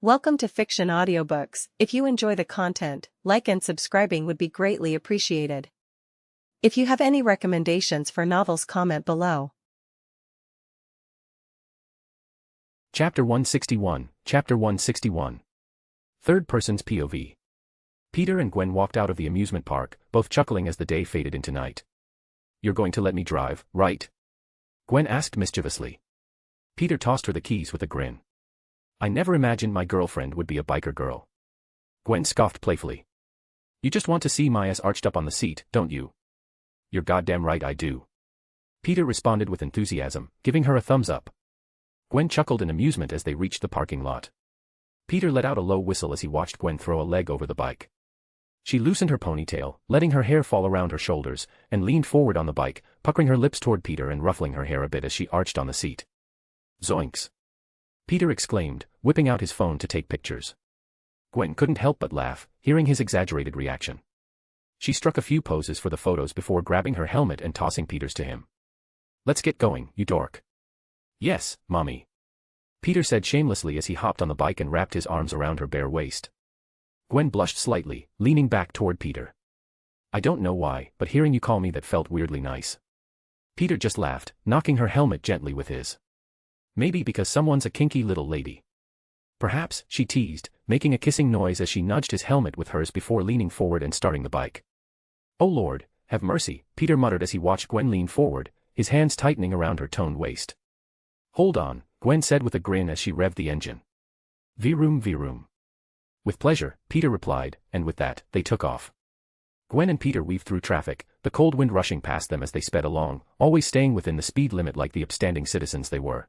Welcome to Fiction Audiobooks. If you enjoy the content, like and subscribing would be greatly appreciated. If you have any recommendations for novels, comment below. Chapter 161, Chapter 161. Third Person's POV. Peter and Gwen walked out of the amusement park, both chuckling as the day faded into night. "You're going to let me drive, right?" Gwen asked mischievously. Peter tossed her the keys with a grin. "I never imagined my girlfriend would be a biker girl." Gwen scoffed playfully. "You just want to see my ass arched up on the seat, don't you?" "You're goddamn right I do." Peter responded with enthusiasm, giving her a thumbs up. Gwen chuckled in amusement as they reached the parking lot. Peter let out a low whistle as he watched Gwen throw a leg over the bike. She loosened her ponytail, letting her hair fall around her shoulders, and leaned forward on the bike, puckering her lips toward Peter and ruffling her hair a bit as she arched on the seat. "Zoinks!" Peter exclaimed, whipping out his phone to take pictures. Gwen couldn't help but laugh, hearing his exaggerated reaction. She struck a few poses for the photos before grabbing her helmet and tossing Peter's to him. "Let's get going, you dork." "Yes, Mommy," Peter said shamelessly as he hopped on the bike and wrapped his arms around her bare waist. Gwen blushed slightly, leaning back toward Peter. "I don't know why, but hearing you call me that felt weirdly nice." Peter just laughed, knocking her helmet gently with his. "Maybe because someone's a kinky little lady." "Perhaps," she teased, making a kissing noise as she nudged his helmet with hers before leaning forward and starting the bike. "Oh Lord, have mercy," Peter muttered as he watched Gwen lean forward, his hands tightening around her toned waist. "Hold on," Gwen said with a grin as she revved the engine. "Vroom vroom." "With pleasure," Peter replied, and with that, they took off. Gwen and Peter weaved through traffic, the cold wind rushing past them as they sped along, always staying within the speed limit like the upstanding citizens they were.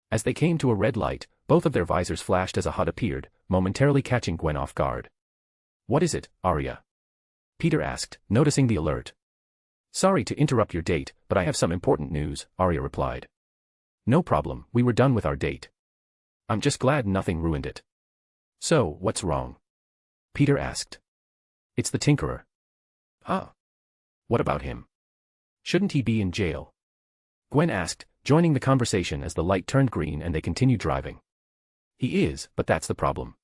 As they came to a red light, both of their visors flashed as a HUD appeared, momentarily catching Gwen off guard. "What is it, Arya?" Peter asked, noticing the alert. "Sorry to interrupt your date, but I have some important news," Arya replied. "No problem, we were done with our date. I'm just glad nothing ruined it." "So, what's wrong?" Peter asked. "It's the Tinkerer." "Ah. What about him? Shouldn't he be in jail?" Gwen asked, joining the conversation as the light turned green and they continued driving. "He is, but that's the problem.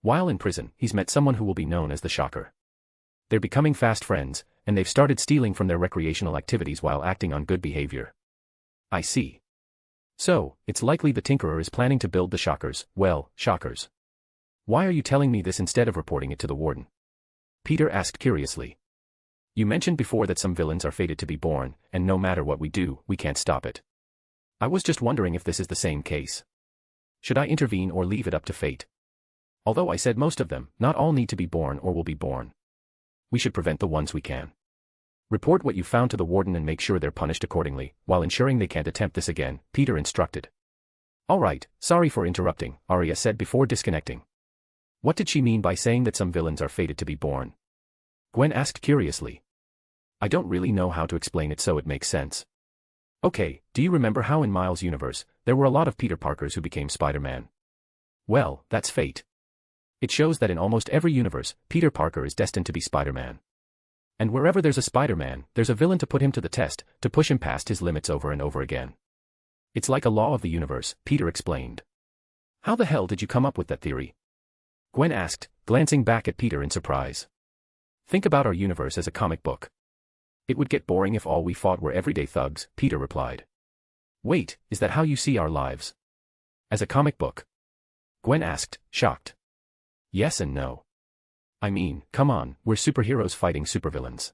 While in prison, he's met someone who will be known as the Shocker. They're becoming fast friends, and they've started stealing from their recreational activities while acting on good behavior." "I see. So, it's likely the Tinkerer is planning to build the Shockers, well, Shockers. Why are you telling me this instead of reporting it to the warden?" Peter asked curiously. "You mentioned before that some villains are fated to be born, and no matter what we do, we can't stop it. I was just wondering if this is the same case. Should I intervene or leave it up to fate? Although I said most of them, not all need to be born or will be born. We should prevent the ones we can. Report what you found to the warden and make sure they're punished accordingly, while ensuring they can't attempt this again," Peter instructed. "All right, sorry for interrupting," Arya said before disconnecting. "What did she mean by saying that some villains are fated to be born?" Gwen asked curiously. "I don't really know how to explain it so it makes sense. Okay, do you remember how in Miles' universe, there were a lot of Peter Parkers who became Spider-Man? Well, that's fate. It shows that in almost every universe, Peter Parker is destined to be Spider-Man. And wherever there's a Spider-Man, there's a villain to put him to the test, to push him past his limits over and over again. It's like a law of the universe," Peter explained. "How the hell did you come up with that theory?" Gwen asked, glancing back at Peter in surprise. "Think about our universe as a comic book. It would get boring if all we fought were everyday thugs," Peter replied. "Wait, is that how you see our lives? As a comic book?" Gwen asked, shocked. "Yes and no. I mean, come on, we're superheroes fighting supervillains.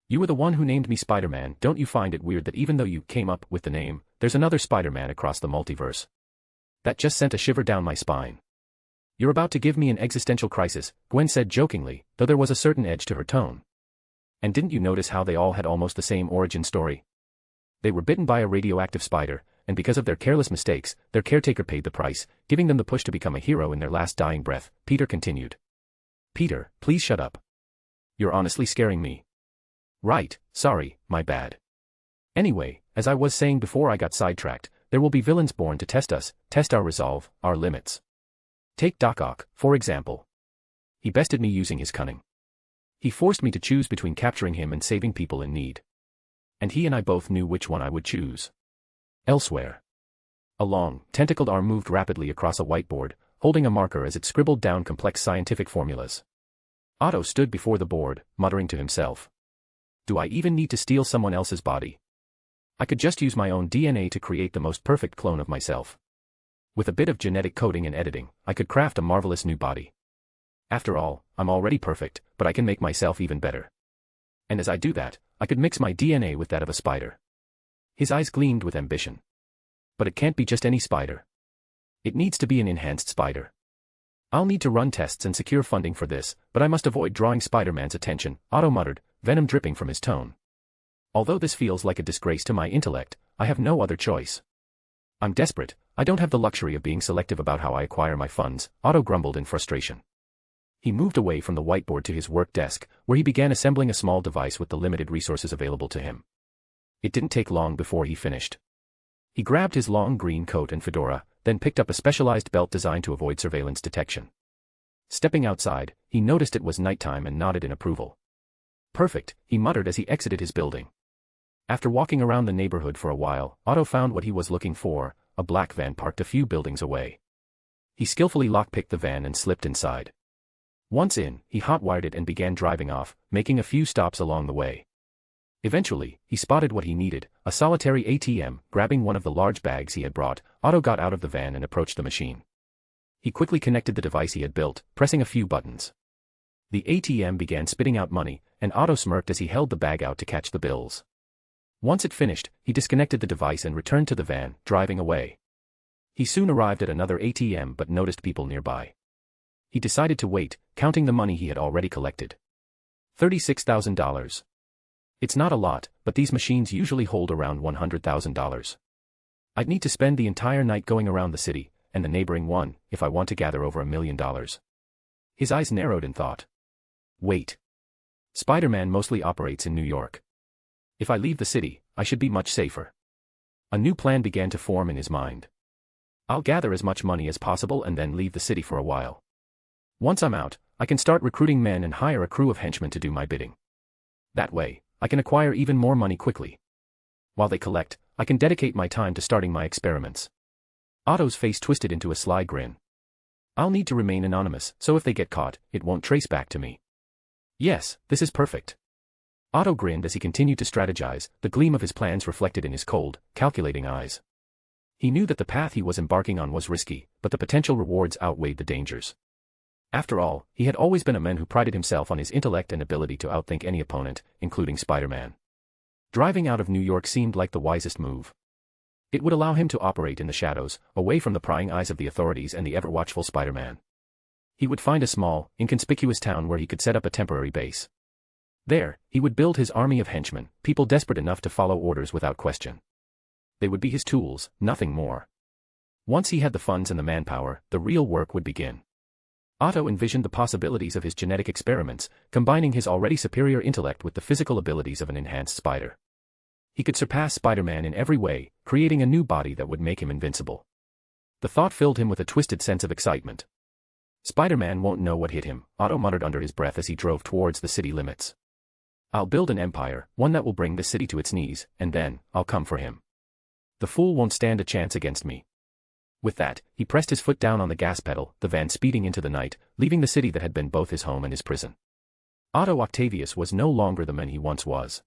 You were the one who named me Spider-Man. Don't you find it weird that even though you came up with the name, there's another Spider-Man across the multiverse? That just sent a shiver down my spine." "You're about to give me an existential crisis," Gwen said jokingly, though there was a certain edge to her tone. "And didn't you notice how they all had almost the same origin story? They were bitten by a radioactive spider, and because of their careless mistakes, their caretaker paid the price, giving them the push to become a hero in their last dying breath," Peter continued. "Peter, please shut up. You're honestly scaring me." "Right, sorry, my bad. Anyway, as I was saying before I got sidetracked, there will be villains born to test us, test our resolve, our limits. Take Doc Ock, for example. He bested me using his cunning. He forced me to choose between capturing him and saving people in need. And he and I both knew which one I would choose." Elsewhere. A long, tentacled arm moved rapidly across a whiteboard, holding a marker as it scribbled down complex scientific formulas. Otto stood before the board, muttering to himself. Do I even need to steal someone else's body? I could just use my own DNA to create the most perfect clone of myself. With a bit of genetic coding and editing, I could craft a marvelous new body. After all, I'm already perfect, but I can make myself even better. And as I do that, I could mix my DNA with that of a spider. His eyes gleamed with ambition. But it can't be just any spider. It needs to be an enhanced spider. I'll need to run tests and secure funding for this, but I must avoid drawing Spider-Man's attention, Otto muttered, venom dripping from his tone. Although this feels like a disgrace to my intellect, I have no other choice. I'm desperate, I don't have the luxury of being selective about how I acquire my funds, Otto grumbled in frustration. He moved away from the whiteboard to his work desk, where he began assembling a small device with the limited resources available to him. It didn't take long before he finished. He grabbed his long green coat and fedora, then picked up a specialized belt designed to avoid surveillance detection. Stepping outside, he noticed it was nighttime and nodded in approval. Perfect, he muttered as he exited his building. After walking around the neighborhood for a while, Otto found what he was looking for, a black van parked a few buildings away. He skillfully lockpicked the van and slipped inside. Once in, he hotwired it and began driving off, making a few stops along the way. Eventually, he spotted what he needed, a solitary ATM. Grabbing one of the large bags he had brought, Otto got out of the van and approached the machine. He quickly connected the device he had built, pressing a few buttons. The ATM began spitting out money, and Otto smirked as he held the bag out to catch the bills. Once it finished, he disconnected the device and returned to the van, driving away. He soon arrived at another ATM but noticed people nearby. He decided to wait, counting the money he had already collected. $36,000. It's not a lot, but these machines usually hold around $100,000. I'd need to spend the entire night going around the city, and the neighboring one, if I want to gather over $1 million. His eyes narrowed in thought. Wait. Spider-Man mostly operates in New York. If I leave the city, I should be much safer. A new plan began to form in his mind. I'll gather as much money as possible and then leave the city for a while. Once I'm out, I can start recruiting men and hire a crew of henchmen to do my bidding. That way, I can acquire even more money quickly. While they collect, I can dedicate my time to starting my experiments. Otto's face twisted into a sly grin. I'll need to remain anonymous, so if they get caught, it won't trace back to me. Yes, this is perfect. Otto grinned as he continued to strategize, the gleam of his plans reflected in his cold, calculating eyes. He knew that the path he was embarking on was risky, but the potential rewards outweighed the dangers. After all, he had always been a man who prided himself on his intellect and ability to outthink any opponent, including Spider-Man. Driving out of New York seemed like the wisest move. It would allow him to operate in the shadows, away from the prying eyes of the authorities and the ever-watchful Spider-Man. He would find a small, inconspicuous town where he could set up a temporary base. There, he would build his army of henchmen, people desperate enough to follow orders without question. They would be his tools, nothing more. Once he had the funds and the manpower, the real work would begin. Otto envisioned the possibilities of his genetic experiments, combining his already superior intellect with the physical abilities of an enhanced spider. He could surpass Spider-Man in every way, creating a new body that would make him invincible. The thought filled him with a twisted sense of excitement. Spider-Man won't know what hit him, Otto muttered under his breath as he drove towards the city limits. I'll build an empire, one that will bring the city to its knees, and then, I'll come for him. The fool won't stand a chance against me. With that, he pressed his foot down on the gas pedal, the van speeding into the night, leaving the city that had been both his home and his prison. Otto Octavius was no longer the man he once was.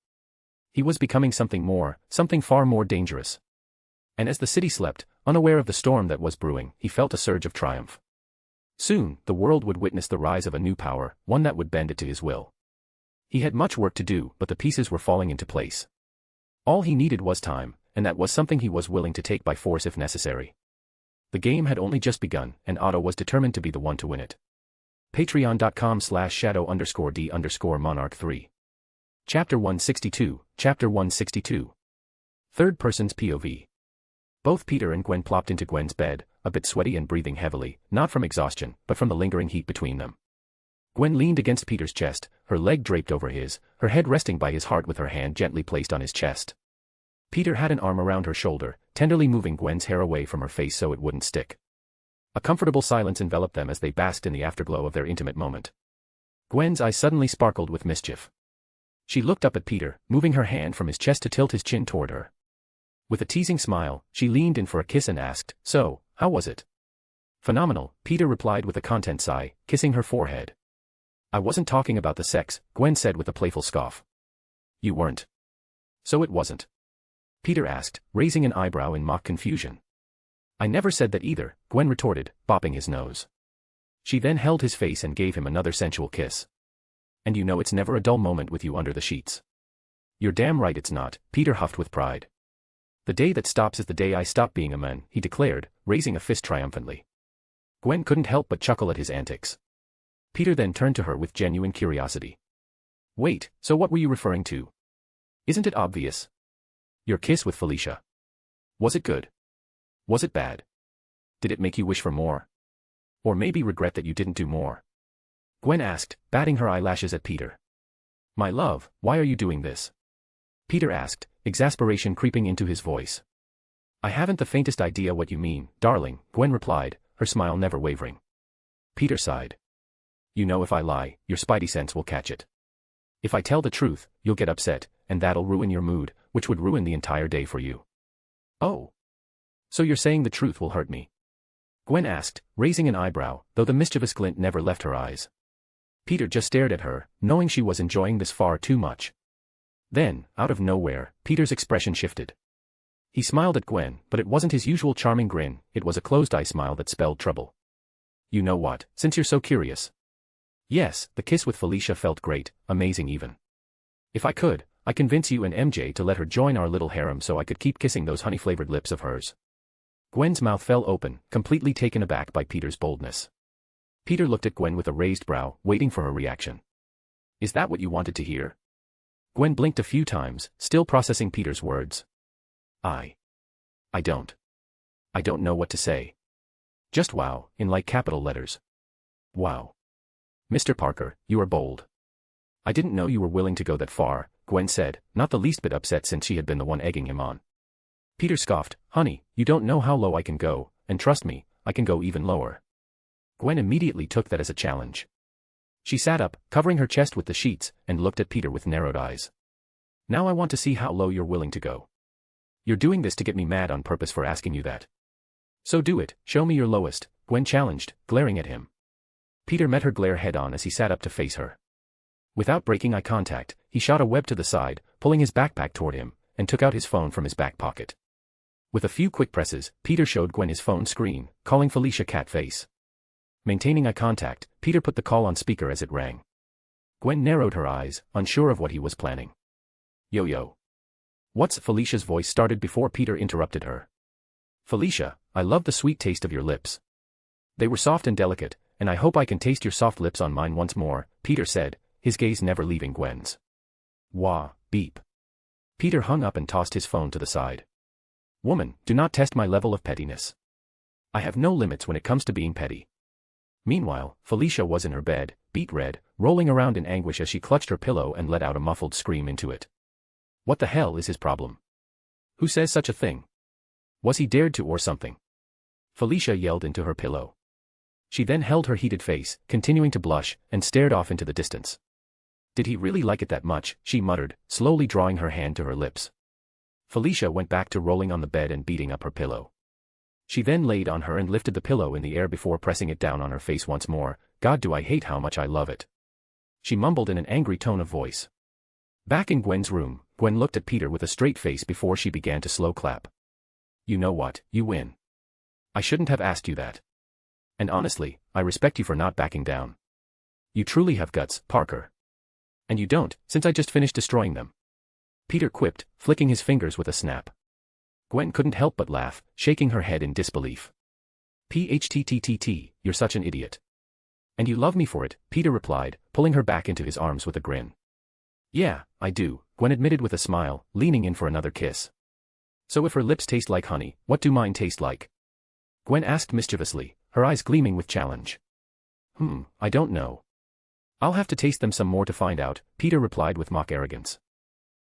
He was becoming something more, something far more dangerous. And as the city slept, unaware of the storm that was brewing, he felt a surge of triumph. Soon, the world would witness the rise of a new power, one that would bend it to his will. He had much work to do, but the pieces were falling into place. All he needed was time, and that was something he was willing to take by force if necessary. The game had only just begun, and Otto was determined to be the one to win it. Patreon.com/shadow_d_monarch3. Chapter 162, Chapter 162. Third Person's POV. Both Peter and Gwen plopped into Gwen's bed, a bit sweaty and breathing heavily, not from exhaustion, but from the lingering heat between them. Gwen leaned against Peter's chest, her leg draped over his, her head resting by his heart with her hand gently placed on his chest. Peter had an arm around her shoulder, tenderly moving Gwen's hair away from her face so it wouldn't stick. A comfortable silence enveloped them as they basked in the afterglow of their intimate moment. Gwen's eyes suddenly sparkled with mischief. She looked up at Peter, moving her hand from his chest to tilt his chin toward her. With a teasing smile, she leaned in for a kiss and asked, "So, how was it?" Phenomenal, Peter replied with a content sigh, kissing her forehead. I wasn't talking about the sex, Gwen said with a playful scoff. You weren't. So it wasn't? Peter asked, raising an eyebrow in mock confusion. I never said that either, Gwen retorted, bopping his nose. She then held his face and gave him another sensual kiss. And you know it's never a dull moment with you under the sheets. You're damn right it's not, Peter huffed with pride. The day that stops is the day I stop being a man, he declared, raising a fist triumphantly. Gwen couldn't help but chuckle at his antics. Peter then turned to her with genuine curiosity. Wait, so what were you referring to? Isn't it obvious? Your kiss with Felicia. Was it good? Was it bad? Did it make you wish for more? Or maybe regret that you didn't do more? Gwen asked, batting her eyelashes at Peter. My love, why are you doing this? Peter asked, exasperation creeping into his voice. I haven't the faintest idea what you mean, darling, Gwen replied, her smile never wavering. Peter sighed. You know if I lie, your spidey sense will catch it. If I tell the truth, you'll get upset, and that'll ruin your mood, which would ruin the entire day for you. Oh. So you're saying the truth will hurt me? Gwen asked, raising an eyebrow, though the mischievous glint never left her eyes. Peter just stared at her, knowing she was enjoying this far too much. Then, out of nowhere, Peter's expression shifted. He smiled at Gwen, but it wasn't his usual charming grin, it was a closed-eye smile that spelled trouble. You know what, since you're so curious. Yes, the kiss with Felicia felt great, amazing even. If I could, I'd convince you and MJ to let her join our little harem so I could keep kissing those honey-flavored lips of hers. Gwen's mouth fell open, completely taken aback by Peter's boldness. Peter looked at Gwen with a raised brow, waiting for her reaction. Is that what you wanted to hear? Gwen blinked a few times, still processing Peter's words. I don't know what to say. Just wow, in like capital letters. Wow. Mr. Parker, you are bold. I didn't know you were willing to go that far, Gwen said, not the least bit upset since she had been the one egging him on. Peter scoffed, honey, you don't know how low I can go, and trust me, I can go even lower. Gwen immediately took that as a challenge. She sat up, covering her chest with the sheets, and looked at Peter with narrowed eyes. Now I want to see how low you're willing to go. You're doing this to get me mad on purpose for asking you that. So do it, show me your lowest, Gwen challenged, glaring at him. Peter met her glare head-on as he sat up to face her. Without breaking eye contact, he shot a web to the side, pulling his backpack toward him, and took out his phone from his back pocket. With a few quick presses, Peter showed Gwen his phone screen, calling Felicia Catface. Maintaining eye contact, Peter put the call on speaker as it rang. Gwen narrowed her eyes, unsure of what he was planning. Yo. What's Felicia's voice started before Peter interrupted her. Felicia, I love the sweet taste of your lips. They were soft and delicate, and I hope I can taste your soft lips on mine once more, Peter said, his gaze never leaving Gwen's. Wah, beep. Peter hung up and tossed his phone to the side. Woman, do not test my level of pettiness. I have no limits when it comes to being petty. Meanwhile, Felicia was in her bed, beet red, rolling around in anguish as she clutched her pillow and let out a muffled scream into it. What the hell is his problem? Who says such a thing? Was he dared to or something? Felicia yelled into her pillow. She then held her heated face, continuing to blush, and stared off into the distance. Did he really like it that much? She muttered, slowly drawing her hand to her lips. Felicia went back to rolling on the bed and beating up her pillow. She then laid on her and lifted the pillow in the air before pressing it down on her face once more. God, do I hate how much I love it. She mumbled in an angry tone of voice. Back in Gwen's room, Gwen looked at Peter with a straight face before she began to slow clap. You know what, you win. I shouldn't have asked you that. And honestly, I respect you for not backing down. You truly have guts, Parker. And you don't, since I just finished destroying them. Peter quipped, flicking his fingers with a snap. Gwen couldn't help but laugh, shaking her head in disbelief. PHTTTT, you're such an idiot. And you love me for it, Peter replied, pulling her back into his arms with a grin. Yeah, I do, Gwen admitted with a smile, leaning in for another kiss. So if her lips taste like honey, what do mine taste like? Gwen asked mischievously, her eyes gleaming with challenge. I don't know. I'll have to taste them some more to find out, Peter replied with mock arrogance.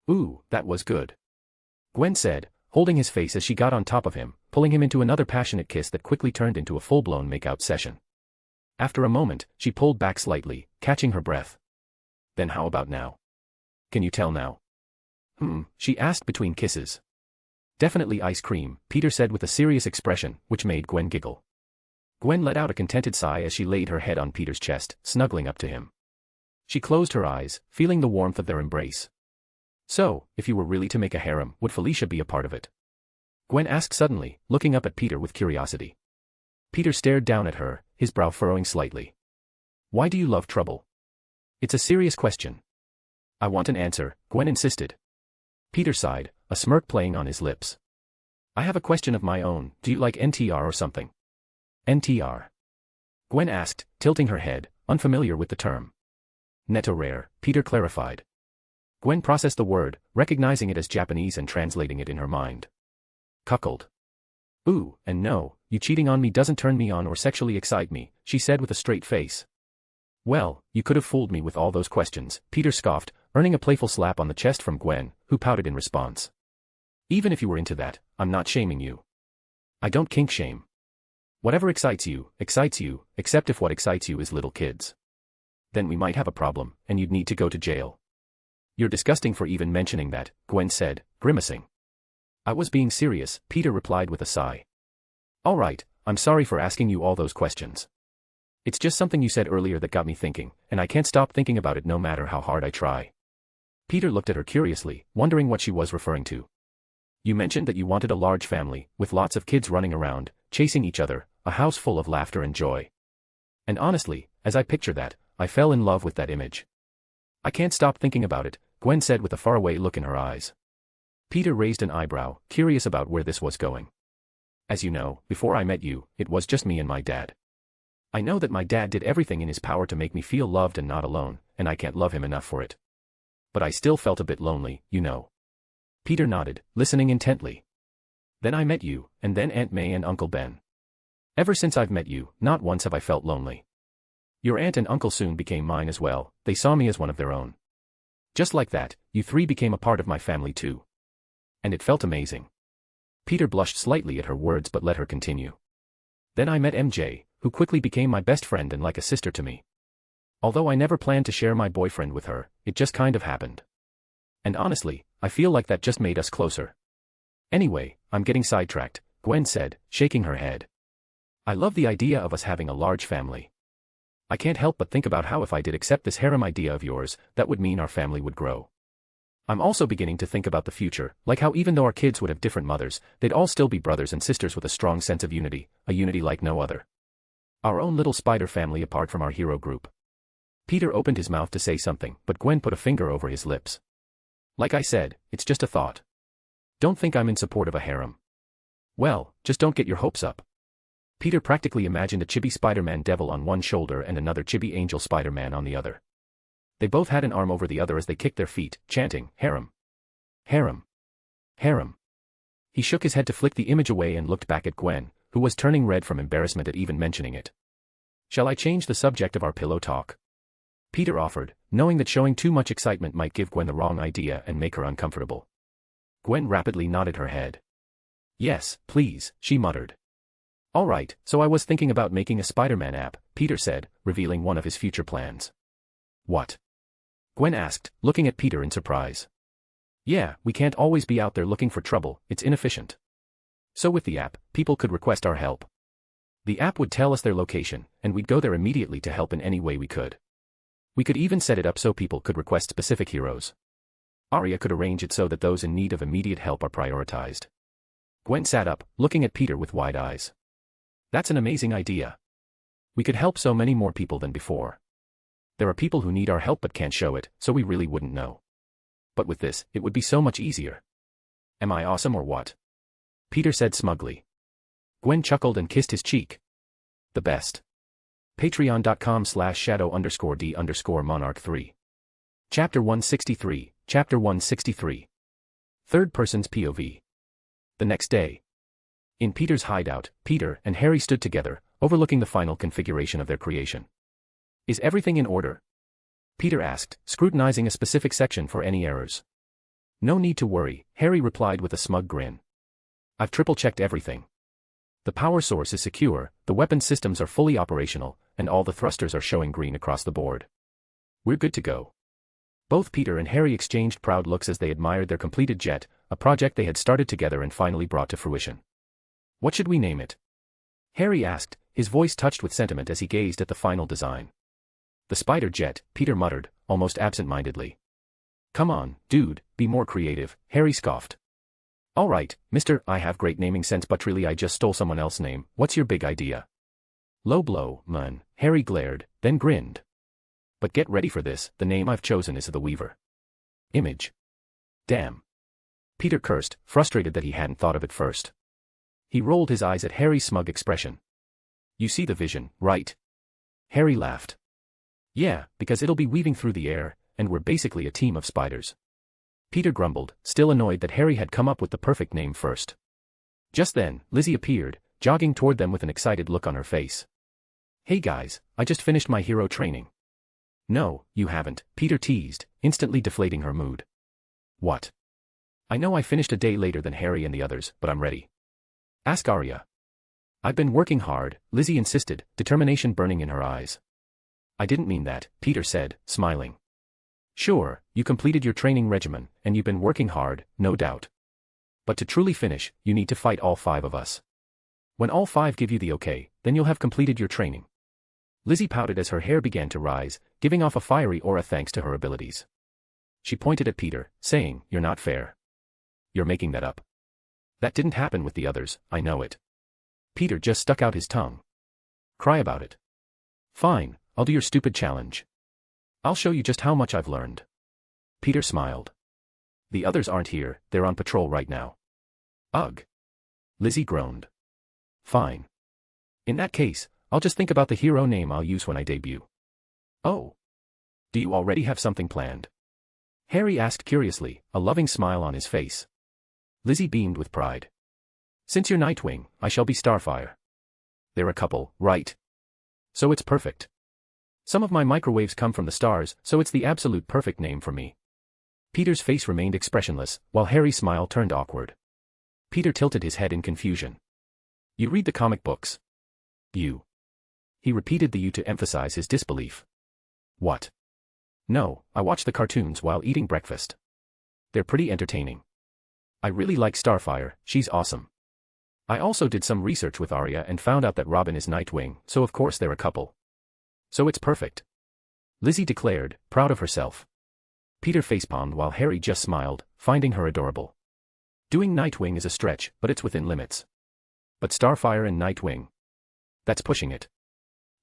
Ooh, that was good. Gwen said, holding his face as she got on top of him, pulling him into another passionate kiss that quickly turned into a full-blown make-out session. After a moment, she pulled back slightly, catching her breath. Then how about now? Can you tell now? She asked between kisses. Definitely ice cream, Peter said with a serious expression, which made Gwen giggle. Gwen let out a contented sigh as she laid her head on Peter's chest, snuggling up to him. She closed her eyes, feeling the warmth of their embrace. So, if you were really to make a harem, would Felicia be a part of it? Gwen asked suddenly, looking up at Peter with curiosity. Peter stared down at her, his brow furrowing slightly. Why do you love trouble? It's a serious question. I want an answer, Gwen insisted. Peter sighed, a smirk playing on his lips. I have a question of my own, do you like NTR or something? NTR? Gwen asked, tilting her head, unfamiliar with the term. Netto rare, Peter clarified. Gwen processed the word, recognizing it as Japanese and translating it in her mind. Cuckold. Ooh, and no, you cheating on me doesn't turn me on or sexually excite me, she said with a straight face. Well, you could have fooled me with all those questions, Peter scoffed, earning a playful slap on the chest from Gwen, who pouted in response. Even if you were into that, I'm not shaming you. I don't kink shame. Whatever excites you, except if what excites you is little kids. Then we might have a problem, and you'd need to go to jail. You're disgusting for even mentioning that, Gwen said, grimacing. I was being serious, Peter replied with a sigh. All right, I'm sorry for asking you all those questions. It's just something you said earlier that got me thinking, and I can't stop thinking about it no matter how hard I try. Peter looked at her curiously, wondering what she was referring to. You mentioned that you wanted a large family, with lots of kids running around, chasing each other, a house full of laughter and joy. And honestly, as I picture that, I fell in love with that image. I can't stop thinking about it, Gwen said with a faraway look in her eyes. Peter raised an eyebrow, curious about where this was going. As you know, before I met you, it was just me and my dad. I know that my dad did everything in his power to make me feel loved and not alone, and I can't love him enough for it. But I still felt a bit lonely, you know. Peter nodded, listening intently. Then I met you, and then Aunt May and Uncle Ben. Ever since I've met you, not once have I felt lonely. Your aunt and uncle soon became mine as well, they saw me as one of their own. Just like that, you three became a part of my family too. And it felt amazing. Peter blushed slightly at her words but let her continue. Then I met MJ, who quickly became my best friend and like a sister to me. Although I never planned to share my boyfriend with her, it just kind of happened. And honestly, I feel like that just made us closer. Anyway, I'm getting sidetracked, Gwen said, shaking her head. I love the idea of us having a large family. I can't help but think about how if I did accept this harem idea of yours, that would mean our family would grow. I'm also beginning to think about the future, like how even though our kids would have different mothers, they'd all still be brothers and sisters with a strong sense of unity, a unity like no other. Our own little spider family apart from our hero group. Peter opened his mouth to say something, but Gwen put a finger over his lips. Like I said, it's just a thought. Don't think I'm in support of a harem. Well, just don't get your hopes up. Peter practically imagined a chibi Spider-Man devil on one shoulder and another chibi angel Spider-Man on the other. They both had an arm over the other as they kicked their feet, chanting, harem. Harem. Harem. He shook his head to flick the image away and looked back at Gwen, who was turning red from embarrassment at even mentioning it. Shall I change the subject of our pillow talk? Peter offered, knowing that showing too much excitement might give Gwen the wrong idea and make her uncomfortable. Gwen rapidly nodded her head. Yes, please, she muttered. All right, so I was thinking about making a Spider-Man app, Peter said, revealing one of his future plans. What? Gwen asked, looking at Peter in surprise. Yeah, we can't always be out there looking for trouble, it's inefficient. So with the app, people could request our help. The app would tell us their location, and we'd go there immediately to help in any way we could. We could even set it up so people could request specific heroes. Arya could arrange it so that those in need of immediate help are prioritized. Gwen sat up, looking at Peter with wide eyes. That's an amazing idea. We could help so many more people than before. There are people who need our help but can't show it, so we really wouldn't know. But with this, it would be so much easier. Am I awesome or what? Peter said smugly. Gwen chuckled and kissed his cheek. The best. Patreon.com/shadow_D_monarch3. Chapter 163, Chapter 163. Third Person's POV. The next day. In Peter's hideout, Peter and Harry stood together, overlooking the final configuration of their creation. Is everything in order? Peter asked, scrutinizing a specific section for any errors. No need to worry, Harry replied with a smug grin. I've triple-checked everything. The power source is secure, the weapon systems are fully operational, and all the thrusters are showing green across the board. We're good to go. Both Peter and Harry exchanged proud looks as they admired their completed jet, a project they had started together and finally brought to fruition. What should we name it? Harry asked, his voice touched with sentiment as he gazed at the final design. The spider jet, Peter muttered, almost absent-mindedly. Come on, dude, be more creative, Harry scoffed. All right, mister, I have great naming sense but really I just stole someone else's name, what's your big idea? Low blow, man, Harry glared, then grinned. But get ready for this, the name I've chosen is the Weaver. Image. Damn. Peter cursed, frustrated that he hadn't thought of it first. He rolled his eyes at Harry's smug expression. You see the vision, right? Harry laughed. Yeah, because it'll be weaving through the air, and we're basically a team of spiders. Peter grumbled, still annoyed that Harry had come up with the perfect name first. Just then, Lizzie appeared, jogging toward them with an excited look on her face. Hey guys, I just finished my hero training. No, you haven't, Peter teased, instantly deflating her mood. What? I know I finished a day later than Harry and the others, but I'm ready. Ask Arya. I've been working hard, Lizzie insisted, determination burning in her eyes. I didn't mean that, Peter said, smiling. Sure, you completed your training regimen, and you've been working hard, no doubt. But to truly finish, you need to fight all 5 of us. When all 5 give you the okay, then you'll have completed your training. Lizzie pouted as her hair began to rise, giving off a fiery aura thanks to her abilities. She pointed at Peter, saying, You're not fair. You're making that up. That didn't happen with the others, I know it. Peter just stuck out his tongue. Cry about it. Fine, I'll do your stupid challenge. I'll show you just how much I've learned. Peter smiled. The others aren't here, they're on patrol right now. Ugh. Lizzie groaned. Fine. In that case, I'll just think about the hero name I'll use when I debut. Oh. Do you already have something planned? Harry asked curiously, a loving smile on his face. Lizzie beamed with pride. Since you're Nightwing, I shall be Starfire. They're a couple, right? So it's perfect. Some of my microwaves come from the stars, so it's the absolute perfect name for me. Peter's face remained expressionless, while Harry's smile turned awkward. Peter tilted his head in confusion. You read the comic books? You. He repeated the you to emphasize his disbelief. What? No, I watch the cartoons while eating breakfast. They're pretty entertaining. I really like Starfire, she's awesome. I also did some research with Arya and found out that Robin is Nightwing, so of course they're a couple. So it's perfect. Lizzie declared, proud of herself. Peter facepalmed while Harry just smiled, finding her adorable. Doing Nightwing is a stretch, but it's within limits. But Starfire and Nightwing? That's pushing it.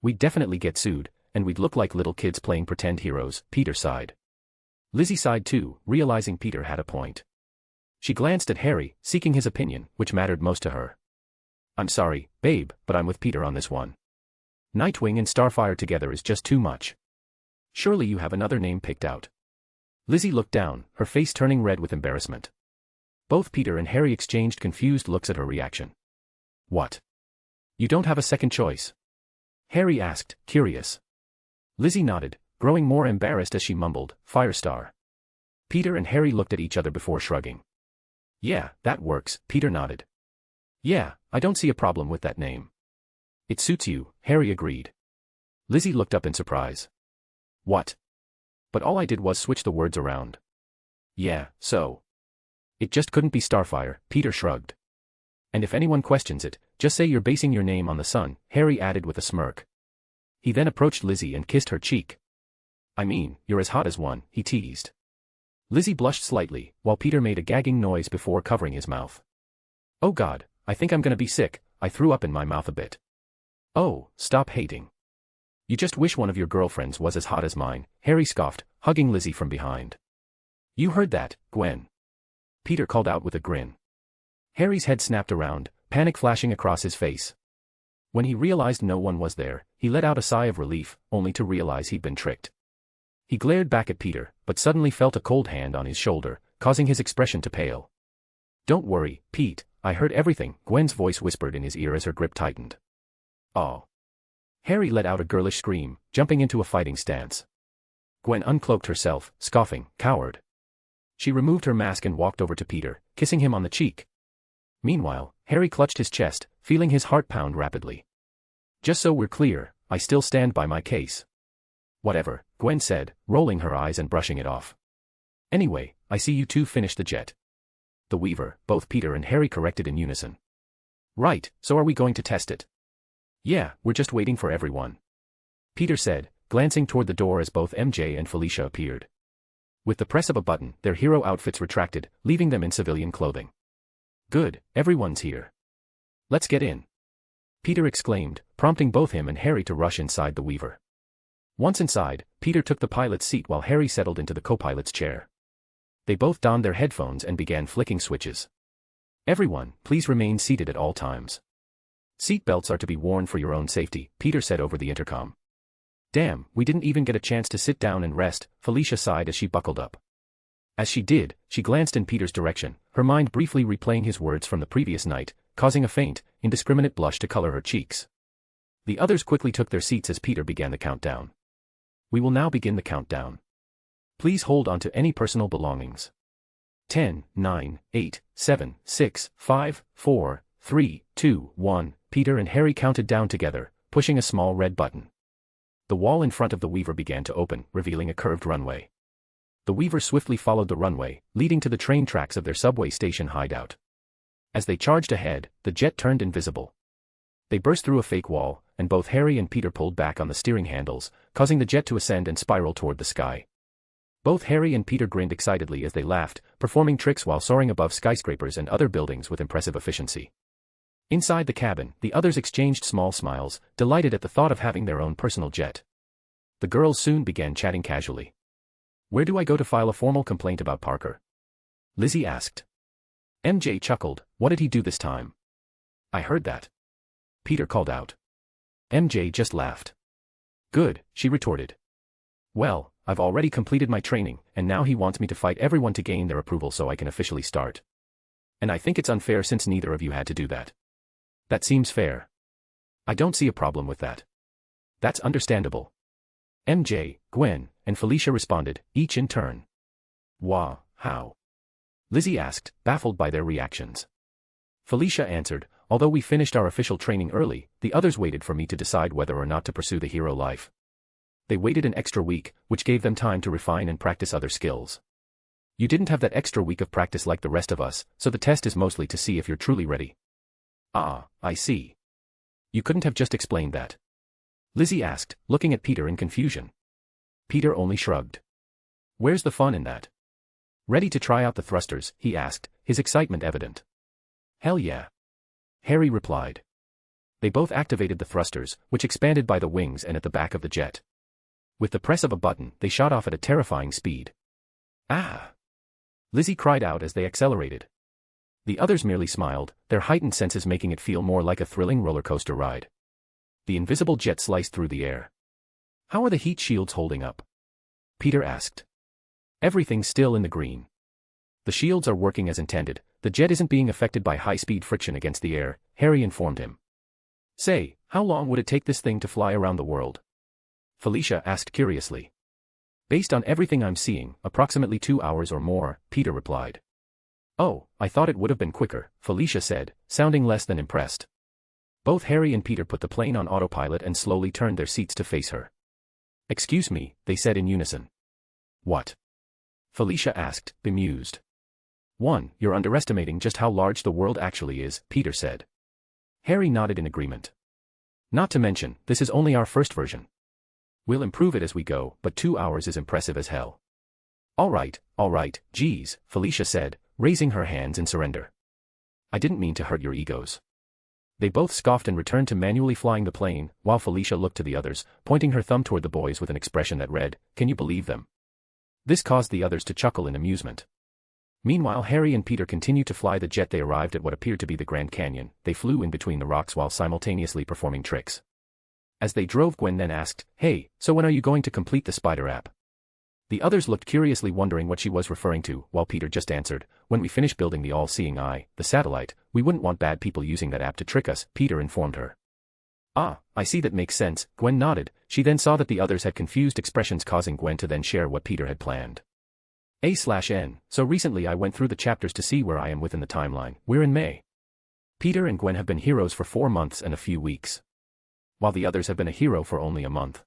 We'd definitely get sued, and we'd look like little kids playing pretend heroes, Peter sighed. Lizzie sighed too, realizing Peter had a point. She glanced at Harry, seeking his opinion, which mattered most to her. I'm sorry, babe, but I'm with Peter on this one. Nightwing and Starfire together is just too much. Surely you have another name picked out. Lizzie looked down, her face turning red with embarrassment. Both Peter and Harry exchanged confused looks at her reaction. What? You don't have a second choice? Harry asked, curious. Lizzie nodded, growing more embarrassed as she mumbled, Firestar. Peter and Harry looked at each other before shrugging. Yeah, that works, Peter nodded. Yeah, I don't see a problem with that name. It suits you, Harry agreed. Lizzie looked up in surprise. What? But all I did was switch the words around. Yeah, so. It just couldn't be Starfire, Peter shrugged. And if anyone questions it, just say you're basing your name on the sun, Harry added with a smirk. He then approached Lizzie and kissed her cheek. I mean, you're as hot as one, he teased. Lizzie blushed slightly, while Peter made a gagging noise before covering his mouth. Oh God, I think I'm gonna be sick, I threw up in my mouth a bit. Oh, stop hating. You just wish one of your girlfriends was as hot as mine, Harry scoffed, hugging Lizzie from behind. You heard that, Gwen. Peter called out with a grin. Harry's head snapped around, panic flashing across his face. When he realized no one was there, he let out a sigh of relief, only to realize he'd been tricked. He glared back at Peter, but suddenly felt a cold hand on his shoulder, causing his expression to pale. Don't worry, Pete, I heard everything, Gwen's voice whispered in his ear as her grip tightened. Oh. Harry let out a girlish scream, jumping into a fighting stance. Gwen uncloaked herself, scoffing, coward. She removed her mask and walked over to Peter, kissing him on the cheek. Meanwhile, Harry clutched his chest, feeling his heart pound rapidly. Just so we're clear, I still stand by my case. Whatever, Gwen said, rolling her eyes and brushing it off. Anyway, I see you two finished the jet. The Weaver, both Peter and Harry corrected in unison. Right, so are we going to test it? Yeah, we're just waiting for everyone. Peter said, glancing toward the door as both MJ and Felicia appeared. With the press of a button, their hero outfits retracted, leaving them in civilian clothing. Good, everyone's here. Let's get in. Peter exclaimed, prompting both him and Harry to rush inside the Weaver. Once inside, Peter took the pilot's seat while Harry settled into the co-pilot's chair. They both donned their headphones and began flicking switches. Everyone, please remain seated at all times. Seat belts are to be worn for your own safety, Peter said over the intercom. Damn, we didn't even get a chance to sit down and rest, Felicia sighed as she buckled up. As she did, she glanced in Peter's direction, her mind briefly replaying his words from the previous night, causing a faint, indiscriminate blush to color her cheeks. The others quickly took their seats as Peter began the countdown. We will now begin the countdown. Please hold on to any personal belongings. 10, 9, 8, 7, 6, 5, 4, 3, 2, 1, Peter and Harry counted down together, pushing a small red button. The wall in front of the Weaver began to open, revealing a curved runway. The Weaver swiftly followed the runway, leading to the train tracks of their subway station hideout. As they charged ahead, the jet turned invisible. They burst through a fake wall, and both Harry and Peter pulled back on the steering handles, causing the jet to ascend and spiral toward the sky. Both Harry and Peter grinned excitedly as they laughed, performing tricks while soaring above skyscrapers and other buildings with impressive efficiency. Inside the cabin, the others exchanged small smiles, delighted at the thought of having their own personal jet. The girls soon began chatting casually. Where do I go to file a formal complaint about Parker? Lizzie asked. MJ chuckled, what did he do this time? I heard that. Peter called out. MJ just laughed. Good, she retorted. Well, I've already completed my training, and now he wants me to fight everyone to gain their approval so I can officially start. And I think it's unfair since neither of you had to do that. That seems fair. I don't see a problem with that. That's understandable. MJ, Gwen, and Felicia responded, each in turn. Wah, how? Lizzie asked, baffled by their reactions. Felicia answered, although we finished our official training early, the others waited for me to decide whether or not to pursue the hero life. They waited an extra week, which gave them time to refine and practice other skills. You didn't have that extra week of practice like the rest of us, so the test is mostly to see if you're truly ready. Ah, I see. You couldn't have just explained that. Lizzie asked, looking at Peter in confusion. Peter only shrugged. Where's the fun in that? Ready to try out the thrusters, he asked, his excitement evident. Hell yeah. Harry replied. They both activated the thrusters, which expanded by the wings and at the back of the jet. With the press of a button, they shot off at a terrifying speed. Ah! Lizzie cried out as they accelerated. The others merely smiled, their heightened senses making it feel more like a thrilling roller coaster ride. The invisible jet sliced through the air. How are the heat shields holding up? Peter asked. Everything's still in the green. The shields are working as intended, the jet isn't being affected by high-speed friction against the air, Harry informed him. Say, how long would it take this thing to fly around the world? Felicia asked curiously. Based on everything I'm seeing, approximately 2 hours or more, Peter replied. Oh, I thought it would have been quicker, Felicia said, sounding less than impressed. Both Harry and Peter put the plane on autopilot and slowly turned their seats to face her. Excuse me, they said in unison. What? Felicia asked, bemused. 1. You're underestimating just how large the world actually is, Peter said. Harry nodded in agreement. Not to mention, this is only our first version. We'll improve it as we go, but 2 hours is impressive as hell. All right, geez, Felicia said, raising her hands in surrender. I didn't mean to hurt your egos. They both scoffed and returned to manually flying the plane, while Felicia looked to the others, pointing her thumb toward the boys with an expression that read, "Can you believe them?" This caused the others to chuckle in amusement. Meanwhile, Harry and Peter continued to fly the jet. They arrived at what appeared to be the Grand Canyon. They flew in between the rocks while simultaneously performing tricks. As they drove, Gwen then asked, "Hey, so when are you going to complete the spider app?" The others looked curiously, wondering what she was referring to, while Peter just answered, "When we finish building the all-seeing eye, the satellite, we wouldn't want bad people using that app to trick us," Peter informed her. "Ah, I see, that makes sense," Gwen nodded. She then saw that the others had confused expressions, causing Gwen to then share what Peter had planned. A/N, so recently I went through the chapters to see where I am within the timeline. We're in May. Peter and Gwen have been heroes for 4 months and a few weeks, while the others have been a hero for only a month.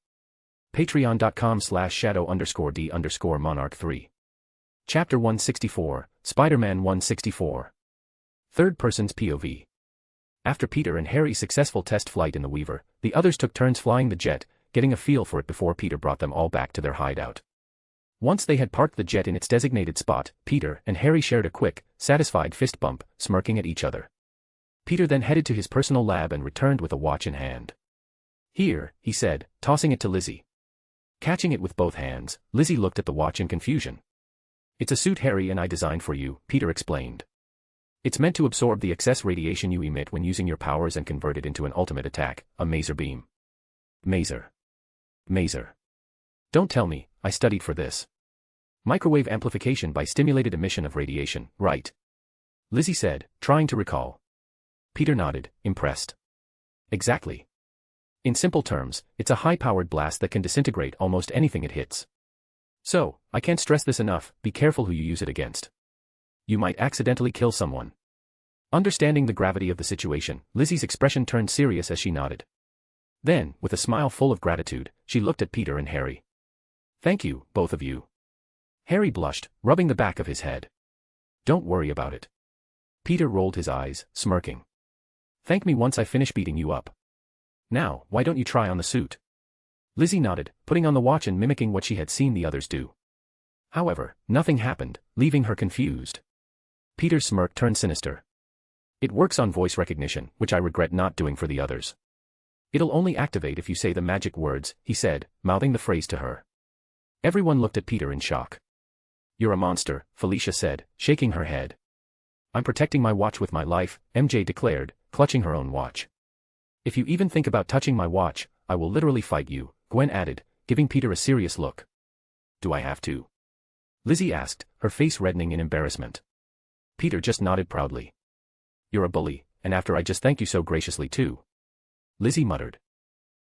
Patreon.com/shadow_D_monarch3. Chapter 164, Spider-Man 164. Third Person's POV. After Peter and Harry's successful test flight in the Weaver, the others took turns flying the jet, getting a feel for it before Peter brought them all back to their hideout. Once they had parked the jet in its designated spot, Peter and Harry shared a quick, satisfied fist bump, smirking at each other. Peter then headed to his personal lab and returned with a watch in hand. "Here," he said, tossing it to Lizzie. Catching it with both hands, Lizzie looked at the watch in confusion. "It's a suit Harry and I designed for you," Peter explained. "It's meant to absorb the excess radiation you emit when using your powers and convert it into an ultimate attack, a maser beam." Maser. Maser. Don't tell me, I studied for this. Microwave amplification by stimulated emission of radiation, right? Lizzie said, trying to recall. Peter nodded, impressed. Exactly. In simple terms, it's a high-powered blast that can disintegrate almost anything it hits. So, I can't stress this enough, be careful who you use it against. You might accidentally kill someone. Understanding the gravity of the situation, Lizzie's expression turned serious as she nodded. Then, with a smile full of gratitude, she looked at Peter and Harry. "Thank you, both of you." Harry blushed, rubbing the back of his head. "Don't worry about it." Peter rolled his eyes, smirking. "Thank me once I finish beating you up. Now, why don't you try on the suit?" Lizzie nodded, putting on the watch and mimicking what she had seen the others do. However, nothing happened, leaving her confused. Peter's smirk turned sinister. "It works on voice recognition, which I regret not doing for the others. It'll only activate if you say the magic words," he said, mouthing the phrase to her. Everyone looked at Peter in shock. "You're a monster," Felicia said, shaking her head. "I'm protecting my watch with my life," MJ declared, clutching her own watch. "If you even think about touching my watch, I will literally fight you," Gwen added, giving Peter a serious look. "Do I have to?" Lizzie asked, her face reddening in embarrassment. Peter just nodded proudly. "You're a bully, and after I just thank you so graciously too," Lizzie muttered.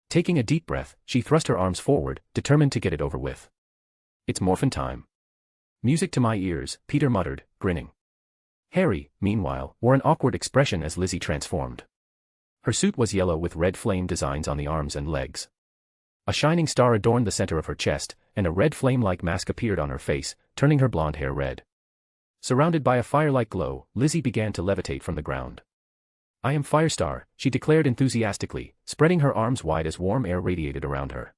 Taking a deep breath, she thrust her arms forward, determined to get it over with. "It's morphin' time." "Music to my ears," Peter muttered, grinning. Harry, meanwhile, wore an awkward expression as Lizzie transformed. Her suit was yellow with red flame designs on the arms and legs. A shining star adorned the center of her chest, and a red flame-like mask appeared on her face, turning her blonde hair red. Surrounded by a fire-like glow, Lizzie began to levitate from the ground. "I am Firestar," she declared enthusiastically, spreading her arms wide as warm air radiated around her.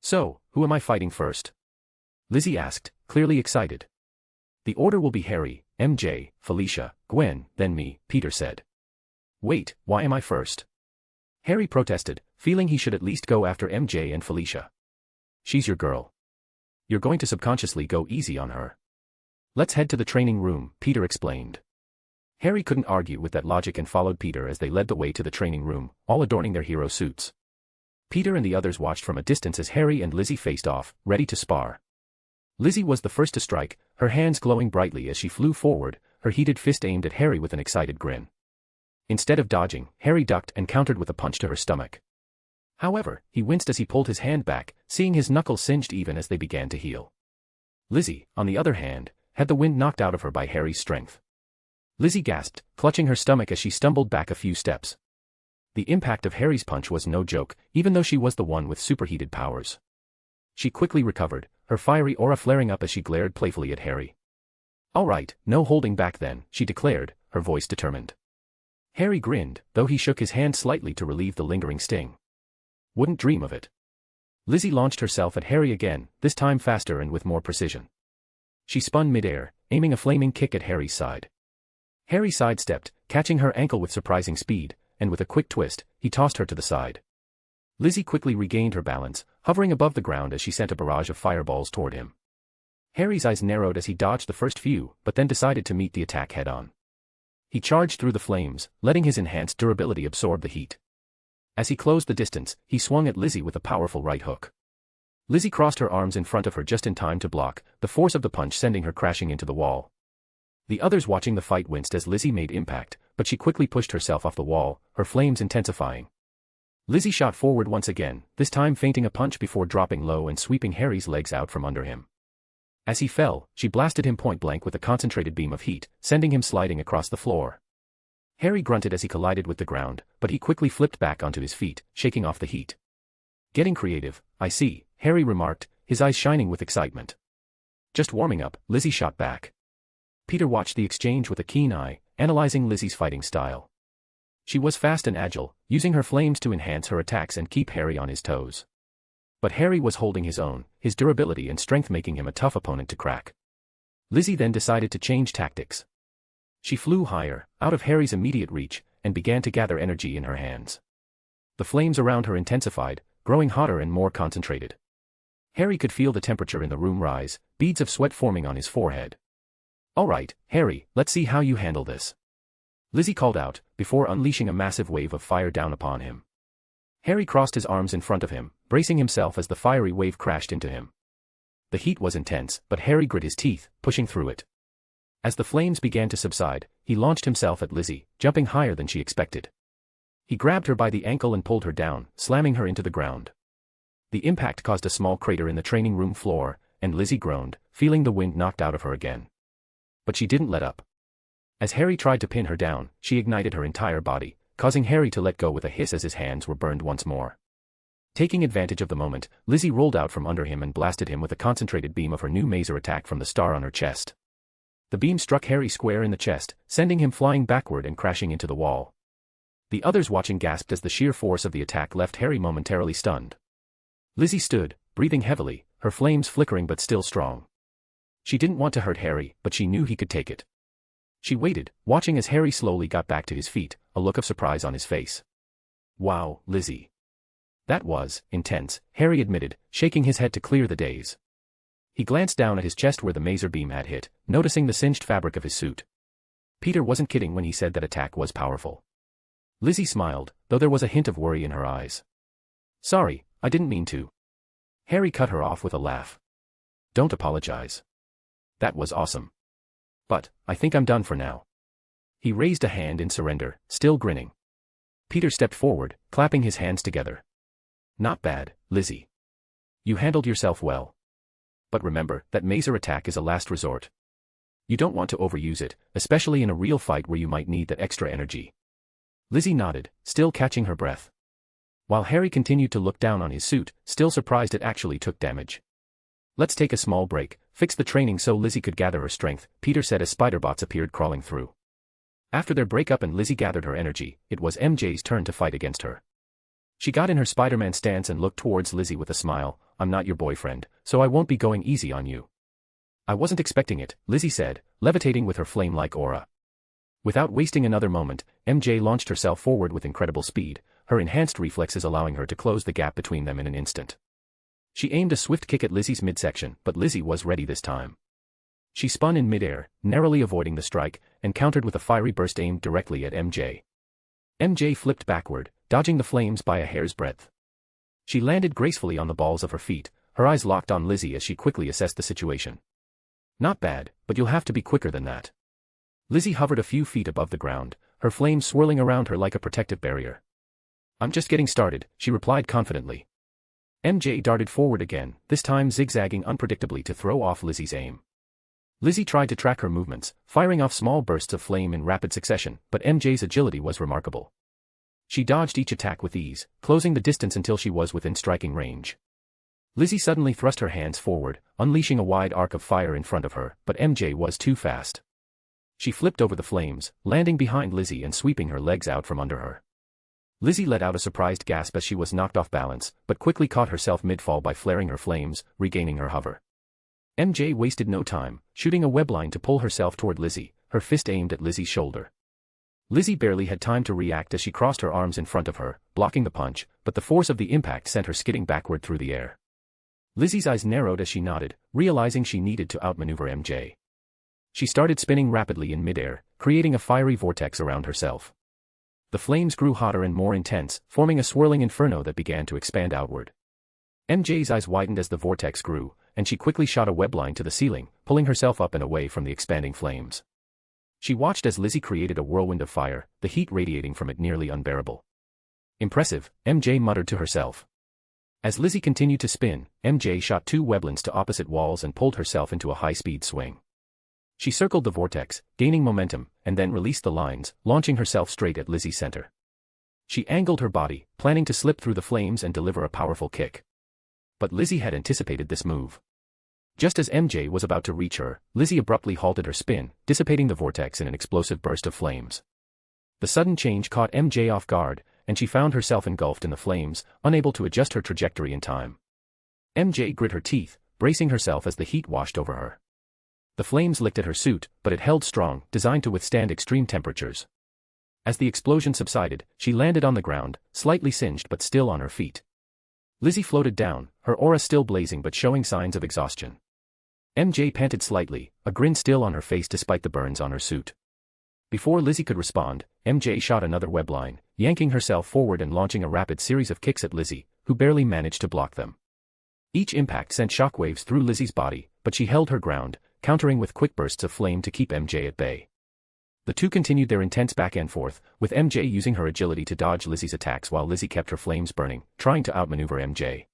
"So, who am I fighting first?" Lizzie asked, clearly excited. "The order will be Harry, MJ, Felicia, Gwen, then me," Peter said. "Wait, why am I first?" Harry protested, feeling he should at least go after MJ and Felicia. "She's your girl. You're going to subconsciously go easy on her." "Let's head to the training room," Peter explained. Harry couldn't argue with that logic and followed Peter as they led the way to the training room, all adorning their hero suits. Peter and the others watched from a distance as Harry and Lizzie faced off, ready to spar. Lizzie was the first to strike, her hands glowing brightly as she flew forward, her heated fist aimed at Harry with an excited grin. Instead of dodging, Harry ducked and countered with a punch to her stomach. However, he winced as he pulled his hand back, seeing his knuckles singed even as they began to heal. Lizzie, on the other hand, had the wind knocked out of her by Harry's strength. Lizzie gasped, clutching her stomach as she stumbled back a few steps. The impact of Harry's punch was no joke, even though she was the one with superheated powers. She quickly recovered, her fiery aura flaring up as she glared playfully at Harry. "All right, no holding back then," she declared, her voice determined. Harry grinned, though he shook his hand slightly to relieve the lingering sting. "Wouldn't dream of it." Lizzie launched herself at Harry again, this time faster and with more precision. She spun midair, aiming a flaming kick at Harry's side. Harry sidestepped, catching her ankle with surprising speed, and with a quick twist, he tossed her to the side. Lizzie quickly regained her balance, hovering above the ground as she sent a barrage of fireballs toward him. Harry's eyes narrowed as he dodged the first few, but then decided to meet the attack head-on. He charged through the flames, letting his enhanced durability absorb the heat. As he closed the distance, he swung at Lizzie with a powerful right hook. Lizzie crossed her arms in front of her just in time to block, the force of the punch sending her crashing into the wall. The others watching the fight winced as Lizzie made impact, but she quickly pushed herself off the wall, her flames intensifying. Lizzie shot forward once again, this time feinting a punch before dropping low and sweeping Harry's legs out from under him. As he fell, she blasted him point-blank with a concentrated beam of heat, sending him sliding across the floor. Harry grunted as he collided with the ground, but he quickly flipped back onto his feet, shaking off the heat. "Getting creative, I see," Harry remarked, his eyes shining with excitement. "Just warming up," Lizzie shot back. Peter watched the exchange with a keen eye, analyzing Lizzie's fighting style. She was fast and agile, using her flames to enhance her attacks and keep Harry on his toes. But Harry was holding his own, his durability and strength making him a tough opponent to crack. Lizzie then decided to change tactics. She flew higher, out of Harry's immediate reach, and began to gather energy in her hands. The flames around her intensified, growing hotter and more concentrated. Harry could feel the temperature in the room rise, beads of sweat forming on his forehead. "All right, Harry, let's see how you handle this," Lizzie called out, before unleashing a massive wave of fire down upon him. Harry crossed his arms in front of him, bracing himself as the fiery wave crashed into him. The heat was intense, but Harry grit his teeth, pushing through it. As the flames began to subside, he launched himself at Lizzie, jumping higher than she expected. He grabbed her by the ankle and pulled her down, slamming her into the ground. The impact caused a small crater in the training room floor, and Lizzie groaned, feeling the wind knocked out of her again. But she didn't let up. As Harry tried to pin her down, she ignited her entire body, causing Harry to let go with a hiss as his hands were burned once more. Taking advantage of the moment, Lizzie rolled out from under him and blasted him with a concentrated beam of her new mazer attack from the star on her chest. The beam struck Harry square in the chest, sending him flying backward and crashing into the wall. The others watching gasped as the sheer force of the attack left Harry momentarily stunned. Lizzie stood, breathing heavily, her flames flickering but still strong. She didn't want to hurt Harry, but she knew he could take it. She waited, watching as Harry slowly got back to his feet, a look of surprise on his face. "Wow, Lizzie. That was intense," Harry admitted, shaking his head to clear the daze. He glanced down at his chest where the mazer beam had hit, noticing the singed fabric of his suit. Peter wasn't kidding when he said that attack was powerful. Lizzie smiled, though there was a hint of worry in her eyes. "Sorry, I didn't mean to." Harry cut her off with a laugh. "Don't apologize. That was awesome. But, I think I'm done for now." He raised a hand in surrender, still grinning. Peter stepped forward, clapping his hands together. "Not bad, Lizzie. You handled yourself well. But remember that mazer attack is a last resort. You don't want to overuse it, especially in a real fight where you might need that extra energy." Lizzie nodded, still catching her breath. While Harry continued to look down on his suit, still surprised it actually took damage. "Let's take a small break, fix the training so Lizzie could gather her strength," Peter said as spider-bots appeared crawling through. After their breakup and Lizzie gathered her energy, it was MJ's turn to fight against her. She got in her Spider-Man stance and looked towards Lizzie with a smile. "I'm not your boyfriend, so I won't be going easy on you." "I wasn't expecting it," Lizzie said, levitating with her flame-like aura. Without wasting another moment, MJ launched herself forward with incredible speed, her enhanced reflexes allowing her to close the gap between them in an instant. She aimed a swift kick at Lizzie's midsection, but Lizzie was ready this time. She spun in midair, narrowly avoiding the strike, and countered with a fiery burst aimed directly at MJ. MJ flipped backward, dodging the flames by a hair's breadth. She landed gracefully on the balls of her feet, her eyes locked on Lizzie as she quickly assessed the situation. "Not bad, but you'll have to be quicker than that." Lizzie hovered a few feet above the ground, her flames swirling around her like a protective barrier. "I'm just getting started," she replied confidently. MJ darted forward again, this time zigzagging unpredictably to throw off Lizzie's aim. Lizzie tried to track her movements, firing off small bursts of flame in rapid succession, but MJ's agility was remarkable. She dodged each attack with ease, closing the distance until she was within striking range. Lizzie suddenly thrust her hands forward, unleashing a wide arc of fire in front of her, but MJ was too fast. She flipped over the flames, landing behind Lizzie and sweeping her legs out from under her. Lizzie let out a surprised gasp as she was knocked off balance, but quickly caught herself mid-fall by flaring her flames, regaining her hover. MJ wasted no time, shooting a webline to pull herself toward Lizzie, her fist aimed at Lizzie's shoulder. Lizzie barely had time to react as she crossed her arms in front of her, blocking the punch, but the force of the impact sent her skidding backward through the air. Lizzie's eyes narrowed as she nodded, realizing she needed to outmaneuver MJ. She started spinning rapidly in midair, creating a fiery vortex around herself. The flames grew hotter and more intense, forming a swirling inferno that began to expand outward. MJ's eyes widened as the vortex grew, and she quickly shot a webline to the ceiling, pulling herself up and away from the expanding flames. She watched as Lizzie created a whirlwind of fire, the heat radiating from it nearly unbearable. "Impressive," MJ muttered to herself. As Lizzie continued to spin, MJ shot two weblins to opposite walls and pulled herself into a high-speed swing. She circled the vortex, gaining momentum, and then released the lines, launching herself straight at Lizzie's center. She angled her body, planning to slip through the flames and deliver a powerful kick. But Lizzie had anticipated this move. Just as MJ was about to reach her, Lizzie abruptly halted her spin, dissipating the vortex in an explosive burst of flames. The sudden change caught MJ off guard, and she found herself engulfed in the flames, unable to adjust her trajectory in time. MJ grit her teeth, bracing herself as the heat washed over her. The flames licked at her suit, but it held strong, designed to withstand extreme temperatures. As the explosion subsided, she landed on the ground, slightly singed but still on her feet. Lizzie floated down, her aura still blazing but showing signs of exhaustion. MJ panted slightly, a grin still on her face despite the burns on her suit. Before Lizzie could respond, MJ shot another webline, yanking herself forward and launching a rapid series of kicks at Lizzie, who barely managed to block them. Each impact sent shockwaves through Lizzie's body, but she held her ground, countering with quick bursts of flame to keep MJ at bay. The two continued their intense back and forth, with MJ using her agility to dodge Lizzie's attacks while Lizzie kept her flames burning, trying to outmaneuver MJ.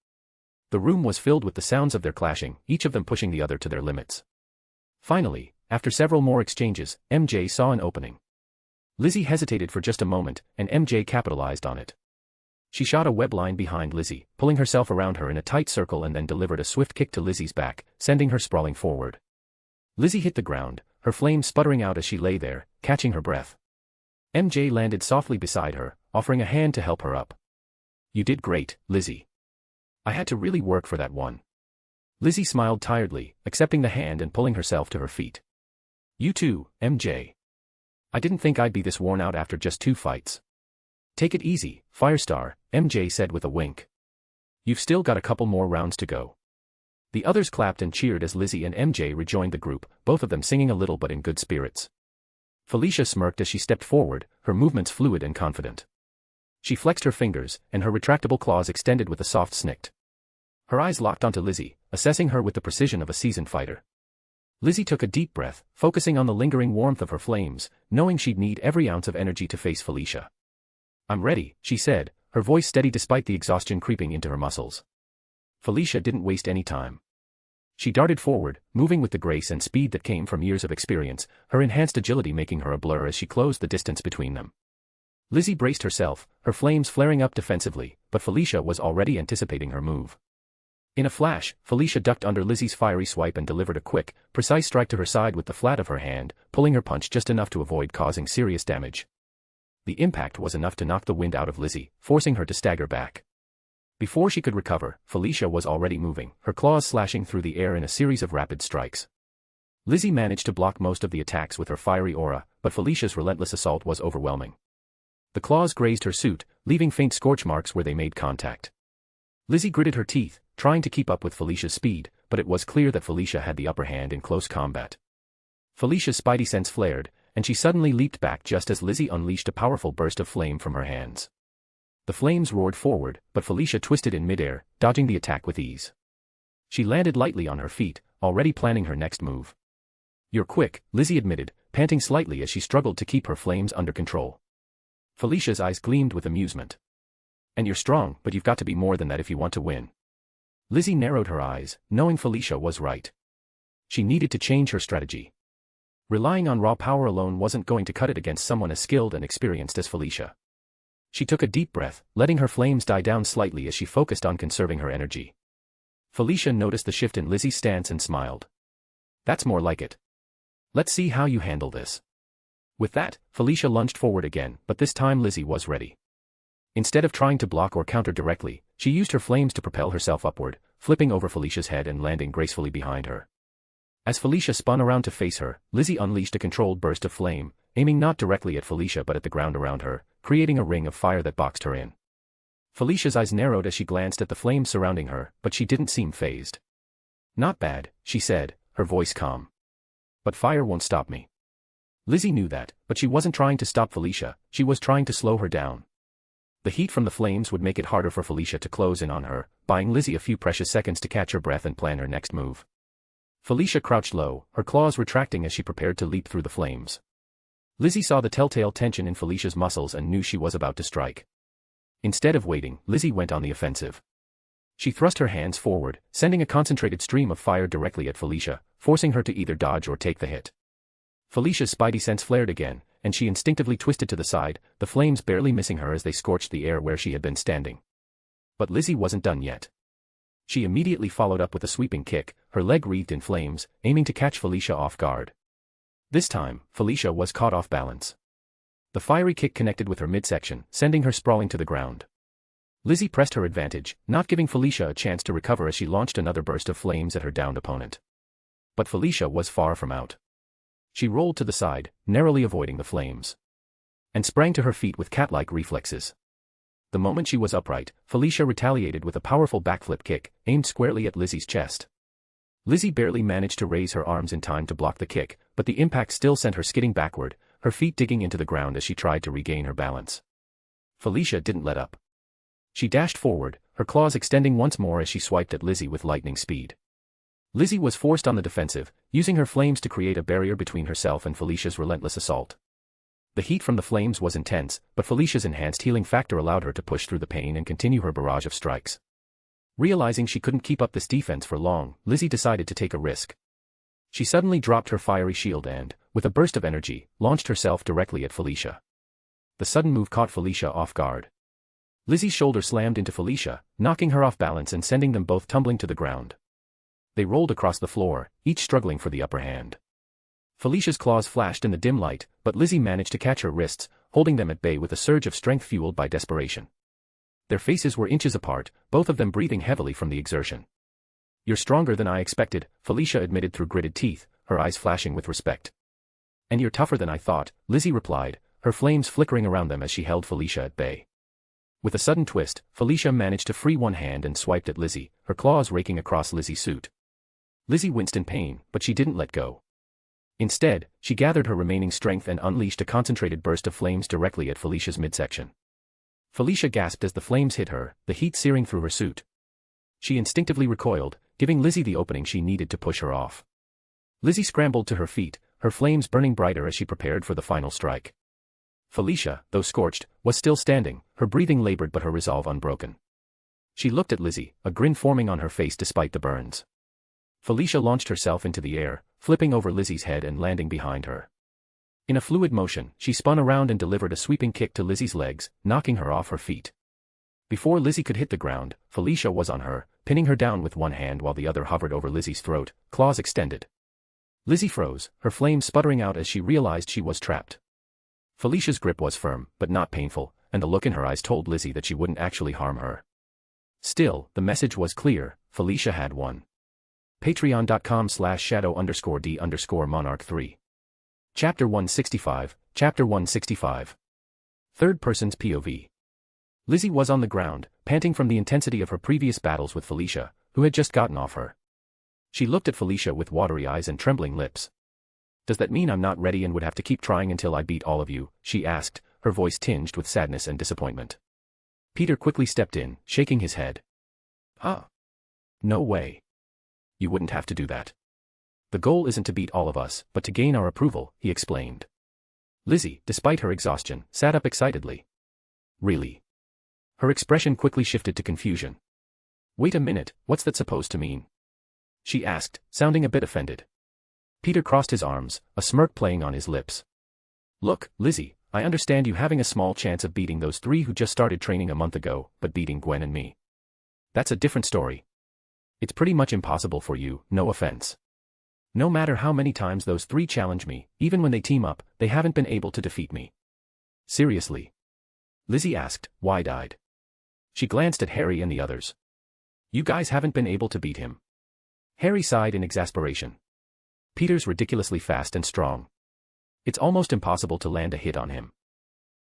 The room was filled with the sounds of their clashing, each of them pushing the other to their limits. Finally, after several more exchanges, MJ saw an opening. Lizzie hesitated for just a moment, and MJ capitalized on it. She shot a web line behind Lizzie, pulling herself around her in a tight circle and then delivered a swift kick to Lizzie's back, sending her sprawling forward. Lizzie hit the ground, her flames sputtering out as she lay there, catching her breath. MJ landed softly beside her, offering a hand to help her up. "You did great, Lizzie. I had to really work for that one." Lizzie smiled tiredly, accepting the hand and pulling herself to her feet. "You too, MJ. I didn't think I'd be this worn out after just 2 fights." "Take it easy, Firestar," MJ said with a wink. "You've still got a couple more rounds to go." The others clapped and cheered as Lizzie and MJ rejoined the group, both of them singing a little but in good spirits. Felicia smirked as she stepped forward, her movements fluid and confident. She flexed her fingers, and her retractable claws extended with a soft snick. Her eyes locked onto Lizzie, assessing her with the precision of a seasoned fighter. Lizzie took a deep breath, focusing on the lingering warmth of her flames, knowing she'd need every ounce of energy to face Felicia. "I'm ready," she said, her voice steady despite the exhaustion creeping into her muscles. Felicia didn't waste any time. She darted forward, moving with the grace and speed that came from years of experience, her enhanced agility making her a blur as she closed the distance between them. Lizzie braced herself, her flames flaring up defensively, but Felicia was already anticipating her move. In a flash, Felicia ducked under Lizzie's fiery swipe and delivered a quick, precise strike to her side with the flat of her hand, pulling her punch just enough to avoid causing serious damage. The impact was enough to knock the wind out of Lizzie, forcing her to stagger back. Before she could recover, Felicia was already moving, her claws slashing through the air in a series of rapid strikes. Lizzie managed to block most of the attacks with her fiery aura, but Felicia's relentless assault was overwhelming. The claws grazed her suit, leaving faint scorch marks where they made contact. Lizzie gritted her teeth, trying to keep up with Felicia's speed, but it was clear that Felicia had the upper hand in close combat. Felicia's spidey sense flared, and she suddenly leaped back just as Lizzie unleashed a powerful burst of flame from her hands. The flames roared forward, but Felicia twisted in midair, dodging the attack with ease. She landed lightly on her feet, already planning her next move. "You're quick," Lizzie admitted, panting slightly as she struggled to keep her flames under control. Felicia's eyes gleamed with amusement. "And you're strong, but you've got to be more than that if you want to win." Lizzie narrowed her eyes, knowing Felicia was right. She needed to change her strategy. Relying on raw power alone wasn't going to cut it against someone as skilled and experienced as Felicia. She took a deep breath, letting her flames die down slightly as she focused on conserving her energy. Felicia noticed the shift in Lizzie's stance and smiled. "That's more like it. Let's see how you handle this." With that, Felicia lunged forward again, but this time Lizzie was ready. Instead of trying to block or counter directly, she used her flames to propel herself upward, flipping over Felicia's head and landing gracefully behind her. As Felicia spun around to face her, Lizzie unleashed a controlled burst of flame, aiming not directly at Felicia but at the ground around her, creating a ring of fire that boxed her in. Felicia's eyes narrowed as she glanced at the flames surrounding her, but she didn't seem fazed. "Not bad," she said, her voice calm. "But fire won't stop me." Lizzie knew that, but she wasn't trying to stop Felicia, she was trying to slow her down. The heat from the flames would make it harder for Felicia to close in on her, buying Lizzie a few precious seconds to catch her breath and plan her next move. Felicia crouched low, her claws retracting as she prepared to leap through the flames. Lizzie saw the telltale tension in Felicia's muscles and knew she was about to strike. Instead of waiting, Lizzie went on the offensive. She thrust her hands forward, sending a concentrated stream of fire directly at Felicia, forcing her to either dodge or take the hit. Felicia's spidey sense flared again, and she instinctively twisted to the side, the flames barely missing her as they scorched the air where she had been standing. But Lizzie wasn't done yet. She immediately followed up with a sweeping kick, her leg wreathed in flames, aiming to catch Felicia off guard. This time, Felicia was caught off balance. The fiery kick connected with her midsection, sending her sprawling to the ground. Lizzie pressed her advantage, not giving Felicia a chance to recover as she launched another burst of flames at her downed opponent. But Felicia was far from out. She rolled to the side, narrowly avoiding the flames, and sprang to her feet with cat-like reflexes. The moment she was upright, Felicia retaliated with a powerful backflip kick, aimed squarely at Lizzie's chest. Lizzie barely managed to raise her arms in time to block the kick, but the impact still sent her skidding backward, her feet digging into the ground as she tried to regain her balance. Felicia didn't let up. She dashed forward, her claws extending once more as she swiped at Lizzie with lightning speed. Lizzie was forced on the defensive, using her flames to create a barrier between herself and Felicia's relentless assault. The heat from the flames was intense, but Felicia's enhanced healing factor allowed her to push through the pain and continue her barrage of strikes. Realizing she couldn't keep up this defense for long, Lizzie decided to take a risk. She suddenly dropped her fiery shield and, with a burst of energy, launched herself directly at Felicia. The sudden move caught Felicia off guard. Lizzie's shoulder slammed into Felicia, knocking her off balance and sending them both tumbling to the ground. They rolled across the floor, each struggling for the upper hand. Felicia's claws flashed in the dim light, but Lizzie managed to catch her wrists, holding them at bay with a surge of strength fueled by desperation. Their faces were inches apart, both of them breathing heavily from the exertion. "You're stronger than I expected," Felicia admitted through gritted teeth, her eyes flashing with respect. "And you're tougher than I thought," Lizzie replied, her flames flickering around them as she held Felicia at bay. With a sudden twist, Felicia managed to free one hand and swiped at Lizzie, her claws raking across Lizzie's suit. Lizzie winced in pain, but she didn't let go. Instead, she gathered her remaining strength and unleashed a concentrated burst of flames directly at Felicia's midsection. Felicia gasped as the flames hit her, the heat searing through her suit. She instinctively recoiled, giving Lizzie the opening she needed to push her off. Lizzie scrambled to her feet, her flames burning brighter as she prepared for the final strike. Felicia, though scorched, was still standing, her breathing labored but her resolve unbroken. She looked at Lizzie, a grin forming on her face despite the burns. Felicia launched herself into the air, flipping over Lizzie's head and landing behind her. In a fluid motion, she spun around and delivered a sweeping kick to Lizzie's legs, knocking her off her feet. Before Lizzie could hit the ground, Felicia was on her, pinning her down with one hand while the other hovered over Lizzie's throat, claws extended. Lizzie froze, her flames sputtering out as she realized she was trapped. Felicia's grip was firm, but not painful, and the look in her eyes told Lizzie that she wouldn't actually harm her. Still, the message was clear: Felicia had won. Patreon.com/shadow_D_monarch3. Chapter 165, Chapter 165. Third Person's POV. Lizzie was on the ground, panting from the intensity of her previous battles with Felicia, who had just gotten off her. She looked at Felicia with watery eyes and trembling lips. "Does that mean I'm not ready and would have to keep trying until I beat all of you?" she asked, her voice tinged with sadness and disappointment. Peter quickly stepped in, shaking his head. "Huh? No way. You wouldn't have to do that. The goal isn't to beat all of us, but to gain our approval," he explained. Lizzie, despite her exhaustion, sat up excitedly. "Really?" Her expression quickly shifted to confusion. "Wait a minute, what's that supposed to mean?" she asked, sounding a bit offended. Peter crossed his arms, a smirk playing on his lips. "Look, Lizzie, I understand you having a small chance of beating those three who just started training a month ago, but beating Gwen and me, that's a different story. It's pretty much impossible for you, no offense. No matter how many times those three challenge me, even when they team up, they haven't been able to defeat me." "Seriously?" Lizzie asked, wide-eyed. She glanced at Harry and the others. "You guys haven't been able to beat him?" Harry sighed in exasperation. "Peter's ridiculously fast and strong. It's almost impossible to land a hit on him.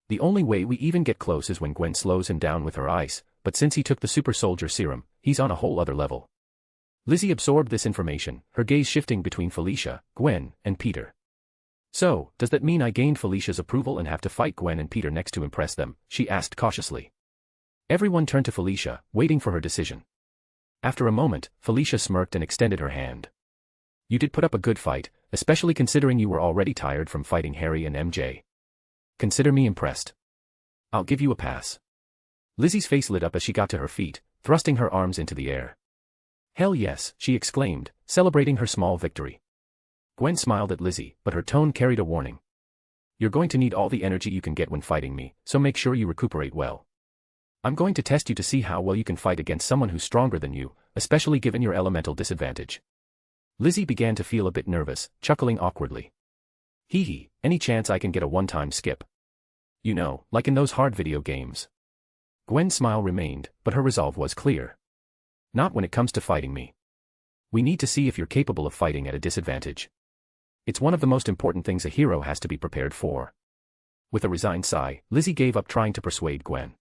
The only way we even get close is when Gwen slows him down with her ice, but since he took the super soldier serum, he's on a whole other level." Lizzie absorbed this information, her gaze shifting between Felicia, Gwen, and Peter. "So, does that mean I gained Felicia's approval and have to fight Gwen and Peter next to impress them?" she asked cautiously. Everyone turned to Felicia, waiting for her decision. After a moment, Felicia smirked and extended her hand. "You did put up a good fight, especially considering you were already tired from fighting Harry and MJ. Consider me impressed. I'll give you a pass." Lizzie's face lit up as she got to her feet, thrusting her arms into the air. "Hell yes," she exclaimed, celebrating her small victory. Gwen smiled at Lizzie, but her tone carried a warning. "You're going to need all the energy you can get when fighting me, so make sure you recuperate well. I'm going to test you to see how well you can fight against someone who's stronger than you, especially given your elemental disadvantage." Lizzie began to feel a bit nervous, chuckling awkwardly. "Hee hee, any chance I can get a one-time skip?" You know, like in those hard video games. Gwen's smile remained, but her resolve was clear. Not when it comes to fighting me. We need to see if you're capable of fighting at a disadvantage. It's one of the most important things a hero has to be prepared for. With a resigned sigh, Lizzie gave up trying to persuade Gwen.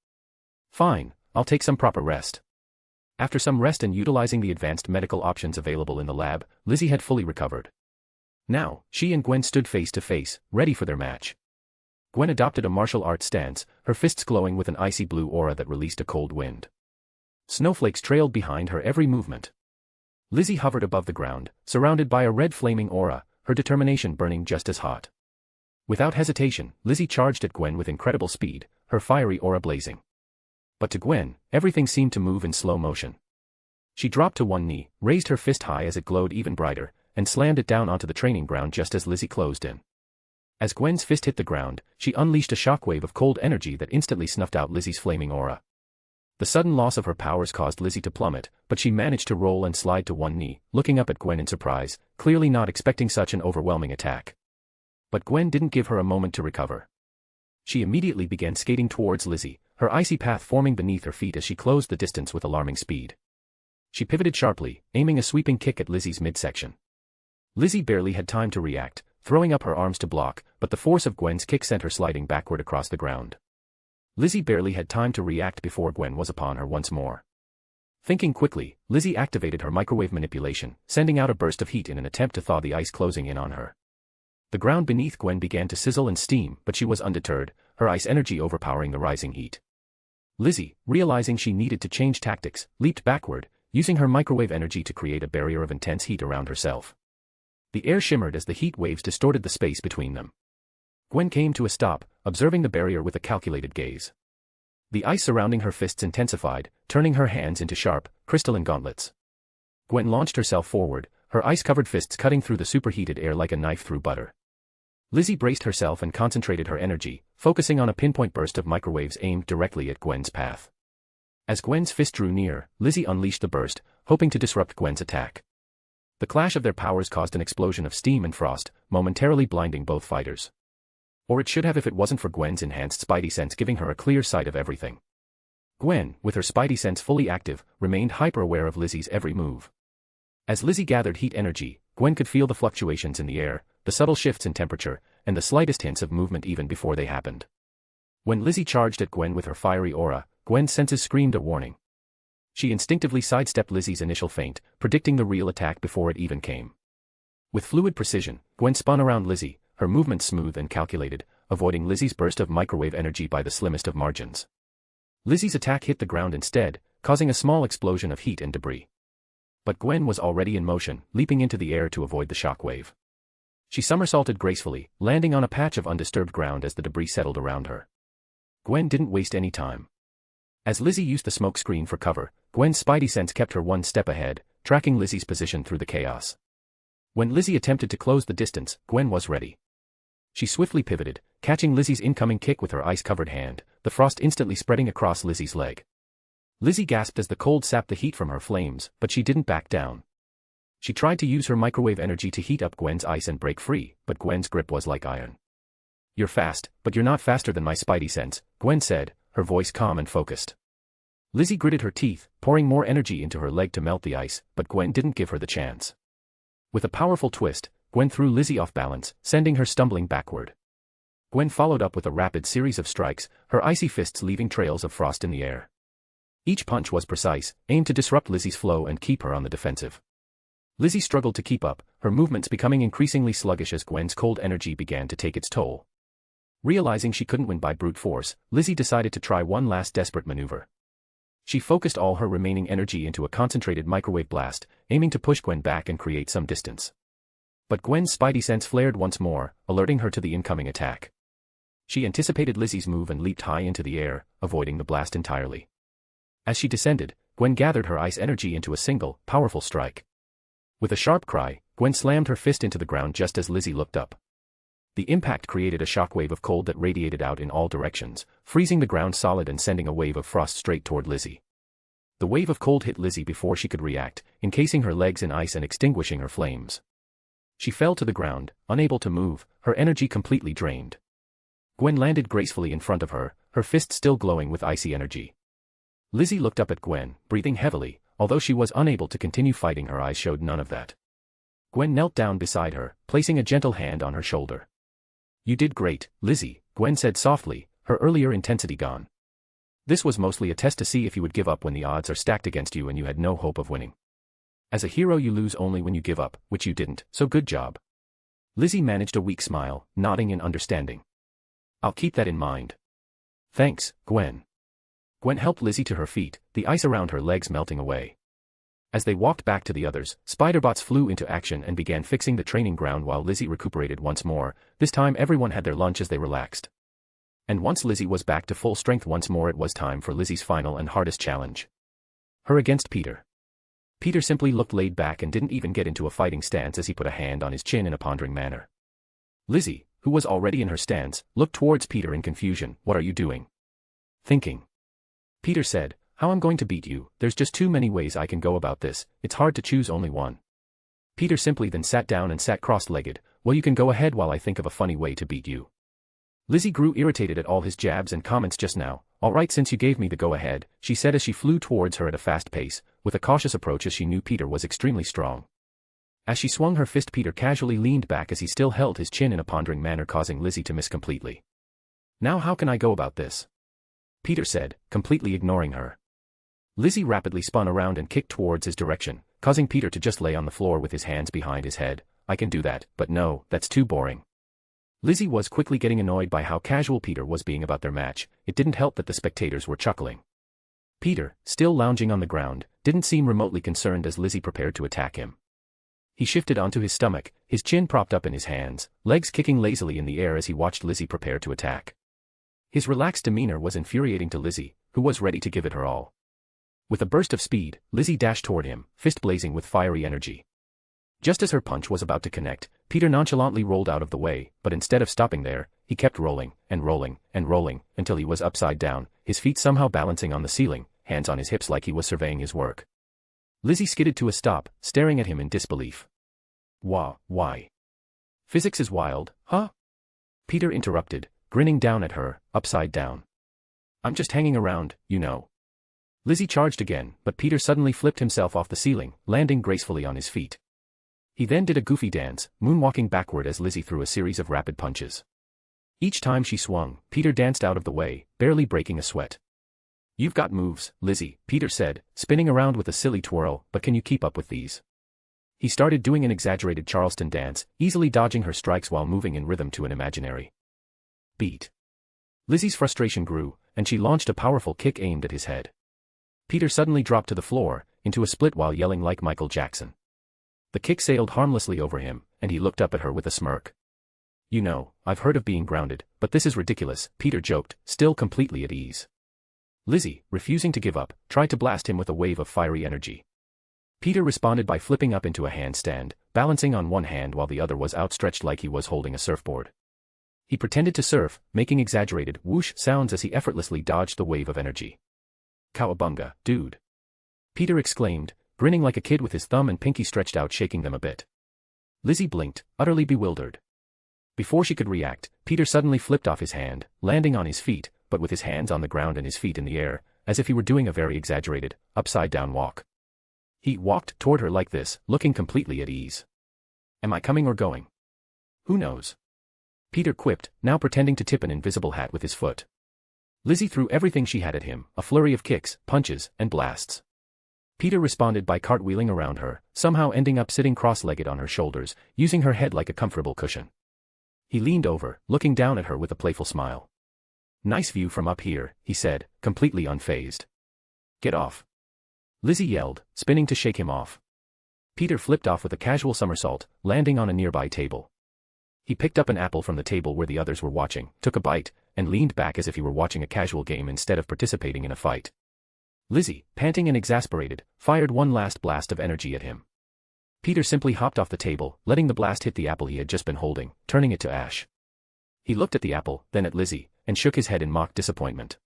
Fine, I'll take some proper rest. After some rest and utilizing the advanced medical options available in the lab, Lizzie had fully recovered. Now, she and Gwen stood face to face, ready for their match. Gwen adopted a martial arts stance, her fists glowing with an icy blue aura that released a cold wind. Snowflakes trailed behind her every movement. Lizzie hovered above the ground, surrounded by a red flaming aura, her determination burning just as hot. Without hesitation, Lizzie charged at Gwen with incredible speed, her fiery aura blazing. But to Gwen, everything seemed to move in slow motion. She dropped to one knee, raised her fist high as it glowed even brighter, and slammed it down onto the training ground just as Lizzie closed in. As Gwen's fist hit the ground, she unleashed a shockwave of cold energy that instantly snuffed out Lizzie's flaming aura. The sudden loss of her powers caused Lizzie to plummet, but she managed to roll and slide to one knee, looking up at Gwen in surprise, clearly not expecting such an overwhelming attack. But Gwen didn't give her a moment to recover. She immediately began skating towards Lizzie, her icy path forming beneath her feet as she closed the distance with alarming speed. She pivoted sharply, aiming a sweeping kick at Lizzie's midsection. Lizzie barely had time to react, throwing up her arms to block, but the force of Gwen's kick sent her sliding backward across the ground. Lizzie barely had time to react before Gwen was upon her once more. Thinking quickly, Lizzie activated her microwave manipulation, sending out a burst of heat in an attempt to thaw the ice closing in on her. The ground beneath Gwen began to sizzle and steam, but she was undeterred, her ice energy overpowering the rising heat. Lizzie, realizing she needed to change tactics, leaped backward, using her microwave energy to create a barrier of intense heat around herself. The air shimmered as the heat waves distorted the space between them. Gwen came to a stop, observing the barrier with a calculated gaze. The ice surrounding her fists intensified, turning her hands into sharp, crystalline gauntlets. Gwen launched herself forward, her ice-covered fists cutting through the superheated air like a knife through butter. Lizzie braced herself and concentrated her energy, focusing on a pinpoint burst of microwaves aimed directly at Gwen's path. As Gwen's fist drew near, Lizzie unleashed the burst, hoping to disrupt Gwen's attack. The clash of their powers caused an explosion of steam and frost, momentarily blinding both fighters. Or it should have if it wasn't for Gwen's enhanced spidey sense giving her a clear sight of everything. Gwen, with her spidey sense fully active, remained hyper-aware of Lizzie's every move. As Lizzie gathered heat energy, Gwen could feel the fluctuations in the air, the subtle shifts in temperature, and the slightest hints of movement even before they happened. When Lizzie charged at Gwen with her fiery aura, Gwen's senses screamed a warning. She instinctively sidestepped Lizzie's initial feint, predicting the real attack before it even came. With fluid precision, Gwen spun around Lizzie, her movements smooth and calculated, avoiding Lizzie's burst of microwave energy by the slimmest of margins. Lizzie's attack hit the ground instead, causing a small explosion of heat and debris. But Gwen was already in motion, leaping into the air to avoid the shockwave. She somersaulted gracefully, landing on a patch of undisturbed ground as the debris settled around her. Gwen didn't waste any time. As Lizzie used the smoke screen for cover, Gwen's spidey sense kept her one step ahead, tracking Lizzie's position through the chaos. When Lizzie attempted to close the distance, Gwen was ready. She swiftly pivoted, catching Lizzie's incoming kick with her ice-covered hand, the frost instantly spreading across Lizzie's leg. Lizzie gasped as the cold sapped the heat from her flames, but she didn't back down. She tried to use her microwave energy to heat up Gwen's ice and break free, but Gwen's grip was like iron. "You're fast, but you're not faster than my spidey sense," Gwen said, her voice calm and focused. Lizzie gritted her teeth, pouring more energy into her leg to melt the ice, but Gwen didn't give her the chance. With a powerful twist, Gwen threw Lizzie off balance, sending her stumbling backward. Gwen followed up with a rapid series of strikes, her icy fists leaving trails of frost in the air. Each punch was precise, aimed to disrupt Lizzie's flow and keep her on the defensive. Lizzie struggled to keep up, her movements becoming increasingly sluggish as Gwen's cold energy began to take its toll. Realizing she couldn't win by brute force, Lizzie decided to try one last desperate maneuver. She focused all her remaining energy into a concentrated microwave blast, aiming to push Gwen back and create some distance. But Gwen's spidey sense flared once more, alerting her to the incoming attack. She anticipated Lizzie's move and leaped high into the air, avoiding the blast entirely. As she descended, Gwen gathered her ice energy into a single, powerful strike. With a sharp cry, Gwen slammed her fist into the ground just as Lizzie looked up. The impact created a shockwave of cold that radiated out in all directions, freezing the ground solid and sending a wave of frost straight toward Lizzie. The wave of cold hit Lizzie before she could react, encasing her legs in ice and extinguishing her flames. She fell to the ground, unable to move, her energy completely drained. Gwen landed gracefully in front of her, her fist still glowing with icy energy. Lizzie looked up at Gwen, breathing heavily, although she was unable to continue fighting. Her eyes showed none of that. Gwen knelt down beside her, placing a gentle hand on her shoulder. "You did great, Lizzie," Gwen said softly, her earlier intensity gone. "This was mostly a test to see if you would give up when the odds are stacked against you and you had no hope of winning. As a hero you lose only when you give up, which you didn't, so good job." Lizzie managed a weak smile, nodding in understanding. "I'll keep that in mind." "Thanks, Gwen." Gwen helped Lizzie to her feet, the ice around her legs melting away. As they walked back to the others, Spiderbots flew into action and began fixing the training ground while Lizzie recuperated once more. This time everyone had their lunch as they relaxed. And once Lizzie was back to full strength once more, it was time for Lizzie's final and hardest challenge. Her against Peter. Peter simply looked laid back and didn't even get into a fighting stance as he put a hand on his chin in a pondering manner. Lizzie, who was already in her stance, looked towards Peter in confusion. "What are you doing?" "Thinking." Peter said, "How I'm going to beat you. There's just too many ways I can go about this, it's hard to choose only one." Peter simply then sat down and sat cross-legged. "Well, you can go ahead while I think of a funny way to beat you." Lizzie grew irritated at all his jabs and comments just now. "All right, since you gave me the go-ahead," she said as she flew towards her at a fast pace, with a cautious approach as she knew Peter was extremely strong. As she swung her fist, Peter casually leaned back as he still held his chin in a pondering manner, causing Lizzie to miss completely. "Now how can I go about this?" Peter said, completely ignoring her. Lizzie rapidly spun around and kicked towards his direction, causing Peter to just lay on the floor with his hands behind his head. "I can do that, but no, that's too boring." Lizzie was quickly getting annoyed by how casual Peter was being about their match. It didn't help that the spectators were chuckling. Peter, still lounging on the ground, didn't seem remotely concerned as Lizzie prepared to attack him. He shifted onto his stomach, his chin propped up in his hands, legs kicking lazily in the air as he watched Lizzie prepare to attack. His relaxed demeanor was infuriating to Lizzie, who was ready to give it her all. With a burst of speed, Lizzie dashed toward him, fist blazing with fiery energy. Just as her punch was about to connect, Peter nonchalantly rolled out of the way, but instead of stopping there, he kept rolling, and rolling, and rolling, until he was upside down, his feet somehow balancing on the ceiling, hands on his hips like he was surveying his work. Lizzie skidded to a stop, staring at him in disbelief. Why? Physics is wild, huh?" Peter interrupted, grinning down at her, upside down. "I'm just hanging around, you know." Lizzie charged again, but Peter suddenly flipped himself off the ceiling, landing gracefully on his feet. He then did a goofy dance, moonwalking backward as Lizzie threw a series of rapid punches. Each time she swung, Peter danced out of the way, barely breaking a sweat. "You've got moves, Lizzie," Peter said, spinning around with a silly twirl, "but can you keep up with these?" He started doing an exaggerated Charleston dance, easily dodging her strikes while moving in rhythm to an imaginary beat. Lizzie's frustration grew, and she launched a powerful kick aimed at his head. Peter suddenly dropped to the floor, into a split while yelling like Michael Jackson. The kick sailed harmlessly over him, and he looked up at her with a smirk. "You know, I've heard of being grounded, but this is ridiculous," Peter joked, still completely at ease. Lizzie, refusing to give up, tried to blast him with a wave of fiery energy. Peter responded by flipping up into a handstand, balancing on one hand while the other was outstretched like he was holding a surfboard. He pretended to surf, making exaggerated whoosh sounds as he effortlessly dodged the wave of energy. "Cowabunga, dude!" Peter exclaimed, grinning like a kid with his thumb and pinky stretched out, shaking them a bit. Lizzie blinked, utterly bewildered. Before she could react, Peter suddenly flipped off his hand, landing on his feet, but with his hands on the ground and his feet in the air, as if he were doing a very exaggerated, upside-down walk. He walked toward her like this, looking completely at ease. "Am I coming or going? Who knows?" Peter quipped, now pretending to tip an invisible hat with his foot. Lizzie threw everything she had at him, a flurry of kicks, punches, and blasts. Peter responded by cartwheeling around her, somehow ending up sitting cross-legged on her shoulders, using her head like a comfortable cushion. He leaned over, looking down at her with a playful smile. "Nice view from up here," he said, completely unfazed. "Get off!" Lizzie yelled, spinning to shake him off. Peter flipped off with a casual somersault, landing on a nearby table. He picked up an apple from the table where the others were watching, took a bite, and leaned back as if he were watching a casual game instead of participating in a fight. Lizzie, panting and exasperated, fired one last blast of energy at him. Peter simply hopped off the table, letting the blast hit the apple he had just been holding, turning it to ash. He looked at the apple, then at Lizzie, and shook his head in mock disappointment.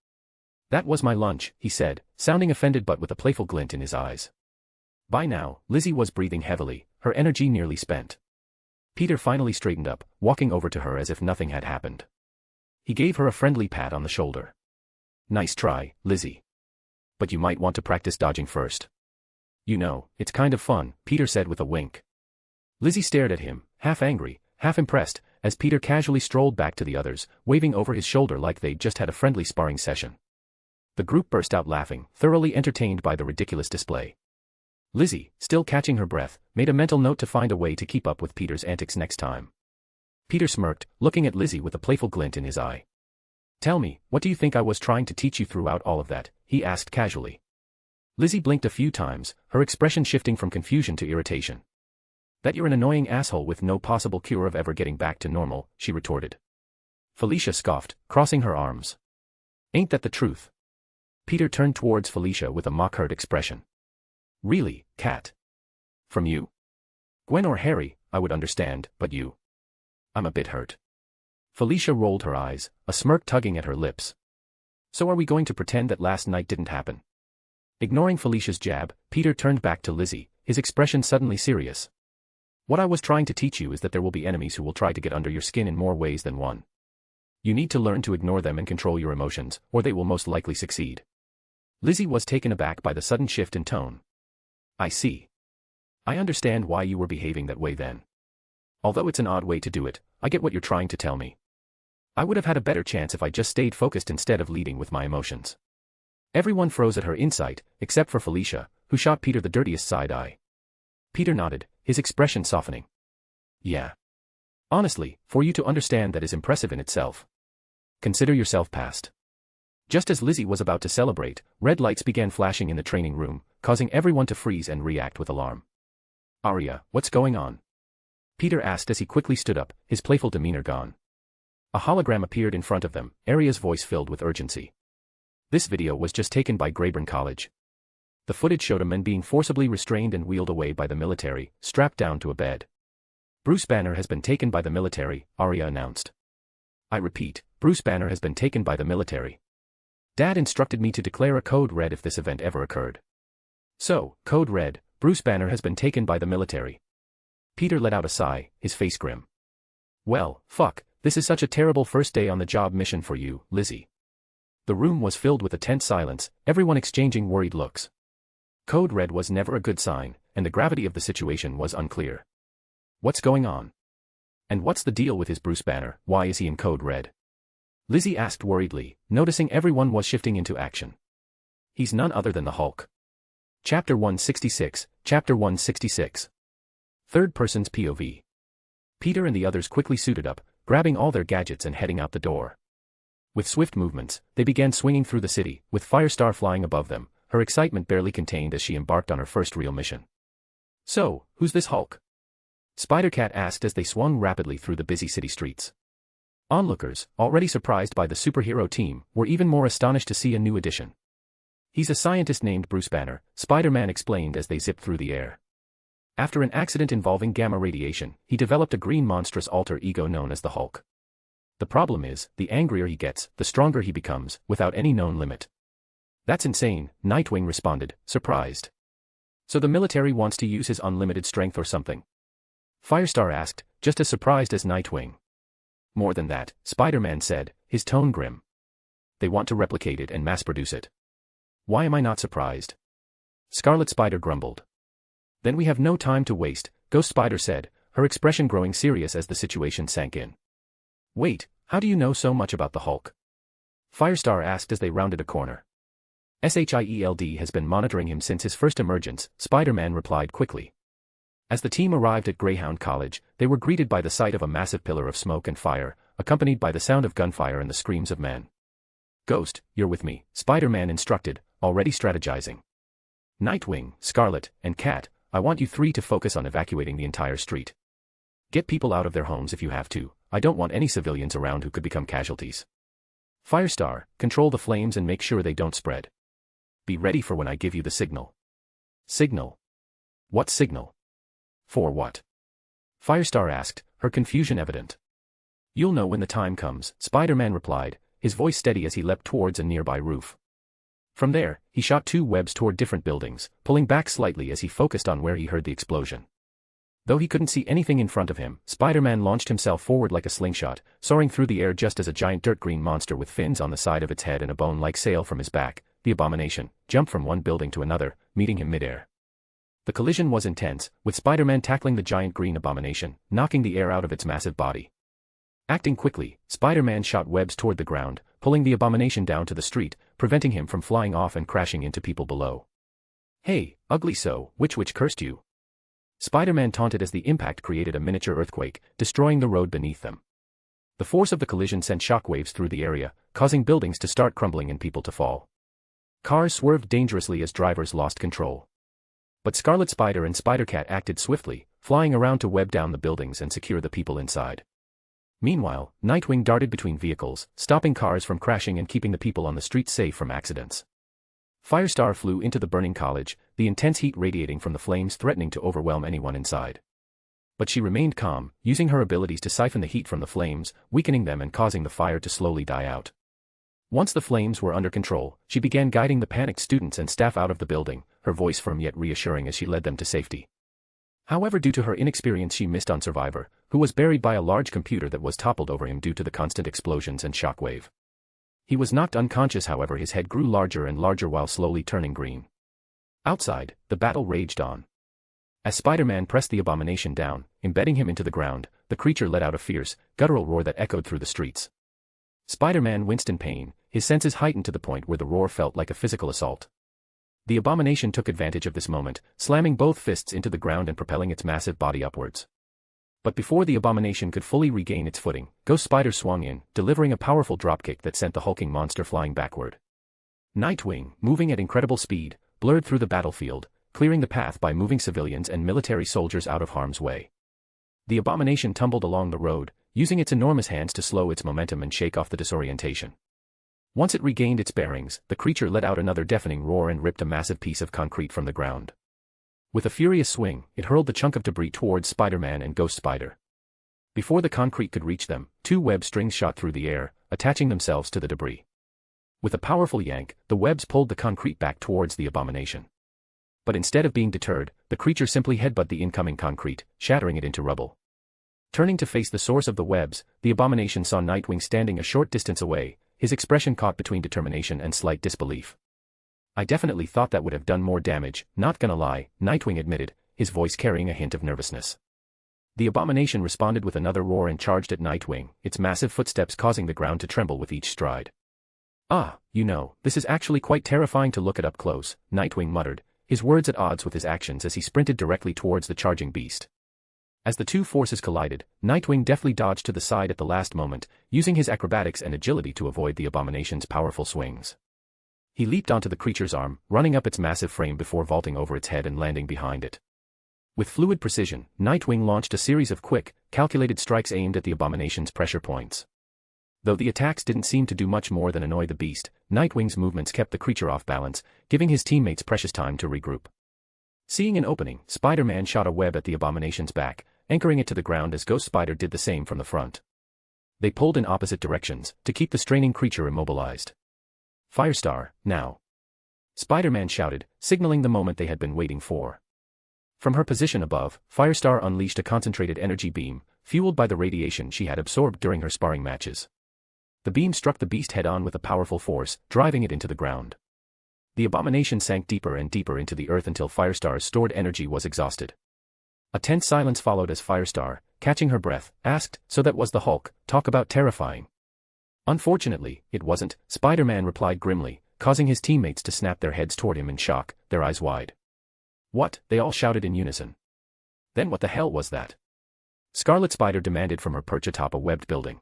"That was my lunch," he said, sounding offended but with a playful glint in his eyes. By now, Lizzie was breathing heavily, her energy nearly spent. Peter finally straightened up, walking over to her as if nothing had happened. He gave her a friendly pat on the shoulder. Nice try, Lizzie. But you might want to practice dodging first. You know, it's kind of fun, Peter said with a wink. Lizzie stared at him, half angry, half impressed, as Peter casually strolled back to the others, waving over his shoulder like they'd just had a friendly sparring session. The group burst out laughing, thoroughly entertained by the ridiculous display. Lizzie, still catching her breath, made a mental note to find a way to keep up with Peter's antics next time. Peter smirked, looking at Lizzie with a playful glint in his eye. Tell me, what do you think I was trying to teach you throughout all of that? He asked casually. Lizzie blinked a few times, her expression shifting from confusion to irritation. That you're an annoying asshole with no possible cure of ever getting back to normal, she retorted. Felicia scoffed, crossing her arms. Ain't that the truth? Peter turned towards Felicia with a mock-hurt expression. Really, Kat? From you? Gwen or Harry, I would understand, but you? I'm a bit hurt. Felicia rolled her eyes, a smirk tugging at her lips. So are we going to pretend that last night didn't happen? Ignoring Felicia's jab, Peter turned back to Lizzie, his expression suddenly serious. What I was trying to teach you is that there will be enemies who will try to get under your skin in more ways than one. You need to learn to ignore them and control your emotions, or they will most likely succeed. Lizzie was taken aback by the sudden shift in tone. I see. I understand why you were behaving that way then. Although it's an odd way to do it, I get what you're trying to tell me. I would have had a better chance if I just stayed focused instead of leading with my emotions. Everyone froze at her insight, except for Felicia, who shot Peter the dirtiest side eye. Peter nodded, his expression softening. Yeah. Honestly, for you to understand that is impressive in itself. Consider yourself passed. Just as Lizzie was about to celebrate, red lights began flashing in the training room, causing everyone to freeze and react with alarm. Arya, what's going on? Peter asked as he quickly stood up, his playful demeanor gone. A hologram appeared in front of them, Arya's voice filled with urgency. This video was just taken by Greyburn College. The footage showed a man being forcibly restrained and wheeled away by the military, strapped down to a bed. Bruce Banner has been taken by the military, Arya announced. I repeat, Bruce Banner has been taken by the military. Dad instructed me to declare a code red if this event ever occurred. So, code red, Bruce Banner has been taken by the military. Peter let out a sigh, his face grim. Well, fuck, this is such a terrible first day on the job mission for you, Lizzie. The room was filled with a tense silence, everyone exchanging worried looks. Code red was never a good sign, and the gravity of the situation was unclear. What's going on? And what's the deal with his Bruce Banner, why is he in code red? Lizzie asked worriedly, noticing everyone was shifting into action. He's none other than the Hulk. Chapter 166, Chapter 166. Third person's POV. Peter and the others quickly suited up, grabbing all their gadgets and heading out the door. With swift movements, they began swinging through the city, with Firestar flying above them, her excitement barely contained as she embarked on her first real mission. So, who's this Hulk? Spider-Cat asked as they swung rapidly through the busy city streets. Onlookers, already surprised by the superhero team, were even more astonished to see a new addition. He's a scientist named Bruce Banner, Spider-Man explained as they zipped through the air. After an accident involving gamma radiation, he developed a green monstrous alter ego known as the Hulk. The problem is, the angrier he gets, the stronger he becomes, without any known limit. That's insane, Nightwing responded, surprised. So the military wants to use his unlimited strength or something? Firestar asked, just as surprised as Nightwing. More than that, Spider-Man said, his tone grim. They want to replicate it and mass-produce it. Why am I not surprised? Scarlet Spider grumbled. Then we have no time to waste, Ghost Spider said, her expression growing serious as the situation sank in. Wait, how do you know so much about the Hulk? Firestar asked as they rounded a corner. SHIELD has been monitoring him since his first emergence, Spider-Man replied quickly. As the team arrived at Greyhound College, they were greeted by the sight of a massive pillar of smoke and fire, accompanied by the sound of gunfire and the screams of men. Ghost, you're with me, Spider-Man instructed, already strategizing. Nightwing, Scarlet, and Cat, I want you three to focus on evacuating the entire street. Get people out of their homes if you have to, I don't want any civilians around who could become casualties. Firestar, control the flames and make sure they don't spread. Be ready for when I give you the signal. Signal? What signal? For what? Firestar asked, her confusion evident. You'll know when the time comes, Spider-Man replied, his voice steady as he leapt towards a nearby roof. From there, he shot two webs toward different buildings, pulling back slightly as he focused on where he heard the explosion. Though he couldn't see anything in front of him, Spider-Man launched himself forward like a slingshot, soaring through the air just as a giant dirt green monster with fins on the side of its head and a bone-like sail from his back, the Abomination, jumped from one building to another, meeting him midair. The collision was intense, with Spider-Man tackling the giant green Abomination, knocking the air out of its massive body. Acting quickly, Spider-Man shot webs toward the ground, pulling the Abomination down to the street, preventing him from flying off and crashing into people below. "Hey, ugly so, which cursed you?" Spider-Man taunted as the impact created a miniature earthquake, destroying the road beneath them. The force of the collision sent shockwaves through the area, causing buildings to start crumbling and people to fall. Cars swerved dangerously as drivers lost control. But Scarlet Spider and Spider-Cat acted swiftly, flying around to web down the buildings and secure the people inside. Meanwhile, Nightwing darted between vehicles, stopping cars from crashing and keeping the people on the street safe from accidents. Firestar flew into the burning college, the intense heat radiating from the flames threatening to overwhelm anyone inside. But she remained calm, using her abilities to siphon the heat from the flames, weakening them and causing the fire to slowly die out. Once the flames were under control, she began guiding the panicked students and staff out of the building, her voice firm yet reassuring as she led them to safety. However, due to her inexperience, she missed on Survivor, who was buried by a large computer that was toppled over him due to the constant explosions and shockwave. He was knocked unconscious, however his head grew larger and larger while slowly turning green. Outside, the battle raged on. As Spider-Man pressed the Abomination down, embedding him into the ground, the creature let out a fierce, guttural roar that echoed through the streets. Spider-Man winced in pain, his senses heightened to the point where the roar felt like a physical assault. The Abomination took advantage of this moment, slamming both fists into the ground and propelling its massive body upwards. But before the Abomination could fully regain its footing, Ghost Spider swung in, delivering a powerful dropkick that sent the hulking monster flying backward. Nightwing, moving at incredible speed, blurred through the battlefield, clearing the path by moving civilians and military soldiers out of harm's way. The Abomination tumbled along the road, using its enormous hands to slow its momentum and shake off the disorientation. Once it regained its bearings, the creature let out another deafening roar and ripped a massive piece of concrete from the ground. With a furious swing, it hurled the chunk of debris towards Spider-Man and Ghost Spider. Before the concrete could reach them, two web strings shot through the air, attaching themselves to the debris. With a powerful yank, the webs pulled the concrete back towards the Abomination. But instead of being deterred, the creature simply headbutted the incoming concrete, shattering it into rubble. Turning to face the source of the webs, the Abomination saw Nightwing standing a short distance away, his expression caught between determination and slight disbelief. "I definitely thought that would have done more damage, not gonna lie," Nightwing admitted, his voice carrying a hint of nervousness. The Abomination responded with another roar and charged at Nightwing, its massive footsteps causing the ground to tremble with each stride. "Ah, this is actually quite terrifying to look at up close," Nightwing muttered, his words at odds with his actions as he sprinted directly towards the charging beast. As the two forces collided, Nightwing deftly dodged to the side at the last moment, using his acrobatics and agility to avoid the Abomination's powerful swings. He leaped onto the creature's arm, running up its massive frame before vaulting over its head and landing behind it. With fluid precision, Nightwing launched a series of quick, calculated strikes aimed at the Abomination's pressure points. Though the attacks didn't seem to do much more than annoy the beast, Nightwing's movements kept the creature off balance, giving his teammates precious time to regroup. Seeing an opening, Spider-Man shot a web at the Abomination's back, anchoring it to the ground as Ghost Spider did the same from the front. They pulled in opposite directions, to keep the straining creature immobilized. "Firestar, now!" Spider-Man shouted, signaling the moment they had been waiting for. From her position above, Firestar unleashed a concentrated energy beam, fueled by the radiation she had absorbed during her sparring matches. The beam struck the beast head-on with a powerful force, driving it into the ground. The Abomination sank deeper and deeper into the earth until Firestar's stored energy was exhausted. A tense silence followed as Firestar, catching her breath, asked, "So that was the Hulk, talk about terrifying." "Unfortunately, it wasn't," Spider-Man replied grimly, causing his teammates to snap their heads toward him in shock, their eyes wide. "What?" they all shouted in unison. "Then what the hell was that?" Scarlet Spider demanded from her perch atop a webbed building.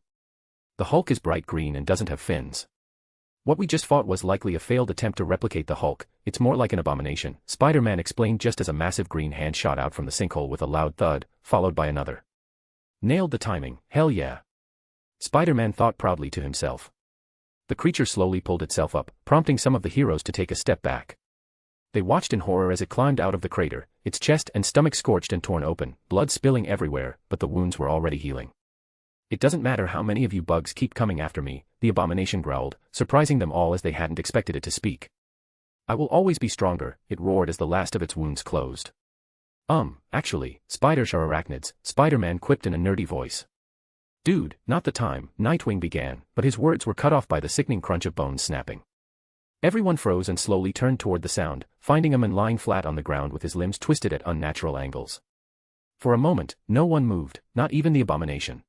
"The Hulk is bright green and doesn't have fins. What we just fought was likely a failed attempt to replicate the Hulk, it's more like an Abomination," Spider-Man explained just as a massive green hand shot out from the sinkhole with a loud thud, followed by another. "Nailed the timing, hell yeah," Spider-Man thought proudly to himself. The creature slowly pulled itself up, prompting some of the heroes to take a step back. They watched in horror as it climbed out of the crater, its chest and stomach scorched and torn open, blood spilling everywhere, but the wounds were already healing. "It doesn't matter how many of you bugs keep coming after me," the Abomination growled, surprising them all as they hadn't expected it to speak. "I will always be stronger," it roared as the last of its wounds closed. Actually, spiders are arachnids, Spider-Man quipped in a nerdy voice. Dude, not the time, Nightwing began, but his words were cut off by the sickening crunch of bones snapping. Everyone froze and slowly turned toward the sound, finding a man lying flat on the ground with his limbs twisted at unnatural angles. For a moment, no one moved, not even the abomination.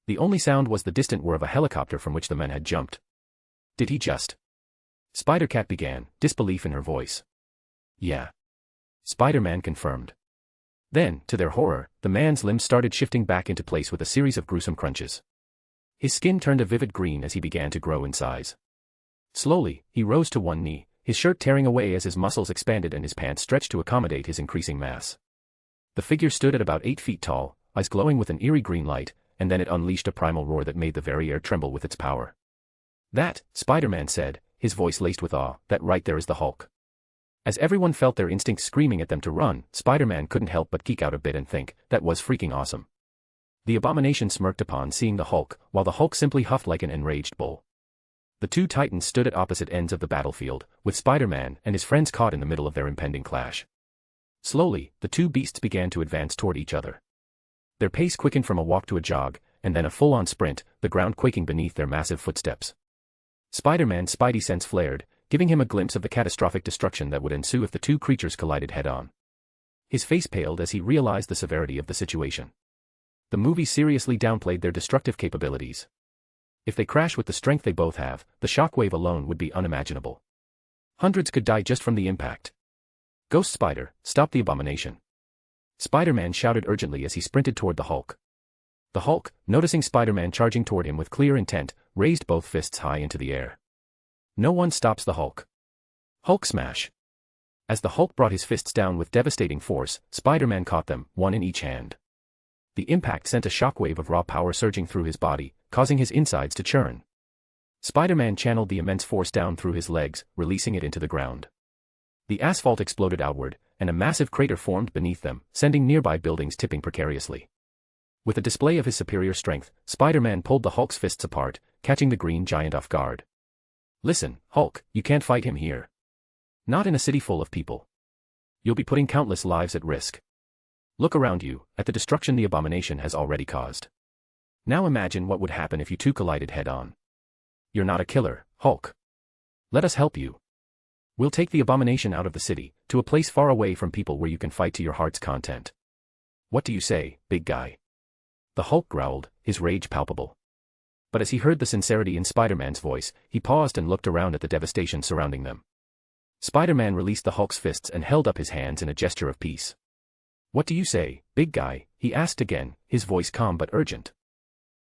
The only sound was the distant whir of a helicopter from which the man had jumped. Did he just? Spider-Cat began, disbelief in her voice. Yeah. Spider-Man confirmed. Then, to their horror, the man's limbs started shifting back into place with a series of gruesome crunches. His skin turned a vivid green as he began to grow in size. Slowly, he rose to one knee, his shirt tearing away as his muscles expanded and his pants stretched to accommodate his increasing mass. The figure stood at about 8 feet tall, eyes glowing with an eerie green light, and then it unleashed a primal roar that made the very air tremble with its power. That, Spider-Man said, his voice laced with awe, that right there is the Hulk. As everyone felt their instincts screaming at them to run, Spider-Man couldn't help but geek out a bit and think, that was freaking awesome. The abomination smirked upon seeing the Hulk, while the Hulk simply huffed like an enraged bull. The two titans stood at opposite ends of the battlefield, with Spider-Man and his friends caught in the middle of their impending clash. Slowly, the two beasts began to advance toward each other. Their pace quickened from a walk to a jog, and then a full-on sprint, the ground quaking beneath their massive footsteps. Spider-Man's spidey sense flared, giving him a glimpse of the catastrophic destruction that would ensue if the two creatures collided head-on. His face paled as he realized the severity of the situation. The movie seriously downplayed their destructive capabilities. If they crash with the strength they both have, the shockwave alone would be unimaginable. Hundreds could die just from the impact. Ghost Spider, stop the abomination. Spider-Man shouted urgently as he sprinted toward the Hulk. The Hulk, noticing Spider-Man charging toward him with clear intent, raised both fists high into the air. No one stops the Hulk. Hulk smash. As the Hulk brought his fists down with devastating force, Spider-Man caught them, one in each hand. The impact sent a shockwave of raw power surging through his body, causing his insides to churn. Spider-Man channeled the immense force down through his legs, releasing it into the ground. The asphalt exploded outward, and a massive crater formed beneath them, sending nearby buildings tipping precariously. With a display of his superior strength, Spider-Man pulled the Hulk's fists apart, catching the green giant off guard. Listen, Hulk, you can't fight him here. Not in a city full of people. You'll be putting countless lives at risk. Look around you, at the destruction the abomination has already caused. Now imagine what would happen if you two collided head-on. You're not a killer, Hulk. Let us help you. We'll take the abomination out of the city, to a place far away from people where you can fight to your heart's content. What do you say, big guy? The Hulk growled, his rage palpable. But as he heard the sincerity in Spider-Man's voice, he paused and looked around at the devastation surrounding them. Spider-Man released the Hulk's fists and held up his hands in a gesture of peace. What do you say, big guy? He asked again, his voice calm but urgent.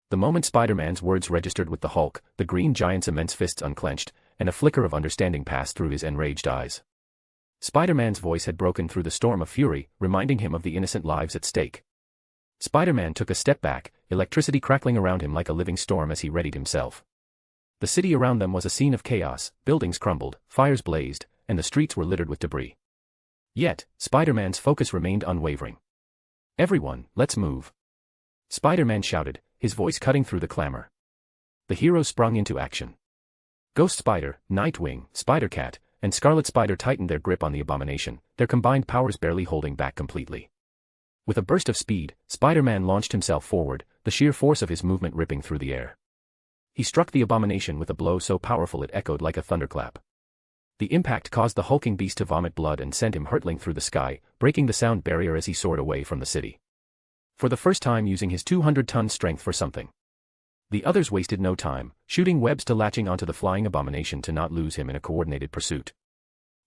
The moment Spider-Man's words registered with the Hulk, the green giant's immense fists unclenched, and a flicker of understanding passed through his enraged eyes. Spider-Man's voice had broken through the storm of fury, reminding him of the innocent lives at stake. Spider-Man took a step back, electricity crackling around him like a living storm as he readied himself. The city around them was a scene of chaos, buildings crumbled, fires blazed, and the streets were littered with debris. Yet, Spider-Man's focus remained unwavering. Everyone, let's move. Spider-Man shouted, his voice cutting through the clamor. The heroes sprung into action. Ghost Spider, Nightwing, Spider-Cat, and Scarlet Spider tightened their grip on the abomination, their combined powers barely holding back completely. With a burst of speed, Spider-Man launched himself forward, the sheer force of his movement ripping through the air. He struck the abomination with a blow so powerful it echoed like a thunderclap. The impact caused the hulking beast to vomit blood and sent him hurtling through the sky, breaking the sound barrier as he soared away from the city. For the first time using his 200-ton strength for something. The others wasted no time, shooting webs to latching onto the flying abomination to not lose him in a coordinated pursuit.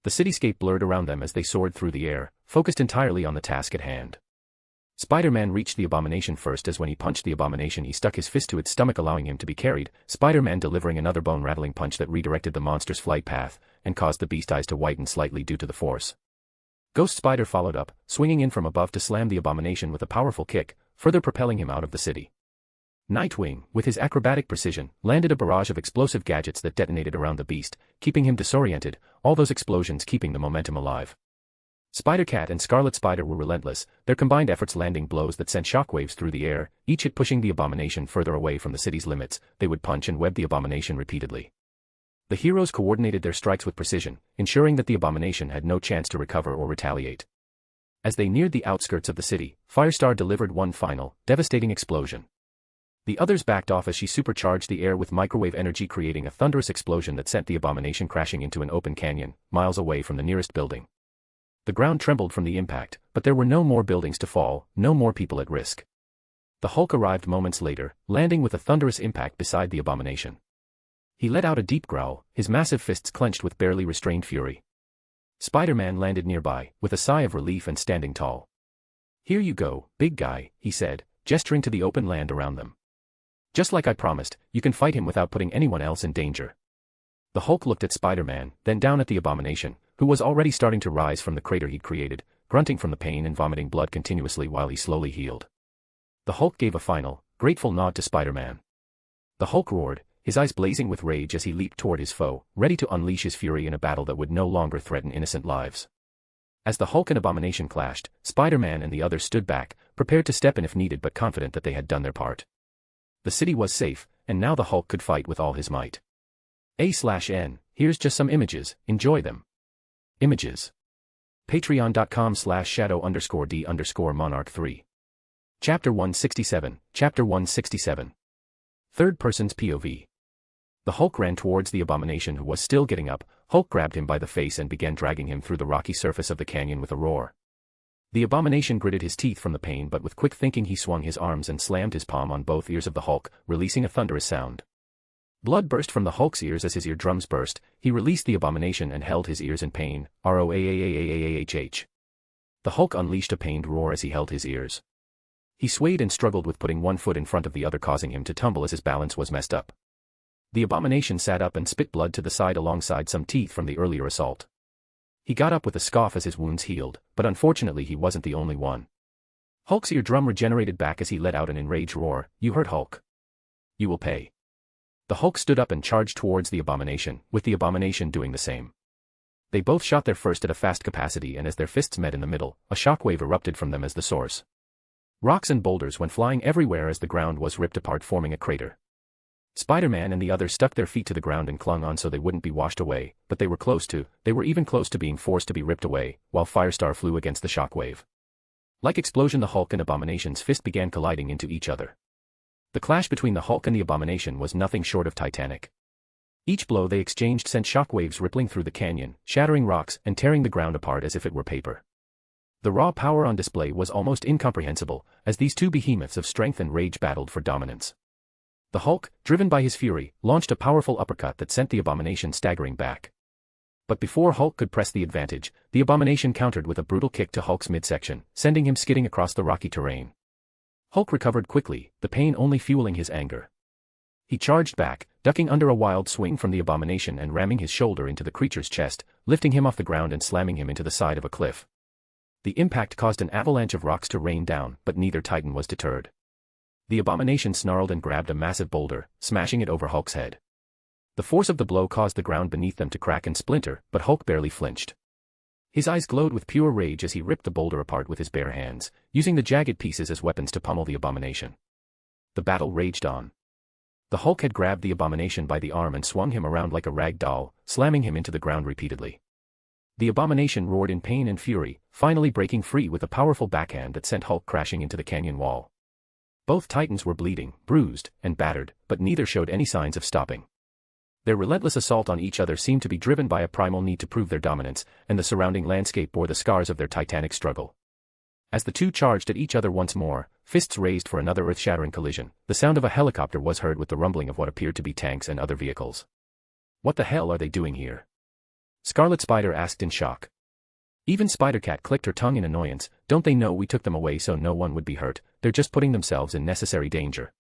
The cityscape blurred around them as they soared through the air, focused entirely on the task at hand. Spider-Man reached the abomination first as when he punched the abomination he stuck his fist to its stomach allowing him to be carried, Spider-Man delivering another bone-rattling punch that redirected the monster's flight path, and caused the beast's eyes to whiten slightly due to the force. Ghost Spider followed up, swinging in from above to slam the abomination with a powerful kick, further propelling him out of the city. Nightwing, with his acrobatic precision, landed a barrage of explosive gadgets that detonated around the beast, keeping him disoriented, all those explosions keeping the momentum alive. Spider-Cat and Scarlet Spider were relentless, their combined efforts landing blows that sent shockwaves through the air, each hit pushing the abomination further away from the city's limits. They would punch and web the abomination repeatedly. The heroes coordinated their strikes with precision, ensuring that the abomination had no chance to recover or retaliate. As they neared the outskirts of the city, Firestar delivered one final, devastating explosion. The others backed off as she supercharged the air with microwave energy, creating a thunderous explosion that sent the abomination crashing into an open canyon, miles away from the nearest building. The ground trembled from the impact, but there were no more buildings to fall, no more people at risk. The Hulk arrived moments later, landing with a thunderous impact beside the abomination. He let out a deep growl, his massive fists clenched with barely restrained fury. Spider-Man landed nearby, with a sigh of relief and standing tall. "Here you go, big guy," he said, gesturing to the open land around them. "Just like I promised, you can fight him without putting anyone else in danger." The Hulk looked at Spider-Man, then down at the abomination, who was already starting to rise from the crater he'd created, grunting from the pain and vomiting blood continuously while he slowly healed. The Hulk gave a final, grateful nod to Spider-Man. The Hulk roared, his eyes blazing with rage as he leaped toward his foe, ready to unleash his fury in a battle that would no longer threaten innocent lives. As the Hulk and abomination clashed, Spider-Man and the others stood back, prepared to step in if needed but confident that they had done their part. The city was safe, and now the Hulk could fight with all his might. A/N, here's just some images, enjoy them. Images. Patreon.com/shadow_D_monarch3. Chapter 167, Chapter 167. Third person's POV. The Hulk ran towards the abomination who was still getting up. Hulk grabbed him by the face and began dragging him through the rocky surface of the canyon with a roar. The abomination gritted his teeth from the pain, but with quick thinking he swung his arms and slammed his palm on both ears of the Hulk, releasing a thunderous sound. Blood burst from the Hulk's ears as his eardrums burst. He released the abomination and held his ears in pain. ROAAAAAHH. The Hulk unleashed a pained roar as he held his ears. He swayed and struggled with putting one foot in front of the other, causing him to tumble as his balance was messed up. The abomination sat up and spit blood to the side alongside some teeth from the earlier assault. He got up with a scoff as his wounds healed, but unfortunately he wasn't the only one. Hulk's eardrum regenerated back as he let out an enraged roar. "You hurt, Hulk. You will pay." The Hulk stood up and charged towards the abomination, with the abomination doing the same. They both shot their first at a fast capacity, and as their fists met in the middle, a shockwave erupted from them as the source. Rocks and boulders went flying everywhere as the ground was ripped apart, forming a crater. Spider-Man and the others stuck their feet to the ground and clung on so they wouldn't be washed away, but they were even close to being forced to be ripped away, while Firestar flew against the shockwave. Like explosion, the Hulk and Abomination's fist began colliding into each other. The clash between the Hulk and the Abomination was nothing short of titanic. Each blow they exchanged sent shockwaves rippling through the canyon, shattering rocks and tearing the ground apart as if it were paper. The raw power on display was almost incomprehensible, as these two behemoths of strength and rage battled for dominance. The Hulk, driven by his fury, launched a powerful uppercut that sent the Abomination staggering back. But before Hulk could press the advantage, the Abomination countered with a brutal kick to Hulk's midsection, sending him skidding across the rocky terrain. Hulk recovered quickly, the pain only fueling his anger. He charged back, ducking under a wild swing from the Abomination and ramming his shoulder into the creature's chest, lifting him off the ground and slamming him into the side of a cliff. The impact caused an avalanche of rocks to rain down, but neither Titan was deterred. The Abomination snarled and grabbed a massive boulder, smashing it over Hulk's head. The force of the blow caused the ground beneath them to crack and splinter, but Hulk barely flinched. His eyes glowed with pure rage as he ripped the boulder apart with his bare hands, using the jagged pieces as weapons to pummel the Abomination. The battle raged on. The Hulk had grabbed the Abomination by the arm and swung him around like a rag doll, slamming him into the ground repeatedly. The Abomination roared in pain and fury, finally breaking free with a powerful backhand that sent Hulk crashing into the canyon wall. Both Titans were bleeding, bruised, and battered, but neither showed any signs of stopping. Their relentless assault on each other seemed to be driven by a primal need to prove their dominance, and the surrounding landscape bore the scars of their titanic struggle. As the two charged at each other once more, fists raised for another earth-shattering collision, the sound of a helicopter was heard with the rumbling of what appeared to be tanks and other vehicles. "What the hell are they doing here?" Scarlet Spider asked in shock. Even Spider-Cat clicked her tongue in annoyance. "Don't they know we took them away so no one would be hurt? They're just putting themselves in necessary danger."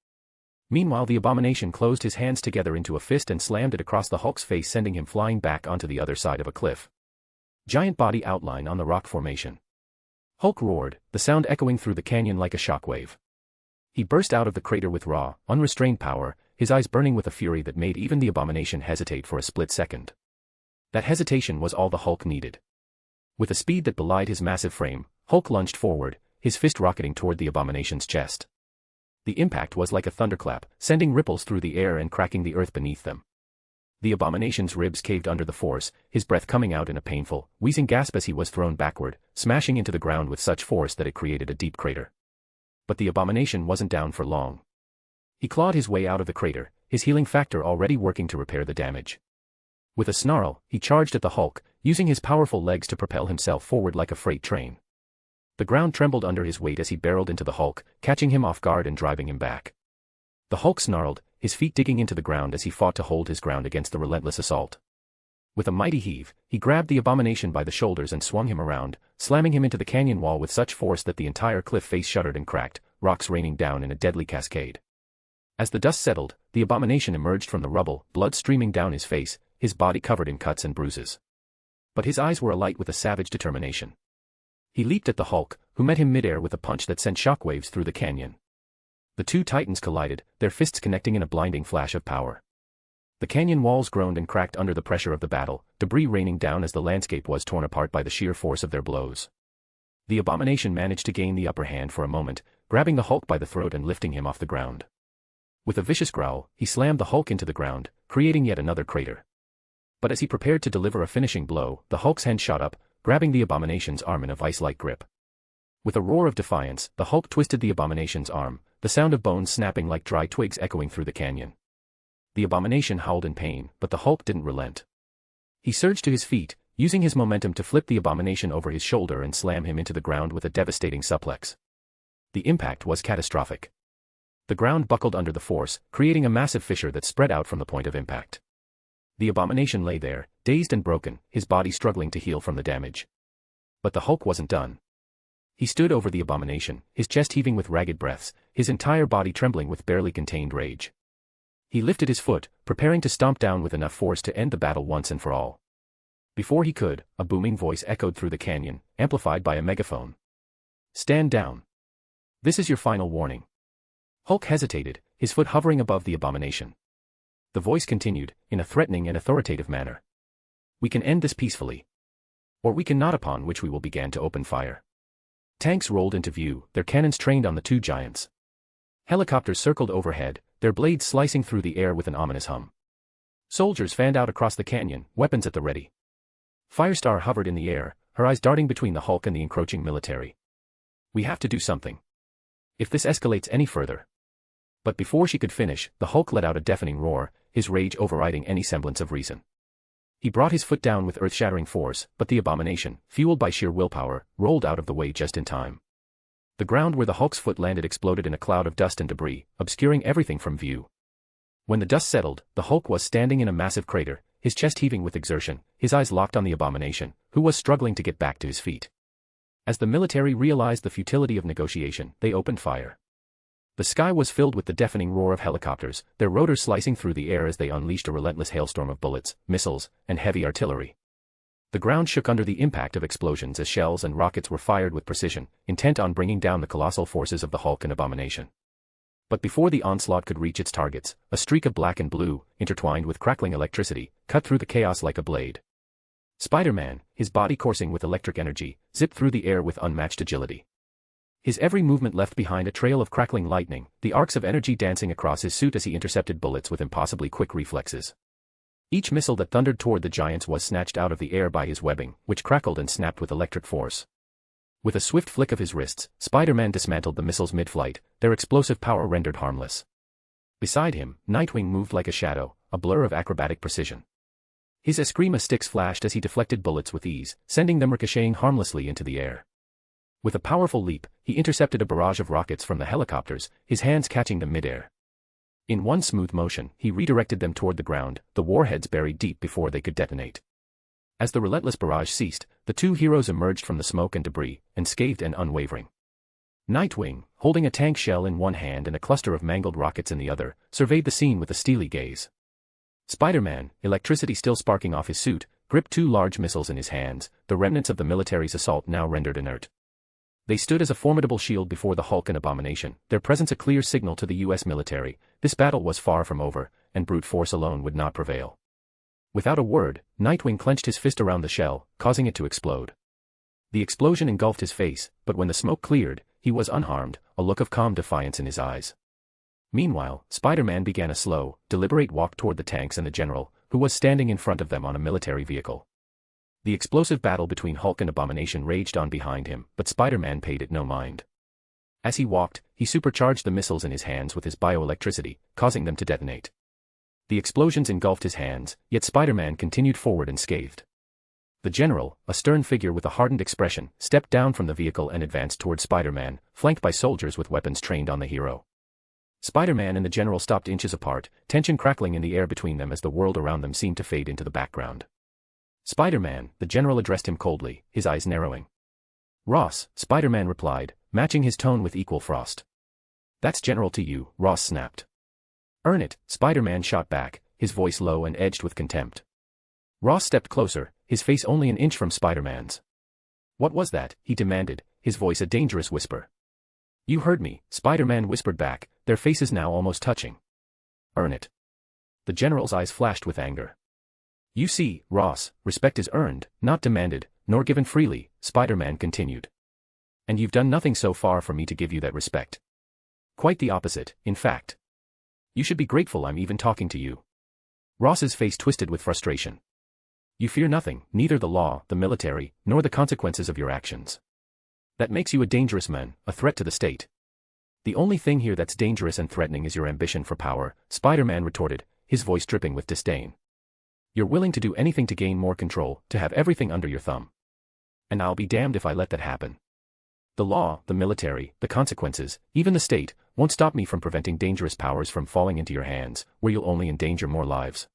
Meanwhile, the Abomination closed his hands together into a fist and slammed it across the Hulk's face, sending him flying back onto the other side of a cliff. Giant body outline on the rock formation. Hulk roared, the sound echoing through the canyon like a shockwave. He burst out of the crater with raw, unrestrained power, his eyes burning with a fury that made even the Abomination hesitate for a split second. That hesitation was all the Hulk needed. With a speed that belied his massive frame, Hulk lunged forward, his fist rocketing toward the Abomination's chest. The impact was like a thunderclap, sending ripples through the air and cracking the earth beneath them. The abomination's ribs caved under the force, his breath coming out in a painful, wheezing gasp as he was thrown backward, smashing into the ground with such force that it created a deep crater. But the abomination wasn't down for long. He clawed his way out of the crater, his healing factor already working to repair the damage. With a snarl, he charged at the Hulk, using his powerful legs to propel himself forward like a freight train. The ground trembled under his weight as he barreled into the Hulk, catching him off guard and driving him back. The Hulk snarled, his feet digging into the ground as he fought to hold his ground against the relentless assault. With a mighty heave, he grabbed the abomination by the shoulders and swung him around, slamming him into the canyon wall with such force that the entire cliff face shuddered and cracked, rocks raining down in a deadly cascade. As the dust settled, the abomination emerged from the rubble, blood streaming down his face, his body covered in cuts and bruises. But his eyes were alight with a savage determination. He leaped at the Hulk, who met him midair with a punch that sent shockwaves through the canyon. The two titans collided, their fists connecting in a blinding flash of power. The canyon walls groaned and cracked under the pressure of the battle, debris raining down as the landscape was torn apart by the sheer force of their blows. The abomination managed to gain the upper hand for a moment, grabbing the Hulk by the throat and lifting him off the ground. With a vicious growl, he slammed the Hulk into the ground, creating yet another crater. But as he prepared to deliver a finishing blow, the Hulk's hand shot up, grabbing the abomination's arm in a vice-like grip. With a roar of defiance, the Hulk twisted the abomination's arm, the sound of bones snapping like dry twigs echoing through the canyon. The abomination howled in pain, but the Hulk didn't relent. He surged to his feet, using his momentum to flip the abomination over his shoulder and slam him into the ground with a devastating suplex. The impact was catastrophic. The ground buckled under the force, creating a massive fissure that spread out from the point of impact. The abomination lay there, dazed and broken, his body struggling to heal from the damage. But the Hulk wasn't done. He stood over the abomination, his chest heaving with ragged breaths, his entire body trembling with barely contained rage. He lifted his foot, preparing to stomp down with enough force to end the battle once and for all. Before he could, a booming voice echoed through the canyon, amplified by a megaphone. "Stand down. This is your final warning." Hulk hesitated, his foot hovering above the abomination. The voice continued, in a threatening and authoritative manner. "We can end this peacefully. Or we can not, upon which we will begin to open fire." Tanks rolled into view, their cannons trained on the two giants. Helicopters circled overhead, their blades slicing through the air with an ominous hum. Soldiers fanned out across the canyon, weapons at the ready. Firestar hovered in the air, her eyes darting between the Hulk and the encroaching military. "We have to do something. If this escalates any further." But before she could finish, the Hulk let out a deafening roar, his rage overriding any semblance of reason. He brought his foot down with earth-shattering force, but the abomination, fueled by sheer willpower, rolled out of the way just in time. The ground where the Hulk's foot landed exploded in a cloud of dust and debris, obscuring everything from view. When the dust settled, the Hulk was standing in a massive crater, his chest heaving with exertion, his eyes locked on the abomination, who was struggling to get back to his feet. As the military realized the futility of negotiation, they opened fire. The sky was filled with the deafening roar of helicopters, their rotors slicing through the air as they unleashed a relentless hailstorm of bullets, missiles, and heavy artillery. The ground shook under the impact of explosions as shells and rockets were fired with precision, intent on bringing down the colossal forces of the Hulk and abomination. But before the onslaught could reach its targets, a streak of black and blue, intertwined with crackling electricity, cut through the chaos like a blade. Spider-Man, his body coursing with electric energy, zipped through the air with unmatched agility. His every movement left behind a trail of crackling lightning, the arcs of energy dancing across his suit as he intercepted bullets with impossibly quick reflexes. Each missile that thundered toward the giants was snatched out of the air by his webbing, which crackled and snapped with electric force. With a swift flick of his wrists, Spider-Man dismantled the missiles mid-flight, their explosive power rendered harmless. Beside him, Nightwing moved like a shadow, a blur of acrobatic precision. His Eskrima sticks flashed as he deflected bullets with ease, sending them ricocheting harmlessly into the air. With a powerful leap, he intercepted a barrage of rockets from the helicopters, his hands catching them midair. In one smooth motion, he redirected them toward the ground, the warheads buried deep before they could detonate. As the relentless barrage ceased, the two heroes emerged from the smoke and debris, unscathed and unwavering. Nightwing, holding a tank shell in one hand and a cluster of mangled rockets in the other, surveyed the scene with a steely gaze. Spider-Man, electricity still sparking off his suit, gripped two large missiles in his hands, the remnants of the military's assault now rendered inert. They stood as a formidable shield before the Hulk and Abomination, their presence a clear signal to the U.S. military. This battle was far from over, and brute force alone would not prevail. Without a word, Nightwing clenched his fist around the shell, causing it to explode. The explosion engulfed his face, but when the smoke cleared, he was unharmed, a look of calm defiance in his eyes. Meanwhile, Spider-Man began a slow, deliberate walk toward the tanks and the general, who was standing in front of them on a military vehicle. The explosive battle between Hulk and Abomination raged on behind him, but Spider-Man paid it no mind. As he walked, he supercharged the missiles in his hands with his bioelectricity, causing them to detonate. The explosions engulfed his hands, yet Spider-Man continued forward unscathed. The general, a stern figure with a hardened expression, stepped down from the vehicle and advanced toward Spider-Man, flanked by soldiers with weapons trained on the hero. Spider-Man and the general stopped inches apart, tension crackling in the air between them as the world around them seemed to fade into the background. "Spider-Man," the general addressed him coldly, his eyes narrowing. "Ross," Spider-Man replied, matching his tone with equal frost. "That's general to you," Ross snapped. "Earn it," Spider-Man shot back, his voice low and edged with contempt. Ross stepped closer, his face only an inch from Spider-Man's. "What was that?" he demanded, his voice a dangerous whisper. "You heard me," Spider-Man whispered back, their faces now almost touching. "Earn it." The general's eyes flashed with anger. "You see, Ross, respect is earned, not demanded, nor given freely," Spider-Man continued. "And you've done nothing so far for me to give you that respect. Quite the opposite, in fact. You should be grateful I'm even talking to you." Ross's face twisted with frustration. "You fear nothing, neither the law, the military, nor the consequences of your actions. That makes you a dangerous man, a threat to the state. The only thing here that's dangerous and threatening is your ambition for power," Spider-Man retorted, his voice dripping with disdain. "You're willing to do anything to gain more control, to have everything under your thumb. And I'll be damned if I let that happen. The law, the military, the consequences, even the state, won't stop me from preventing dangerous powers from falling into your hands, where you'll only endanger more lives."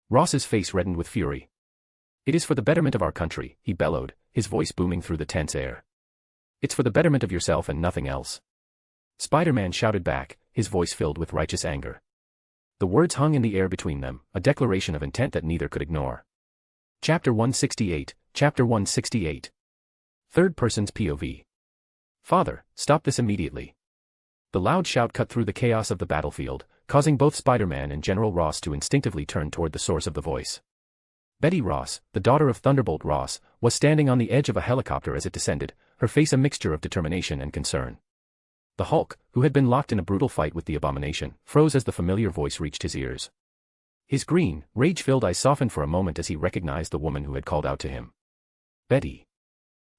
Ross's face reddened with fury. "It is for the betterment of our country," he bellowed, his voice booming through the tense air. "It's for the betterment of yourself and nothing else." Spider-Man shouted back, his voice filled with righteous anger. The words hung in the air between them, a declaration of intent that neither could ignore. Chapter 168, Chapter 168. Third Person's POV. "Father, stop this immediately." The loud shout cut through the chaos of the battlefield, causing both Spider-Man and General Ross to instinctively turn toward the source of the voice. Betty Ross, the daughter of Thunderbolt Ross, was standing on the edge of a helicopter as it descended, her face a mixture of determination and concern. The Hulk, who had been locked in a brutal fight with the Abomination, froze as the familiar voice reached his ears. His green, rage-filled eyes softened for a moment as he recognized the woman who had called out to him. "Betty."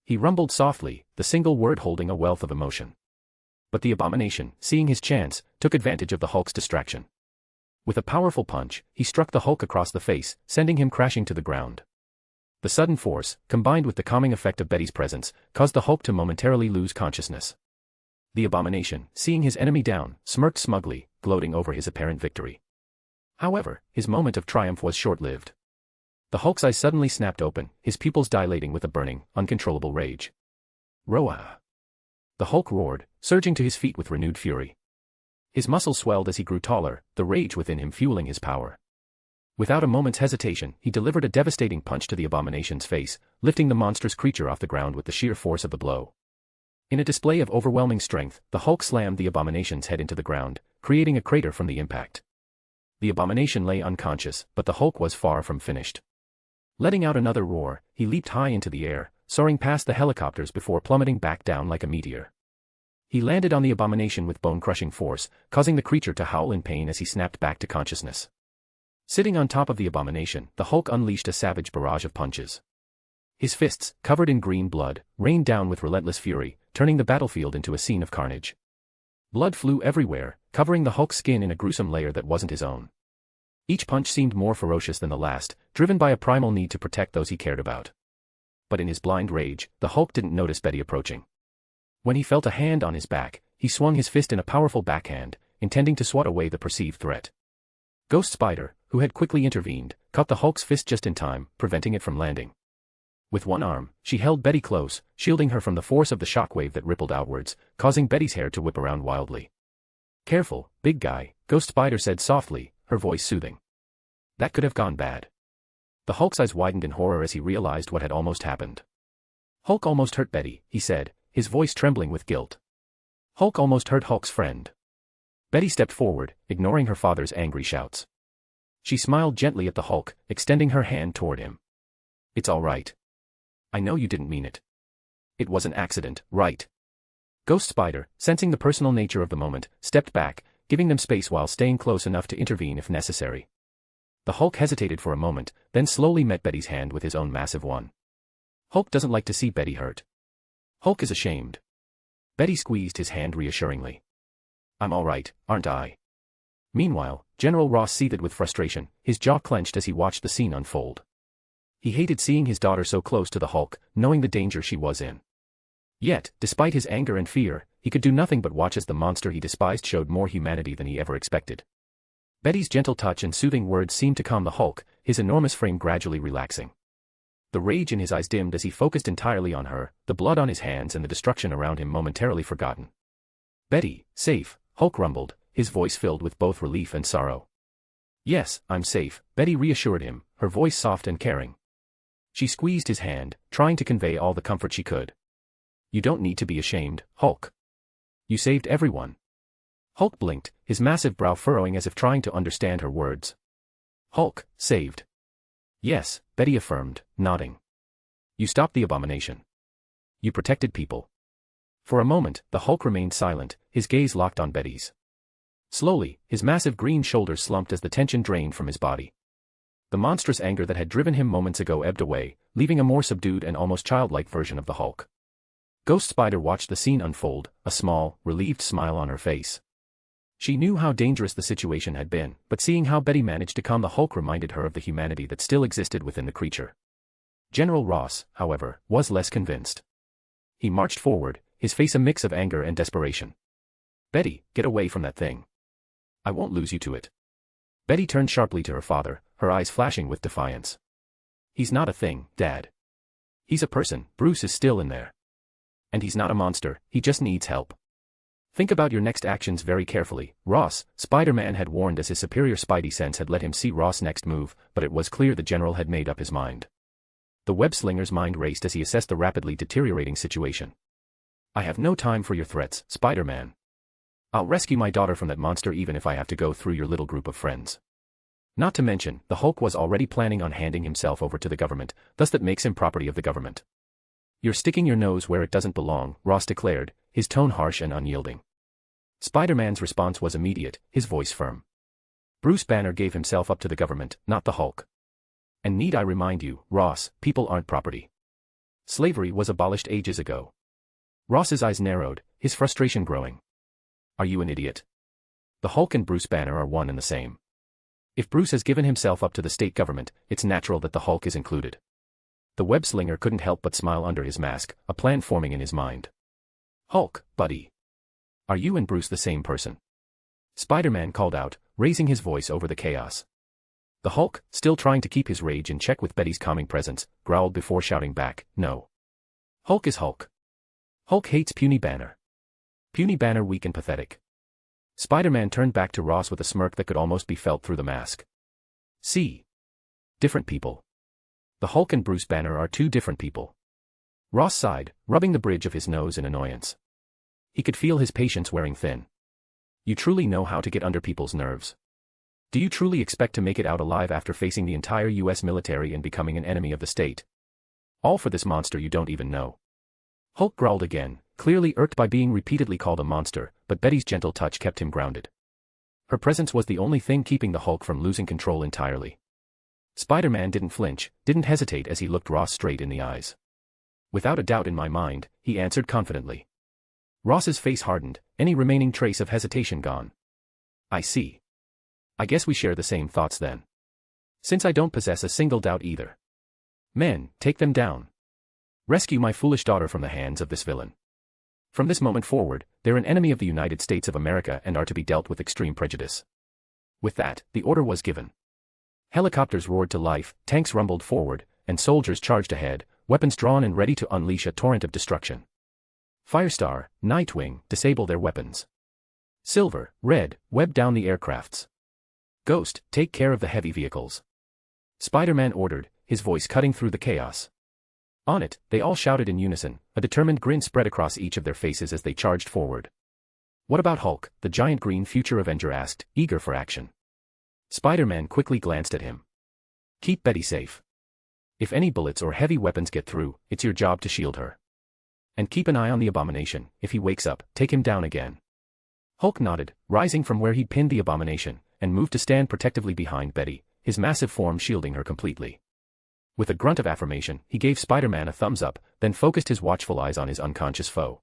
He rumbled softly, the single word holding a wealth of emotion. But the Abomination, seeing his chance, took advantage of the Hulk's distraction. With a powerful punch, he struck the Hulk across the face, sending him crashing to the ground. The sudden force, combined with the calming effect of Betty's presence, caused the Hulk to momentarily lose consciousness. The Abomination, seeing his enemy down, smirked smugly, gloating over his apparent victory. However, his moment of triumph was short-lived. The Hulk's eyes suddenly snapped open, his pupils dilating with a burning, uncontrollable rage. "Roa!" The Hulk roared, surging to his feet with renewed fury. His muscles swelled as he grew taller, the rage within him fueling his power. Without a moment's hesitation, he delivered a devastating punch to the Abomination's face, lifting the monstrous creature off the ground with the sheer force of the blow. In a display of overwhelming strength, the Hulk slammed the Abomination's head into the ground, creating a crater from the impact. The Abomination lay unconscious, but the Hulk was far from finished. Letting out another roar, he leaped high into the air, soaring past the helicopters before plummeting back down like a meteor. He landed on the Abomination with bone-crushing force, causing the creature to howl in pain as he snapped back to consciousness. Sitting on top of the Abomination, the Hulk unleashed a savage barrage of punches. His fists, covered in green blood, rained down with relentless fury, turning the battlefield into a scene of carnage. Blood flew everywhere, covering the Hulk's skin in a gruesome layer that wasn't his own. Each punch seemed more ferocious than the last, driven by a primal need to protect those he cared about. But in his blind rage, the Hulk didn't notice Betty approaching. When he felt a hand on his back, he swung his fist in a powerful backhand, intending to swat away the perceived threat. Ghost Spider, who had quickly intervened, caught the Hulk's fist just in time, preventing it from landing. With one arm, she held Betty close, shielding her from the force of the shockwave that rippled outwards, causing Betty's hair to whip around wildly. "Careful, big guy," Ghost Spider said softly, her voice soothing. That could have gone bad. The Hulk's eyes widened in horror as he realized what had almost happened. "Hulk almost hurt Betty," he said, his voice trembling with guilt. "Hulk almost hurt Hulk's friend." Betty stepped forward, ignoring her father's angry shouts. She smiled gently at the Hulk, extending her hand toward him. "It's all right. I know you didn't mean it. It was an accident, right?" Ghost Spider, sensing the personal nature of the moment, stepped back, giving them space while staying close enough to intervene if necessary. The Hulk hesitated for a moment, then slowly met Betty's hand with his own massive one. Hulk doesn't like to see Betty hurt. Hulk is ashamed. Betty squeezed his hand reassuringly. I'm all right, aren't I? Meanwhile, General Ross seethed with frustration, his jaw clenched as he watched the scene unfold. He hated seeing his daughter so close to the Hulk, knowing the danger she was in. Yet, despite his anger and fear, he could do nothing but watch as the monster he despised showed more humanity than he ever expected. Betty's gentle touch and soothing words seemed to calm the Hulk, his enormous frame gradually relaxing. The rage in his eyes dimmed as he focused entirely on her, the blood on his hands and the destruction around him momentarily forgotten. Betty, safe, Hulk rumbled, his voice filled with both relief and sorrow. Yes, I'm safe, Betty reassured him, her voice soft and caring. She squeezed his hand, trying to convey all the comfort she could. You don't need to be ashamed, Hulk. You saved everyone. Hulk blinked, his massive brow furrowing as if trying to understand her words. Hulk, saved. Yes, Betty affirmed, nodding. You stopped the abomination. You protected people. For a moment, the Hulk remained silent, his gaze locked on Betty's. Slowly, his massive green shoulders slumped as the tension drained from his body. The monstrous anger that had driven him moments ago ebbed away, leaving a more subdued and almost childlike version of the Hulk. Ghost Spider watched the scene unfold, a small, relieved smile on her face. She knew how dangerous the situation had been, but seeing how Betty managed to calm the Hulk reminded her of the humanity that still existed within the creature. General Ross, however, was less convinced. He marched forward, his face a mix of anger and desperation. Betty, get away from that thing. I won't lose you to it. Betty turned sharply to her father, her eyes flashing with defiance. He's not a thing, Dad. He's a person, Bruce is still in there. And he's not a monster, he just needs help. Think about your next actions very carefully, Ross. Spider-Man had warned as his superior spidey sense had let him see Ross' next move, but it was clear the general had made up his mind. The web-slinger's mind raced as he assessed the rapidly deteriorating situation. I have no time for your threats, Spider-Man. I'll rescue my daughter from that monster even if I have to go through your little group of friends. Not to mention, the Hulk was already planning on handing himself over to the government, thus that makes him property of the government. You're sticking your nose where it doesn't belong, Ross declared, his tone harsh and unyielding. Spider-Man's response was immediate, his voice firm. Bruce Banner gave himself up to the government, not the Hulk. And need I remind you, Ross, people aren't property. Slavery was abolished ages ago. Ross's eyes narrowed, his frustration growing. Are you an idiot? The Hulk and Bruce Banner are one and the same. If Bruce has given himself up to the state government, it's natural that the Hulk is included. The web-slinger couldn't help but smile under his mask, a plan forming in his mind. Hulk, buddy. Are you and Bruce the same person? Spider-Man called out, raising his voice over the chaos. The Hulk, still trying to keep his rage in check with Betty's calming presence, growled before shouting back, no. Hulk is Hulk. Hulk hates puny Banner. Puny Banner weak and pathetic. Spider-Man turned back to Ross with a smirk that could almost be felt through the mask. See. Different people. The Hulk and Bruce Banner are two different people. Ross sighed, rubbing the bridge of his nose in annoyance. He could feel his patience wearing thin. You truly know how to get under people's nerves. Do you truly expect to make it out alive after facing the entire US military and becoming an enemy of the state? All for this monster you don't even know. Hulk growled again, clearly irked by being repeatedly called a monster, but Betty's gentle touch kept him grounded. Her presence was the only thing keeping the Hulk from losing control entirely. Spider-Man didn't flinch, didn't hesitate as he looked Ross straight in the eyes. Without a doubt in my mind, he answered confidently. Ross's face hardened, any remaining trace of hesitation gone. I see. I guess we share the same thoughts then. Since I don't possess a single doubt either. Men, take them down. Rescue my foolish daughter from the hands of this villain. From this moment forward, they're an enemy of the United States of America and are to be dealt with extreme prejudice. With that, the order was given. Helicopters roared to life, tanks rumbled forward, and soldiers charged ahead, weapons drawn and ready to unleash a torrent of destruction. Firestar, Nightwing, disable their weapons. Silver, Red, web down the aircrafts. Ghost, take care of the heavy vehicles. Spider-Man ordered, his voice cutting through the chaos. On it, they all shouted in unison, a determined grin spread across each of their faces as they charged forward. What about Hulk? The giant green future Avenger asked, eager for action. Spider-Man quickly glanced at him. Keep Betty safe. If any bullets or heavy weapons get through, it's your job to shield her. And keep an eye on the abomination, if he wakes up, take him down again. Hulk nodded, rising from where he'd pinned the abomination, and moved to stand protectively behind Betty, his massive form shielding her completely. With a grunt of affirmation, he gave Spider-Man a thumbs up, then focused his watchful eyes on his unconscious foe.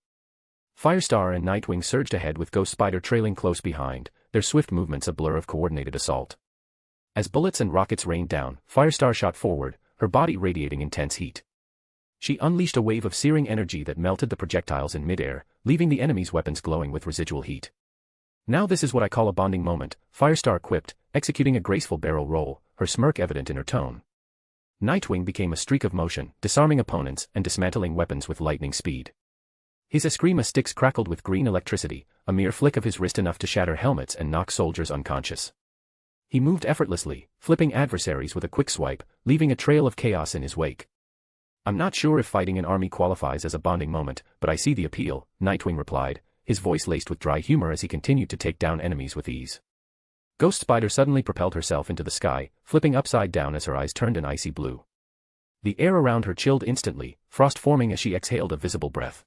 Firestar and Nightwing surged ahead with Ghost Spider trailing close behind, their swift movements a blur of coordinated assault. As bullets and rockets rained down, Firestar shot forward, her body radiating intense heat. She unleashed a wave of searing energy that melted the projectiles in midair, leaving the enemy's weapons glowing with residual heat. "Now this is what I call a bonding moment," Firestar quipped, executing a graceful barrel roll, her smirk evident in her tone. Nightwing became a streak of motion, disarming opponents and dismantling weapons with lightning speed. His Eskrima sticks crackled with green electricity, a mere flick of his wrist enough to shatter helmets and knock soldiers unconscious. He moved effortlessly, flipping adversaries with a quick swipe, leaving a trail of chaos in his wake. "I'm not sure if fighting an army qualifies as a bonding moment, but I see the appeal," Nightwing replied, his voice laced with dry humor as he continued to take down enemies with ease. Ghost Spider suddenly propelled herself into the sky, flipping upside down as her eyes turned an icy blue. The air around her chilled instantly, frost forming as she exhaled a visible breath.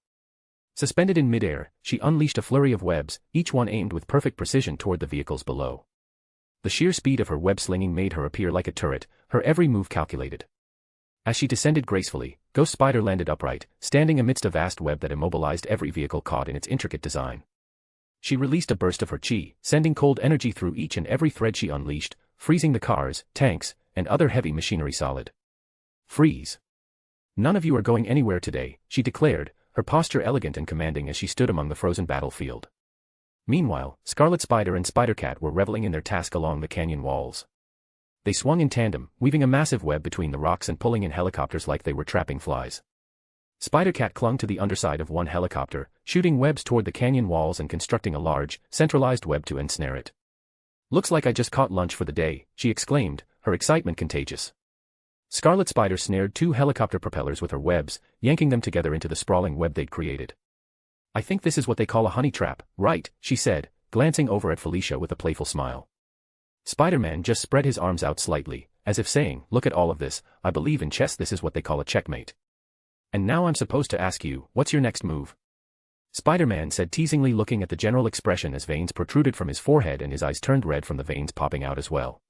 Suspended in midair, she unleashed a flurry of webs, each one aimed with perfect precision toward the vehicles below. The sheer speed of her web-slinging made her appear like a turret, her every move calculated. As she descended gracefully, Ghost Spider landed upright, standing amidst a vast web that immobilized every vehicle caught in its intricate design. She released a burst of her chi, sending cold energy through each and every thread she unleashed, freezing the cars, tanks, and other heavy machinery solid. "Freeze. None of you are going anywhere today," she declared, her posture elegant and commanding as she stood among the frozen battlefield. Meanwhile, Scarlet Spider and Spider-Cat were reveling in their task along the canyon walls. They swung in tandem, weaving a massive web between the rocks and pulling in helicopters like they were trapping flies. Spider-Cat clung to the underside of one helicopter, shooting webs toward the canyon walls and constructing a large, centralized web to ensnare it. "Looks like I just caught lunch for the day," she exclaimed, her excitement contagious. Scarlet Spider snared 2 helicopter propellers with her webs, yanking them together into the sprawling web they'd created. "I think this is what they call a honey trap, right?" she said, glancing over at Felicia with a playful smile. Spider-Man just spread his arms out slightly, as if saying, "Look at all of this, I believe in chess this is what they call a checkmate. And now I'm supposed to ask you, what's your next move?" Spider-Man said teasingly, looking at the general expression as veins protruded from his forehead and his eyes turned red from the veins popping out as well.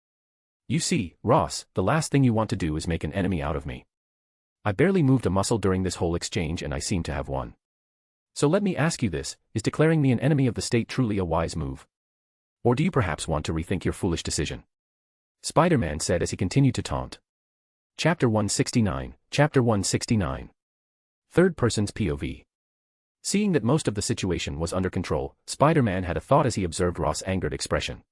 "You see, Ross, the last thing you want to do is make an enemy out of me. I barely moved a muscle during this whole exchange and I seem to have won. So let me ask you this, is declaring me an enemy of the state truly a wise move? Or do you perhaps want to rethink your foolish decision?" Spider-Man said as he continued to taunt. Chapter 169, Chapter 169. Third Person's POV. Seeing that most of the situation was under control, Spider-Man had a thought as he observed Ross' angered expression.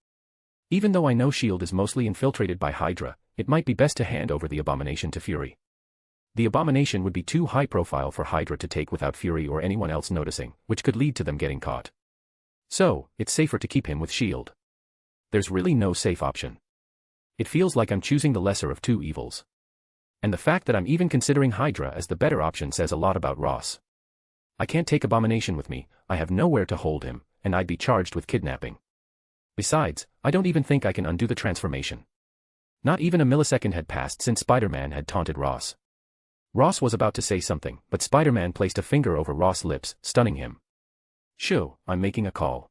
"Even though I know S.H.I.E.L.D. is mostly infiltrated by Hydra, it might be best to hand over the Abomination to Fury. The Abomination would be too high profile for Hydra to take without Fury or anyone else noticing, which could lead to them getting caught. So, it's safer to keep him with S.H.I.E.L.D. There's really no safe option. It feels like I'm choosing the lesser of two evils. And the fact that I'm even considering Hydra as the better option says a lot about Ross. I can't take Abomination with me, I have nowhere to hold him, and I'd be charged with kidnapping. Besides, I don't even think I can undo the transformation." Not even a millisecond had passed since Spider-Man had taunted Ross. Ross was about to say something, but Spider-Man placed a finger over Ross' lips, stunning him. "Shoo, I'm making a call.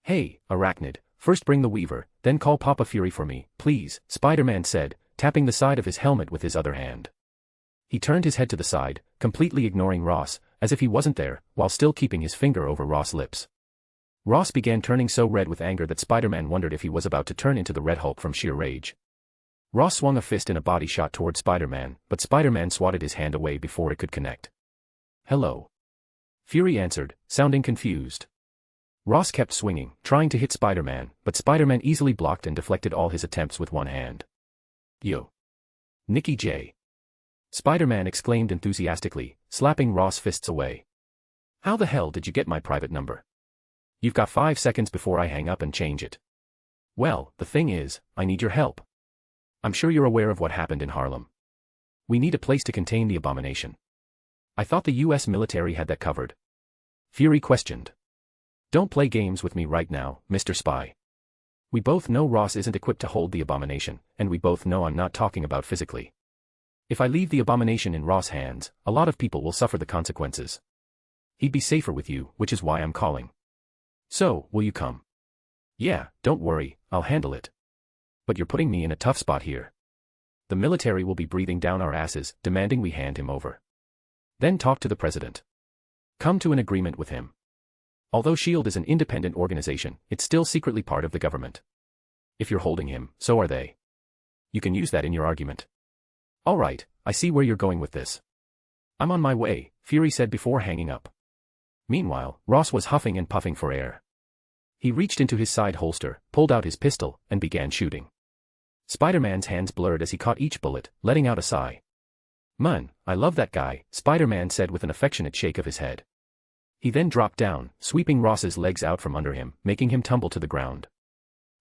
Hey, Arachnid, first bring the Weaver, then call Papa Fury for me, please," Spider-Man said, tapping the side of his helmet with his other hand. He turned his head to the side, completely ignoring Ross, as if he wasn't there, while still keeping his finger over Ross' lips. Ross began turning so red with anger that Spider-Man wondered if he was about to turn into the Red Hulk from sheer rage. Ross swung a fist in a body shot toward Spider-Man, but Spider-Man swatted his hand away before it could connect. "Hello." Fury answered, sounding confused. Ross kept swinging, trying to hit Spider-Man, but Spider-Man easily blocked and deflected all his attempts with one hand. "Yo. Nicky J." Spider-Man exclaimed enthusiastically, slapping Ross' fists away. "How the hell did you get my private number? You've got 5 seconds before I hang up and change it." "Well, the thing is, I need your help. I'm sure you're aware of what happened in Harlem. We need a place to contain the Abomination. I thought the US military had that covered." Fury questioned. "Don't play games with me right now, Mr. Spy. We both know Ross isn't equipped to hold the Abomination, and we both know I'm not talking about physically. If I leave the Abomination in Ross' hands, a lot of people will suffer the consequences. He'd be safer with you, which is why I'm calling." So, will you come? Yeah, don't worry, I'll handle it. But you're putting me in a tough spot here. The military will be breathing down our asses, demanding we hand him over. Then talk to the president. Come to an agreement with him. Although S.H.I.E.L.D. is an independent organization, it's still secretly part of the government. If you're holding him, so are they. You can use that in your argument. All right, I see where you're going with this. I'm on my way, Fury said before hanging up. Meanwhile, Ross was huffing and puffing for air. He reached into his side holster, pulled out his pistol, and began shooting. Spider-Man's hands blurred as he caught each bullet, letting out a sigh. "Man, I love that guy," Spider-Man said with an affectionate shake of his head. He then dropped down, sweeping Ross's legs out from under him, making him tumble to the ground.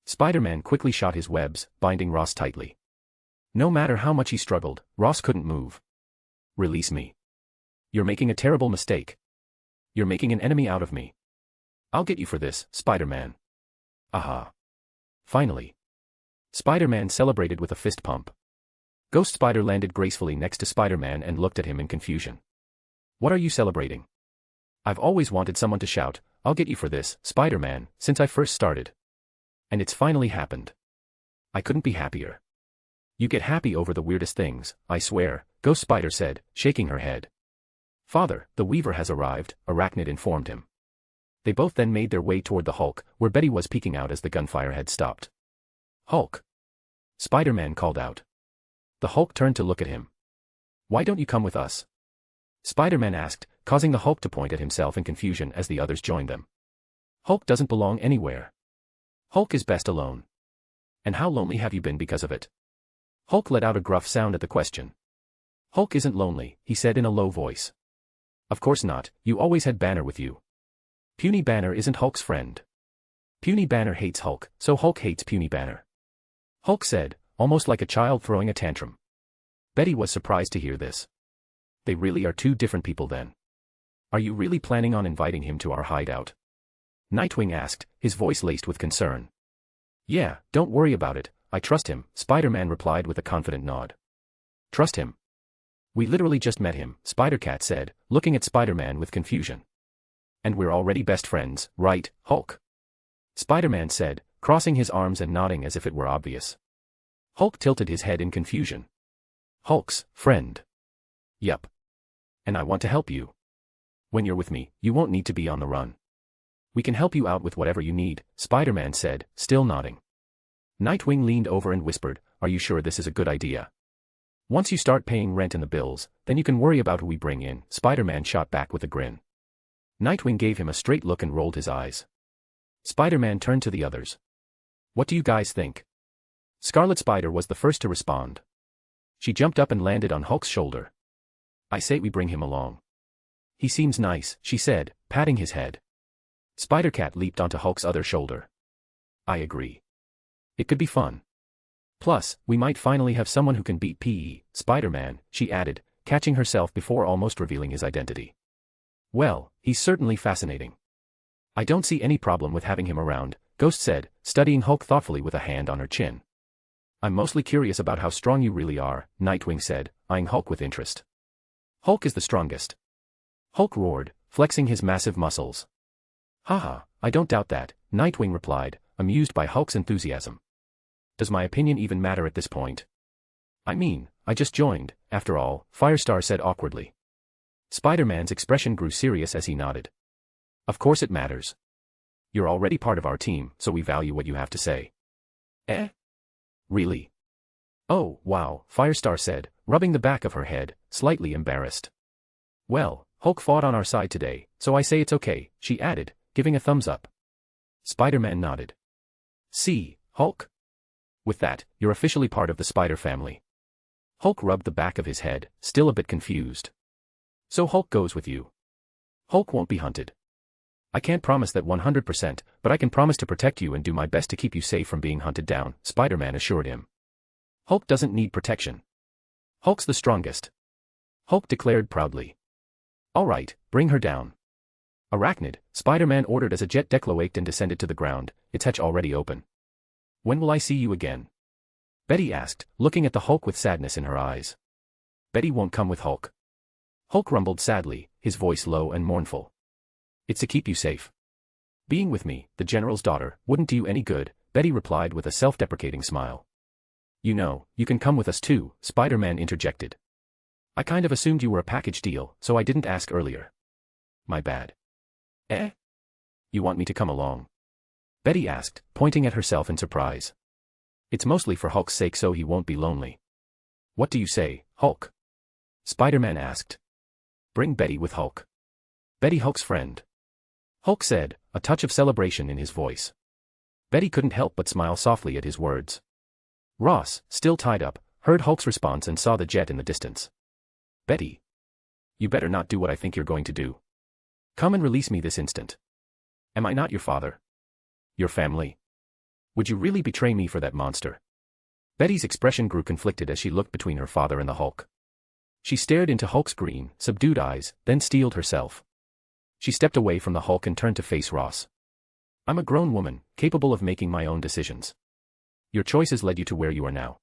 Spider-Man quickly shot his webs, binding Ross tightly. No matter how much he struggled, Ross couldn't move. "Release me. You're making a terrible mistake. You're making an enemy out of me. I'll get you for this, Spider-Man." Aha. Finally. Spider-Man celebrated with a fist pump. Ghost Spider landed gracefully next to Spider-Man and looked at him in confusion. "What are you celebrating?" "I've always wanted someone to shout, 'I'll get you for this, Spider-Man,' since I first started. And it's finally happened. I couldn't be happier." "You get happy over the weirdest things, I swear," Ghost Spider said, shaking her head. "Father, the Weaver has arrived," Arachnid informed him. They both then made their way toward the Hulk, where Betty was peeking out as the gunfire had stopped. "Hulk!" Spider-Man called out. The Hulk turned to look at him. "Why don't you come with us?" Spider-Man asked, causing the Hulk to point at himself in confusion as the others joined them. "Hulk doesn't belong anywhere. Hulk is best alone. And how lonely have you been because of it?" Hulk let out a gruff sound at the question. "Hulk isn't lonely," he said in a low voice. "Of course not, you always had Banner with you. Puny Banner isn't Hulk's friend. Puny Banner hates Hulk, so Hulk hates Puny Banner," Hulk said, almost like a child throwing a tantrum. Betty was surprised to hear this. "They really are two different people then. Are you really planning on inviting him to our hideout?" Nightwing asked, his voice laced with concern. "Yeah, don't worry about it, I trust him," Spider-Man replied with a confident nod. "Trust him? We literally just met him," Spider-Cat said, looking at Spider-Man with confusion. "And we're already best friends, right, Hulk?" Spider-Man said, crossing his arms and nodding as if it were obvious. Hulk tilted his head in confusion. "Hulk's friend? Yup. And I want to help you. When you're with me, you won't need to be on the run. We can help you out with whatever you need," Spider-Man said, still nodding. Nightwing leaned over and whispered, "Are you sure this is a good idea? Once you start paying rent and the bills, then you can worry about who we bring in," Spider-Man shot back with a grin. Nightwing gave him a straight look and rolled his eyes. Spider-Man turned to the others. "What do you guys think?" Scarlet Spider was the first to respond. She jumped up and landed on Hulk's shoulder. "I say we bring him along. He seems nice," she said, patting his head. Spider-Cat leaped onto Hulk's other shoulder. "I agree. It could be fun. Plus, we might finally have someone who can beat P.E. Spider-Man," she added, catching herself before almost revealing his identity. "Well, he's certainly fascinating. I don't see any problem with having him around," Ghost said, studying Hulk thoughtfully with a hand on her chin. "I'm mostly curious about how strong you really are," Nightwing said, eyeing Hulk with interest. "Hulk is the strongest," Hulk roared, flexing his massive muscles. "Haha, I don't doubt that," Nightwing replied, amused by Hulk's enthusiasm. "Does my opinion even matter at this point?" "I mean, I just joined, after all," Firestar said awkwardly. Spider-Man's expression grew serious as he nodded. "Of course it matters. You're already part of our team, so we value what you have to say." "Eh? Really?" "Oh, wow," Firestar said, rubbing the back of her head, slightly embarrassed. "Well, Hulk fought on our side today, so I say it's okay," she added, giving a thumbs up. Spider-Man nodded. "See, Hulk? With that, you're officially part of the Spider family." Hulk rubbed the back of his head, still a bit confused. "So Hulk goes with you. Hulk won't be hunted." "I can't promise that 100%, but I can promise to protect you and do my best to keep you safe from being hunted down," Spider-Man assured him. "Hulk doesn't need protection. Hulk's the strongest," Hulk declared proudly. "All right, bring her down." "Arachnid," Spider-Man ordered as a jet decloaked and descended to the ground, its hatch already open. "When will I see you again?" Betty asked, looking at the Hulk with sadness in her eyes. "Betty won't come with Hulk." Hulk rumbled sadly, his voice low and mournful. "It's to keep you safe." Being with me, the general's daughter, wouldn't do you any good, Betty replied with a self-deprecating smile. You know, you can come with us too, Spider-Man interjected. I kind of assumed you were a package deal, so I didn't ask earlier. My bad. Eh? You want me to come along? Betty asked, pointing at herself in surprise. It's mostly for Hulk's sake so he won't be lonely. What do you say, Hulk? Spider-Man asked. Bring Betty with Hulk. Betty Hulk's friend. Hulk said, a touch of celebration in his voice. Betty couldn't help but smile softly at his words. Ross, still tied up, heard Hulk's response and saw the jet in the distance. Betty. You better not do what I think you're going to do. Come and release me this instant. Am I not your father? Your family? Would you really betray me for that monster? Betty's expression grew conflicted as she looked between her father and the Hulk. She stared into Hulk's green, subdued eyes, then steeled herself. She stepped away from the Hulk and turned to face Ross. I'm a grown woman, capable of making my own decisions. Your choices led you to where you are now.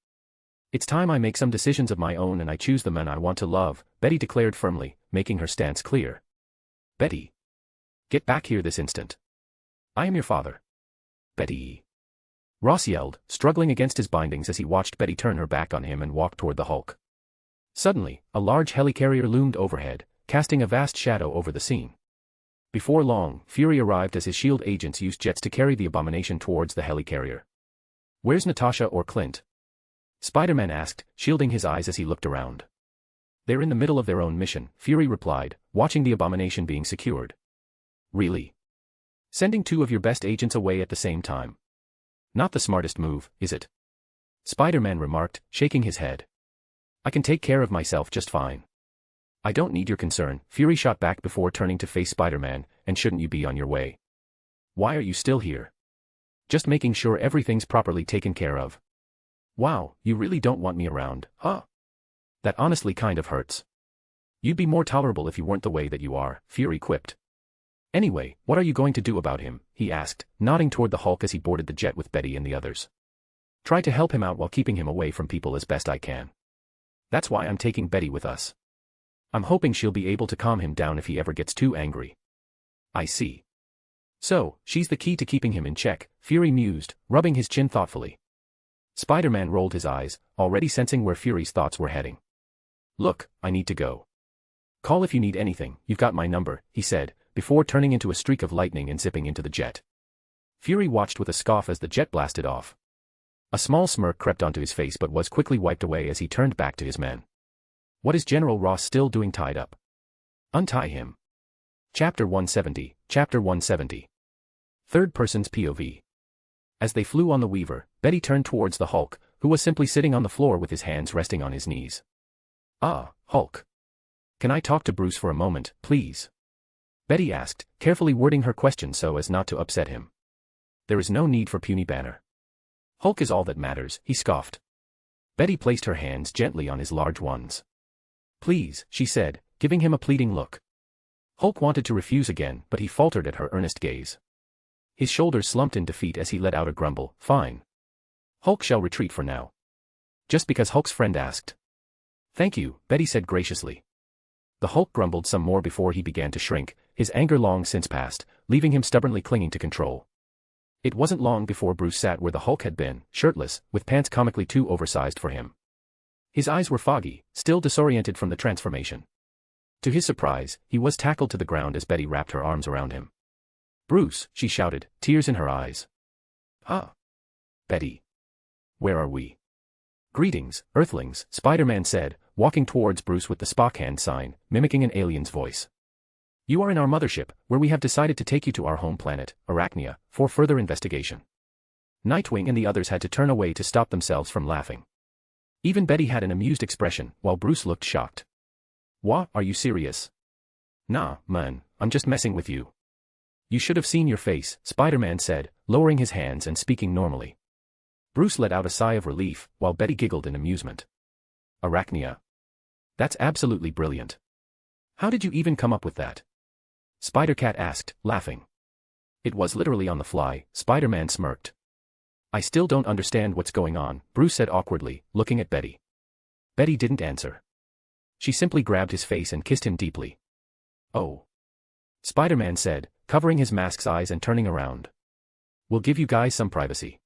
It's time I make some decisions of my own and I choose the men I want to love, Betty declared firmly, making her stance clear. Betty. Get back here this instant. I am your father. Betty. Ross yelled, struggling against his bindings as he watched Betty turn her back on him and walk toward the Hulk. Suddenly, a large helicarrier loomed overhead, casting a vast shadow over the scene. Before long, Fury arrived as his S.H.I.E.L.D. agents used jets to carry the abomination towards the helicarrier. Where's Natasha or Clint? Spider-Man asked, shielding his eyes as he looked around. They're in the middle of their own mission, Fury replied, watching the abomination being secured. Really? Sending two of your best agents away at the same time? Not the smartest move, is it? Spider-Man remarked, shaking his head. I can take care of myself just fine. I don't need your concern, Fury shot back before turning to face Spider-Man, and shouldn't you be on your way? Why are you still here? Just making sure everything's properly taken care of. Wow, you really don't want me around, huh? That honestly kind of hurts. You'd be more tolerable if you weren't the way that you are, Fury quipped. Anyway, what are you going to do about him, he asked, nodding toward the Hulk as he boarded the jet with Betty and the others. Try to help him out while keeping him away from people as best I can. That's why I'm taking Betty with us. I'm hoping she'll be able to calm him down if he ever gets too angry. I see. So, she's the key to keeping him in check, Fury mused, rubbing his chin thoughtfully. Spider-Man rolled his eyes, already sensing where Fury's thoughts were heading. Look, I need to go. Call if you need anything, you've got my number, he said, before turning into a streak of lightning and zipping into the jet. Fury watched with a scoff as the jet blasted off. A small smirk crept onto his face but was quickly wiped away as he turned back to his men. What is General Ross still doing tied up? Untie him. Chapter 170, Chapter 170. Third person's POV. As they flew on the Weaver, Betty turned towards the Hulk, who was simply sitting on the floor with his hands resting on his knees. Ah, Hulk. Can I talk to Bruce for a moment, please? Betty asked, carefully wording her question so as not to upset him. There is no need for puny banter. Hulk is all that matters, he scoffed. Betty placed her hands gently on his large ones. Please, she said, giving him a pleading look. Hulk wanted to refuse again, but he faltered at her earnest gaze. His shoulders slumped in defeat as he let out a grumble, fine. Hulk shall retreat for now. Just because Hulk's friend asked. Thank you, Betty said graciously. The Hulk grumbled some more before he began to shrink, his anger long since past, leaving him stubbornly clinging to control. It wasn't long before Bruce sat where the Hulk had been, shirtless, with pants comically too oversized for him. His eyes were foggy, still disoriented from the transformation. To his surprise, he was tackled to the ground as Betty wrapped her arms around him. Bruce, she shouted, tears in her eyes. Huh? Betty. Where are we? Greetings, Earthlings, Spider-Man said, walking towards Bruce with the Spock hand sign, mimicking an alien's voice. You are in our mothership, where we have decided to take you to our home planet, Arachnia, for further investigation. Nightwing and the others had to turn away to stop themselves from laughing. Even Betty had an amused expression, while Bruce looked shocked. What, are you serious? Nah, man, I'm just messing with you. You should have seen your face, Spider-Man said, lowering his hands and speaking normally. Bruce let out a sigh of relief, while Betty giggled in amusement. Arachnia. That's absolutely brilliant. How did you even come up with that? Spider-Cat asked, laughing. It was literally on the fly, Spider-Man smirked. I still don't understand what's going on, Bruce said awkwardly, looking at Betty. Betty didn't answer. She simply grabbed his face and kissed him deeply. Oh. Spider-Man said, covering his mask's eyes and turning around. "We'll give you guys some privacy."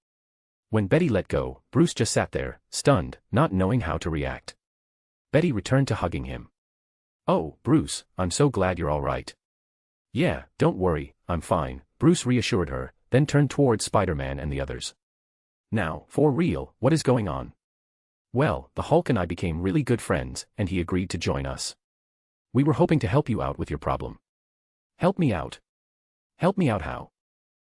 When Betty let go, Bruce just sat there, stunned, not knowing how to react. Betty returned to hugging him. "Oh, Bruce, I'm so glad you're all right." "Yeah, don't worry, I'm fine," Bruce reassured her, then turned towards Spider-Man and the others. "Now, for real, what is going on?" "Well, the Hulk and I became really good friends, and he agreed to join us. We were hoping to help you out with your problem." "Help me out?" "Help me out how?"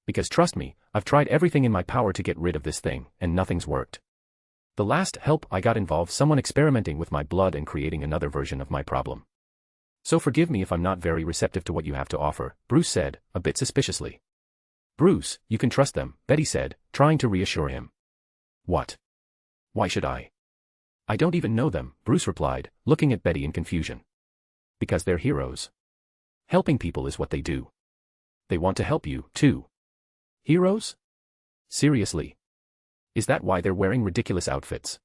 "Because trust me, I've tried everything in my power to get rid of this thing, and nothing's worked. The last help I got involved someone experimenting with my blood and creating another version of my problem. So forgive me if I'm not very receptive to what you have to offer," Bruce said, a bit suspiciously. "Bruce, you can trust them," Betty said, trying to reassure him. "What? Why should I?" "I don't even know them," Bruce replied, looking at Betty in confusion. "Because they're heroes. Helping people is what they do. They want to help you, too." "Heroes? Seriously? Is that why they're wearing ridiculous outfits?"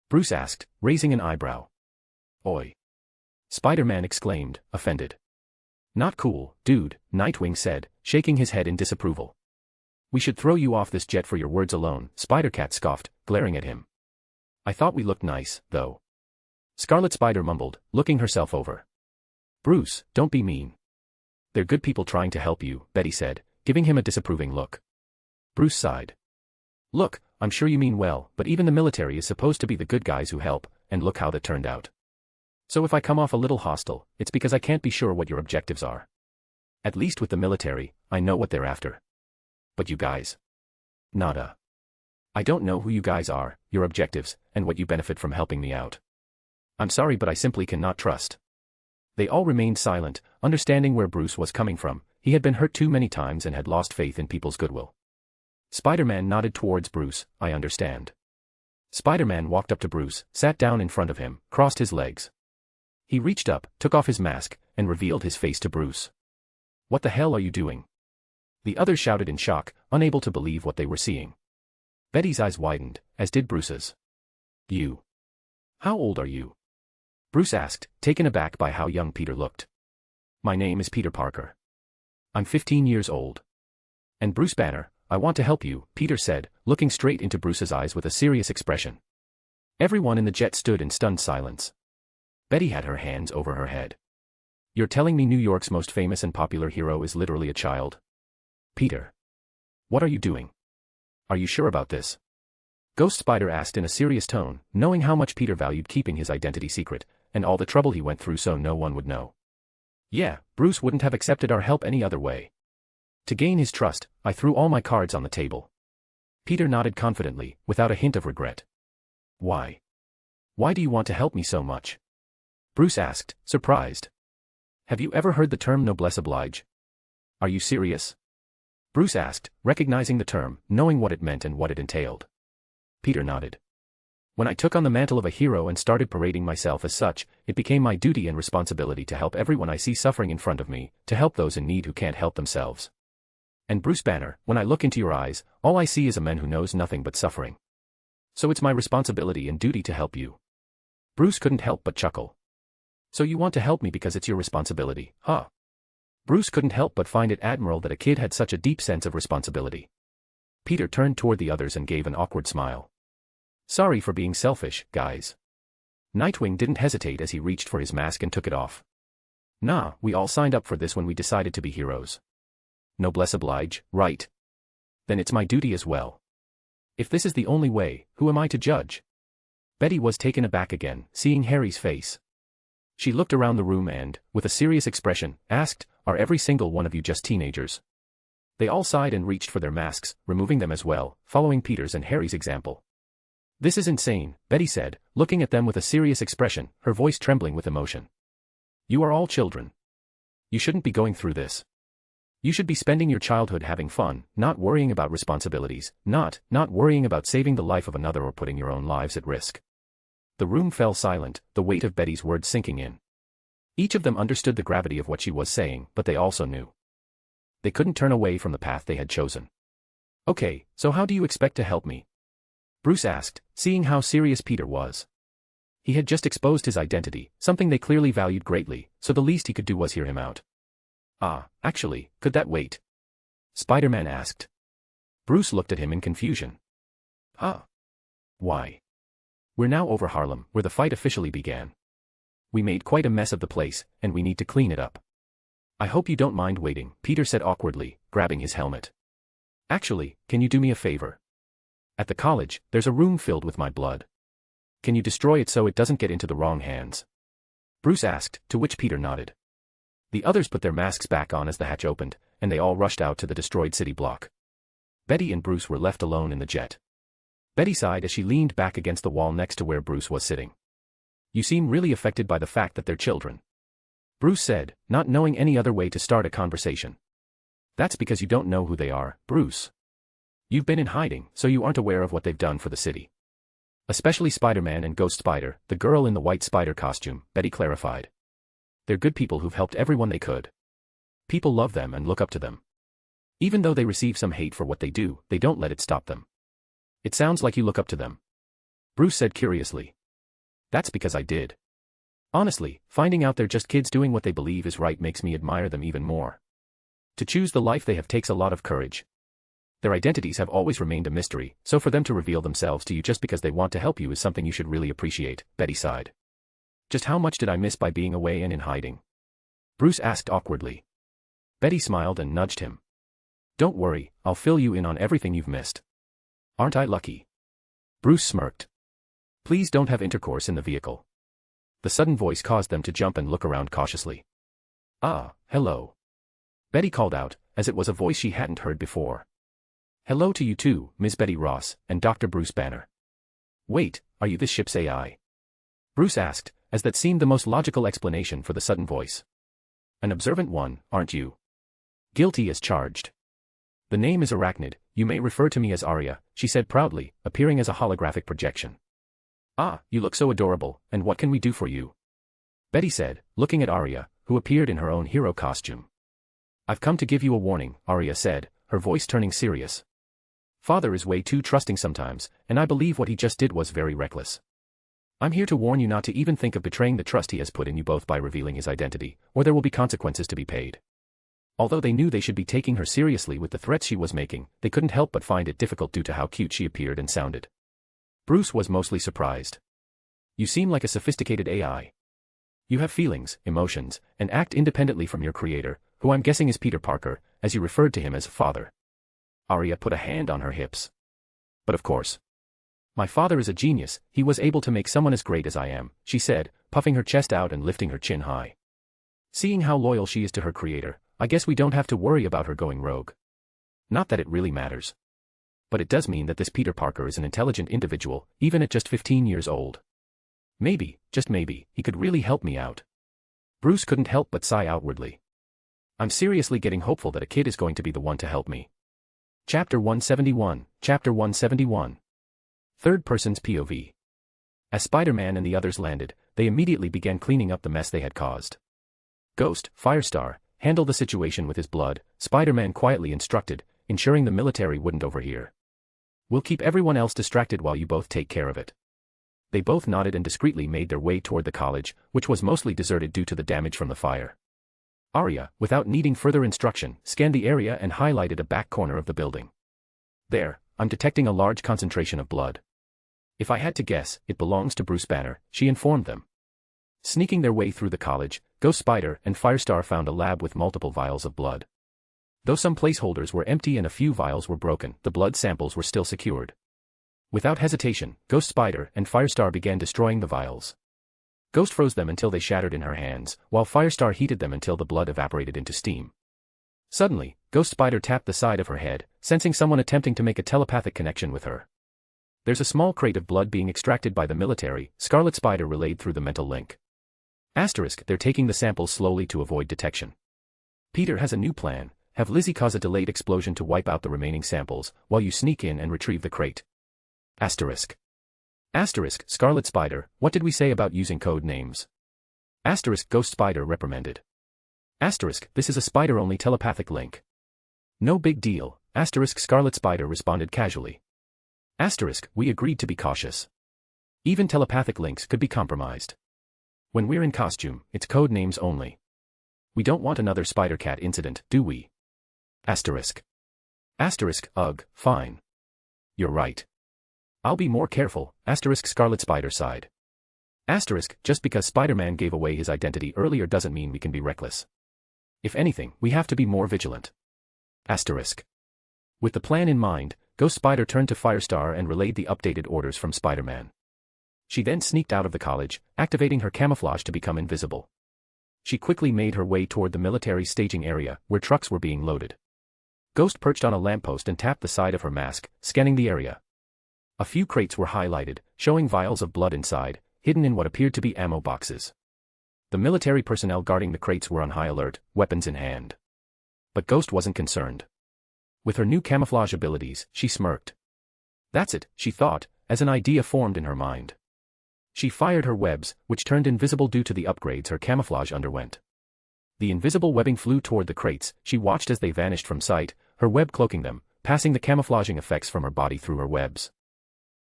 Bruce asked, raising an eyebrow. "Oi!" Spider-Man exclaimed, offended. "Not cool, dude," Nightwing said, shaking his head in disapproval. "We should throw you off this jet for your words alone," Spider-Cat scoffed, glaring at him. "I thought we looked nice, though." Scarlet Spider mumbled, looking herself over. "Bruce, don't be mean. They're good people trying to help you," Betty said, giving him a disapproving look. Bruce sighed. "Look, I'm sure you mean well, but even the military is supposed to be the good guys who help, and look how that turned out. So if I come off a little hostile, it's because I can't be sure what your objectives are. At least with the military, I know what they're after. But you guys? Nada. I don't know who you guys are, your objectives, and what you benefit from helping me out. I'm sorry, but I simply cannot trust." They all remained silent, understanding where Bruce was coming from. He had been hurt too many times and had lost faith in people's goodwill. Spider-Man nodded towards Bruce. "I understand." Spider-Man walked up to Bruce, sat down in front of him, crossed his legs. He reached up, took off his mask, and revealed his face to Bruce. "What the hell are you doing?" The others shouted in shock, unable to believe what they were seeing. Betty's eyes widened, as did Bruce's. "You? How old are you?" Bruce asked, taken aback by how young Peter looked. "My name is Peter Parker. I'm 15 years old." "And Bruce Banner, I want to help you," Peter said, looking straight into Bruce's eyes with a serious expression. Everyone in the jet stood in stunned silence. Betty had her hands over her head. "You're telling me New York's most famous and popular hero is literally a child? Peter. What are you doing? Are you sure about this?" Ghost Spider asked in a serious tone, knowing how much Peter valued keeping his identity secret, and all the trouble he went through so no one would know. "Yeah, Bruce wouldn't have accepted our help any other way. To gain his trust, I threw all my cards on the table." Peter nodded confidently, without a hint of regret. "Why? Why do you want to help me so much?" Bruce asked, surprised. "Have you ever heard the term noblesse oblige? Are you serious?" Bruce asked, recognizing the term, knowing what it meant and what it entailed. Peter nodded. "When I took on the mantle of a hero and started parading myself as such, it became my duty and responsibility to help everyone I see suffering in front of me, to help those in need who can't help themselves. And Bruce Banner, when I look into your eyes, all I see is a man who knows nothing but suffering. So it's my responsibility and duty to help you." Bruce couldn't help but chuckle. "So you want to help me because it's your responsibility, huh?" Bruce couldn't help but find it admirable that a kid had such a deep sense of responsibility. Peter turned toward the others and gave an awkward smile. "Sorry for being selfish, guys." Nightwing didn't hesitate as he reached for his mask and took it off. "Nah, we all signed up for this when we decided to be heroes. Noblesse oblige, right? Then it's my duty as well. If this is the only way, who am I to judge?" Betty was taken aback again, seeing Harry's face. She looked around the room and, with a serious expression, asked, "Are every single one of you just teenagers?" They all sighed and reached for their masks, removing them as well, following Peter's and Harry's example. "This is insane," Betty said, looking at them with a serious expression, her voice trembling with emotion. "You are all children. You shouldn't be going through this. You should be spending your childhood having fun, not worrying about responsibilities, not worrying about saving the life of another or putting your own lives at risk." The room fell silent, the weight of Betty's words sinking in. Each of them understood the gravity of what she was saying, but they also knew they couldn't turn away from the path they had chosen. "Okay, so how do you expect to help me?" Bruce asked, seeing how serious Peter was. He had just exposed his identity, something they clearly valued greatly, so the least he could do was hear him out. Actually, could that wait? Spider-Man asked. Bruce looked at him in confusion. Why? We're now over Harlem, where the fight officially began. We made quite a mess of the place, and we need to clean it up. I hope you don't mind waiting, Peter said awkwardly, grabbing his helmet. Actually, can you do me a favor? At the college, there's a room filled with my blood. Can you destroy it so it doesn't get into the wrong hands? Bruce asked, to which Peter nodded. The others put their masks back on as the hatch opened, and they all rushed out to the destroyed city block. Betty and Bruce were left alone in the jet. Betty sighed as she leaned back against the wall next to where Bruce was sitting. You seem really affected by the fact that they're children. Bruce said, not knowing any other way to start a conversation. That's because you don't know who they are, Bruce. You've been in hiding, so you aren't aware of what they've done for the city. Especially Spider-Man and Ghost Spider, the girl in the white spider costume, Betty clarified. They're good people who've helped everyone they could. People love them and look up to them. Even though they receive some hate for what they do, they don't let it stop them. It sounds like you look up to them. Bruce said curiously. That's because I did. Honestly, finding out they're just kids doing what they believe is right makes me admire them even more. To choose the life they have takes a lot of courage. Their identities have always remained a mystery, so for them to reveal themselves to you just because they want to help you is something you should really appreciate, Betty sighed. Just how much did I miss by being away and in hiding? Bruce asked awkwardly. Betty smiled and nudged him. Don't worry, I'll fill you in on everything you've missed. Aren't I lucky? Bruce smirked. Please don't have intercourse in the vehicle. The sudden voice caused them to jump and look around cautiously. Hello. Betty called out, as it was a voice she hadn't heard before. Hello to you too, Ms. Betty Ross, and Dr. Bruce Banner. Wait, are you this ship's AI? Bruce asked, as that seemed the most logical explanation for the sudden voice. An observant one, aren't you? Guilty as charged. The name is Arachnid, you may refer to me as Arya, she said proudly, appearing as a holographic projection. You look so adorable, and what can we do for you? Betty said, looking at Arya, who appeared in her own hero costume. I've come to give you a warning, Arya said, her voice turning serious. Father is way too trusting sometimes, and I believe what he just did was very reckless. I'm here to warn you not to even think of betraying the trust he has put in you both by revealing his identity, or there will be consequences to be paid. Although they knew they should be taking her seriously with the threats she was making, they couldn't help but find it difficult due to how cute she appeared and sounded. Bruce was mostly surprised. You seem like a sophisticated AI. You have feelings, emotions, and act independently from your creator, who I'm guessing is Peter Parker, as you referred to him as father. Arya put a hand on her hips. But of course. My father is a genius, he was able to make someone as great as I am, she said, puffing her chest out and lifting her chin high. Seeing how loyal she is to her creator, I guess we don't have to worry about her going rogue. Not that it really matters. But it does mean that this Peter Parker is an intelligent individual, even at just 15 years old. Maybe, just maybe, he could really help me out. Bruce couldn't help but sigh outwardly. I'm seriously getting hopeful that a kid is going to be the one to help me. Chapter 171, Chapter 171. Third person's POV. As Spider-Man and the others landed, they immediately began cleaning up the mess they had caused. Ghost, Firestar, handle the situation with his blood, Spider-Man quietly instructed, ensuring the military wouldn't overhear. We'll keep everyone else distracted while you both take care of it. They both nodded and discreetly made their way toward the college, which was mostly deserted due to the damage from the fire. Arya, without needing further instruction, scanned the area and highlighted a back corner of the building. There, I'm detecting a large concentration of blood. If I had to guess, it belongs to Bruce Banner, she informed them. Sneaking their way through the college, Ghost Spider and Firestar found a lab with multiple vials of blood. Though some placeholders were empty and a few vials were broken, the blood samples were still secured. Without hesitation, Ghost Spider and Firestar began destroying the vials. Ghost froze them until they shattered in her hands, while Firestar heated them until the blood evaporated into steam. Suddenly, Ghost Spider tapped the side of her head, sensing someone attempting to make a telepathic connection with her. There's a small crate of blood being extracted by the military, Scarlet Spider relayed through the mental link. Asterisk, they're taking the samples slowly to avoid detection. Peter has a new plan. Have Lizzie cause a delayed explosion to wipe out the remaining samples, while you sneak in and retrieve the crate. Asterisk. Asterisk, Scarlet Spider, what did we say about using code names? Asterisk, Ghost Spider reprimanded. Asterisk, this is a spider-only telepathic link. No big deal, asterisk, Scarlet Spider responded casually. Asterisk, we agreed to be cautious. Even telepathic links could be compromised. When we're in costume, it's code names only. We don't want another Spider-Cat incident, do we? Asterisk. Asterisk, ugh, fine. You're right. I'll be more careful, asterisk Scarlet Spider sighed. Asterisk, just because Spider-Man gave away his identity earlier doesn't mean we can be reckless. If anything, we have to be more vigilant. Asterisk. With the plan in mind, Ghost Spider turned to Firestar and relayed the updated orders from Spider-Man. She then sneaked out of the college, activating her camouflage to become invisible. She quickly made her way toward the military staging area, where trucks were being loaded. Ghost perched on a lamppost and tapped the side of her mask, scanning the area. A few crates were highlighted, showing vials of blood inside, hidden in what appeared to be ammo boxes. The military personnel guarding the crates were on high alert, weapons in hand. But Ghost wasn't concerned. With her new camouflage abilities, she smirked. That's it, she thought, as an idea formed in her mind. She fired her webs, which turned invisible due to the upgrades her camouflage underwent. The invisible webbing flew toward the crates. She watched as they vanished from sight, her web cloaking them, passing the camouflaging effects from her body through her webs.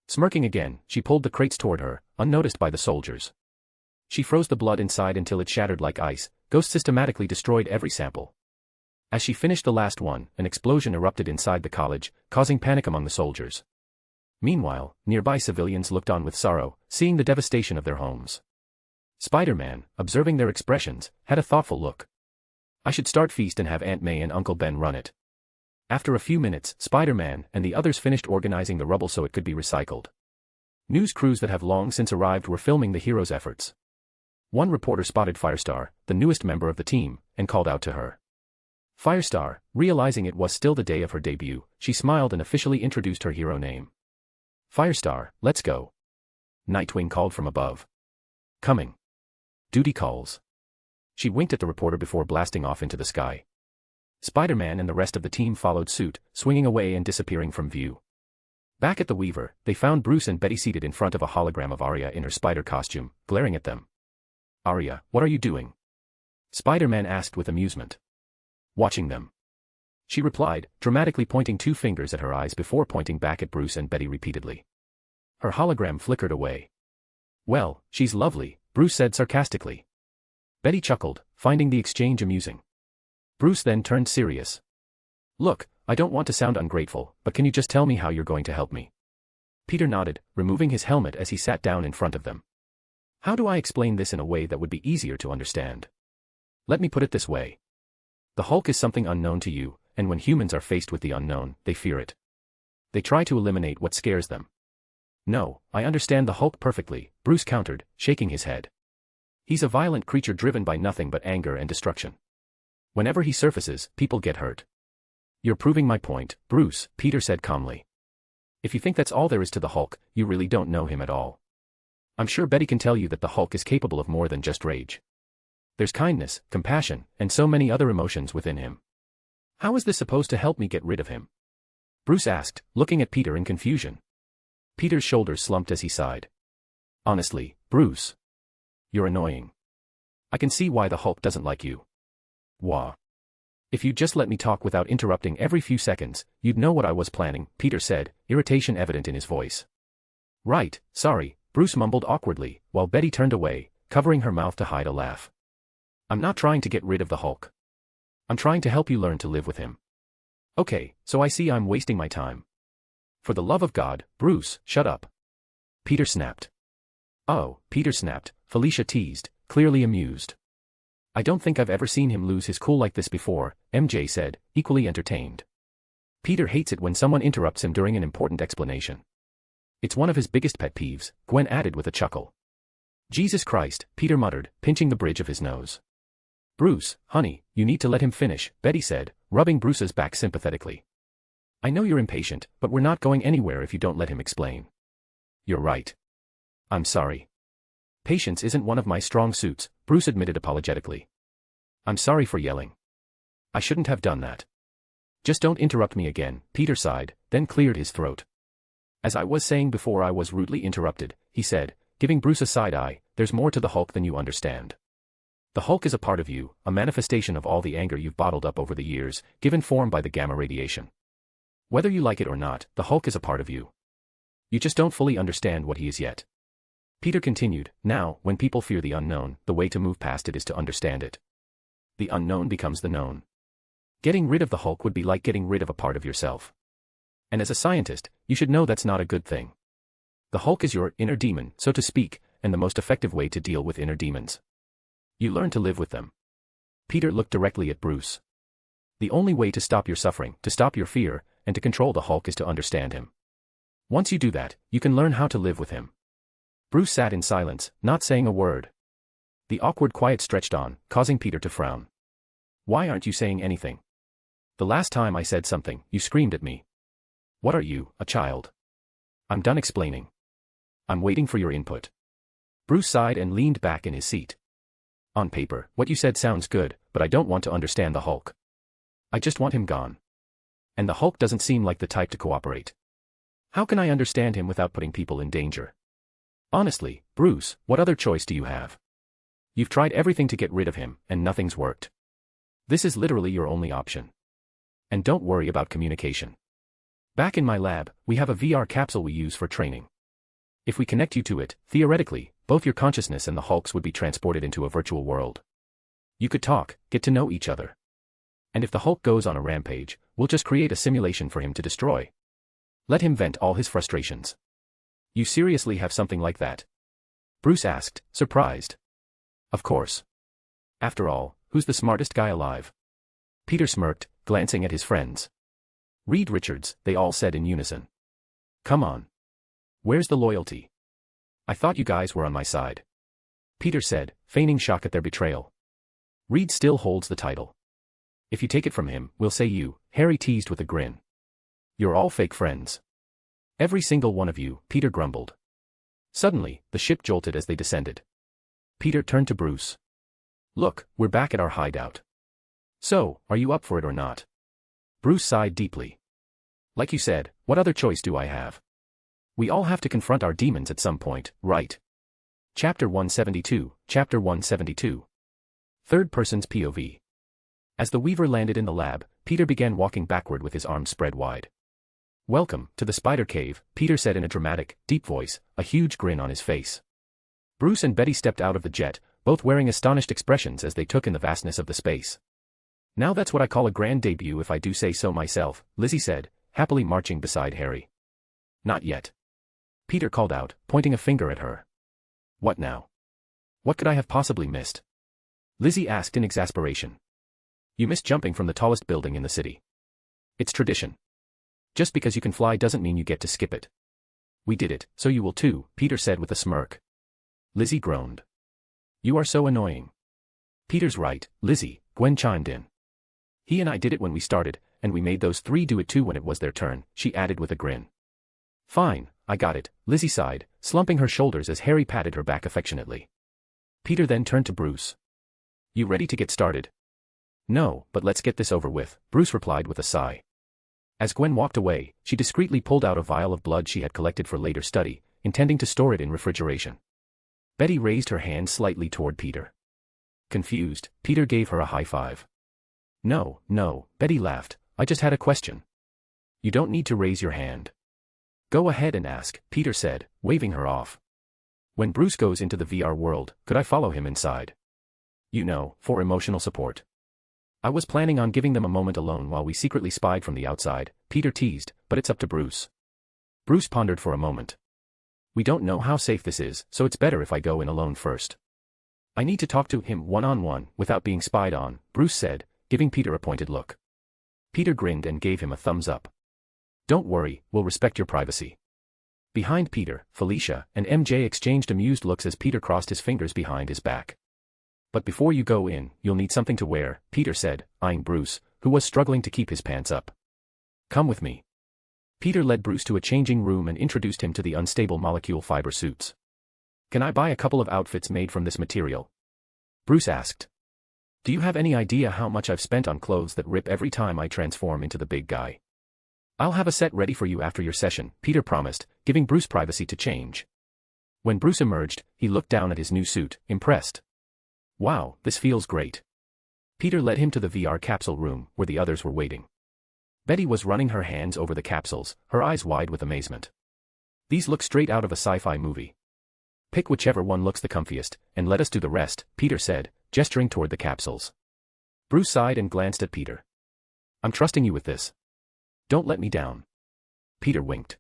Smirking again, she pulled the crates toward her, unnoticed by the soldiers. She froze the blood inside until it shattered like ice. Ghost systematically destroyed every sample. As she finished the last one, an explosion erupted inside the college, causing panic among the soldiers. Meanwhile, nearby civilians looked on with sorrow, seeing the devastation of their homes. Spider-Man, observing their expressions, had a thoughtful look. I should start Feast and have Aunt May and Uncle Ben run it. After a few minutes, Spider-Man and the others finished organizing the rubble so it could be recycled. News crews that have long since arrived were filming the heroes' efforts. One reporter spotted Firestar, the newest member of the team, and called out to her. Firestar, realizing it was still the day of her debut, she smiled and officially introduced her hero name. Firestar, let's go. Nightwing called from above. Coming. Duty calls. She winked at the reporter before blasting off into the sky. Spider-Man and the rest of the team followed suit, swinging away and disappearing from view. Back at the Weaver, they found Bruce and Betty seated in front of a hologram of Arya in her spider costume, glaring at them. Arya, what are you doing? Spider-Man asked with amusement. Watching them. She replied, dramatically pointing two fingers at her eyes before pointing back at Bruce and Betty repeatedly. Her hologram flickered away. Well, she's lovely, Bruce said sarcastically. Betty chuckled, finding the exchange amusing. Bruce then turned serious. Look, I don't want to sound ungrateful, but can you just tell me how you're going to help me? Peter nodded, removing his helmet as he sat down in front of them. How do I explain this in a way that would be easier to understand? Let me put it this way. The Hulk is something unknown to you, and when humans are faced with the unknown, they fear it. They try to eliminate what scares them. No, I understand the Hulk perfectly, Bruce countered, shaking his head. He's a violent creature driven by nothing but anger and destruction. Whenever he surfaces, people get hurt. You're proving my point, Bruce, Peter said calmly. If you think that's all there is to the Hulk, you really don't know him at all. I'm sure Betty can tell you that the Hulk is capable of more than just rage. There's kindness, compassion, and so many other emotions within him. How is this supposed to help me get rid of him? Bruce asked, looking at Peter in confusion. Peter's shoulders slumped as he sighed. Honestly, Bruce. You're annoying. I can see why the Hulk doesn't like you. Wah. If you'd just let me talk without interrupting every few seconds, you'd know what I was planning, Peter said, irritation evident in his voice. Right, sorry, Bruce mumbled awkwardly, while Betty turned away, covering her mouth to hide a laugh. I'm not trying to get rid of the Hulk. I'm trying to help you learn to live with him. Okay, so I see I'm wasting my time. For the love of God, Bruce, shut up. Peter snapped. Oh, Peter snapped, Felicia teased, clearly amused. I don't think I've ever seen him lose his cool like this before, MJ said, equally entertained. Peter hates it when someone interrupts him during an important explanation. It's one of his biggest pet peeves, Gwen added with a chuckle. Jesus Christ, Peter muttered, pinching the bridge of his nose. Bruce, honey, you need to let him finish, Betty said, rubbing Bruce's back sympathetically. I know you're impatient, but we're not going anywhere if you don't let him explain. You're right. I'm sorry. Patience isn't one of my strong suits, Bruce admitted apologetically. I'm sorry for yelling. I shouldn't have done that. Just don't interrupt me again, Peter sighed, then cleared his throat. As I was saying before I was rudely interrupted, he said, giving Bruce a side eye, there's more to the Hulk than you understand. The Hulk is a part of you, a manifestation of all the anger you've bottled up over the years, given form by the gamma radiation. Whether you like it or not, the Hulk is a part of you. You just don't fully understand what he is yet. Peter continued, now, when people fear the unknown, the way to move past it is to understand it. The unknown becomes the known. Getting rid of the Hulk would be like getting rid of a part of yourself. And as a scientist, you should know that's not a good thing. The Hulk is your inner demon, so to speak, and the most effective way to deal with inner demons. You learn to live with them. Peter looked directly at Bruce. The only way to stop your suffering, to stop your fear, and to control the Hulk is to understand him. Once you do that, you can learn how to live with him. Bruce sat in silence, not saying a word. The awkward quiet stretched on, causing Peter to frown. Why aren't you saying anything? The last time I said something, you screamed at me. What are you, a child? I'm done explaining. I'm waiting for your input. Bruce sighed and leaned back in his seat. On paper, what you said sounds good, but I don't want to understand the Hulk. I just want him gone. And the Hulk doesn't seem like the type to cooperate. How can I understand him without putting people in danger? Honestly, Bruce, what other choice do you have? You've tried everything to get rid of him, and nothing's worked. This is literally your only option. And don't worry about communication. Back in my lab, we have a VR capsule we use for training. If we connect you to it, theoretically, both your consciousness and the Hulk's would be transported into a virtual world. You could talk, get to know each other. And if the Hulk goes on a rampage, we'll just create a simulation for him to destroy. Let him vent all his frustrations. You seriously have something like that? Bruce asked, surprised. Of course. After all, who's the smartest guy alive? Peter smirked, glancing at his friends. Reed Richards, they all said in unison. Come on. Where's the loyalty? I thought you guys were on my side. Peter said, feigning shock at their betrayal. Reed still holds the title. If you take it from him, we'll say you, Harry teased with a grin. You're all fake friends. Every single one of you, Peter grumbled. Suddenly, the ship jolted as they descended. Peter turned to Bruce. Look, we're back at our hideout. So, are you up for it or not? Bruce sighed deeply. Like you said, what other choice do I have? We all have to confront our demons at some point, right? Chapter 172, Chapter 172. Third person's POV. As the Weaver landed in the lab, Peter began walking backward with his arms spread wide. Welcome to the Spider Cave, Peter said in a dramatic, deep voice, a huge grin on his face. Bruce and Betty stepped out of the jet, both wearing astonished expressions as they took in the vastness of the space. Now that's what I call a grand debut if I do say so myself, Lizzie said, happily marching beside Harry. Not yet. Peter called out, pointing a finger at her. What now? What could I have possibly missed? Lizzie asked in exasperation. You missed jumping from the tallest building in the city. It's tradition. Just because you can fly doesn't mean you get to skip it. We did it, so you will too, Peter said with a smirk. Lizzie groaned. You are so annoying. Peter's right, Lizzie, Gwen chimed in. He and I did it when we started, and we made those three do it too when it was their turn, she added with a grin. Fine, I got it, Lizzie sighed, slumping her shoulders as Harry patted her back affectionately. Peter then turned to Bruce. You ready to get started? No, but let's get this over with, Bruce replied with a sigh. As Gwen walked away, she discreetly pulled out a vial of blood she had collected for later study, intending to store it in refrigeration. Betty raised her hand slightly toward Peter. Confused, Peter gave her a high five. No, Betty laughed, I just had a question. You don't need to raise your hand. Go ahead and ask, Peter said, waving her off. When Bruce goes into the VR world, could I follow him inside? You know, for emotional support. I was planning on giving them a moment alone while we secretly spied from the outside, Peter teased, but it's up to Bruce. Bruce pondered for a moment. We don't know how safe this is, so it's better if I go in alone first. I need to talk to him one-on-one, without being spied on, Bruce said, giving Peter a pointed look. Peter grinned and gave him a thumbs up. Don't worry, we'll respect your privacy. Behind Peter, Felicia and MJ exchanged amused looks as Peter crossed his fingers behind his back. But before you go in, you'll need something to wear, Peter said, eyeing Bruce, who was struggling to keep his pants up. Come with me. Peter led Bruce to a changing room and introduced him to the unstable molecule fiber suits. Can I buy a couple of outfits made from this material? Bruce asked. Do you have any idea how much I've spent on clothes that rip every time I transform into the big guy? I'll have a set ready for you after your session, Peter promised, giving Bruce privacy to change. When Bruce emerged, he looked down at his new suit, impressed. Wow, this feels great. Peter led him to the VR capsule room, where the others were waiting. Betty was running her hands over the capsules, her eyes wide with amazement. These look straight out of a sci-fi movie. Pick whichever one looks the comfiest, and let us do the rest, Peter said, gesturing toward the capsules. Bruce sighed and glanced at Peter. I'm trusting you with this. Don't let me down. Peter winked.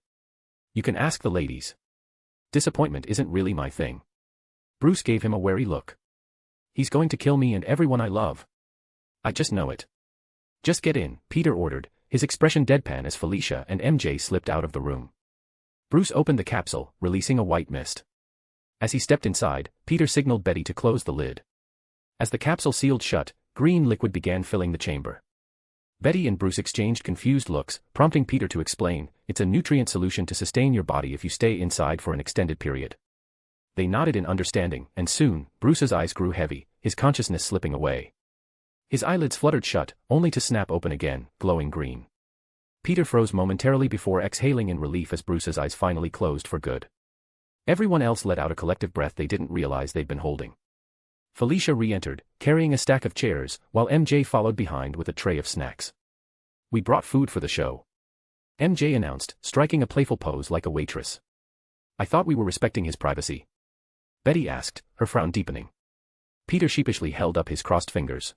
You can ask the ladies. Disappointment isn't really my thing. Bruce gave him a wary look. He's going to kill me and everyone I love. I just know it. Just get in, Peter ordered, his expression deadpan as Felicia and MJ slipped out of the room. Bruce opened the capsule, releasing a white mist. As he stepped inside, Peter signaled Betty to close the lid. As the capsule sealed shut, green liquid began filling the chamber. Betty and Bruce exchanged confused looks, prompting Peter to explain, it's a nutrient solution to sustain your body if you stay inside for an extended period. They nodded in understanding, and soon, Bruce's eyes grew heavy, his consciousness slipping away. His eyelids fluttered shut, only to snap open again, glowing green. Peter froze momentarily before exhaling in relief as Bruce's eyes finally closed for good. Everyone else let out a collective breath they didn't realize they'd been holding. Felicia re-entered, carrying a stack of chairs, while MJ followed behind with a tray of snacks. We brought food for the show. MJ announced, striking a playful pose like a waitress. I thought we were respecting his privacy. Betty asked, her frown deepening. Peter sheepishly held up his crossed fingers.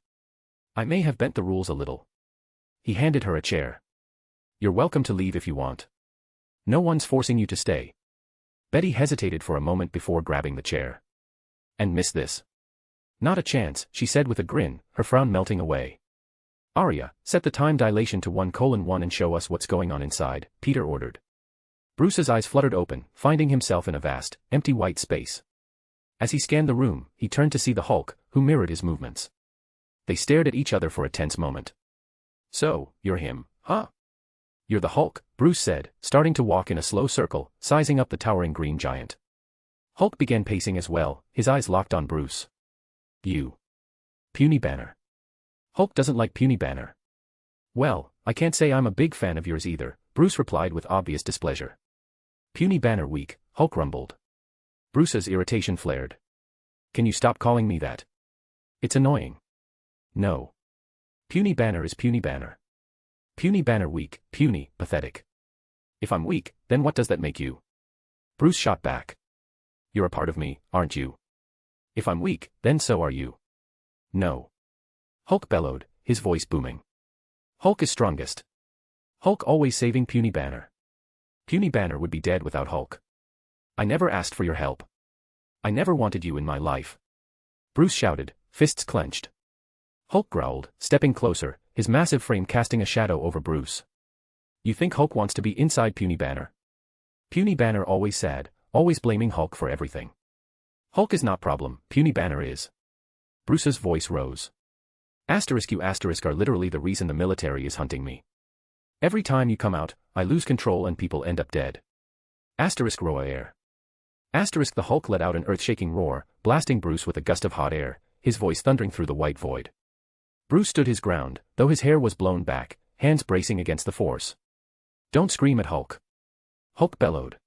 I may have bent the rules a little. He handed her a chair. You're welcome to leave if you want. No one's forcing you to stay. Betty hesitated for a moment before grabbing the chair. And miss this? Not a chance, she said with a grin, her frown melting away. Arya, set the time dilation to 1:1 and show us what's going on inside, Peter ordered. Bruce's eyes fluttered open, finding himself in a vast, empty white space. As he scanned the room, he turned to see the Hulk, who mirrored his movements. They stared at each other for a tense moment. So, you're him, huh? You're the Hulk, Bruce said, starting to walk in a slow circle, sizing up the towering green giant. Hulk began pacing as well, his eyes locked on Bruce. You. Puny Banner. Hulk doesn't like Puny Banner. Well, I can't say I'm a big fan of yours either, Bruce replied with obvious displeasure. Puny Banner weak, Hulk rumbled. Bruce's irritation flared. Can you stop calling me that? It's annoying. No. Puny Banner is Puny Banner. Puny Banner weak, puny, pathetic. If I'm weak, then what does that make you? Bruce shot back. You're a part of me, aren't you? If I'm weak, then so are you. No. Hulk bellowed, his voice booming. Hulk is strongest. Hulk always saving Puny Banner. Puny Banner would be dead without Hulk. I never asked for your help. I never wanted you in my life. Bruce shouted, fists clenched. Hulk growled, stepping closer, his massive frame casting a shadow over Bruce. You think Hulk wants to be inside Puny Banner? Puny Banner always sad, always blaming Hulk for everything. Hulk is not problem, Puny Banner is. Bruce's voice rose. You are literally the reason the military is hunting me. Every time you come out, I lose control and people end up dead. Roar air. The Hulk let out an earth-shaking roar, blasting Bruce with a gust of hot air, his voice thundering through the white void. Bruce stood his ground, though his hair was blown back, hands bracing against the force. Don't scream at Hulk. Hulk bellowed.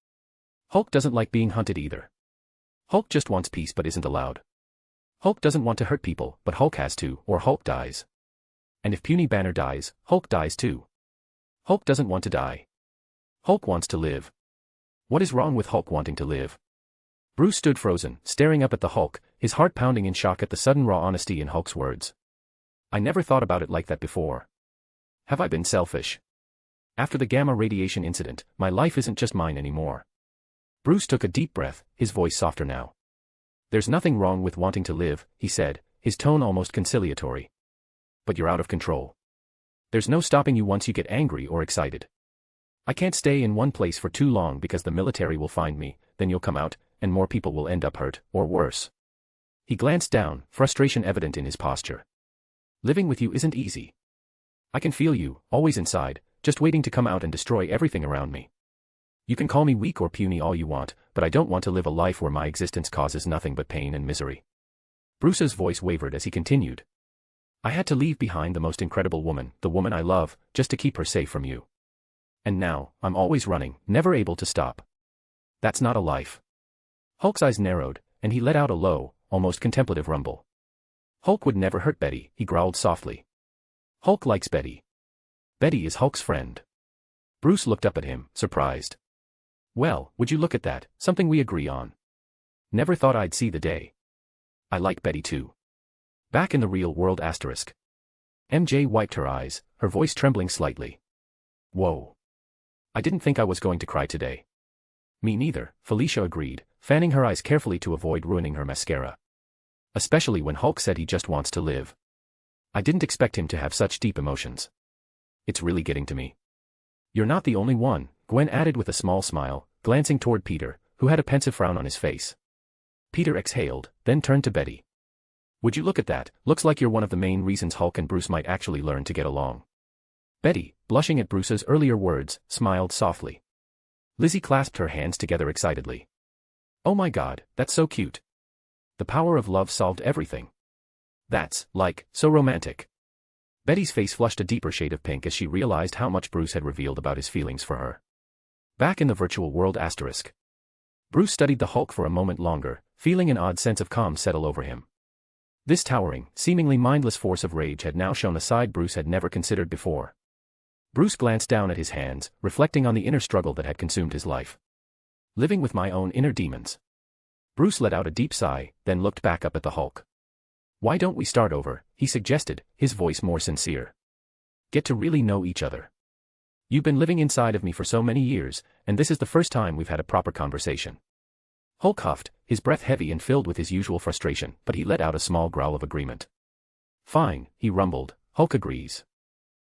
Hulk doesn't like being hunted either. Hulk just wants peace but isn't allowed. Hulk doesn't want to hurt people, but Hulk has to, or Hulk dies. And if Puny Banner dies, Hulk dies too. Hulk doesn't want to die. Hulk wants to live. What is wrong with Hulk wanting to live? Bruce stood frozen, staring up at the Hulk, his heart pounding in shock at the sudden raw honesty in Hulk's words. I never thought about it like that before. Have I been selfish? After the gamma radiation incident, my life isn't just mine anymore. Bruce took a deep breath, his voice softer now. There's nothing wrong with wanting to live, he said, his tone almost conciliatory. But you're out of control. There's no stopping you once you get angry or excited. I can't stay in one place for too long because the military will find me, then you'll come out, and more people will end up hurt, or worse. He glanced down, frustration evident in his posture. Living with you isn't easy. I can feel you, always inside, just waiting to come out and destroy everything around me. You can call me weak or puny all you want, but I don't want to live a life where my existence causes nothing but pain and misery. Bruce's voice wavered as he continued. I had to leave behind the most incredible woman, the woman I love, just to keep her safe from you. And now, I'm always running, never able to stop. That's not a life. Hulk's eyes narrowed, and he let out a low, almost contemplative rumble. Hulk would never hurt Betty, he growled softly. Hulk likes Betty. Betty is Hulk's friend. Bruce looked up at him, surprised. Well, would you look at that, something we agree on. Never thought I'd see the day. I like Betty too. Back in the real world *. MJ wiped her eyes, her voice trembling slightly. Whoa. I didn't think I was going to cry today. Me neither, Felicia agreed, fanning her eyes carefully to avoid ruining her mascara. Especially when Hulk said he just wants to live. I didn't expect him to have such deep emotions. It's really getting to me. You're not the only one, Gwen added with a small smile, glancing toward Peter, who had a pensive frown on his face. Peter exhaled, then turned to Betty. Would you look at that, looks like you're one of the main reasons Hulk and Bruce might actually learn to get along. Betty, blushing at Bruce's earlier words, smiled softly. Lizzie clasped her hands together excitedly. Oh my God, that's so cute. The power of love solved everything. That's, like, so romantic. Betty's face flushed a deeper shade of pink as she realized how much Bruce had revealed about his feelings for her. Back in the virtual world asterisk. Bruce studied the Hulk for a moment longer, feeling an odd sense of calm settle over him. This towering, seemingly mindless force of rage had now shown a side Bruce had never considered before. Bruce glanced down at his hands, reflecting on the inner struggle that had consumed his life. Living with my own inner demons. Bruce let out a deep sigh, then looked back up at the Hulk. Why don't we start over, he suggested, his voice more sincere. Get to really know each other. You've been living inside of me for so many years, and this is the first time we've had a proper conversation. Hulk huffed, his breath heavy and filled with his usual frustration, but he let out a small growl of agreement. Fine, he rumbled, Hulk agrees.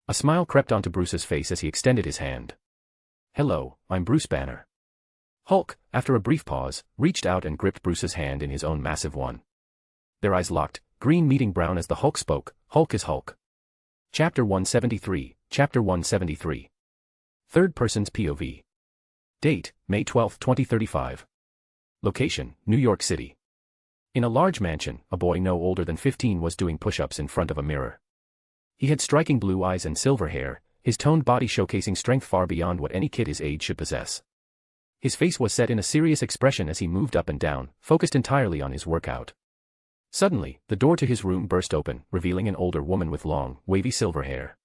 A smile crept onto Bruce's face as he extended his hand. Hello, I'm Bruce Banner. Hulk, after a brief pause, reached out and gripped Bruce's hand in his own massive one. Their eyes locked, green meeting brown as the Hulk spoke. Hulk is Hulk. Chapter 173, Chapter 173. Third Person's POV. Date, May 12, 2035. Location, New York City. In a large mansion, a boy no older than 15 was doing push-ups in front of a mirror. He had striking blue eyes and silver hair, his toned body showcasing strength far beyond what any kid his age should possess. His face was set in a serious expression as he moved up and down, focused entirely on his workout. Suddenly, the door to his room burst open, revealing an older woman with long, wavy silver hair.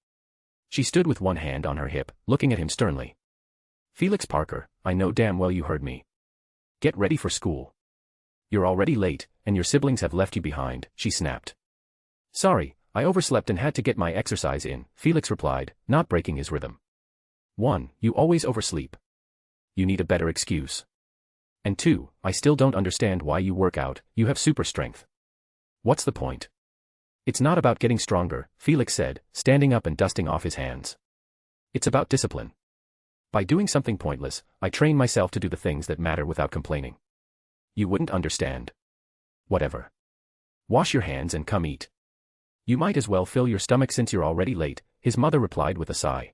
She stood with one hand on her hip, looking at him sternly. Felix Parker, I know damn well you heard me. Get ready for school. You're already late, and your siblings have left you behind, she snapped. Sorry, I overslept and had to get my exercise in, Felix replied, not breaking his rhythm. 1. You always oversleep. You need a better excuse. And 2. I still don't understand why you work out, you have super strength. What's the point? It's not about getting stronger, Felix said, standing up and dusting off his hands. It's about discipline. By doing something pointless, I train myself to do the things that matter without complaining. You wouldn't understand. Whatever. Wash your hands and come eat. You might as well fill your stomach since you're already late, his mother replied with a sigh.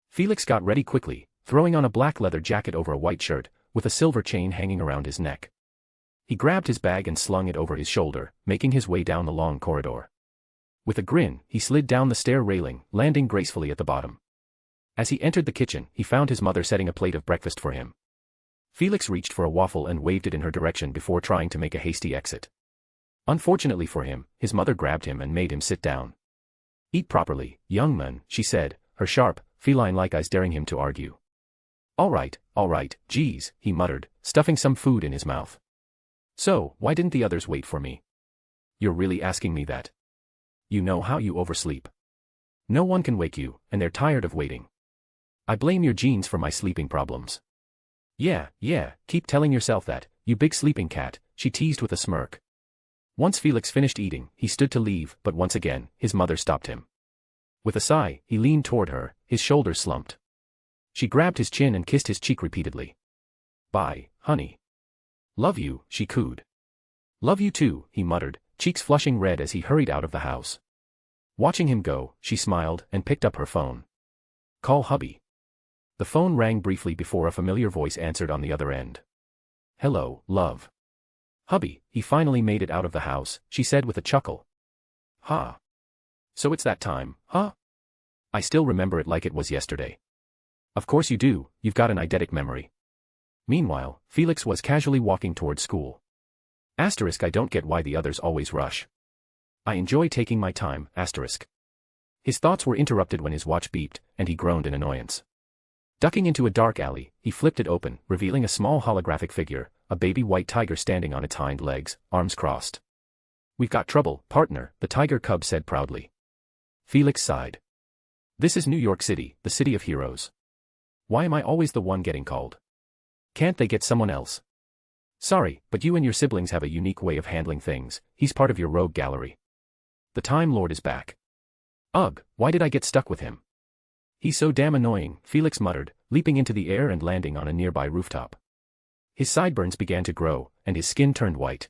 Felix got ready quickly, throwing on a black leather jacket over a white shirt, with a silver chain hanging around his neck. He grabbed his bag and slung it over his shoulder, making his way down the long corridor. With a grin, he slid down the stair railing, landing gracefully at the bottom. As he entered the kitchen, he found his mother setting a plate of breakfast for him. Felix reached for a waffle and waved it in her direction before trying to make a hasty exit. Unfortunately for him, his mother grabbed him and made him sit down. Eat properly, young man, she said, her sharp, feline-like eyes daring him to argue. All right, geez, he muttered, stuffing some food in his mouth. So, why didn't the others wait for me? You're really asking me that? You know how you oversleep. No one can wake you, and they're tired of waiting. I blame your genes for my sleeping problems. Yeah, keep telling yourself that, you big sleeping cat, she teased with a smirk. Once Felix finished eating, he stood to leave, but once again, his mother stopped him. With a sigh, he leaned toward her, his shoulders slumped. She grabbed his chin and kissed his cheek repeatedly. Bye, honey. Love you, she cooed. Love you too, he muttered, cheeks flushing red as he hurried out of the house. Watching him go, she smiled and picked up her phone. Call hubby. The phone rang briefly before a familiar voice answered on the other end. Hello, love. Hubby, he finally made it out of the house, she said with a chuckle. Ha. So it's that time, huh? I still remember it like it was yesterday. Of course you do, you've got an eidetic memory. Meanwhile, Felix was casually walking toward school. Asterisk, I don't get why the others always rush. I enjoy taking my time, asterisk. His thoughts were interrupted when his watch beeped, and he groaned in annoyance. Ducking into a dark alley, he flipped it open, revealing a small holographic figure, a baby white tiger standing on its hind legs, arms crossed. We've got trouble, partner, the tiger cub said proudly. Felix sighed. This is New York City, the city of heroes. Why am I always the one getting called? Can't they get someone else? Sorry, but you and your siblings have a unique way of handling things. He's part of your rogue gallery. The Time Lord is back. Ugh, why did I get stuck with him? He's so damn annoying, Felix muttered, leaping into the air and landing on a nearby rooftop. His sideburns began to grow, and his skin turned white.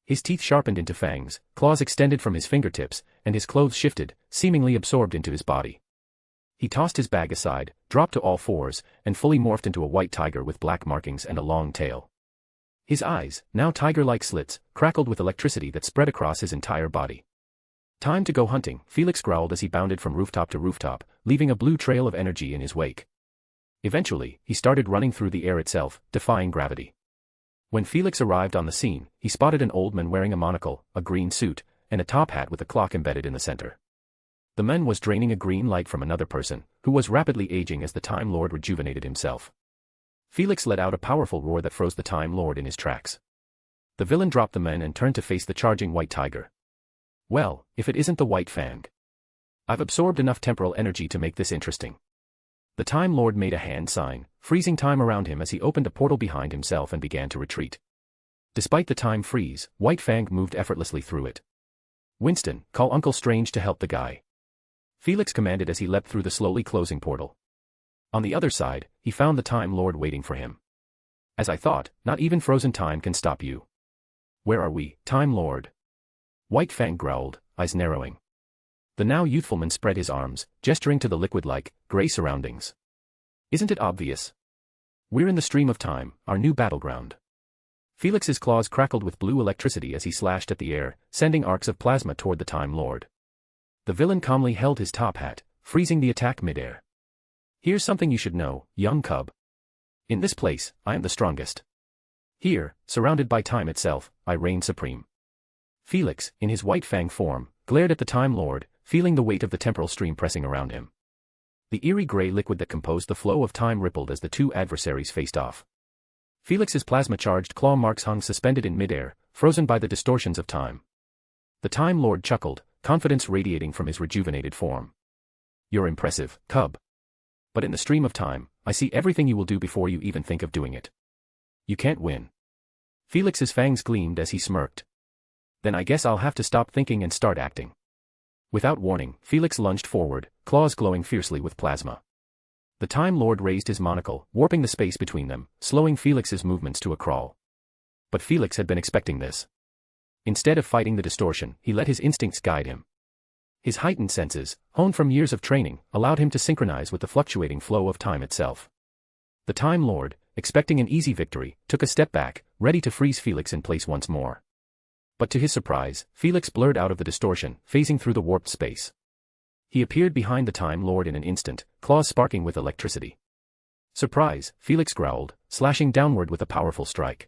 His teeth sharpened into fangs, claws extended from his fingertips, and his clothes shifted, seemingly absorbed into his body. He tossed his bag aside, dropped to all fours, and fully morphed into a white tiger with black markings and a long tail. His eyes, now tiger-like slits, crackled with electricity that spread across his entire body. Time to go hunting, Felix growled as he bounded from rooftop to rooftop, leaving a blue trail of energy in his wake. Eventually, he started running through the air itself, defying gravity. When Felix arrived on the scene, he spotted an old man wearing a monocle, a green suit, and a top hat with a clock embedded in the center. The man was draining a green light from another person, who was rapidly aging as the Time Lord rejuvenated himself. Felix let out a powerful roar that froze the Time Lord in his tracks. The villain dropped the man and turned to face the charging white tiger. Well, if it isn't the White Fang. I've absorbed enough temporal energy to make this interesting. The Time Lord made a hand sign, freezing time around him as he opened a portal behind himself and began to retreat. Despite the time freeze, White Fang moved effortlessly through it. Winston, call Uncle Strange to help the guy. Felix commanded as he leapt through the slowly closing portal. On the other side, he found the Time Lord waiting for him. As I thought, not even frozen time can stop you. Where are we, Time Lord? White Fang growled, eyes narrowing. The now youthful man spread his arms, gesturing to the liquid-like, gray surroundings. Isn't it obvious? We're in the stream of time, our new battleground. Felix's claws crackled with blue electricity as he slashed at the air, sending arcs of plasma toward the Time Lord. The villain calmly held his top hat, freezing the attack midair. Here's something you should know, young cub. In this place, I am the strongest. Here, surrounded by time itself, I reign supreme. Felix, in his White Fang form, glared at the Time Lord, feeling the weight of the temporal stream pressing around him. The eerie gray liquid that composed the flow of time rippled as the two adversaries faced off. Felix's plasma-charged claw marks hung suspended in midair, frozen by the distortions of time. The Time Lord chuckled, confidence radiating from his rejuvenated form. You're impressive, cub. But in the stream of time, I see everything you will do before you even think of doing it. You can't win. Felix's fangs gleamed as he smirked. Then I guess I'll have to stop thinking and start acting. Without warning, Felix lunged forward, claws glowing fiercely with plasma. The Time Lord raised his monocle, warping the space between them, slowing Felix's movements to a crawl. But Felix had been expecting this. Instead of fighting the distortion, he let his instincts guide him. His heightened senses, honed from years of training, allowed him to synchronize with the fluctuating flow of time itself. The Time Lord, expecting an easy victory, took a step back, ready to freeze Felix in place once more. But to his surprise, Felix blurred out of the distortion, phasing through the warped space. He appeared behind the Time Lord in an instant, claws sparking with electricity. Surprise, Felix growled, slashing downward with a powerful strike.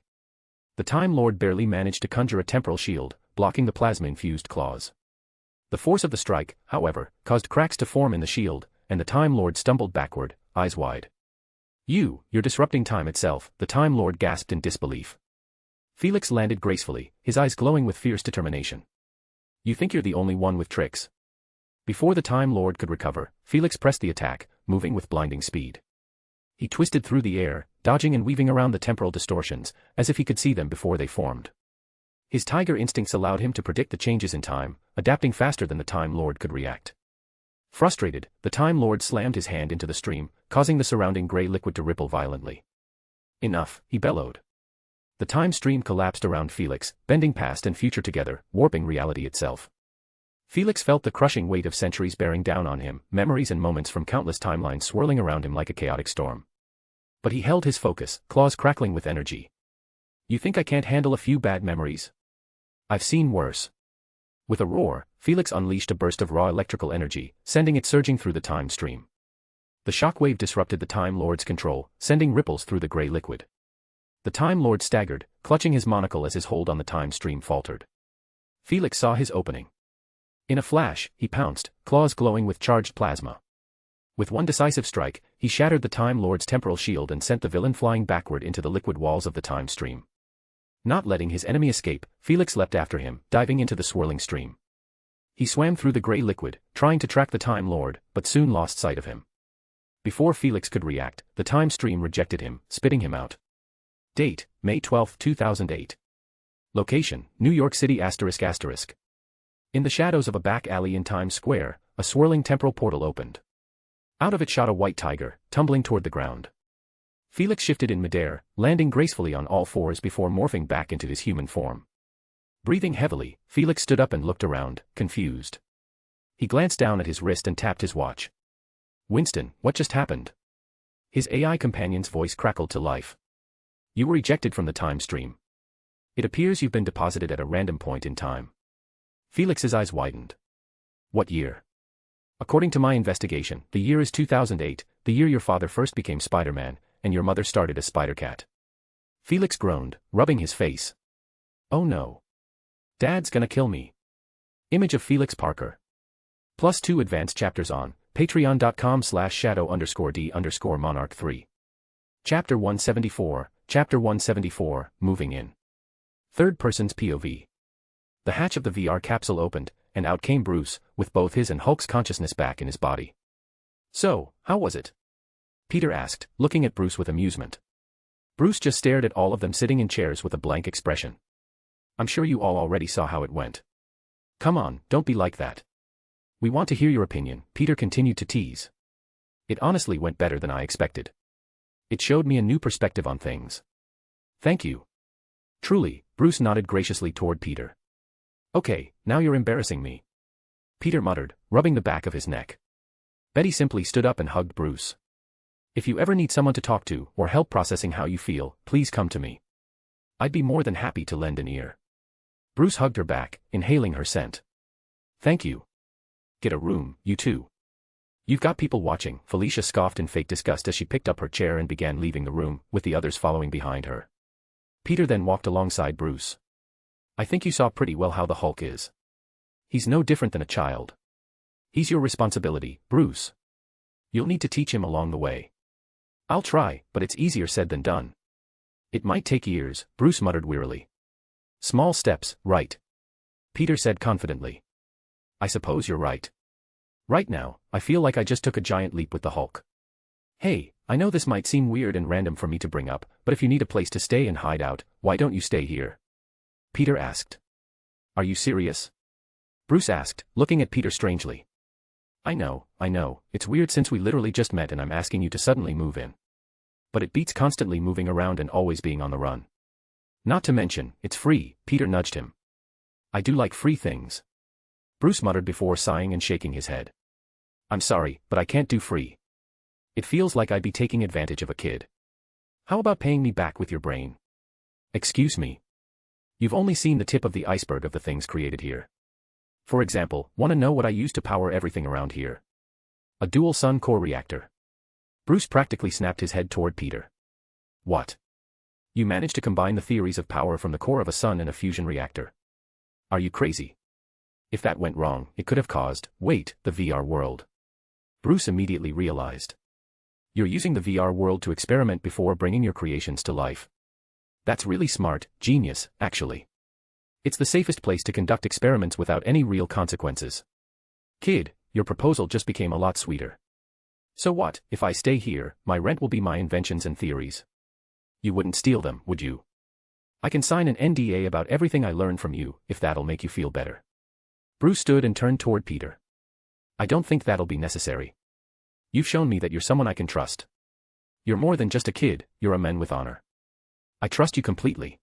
The Time Lord barely managed to conjure a temporal shield, blocking the plasma-infused claws. The force of the strike, however, caused cracks to form in the shield, and the Time Lord stumbled backward, eyes wide. You're disrupting time itself, the Time Lord gasped in disbelief. Felix landed gracefully, his eyes glowing with fierce determination. You think you're the only one with tricks? Before the Time Lord could recover, Felix pressed the attack, moving with blinding speed. He twisted through the air, dodging and weaving around the temporal distortions, as if he could see them before they formed. His tiger instincts allowed him to predict the changes in time, adapting faster than the Time Lord could react. Frustrated, the Time Lord slammed his hand into the stream, causing the surrounding gray liquid to ripple violently. Enough, he bellowed. The time stream collapsed around Felix, bending past and future together, warping reality itself. Felix felt the crushing weight of centuries bearing down on him, memories and moments from countless timelines swirling around him like a chaotic storm. But he held his focus, claws crackling with energy. You think I can't handle a few bad memories? I've seen worse. With a roar, Felix unleashed a burst of raw electrical energy, sending it surging through the time stream. The shockwave disrupted the Time Lord's control, sending ripples through the gray liquid. The Time Lord staggered, clutching his monocle as his hold on the time stream faltered. Felix saw his opening. In a flash, he pounced, claws glowing with charged plasma. With one decisive strike, he shattered the Time Lord's temporal shield and sent the villain flying backward into the liquid walls of the time stream. Not letting his enemy escape, Felix leapt after him, diving into the swirling stream. He swam through the gray liquid, trying to track the Time Lord, but soon lost sight of him. Before Felix could react, the time stream rejected him, spitting him out. Date, May 12, 2008. Location, New York City ****. In the shadows of a back alley in Times Square, a swirling temporal portal opened. Out of it shot a white tiger, tumbling toward the ground. Felix shifted in midair, landing gracefully on all fours before morphing back into his human form. Breathing heavily, Felix stood up and looked around, confused. He glanced down at his wrist and tapped his watch. Winston, what just happened? His AI companion's voice crackled to life. You were ejected from the time stream. It appears you've been deposited at a random point in time. Felix's eyes widened. What year? According to my investigation, the year is 2008, the year your father first became Spider-Man, and your mother started as Spider-Cat. Felix groaned, rubbing his face. Oh no. Dad's gonna kill me. Image of Felix Parker. +2 advanced chapters on patreon.com/shadow_d_monarch3. Chapter 174, Chapter 174, Moving In. Third person's POV. The hatch of the VR capsule opened, and out came Bruce, with both his and Hulk's consciousness back in his body. So, how was it? Peter asked, looking at Bruce with amusement. Bruce just stared at all of them sitting in chairs with a blank expression. I'm sure you all already saw how it went. Come on, don't be like that. We want to hear your opinion, Peter continued to tease. It honestly went better than I expected. It showed me a new perspective on things. Thank you. Truly, Bruce nodded graciously toward Peter. Okay, now you're embarrassing me. Peter muttered, rubbing the back of his neck. Betty simply stood up and hugged Bruce. If you ever need someone to talk to, or help processing how you feel, please come to me. I'd be more than happy to lend an ear. Bruce hugged her back, inhaling her scent. Thank you. Get a room, you two. You've got people watching, Felicia scoffed in fake disgust as she picked up her chair and began leaving the room, with the others following behind her. Peter then walked alongside Bruce. I think you saw pretty well how the Hulk is. He's no different than a child. He's your responsibility, Bruce. You'll need to teach him along the way. I'll try, but it's easier said than done. It might take years, Bruce muttered wearily. Small steps, right? Peter said confidently. I suppose you're right. Right now, I feel like I just took a giant leap with the Hulk. Hey, I know this might seem weird and random for me to bring up, but if you need a place to stay and hide out, why don't you stay here? Peter asked. Are you serious? Bruce asked, looking at Peter strangely. I know, it's weird since we literally just met and I'm asking you to suddenly move in. But it beats constantly moving around and always being on the run. Not to mention, it's free, Peter nudged him. I do like free things. Bruce muttered before sighing and shaking his head. I'm sorry, but I can't do free. It feels like I'd be taking advantage of a kid. How about paying me back with your brain? Excuse me. You've only seen the tip of the iceberg of the things created here. For example, want to know what I use to power everything around here? A dual sun core reactor. Bruce practically snapped his head toward Peter. What? You managed to combine the theories of power from the core of a sun and a fusion reactor. Are you crazy? If that went wrong, it could have caused, wait, the VR world. Bruce immediately realized. You're using the VR world to experiment before bringing your creations to life. That's really smart, genius, actually. It's the safest place to conduct experiments without any real consequences. Kid, your proposal just became a lot sweeter. So what, if I stay here, my rent will be my inventions and theories. You wouldn't steal them, would you? I can sign an NDA about everything I learned from you, if that'll make you feel better. Bruce stood and turned toward Peter. I don't think that'll be necessary. You've shown me that you're someone I can trust. You're more than just a kid, you're a man with honor. I trust you completely.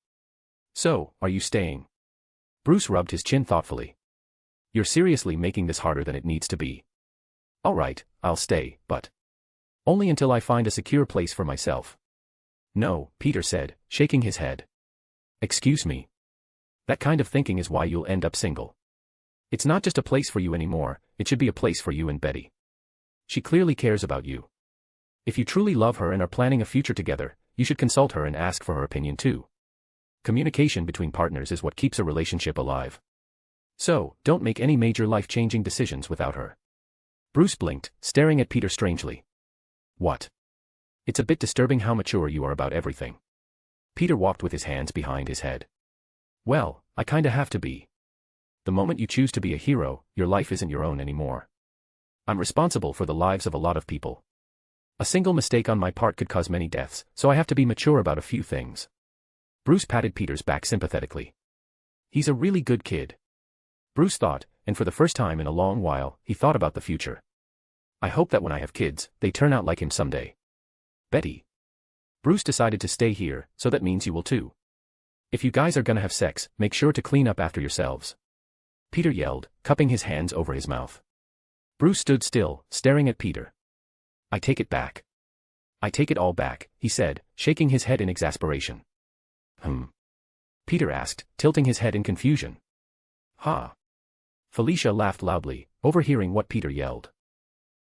So, are you staying? Bruce rubbed his chin thoughtfully. You're seriously making this harder than it needs to be. All right, I'll stay, but only until I find a secure place for myself. No, Peter said, shaking his head. Excuse me. That kind of thinking is why you'll end up single. It's not just a place for you anymore, it should be a place for you and Betty. She clearly cares about you. If you truly love her and are planning a future together, you should consult her and ask for her opinion too. Communication between partners is what keeps a relationship alive. So, don't make any major life-changing decisions without her. Bruce blinked, staring at Peter strangely. What? It's a bit disturbing how mature you are about everything. Peter walked with his hands behind his head. Well, I kinda have to be. The moment you choose to be a hero, your life isn't your own anymore. I'm responsible for the lives of a lot of people. A single mistake on my part could cause many deaths, so I have to be mature about a few things. Bruce patted Peter's back sympathetically. He's a really good kid. Bruce thought, and for the first time in a long while, he thought about the future. I hope that when I have kids, they turn out like him someday. Betty. Bruce decided to stay here, so that means you will too. If you guys are gonna have sex, make sure to clean up after yourselves. Peter yelled, cupping his hands over his mouth. Bruce stood still, staring at Peter. I take it back. I take it all back, he said, shaking his head in exasperation. Peter asked, tilting his head in confusion. Ha! Felicia laughed loudly, overhearing what Peter yelled.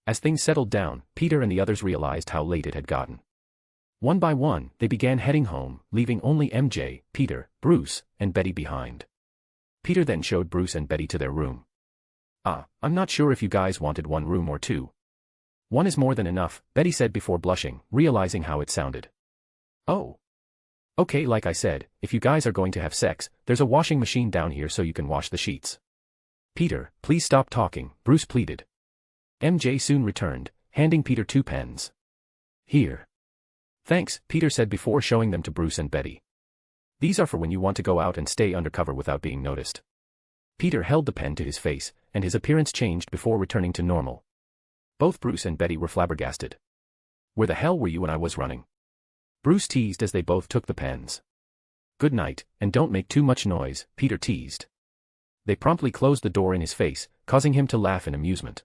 As things settled down, Peter and the others realized how late it had gotten. One by one, they began heading home, leaving only MJ, Peter, Bruce, and Betty behind. Peter then showed Bruce and Betty to their room. I'm not sure if you guys wanted one room or two. One is more than enough, Betty said before blushing, realizing how it sounded. Oh. Okay, like I said, if you guys are going to have sex, there's a washing machine down here so you can wash the sheets. Peter, please stop talking, Bruce pleaded. MJ soon returned, handing Peter 2 pens. Here. Thanks, Peter said before showing them to Bruce and Betty. These are for when you want to go out and stay undercover without being noticed. Peter held the pen to his face, and his appearance changed before returning to normal. Both Bruce and Betty were flabbergasted. Where the hell were you when I was running? Bruce teased as they both took the pens. Good night, and don't make too much noise, Peter teased. They promptly closed the door in his face, causing him to laugh in amusement.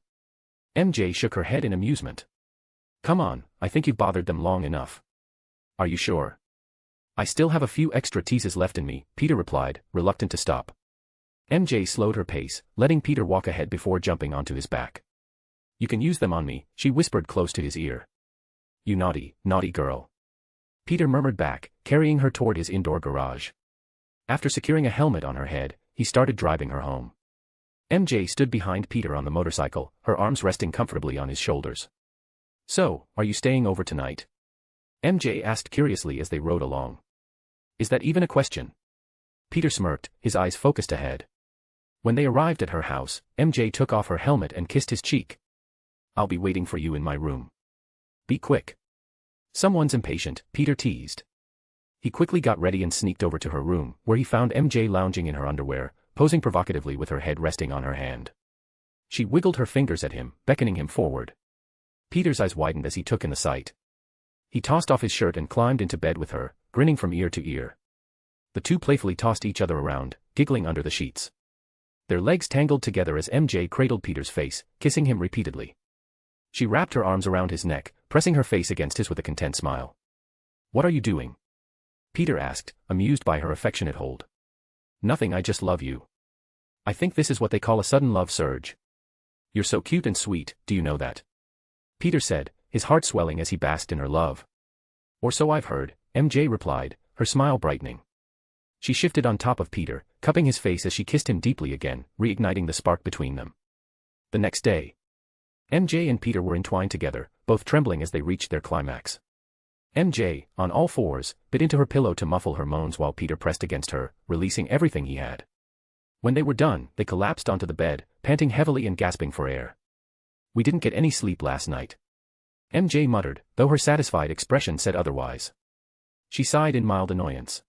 MJ shook her head in amusement. Come on, I think you've bothered them long enough. Are you sure? I still have a few extra teases left in me, Peter replied, reluctant to stop. MJ slowed her pace, letting Peter walk ahead before jumping onto his back. You can use them on me, she whispered close to his ear. You naughty, naughty girl. Peter murmured back, carrying her toward his indoor garage. After securing a helmet on her head, he started driving her home. MJ stood behind Peter on the motorcycle, her arms resting comfortably on his shoulders. So, are you staying over tonight? MJ asked curiously as they rode along. Is that even a question? Peter smirked, his eyes focused ahead. When they arrived at her house, MJ took off her helmet and kissed his cheek. I'll be waiting for you in my room. Be quick. Someone's impatient, Peter teased. He quickly got ready and sneaked over to her room, where he found MJ lounging in her underwear, posing provocatively with her head resting on her hand. She wiggled her fingers at him, beckoning him forward. Peter's eyes widened as he took in the sight. He tossed off his shirt and climbed into bed with her, grinning from ear to ear. The two playfully tossed each other around, giggling under the sheets. Their legs tangled together as MJ cradled Peter's face, kissing him repeatedly. She wrapped her arms around his neck, pressing her face against his with a content smile. What are you doing? Peter asked, amused by her affectionate hold. Nothing, I just love you. I think this is what they call a sudden love surge. You're so cute and sweet, do you know that? Peter said, his heart swelling as he basked in her love. Or so I've heard, MJ replied, her smile brightening. She shifted on top of Peter, cupping his face as she kissed him deeply again, reigniting the spark between them. The next day, MJ and Peter were entwined together, both trembling as they reached their climax. MJ, on all fours, bit into her pillow to muffle her moans while Peter pressed against her, releasing everything he had. When they were done, they collapsed onto the bed, panting heavily and gasping for air. We didn't get any sleep last night. MJ muttered, though her satisfied expression said otherwise. She sighed in mild annoyance.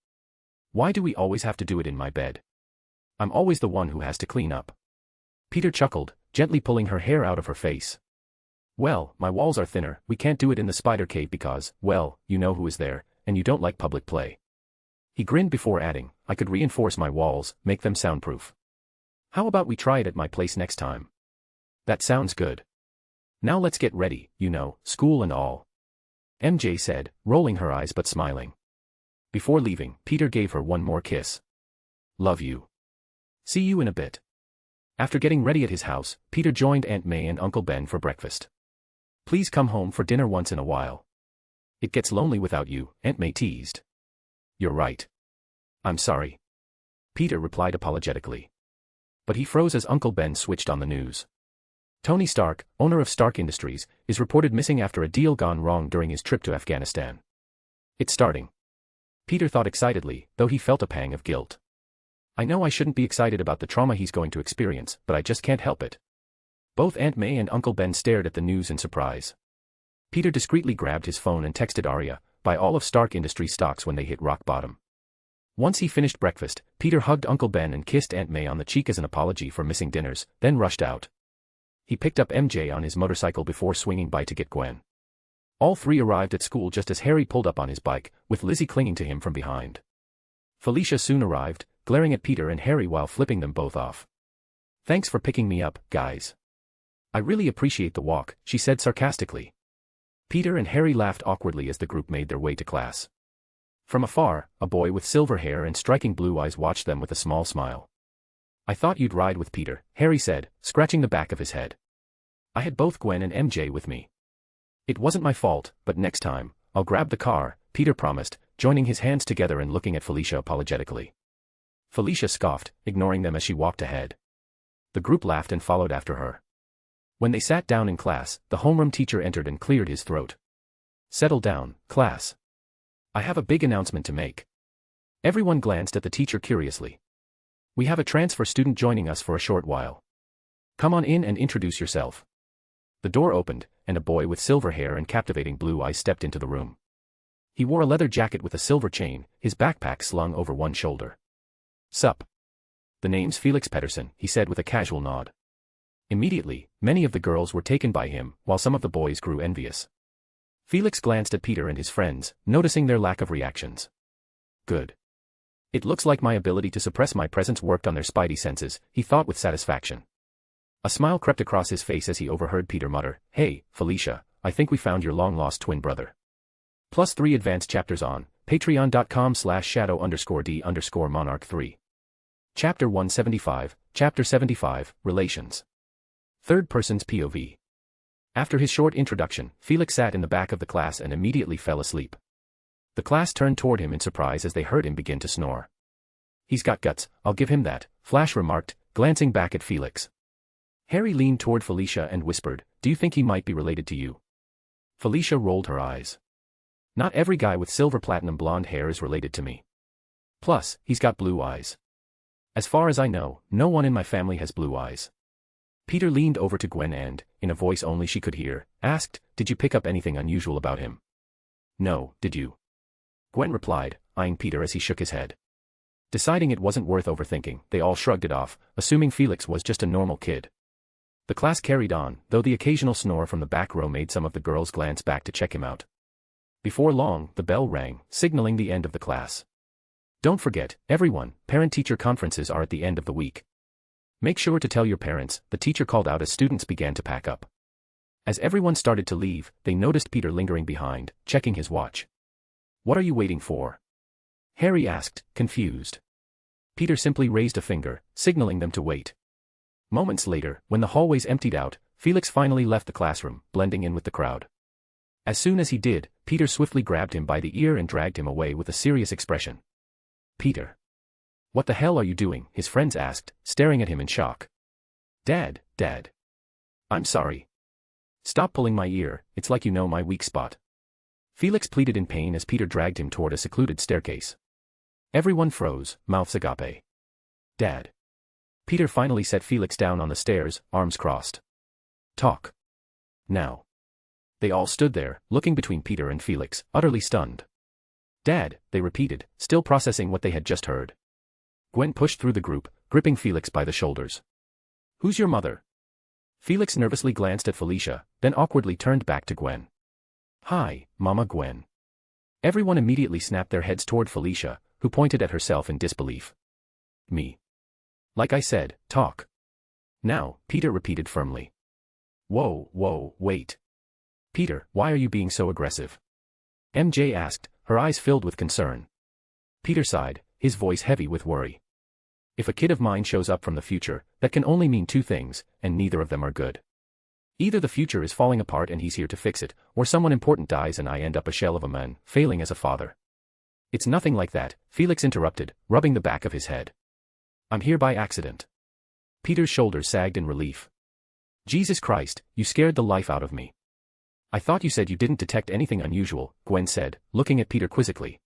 Why do we always have to do it in my bed? I'm always the one who has to clean up. Peter chuckled, gently pulling her hair out of her face. Well, my walls are thinner, we can't do it in the spider cave because, well, you know who is there, and you don't like public play. He grinned before adding, I could reinforce my walls, make them soundproof. How about we try it at my place next time? That sounds good. Now let's get ready, you know, school and all. MJ said, rolling her eyes but smiling. Before leaving, Peter gave her one more kiss. Love you. See you in a bit. After getting ready at his house, Peter joined Aunt May and Uncle Ben for breakfast. Please come home for dinner once in a while. It gets lonely without you, Aunt May teased. You're right. I'm sorry. Peter replied apologetically. But he froze as Uncle Ben switched on the news. Tony Stark, owner of Stark Industries, is reported missing after a deal gone wrong during his trip to Afghanistan. It's starting. Peter thought excitedly, though he felt a pang of guilt. I know I shouldn't be excited about the trauma he's going to experience, but I just can't help it. Both Aunt May and Uncle Ben stared at the news in surprise. Peter discreetly grabbed his phone and texted Arya, buy all of Stark Industries stocks when they hit rock bottom. Once he finished breakfast, Peter hugged Uncle Ben and kissed Aunt May on the cheek as an apology for missing dinners, then rushed out. He picked up MJ on his motorcycle before swinging by to get Gwen. All three arrived at school just as Harry pulled up on his bike, with Lizzie clinging to him from behind. Felicia soon arrived, glaring at Peter and Harry while flipping them both off. Thanks for picking me up, guys. I really appreciate the walk, she said sarcastically. Peter and Harry laughed awkwardly as the group made their way to class. From afar, a boy with silver hair and striking blue eyes watched them with a small smile. I thought you'd ride with Peter, Harry said, scratching the back of his head. I had both Gwen and MJ with me. It wasn't my fault, but next time, I'll grab the car, Peter promised, joining his hands together and looking at Felicia apologetically. Felicia scoffed, ignoring them as she walked ahead. The group laughed and followed after her. When they sat down in class, the homeroom teacher entered and cleared his throat. Settle down, class. I have a big announcement to make. Everyone glanced at the teacher curiously. We have a transfer student joining us for a short while. Come on in and introduce yourself. The door opened, and a boy with silver hair and captivating blue eyes stepped into the room. He wore a leather jacket with a silver chain, his backpack slung over one shoulder. Sup. The name's Felix Petterson, he said with a casual nod. Immediately, many of the girls were taken by him, while some of the boys grew envious. Felix glanced at Peter and his friends, noticing their lack of reactions. Good. It looks like my ability to suppress my presence worked on their spidey senses, he thought with satisfaction. A smile crept across his face as he overheard Peter mutter, Hey, Felicia, I think we found your long-lost twin brother. +3 advanced chapters on patreon.com/shadow_d_monarch3. Chapter 175, Chapter 75, Relations. Third person's POV. After his short introduction, Felix sat in the back of the class and immediately fell asleep. The class turned toward him in surprise as they heard him begin to snore. He's got guts, I'll give him that, Flash remarked, glancing back at Felix. Harry leaned toward Felicia and whispered, Do you think he might be related to you? Felicia rolled her eyes. Not every guy with silver platinum blonde hair is related to me. Plus, he's got blue eyes. As far as I know, no one in my family has blue eyes. Peter leaned over to Gwen and, in a voice only she could hear, asked, Did you pick up anything unusual about him? No, did you? Gwen replied, eyeing Peter as he shook his head. Deciding it wasn't worth overthinking, they all shrugged it off, assuming Felix was just a normal kid. The class carried on, though the occasional snore from the back row made some of the girls glance back to check him out. Before long, the bell rang, signaling the end of the class. Don't forget, everyone, parent-teacher conferences are at the end of the week. Make sure to tell your parents, the teacher called out as students began to pack up. As everyone started to leave, they noticed Peter lingering behind, checking his watch. What are you waiting for? Harry asked, confused. Peter simply raised a finger, signaling them to wait. Moments later, when the hallways emptied out, Felix finally left the classroom, blending in with the crowd. As soon as he did, Peter swiftly grabbed him by the ear and dragged him away with a serious expression. Peter. What the hell are you doing? His friends asked, staring at him in shock. Dad. I'm sorry. Stop pulling my ear, it's like you know my weak spot. Felix pleaded in pain as Peter dragged him toward a secluded staircase. Everyone froze, mouths agape. Dad. Peter finally set Felix down on the stairs, arms crossed. Talk. Now. They all stood there, looking between Peter and Felix, utterly stunned. Dad, they repeated, still processing what they had just heard. Gwen pushed through the group, gripping Felix by the shoulders. Who's your mother? Felix nervously glanced at Felicia, then awkwardly turned back to Gwen. Hi, Mama Gwen. Everyone immediately snapped their heads toward Felicia, who pointed at herself in disbelief. Me. Like I said, talk. Now, Peter repeated firmly. Whoa, wait. Peter, why are you being so aggressive? MJ asked, her eyes filled with concern. Peter sighed, his voice heavy with worry. If a kid of mine shows up from the future, that can only mean two things, and neither of them are good. Either the future is falling apart and he's here to fix it, or someone important dies and I end up a shell of a man, failing as a father. It's nothing like that, Felix interrupted, rubbing the back of his head. I'm here by accident. Peter's shoulders sagged in relief. Jesus Christ, you scared the life out of me. I thought you said you didn't detect anything unusual, Gwen said, looking at Peter quizzically.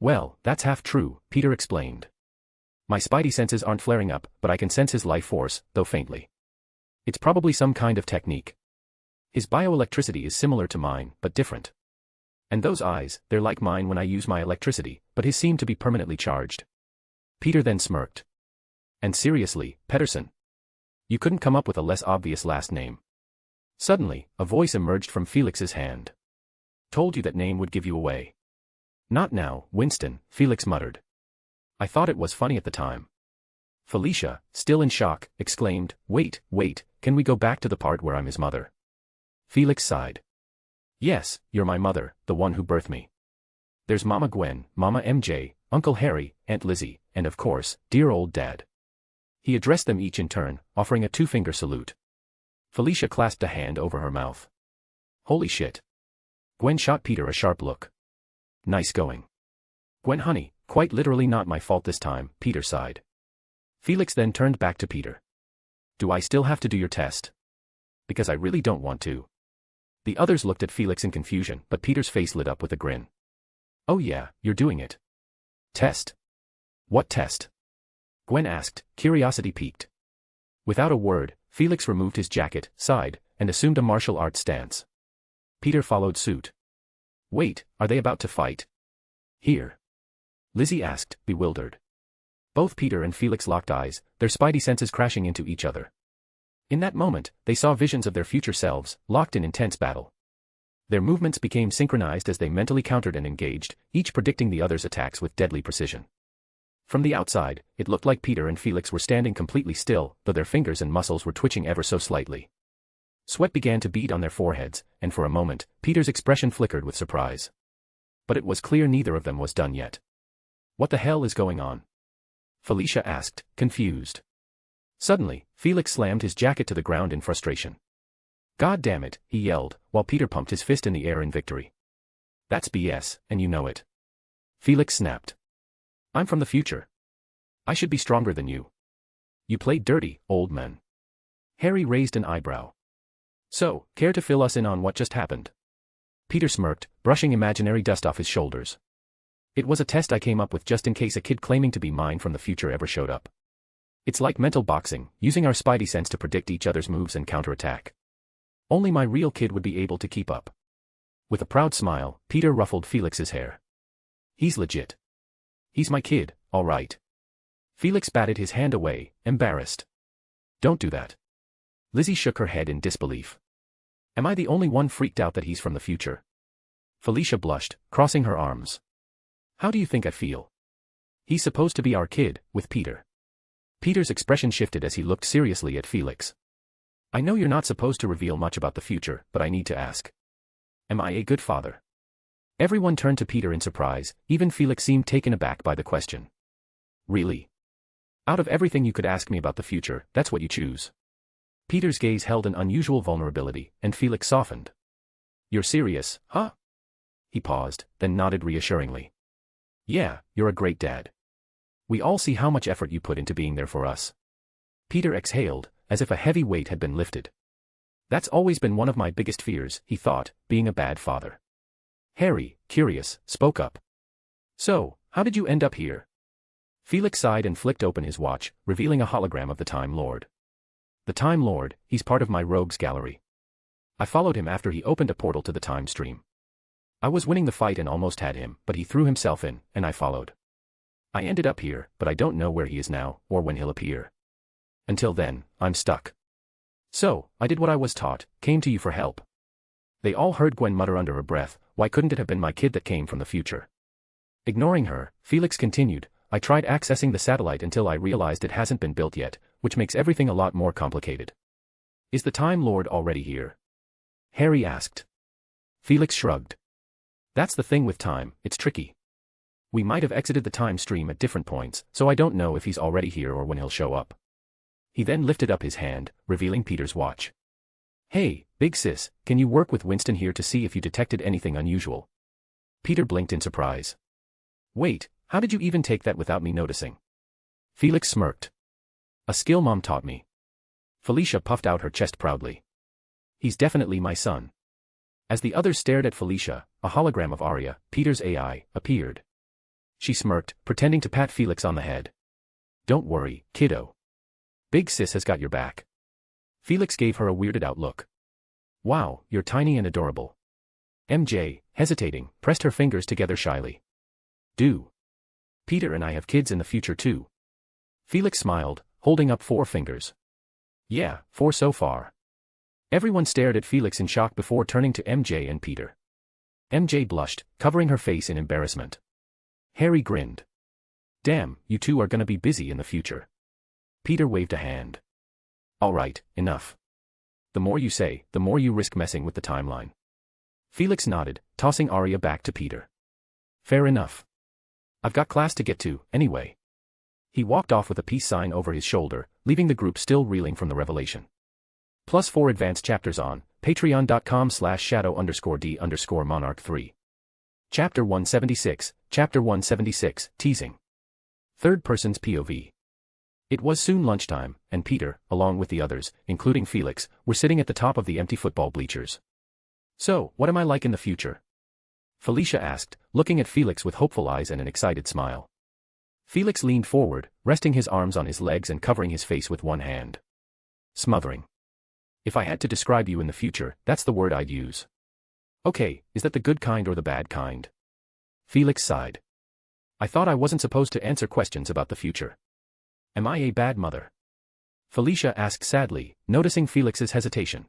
Well, that's half true, Peter explained. My spidey senses aren't flaring up, but I can sense his life force, though faintly. It's probably some kind of technique. His bioelectricity is similar to mine, but different. And those eyes, they're like mine when I use my electricity, but his seem to be permanently charged. Peter then smirked. And seriously, Pedersen. You couldn't come up with a less obvious last name. Suddenly, a voice emerged from Felix's hand. Told you that name would give you away. Not now, Winston, Felix muttered. I thought it was funny at the time. Felicia, still in shock, exclaimed, wait, can we go back to the part where I'm his mother? Felix sighed. Yes, you're my mother, the one who birthed me. There's Mama Gwen, Mama MJ, Uncle Harry, Aunt Lizzie, and of course, dear old Dad. He addressed them each in turn, offering a two-finger salute. Felicia clasped a hand over her mouth. Holy shit. Gwen shot Peter a sharp look. Nice going. Gwen honey, quite literally not my fault this time, Peter sighed. Felix then turned back to Peter. Do I still have to do your test? Because I really don't want to. The others looked at Felix in confusion, but Peter's face lit up with a grin. Oh yeah, you're doing it. Test? What test? Gwen asked, curiosity piqued. Without a word, Felix removed his jacket, sighed, and assumed a martial arts stance. Peter followed suit. Wait, are they about to fight? Here? Lizzie asked, bewildered. Both Peter and Felix locked eyes, their spidey senses crashing into each other. In that moment, they saw visions of their future selves, locked in intense battle. Their movements became synchronized as they mentally countered and engaged, each predicting the other's attacks with deadly precision. From the outside, it looked like Peter and Felix were standing completely still, though their fingers and muscles were twitching ever so slightly. Sweat began to bead on their foreheads, and for a moment, Peter's expression flickered with surprise. But it was clear neither of them was done yet. What the hell is going on? Felicia asked, confused. Suddenly, Felix slammed his jacket to the ground in frustration. God damn it, he yelled, while Peter pumped his fist in the air in victory. That's BS, and you know it. Felix snapped. I'm from the future. I should be stronger than you. You played dirty, old man. Harry raised an eyebrow. So, care to fill us in on what just happened? Peter smirked, brushing imaginary dust off his shoulders. It was a test I came up with just in case a kid claiming to be mine from the future ever showed up. It's like mental boxing, using our spidey sense to predict each other's moves and counterattack. Only my real kid would be able to keep up. With a proud smile, Peter ruffled Felix's hair. He's legit. He's my kid, all right. Felix batted his hand away, embarrassed. Don't do that. Lizzie shook her head in disbelief. Am I the only one freaked out that he's from the future? Felicia blushed, crossing her arms. How do you think I feel? He's supposed to be our kid, with Peter. Peter's expression shifted as he looked seriously at Felix. I know you're not supposed to reveal much about the future, but I need to ask. Am I a good father? Everyone turned to Peter in surprise, even Felix seemed taken aback by the question. Really? Out of everything you could ask me about the future, that's what you choose? Peter's gaze held an unusual vulnerability, and Felix softened. You're serious, huh? He paused, then nodded reassuringly. Yeah, you're a great dad. We all see how much effort you put into being there for us. Peter exhaled, as if a heavy weight had been lifted. That's always been one of my biggest fears, he thought, being a bad father. Harry, curious, spoke up. So, how did you end up here? Felix sighed and flicked open his watch, revealing a hologram of the Time Lord. The Time Lord, he's part of my rogues gallery. I followed him after he opened a portal to the time stream. I was winning the fight and almost had him, but he threw himself in, and I followed. I ended up here, but I don't know where he is now, or when he'll appear. Until then, I'm stuck. So, I did what I was taught, came to you for help. They all heard Gwen mutter under her breath, why couldn't it have been my kid that came from the future? Ignoring her, Felix continued, I tried accessing the satellite until I realized it hasn't been built yet, which makes everything a lot more complicated. Is the Time Lord already here? Harry asked. Felix shrugged. That's the thing with time, it's tricky. We might have exited the time stream at different points, so I don't know if he's already here or when he'll show up. He then lifted up his hand, revealing Peter's watch. Hey, big sis, can you work with Winston here to see if you detected anything unusual? Peter blinked in surprise. Wait, how did you even take that without me noticing? Felix smirked. A skill Mom taught me. Felicia puffed out her chest proudly. He's definitely my son. As the others stared at Felicia, a hologram of Arya, Peter's AI, appeared. She smirked, pretending to pat Felix on the head. Don't worry, kiddo. Big sis has got your back. Felix gave her a weirded out look. Wow, you're tiny and adorable. MJ, hesitating, pressed her fingers together shyly. Do. Peter and I have kids in the future too. Felix smiled, holding up 4 fingers. Yeah, 4 so far. Everyone stared at Felix in shock before turning to MJ and Peter. MJ blushed, covering her face in embarrassment. Harry grinned. Damn, you two are gonna be busy in the future. Peter waved a hand. All right, enough. The more you say, the more you risk messing with the timeline. Felix nodded, tossing Arya back to Peter. Fair enough. I've got class to get to, anyway. He walked off with a peace sign over his shoulder, leaving the group still reeling from the revelation. +4 advanced chapters on patreon.com/shadow_d_monarch3. Chapter 176, Chapter 176, Teasing. Third person's POV. It was soon lunchtime, and Peter, along with the others, including Felix, were sitting at the top of the empty football bleachers. So, what am I like in the future? Felicia asked, looking at Felix with hopeful eyes and an excited smile. Felix leaned forward, resting his arms on his legs and covering his face with one hand. Smothering. If I had to describe you in the future, that's the word I'd use. Okay, is that the good kind or the bad kind? Felix sighed. I thought I wasn't supposed to answer questions about the future. Am I a bad mother? Felicia asked sadly, noticing Felix's hesitation.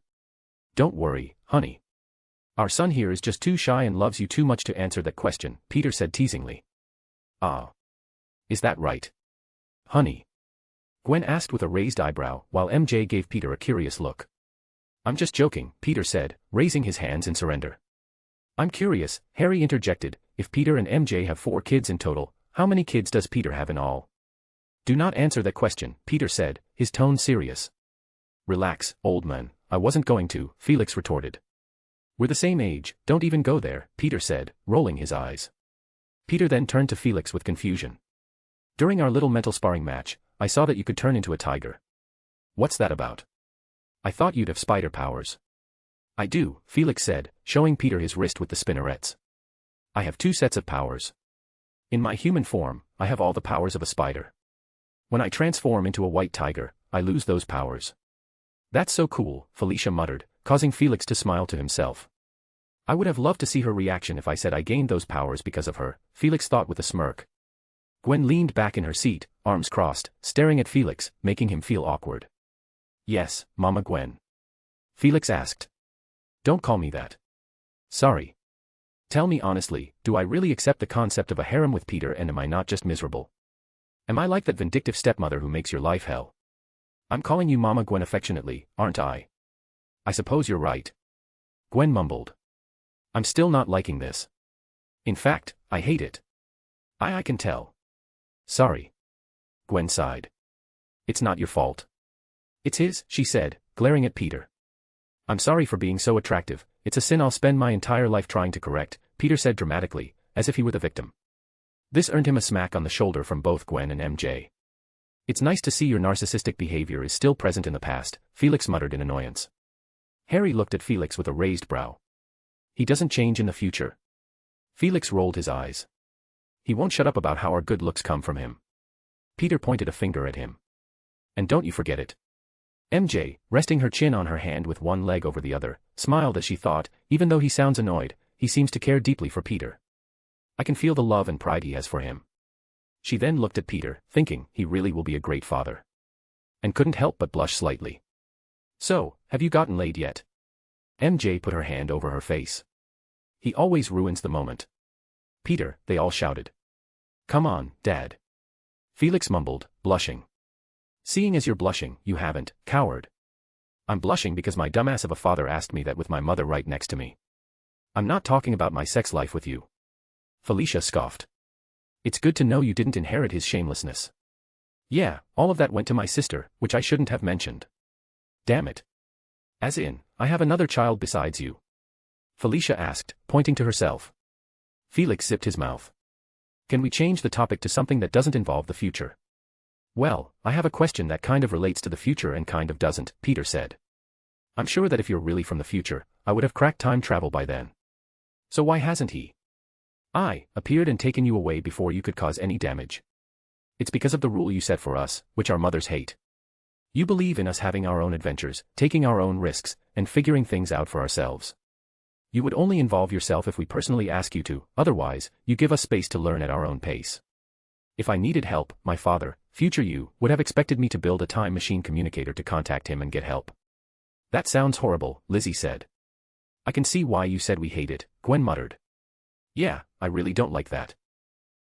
Don't worry, honey. Our son here is just too shy and loves you too much to answer that question, Peter said teasingly. Ah. Is that right? Honey? Gwen asked with a raised eyebrow, while MJ gave Peter a curious look. I'm just joking, Peter said, raising his hands in surrender. I'm curious, Harry interjected, if Peter and MJ have 4 kids in total, how many kids does Peter have in all? Do not answer that question, Peter said, his tone serious. Relax, old man, I wasn't going to, Felix retorted. We're the same age, don't even go there, Peter said, rolling his eyes. Peter then turned to Felix with confusion. During our little mental sparring match, I saw that you could turn into a tiger. What's that about? I thought you'd have spider powers. I do, Felix said, showing Peter his wrist with the spinnerets. I have 2 sets of powers. In my human form, I have all the powers of a spider. When I transform into a white tiger, I lose those powers. That's so cool, Felicia muttered, causing Felix to smile to himself. I would have loved to see her reaction if I said I gained those powers because of her, Felix thought with a smirk. Gwen leaned back in her seat, arms crossed, staring at Felix, making him feel awkward. Yes, Mama Gwen. Felix asked. Don't call me that. Sorry. Tell me honestly, do I really accept the concept of a harem with Peter and am I not just miserable? Am I like that vindictive stepmother who makes your life hell? I'm calling you Mama Gwen affectionately, aren't I? I suppose you're right. Gwen mumbled. I'm still not liking this. In fact, I hate it. I can tell. Sorry. Gwen sighed. It's not your fault. It's his, she said, glaring at Peter. I'm sorry for being so attractive, it's a sin I'll spend my entire life trying to correct, Peter said dramatically, as if he were the victim. This earned him a smack on the shoulder from both Gwen and MJ. It's nice to see your narcissistic behavior is still present in the past, Felix muttered in annoyance. Harry looked at Felix with a raised brow. He doesn't change in the future. Felix rolled his eyes. He won't shut up about how our good looks come from him. Peter pointed a finger at him. And don't you forget it. MJ, resting her chin on her hand with one leg over the other, smiled as she thought, even though he sounds annoyed, he seems to care deeply for Peter. I can feel the love and pride he has for him. She then looked at Peter, thinking, he really will be a great father. And couldn't help but blush slightly. So, have you gotten laid yet? MJ put her hand over her face. He always ruins the moment. Peter, they all shouted. Come on, Dad. Felix mumbled, blushing. Seeing as you're blushing, you haven't, coward. I'm blushing because my dumbass of a father asked me that with my mother right next to me. I'm not talking about my sex life with you. Felicia scoffed. It's good to know you didn't inherit his shamelessness. Yeah, all of that went to my sister, which I shouldn't have mentioned. Damn it. As in, I have another child besides you. Felicia asked, pointing to herself. Felix zipped his mouth. Can we change the topic to something that doesn't involve the future? Well, I have a question that kind of relates to the future and kind of doesn't, Peter said. I'm sure that if you're really from the future, I would have cracked time travel by then. So why hasn't he? I appeared and taken you away before you could cause any damage. It's because of the rule you set for us, which our mothers hate. You believe in us having our own adventures, taking our own risks, and figuring things out for ourselves. You would only involve yourself if we personally ask you to, otherwise, you give us space to learn at our own pace. If I needed help, my father, future you, would have expected me to build a time machine communicator to contact him and get help. That sounds horrible, Lizzie said. I can see why you said we hate it, Gwen muttered. Yeah, I really don't like that.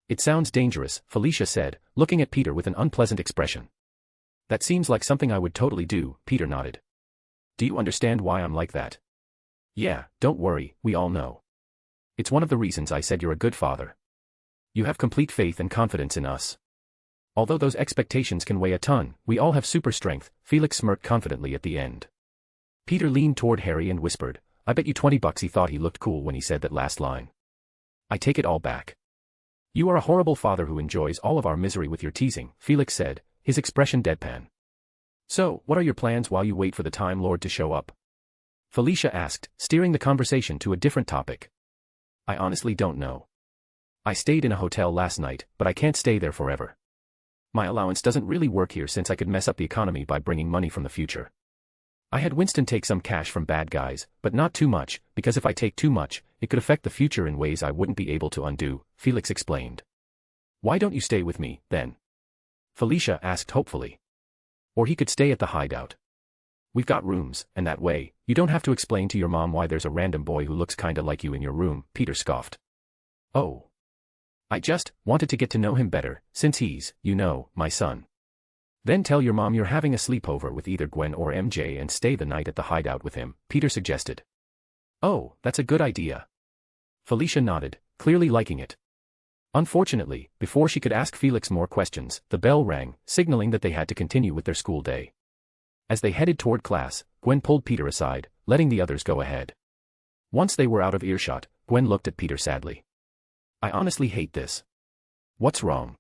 It sounds dangerous, Felicia said, looking at Peter with an unpleasant expression. That seems like something I would totally do, Peter nodded. Do you understand why I'm like that? Yeah, don't worry, we all know. It's one of the reasons I said you're a good father. You have complete faith and confidence in us. Although those expectations can weigh a ton, we all have super strength, Felix smirked confidently at the end. Peter leaned toward Harry and whispered, I bet you $20 he thought he looked cool when he said that last line. I take it all back. You are a horrible father who enjoys all of our misery with your teasing, Felix said, his expression deadpan. So, what are your plans while you wait for the Time Lord to show up? Felicia asked, steering the conversation to a different topic. I honestly don't know. I stayed in a hotel last night, but I can't stay there forever. My allowance doesn't really work here since I could mess up the economy by bringing money from the future. I had Winston take some cash from bad guys, but not too much, because if I take too much, it could affect the future in ways I wouldn't be able to undo, Felix explained. Why don't you stay with me, then? Felicia asked hopefully. Or he could stay at the hideout. We've got rooms, and that way, you don't have to explain to your mom why there's a random boy who looks kinda like you in your room, Peter scoffed. Oh. I just wanted to get to know him better, since he's, you know, my son. Then tell your mom you're having a sleepover with either Gwen or MJ and stay the night at the hideout with him, Peter suggested. Oh, that's a good idea. Felicia nodded, clearly liking it. Unfortunately, before she could ask Felix more questions, the bell rang, signaling that they had to continue with their school day. As they headed toward class, Gwen pulled Peter aside, letting the others go ahead. Once they were out of earshot, Gwen looked at Peter sadly. I honestly hate this. What's wrong?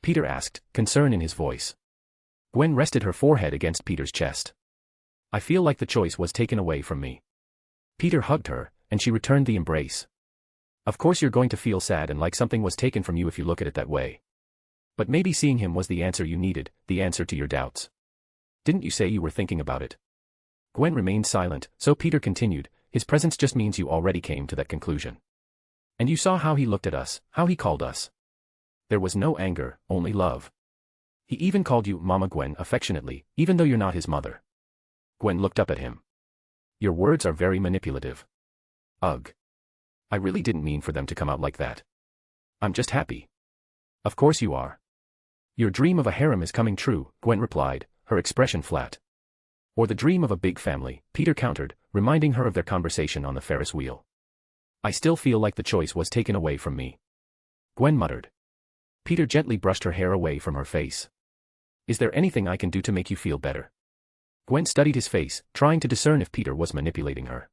Peter asked, concern in his voice. Gwen rested her forehead against Peter's chest. I feel like the choice was taken away from me. Peter hugged her, and she returned the embrace. Of course you're going to feel sad and like something was taken from you if you look at it that way. But maybe seeing him was the answer you needed, the answer to your doubts. Didn't you say you were thinking about it? Gwen remained silent, so Peter continued, his presence just means you already came to that conclusion. And you saw how he looked at us, how he called us. There was no anger, only love. He even called you Mama Gwen affectionately, even though you're not his mother. Gwen looked up at him. Your words are very manipulative. Ugh. I really didn't mean for them to come out like that. I'm just happy. Of course you are. Your dream of a harem is coming true, Gwen replied, her expression flat. Or the dream of a big family, Peter countered, reminding her of their conversation on the Ferris wheel. I still feel like the choice was taken away from me. Gwen muttered. Peter gently brushed her hair away from her face. Is there anything I can do to make you feel better? Gwen studied his face, trying to discern if Peter was manipulating her.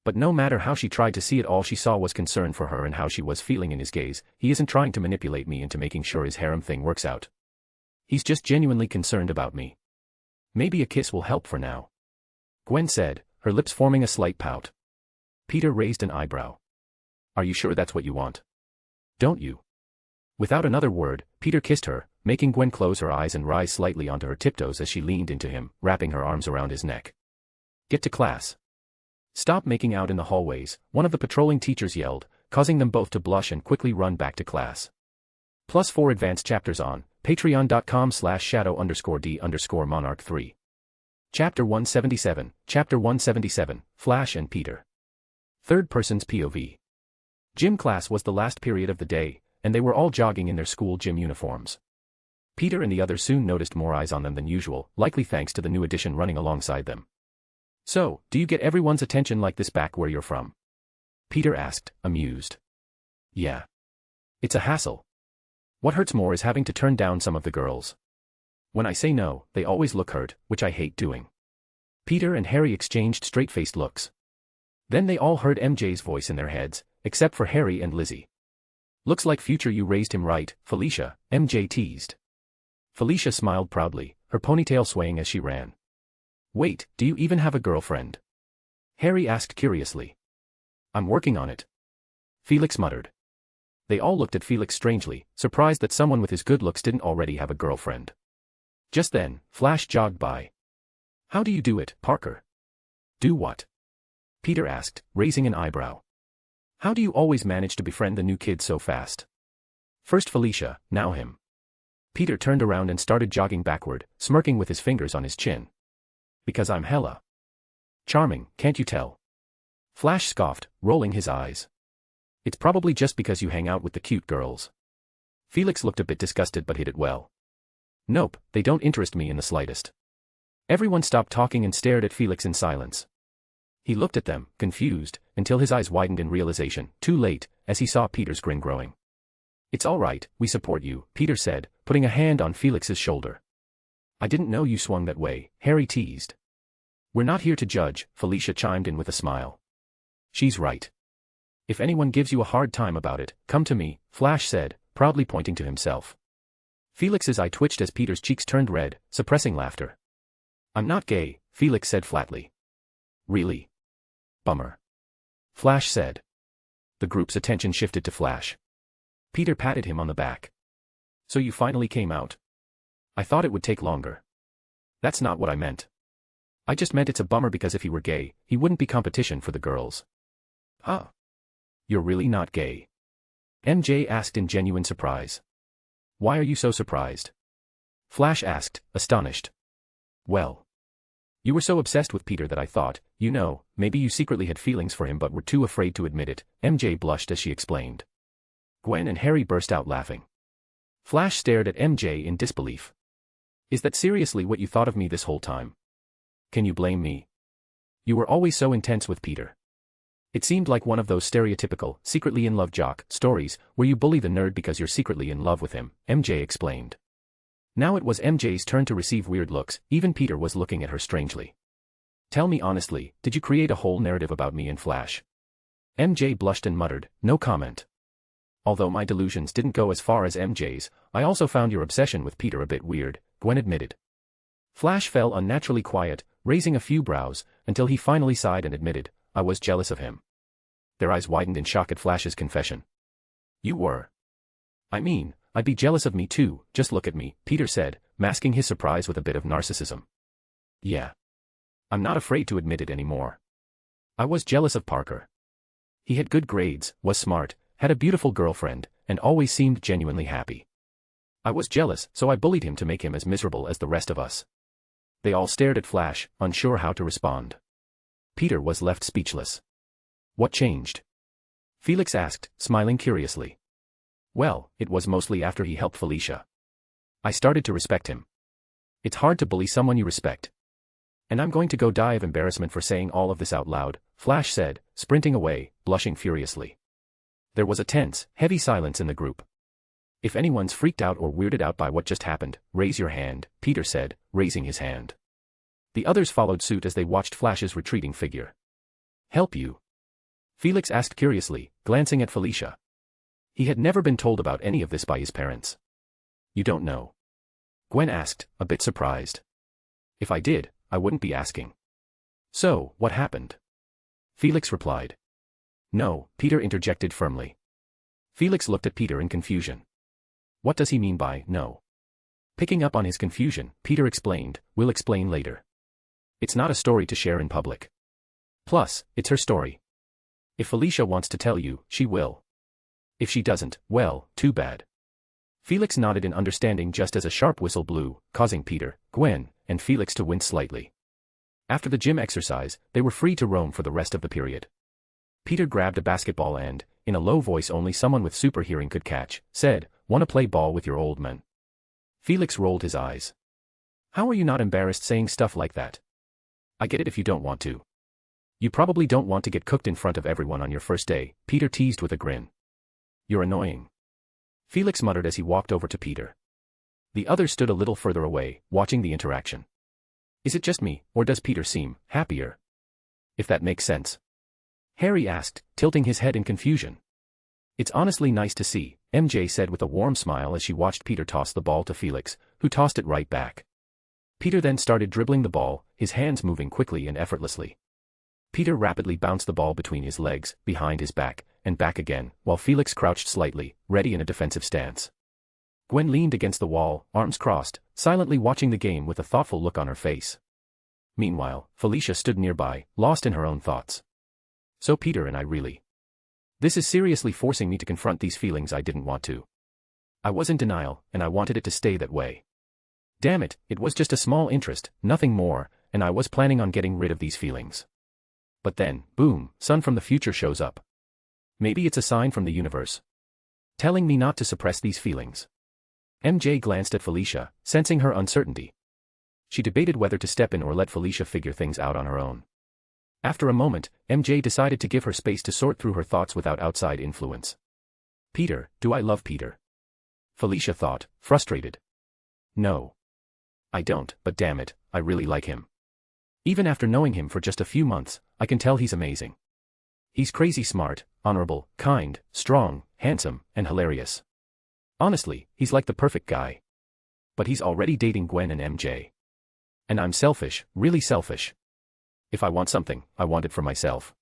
But no matter how she tried to see it, all she saw was concern for her and how she was feeling in his gaze. He isn't trying to manipulate me into making sure his harem thing works out. He's just genuinely concerned about me. Maybe a kiss will help for now. Gwen said, her lips forming a slight pout. Peter raised an eyebrow. Are you sure that's what you want? Don't you? Without another word, Peter kissed her, making Gwen close her eyes and rise slightly onto her tiptoes as she leaned into him, wrapping her arms around his neck. Get to class. Stop making out in the hallways, one of the patrolling teachers yelled, causing them both to blush and quickly run back to class. +4 advanced chapters on patreon.com/shadow_d_monarch3. Chapter 177, Chapter 177, Flash and Peter. Third person's POV. Gym class was the last period of the day, and they were all jogging in their school gym uniforms. Peter and the others soon noticed more eyes on them than usual, likely thanks to the new addition running alongside them. So, do you get everyone's attention like this back where you're from? Peter asked, amused. Yeah. It's a hassle. What hurts more is having to turn down some of the girls. When I say no, they always look hurt, which I hate doing. Peter and Harry exchanged straight-faced looks. Then they all heard MJ's voice in their heads, except for Harry and Lizzie. Looks like future you raised him right, Felicia, MJ teased. Felicia smiled proudly, her ponytail swaying as she ran. Wait, do you even have a girlfriend? Harry asked curiously. I'm working on it. Felix muttered. They all looked at Felix strangely, surprised that someone with his good looks didn't already have a girlfriend. Just then, Flash jogged by. "How do you do it, Parker?" "Do what?" Peter asked, raising an eyebrow. "How do you always manage to befriend the new kids so fast? First Felicia, now him." Peter turned around and started jogging backward, smirking with his fingers on his chin. "Because I'm hella charming, can't you tell?" Flash scoffed, rolling his eyes. "It's probably just because you hang out with the cute girls." Felix looked a bit disgusted but hid it well. "Nope, they don't interest me in the slightest." Everyone stopped talking and stared at Felix in silence. He looked at them, confused, until his eyes widened in realization, too late, as he saw Peter's grin growing. "It's all right, we support you," Peter said, putting a hand on Felix's shoulder. "I didn't know you swung that way," Harry teased. "We're not here to judge," Felicia chimed in with a smile. "She's right. If anyone gives you a hard time about it, come to me," Flash said, proudly pointing to himself. Felix's eye twitched as Peter's cheeks turned red, suppressing laughter. "I'm not gay," Felix said flatly. "Really? Bummer," Flash said. The group's attention shifted to Flash. Peter patted him on the back. "So you finally came out? I thought it would take longer." "That's not what I meant. I just meant it's a bummer because if he were gay, he wouldn't be competition for the girls." "Huh? You're really not gay?" MJ asked in genuine surprise. "Why are you so surprised?" Flash asked, astonished. "Well, you were so obsessed with Peter that I thought, maybe you secretly had feelings for him but were too afraid to admit it," MJ blushed as she explained. Gwen and Harry burst out laughing. Flash stared at MJ in disbelief. "Is that seriously what you thought of me this whole time? Can you blame me? You were always so intense with Peter. It seemed like one of those stereotypical, secretly in love jock stories, where you bully the nerd because you're secretly in love with him," MJ explained. Now it was MJ's turn to receive weird looks, even Peter was looking at her strangely. "Tell me honestly, did you create a whole narrative about me and Flash?" MJ blushed and muttered, "No comment. Although my delusions didn't go as far as MJ's, I also found your obsession with Peter a bit weird," Gwen admitted. Flash fell unnaturally quiet, raising a few brows, until he finally sighed and admitted, "I was jealous of him." Their eyes widened in shock at Flash's confession. "You were? I mean, I'd be jealous of me too, just look at me," Peter said, masking his surprise with a bit of narcissism. "Yeah. I'm not afraid to admit it anymore. I was jealous of Parker. He had good grades, was smart, had a beautiful girlfriend, and always seemed genuinely happy. I was jealous, so I bullied him to make him as miserable as the rest of us." They all stared at Flash, unsure how to respond. Peter was left speechless. "What changed?" Felix asked, smiling curiously. "Well, it was mostly after he helped Felicia. I started to respect him. It's hard to bully someone you respect. And I'm going to go die of embarrassment for saying all of this out loud," Flash said, sprinting away, blushing furiously. There was a tense, heavy silence in the group. "If anyone's freaked out or weirded out by what just happened, raise your hand," Peter said, raising his hand. The others followed suit as they watched Flash's retreating figure. "Help you?" Felix asked curiously, glancing at Felicia. He had never been told about any of this by his parents. "You don't know?" Gwen asked, a bit surprised. "If I did, I wouldn't be asking." "So, what happened?" Felix replied. "No," Peter interjected firmly. Felix looked at Peter in confusion. What does he mean by no? Picking up on his confusion, Peter explained, "We'll explain later. It's not a story to share in public. Plus, it's her story. If Felicia wants to tell you, she will. If she doesn't, well, too bad." Felix nodded in understanding just as a sharp whistle blew, causing Peter, Gwen, and Felix to wince slightly. After the gym exercise, they were free to roam for the rest of the period. Peter grabbed a basketball and, in a low voice only someone with super hearing could catch, said, "Want to play ball with your old man?" Felix rolled his eyes. "How are you not embarrassed saying stuff like that? I get it if you don't want to. You probably don't want to get cooked in front of everyone on your first day," Peter teased with a grin. "You're annoying," Felix muttered as he walked over to Peter. The others stood a little further away, watching the interaction. Is it just me, or does Peter seem happier? If that makes sense. Harry asked, tilting his head in confusion. "It's honestly nice to see," MJ said with a warm smile as she watched Peter toss the ball to Felix, who tossed it right back. Peter then started dribbling the ball, his hands moving quickly and effortlessly. Peter rapidly bounced the ball between his legs, behind his back, and back again, while Felix crouched slightly, ready in a defensive stance. Gwen leaned against the wall, arms crossed, silently watching the game with a thoughtful look on her face. Meanwhile, Felicia stood nearby, lost in her own thoughts. So Peter and I really. This is seriously forcing me to confront these feelings I didn't want to. I was in denial, and I wanted it to stay that way. Damn it, it was just a small interest, nothing more, and I was planning on getting rid of these feelings. But then, boom, son from the future shows up. Maybe it's a sign from the universe, telling me not to suppress these feelings. MJ glanced at Felicia, sensing her uncertainty. She debated whether to step in or let Felicia figure things out on her own. After a moment, MJ decided to give her space to sort through her thoughts without outside influence. Peter, do I love Peter? Felicia thought, frustrated. No. I don't, but damn it, I really like him. Even after knowing him for just a few months, I can tell he's amazing. He's crazy smart, honorable, kind, strong, handsome, and hilarious. Honestly, he's like the perfect guy. But he's already dating Gwen and MJ. And I'm selfish, really selfish. If I want something, I want it for myself.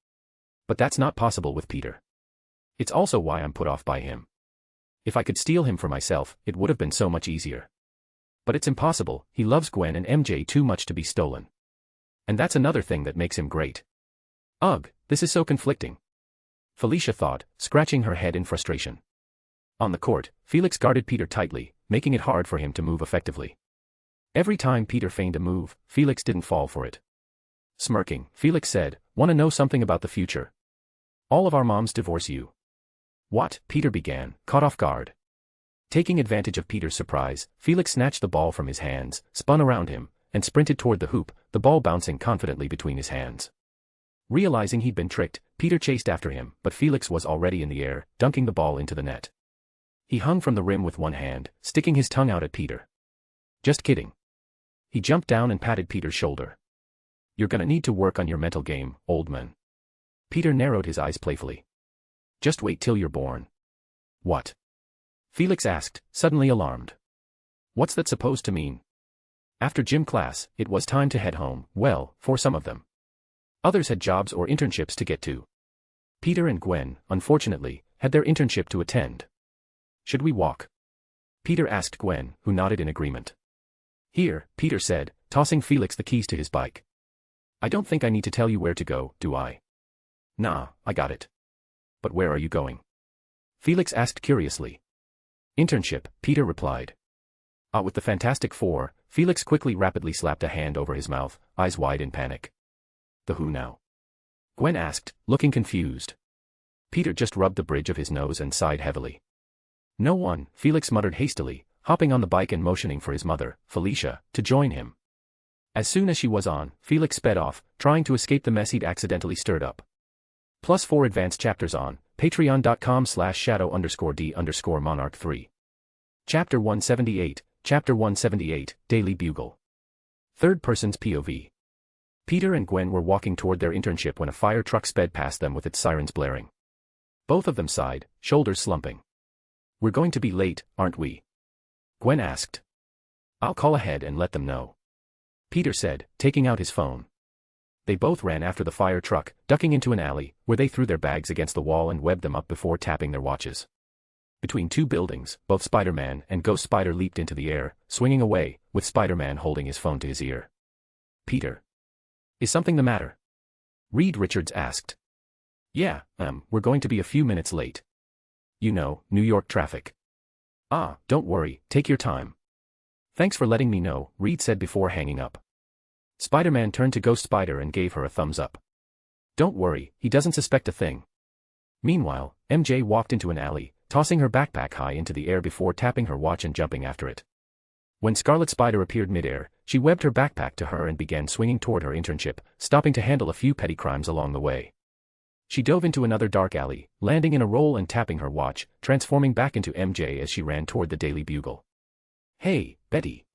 But that's not possible with Peter. It's also why I'm put off by him. If I could steal him for myself, it would have been so much easier. But it's impossible, he loves Gwen and MJ too much to be stolen. And that's another thing that makes him great. Ugh, this is so conflicting. Felicia thought, scratching her head in frustration. On the court, Felix guarded Peter tightly, making it hard for him to move effectively. Every time Peter feigned a move, Felix didn't fall for it. Smirking, Felix said, "Want to know something about the future? All of our moms divorce you." What? Peter began, caught off guard. Taking advantage of Peter's surprise, Felix snatched the ball from his hands, spun around him, and sprinted toward the hoop, the ball bouncing confidently between his hands. Realizing he'd been tricked, Peter chased after him, but Felix was already in the air, dunking the ball into the net. He hung from the rim with one hand, sticking his tongue out at Peter. Just kidding. He jumped down and patted Peter's shoulder. You're gonna need to work on your mental game, old man. Peter narrowed his eyes playfully. Just wait till you're born. What? Felix asked, suddenly alarmed. What's that supposed to mean? After gym class, it was time to head home, well, for some of them. Others had jobs or internships to get to. Peter and Gwen, unfortunately, had their internship to attend. Should we walk? Peter asked Gwen, who nodded in agreement. Here, Peter said, tossing Felix the keys to his bike. I don't think I need to tell you where to go, do I? Nah, I got it. But where are you going? Felix asked curiously. Internship, Peter replied. With the Fantastic Four, Felix rapidly slapped a hand over his mouth, eyes wide in panic. The who now? Gwen asked, looking confused. Peter just rubbed the bridge of his nose and sighed heavily. No one, Felix muttered hastily, hopping on the bike and motioning for his mother, Felicia, to join him. As soon as she was on, Felix sped off, trying to escape the mess he'd accidentally stirred up. +4 advanced chapters on patreon.com/shadow_d_monarch3. Chapter 178, Chapter 178, Daily Bugle. Third person's POV. Peter and Gwen were walking toward their internship when a fire truck sped past them with its sirens blaring. Both of them sighed, shoulders slumping. We're going to be late, aren't we? Gwen asked. I'll call ahead and let them know. Peter said, taking out his phone. They both ran after the fire truck, ducking into an alley, where they threw their bags against the wall and webbed them up before tapping their watches. Between two buildings, both Spider-Man and Ghost Spider leaped into the air, swinging away, with Spider-Man holding his phone to his ear. Peter. Is something the matter? Reed Richards asked. Yeah, we're going to be a few minutes late. You know, New York traffic. Don't worry, take your time. Thanks for letting me know, Reed said before hanging up. Spider-Man turned to Ghost Spider and gave her a thumbs up. Don't worry, he doesn't suspect a thing. Meanwhile, MJ walked into an alley, tossing her backpack high into the air before tapping her watch and jumping after it. When Scarlet Spider appeared midair, she webbed her backpack to her and began swinging toward her internship, stopping to handle a few petty crimes along the way. She dove into another dark alley, landing in a roll and tapping her watch, transforming back into MJ as she ran toward the Daily Bugle. Hey, Betty.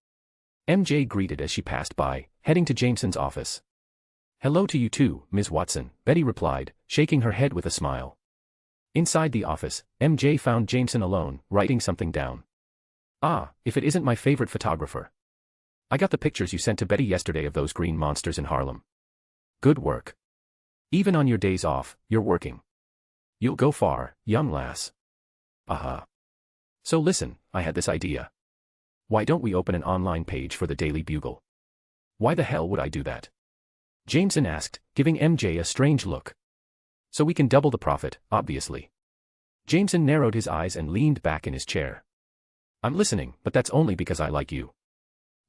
MJ greeted as she passed by, heading to Jameson's office. Hello to you too, Ms. Watson, Betty replied, shaking her head with a smile. Inside the office, MJ found Jameson alone, writing something down. If it isn't my favorite photographer. I got the pictures you sent to Betty yesterday of those green monsters in Harlem. Good work. Even on your days off, you're working. You'll go far, young lass. Aha. So listen, I had this idea. Why don't we open an online page for the Daily Bugle? Why the hell would I do that? Jameson asked, giving MJ a strange look. So we can double the profit, obviously. Jameson narrowed his eyes and leaned back in his chair. I'm listening, but that's only because I like you.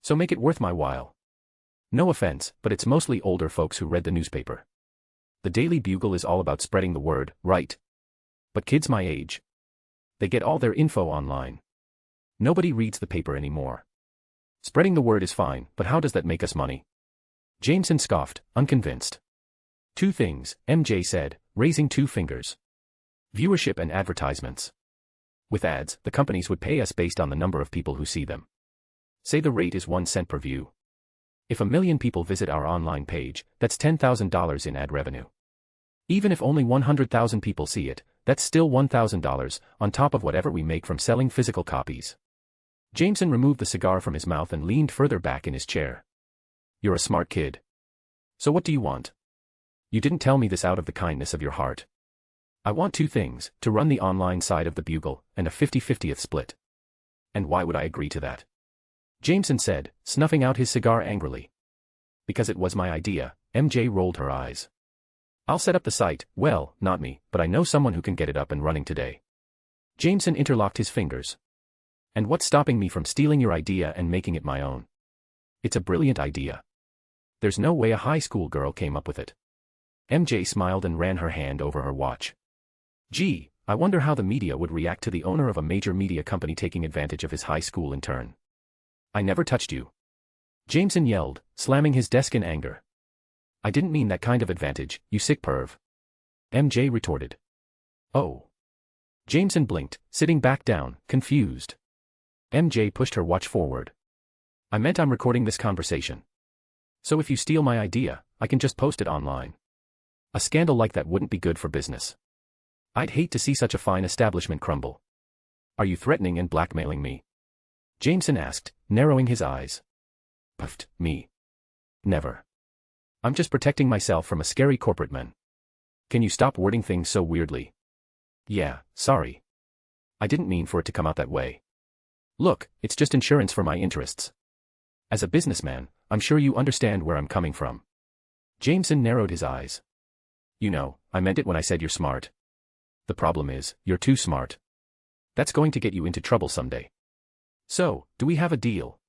So make it worth my while. No offense, but it's mostly older folks who read the newspaper. The Daily Bugle is all about spreading the word, right? But kids my age, they get all their info online. Nobody reads the paper anymore. Spreading the word is fine, but how does that make us money? Jameson scoffed, unconvinced. Two things, MJ said, raising two fingers. Viewership and advertisements. With ads, the companies would pay us based on the number of people who see them. Say the rate is 1 cent per view. If 1 million people visit our online page, that's $10,000 in ad revenue. Even if only 100,000 people see it, that's still $1,000, on top of whatever we make from selling physical copies. Jameson removed the cigar from his mouth and leaned further back in his chair. You're a smart kid. So what do you want? You didn't tell me this out of the kindness of your heart. I want two things, to run the online side of the Bugle, and a 50-50th split. And why would I agree to that? Jameson said, snuffing out his cigar angrily. Because it was my idea, MJ rolled her eyes. I'll set up the site, well, not me, but I know someone who can get it up and running today. Jameson interlocked his fingers. And what's stopping me from stealing your idea and making it my own? It's a brilliant idea. There's no way a high school girl came up with it. MJ smiled and ran her hand over her watch. Gee, I wonder how the media would react to the owner of a major media company taking advantage of his high school intern. I never touched you. Jameson yelled, slamming his desk in anger. I didn't mean that kind of advantage, you sick perv. MJ retorted. Oh. Jameson blinked, sitting back down, confused. MJ pushed her watch forward. I meant I'm recording this conversation. So if you steal my idea, I can just post it online. A scandal like that wouldn't be good for business. I'd hate to see such a fine establishment crumble. Are you threatening and blackmailing me? Jameson asked, narrowing his eyes. Puffed, me. Never. I'm just protecting myself from a scary corporate man. Can you stop wording things so weirdly? Yeah, sorry. I didn't mean for it to come out that way. Look, it's just insurance for my interests. As a businessman, I'm sure you understand where I'm coming from. Jameson narrowed his eyes. You know, I meant it when I said you're smart. The problem is, you're too smart. That's going to get you into trouble someday. So, do we have a deal?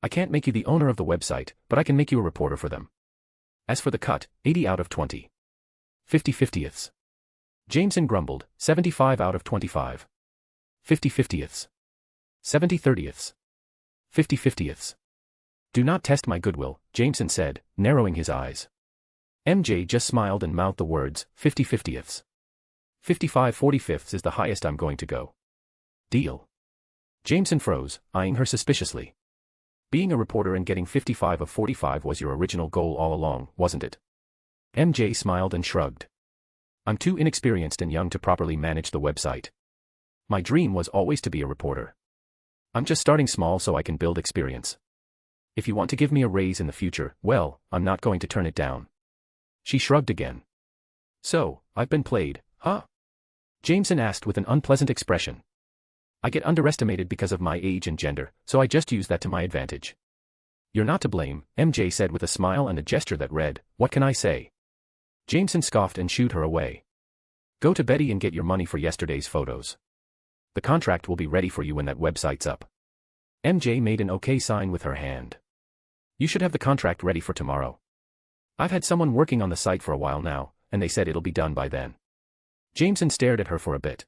I can't make you the owner of the website, but I can make you a reporter for them. As for the cut, 80 out of 20. 50-50ths. Jameson grumbled, 75 out of 25. 50-50ths. 70-30ths. 50-50ths. Do not test my goodwill, Jameson said, narrowing his eyes. MJ just smiled and mouthed the words, 50-50ths. 55-45ths is the highest I'm going to go. Deal. Jameson froze, eyeing her suspiciously. Being a reporter and getting 55 of 45 was your original goal all along, wasn't it? MJ smiled and shrugged. I'm too inexperienced and young to properly manage the website. My dream was always to be a reporter. I'm just starting small so I can build experience. If you want to give me a raise in the future, well, I'm not going to turn it down. She shrugged again. So, I've been played, huh? Jameson asked with an unpleasant expression. I get underestimated because of my age and gender, so I just use that to my advantage. You're not to blame, MJ said with a smile and a gesture that read, what can I say? Jameson scoffed and shooed her away. Go to Betty and get your money for yesterday's photos. The contract will be ready for you when that website's up. MJ made an okay sign with her hand. You should have the contract ready for tomorrow. I've had someone working on the site for a while now, and they said it'll be done by then. Jameson stared at her for a bit.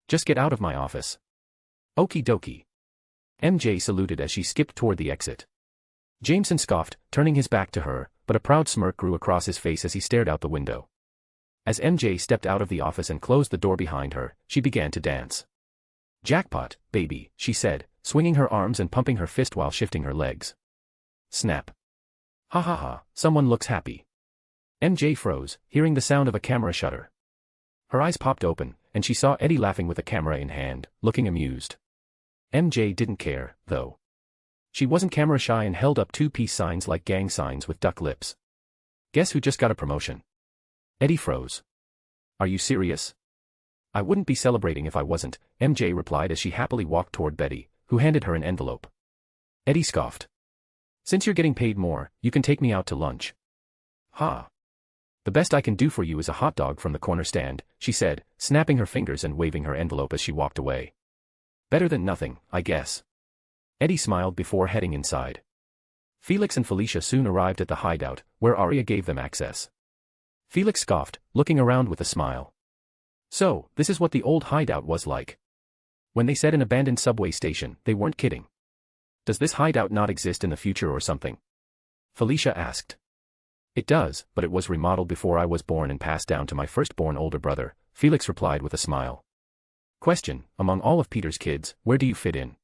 Just get out of my office. Okie dokie. MJ saluted as she skipped toward the exit. Jameson scoffed, turning his back to her, but a proud smirk grew across his face as he stared out the window. As MJ stepped out of the office and closed the door behind her, she began to dance. Jackpot, baby, she said, swinging her arms and pumping her fist while shifting her legs. Snap. Ha ha ha, someone looks happy. MJ froze, hearing the sound of a camera shutter. Her eyes popped open, and she saw Eddie laughing with a camera in hand, looking amused. MJ didn't care, though. She wasn't camera shy and held up two peace signs like gang signs with duck lips. Guess who just got a promotion? Eddie froze. Are you serious? I wouldn't be celebrating if I wasn't, MJ replied as she happily walked toward Betty, who handed her an envelope. Eddie scoffed. Since you're getting paid more, you can take me out to lunch. Ha. The best I can do for you is a hot dog from the corner stand, she said, snapping her fingers and waving her envelope as she walked away. Better than nothing, I guess. Eddie smiled before heading inside. Felix and Felicia soon arrived at the hideout, where Arya gave them access. Felix scoffed, looking around with a smile. So, this is what the old hideout was like. When they said an abandoned subway station, they weren't kidding. Does this hideout not exist in the future or something? Felicia asked. It does, but it was remodeled before I was born and passed down to my firstborn older brother, Felix replied with a smile. Question, among all of Peter's kids, where do you fit in?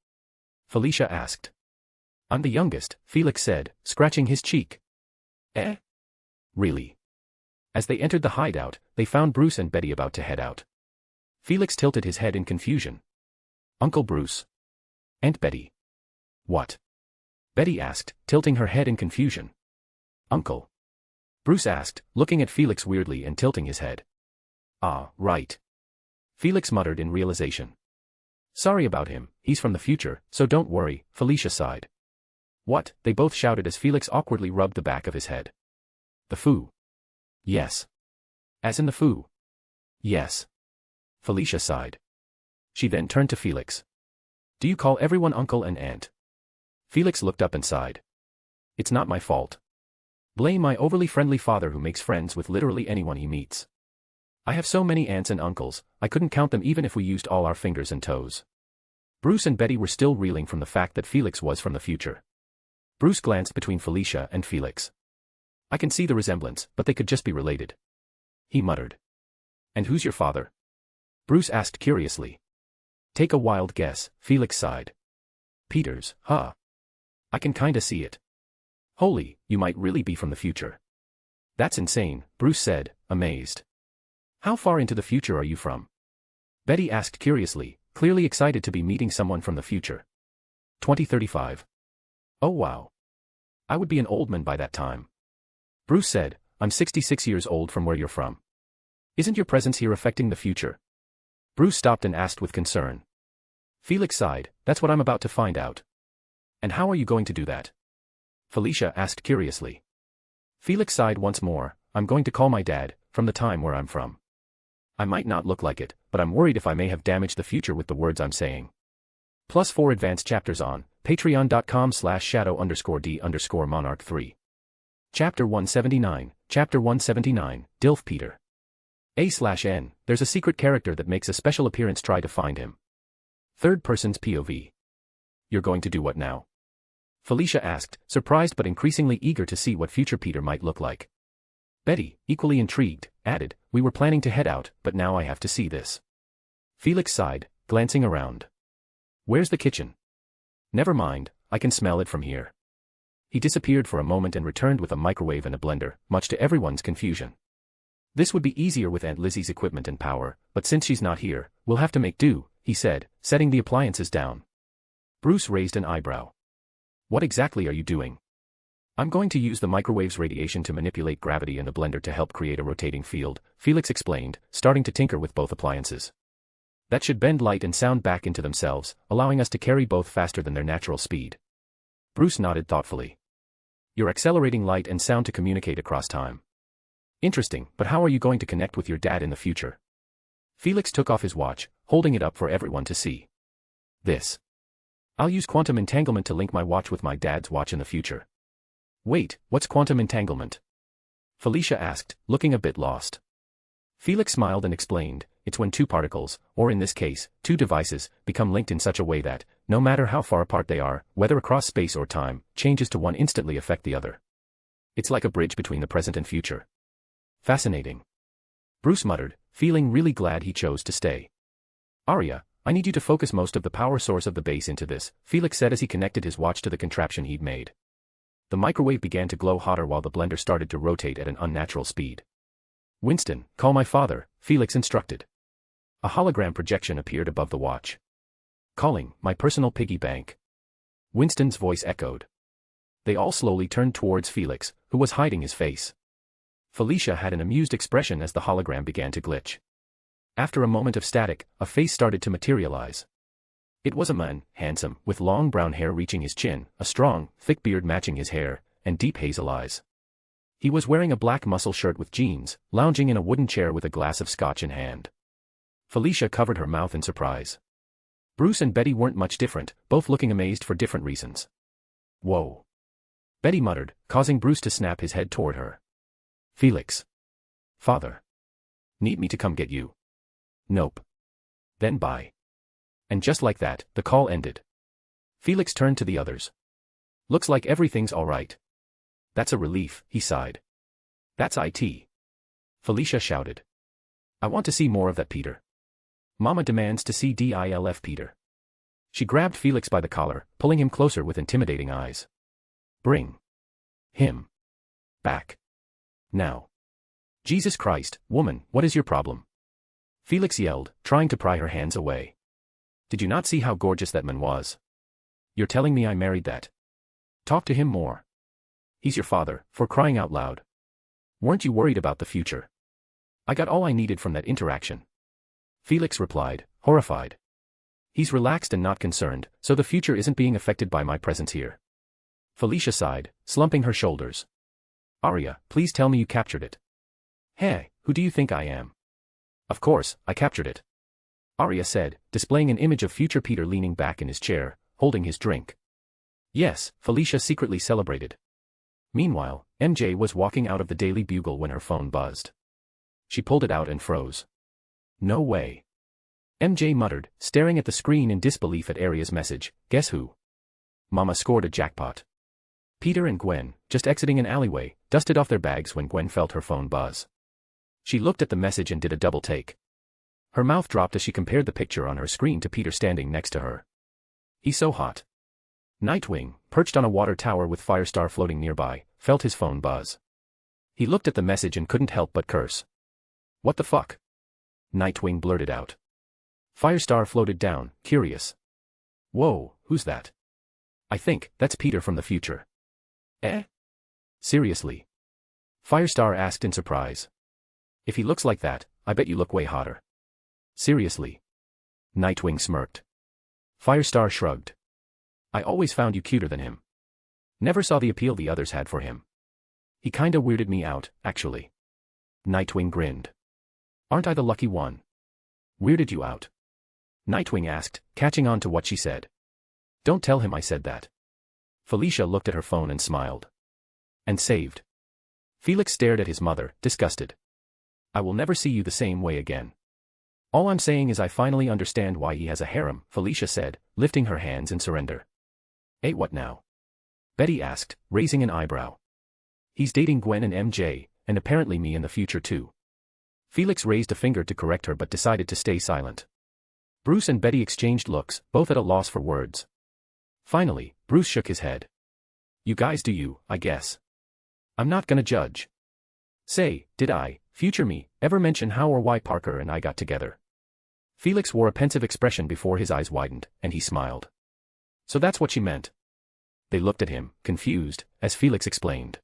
Felicia asked. I'm the youngest, Felix said, scratching his cheek. Eh? Really? As they entered the hideout, they found Bruce and Betty about to head out. Felix tilted his head in confusion. Uncle Bruce. Aunt Betty. What? Betty asked, tilting her head in confusion. Uncle. Bruce asked, looking at Felix weirdly and tilting his head. Ah, right. Felix muttered in realization. Sorry about him, he's from the future, so don't worry, Felicia sighed. What? They both shouted as Felix awkwardly rubbed the back of his head. The foo. Yes. As in the foo. Yes. Felicia sighed. She then turned to Felix. Do you call everyone uncle and aunt? Felix looked up and sighed. It's not my fault. Blame my overly friendly father who makes friends with literally anyone he meets. I have so many aunts and uncles, I couldn't count them even if we used all our fingers and toes. Bruce and Betty were still reeling from the fact that Felix was from the future. Bruce glanced between Felicia and Felix. I can see the resemblance, but they could just be related. He muttered. And who's your father? Bruce asked curiously. Take a wild guess, Felix sighed. Peters, huh? I can kinda see it. Holy, you might really be from the future. That's insane, Bruce said, amazed. How far into the future are you from? Betty asked curiously, clearly excited to be meeting someone from the future. 2035. Oh wow. I would be an old man by that time. Bruce said, I'm 66 years old from where you're from. Isn't your presence here affecting the future? Bruce stopped and asked with concern. Felix sighed, that's what I'm about to find out. And how are you going to do that? Felicia asked curiously. Felix sighed once more, I'm going to call my dad, from the time where I'm from. I might not look like it, but I'm worried if I may have damaged the future with the words I'm saying. +4 advanced chapters on patreon.com/shadow_d_monarch3. Chapter 179, Chapter 179, Dilf Peter. A/N, there's a secret character that makes a special appearance, try to find him. Third person's POV. You're going to do what now? Felicia asked, surprised but increasingly eager to see what future Peter might look like. Betty, equally intrigued, added, we were planning to head out, but now I have to see this. Felix sighed, glancing around. Where's the kitchen? Never mind, I can smell it from here. He disappeared for a moment and returned with a microwave and a blender, much to everyone's confusion. This would be easier with Aunt Lizzie's equipment and power, but since she's not here, we'll have to make do, he said, setting the appliances down. Bruce raised an eyebrow. What exactly are you doing? I'm going to use the microwave's radiation to manipulate gravity and the blender to help create a rotating field, Felix explained, starting to tinker with both appliances. That should bend light and sound back into themselves, allowing us to carry both faster than their natural speed. Bruce nodded thoughtfully. You're accelerating light and sound to communicate across time. Interesting, but how are you going to connect with your dad in the future? Felix took off his watch, holding it up for everyone to see. This. I'll use quantum entanglement to link my watch with my dad's watch in the future. Wait, what's quantum entanglement? Felicia asked, looking a bit lost. Felix smiled and explained, it's when two particles, or in this case, two devices, become linked in such a way that, no matter how far apart they are, whether across space or time, changes to one instantly affect the other. It's like a bridge between the present and future. Fascinating. Bruce muttered, feeling really glad he chose to stay. Arya, I need you to focus most of the power source of the base into this, Felix said as he connected his watch to the contraption he'd made. The microwave began to glow hotter while the blender started to rotate at an unnatural speed. Winston, call my father, Felix instructed. A hologram projection appeared above the watch. Calling, my personal piggy bank. Winston's voice echoed. They all slowly turned towards Felix, who was hiding his face. Felicia had an amused expression as the hologram began to glitch. After a moment of static, a face started to materialize. It was a man, handsome, with long brown hair reaching his chin, a strong, thick beard matching his hair, and deep hazel eyes. He was wearing a black muscle shirt with jeans, lounging in a wooden chair with a glass of scotch in hand. Felicia covered her mouth in surprise. Bruce and Betty weren't much different, both looking amazed for different reasons. "Whoa," Betty muttered, causing Bruce to snap his head toward her. "Felix. Father. Need me to come get you?" "Nope." "Then bye." And just like that, the call ended. Felix turned to the others. "Looks like everything's all right." "That's a relief," he sighed. "That's it." Felicia shouted. "I want to see more of that Peter. Mama demands to see DILF Peter." She grabbed Felix by the collar, pulling him closer with intimidating eyes. "Bring him back. Now." "Jesus Christ, woman, what is your problem?" Felix yelled, trying to pry her hands away. "Did you not see how gorgeous that man was? You're telling me I married that? Talk to him more. He's your father, for crying out loud. Weren't you worried about the future? I got all I needed from that interaction." Felix replied, horrified. "He's relaxed and not concerned, so the future isn't being affected by my presence here." Felicia sighed, slumping her shoulders. "Arya, please tell me you captured it." "Hey, who do you think I am?" "Of course, I captured it," Arya said, displaying an image of future Peter leaning back in his chair, holding his drink. "Yes," Felicia secretly celebrated. Meanwhile, MJ was walking out of the Daily Bugle when her phone buzzed. She pulled it out and froze. "No way." MJ muttered, staring at the screen in disbelief at Arya's message. "Guess who? Mama scored a jackpot." Peter and Gwen, just exiting an alleyway, dusted off their bags when Gwen felt her phone buzz. She looked at the message and did a double take. Her mouth dropped as she compared the picture on her screen to Peter standing next to her. "He's so hot." Nightwing, perched on a water tower with Firestar floating nearby, felt his phone buzz. He looked at the message and couldn't help but curse. "What the fuck?" Nightwing blurted out. Firestar floated down, curious. "Whoa, who's that?" "I think that's Peter from the future." "Eh? Seriously?" Firestar asked in surprise. "If he looks like that, I bet you look way hotter." "Seriously?" Nightwing smirked. Firestar shrugged. "I always found you cuter than him. Never saw the appeal the others had for him. He kinda weirded me out, actually." Nightwing grinned. "Aren't I the lucky one?" "Weirded you out?" Nightwing asked, catching on to what she said. "Don't tell him I said that." Felicia looked at her phone and smiled. "And saved." Felix stared at his mother, disgusted. "I will never see you the same way again. All I'm saying is I finally understand why he has a harem," Felicia said, lifting her hands in surrender. "Eh, what now?" Betty asked, raising an eyebrow. "He's dating Gwen and MJ, and apparently me in the future too." Felix raised a finger to correct her but decided to stay silent. Bruce and Betty exchanged looks, both at a loss for words. Finally, Bruce shook his head. "You guys do you, I guess. I'm not gonna judge. Say, did I, future me, ever mention how or why Parker and I got together?" Felix wore a pensive expression before his eyes widened, and he smiled. "So that's what she meant." They looked at him, confused, as Felix explained.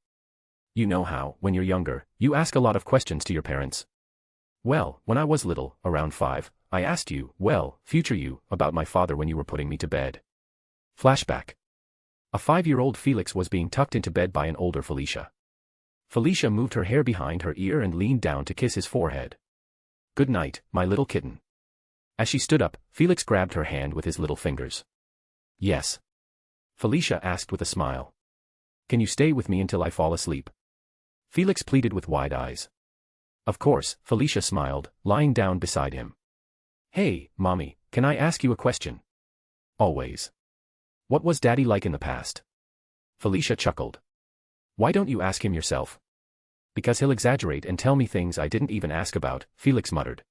"You know how, when you're younger, you ask a lot of questions to your parents. Well, when I was little, around 5, I asked you, well, future you, about my father when you were putting me to bed." Flashback. A 5-year-old Felix was being tucked into bed by an older Felicia. Felicia moved her hair behind her ear and leaned down to kiss his forehead. "Good night, my little kitten." As she stood up, Felix grabbed her hand with his little fingers. "Yes?" Felicia asked with a smile. "Can you stay with me until I fall asleep?" Felix pleaded with wide eyes. "Of course," Felicia smiled, lying down beside him. "Hey, Mommy, can I ask you a question?" "Always." "What was Daddy like in the past?" Felicia chuckled. "Why don't you ask him yourself?" "Because he'll exaggerate and tell me things I didn't even ask about," Felix muttered.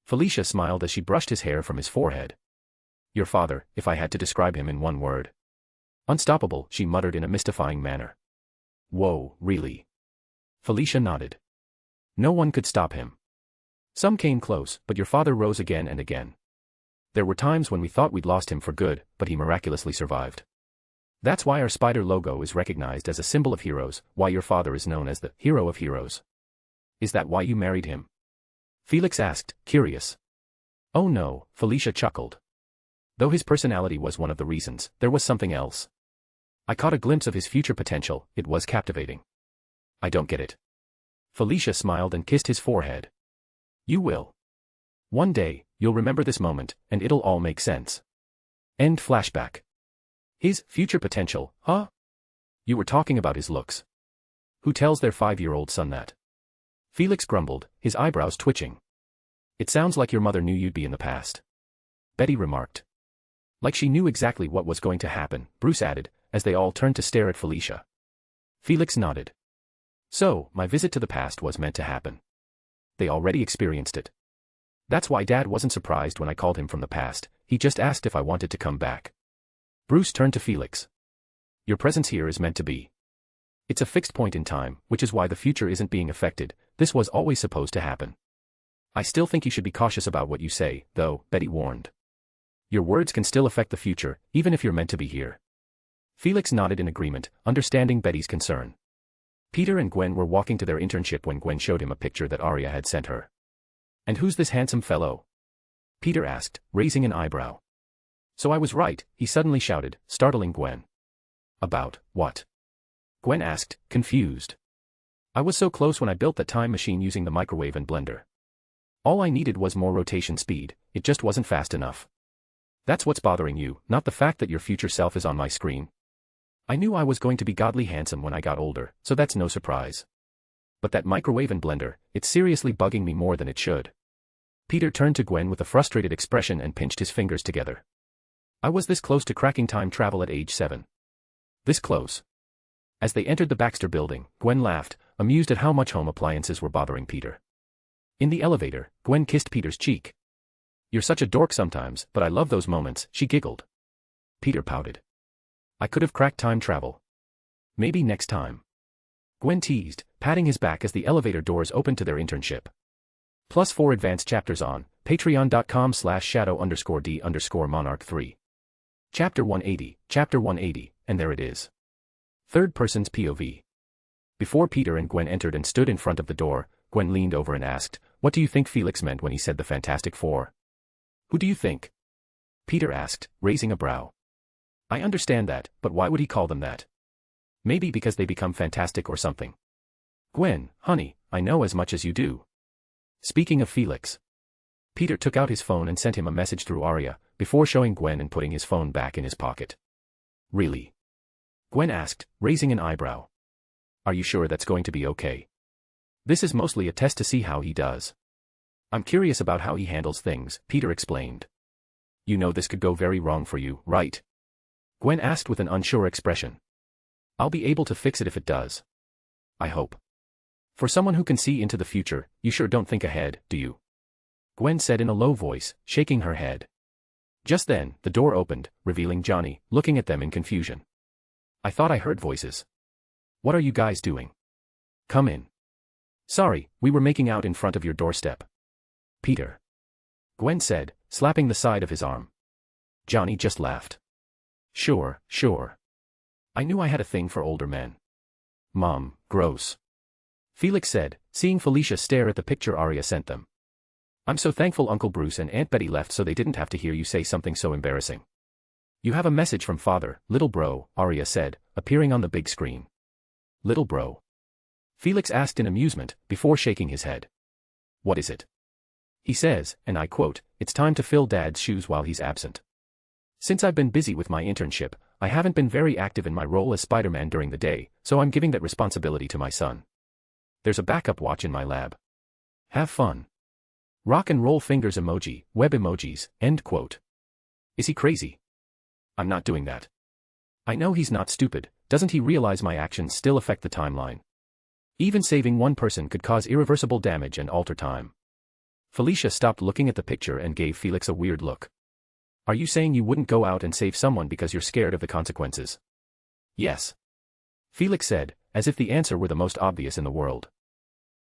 Felicia smiled as she brushed his hair from his forehead. "Your father, if I had to describe him in one word." "Unstoppable," she muttered in a mystifying manner. "Whoa, really?" Felicia nodded. "No one could stop him. Some came close, but your father rose again and again. There were times when we thought we'd lost him for good, but he miraculously survived. That's why our spider logo is recognized as a symbol of heroes, why your father is known as the hero of heroes." "Is that why you married him?" Felix asked, curious. Oh no, Felicia chuckled. Though his personality was one of the reasons, there was something else. I caught a glimpse of his future potential, it was captivating. I don't get it. Felicia smiled and kissed his forehead. You will. One day, you'll remember this moment, and it'll all make sense. End flashback. His future potential, huh? You were talking about his looks. Who tells their 5-year-old son that? Felix grumbled, his eyebrows twitching. It sounds like your mother knew you'd be in the past. Betty remarked. Like she knew exactly what was going to happen, Bruce added, as they all turned to stare at Felicia. Felix nodded. So, my visit to the past was meant to happen. They already experienced it. That's why Dad wasn't surprised when I called him from the past, he just asked if I wanted to come back. Bruce turned to Felix. Your presence here is meant to be. It's a fixed point in time, which is why the future isn't being affected, this was always supposed to happen. I still think you should be cautious about what you say, though, Betty warned. Your words can still affect the future, even if you're meant to be here. Felix nodded in agreement, understanding Betty's concern. Peter and Gwen were walking to their internship when Gwen showed him a picture that Arya had sent her. And who's this handsome fellow? Peter asked, raising an eyebrow. So I was right, he suddenly shouted, startling Gwen. About what? Gwen asked, confused. I was so close when I built that time machine using the microwave and blender. All I needed was more rotation speed, it just wasn't fast enough. That's what's bothering you, not the fact that your future self is on my screen. I knew I was going to be godly handsome when I got older, so that's no surprise. But that microwave and blender, it's seriously bugging me more than it should. Peter turned to Gwen with a frustrated expression and pinched his fingers together. I was this close to cracking time travel at age 7. This close. As they entered the Baxter building, Gwen laughed, amused at how much home appliances were bothering Peter. In the elevator, Gwen kissed Peter's cheek. You're such a dork sometimes, but I love those moments, she giggled. Peter pouted. I could have cracked time travel. Maybe next time. Gwen teased, patting his back as the elevator doors opened to their internship. +4 advanced chapters on patreon.com/shadow_d_monarch3. Chapter 180, and there it is. Third person's POV. Before Peter and Gwen entered and stood in front of the door, Gwen leaned over and asked, what do you think Felix meant when he said the Fantastic Four? Who do you think? Peter asked, raising a brow. I understand that, but why would he call them that? Maybe because they become fantastic or something. Gwen, honey, I know as much as you do. Speaking of Felix. Peter took out his phone and sent him a message through Arya, before showing Gwen and putting his phone back in his pocket. Really? Gwen asked, raising an eyebrow. Are you sure that's going to be okay? This is mostly a test to see how he does. I'm curious about how he handles things, Peter explained. You know this could go very wrong for you, right? Gwen asked with an unsure expression. I'll be able to fix it if it does. I hope. For someone who can see into the future, you sure don't think ahead, do you? Gwen said in a low voice, shaking her head. Just then, the door opened, revealing Johnny, looking at them in confusion. I thought I heard voices. What are you guys doing? Come in. Sorry, we were making out in front of your doorstep. Peter. Gwen said, slapping the side of his arm. Johnny just laughed. Sure. I knew I had a thing for older men. Mom, gross. Felix said, seeing Felicia stare at the picture Arya sent them. I'm so thankful Uncle Bruce and Aunt Betty left so they didn't have to hear you say something so embarrassing. You have a message from Father, little bro, Arya said, appearing on the big screen. Little bro? Felix asked in amusement, before shaking his head. What is it? He says, and I quote, it's time to fill Dad's shoes while he's absent. Since I've been busy with my internship, I haven't been very active in my role as Spider-Man during the day, so I'm giving that responsibility to my son. There's a backup watch in my lab. Have fun. Rock and roll fingers emoji, web emojis, end quote. Is he crazy? I'm not doing that. I know he's not stupid, doesn't he realize my actions still affect the timeline? Even saving one person could cause irreversible damage and alter time. Felicia stopped looking at the picture and gave Felix a weird look. Are you saying you wouldn't go out and save someone because you're scared of the consequences? Yes. Felix said, as if the answer were the most obvious in the world.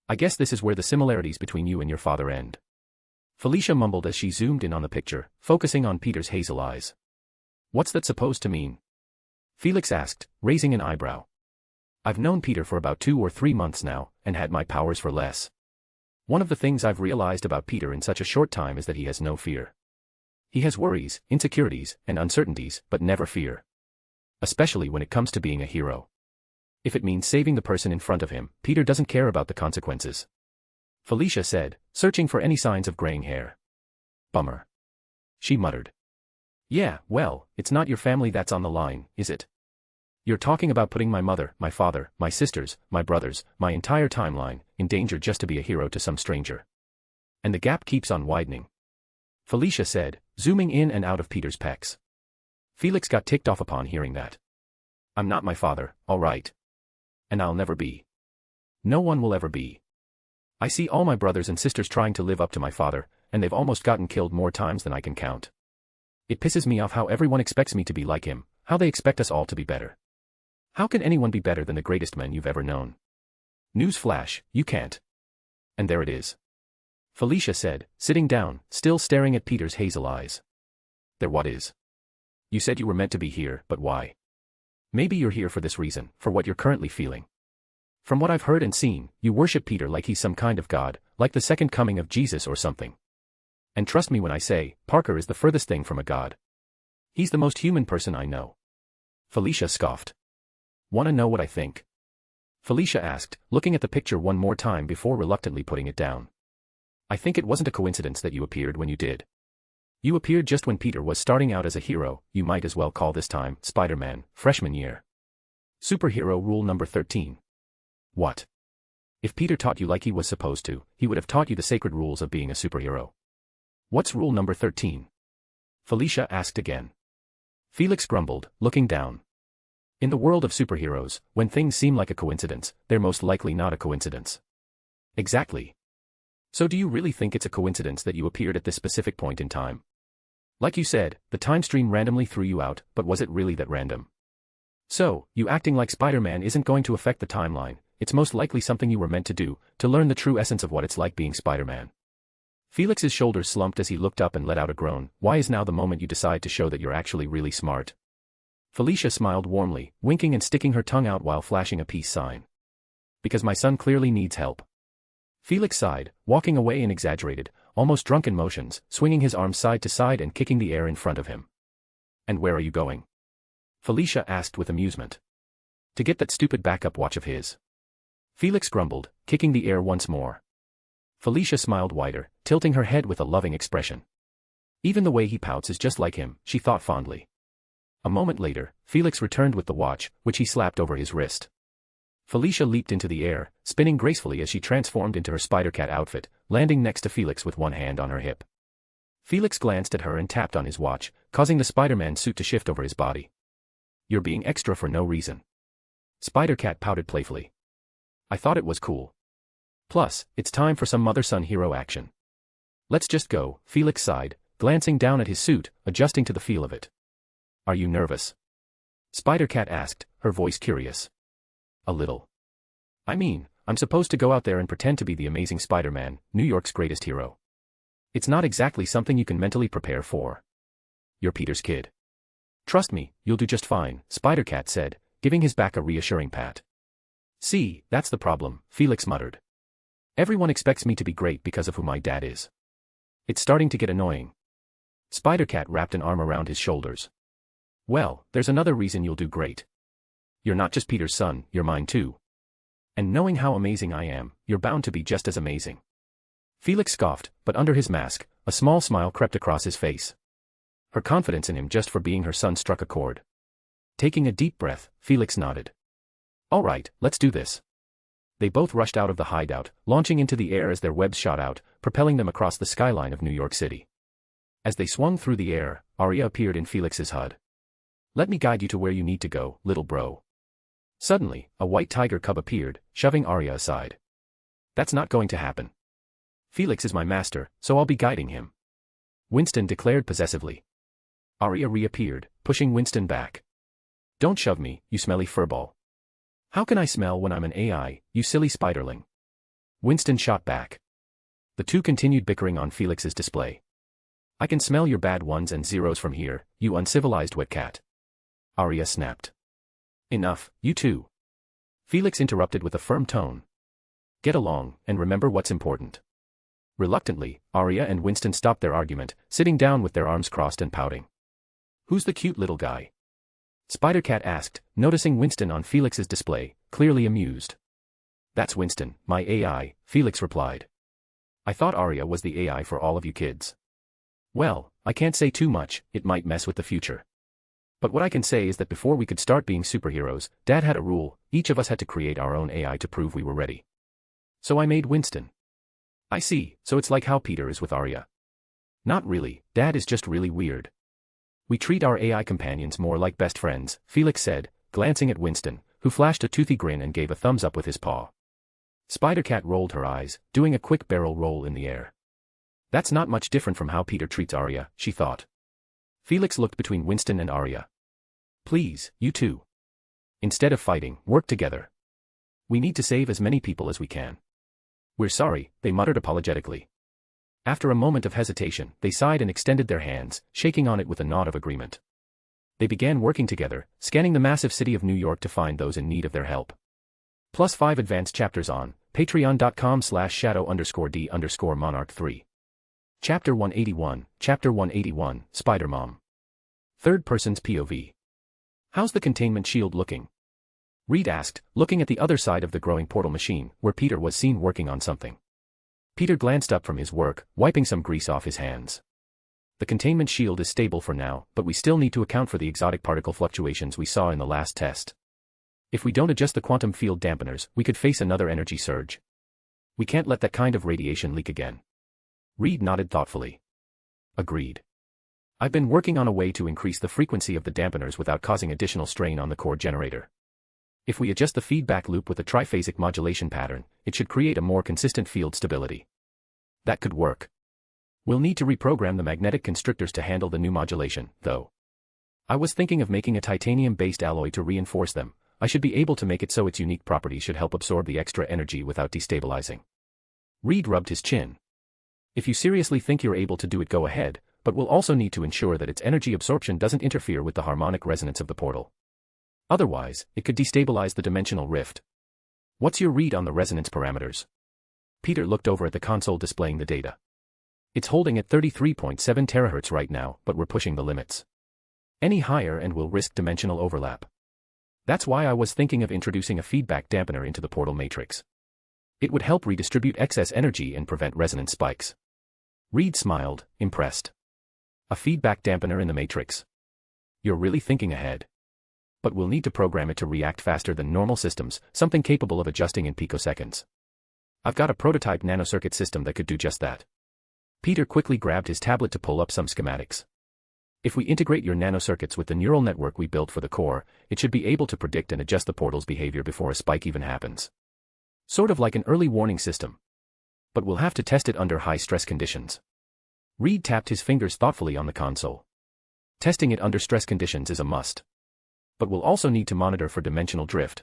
I guess this is where the similarities between you and your father end. Felicia mumbled as she zoomed in on the picture, focusing on Peter's hazel eyes. What's that supposed to mean? Felix asked, raising an eyebrow. I've known Peter for about 2 or 3 months now, and had my powers for less. One of the things I've realized about Peter in such a short time is that he has no fear. He has worries, insecurities, and uncertainties, but never fear. Especially when it comes to being a hero. If it means saving the person in front of him, Peter doesn't care about the consequences. Felicia said, searching for any signs of graying hair. Bummer. She muttered. Yeah, well, it's not your family that's on the line, is it? You're talking about putting my mother, my father, my sisters, my brothers, my entire timeline, in danger just to be a hero to some stranger. And the gap keeps on widening. Felicia said, zooming in and out of Peter's pecs. Felix got ticked off upon hearing that. I'm not my father, all right. And I'll never be. No one will ever be. I see all my brothers and sisters trying to live up to my father, and they've almost gotten killed more times than I can count. It pisses me off how everyone expects me to be like him, how they expect us all to be better. How can anyone be better than the greatest men you've ever known? Newsflash, you can't. And there it is. Felicia said, sitting down, still staring at Peter's hazel eyes. There what is? You said you were meant to be here, but why? Maybe you're here for this reason, for what you're currently feeling. From what I've heard and seen, you worship Peter like he's some kind of god, like the second coming of Jesus or something. And trust me when I say, Parker is the furthest thing from a god. He's the most human person I know. Felicia scoffed. Want to know what I think? Felicia asked, looking at the picture one more time before reluctantly putting it down. I think it wasn't a coincidence that you appeared when you did. You appeared just when Peter was starting out as a hero, you might as well call this time, Spider-Man, freshman year. Superhero rule number 13. What? If Peter taught you like he was supposed to, he would have taught you the sacred rules of being a superhero. What's rule number 13? Felicia asked again. Felix grumbled, looking down. In the world of superheroes, when things seem like a coincidence, they're most likely not a coincidence. Exactly. So do you really think it's a coincidence that you appeared at this specific point in time? Like you said, the time stream randomly threw you out, but was it really that random? So, you acting like Spider-Man isn't going to affect the timeline, it's most likely something you were meant to do, to learn the true essence of what it's like being Spider-Man. Felix's shoulders slumped as he looked up and let out a groan. Why is now the moment you decide to show that you're actually really smart? Felicia smiled warmly, winking and sticking her tongue out while flashing a peace sign. Because my son clearly needs help. Felix sighed, walking away in exaggerated, almost drunken motions, swinging his arms side to side and kicking the air in front of him. And where are you going? Felicia asked with amusement. To get that stupid backup watch of his. Felix grumbled, kicking the air once more. Felicia smiled wider, tilting her head with a loving expression. Even the way he pouts is just like him, she thought fondly. A moment later, Felix returned with the watch, which he slapped over his wrist. Felicia leaped into the air, spinning gracefully as she transformed into her Spider-Cat outfit, landing next to Felix with one hand on her hip. Felix glanced at her and tapped on his watch, causing the Spider-Man suit to shift over his body. You're being extra for no reason. Spider-Cat pouted playfully. I thought it was cool. Plus, it's time for some mother-son hero action. Let's just go, Felix sighed, glancing down at his suit, adjusting to the feel of it. Are you nervous? Spider-Cat asked, her voice curious. A little. I mean, I'm supposed to go out there and pretend to be the amazing Spider-Man, New York's greatest hero. It's not exactly something you can mentally prepare for. You're Peter's kid. Trust me, you'll do just fine, Spider-Cat said, giving his back a reassuring pat. See, that's the problem, Felix muttered. Everyone expects me to be great because of who my dad is. It's starting to get annoying. Spider-Cat wrapped an arm around his shoulders. Well, there's another reason you'll do great. You're not just Peter's son, you're mine too. And knowing how amazing I am, you're bound to be just as amazing. Felix scoffed, but under his mask, a small smile crept across his face. Her confidence in him just for being her son struck a chord. Taking a deep breath, Felix nodded. All right, let's do this. They both rushed out of the hideout, launching into the air as their webs shot out, propelling them across the skyline of New York City. As they swung through the air, Arya appeared in Felix's HUD. Let me guide you to where you need to go, little bro. Suddenly, a white tiger cub appeared, shoving Arya aside. That's not going to happen. Felix is my master, so I'll be guiding him. Winston declared possessively. Arya reappeared, pushing Winston back. Don't shove me, you smelly furball. How can I smell when I'm an AI, you silly spiderling? Winston shot back. The two continued bickering on Felix's display. I can smell your bad ones and zeros from here, you uncivilized wet cat. Arya snapped. Enough, you two. Felix interrupted with a firm tone. Get along, and remember what's important. Reluctantly, Arya and Winston stopped their argument, sitting down with their arms crossed and pouting. "Who's the cute little guy?" Spider-Cat asked, noticing Winston on Felix's display, clearly amused. "That's Winston, my AI," Felix replied. "I thought Arya was the AI for all of you kids." "Well, I can't say too much, it might mess with the future. But what I can say is that before we could start being superheroes, Dad had a rule: each of us had to create our own AI to prove we were ready. So I made Winston." "I see, so it's like how Peter is with Arya." "Not really, Dad is just really weird. We treat our AI companions more like best friends," Felix said, glancing at Winston, who flashed a toothy grin and gave a thumbs up with his paw. Spider-Cat rolled her eyes, doing a quick barrel roll in the air. "That's not much different from how Peter treats Arya," she thought. Felix looked between Winston and Arya. "Please, you two. Instead of fighting, work together. We need to save as many people as we can." "We're sorry," they muttered apologetically. After a moment of hesitation, they sighed and extended their hands, shaking on it with a nod of agreement. They began working together, scanning the massive city of New York to find those in need of their help. +5 advanced chapters on patreon.com/shadow_d_monarch3. Chapter 181, Spider-Mom. Third person's POV. "How's the containment shield looking?" Reed asked, looking at the other side of the growing portal machine, where Peter was seen working on something. Peter glanced up from his work, wiping some grease off his hands. "The containment shield is stable for now, but we still need to account for the exotic particle fluctuations we saw in the last test. If we don't adjust the quantum field dampeners, we could face another energy surge. We can't let that kind of radiation leak again." Reed nodded thoughtfully. "Agreed. I've been working on a way to increase the frequency of the dampeners without causing additional strain on the core generator. If we adjust the feedback loop with a triphasic modulation pattern, it should create a more consistent field stability." "That could work. We'll need to reprogram the magnetic constrictors to handle the new modulation, though. I was thinking of making a titanium-based alloy to reinforce them. I should be able to make it so its unique properties should help absorb the extra energy without destabilizing." Reed rubbed his chin. "If you seriously think you're able to do it, go ahead, but we'll also need to ensure that its energy absorption doesn't interfere with the harmonic resonance of the portal. Otherwise, it could destabilize the dimensional rift. What's your read on the resonance parameters?" Peter looked over at the console displaying the data. "It's holding at 33.7 terahertz right now, but we're pushing the limits. Any higher and we'll risk dimensional overlap. That's why I was thinking of introducing a feedback dampener into the portal matrix. It would help redistribute excess energy and prevent resonance spikes." Reed smiled, impressed. "A feedback dampener in the matrix? You're really thinking ahead. But we'll need to program it to react faster than normal systems, something capable of adjusting in picoseconds. I've got a prototype nanocircuit system that could do just that." Peter quickly grabbed his tablet to pull up some schematics. "If we integrate your nanocircuits with the neural network we built for the core, it should be able to predict and adjust the portal's behavior before a spike even happens. Sort of like an early warning system. But we'll have to test it under high-stress conditions." Reed tapped his fingers thoughtfully on the console. "Testing it under stress conditions is a must. But we'll also need to monitor for dimensional drift.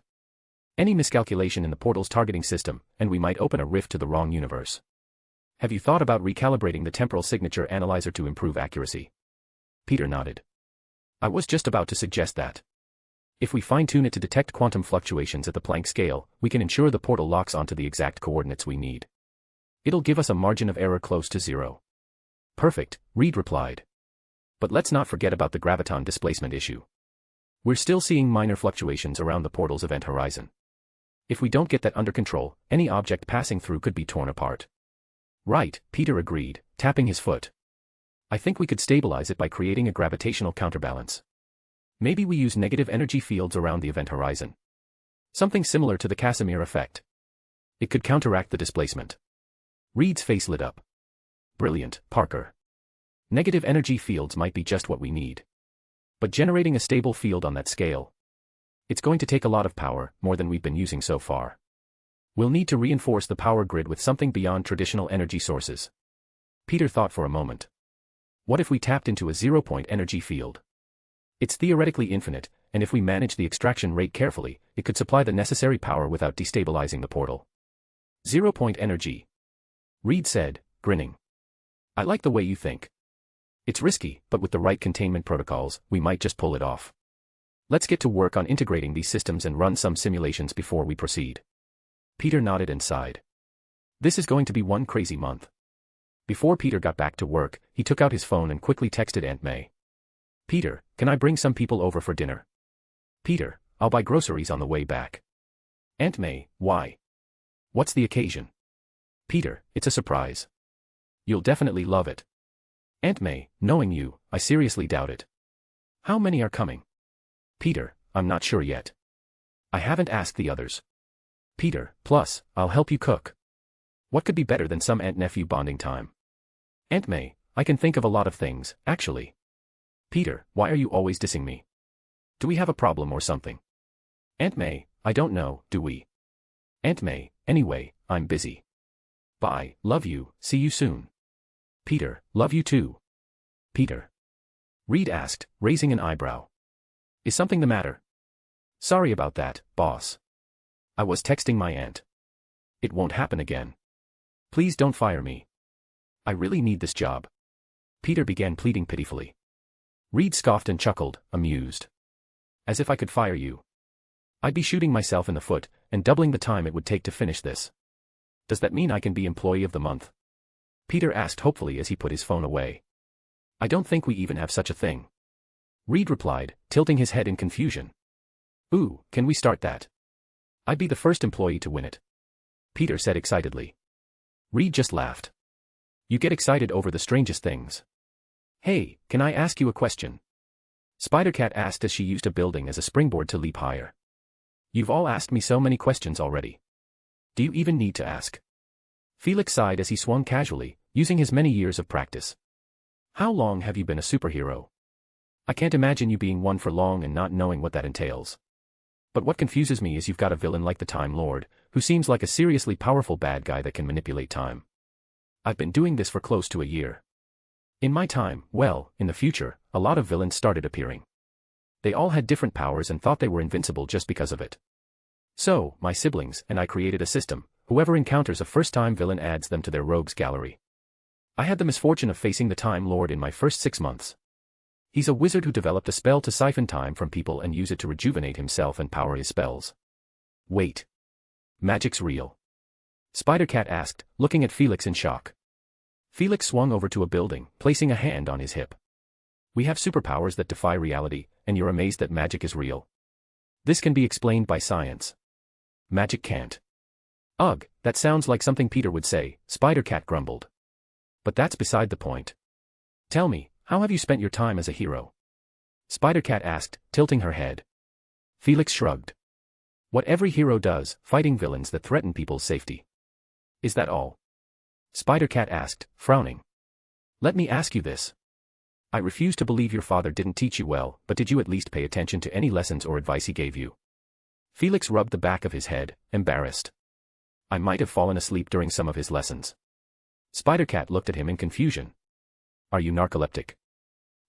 Any miscalculation in the portal's targeting system, and we might open a rift to the wrong universe. Have you thought about recalibrating the temporal signature analyzer to improve accuracy?" Peter nodded. "I was just about to suggest that. If we fine-tune it to detect quantum fluctuations at the Planck scale, we can ensure the portal locks onto the exact coordinates we need. It'll give us a margin of error close to zero." "Perfect," Reed replied. "But let's not forget about the graviton displacement issue. We're still seeing minor fluctuations around the portal's event horizon. If we don't get that under control, any object passing through could be torn apart." "Right," Peter agreed, tapping his foot. "I think we could stabilize it by creating a gravitational counterbalance. Maybe we use negative energy fields around the event horizon. Something similar to the Casimir effect. It could counteract the displacement." Reed's face lit up. "Brilliant, Parker. Negative energy fields might be just what we need. But generating a stable field on that scale, it's going to take a lot of power, more than we've been using so far. We'll need to reinforce the power grid with something beyond traditional energy sources." Peter thought for a moment. "What if we tapped into a zero-point energy field? It's theoretically infinite, and if we manage the extraction rate carefully, it could supply the necessary power without destabilizing the portal." "Zero-point energy," Reed said, grinning. "I like the way you think. It's risky, but with the right containment protocols, we might just pull it off. Let's get to work on integrating these systems and run some simulations before we proceed." Peter nodded and sighed. "This is going to be one crazy month. Before Peter got back to work, he took out his phone and quickly texted Aunt May. Peter, can I bring some people over for dinner? Peter, I'll buy groceries on the way back. Aunt May, why? What's the occasion? Peter, it's a surprise. You'll definitely love it. Aunt May, knowing you, I seriously doubt it. How many are coming? Peter, I'm not sure yet. I haven't asked the others. Peter, plus, I'll help you cook. What could be better than some aunt-nephew bonding time? Aunt May, I can think of a lot of things, actually. Peter, why are you always dissing me? Do we have a problem or something? Aunt May, I don't know, do we? Aunt May, anyway, I'm busy. Bye, love you, see you soon. Peter, love you too. Peter. Reed asked, raising an eyebrow. Is something the matter? Sorry about that, boss. I was texting my aunt. It won't happen again. Please don't fire me. I really need this job. Peter began pleading pitifully. Reed scoffed and chuckled, amused. As if I could fire you. I'd be shooting myself in the foot, and doubling the time it would take to finish this. Does that mean I can be Employee of the Month? Peter asked hopefully as he put his phone away. I don't think we even have such a thing. Reed replied, tilting his head in confusion. Ooh, can we start that? I'd be the first employee to win it. Peter said excitedly. Reed just laughed. You get excited over the strangest things. Hey, can I ask you a question? Spider-Cat asked as she used a building as a springboard to leap higher. You've all asked me so many questions already. Do you even need to ask? Felix sighed as he swung casually, using his many years of practice. How long have you been a superhero? I can't imagine you being one for long and not knowing what that entails. But what confuses me is you've got a villain like the Time Lord, who seems like a seriously powerful bad guy that can manipulate time. I've been doing this for close to a year. In my time, well, in the future, a lot of villains started appearing. They all had different powers and thought they were invincible just because of it. So, my siblings and I created a system. Whoever encounters a first-time villain adds them to their rogues gallery. I had the misfortune of facing the Time Lord in my first 6 months. He's a wizard who developed a spell to siphon time from people and use it to rejuvenate himself and power his spells. Wait. Magic's real? Spider-Cat asked, looking at Felix in shock. Felix swung over to a building, placing a hand on his hip. We have superpowers that defy reality, and you're amazed that magic is real. This can be explained by science. Magic can't. Ugh, that sounds like something Peter would say, Spider-Cat grumbled. But that's beside the point. Tell me, how have you spent your time as a hero? Spider-Cat asked, tilting her head. Felix shrugged. What every hero does, fighting villains that threaten people's safety. Is that all? Spider-Cat asked, frowning. Let me ask you this. I refuse to believe your father didn't teach you well, but did you at least pay attention to any lessons or advice he gave you? Felix rubbed the back of his head, embarrassed. I might have fallen asleep during some of his lessons. Spider-Cat looked at him in confusion. Are you narcoleptic?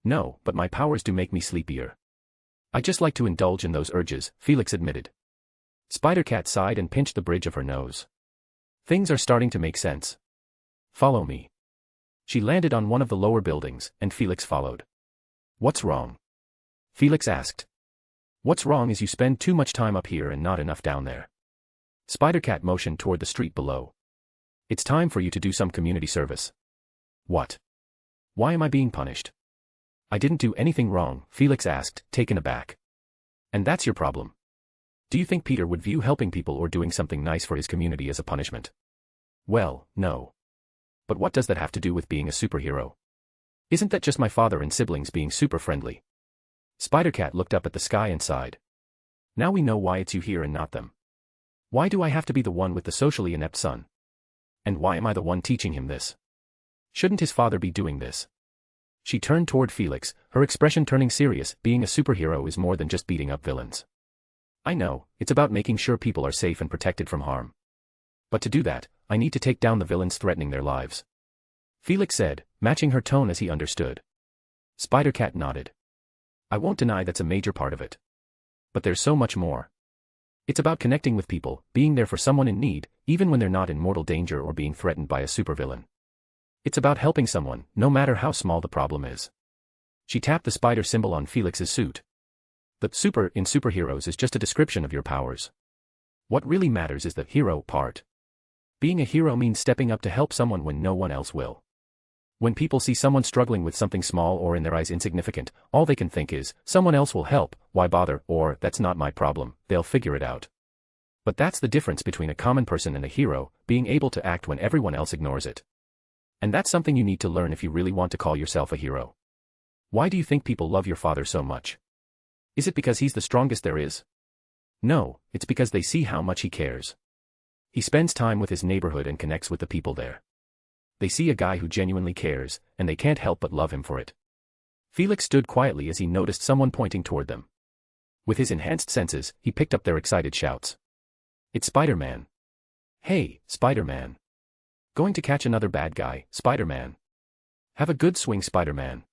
No, but my powers do make me sleepier. I just like to indulge in those urges, Felix admitted. Spider-Cat sighed and pinched the bridge of her nose. Things are starting to make sense. Follow me. She landed on one of the lower buildings, and Felix followed. What's wrong? Felix asked. What's wrong is you spend too much time up here and not enough down there. Spider-Cat motioned toward the street below. It's time for you to do some community service. What? Why am I being punished? I didn't do anything wrong, Felix asked, taken aback. And that's your problem. Do you think Peter would view helping people or doing something nice for his community as a punishment? Well, no. But what does that have to do with being a superhero? Isn't that just my father and siblings being super friendly? Spider-Cat looked up at the sky and sighed. Now we know why it's you here and not them. Why do I have to be the one with the socially inept son? And why am I the one teaching him this? Shouldn't his father be doing this? She turned toward Felix, her expression turning serious. Being a superhero is more than just beating up villains. I know, it's about making sure people are safe and protected from harm. But to do that, I need to take down the villains threatening their lives. Felix said, matching her tone as he understood. Spider-Cat nodded. I won't deny that's a major part of it. But there's so much more. It's about connecting with people, being there for someone in need, even when they're not in mortal danger or being threatened by a supervillain. It's about helping someone, no matter how small the problem is. She tapped the spider symbol on Felix's suit. The super in superheroes is just a description of your powers. What really matters is the hero part. Being a hero means stepping up to help someone when no one else will. When people see someone struggling with something small or in their eyes insignificant, all they can think is, someone else will help, why bother, or, that's not my problem, they'll figure it out. But that's the difference between a common person and a hero, being able to act when everyone else ignores it. And that's something you need to learn if you really want to call yourself a hero. Why do you think people love your father so much? Is it because he's the strongest there is? No, it's because they see how much he cares. He spends time with his neighborhood and connects with the people there. They see a guy who genuinely cares, and they can't help but love him for it. Felix stood quietly as he noticed someone pointing toward them. With his enhanced senses, he picked up their excited shouts. It's Spider-Man. Hey, Spider-Man. Going to catch another bad guy, Spider-Man. Have a good swing, Spider-Man.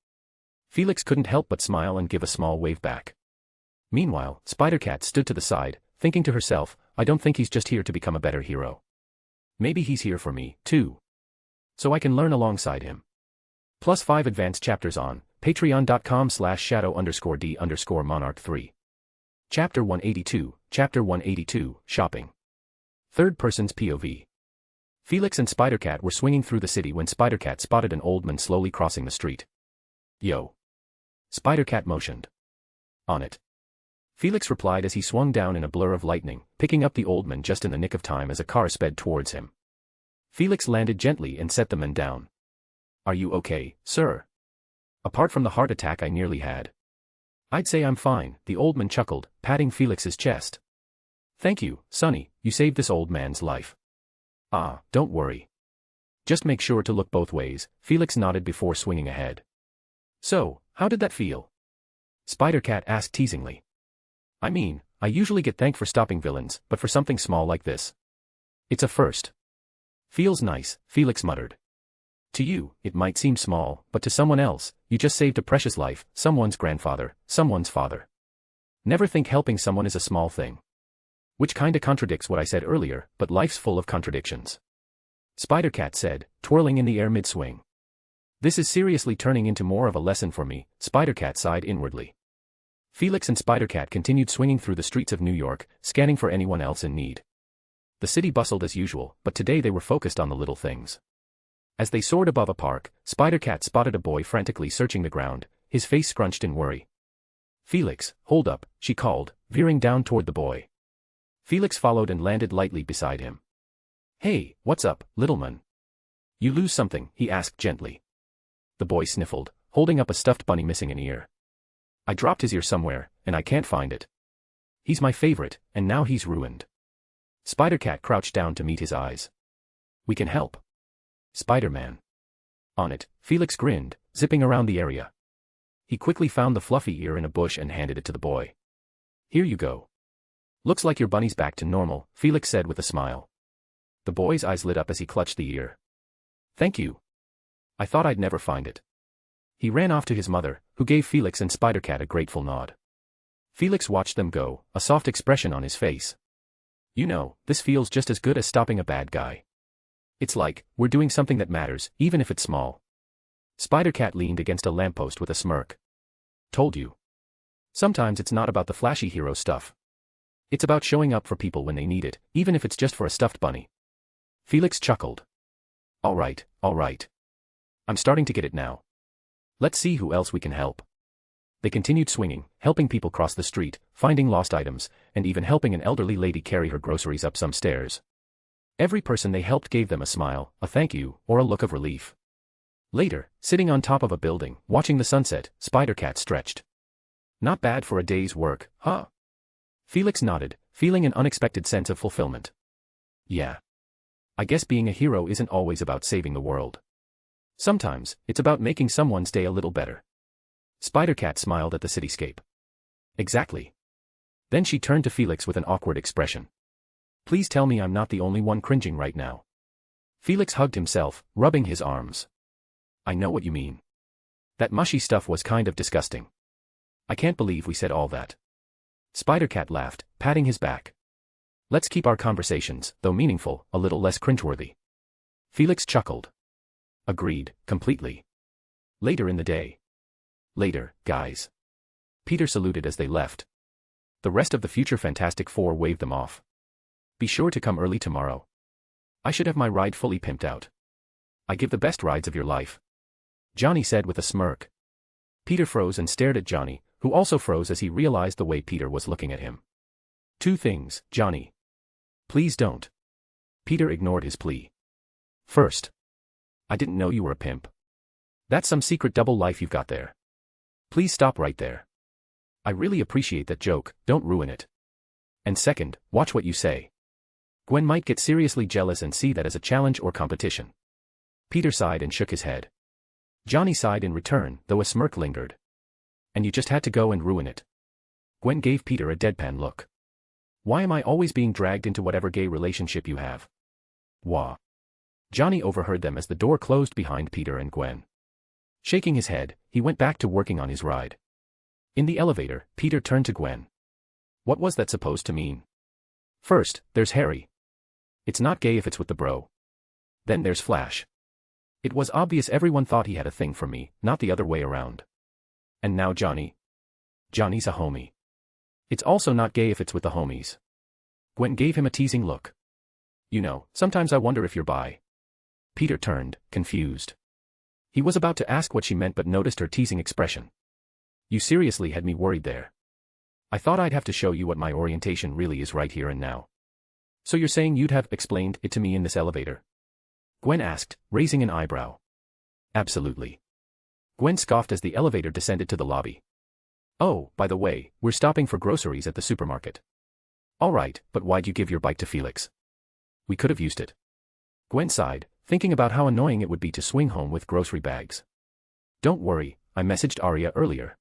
Felix couldn't help but smile and give a small wave back. Meanwhile, Spider-Cat stood to the side, thinking to herself, I don't think he's just here to become a better hero. Maybe he's here for me, too. So I can learn alongside him. +5 advanced chapters on patreon.com/shadow_d_monarch3. Chapter 182, Shopping. Third person's POV. Felix and Spider-Cat were swinging through the city when Spider-Cat spotted an old man slowly crossing the street. Yo. Spider-Cat motioned. On it. Felix replied as he swung down in a blur of lightning, picking up the old man just in the nick of time as a car sped towards him. Felix landed gently and set the man down. Are you okay, sir? Apart from the heart attack I nearly had. I'd say I'm fine, the old man chuckled, patting Felix's chest. Thank you, Sonny, you saved this old man's life. Ah, don't worry. Just make sure to look both ways, Felix nodded before swinging ahead. So, how did that feel? Spider-Cat asked teasingly. I mean, I usually get thanked for stopping villains, but for something small like this. It's a first. Feels nice, Felix muttered. To you, it might seem small, but to someone else, you just saved a precious life, someone's grandfather, someone's father. Never think helping someone is a small thing. Which kinda contradicts what I said earlier, but life's full of contradictions. Spider-Cat said, twirling in the air mid-swing. This is seriously turning into more of a lesson for me, Spider-Cat sighed inwardly. Felix and Spider-Cat continued swinging through the streets of New York, scanning for anyone else in need. The city bustled as usual, but today they were focused on the little things. As they soared above a park, Spider-Cat spotted a boy frantically searching the ground, his face scrunched in worry. Felix, hold up, she called, veering down toward the boy. Felix followed and landed lightly beside him. Hey, what's up, little man? You lose something, he asked gently. The boy sniffled, holding up a stuffed bunny missing an ear. I dropped his ear somewhere, and I can't find it. He's my favorite, and now he's ruined. Spider-Cat crouched down to meet his eyes. We can help. Spider-Man. On it, Felix grinned, zipping around the area. He quickly found the fluffy ear in a bush and handed it to the boy. Here you go. Looks like your bunny's back to normal, Felix said with a smile. The boy's eyes lit up as he clutched the ear. Thank you. I thought I'd never find it. He ran off to his mother, who gave Felix and Spider-Cat a grateful nod. Felix watched them go, a soft expression on his face. You know, this feels just as good as stopping a bad guy. It's like, we're doing something that matters, even if it's small. Spider-Cat leaned against a lamppost with a smirk. Told you. Sometimes it's not about the flashy hero stuff. It's about showing up for people when they need it, even if it's just for a stuffed bunny. Felix chuckled. All right. I'm starting to get it now. Let's see who else we can help. They continued swinging, helping people cross the street, finding lost items, and even helping an elderly lady carry her groceries up some stairs. Every person they helped gave them a smile, a thank you, or a look of relief. Later, sitting on top of a building, watching the sunset, Spider-Cat stretched. Not bad for a day's work, huh? Felix nodded, feeling an unexpected sense of fulfillment. Yeah. I guess being a hero isn't always about saving the world. Sometimes, it's about making someone's day a little better. Spider-Cat smiled at the cityscape. Exactly. Then she turned to Felix with an awkward expression. Please tell me I'm not the only one cringing right now. Felix hugged himself, rubbing his arms. I know what you mean. That mushy stuff was kind of disgusting. I can't believe we said all that. Spider-Cat laughed, patting his back. Let's keep our conversations, though meaningful, a little less cringeworthy. Felix chuckled. Agreed, completely. Later in the day. Later, guys. Peter saluted as they left. The rest of the future Fantastic Four waved them off. Be sure to come early tomorrow. I should have my ride fully pimped out. I give the best rides of your life. Johnny said with a smirk. Peter froze and stared at Johnny, who also froze as he realized the way Peter was looking at him. Two things, Johnny. Please don't. Peter ignored his plea. First, I didn't know you were a pimp. That's some secret double life you've got there. Please stop right there. I really appreciate that joke, don't ruin it. And second, watch what you say. Gwen might get seriously jealous and see that as a challenge or competition. Peter sighed and shook his head. Johnny sighed in return, though a smirk lingered. And you just had to go and ruin it. Gwen gave Peter a deadpan look. Why am I always being dragged into whatever gay relationship you have? Wah. Johnny overheard them as the door closed behind Peter and Gwen. Shaking his head, he went back to working on his ride. In the elevator, Peter turned to Gwen. What was that supposed to mean? First, there's Harry. It's not gay if it's with the bro. Then there's Flash. It was obvious everyone thought he had a thing for me, not the other way around. And now Johnny. Johnny's a homie. It's also not gay if it's with the homies. Gwen gave him a teasing look. You know, sometimes I wonder if you're bi. Peter turned, confused. He was about to ask what she meant but noticed her teasing expression. You seriously had me worried there. I thought I'd have to show you what my orientation really is right here and now. So you're saying you'd have explained it to me in this elevator? Gwen asked, raising an eyebrow. Absolutely. Gwen scoffed as the elevator descended to the lobby. Oh, by the way, we're stopping for groceries at the supermarket. All right, but why'd you give your bike to Felix? We could have used it. Gwen sighed, thinking about how annoying it would be to swing home with grocery bags. Don't worry, I messaged Arya earlier.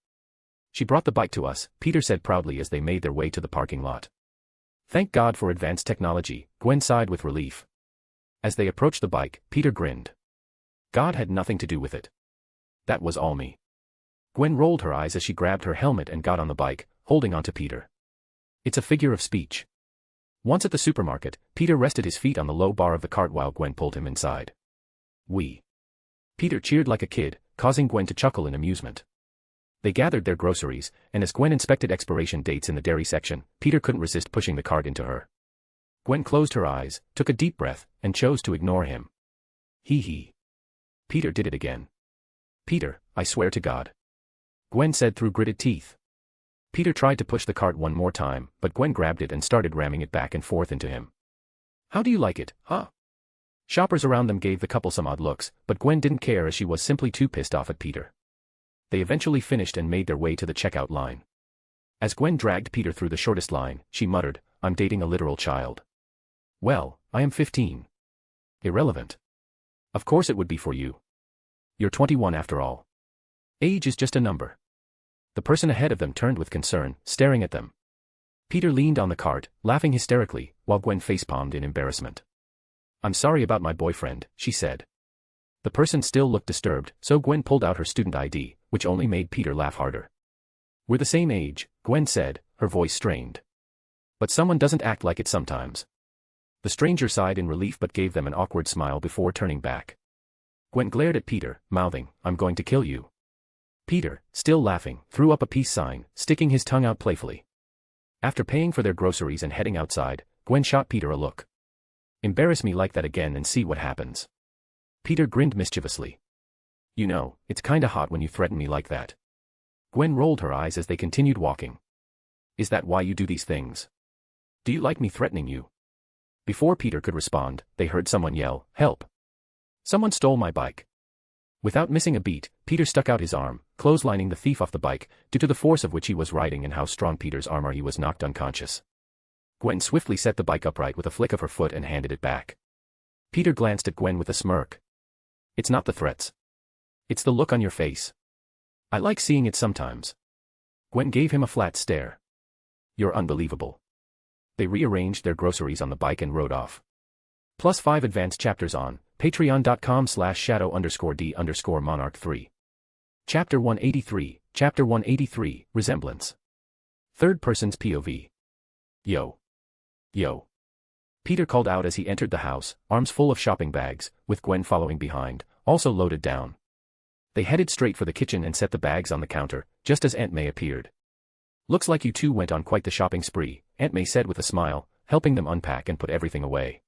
She brought the bike to us, Peter said proudly as they made their way to the parking lot. Thank God for advanced technology, Gwen sighed with relief. As they approached the bike, Peter grinned. God had nothing to do with it. That was all me. Gwen rolled her eyes as she grabbed her helmet and got on the bike, holding onto Peter. It's a figure of speech. Once at the supermarket, Peter rested his feet on the low bar of the cart while Gwen pulled him inside. Peter cheered like a kid, causing Gwen to chuckle in amusement. They gathered their groceries, and as Gwen inspected expiration dates in the dairy section, Peter couldn't resist pushing the cart into her. Gwen closed her eyes, took a deep breath, and chose to ignore him. Hee. Peter did it again. Peter, I swear to God. Gwen said through gritted teeth. Peter tried to push the cart one more time, but Gwen grabbed it and started ramming it back and forth into him. How do you like it, huh? Shoppers around them gave the couple some odd looks, but Gwen didn't care as she was simply too pissed off at Peter. They eventually finished and made their way to the checkout line. As Gwen dragged Peter through the shortest line, she muttered, I'm dating a literal child. Well, I am 15. Irrelevant. Of course it would be for you. You're 21 after all. Age is just a number. The person ahead of them turned with concern, staring at them. Peter leaned on the cart, laughing hysterically, while Gwen facepalmed in embarrassment. I'm sorry about my boyfriend, she said. The person still looked disturbed, so Gwen pulled out her student ID, which only made Peter laugh harder. We're the same age, Gwen said, her voice strained. But someone doesn't act like it sometimes. The stranger sighed in relief but gave them an awkward smile before turning back. Gwen glared at Peter, mouthing, I'm going to kill you. Peter, still laughing, threw up a peace sign, sticking his tongue out playfully. After paying for their groceries and heading outside, Gwen shot Peter a look. Embarrass me like that again and see what happens. Peter grinned mischievously. You know, it's kinda hot when you threaten me like that. Gwen rolled her eyes as they continued walking. Is that why you do these things? Do you like me threatening you? Before Peter could respond, they heard someone yell, help. Someone stole my bike. Without missing a beat, Peter stuck out his arm, clotheslining the thief off the bike, due to the force of which he was riding and how strong Peter's armor he was knocked unconscious. Gwen swiftly set the bike upright with a flick of her foot and handed it back. Peter glanced at Gwen with a smirk. It's not the threats. It's the look on your face. I like seeing it sometimes. Gwen gave him a flat stare. You're unbelievable. They rearranged their groceries on the bike and rode off. +5 advanced chapters on patreon.com/shadow_d_monarch3. Chapter 183, Chapter 183, Resemblance. Third person's POV. Yo. Peter called out as he entered the house, arms full of shopping bags, with Gwen following behind, also loaded down. They headed straight for the kitchen and set the bags on the counter, just as Aunt May appeared. Looks like you two went on quite the shopping spree, Aunt May said with a smile, helping them unpack and put everything away.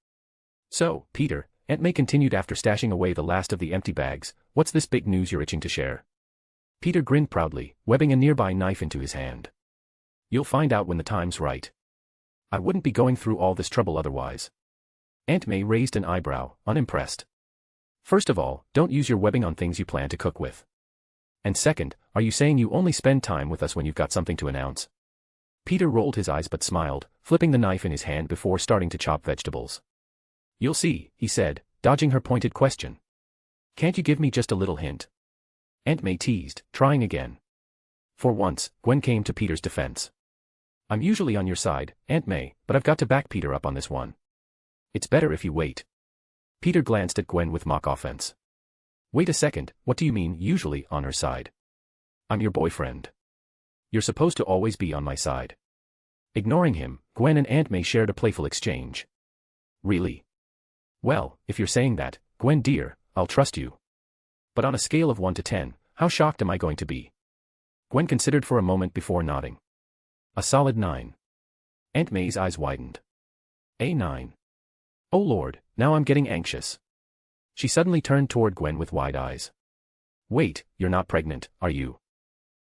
So, Peter, Aunt May continued after stashing away the last of the empty bags. What's this big news you're itching to share? Peter grinned proudly, webbing a nearby knife into his hand. You'll find out when the time's right. I wouldn't be going through all this trouble otherwise. Aunt May raised an eyebrow, unimpressed. First of all, don't use your webbing on things you plan to cook with. And second, are you saying you only spend time with us when you've got something to announce? Peter rolled his eyes but smiled, flipping the knife in his hand before starting to chop vegetables. You'll see, he said, dodging her pointed question. Can't you give me just a little hint? Aunt May teased, trying again. For once, Gwen came to Peter's defense. I'm usually on your side, Aunt May, but I've got to back Peter up on this one. It's better if you wait. Peter glanced at Gwen with mock offense. Wait a second, what do you mean, usually on her side? I'm your boyfriend. You're supposed to always be on my side. Ignoring him, Gwen and Aunt May shared a playful exchange. Really? Well, if you're saying that, Gwen dear, I'll trust you. But on a scale of 1 to 10, how shocked am I going to be? Gwen considered for a moment before nodding. A solid 9. Aunt May's eyes widened. A 9. Oh Lord, now I'm getting anxious. She suddenly turned toward Gwen with wide eyes. Wait, you're not pregnant, are you?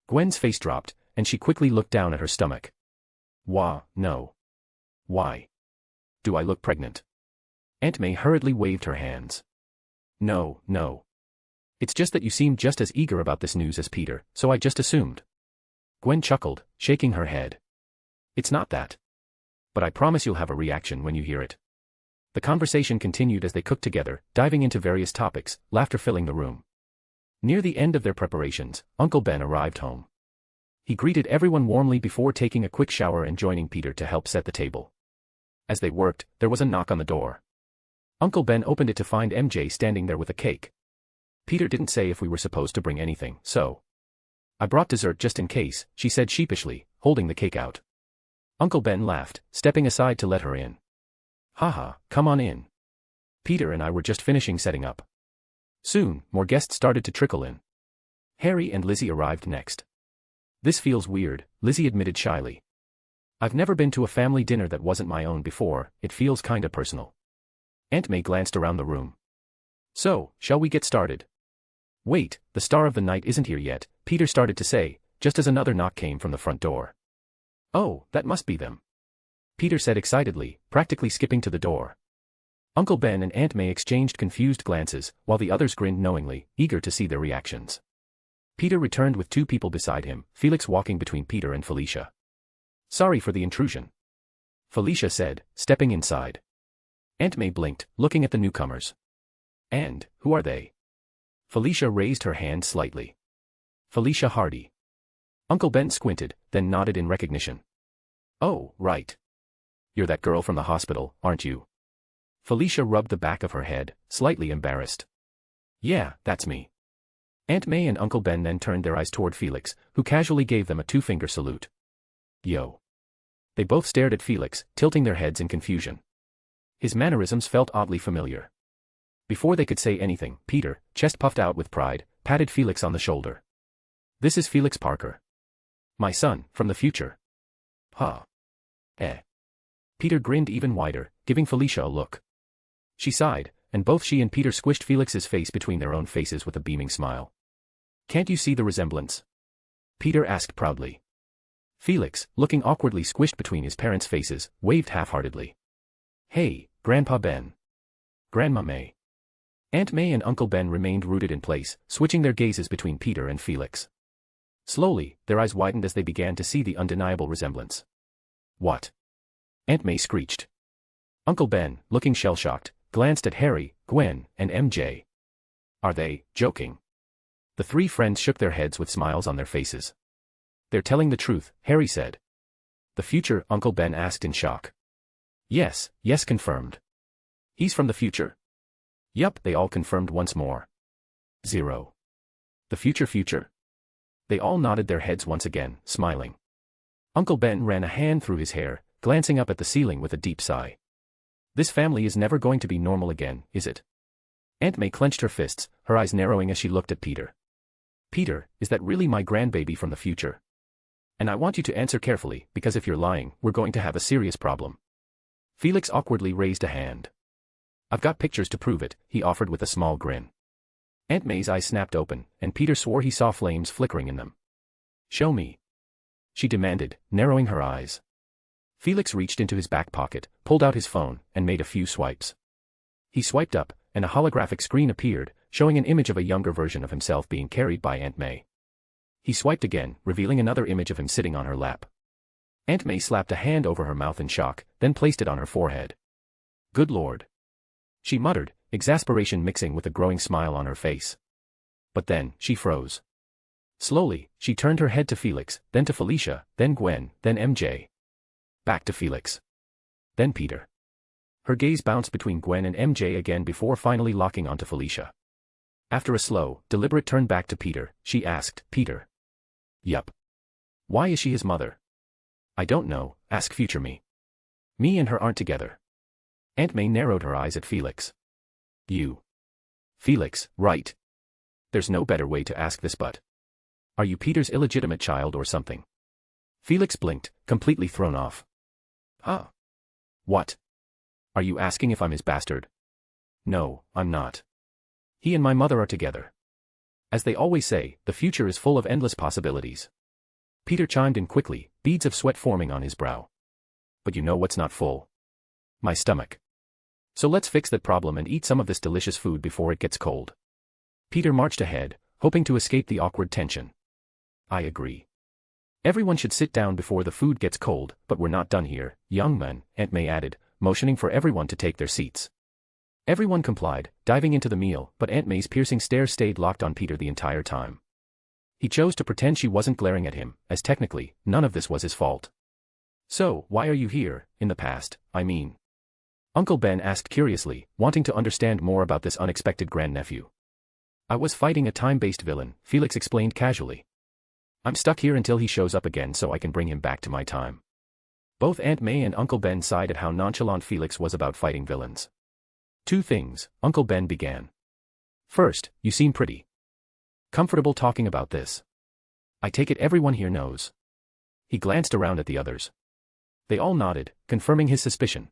Gwen's face dropped, and she quickly looked down at her stomach. Wah, no. Why? Do I look pregnant? Aunt May hurriedly waved her hands. No, no. It's just that you seem just as eager about this news as Peter, so I just assumed. Gwen chuckled, shaking her head. It's not that. But I promise you'll have a reaction when you hear it. The conversation continued as they cooked together, diving into various topics, laughter filling the room. Near the end of their preparations, Uncle Ben arrived home. He greeted everyone warmly before taking a quick shower and joining Peter to help set the table. As they worked, there was a knock on the door. Uncle Ben opened it to find MJ standing there with a cake. Peter didn't say if we were supposed to bring anything, so. I brought dessert just in case, she said sheepishly, holding the cake out. Uncle Ben laughed, stepping aside to let her in. Haha, come on in. Peter and I were just finishing setting up. Soon, more guests started to trickle in. Harry and Lizzie arrived next. This feels weird, Lizzie admitted shyly. I've never been to a family dinner that wasn't my own before, it feels kinda personal. Aunt May glanced around the room. So, shall we get started? Wait, the star of the night isn't here yet, Peter started to say, just as another knock came from the front door. Oh, that must be them. Peter said excitedly, practically skipping to the door. Uncle Ben and Aunt May exchanged confused glances, while the others grinned knowingly, eager to see their reactions. Peter returned with 2 people beside him, Felix walking between Peter and Felicia. Sorry for the intrusion, Felicia said, stepping inside. Aunt May blinked, looking at the newcomers. And, who are they? Felicia raised her hand slightly. Felicia Hardy. Uncle Ben squinted, then nodded in recognition. Oh, right. You're that girl from the hospital, aren't you? Felicia rubbed the back of her head, slightly embarrassed. Yeah, that's me. Aunt May and Uncle Ben then turned their eyes toward Felix, who casually gave them a 2-finger salute. Yo. They both stared at Felix, tilting their heads in confusion. His mannerisms felt oddly familiar. Before they could say anything, Peter, chest puffed out with pride, patted Felix on the shoulder. This is Felix Parker. My son, from the future. Huh. Peter grinned even wider, giving Felicia a look. She sighed, and both she and Peter squished Felix's face between their own faces with a beaming smile. Can't you see the resemblance? Peter asked proudly. Felix, looking awkwardly squished between his parents' faces, waved half-heartedly. Hey, Grandpa Ben. Grandma May. Aunt May and Uncle Ben remained rooted in place, switching their gazes between Peter and Felix. Slowly, their eyes widened as they began to see the undeniable resemblance. What? Aunt May screeched. Uncle Ben, looking shell-shocked, glanced at Harry, Gwen, and MJ. Are they joking? The 3 friends shook their heads with smiles on their faces. They're telling the truth, Harry said. The future, Uncle Ben asked in shock. Yes, confirmed. He's from the future? Yup, they all confirmed once more. 0. The future? They all nodded their heads once again, smiling. Uncle Ben ran a hand through his hair, glancing up at the ceiling with a deep sigh. This family is never going to be normal again, is it? Aunt May clenched her fists, her eyes narrowing as she looked at Peter. Peter, is that really my grandbaby from the future? And I want you to answer carefully, because if you're lying, we're going to have a serious problem. Felix awkwardly raised a hand. I've got pictures to prove it, he offered with a small grin. Aunt May's eyes snapped open, and Peter swore he saw flames flickering in them. Show me, she demanded, narrowing her eyes. Felix reached into his back pocket, pulled out his phone, and made a few swipes. He swiped up, and a holographic screen appeared, showing an image of a younger version of himself being carried by Aunt May. He swiped again, revealing another image of him sitting on her lap. Aunt May slapped a hand over her mouth in shock, then placed it on her forehead. Good Lord, she muttered, exasperation mixing with a growing smile on her face. But then, she froze. Slowly, she turned her head to Felix, then to Felicia, then Gwen, then MJ. Back to Felix. Then Peter. Her gaze bounced between Gwen and MJ again before finally locking onto Felicia. After a slow, deliberate turn back to Peter, she asked, Peter. Yup. Why is she his mother? I don't know, ask future me. Me and her aren't together. Aunt May narrowed her eyes at Felix. You. Felix, right. There's no better way to ask this but. Are you Peter's illegitimate child or something? Felix blinked, completely thrown off. Huh? What? Are you asking if I'm his bastard? No, I'm not. He and my mother are together. As they always say, the future is full of endless possibilities. Peter chimed in quickly, beads of sweat forming on his brow. But you know what's not full? My stomach. So let's fix that problem and eat some of this delicious food before it gets cold. Peter marched ahead, hoping to escape the awkward tension. I agree. Everyone should sit down before the food gets cold, but we're not done here, young man, Aunt May added, motioning for everyone to take their seats. Everyone complied, diving into the meal, but Aunt May's piercing stare stayed locked on Peter the entire time. He chose to pretend she wasn't glaring at him, as technically, none of this was his fault. So, why are you here, in the past, I mean? Uncle Ben asked curiously, wanting to understand more about this unexpected grandnephew. I was fighting a time-based villain, Felix explained casually. I'm stuck here until he shows up again so I can bring him back to my time. Both Aunt May and Uncle Ben sighed at how nonchalant Felix was about fighting villains. Two things, Uncle Ben began. First, you seem pretty comfortable talking about this. I take it everyone here knows. He glanced around at the others. They all nodded, confirming his suspicion.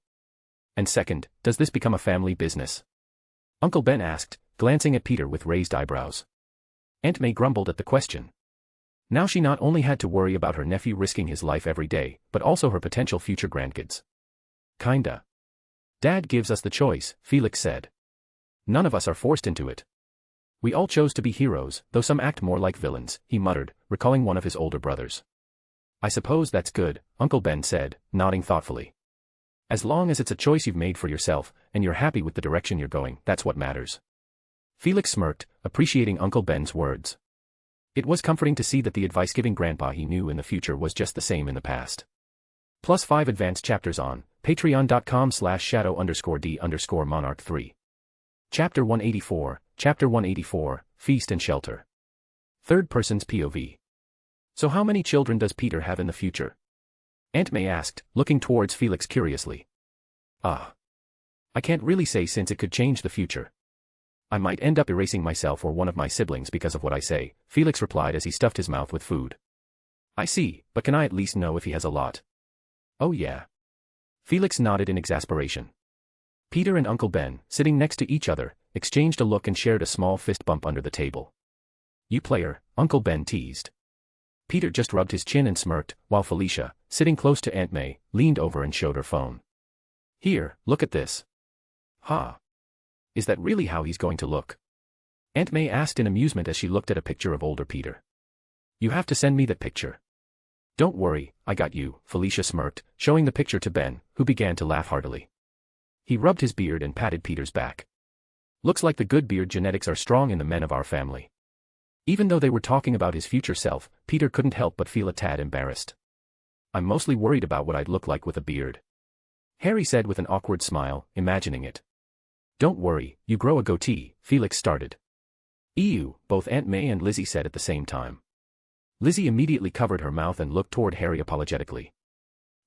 And second, does this become a family business? Uncle Ben asked, glancing at Peter with raised eyebrows. Aunt May grumbled at the question. Now she not only had to worry about her nephew risking his life every day, but also her potential future grandkids. Kinda. Dad gives us the choice, Felix said. None of us are forced into it. We all chose to be heroes, though some act more like villains, he muttered, recalling one of his older brothers. I suppose that's good, Uncle Ben said, nodding thoughtfully. As long as it's a choice you've made for yourself, and you're happy with the direction you're going, that's what matters. Felix smirked, appreciating Uncle Ben's words. It was comforting to see that the advice-giving grandpa he knew in the future was just the same in the past. +5 advanced chapters on patreon.com/shadow_d_monarch3. Chapter 184, Chapter 184, Feast and Shelter. Third person's POV. So how many children does Peter have in the future? Aunt May asked, looking towards Felix curiously. I can't really say since it could change the future. I might end up erasing myself or one of my siblings because of what I say, Felix replied as he stuffed his mouth with food. I see, but can I at least know if he has a lot? Oh yeah. Felix nodded in exasperation. Peter and Uncle Ben, sitting next to each other, exchanged a look and shared a small fist bump under the table. You player, Uncle Ben teased. Peter just rubbed his chin and smirked, while Felicia, sitting close to Aunt May, leaned over and showed her phone. Here, look at this. Ha. Is that really how he's going to look? Aunt May asked in amusement as she looked at a picture of older Peter. You have to send me that picture. Don't worry, I got you, Felicia smirked, showing the picture to Ben, who began to laugh heartily. He rubbed his beard and patted Peter's back. Looks like the good beard genetics are strong in the men of our family. Even though they were talking about his future self, Peter couldn't help but feel a tad embarrassed. I'm mostly worried about what I'd look like with a beard. Harry said with an awkward smile, imagining it. Don't worry, you grow a goatee, Felix started. Ew, both Aunt May and Lizzie said at the same time. Lizzie immediately covered her mouth and looked toward Harry apologetically.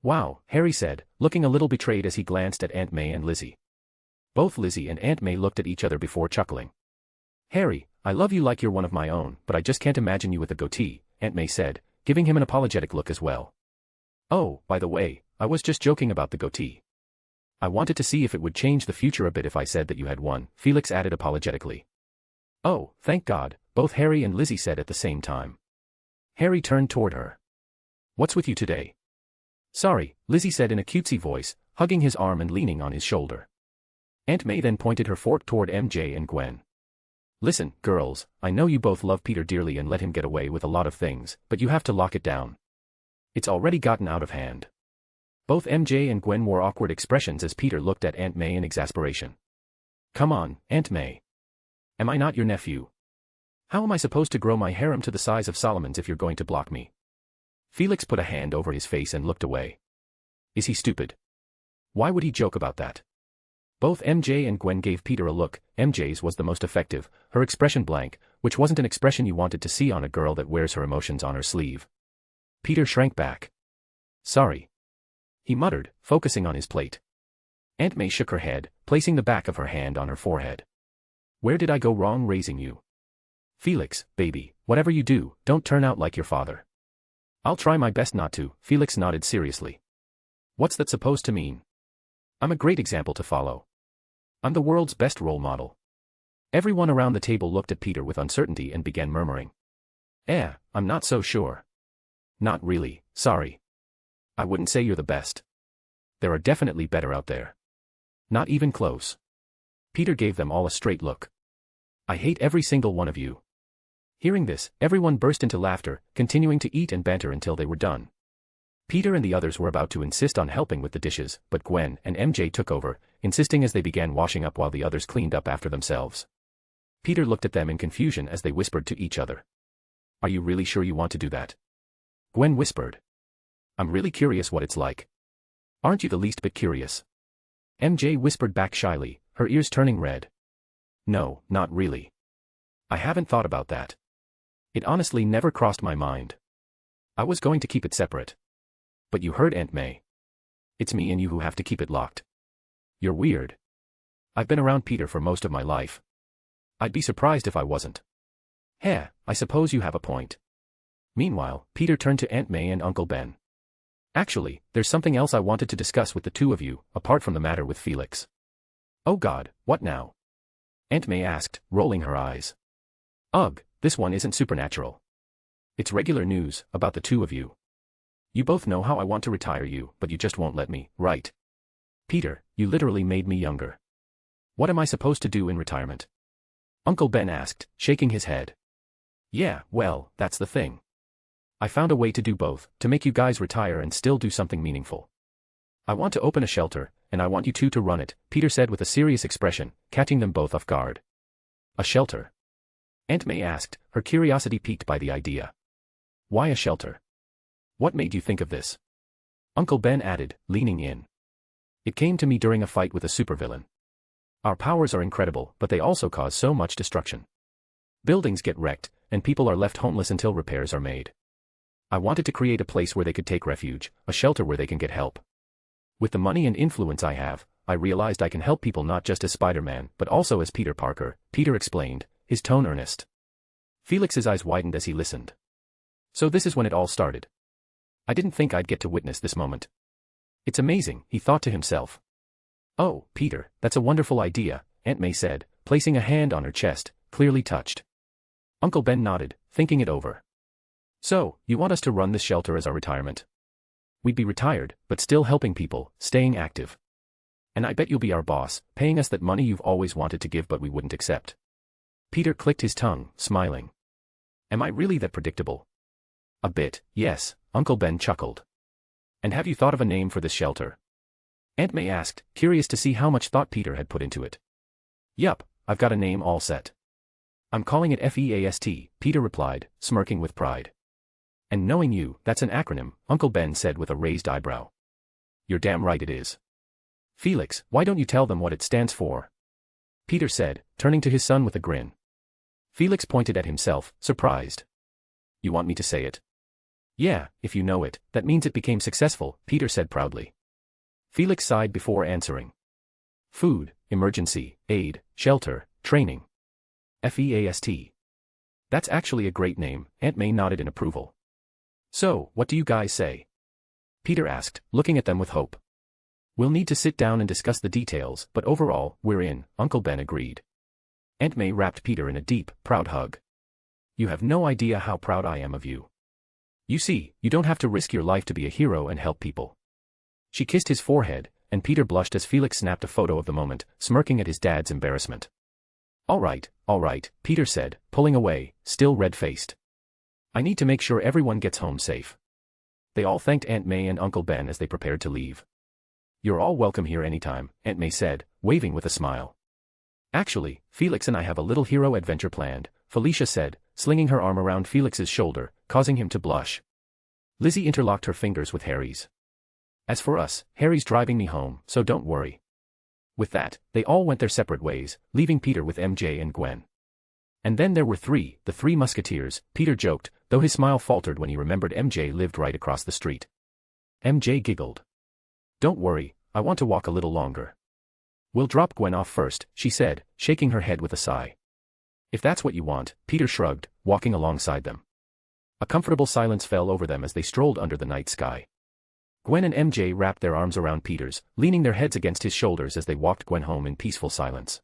Wow, Harry said, looking a little betrayed as he glanced at Aunt May and Lizzie. Both Lizzie and Aunt May looked at each other before chuckling. Harry, I love you like you're one of my own, but I just can't imagine you with a goatee, Aunt May said, giving him an apologetic look as well. Oh, by the way, I was just joking about the goatee. I wanted to see if it would change the future a bit if I said that you had won, Felix added apologetically. Oh, thank God, both Harry and Lizzie said at the same time. Harry turned toward her. What's with you today? Sorry, Lizzie said in a cutesy voice, hugging his arm and leaning on his shoulder. Aunt May then pointed her fork toward MJ and Gwen. Listen, girls, I know you both love Peter dearly and let him get away with a lot of things, but you have to lock it down. It's already gotten out of hand. Both MJ and Gwen wore awkward expressions as Peter looked at Aunt May in exasperation. Come on, Aunt May. Am I not your nephew? How am I supposed to grow my harem to the size of Solomon's if you're going to block me? Felix put a hand over his face and looked away. Is he stupid? Why would he joke about that? Both MJ and Gwen gave Peter a look. MJ's was the most effective, her expression blank, which wasn't an expression you wanted to see on a girl that wears her emotions on her sleeve. Peter shrank back. Sorry. He muttered, focusing on his plate. Aunt May shook her head, placing the back of her hand on her forehead. Where did I go wrong raising you? Felix, baby, whatever you do, don't turn out like your father. I'll try my best not to, Felix nodded seriously. What's that supposed to mean? I'm a great example to follow. I'm the world's best role model. Everyone around the table looked at Peter with uncertainty and began murmuring. I'm not so sure. Not really, sorry. I wouldn't say you're the best. There are definitely better out there. Not even close. Peter gave them all a straight look. I hate every single one of you. Hearing this, everyone burst into laughter, continuing to eat and banter until they were done. Peter and the others were about to insist on helping with the dishes, but Gwen and MJ took over, insisting as they began washing up while the others cleaned up after themselves. Peter looked at them in confusion as they whispered to each other. Are you really sure you want to do that? Gwen whispered. I'm really curious what it's like. Aren't you the least bit curious? MJ whispered back shyly, her ears turning red. No, not really. I haven't thought about that. It honestly never crossed my mind. I was going to keep it separate. But you heard Aunt May. It's me and you who have to keep it locked. You're weird. I've been around Peter for most of my life. I'd be surprised if I wasn't. I suppose you have a point. Meanwhile, Peter turned to Aunt May and Uncle Ben. Actually, there's something else I wanted to discuss with the two of you, apart from the matter with Felix. Oh God, what now? Aunt May asked, rolling her eyes. Ugh, this one isn't supernatural. It's regular news, about the two of you. You both know how I want to retire you, but you just won't let me, right? Peter, you literally made me younger. What am I supposed to do in retirement? Uncle Ben asked, shaking his head. Yeah, well, that's the thing. I found a way to do both, to make you guys retire and still do something meaningful. I want to open a shelter, and I want you two to run it, Peter said with a serious expression, catching them both off guard. A shelter? Aunt May asked, her curiosity piqued by the idea. Why a shelter? What made you think of this? Uncle Ben added, leaning in. It came to me during a fight with a supervillain. Our powers are incredible, but they also cause so much destruction. Buildings get wrecked, and people are left homeless until repairs are made. I wanted to create a place where they could take refuge, a shelter where they can get help. With the money and influence I have, I realized I can help people not just as Spider-Man, but also as Peter Parker, Peter explained, his tone earnest. Felix's eyes widened as he listened. So this is when it all started. I didn't think I'd get to witness this moment. It's amazing, he thought to himself. Oh, Peter, that's a wonderful idea, Aunt May said, placing a hand on her chest, clearly touched. Uncle Ben nodded, thinking it over. So, you want us to run this shelter as our retirement? We'd be retired, but still helping people, staying active. And I bet you'll be our boss, paying us that money you've always wanted to give but we wouldn't accept. Peter clicked his tongue, smiling. Am I really that predictable? A bit, yes, Uncle Ben chuckled. And have you thought of a name for this shelter? Aunt May asked, curious to see how much thought Peter had put into it. Yup, I've got a name all set. I'm calling it FEAST, Peter replied, smirking with pride. And knowing you, that's an acronym, Uncle Ben said with a raised eyebrow. You're damn right it is. Felix, why don't you tell them what it stands for? Peter said, turning to his son with a grin. Felix pointed at himself, surprised. You want me to say it? Yeah, if you know it, that means it became successful, Peter said proudly. Felix sighed before answering. Food, emergency, aid, shelter, training. FEAST. That's actually a great name, Aunt May nodded in approval. So, what do you guys say? Peter asked, looking at them with hope. We'll need to sit down and discuss the details, but overall, we're in, Uncle Ben agreed. Aunt May wrapped Peter in a deep, proud hug. You have no idea how proud I am of you. You see, you don't have to risk your life to be a hero and help people. She kissed his forehead, and Peter blushed as Felix snapped a photo of the moment, smirking at his dad's embarrassment. All right, Peter said, pulling away, still red-faced. I need to make sure everyone gets home safe. They all thanked Aunt May and Uncle Ben as they prepared to leave. You're all welcome here anytime, Aunt May said, waving with a smile. Actually, Felix and I have a little hero adventure planned, Felicia said, slinging her arm around Felix's shoulder, causing him to blush. Lizzie interlocked her fingers with Harry's. As for us, Harry's driving me home, so don't worry. With that, they all went their separate ways, leaving Peter with MJ and Gwen. And then there were the three musketeers, Peter joked, though his smile faltered when he remembered MJ lived right across the street. MJ giggled. Don't worry, I want to walk a little longer. We'll drop Gwen off first, she said, shaking her head with a sigh. If that's what you want, Peter shrugged, walking alongside them. A comfortable silence fell over them as they strolled under the night sky. Gwen and MJ wrapped their arms around Peter's, leaning their heads against his shoulders as they walked Gwen home in peaceful silence.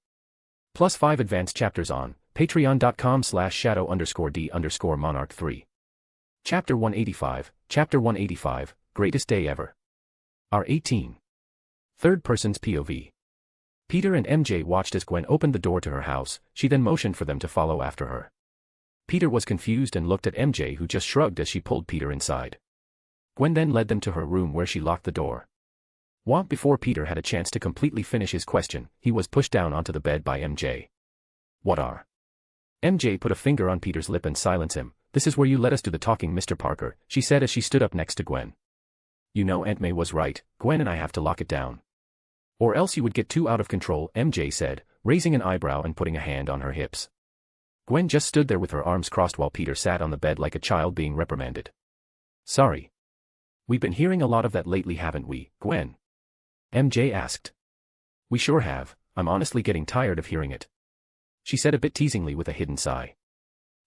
+5 advanced chapters on patreon.com/shadow_d_monarch3. Chapter 185, Greatest Day Ever. R18. Third person's POV. Peter and MJ watched as Gwen opened the door to her house, she then motioned for them to follow after her. Peter was confused and looked at MJ, who just shrugged as she pulled Peter inside. Gwen then led them to her room where she locked the door. Before Peter had a chance to completely finish his question, he was pushed down onto the bed by MJ. What are? MJ put a finger on Peter's lip and silenced him. This is where you let us do the talking, Mr. Parker, she said as she stood up next to Gwen. You know Aunt May was right, Gwen and I have to lock it down. Or else you would get too out of control, MJ said, raising an eyebrow and putting a hand on her hips. Gwen just stood there with her arms crossed while Peter sat on the bed like a child being reprimanded. Sorry. We've been hearing a lot of that lately, haven't we, Gwen? MJ asked. We sure have, I'm honestly getting tired of hearing it. She said a bit teasingly with a hidden sigh.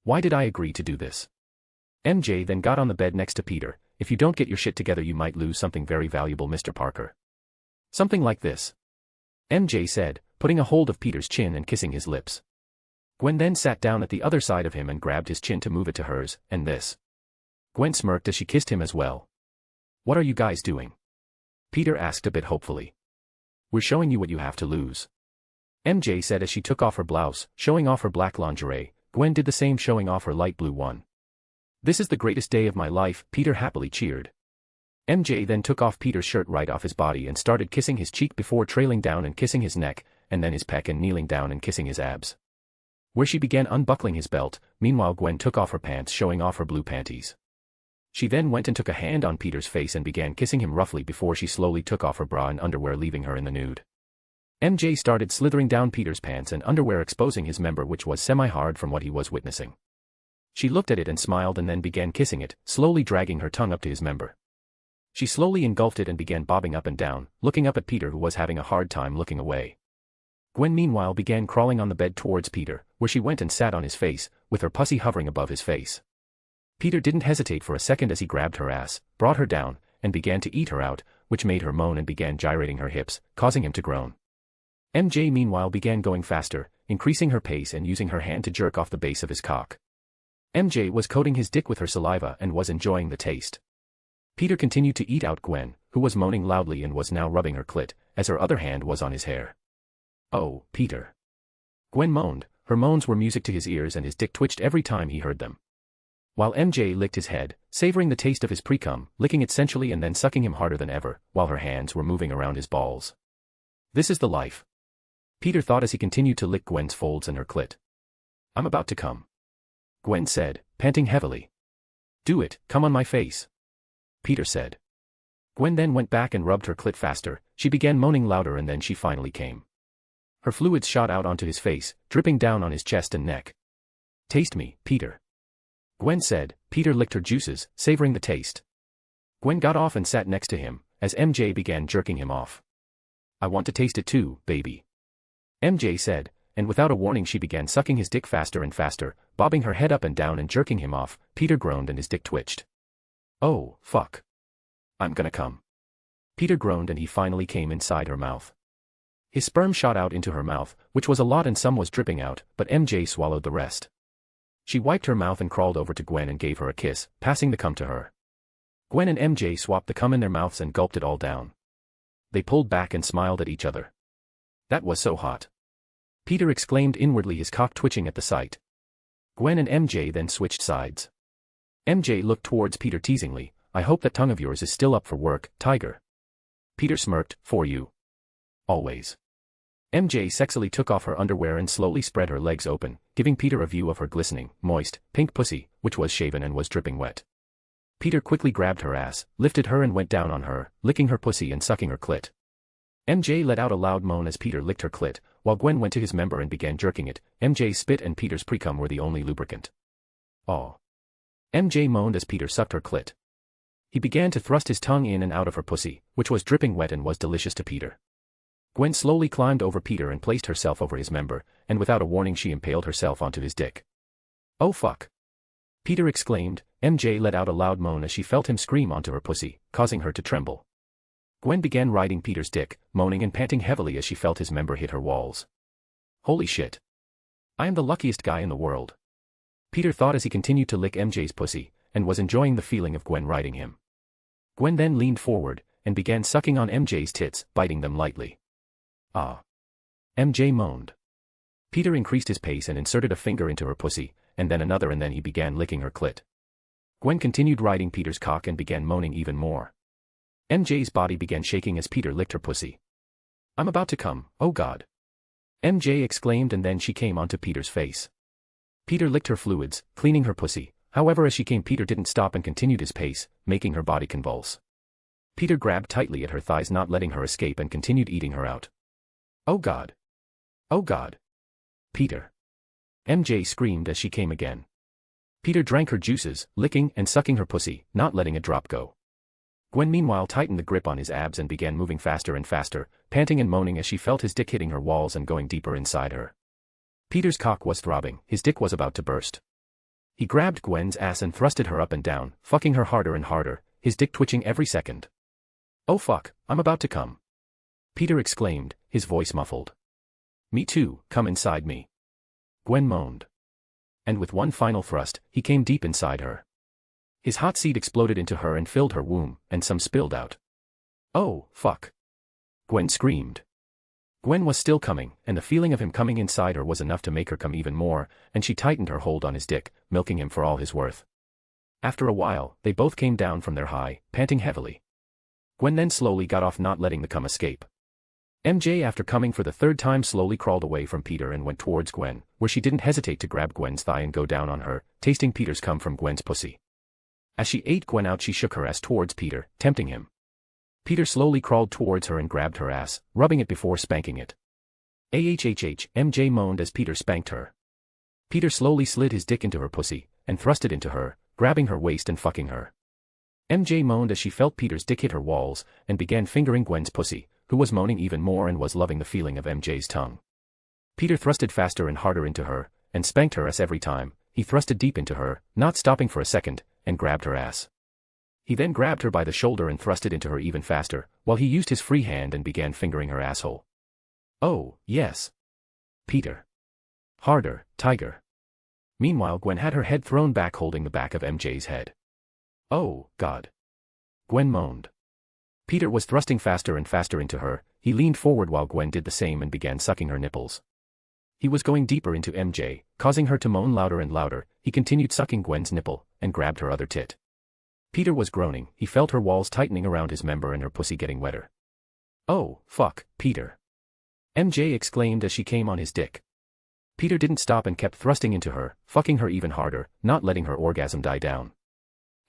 Why did I agree to do this? MJ then got on the bed next to Peter. If you don't get your shit together you might lose something very valuable, Mr. Parker. Something like this. MJ said, putting a hold of Peter's chin and kissing his lips. Gwen then sat down at the other side of him and grabbed his chin to move it to hers, and this. Gwen smirked as she kissed him as well. What are you guys doing? Peter asked a bit hopefully. We're showing you what you have to lose. MJ said as she took off her blouse, showing off her black lingerie. Gwen did the same, showing off her light blue one. This is the greatest day of my life, Peter happily cheered. MJ then took off Peter's shirt right off his body and started kissing his cheek before trailing down and kissing his neck, and then his pec and kneeling down and kissing his abs. Where she began unbuckling his belt, meanwhile Gwen took off her pants, showing off her blue panties. She then went and took a hand on Peter's face and began kissing him roughly before she slowly took off her bra and underwear, leaving her in the nude. MJ started slithering down Peter's pants and underwear, exposing his member, which was semi-hard from what he was witnessing. She looked at it and smiled and then began kissing it, slowly dragging her tongue up to his member. She slowly engulfed it and began bobbing up and down, looking up at Peter, who was having a hard time looking away. Gwen meanwhile began crawling on the bed towards Peter, where she went and sat on his face, with her pussy hovering above his face. Peter didn't hesitate for a second as he grabbed her ass, brought her down, and began to eat her out, which made her moan and began gyrating her hips, causing him to groan. MJ meanwhile began going faster, increasing her pace and using her hand to jerk off the base of his cock. MJ was coating his dick with her saliva and was enjoying the taste. Peter continued to eat out Gwen, who was moaning loudly and was now rubbing her clit, as her other hand was on his hair. Oh, Peter. Gwen moaned, her moans were music to his ears and his dick twitched every time he heard them. While MJ licked his head, savoring the taste of his pre-cum, licking it sensually and then sucking him harder than ever, while her hands were moving around his balls. This is the life. Peter thought as he continued to lick Gwen's folds and her clit. I'm about to come. Gwen said, panting heavily. Do it, come on my face. Peter said. Gwen then went back and rubbed her clit faster, she began moaning louder and then she finally came. Her fluids shot out onto his face, dripping down on his chest and neck. Taste me, Peter. Gwen said. Peter licked her juices, savoring the taste. Gwen got off and sat next to him, as MJ began jerking him off. I want to taste it too, baby. MJ said, and without a warning she began sucking his dick faster and faster, bobbing her head up and down and jerking him off. Peter groaned and his dick twitched. Oh, fuck. I'm gonna come. Peter groaned and he finally came inside her mouth. His sperm shot out into her mouth, which was a lot and some was dripping out, but MJ swallowed the rest. She wiped her mouth and crawled over to Gwen and gave her a kiss, passing the cum to her. Gwen and MJ swapped the cum in their mouths and gulped it all down. They pulled back and smiled at each other. That was so hot. Peter exclaimed inwardly, his cock twitching at the sight. Gwen and MJ then switched sides. MJ looked towards Peter teasingly. I hope that tongue of yours is still up for work, tiger. Peter smirked, for you. Always. MJ sexily took off her underwear and slowly spread her legs open, giving Peter a view of her glistening, moist, pink pussy, which was shaven and was dripping wet. Peter quickly grabbed her ass, lifted her and went down on her, licking her pussy and sucking her clit. MJ let out a loud moan as Peter licked her clit, while Gwen went to his member and began jerking it. MJ's spit and Peter's precum were the only lubricant. Aw. MJ moaned as Peter sucked her clit. He began to thrust his tongue in and out of her pussy, which was dripping wet and was delicious to Peter. Gwen slowly climbed over Peter and placed herself over his member, and without a warning she impaled herself onto his dick. Oh fuck. Peter exclaimed. MJ let out a loud moan as she felt him scream onto her pussy, causing her to tremble. Gwen began riding Peter's dick, moaning and panting heavily as she felt his member hit her walls. Holy shit. I am the luckiest guy in the world. Peter thought as he continued to lick MJ's pussy, and was enjoying the feeling of Gwen riding him. Gwen then leaned forward, and began sucking on MJ's tits, biting them lightly. Ah. MJ moaned. Peter increased his pace and inserted a finger into her pussy, and then another, and then he began licking her clit. Gwen continued riding Peter's cock and began moaning even more. MJ's body began shaking as Peter licked her pussy. I'm about to come, oh god. MJ exclaimed, and then she came onto Peter's face. Peter licked her fluids, cleaning her pussy. However, as she came, Peter didn't stop and continued his pace, making her body convulse. Peter grabbed tightly at her thighs, not letting her escape, and continued eating her out. Oh god. Oh god. Peter. MJ screamed as she came again. Peter drank her juices, licking and sucking her pussy, not letting a drop go. Gwen meanwhile tightened the grip on his abs and began moving faster and faster, panting and moaning as she felt his dick hitting her walls and going deeper inside her. Peter's cock was throbbing, his dick was about to burst. He grabbed Gwen's ass and thrusted her up and down, fucking her harder and harder, his dick twitching every second. Oh fuck, I'm about to come. Peter exclaimed, his voice muffled. Me too, come inside me. Gwen moaned. And with one final thrust, he came deep inside her. His hot seed exploded into her and filled her womb, and some spilled out. Oh, fuck. Gwen screamed. Gwen was still coming, and the feeling of him coming inside her was enough to make her come even more, and she tightened her hold on his dick, milking him for all his worth. After a while, they both came down from their high, panting heavily. Gwen then slowly got off, not letting the cum escape. MJ, after coming for the third time, slowly crawled away from Peter and went towards Gwen, where she didn't hesitate to grab Gwen's thigh and go down on her, tasting Peter's cum from Gwen's pussy. As she ate Gwen out, she shook her ass towards Peter, tempting him. Peter slowly crawled towards her and grabbed her ass, rubbing it before spanking it. AHHH, MJ moaned as Peter spanked her. Peter slowly slid his dick into her pussy, and thrust it into her, grabbing her waist and fucking her. MJ moaned as she felt Peter's dick hit her walls, and began fingering Gwen's pussy, who was moaning even more and was loving the feeling of MJ's tongue. Peter thrusted faster and harder into her, and spanked her ass every time. He thrusted deep into her, not stopping for a second, and grabbed her ass. He then grabbed her by the shoulder and thrusted into her even faster, while he used his free hand and began fingering her asshole. Oh, yes. Peter. Harder, tiger. Meanwhile, Gwen had her head thrown back, holding the back of MJ's head. Oh, God. Gwen moaned. Peter was thrusting faster and faster into her. He leaned forward while Gwen did the same and began sucking her nipples. He was going deeper into MJ, causing her to moan louder and louder. He continued sucking Gwen's nipple, and grabbed her other tit. Peter was groaning. He felt her walls tightening around his member and her pussy getting wetter. Oh, fuck, Peter. MJ exclaimed as she came on his dick. Peter didn't stop and kept thrusting into her, fucking her even harder, not letting her orgasm die down.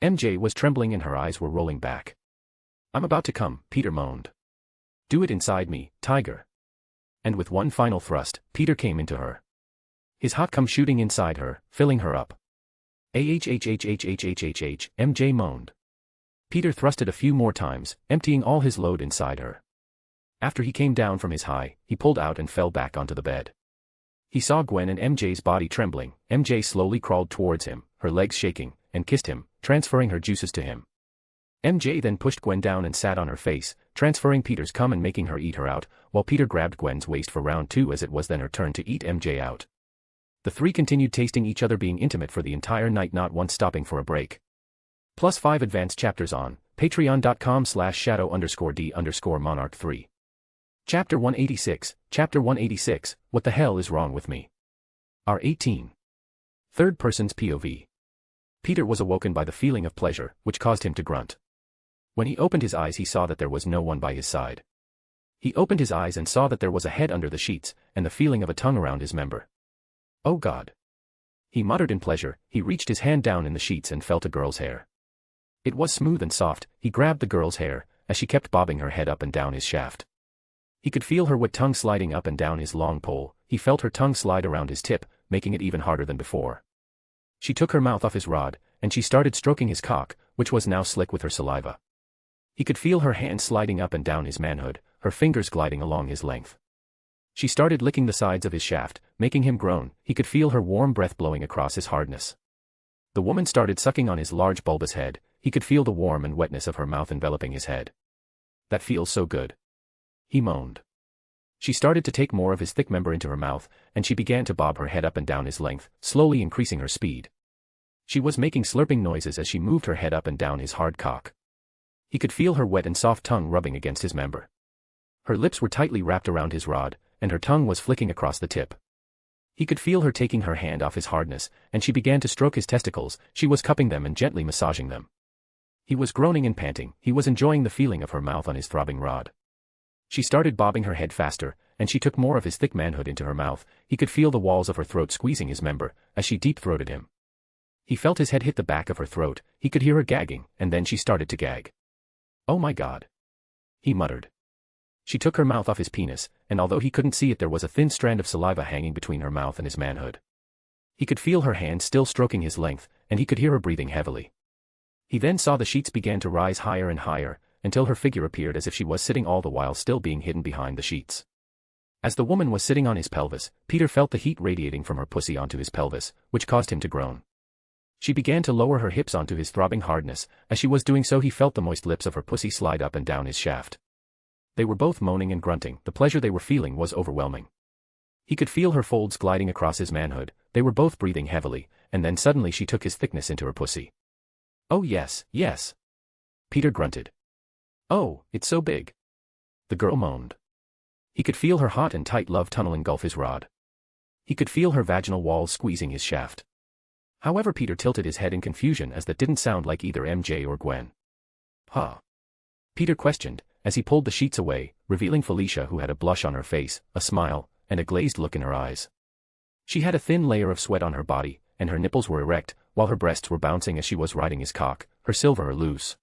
MJ was trembling and her eyes were rolling back. I'm about to come, Peter moaned. Do it inside me, tiger. And with one final thrust, Peter came into her. His hot cum shooting inside her, filling her up. AHHHHHHHH, MJ moaned. Peter thrusted a few more times, emptying all his load inside her. After he came down from his high, he pulled out and fell back onto the bed. He saw Gwen and MJ's body trembling. MJ slowly crawled towards him, her legs shaking, and kissed him, transferring her juices to him. MJ then pushed Gwen down and sat on her face, transferring Peter's cum and making her eat her out, while Peter grabbed Gwen's waist for round 2 as it was then her turn to eat MJ out. The three continued tasting each other, being intimate for the entire night, not once stopping for a break. +5 advanced chapters on patreon.com/shadow_d_monarch3. Chapter 186, Chapter 186, What the hell is wrong with me? R18. Third person's POV. Peter was awoken by the feeling of pleasure, which caused him to grunt. When he opened his eyes he saw that there was no one by his side. He opened his eyes and saw that there was a head under the sheets, and the feeling of a tongue around his member. Oh God! He muttered in pleasure. He reached his hand down in the sheets and felt a girl's hair. It was smooth and soft. He grabbed the girl's hair, as she kept bobbing her head up and down his shaft. He could feel her wet tongue sliding up and down his long pole. He felt her tongue slide around his tip, making it even harder than before. She took her mouth off his rod, and she started stroking his cock, which was now slick with her saliva. He could feel her hand sliding up and down his manhood, her fingers gliding along his length. She started licking the sides of his shaft, making him groan. He could feel her warm breath blowing across his hardness. The woman started sucking on his large bulbous head. He could feel the warm and wetness of her mouth enveloping his head. That feels so good. He moaned. She started to take more of his thick member into her mouth, and she began to bob her head up and down his length, slowly increasing her speed. She was making slurping noises as she moved her head up and down his hard cock. He could feel her wet and soft tongue rubbing against his member. Her lips were tightly wrapped around his rod, and her tongue was flicking across the tip. He could feel her taking her hand off his hardness, and she began to stroke his testicles. She was cupping them and gently massaging them. He was groaning and panting. He was enjoying the feeling of her mouth on his throbbing rod. She started bobbing her head faster, and she took more of his thick manhood into her mouth. He could feel the walls of her throat squeezing his member, as she deep-throated him. He felt his head hit the back of her throat. He could hear her gagging, and then she started to gag. Oh my God! He muttered. She took her mouth off his penis, and although he couldn't see it, there was a thin strand of saliva hanging between her mouth and his manhood. He could feel her hand still stroking his length, and he could hear her breathing heavily. He then saw the sheets began to rise higher and higher, until her figure appeared as if she was sitting all the while still being hidden behind the sheets. As the woman was sitting on his pelvis, Peter felt the heat radiating from her pussy onto his pelvis, which caused him to groan. She began to lower her hips onto his throbbing hardness. As she was doing so, he felt the moist lips of her pussy slide up and down his shaft. They were both moaning and grunting. The pleasure they were feeling was overwhelming. He could feel her folds gliding across his manhood. They were both breathing heavily, and then suddenly she took his thickness into her pussy. Oh yes, yes. Peter grunted. Oh, it's so big. The girl moaned. He could feel her hot and tight love tunnel engulf his rod. He could feel her vaginal walls squeezing his shaft. However, Peter tilted his head in confusion as that didn't sound like either MJ or Gwen. Huh? Peter questioned, as he pulled the sheets away, revealing Felicia, who had a blush on her face, a smile, and a glazed look in her eyes. She had a thin layer of sweat on her body, and her nipples were erect, while her breasts were bouncing as she was riding his cock, her silver loose.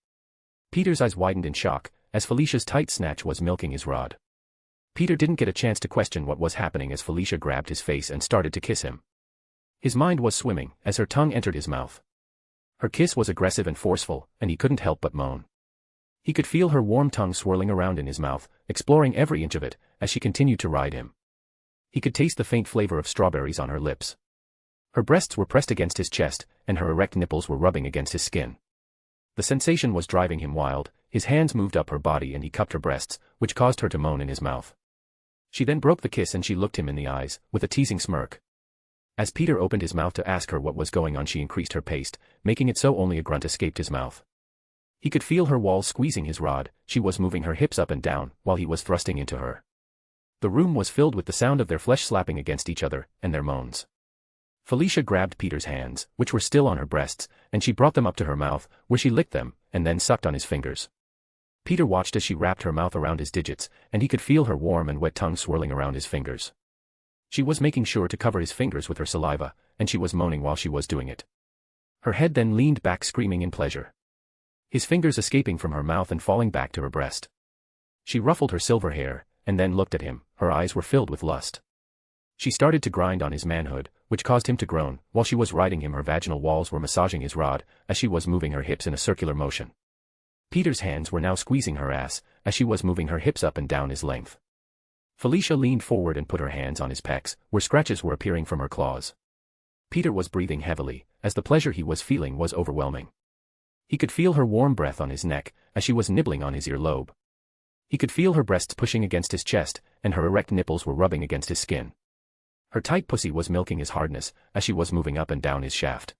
Peter's eyes widened in shock, as Felicia's tight snatch was milking his rod. Peter didn't get a chance to question what was happening as Felicia grabbed his face and started to kiss him. His mind was swimming as her tongue entered his mouth. Her kiss was aggressive and forceful, and he couldn't help but moan. He could feel her warm tongue swirling around in his mouth, exploring every inch of it, as she continued to ride him. He could taste the faint flavor of strawberries on her lips. Her breasts were pressed against his chest, and her erect nipples were rubbing against his skin. The sensation was driving him wild. His hands moved up her body and he cupped her breasts, which caused her to moan in his mouth. She then broke the kiss and she looked him in the eyes, with a teasing smirk. As Peter opened his mouth to ask her what was going on, she increased her pace, making it so only a grunt escaped his mouth. He could feel her walls squeezing his rod. She was moving her hips up and down, while he was thrusting into her. The room was filled with the sound of their flesh slapping against each other, and their moans. Felicia grabbed Peter's hands, which were still on her breasts, and she brought them up to her mouth, where she licked them, and then sucked on his fingers. Peter watched as she wrapped her mouth around his digits, and he could feel her warm and wet tongue swirling around his fingers. She was making sure to cover his fingers with her saliva, and she was moaning while she was doing it. Her head then leaned back screaming in pleasure. His fingers escaping from her mouth and falling back to her breast. She ruffled her silver hair, and then looked at him. Her eyes were filled with lust. She started to grind on his manhood, which caused him to groan. While she was riding him, her vaginal walls were massaging his rod, as she was moving her hips in a circular motion. Peter's hands were now squeezing her ass, as she was moving her hips up and down his length. Felicia leaned forward and put her hands on his pecs, where scratches were appearing from her claws. Peter was breathing heavily, as the pleasure he was feeling was overwhelming. He could feel her warm breath on his neck, as she was nibbling on his earlobe. He could feel her breasts pushing against his chest, and her erect nipples were rubbing against his skin. Her tight pussy was milking his hardness, as she was moving up and down his shaft.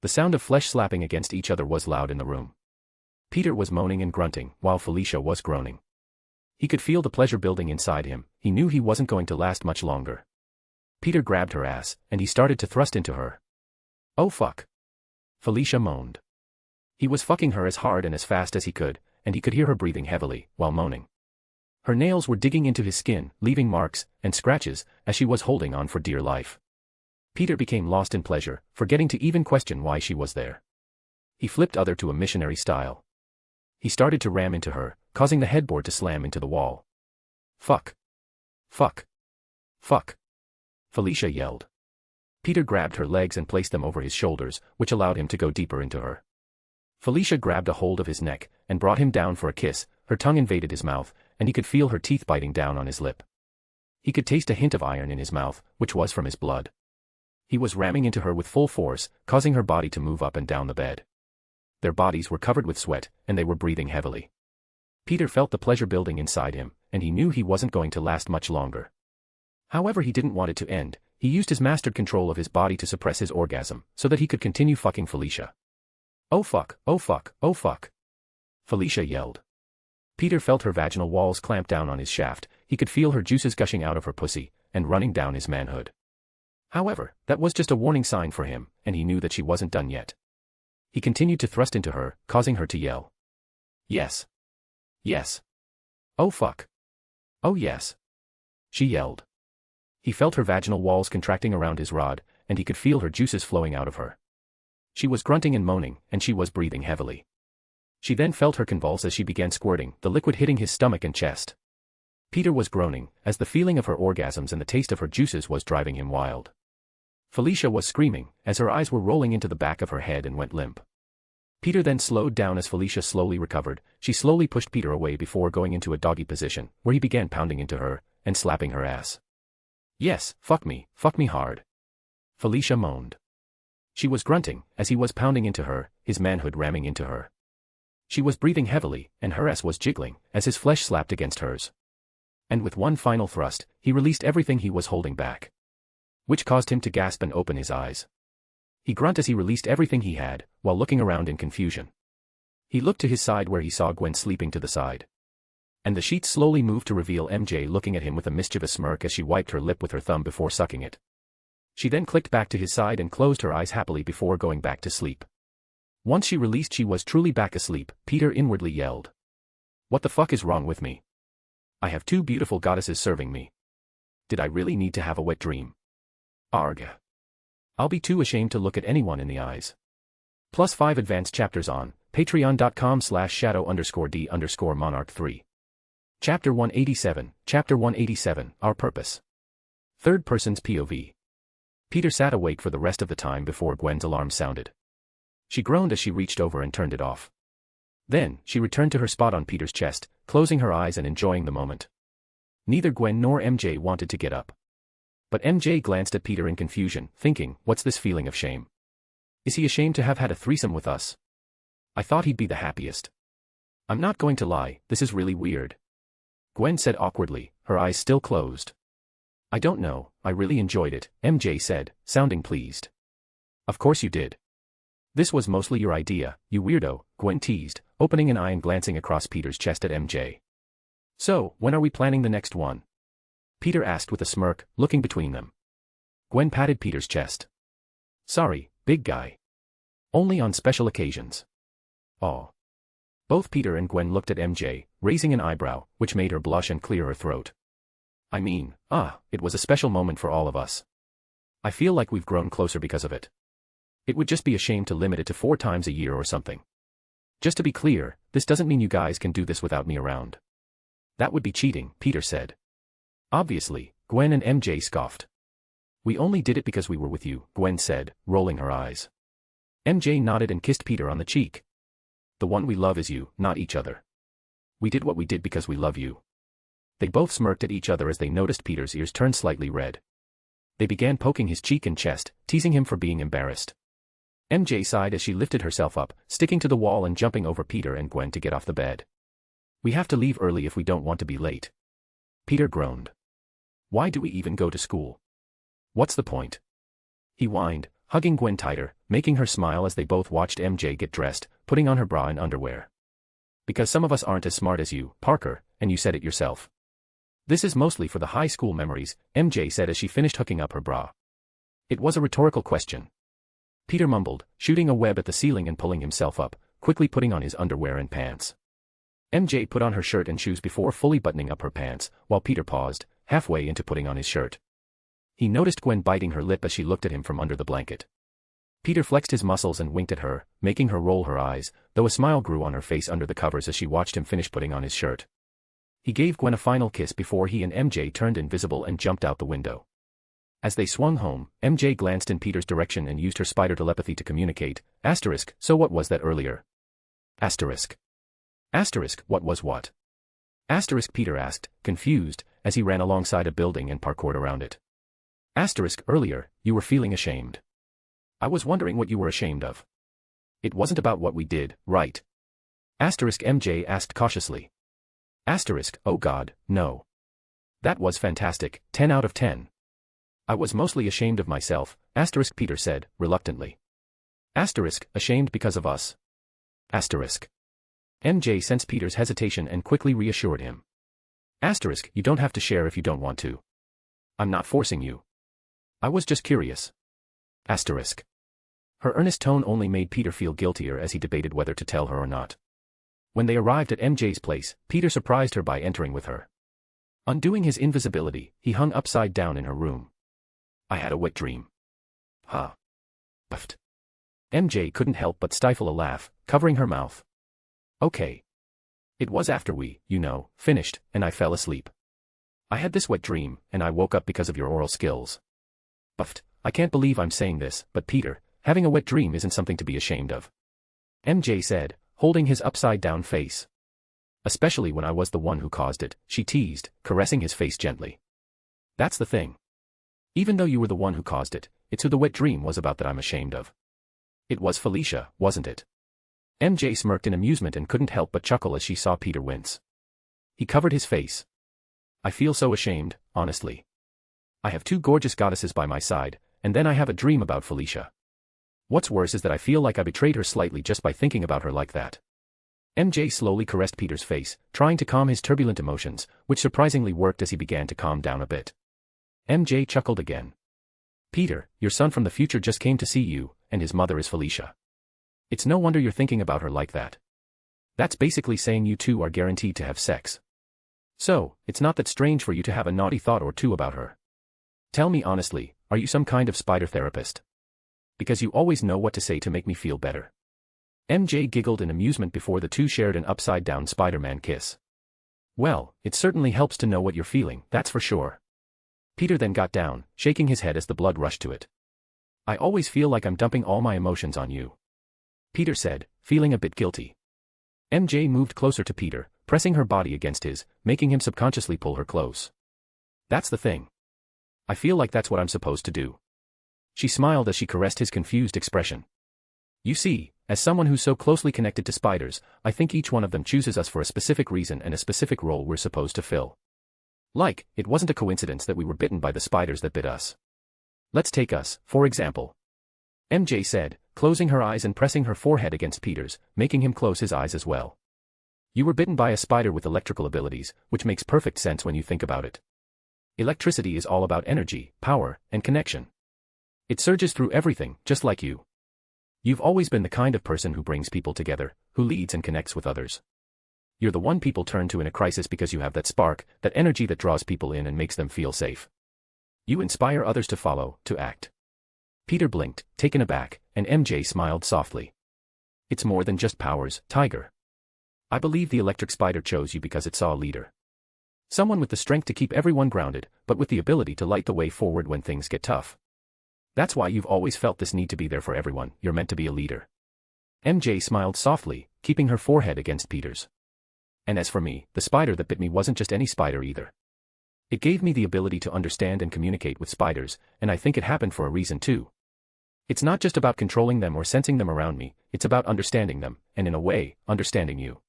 The sound of flesh slapping against each other was loud in the room. Peter was moaning and grunting, while Felicia was groaning. He could feel the pleasure building inside him. He knew he wasn't going to last much longer. Peter grabbed her ass, and he started to thrust into her. "Oh fuck." Felicia moaned. He was fucking her as hard and as fast as he could, and he could hear her breathing heavily, while moaning. Her nails were digging into his skin, leaving marks and scratches, as she was holding on for dear life. Peter became lost in pleasure, forgetting to even question why she was there. He flipped other to a missionary style. He started to ram into her, causing the headboard to slam into the wall. "Fuck. Fuck. Fuck." Felicia yelled. Peter grabbed her legs and placed them over his shoulders, which allowed him to go deeper into her. Felicia grabbed a hold of his neck and brought him down for a kiss. Her tongue invaded his mouth, and he could feel her teeth biting down on his lip. He could taste a hint of iron in his mouth, which was from his blood. He was ramming into her with full force, causing her body to move up and down the bed. Their bodies were covered with sweat, and they were breathing heavily. Peter felt the pleasure building inside him, and he knew he wasn't going to last much longer. However, he didn't want it to end. He used his mastered control of his body to suppress his orgasm, so that he could continue fucking Felicia. "Oh fuck, oh fuck, oh fuck." Felicia yelled. Peter felt her vaginal walls clamp down on his shaft. He could feel her juices gushing out of her pussy, and running down his manhood. However, that was just a warning sign for him, and he knew that she wasn't done yet. He continued to thrust into her, causing her to yell. "Yes. Yes. Oh fuck. Oh yes." She yelled. He felt her vaginal walls contracting around his rod, and he could feel her juices flowing out of her. She was grunting and moaning, and she was breathing heavily. She then felt her convulse as she began squirting, the liquid hitting his stomach and chest. Peter was groaning, as the feeling of her orgasms and the taste of her juices was driving him wild. Felicia was screaming, as her eyes were rolling into the back of her head and went limp. Peter then slowed down as Felicia slowly recovered. She slowly pushed Peter away before going into a doggy position, where he began pounding into her, and slapping her ass. "Yes, fuck me hard." Felicia moaned. She was grunting, as he was pounding into her, his manhood ramming into her. She was breathing heavily, and her ass was jiggling, as his flesh slapped against hers. And with one final thrust, he released everything he was holding back, which caused him to gasp and open his eyes. He grunted as he released everything he had, while looking around in confusion. He looked to his side where he saw Gwen sleeping to the side. And the sheets slowly moved to reveal MJ looking at him with a mischievous smirk as she wiped her lip with her thumb before sucking it. She then clicked back to his side and closed her eyes happily before going back to sleep. Once she released, she was truly back asleep. Peter inwardly yelled. "What the fuck is wrong with me? I have two beautiful goddesses serving me. Did I really need to have a wet dream? Arg. I'll be too ashamed to look at anyone in the eyes." +5 advanced chapters on patreon.com/shadow_d_monarch3. Chapter 187, Chapter 187, Our Purpose. Third person's POV. Peter sat awake for the rest of the time before Gwen's alarm sounded. She groaned as she reached over and turned it off. Then, she returned to her spot on Peter's chest, closing her eyes and enjoying the moment. Neither Gwen nor MJ wanted to get up. But MJ glanced at Peter in confusion, thinking, what's this feeling of shame? Is he ashamed to have had a threesome with us? I thought he'd be the happiest. I'm not going to lie, this is really weird. Gwen said awkwardly, her eyes still closed. I don't know, I really enjoyed it, MJ said, sounding pleased. Of course you did. This was mostly your idea, you weirdo, Gwen teased, opening an eye and glancing across Peter's chest at MJ. So, when are we planning the next one? Peter asked with a smirk, looking between them. Gwen patted Peter's chest. Sorry, big guy. Only on special occasions. Aw. Both Peter and Gwen looked at MJ, raising an eyebrow, which made her blush and clear her throat. I mean, it was a special moment for all of us. I feel like we've grown closer because of it. It would just be a shame to limit it to 4 times a year or something. Just to be clear, this doesn't mean you guys can do this without me around. That would be cheating, Peter said. Obviously, Gwen and MJ scoffed. We only did it because we were with you, Gwen said, rolling her eyes. MJ nodded and kissed Peter on the cheek. The one we love is you, not each other. We did what we did because we love you. They both smirked at each other as they noticed Peter's ears turn slightly red. They began poking his cheek and chest, teasing him for being embarrassed. MJ sighed as she lifted herself up, sticking to the wall and jumping over Peter and Gwen to get off the bed. We have to leave early if we don't want to be late. Peter groaned. Why do we even go to school? What's the point? He whined, hugging Gwen tighter, making her smile as they both watched MJ get dressed, putting on her bra and underwear. Because some of us aren't as smart as you, Parker, and you said it yourself. This is mostly for the high school memories, MJ said as she finished hooking up her bra. It was a rhetorical question. Peter mumbled, shooting a web at the ceiling and pulling himself up, quickly putting on his underwear and pants. MJ put on her shirt and shoes before fully buttoning up her pants, while Peter paused, halfway into putting on his shirt. He noticed Gwen biting her lip as she looked at him from under the blanket. Peter flexed his muscles and winked at her, making her roll her eyes, though a smile grew on her face under the covers as she watched him finish putting on his shirt. He gave Gwen a final kiss before he and MJ turned invisible and jumped out the window. As they swung home, MJ glanced in Peter's direction and used her spider telepathy to communicate. So what was that earlier? What was what? Peter asked, confused, as he ran alongside a building and parkoured around it. Earlier, you were feeling ashamed. I was wondering what you were ashamed of. It wasn't about what we did, right? MJ asked cautiously. Oh God, no. That was fantastic, 10 out of 10. I was mostly ashamed of myself, Peter said, reluctantly. Ashamed because of us. MJ sensed Peter's hesitation and quickly reassured him. You don't have to share if you don't want to. I'm not forcing you. I was just curious. Her earnest tone only made Peter feel guiltier as he debated whether to tell her or not. When they arrived at MJ's place, Peter surprised her by entering with her. Undoing his invisibility, he hung upside down in her room. I had a wet dream. Huh. Puffed. MJ couldn't help but stifle a laugh, covering her mouth. Okay. It was after we, finished, and I fell asleep. I had this wet dream, and I woke up because of your oral skills. Puffed. I can't believe I'm saying this, but Peter, having a wet dream isn't something to be ashamed of. MJ said, holding his upside-down face. Especially when I was the one who caused it, she teased, caressing his face gently. That's the thing. Even though you were the one who caused it, it's who the wet dream was about that I'm ashamed of. It was Felicia, wasn't it? MJ smirked in amusement and couldn't help but chuckle as she saw Peter wince. He covered his face. I feel so ashamed, honestly. I have two gorgeous goddesses by my side, and then I have a dream about Felicia. What's worse is that I feel like I betrayed her slightly just by thinking about her like that. MJ slowly caressed Peter's face, trying to calm his turbulent emotions, which surprisingly worked as he began to calm down a bit. MJ chuckled again. Peter, your son from the future just came to see you, and his mother is Felicia. It's no wonder you're thinking about her like that. That's basically saying you two are guaranteed to have sex. So, it's not that strange for you to have a naughty thought or two about her. Tell me honestly, are you some kind of spider therapist? Because you always know what to say to make me feel better. MJ giggled in amusement before the two shared an upside-down Spider-Man kiss. Well, it certainly helps to know what you're feeling, that's for sure. Peter then got down, shaking his head as the blood rushed to it. I always feel like I'm dumping all my emotions on you. Peter said, feeling a bit guilty. MJ moved closer to Peter, pressing her body against his, making him subconsciously pull her close. That's the thing. I feel like that's what I'm supposed to do. She smiled as she caressed his confused expression. You see, as someone who's so closely connected to spiders, I think each one of them chooses us for a specific reason and a specific role we're supposed to fill. Like, it wasn't a coincidence that we were bitten by the spiders that bit us. Let's take us, for example. MJ said, closing her eyes and pressing her forehead against Peter's, making him close his eyes as well. You were bitten by a spider with electrical abilities, which makes perfect sense when you think about it. Electricity is all about energy, power, and connection. It surges through everything, just like you. You've always been the kind of person who brings people together, who leads and connects with others. You're the one people turn to in a crisis because you have that spark, that energy that draws people in and makes them feel safe. You inspire others to follow, to act. Peter blinked, taken aback, and MJ smiled softly. It's more than just powers, Tiger. I believe the electric spider chose you because it saw a leader. Someone with the strength to keep everyone grounded, but with the ability to light the way forward when things get tough. That's why you've always felt this need to be there for everyone, you're meant to be a leader. MJ smiled softly, keeping her forehead against Peter's. And as for me, the spider that bit me wasn't just any spider either. It gave me the ability to understand and communicate with spiders, and I think it happened for a reason too. It's not just about controlling them or sensing them around me, it's about understanding them, and in a way, understanding you.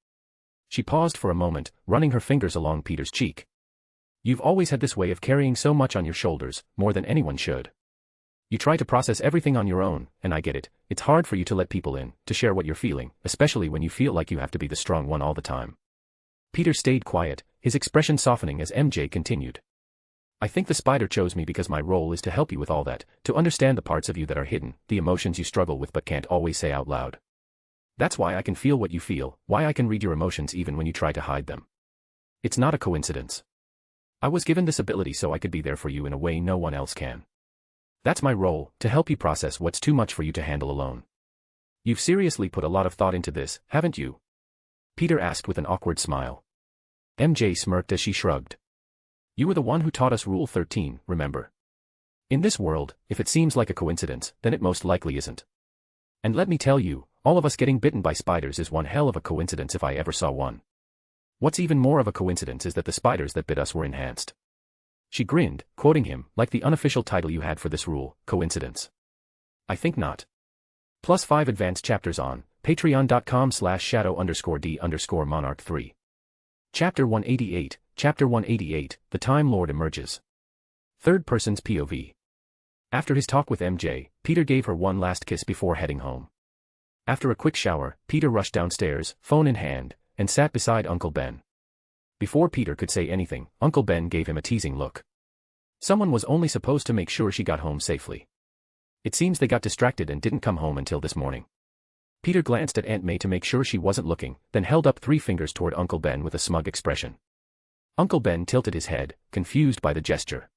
She paused for a moment, running her fingers along Peter's cheek. You've always had this way of carrying so much on your shoulders, more than anyone should. You try to process everything on your own, and I get it. It's hard for you to let people in, to share what you're feeling, especially when you feel like you have to be the strong one all the time. Peter stayed quiet, his expression softening as MJ continued. I think the spider chose me because my role is to help you with all that, to understand the parts of you that are hidden, the emotions you struggle with but can't always say out loud. That's why I can feel what you feel, why I can read your emotions even when you try to hide them. It's not a coincidence. I was given this ability so I could be there for you in a way no one else can. That's my role, to help you process what's too much for you to handle alone. You've seriously put a lot of thought into this, haven't you? Peter asked with an awkward smile. MJ smirked as she shrugged. You were the one who taught us Rule 13, remember? In this world, if it seems like a coincidence, then it most likely isn't. And let me tell you, all of us getting bitten by spiders is one hell of a coincidence if I ever saw one. What's even more of a coincidence is that the spiders that bit us were enhanced. She grinned, quoting him, like the unofficial title you had for this rule, coincidence. I think not. +5 advanced chapters on, patreon.com/shadow_d_monarch3. Chapter 188, Chapter 188, The Time Lord Emerges. Third person's POV. After his talk with MJ, Peter gave her one last kiss before heading home. After a quick shower, Peter rushed downstairs, phone in hand, and sat beside Uncle Ben. Before Peter could say anything, Uncle Ben gave him a teasing look. Someone was only supposed to make sure she got home safely. It seems they got distracted and didn't come home until this morning. Peter glanced at Aunt May to make sure she wasn't looking, then held up 3 fingers toward Uncle Ben with a smug expression. Uncle Ben tilted his head, confused by the gesture.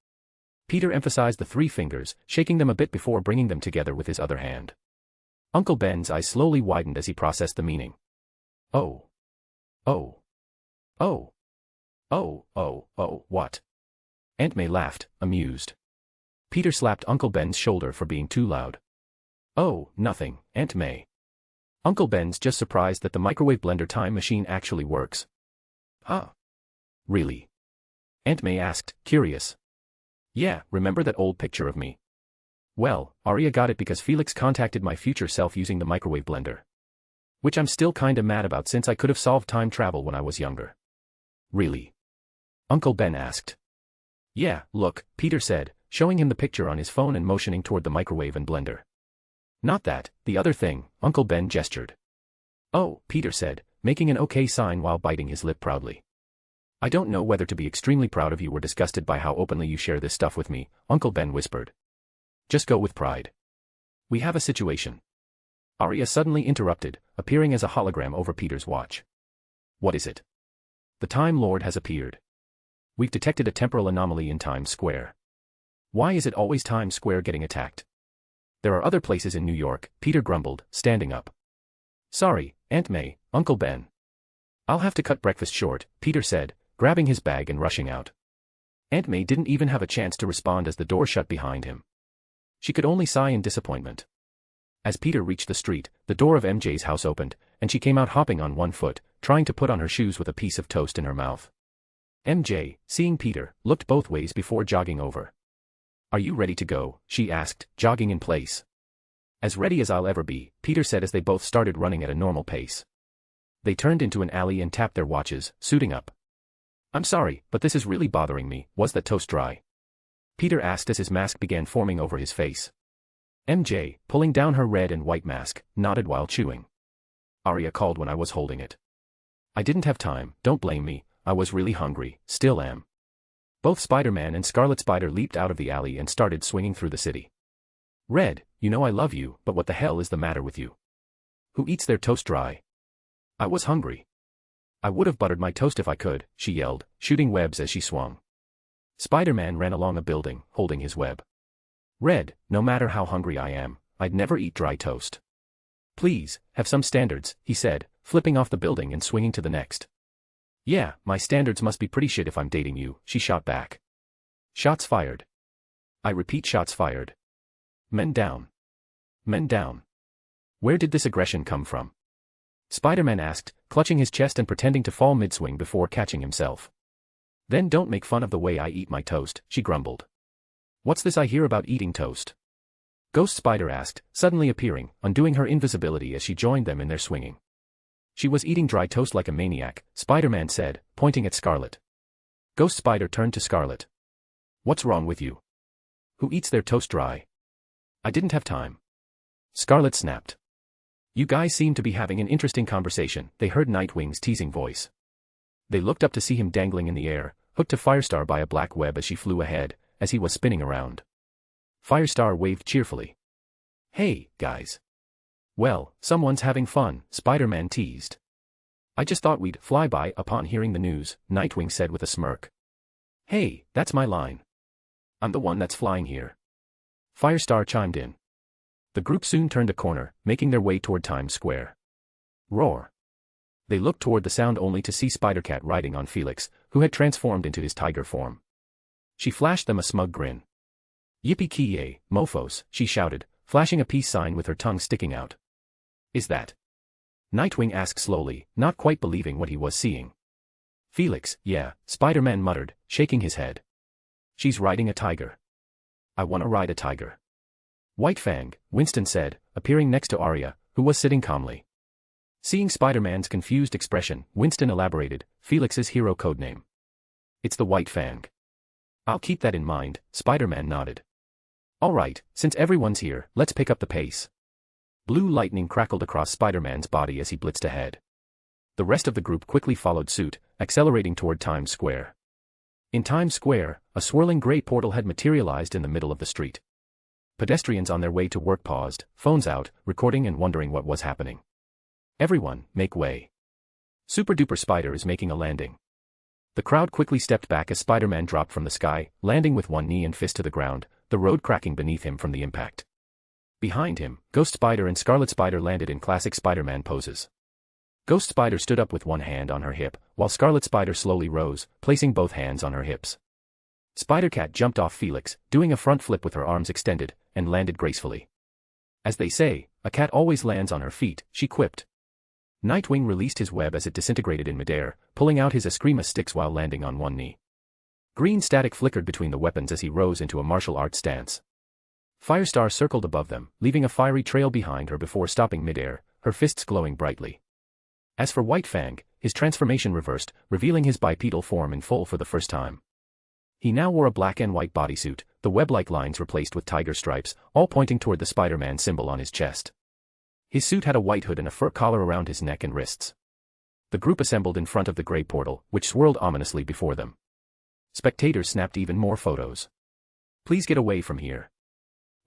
Peter emphasized the 3 fingers, shaking them a bit before bringing them together with his other hand. Uncle Ben's eyes slowly widened as he processed the meaning. Oh. Oh. Oh. Oh, what? Aunt May laughed, amused. Peter slapped Uncle Ben's shoulder for being too loud. Oh, nothing, Aunt May. Uncle Ben's just surprised that the microwave blender time machine actually works. Huh? Really? Aunt May asked, curious. Yeah, remember that old picture of me? Well, Arya got it because Felix contacted my future self using the microwave blender. Which I'm still kinda mad about since I could have solved time travel when I was younger. Really? Uncle Ben asked. Yeah, look, Peter said, showing him the picture on his phone and motioning toward the microwave and blender. Not that, the other thing, Uncle Ben gestured. Oh, Peter said, making an okay sign while biting his lip proudly. I don't know whether to be extremely proud of you or disgusted by how openly you share this stuff with me, Uncle Ben whispered. Just go with pride. We have a situation. Arya suddenly interrupted, appearing as a hologram over Peter's watch. What is it? The Time Lord has appeared. We've detected a temporal anomaly in Times Square. Why is it always Times Square getting attacked? There are other places in New York, Peter grumbled, standing up. Sorry, Aunt May, Uncle Ben. I'll have to cut breakfast short, Peter said, grabbing his bag and rushing out. Aunt May didn't even have a chance to respond as the door shut behind him. She could only sigh in disappointment. As Peter reached the street, the door of MJ's house opened, and she came out hopping on one foot, trying to put on her shoes with a piece of toast in her mouth. MJ, seeing Peter, looked both ways before jogging over. Are you ready to go? She asked, jogging in place. As ready as I'll ever be, Peter said as they both started running at a normal pace. They turned into an alley and tapped their watches, suiting up. I'm sorry, but this is really bothering me. Was that toast dry? Peter asked as his mask began forming over his face. MJ, pulling down her red and white mask, nodded while chewing. Arya called when I was holding it. I didn't have time, don't blame me, I was really hungry, still am. Both Spider-Man and Scarlet Spider leaped out of the alley and started swinging through the city. Red, you know I love you, but what the hell is the matter with you? Who eats their toast dry? I was hungry. I would have buttered my toast if I could, she yelled, shooting webs as she swung. Spider-Man ran along a building, holding his web. Red, no matter how hungry I am, I'd never eat dry toast. Please, have some standards, he said, flipping off the building and swinging to the next. Yeah, my standards must be pretty shit if I'm dating you, she shot back. Shots fired. I repeat, shots fired. Men down. Men down. Where did this aggression come from? Spider-Man asked, clutching his chest and pretending to fall mid-swing before catching himself. Then don't make fun of the way I eat my toast, she grumbled. What's this I hear about eating toast? Ghost Spider asked, suddenly appearing, undoing her invisibility as she joined them in their swinging. She was eating dry toast like a maniac, Spider-Man said, pointing at Scarlet. Ghost Spider turned to Scarlet. What's wrong with you? Who eats their toast dry? I didn't have time. Scarlet snapped. You guys seem to be having an interesting conversation, they heard Nightwing's teasing voice. They looked up to see him dangling in the air, hooked to Firestar by a black web as she flew ahead, as he was spinning around. Firestar waved cheerfully. Hey, guys. Well, someone's having fun, Spider-Man teased. I just thought we'd fly by upon hearing the news, Nightwing said with a smirk. Hey, that's my line. I'm the one that's flying here. Firestar chimed in. The group soon turned a corner, making their way toward Times Square. Roar. They looked toward the sound only to see Spider-Cat riding on Felix, who had transformed into his tiger form. She flashed them a smug grin. Yippee-ki-yay, mofos, she shouted, flashing a peace sign with her tongue sticking out. Is that? Nightwing asked slowly, not quite believing what he was seeing. Felix, yeah, Spider-Man muttered, shaking his head. She's riding a tiger. I want to ride a tiger. White Fang, Winston said, appearing next to Arya, who was sitting calmly. Seeing Spider-Man's confused expression, Winston elaborated, Felix's hero codename. It's the White Fang. I'll keep that in mind, Spider-Man nodded. All right, since everyone's here, let's pick up the pace. Blue lightning crackled across Spider-Man's body as he blitzed ahead. The rest of the group quickly followed suit, accelerating toward Times Square. In Times Square, a swirling gray portal had materialized in the middle of the street. Pedestrians on their way to work paused, phones out, recording and wondering what was happening. Everyone, make way. Super Duper Spider is making a landing. The crowd quickly stepped back as Spider-Man dropped from the sky, landing with one knee and fist to the ground, the road cracking beneath him from the impact. Behind him, Ghost Spider and Scarlet Spider landed in classic Spider-Man poses. Ghost Spider stood up with one hand on her hip, while Scarlet Spider slowly rose, placing both hands on her hips. Spider-Cat jumped off Felix, doing a front flip with her arms extended, and landed gracefully. As they say, a cat always lands on her feet, she quipped. Nightwing released his web as it disintegrated in midair, pulling out his Eskrima sticks while landing on one knee. Green static flickered between the weapons as he rose into a martial arts stance. Firestar circled above them, leaving a fiery trail behind her before stopping midair, her fists glowing brightly. As for White Fang, his transformation reversed, revealing his bipedal form in full for the first time. He now wore a black and white bodysuit, the web-like lines replaced with tiger stripes, all pointing toward the Spider-Man symbol on his chest. His suit had a white hood and a fur collar around his neck and wrists. The group assembled in front of the gray portal, which swirled ominously before them. Spectators snapped even more photos. Please get away from here.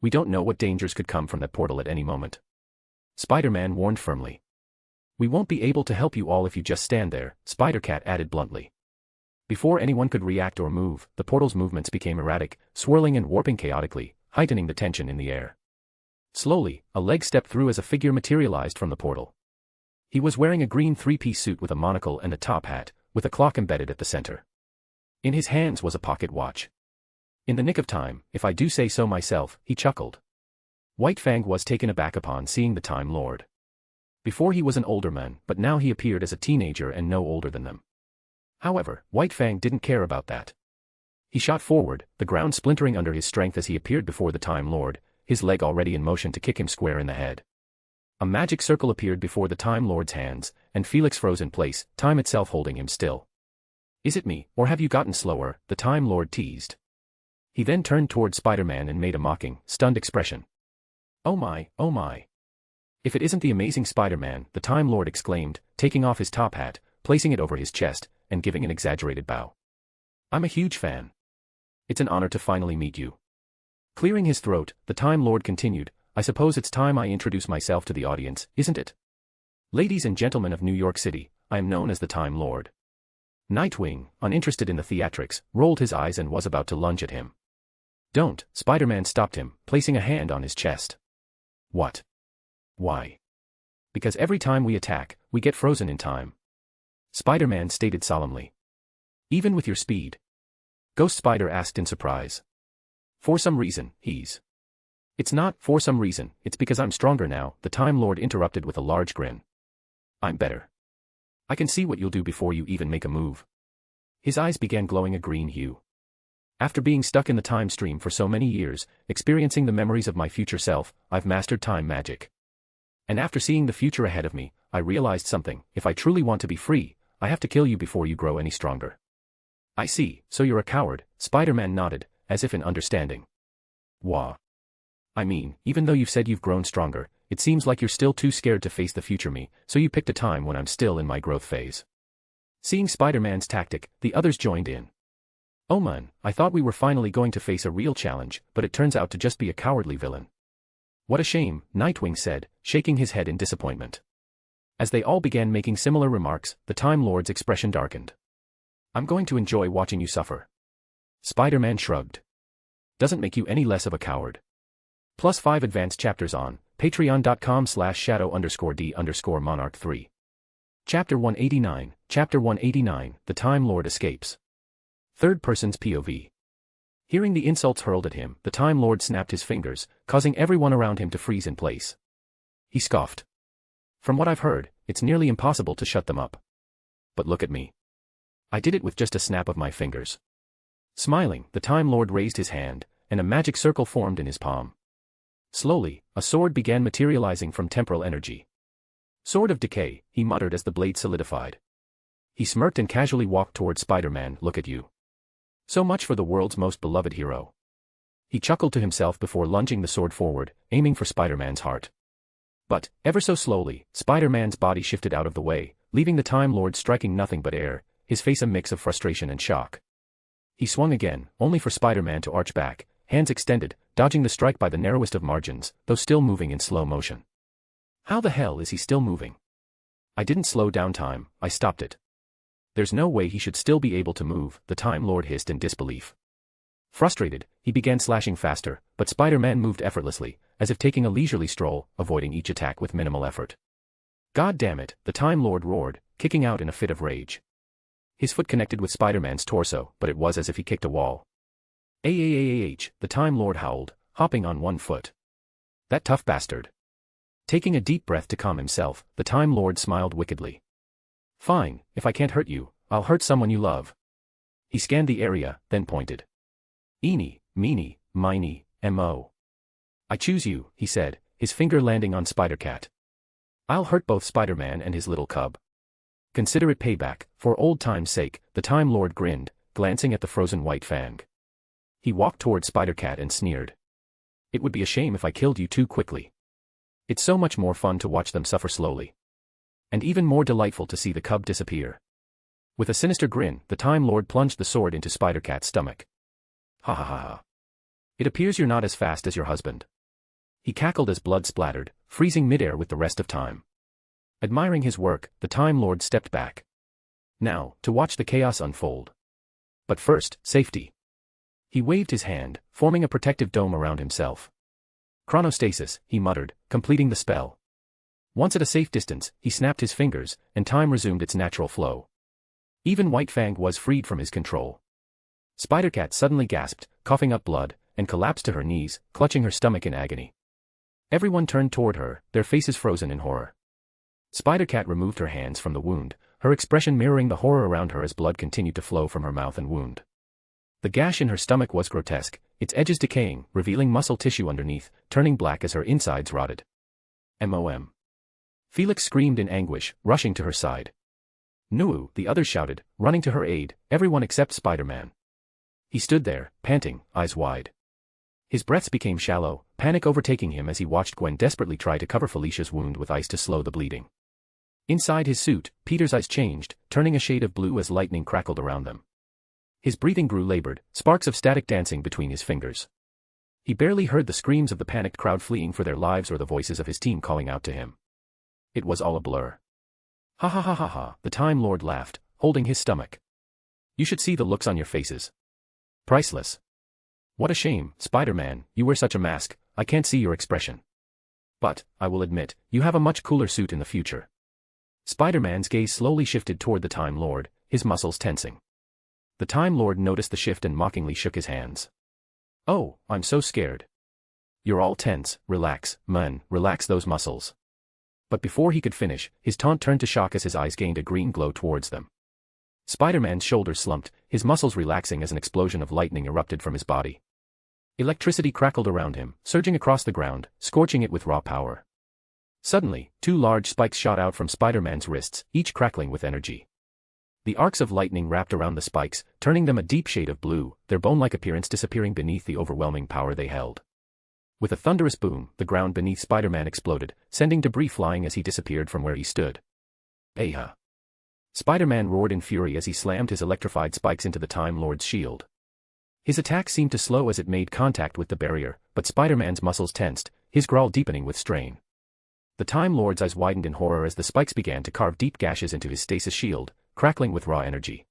We don't know what dangers could come from that portal at any moment. Spider-Man warned firmly. We won't be able to help you all if you just stand there, Spider-Cat added bluntly. Before anyone could react or move, the portal's movements became erratic, swirling and warping chaotically, heightening the tension in the air. Slowly, a leg stepped through as a figure materialized from the portal. He was wearing a green three-piece suit with a monocle and a top hat, with a clock embedded at the center. In his hands was a pocket watch. In the nick of time, if I do say so myself, he chuckled. White Fang was taken aback upon seeing the Time Lord. Before he was an older man, but now he appeared as a teenager and no older than them. However, White Fang didn't care about that. He shot forward, the ground splintering under his strength as he appeared before the Time Lord, his leg already in motion to kick him square in the head. A magic circle appeared before the Time Lord's hands, and Felix froze in place, time itself holding him still. Is it me, or have you gotten slower? The Time Lord teased. He then turned toward Spider-Man and made a mocking, stunned expression. Oh my, oh my. If it isn't the amazing Spider-Man, the Time Lord exclaimed, taking off his top hat, placing it over his chest, and giving an exaggerated bow. I'm a huge fan. It's an honor to finally meet you. Clearing his throat, the Time Lord continued, I suppose it's time I introduce myself to the audience, isn't it? Ladies and gentlemen of New York City, I am known as the Time Lord. Nightwing, uninterested in the theatrics, rolled his eyes and was about to lunge at him. Don't, Spider-Man stopped him, placing a hand on his chest. What? Why? Because every time we attack, we get frozen in time. Spider-Man stated solemnly. Even with your speed? Ghost Spider asked in surprise. For some reason, It's not for some reason, it's because I'm stronger now, the Time Lord interrupted with a large grin. I'm better. I can see what you'll do before you even make a move. His eyes began glowing a green hue. After being stuck in the time stream for so many years, experiencing the memories of my future self, I've mastered time magic. And after seeing the future ahead of me, I realized something: if I truly want to be free, I have to kill you before you grow any stronger. I see, so you're a coward, Spider-Man nodded, as if in understanding. Wah. I mean, even though you've said you've grown stronger, it seems like you're still too scared to face the future me, so you picked a time when I'm still in my growth phase. Seeing Spider-Man's tactic, the others joined in. Oh man, I thought we were finally going to face a real challenge, but it turns out to just be a cowardly villain. What a shame, Nightwing said, shaking his head in disappointment. As they all began making similar remarks, the Time Lord's expression darkened. I'm going to enjoy watching you suffer. Spider-Man shrugged. Doesn't make you any less of a coward. +5 advanced chapters on patreon.com/shadow_d_monarch3. Chapter 189, Chapter 189, The Time Lord Escapes. Third person's POV. Hearing the insults hurled at him, the Time Lord snapped his fingers, causing everyone around him to freeze in place. He scoffed. From what I've heard, it's nearly impossible to shut them up. But look at me. I did it with just a snap of my fingers. Smiling, the Time Lord raised his hand, and a magic circle formed in his palm. Slowly, a sword began materializing from temporal energy. Sword of Decay, he muttered as the blade solidified. He smirked and casually walked toward Spider-Man. Look at you. So much for the world's most beloved hero. He chuckled to himself before lunging the sword forward, aiming for Spider-Man's heart. But, ever so slowly, Spider-Man's body shifted out of the way, leaving the Time Lord striking nothing but air, his face a mix of frustration and shock. He swung again, only for Spider-Man to arch back, hands extended, dodging the strike by the narrowest of margins, though still moving in slow motion. How the hell is he still moving? I didn't slow down time, I stopped it. There's no way he should still be able to move, the Time Lord hissed in disbelief. Frustrated, he began slashing faster, but Spider-Man moved effortlessly, as if taking a leisurely stroll, avoiding each attack with minimal effort. God damn it, the Time Lord roared, kicking out in a fit of rage. His foot connected with Spider-Man's torso, but it was as if he kicked a wall. Aaaah, the Time Lord howled, hopping on one foot. That tough bastard. Taking a deep breath to calm himself, the Time Lord smiled wickedly. Fine, if I can't hurt you, I'll hurt someone you love. He scanned the area, then pointed. Eeny, meeny, miny, mo. I choose you, he said, his finger landing on Spider-Cat. I'll hurt both Spider-Man and his little cub. Consider it payback, for old time's sake, the Time Lord grinned, glancing at the frozen white fang. He walked toward Spider-Cat and sneered. It would be a shame if I killed you too quickly. It's so much more fun to watch them suffer slowly. And even more delightful to see the cub disappear. With a sinister grin, the Time Lord plunged the sword into Spider-Cat's stomach. Ha ha ha ha. It appears you're not as fast as your husband. He cackled as blood splattered, freezing midair with the rest of time. Admiring his work, the Time Lord stepped back. Now, to watch the chaos unfold. But first, safety. He waved his hand, forming a protective dome around himself. Chronostasis, he muttered, completing the spell. Once at a safe distance, he snapped his fingers, and time resumed its natural flow. Even White Fang was freed from his control. Spider-Cat suddenly gasped, coughing up blood, and collapsed to her knees, clutching her stomach in agony. Everyone turned toward her, their faces frozen in horror. Spider-Cat removed her hands from the wound, her expression mirroring the horror around her as blood continued to flow from her mouth and wound. The gash in her stomach was grotesque, its edges decaying, revealing muscle tissue underneath, turning black as her insides rotted. MOM. Felix screamed in anguish, rushing to her side. Nuu, the others shouted, running to her aid, everyone except Spider-Man. He stood there, panting, eyes wide. His breaths became shallow, panic overtaking him as he watched Gwen desperately try to cover Felicia's wound with ice to slow the bleeding. Inside his suit, Peter's eyes changed, turning a shade of blue as lightning crackled around them. His breathing grew labored, sparks of static dancing between his fingers. He barely heard the screams of the panicked crowd fleeing for their lives or the voices of his team calling out to him. It was all a blur. Ha ha ha ha ha, the Time Lord laughed, holding his stomach. You should see the looks on your faces. Priceless. What a shame, Spider-Man, you wear such a mask, I can't see your expression. But, I will admit, you have a much cooler suit in the future. Spider-Man's gaze slowly shifted toward the Time Lord, his muscles tensing. The Time Lord noticed the shift and mockingly shook his hands. Oh, I'm so scared. You're all tense, relax, man, relax those muscles. But before he could finish, his taunt turned to shock as his eyes gained a green glow towards them. Spider-Man's shoulders slumped, his muscles relaxing as an explosion of lightning erupted from his body. Electricity crackled around him, surging across the ground, scorching it with raw power. Suddenly, two large spikes shot out from Spider-Man's wrists, each crackling with energy. The arcs of lightning wrapped around the spikes, turning them a deep shade of blue, their bone-like appearance disappearing beneath the overwhelming power they held. With a thunderous boom, the ground beneath Spider-Man exploded, sending debris flying as he disappeared from where he stood. Ayah! Spider-Man roared in fury as he slammed his electrified spikes into the Time Lord's shield. His attack seemed to slow as it made contact with the barrier, but Spider-Man's muscles tensed, his growl deepening with strain. The Time Lord's eyes widened in horror as the spikes began to carve deep gashes into his stasis shield, crackling with raw energy.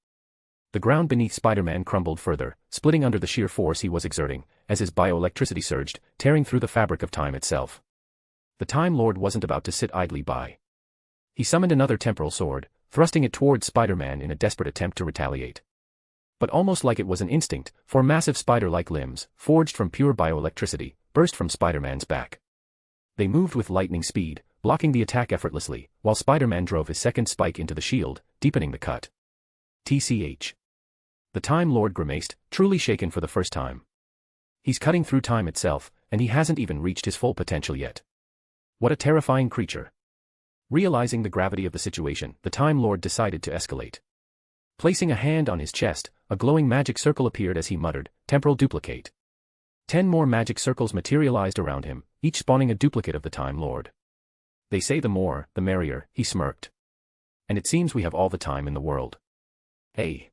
The ground beneath Spider-Man crumbled further, splitting under the sheer force he was exerting, as his bioelectricity surged, tearing through the fabric of time itself. The Time Lord wasn't about to sit idly by. He summoned another temporal sword, thrusting it towards Spider-Man in a desperate attempt to retaliate. But almost like it was an instinct, four massive spider-like limbs, forged from pure bioelectricity, burst from Spider-Man's back. They moved with lightning speed, blocking the attack effortlessly, while Spider-Man drove his second spike into the shield, deepening the cut. TCH. The Time Lord grimaced, truly shaken for the first time. He's cutting through time itself, and he hasn't even reached his full potential yet. What a terrifying creature. Realizing the gravity of the situation, the Time Lord decided to escalate. Placing a hand on his chest, a glowing magic circle appeared as he muttered, "Temporal duplicate." 10 more magic circles materialized around him, each spawning a duplicate of the Time Lord. They say the more, the merrier, he smirked. And it seems we have all the time in the world. Hey!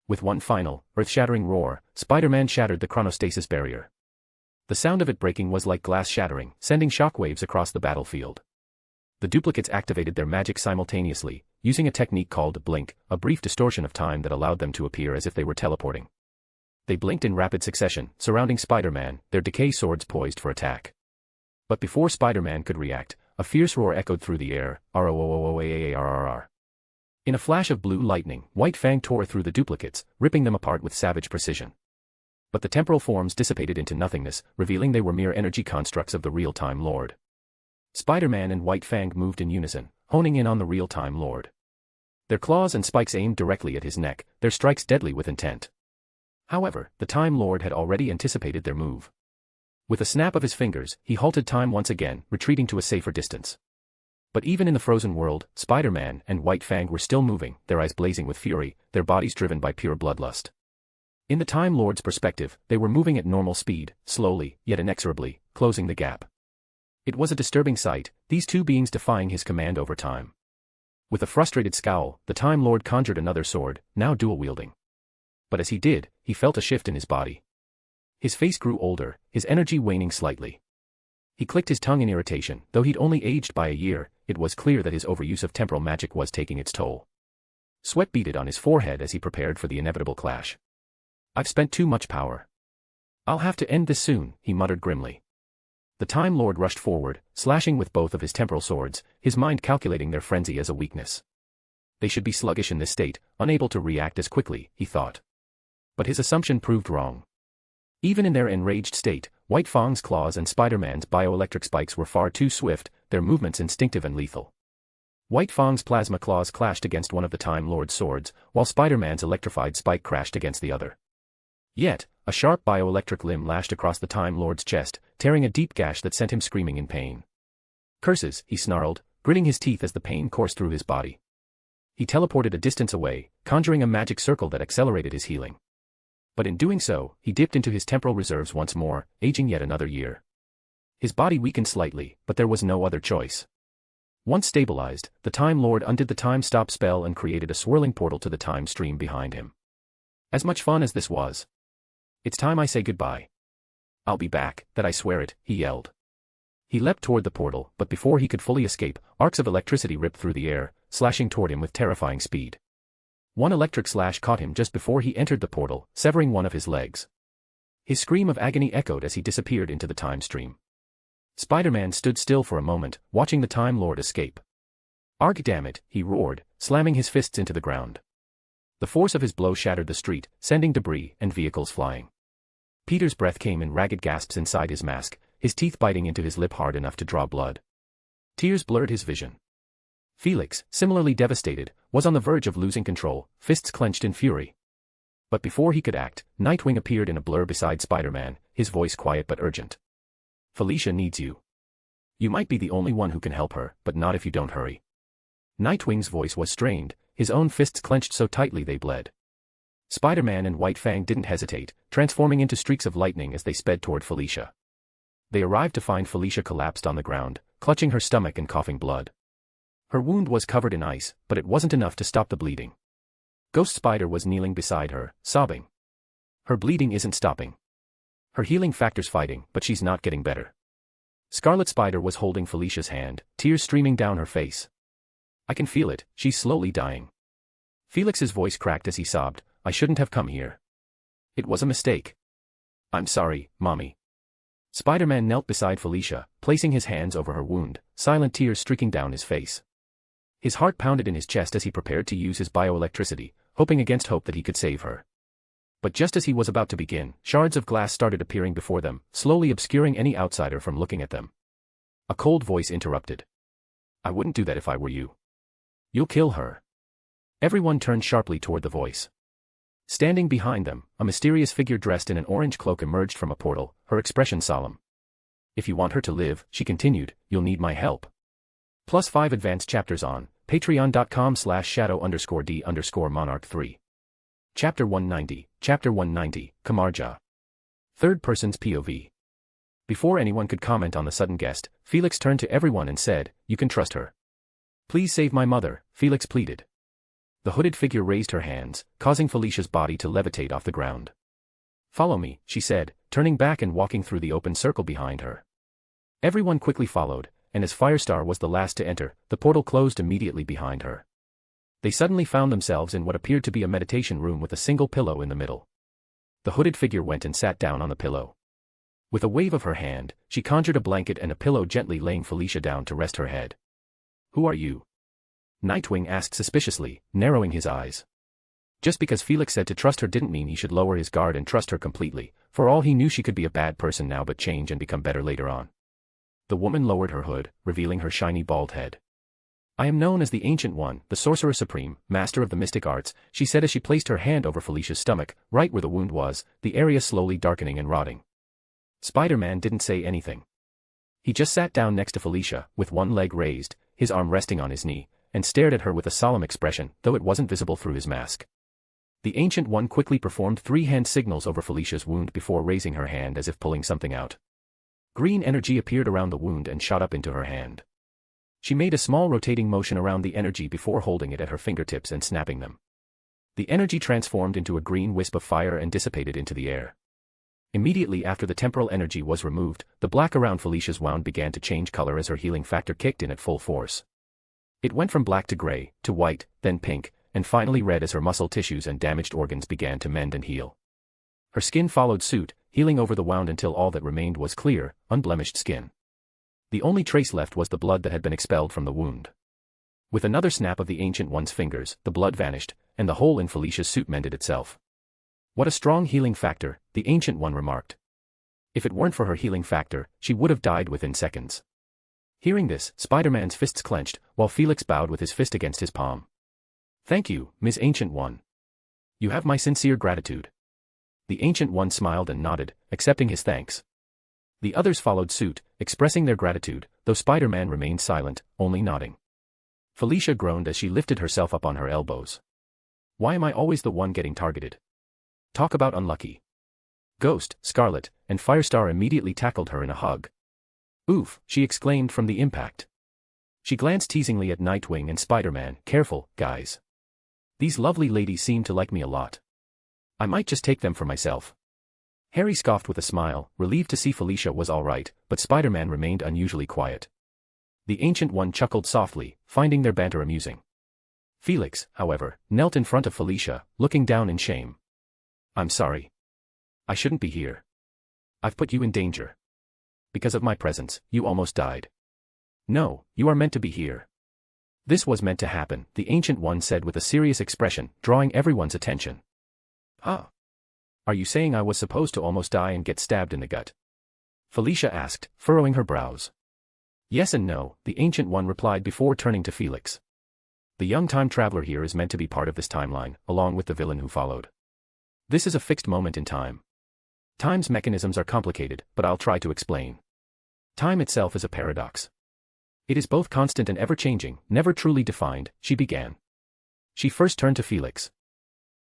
With one final, earth-shattering roar, Spider-Man shattered the chronostasis barrier. The sound of it breaking was like glass shattering, sending shockwaves across the battlefield. The duplicates activated their magic simultaneously, using a technique called blink, a brief distortion of time that allowed them to appear as if they were teleporting. They blinked in rapid succession, surrounding Spider-Man, their decay swords poised for attack. But before Spider-Man could react, a fierce roar echoed through the air, R-O-O-O-A-A-R-R-R. In a flash of blue lightning, White Fang tore through the duplicates, ripping them apart with savage precision. But the temporal forms dissipated into nothingness, revealing they were mere energy constructs of the real Time Lord. Spider-Man and White Fang moved in unison, honing in on the real Time Lord. Their claws and spikes aimed directly at his neck, their strikes deadly with intent. However, the Time Lord had already anticipated their move. With a snap of his fingers, he halted time once again, retreating to a safer distance. But even in the frozen world, Spider-Man and White Fang were still moving, their eyes blazing with fury, their bodies driven by pure bloodlust. In the Time Lord's perspective, they were moving at normal speed, slowly, yet inexorably, closing the gap. It was a disturbing sight, these two beings defying his command over time. With a frustrated scowl, the Time Lord conjured another sword, now dual-wielding. But as he did, he felt a shift in his body. His face grew older, his energy waning slightly. He clicked his tongue in irritation, though he'd only aged by a year, it was clear that his overuse of temporal magic was taking its toll. Sweat beaded on his forehead as he prepared for the inevitable clash. "I've spent too much power. I'll have to end this soon," he muttered grimly. The Time Lord rushed forward, slashing with both of his temporal swords, his mind calculating their frenzy as a weakness. They should be sluggish in this state, unable to react as quickly, he thought. But his assumption proved wrong. Even in their enraged state, White Fang's claws and Spider-Man's bioelectric spikes were far too swift, their movements instinctive and lethal. White Fang's plasma claws clashed against one of the Time Lord's swords, while Spider-Man's electrified spike crashed against the other. Yet, a sharp bioelectric limb lashed across the Time Lord's chest, tearing a deep gash that sent him screaming in pain. "Curses," he snarled, gritting his teeth as the pain coursed through his body. He teleported a distance away, conjuring a magic circle that accelerated his healing. But in doing so, he dipped into his temporal reserves once more, aging yet another year. His body weakened slightly, but there was no other choice. Once stabilized, the Time Lord undid the time stop spell and created a swirling portal to the time stream behind him. As much fun as this was, it's time I say goodbye. "I'll be back, that I swear it," he yelled. He leapt toward the portal, but before he could fully escape, arcs of electricity ripped through the air, slashing toward him with terrifying speed. One electric slash caught him just before he entered the portal, severing one of his legs. His scream of agony echoed as he disappeared into the time stream. Spider-Man stood still for a moment, watching the Time Lord escape. "Arg damn it," he roared, slamming his fists into the ground. The force of his blow shattered the street, sending debris and vehicles flying. Peter's breath came in ragged gasps inside his mask, his teeth biting into his lip hard enough to draw blood. Tears blurred his vision. Felix, similarly devastated, was on the verge of losing control, fists clenched in fury. But before he could act, Nightwing appeared in a blur beside Spider-Man, his voice quiet but urgent. "Felicia needs you." You might be the only one who can help her, but not if you don't hurry. Nightwing's voice was strained, his own fists clenched so tightly they bled. Spider-Man and White Fang didn't hesitate, transforming into streaks of lightning as they sped toward Felicia. They arrived to find Felicia collapsed on the ground, clutching her stomach and coughing blood. Her wound was covered in ice, but it wasn't enough to stop the bleeding. Ghost Spider was kneeling beside her, sobbing. Her bleeding isn't stopping. Her healing factor's fighting, but she's not getting better. Scarlet Spider was holding Felicia's hand, tears streaming down her face. I can feel it, she's slowly dying. Felix's voice cracked as he sobbed, I shouldn't have come here. It was a mistake. I'm sorry, Mommy. Spider-Man knelt beside Felicia, placing his hands over her wound, silent tears streaking down his face. His heart pounded in his chest as he prepared to use his bioelectricity, hoping against hope that he could save her. But just as he was about to begin, shards of glass started appearing before them, slowly obscuring any outsider from looking at them. A cold voice interrupted. I wouldn't do that if I were you. You'll kill her. Everyone turned sharply toward the voice. Standing behind them, a mysterious figure dressed in an orange cloak emerged from a portal, her expression solemn. If you want her to live, she continued, you'll need my help. +5 advanced chapters on patreon.com/shadow_d_monarch3. Chapter 190, Chapter 190, Kamarja. Third person's POV. Before anyone could comment on the sudden guest, Felix turned to everyone and said, you can trust her. Please save my mother, Felix pleaded. The hooded figure raised her hands, causing Felicia's body to levitate off the ground. Follow me, she said, turning back and walking through the open circle behind her. Everyone quickly followed, and as Firestar was the last to enter, the portal closed immediately behind her. They suddenly found themselves in what appeared to be a meditation room with a single pillow in the middle. The hooded figure went and sat down on the pillow. With a wave of her hand, she conjured a blanket and a pillow, gently laying Felicia down to rest her head. Who are you? Nightwing asked suspiciously, narrowing his eyes. Just because Felix said to trust her didn't mean he should lower his guard and trust her completely. For all he knew, she could be a bad person now but change and become better later on. The woman lowered her hood, revealing her shiny bald head. I am known as the Ancient One, the Sorcerer Supreme, Master of the Mystic Arts, she said as she placed her hand over Felicia's stomach, right where the wound was, the area slowly darkening and rotting. Spider-Man didn't say anything. He just sat down next to Felicia, with one leg raised, his arm resting on his knee, and stared at her with a solemn expression, though it wasn't visible through his mask. The Ancient One quickly performed 3 hand signals over Felicia's wound before raising her hand as if pulling something out. Green energy appeared around the wound and shot up into her hand. She made a small rotating motion around the energy before holding it at her fingertips and snapping them. The energy transformed into a green wisp of fire and dissipated into the air. Immediately after the temporal energy was removed, the black around Felicia's wound began to change color as her healing factor kicked in at full force. It went from black to gray, to white, then pink, and finally red as her muscle tissues and damaged organs began to mend and heal. Her skin followed suit, healing over the wound until all that remained was clear, unblemished skin. The only trace left was the blood that had been expelled from the wound. With another snap of the Ancient One's fingers, the blood vanished, and the hole in Felicia's suit mended itself. What a strong healing factor, the Ancient One remarked. If it weren't for her healing factor, she would have died within seconds. Hearing this, Spider-Man's fists clenched, while Felix bowed with his fist against his palm. Thank you, Ms. Ancient One. You have my sincere gratitude. The Ancient One smiled and nodded, accepting his thanks. The others followed suit, expressing their gratitude, though Spider-Man remained silent, only nodding. Felicia groaned as she lifted herself up on her elbows. Why am I always the one getting targeted? Talk about unlucky. Ghost, Scarlet, and Firestar immediately tackled her in a hug. Oof, she exclaimed from the impact. She glanced teasingly at Nightwing and Spider-Man. Careful, guys. These lovely ladies seem to like me a lot. I might just take them for myself. Harry scoffed with a smile, relieved to see Felicia was all right, but Spider-Man remained unusually quiet. The Ancient One chuckled softly, finding their banter amusing. Felix, however, knelt in front of Felicia, looking down in shame. I'm sorry. I shouldn't be here. I've put you in danger. Because of my presence, you almost died. No, you are meant to be here. This was meant to happen, the Ancient One said with a serious expression, drawing everyone's attention. Ah. Are you saying I was supposed to almost die and get stabbed in the gut? Felicia asked, furrowing her brows. Yes and no, the Ancient One replied before turning to Felix. The young time traveler here is meant to be part of this timeline, along with the villain who followed. This is a fixed moment in time. Time's mechanisms are complicated, but I'll try to explain. Time itself is a paradox. It is both constant and ever-changing, never truly defined, she began. She first turned to Felix.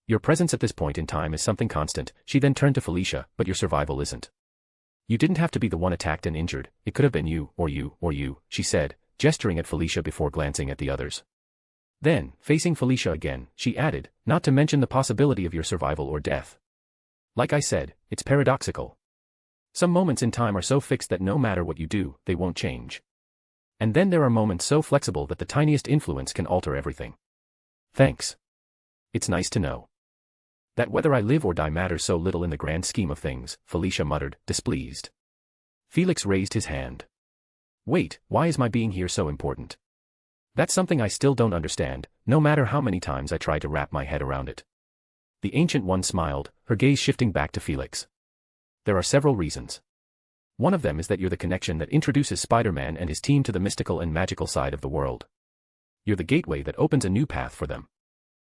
Your presence at this point in time is something constant. She then turned to Felicia, but your survival isn't. You didn't have to be the one attacked and injured, it could have been you, or you, or you, she said, gesturing at Felicia before glancing at the others. Then, facing Felicia again, she added, not to mention the possibility of your survival or death. Like I said, it's paradoxical. Some moments in time are so fixed that no matter what you do, they won't change. And then there are moments so flexible that the tiniest influence can alter everything. Thanks. It's nice to know that whether I live or die matters so little in the grand scheme of things, Felicia muttered, displeased. Felix raised his hand. Wait, why is my being here so important? That's something I still don't understand, no matter how many times I try to wrap my head around it. The Ancient One smiled, her gaze shifting back to Felix. There are several reasons. One of them is that you're the connection that introduces Spider-Man and his team to the mystical and magical side of the world. You're the gateway that opens a new path for them.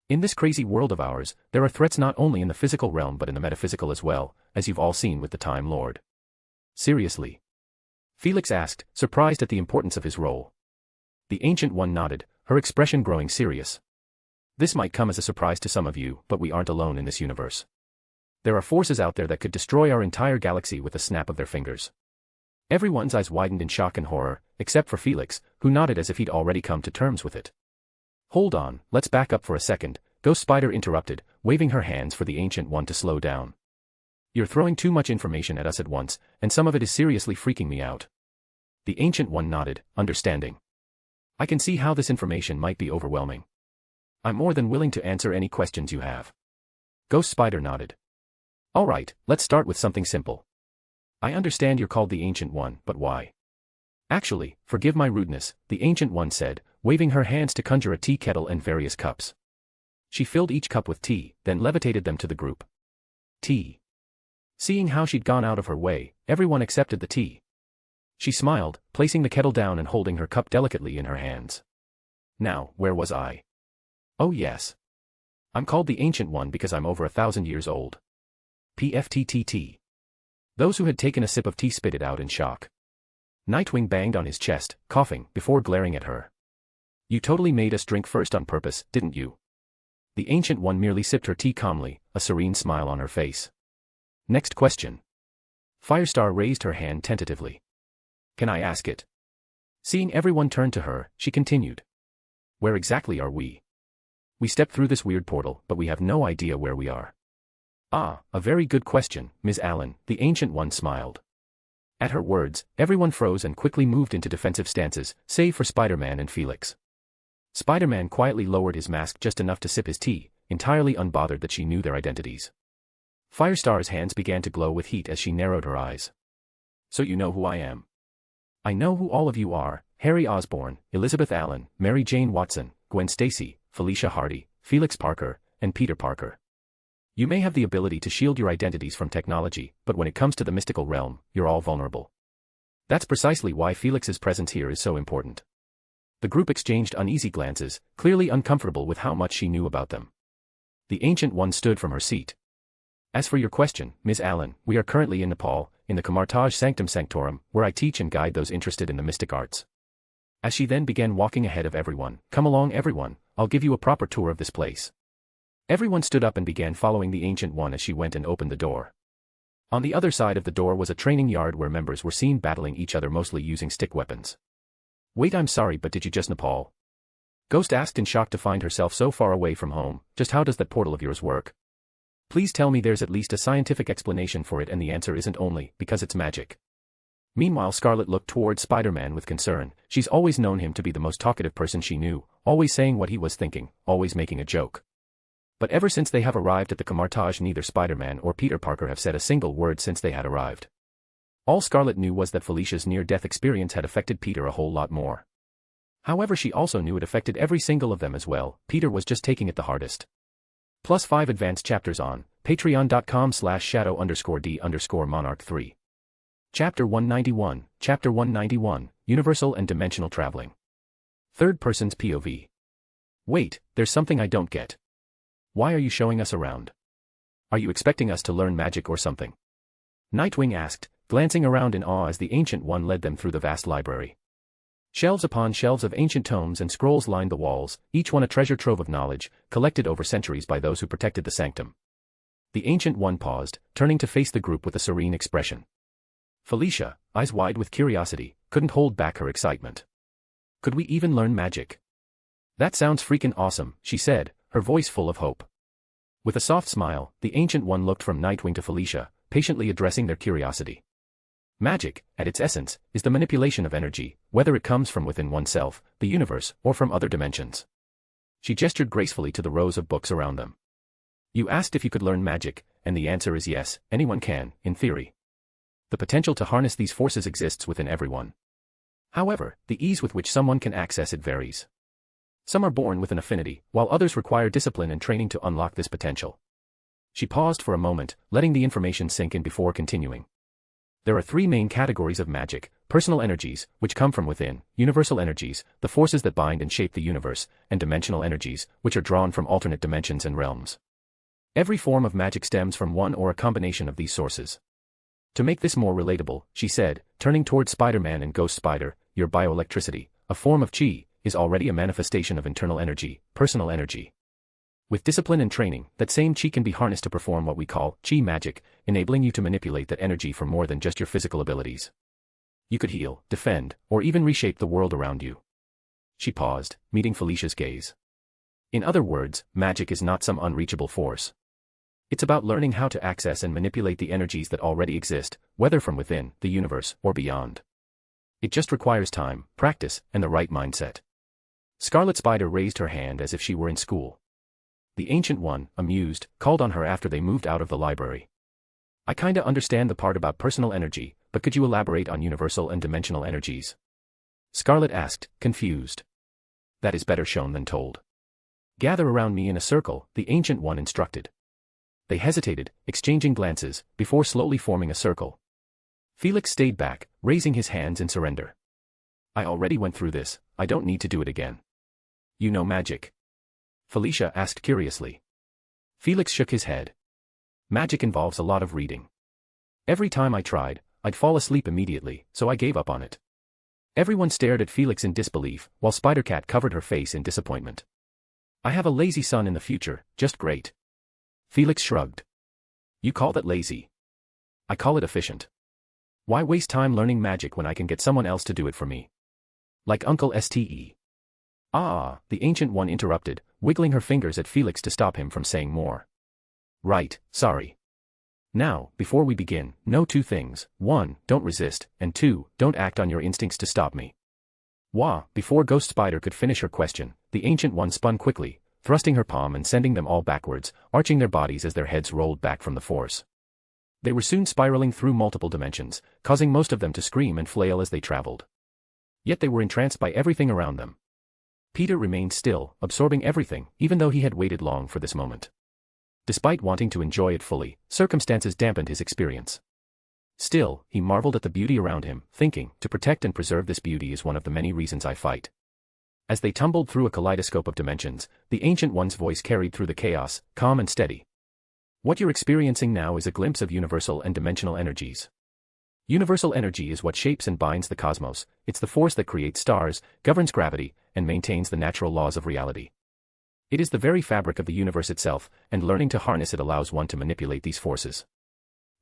In this crazy world of ours, there are threats not only in the physical realm but in the metaphysical as well, as you've all seen with the Time Lord. Seriously? Felix asked, surprised at the importance of his role. The Ancient One nodded, her expression growing serious. This might come as a surprise to some of you, but we aren't alone in this universe. There are forces out there that could destroy our entire galaxy with a snap of their fingers. Everyone's eyes widened in shock and horror, except for Felix, who nodded as if he'd already come to terms with it. Hold on, let's back up for a second, Ghost Spider interrupted, waving her hands for the Ancient One to slow down. You're throwing too much information at us at once, and some of it is seriously freaking me out. The Ancient One nodded, understanding. I can see how this information might be overwhelming. I'm more than willing to answer any questions you have. Ghost Spider nodded. Alright, let's start with something simple. I understand you're called the Ancient One, but why? Actually, forgive my rudeness, the Ancient One said, waving her hands to conjure a tea kettle and various cups. She filled each cup with tea, then levitated them to the group. Tea. Seeing how she'd gone out of her way, everyone accepted the tea. She smiled, placing the kettle down and holding her cup delicately in her hands. Now, where was I? Oh yes. I'm called the Ancient One because I'm over 1,000 years old. PFTTT. Those who had taken a sip of tea spit it out in shock. Nightwing banged on his chest, coughing, before glaring at her. You totally made us drink first on purpose, didn't you? The Ancient One merely sipped her tea calmly, a serene smile on her face. Next question. Firestar raised her hand tentatively. Can I ask it? Seeing everyone turn to her, she continued. Where exactly are we? We stepped through this weird portal, but we have no idea where we are. Ah, a very good question, Ms. Allen, the Ancient One smiled. At her words, everyone froze and quickly moved into defensive stances, save for Spider-Man and Felix. Spider-Man quietly lowered his mask just enough to sip his tea, entirely unbothered that she knew their identities. Firestar's hands began to glow with heat as she narrowed her eyes. So you know who I am. I know who all of you are, Harry Osborn, Elizabeth Allen, Mary Jane Watson, Gwen Stacy, Felicia Hardy, Felix Parker, and Peter Parker. You may have the ability to shield your identities from technology, but when it comes to the mystical realm, you're all vulnerable. That's precisely why Felix's presence here is so important. The group exchanged uneasy glances, clearly uncomfortable with how much she knew about them. The Ancient One stood from her seat. As for your question, Ms. Allen, we are currently in Nepal, in the Camartage Sanctum Sanctorum, where I teach and guide those interested in the mystic arts. As she then began walking ahead of everyone, come along everyone, I'll give you a proper tour of this place. Everyone stood up and began following the Ancient One as she went and opened the door. On the other side of the door was a training yard where members were seen battling each other, mostly using stick weapons. Wait, I'm sorry, but did you just Nepal? Ghost asked in shock to find herself so far away from home. Just how does that portal of yours work? Please tell me there's at least a scientific explanation for it, and the answer isn't only because it's magic. Meanwhile, Scarlet looked toward Spider-Man with concern. She's always known him to be the most talkative person she knew, always saying what he was thinking, always making a joke. But ever since they have arrived at the Camartage, neither Spider-Man or Peter Parker have said a single word since they had arrived. All Scarlet knew was that Felicia's near-death experience had affected Peter a whole lot more. However, she also knew it affected every single of them as well. Peter was just taking it the hardest. +5 advanced chapters on patreon.com/shadow_d_monarch3. Chapter 191, Chapter 191, Universal and Dimensional Traveling. Third person's POV. Wait, there's something I don't get. Why are you showing us around? Are you expecting us to learn magic or something? Nightwing asked, glancing around in awe as the Ancient One led them through the vast library. Shelves upon shelves of ancient tomes and scrolls lined the walls, each one a treasure trove of knowledge, collected over centuries by those who protected the sanctum. The Ancient One paused, turning to face the group with a serene expression. Felicia, eyes wide with curiosity, couldn't hold back her excitement. Could we even learn magic? That sounds freaking awesome, she said, her voice full of hope. With a soft smile, the Ancient One looked from Nightwing to Felicia, patiently addressing their curiosity. Magic, at its essence, is the manipulation of energy, whether it comes from within oneself, the universe, or from other dimensions. She gestured gracefully to the rows of books around them. You asked if you could learn magic, and the answer is yes, anyone can, in theory. The potential to harness these forces exists within everyone. However, the ease with which someone can access it varies. Some are born with an affinity, while others require discipline and training to unlock this potential. She paused for a moment, letting the information sink in before continuing. There are three main categories of magic: personal energies, which come from within, universal energies, the forces that bind and shape the universe, and dimensional energies, which are drawn from alternate dimensions and realms. Every form of magic stems from one or a combination of these sources. To make this more relatable, she said, turning toward Spider-Man and Ghost Spider, your bioelectricity, a form of chi, is already a manifestation of internal energy, personal energy. With discipline and training, that same chi can be harnessed to perform what we call chi magic, enabling you to manipulate that energy for more than just your physical abilities. You could heal, defend, or even reshape the world around you. She paused, meeting Felicia's gaze. In other words, magic is not some unreachable force. It's about learning how to access and manipulate the energies that already exist, whether from within, the universe, or beyond. It just requires time, practice, and the right mindset. Scarlet Spider raised her hand as if she were in school. The Ancient One, amused, called on her after they moved out of the library. I kinda understand the part about personal energy, but could you elaborate on universal and dimensional energies? Scarlet asked, confused. That is better shown than told. Gather around me in a circle, the Ancient One instructed. They hesitated, exchanging glances, before slowly forming a circle. Felix stayed back, raising his hands in surrender. I already went through this, I don't need to do it again. You know magic? Felicia asked curiously. Felix shook his head. Magic involves a lot of reading. Every time I tried, I'd fall asleep immediately, so I gave up on it. Everyone stared at Felix in disbelief, while Spider-Cat covered her face in disappointment. I have a lazy son in the future, just great. Felix shrugged. You call that lazy? I call it efficient. Why waste time learning magic when I can get someone else to do it for me? Like Uncle Ste. Ah, the Ancient One interrupted, wiggling her fingers at Felix to stop him from saying more. Right, sorry. Now, before we begin, know two things: 1, don't resist, and 2, don't act on your instincts to stop me. Wah, before Ghost Spider could finish her question, the Ancient One spun quickly, thrusting her palm and sending them all backwards, arching their bodies as their heads rolled back from the force. They were soon spiraling through multiple dimensions, causing most of them to scream and flail as they traveled. Yet they were entranced by everything around them. Peter remained still, absorbing everything, even though he had waited long for this moment. Despite wanting to enjoy it fully, circumstances dampened his experience. Still, he marveled at the beauty around him, thinking, to protect and preserve this beauty is one of the many reasons I fight. As they tumbled through a kaleidoscope of dimensions, the Ancient One's voice carried through the chaos, calm and steady. What you're experiencing now is a glimpse of universal and dimensional energies. Universal energy is what shapes and binds the cosmos. It's the force that creates stars, governs gravity, and maintains the natural laws of reality. It is the very fabric of the universe itself, and learning to harness it allows one to manipulate these forces.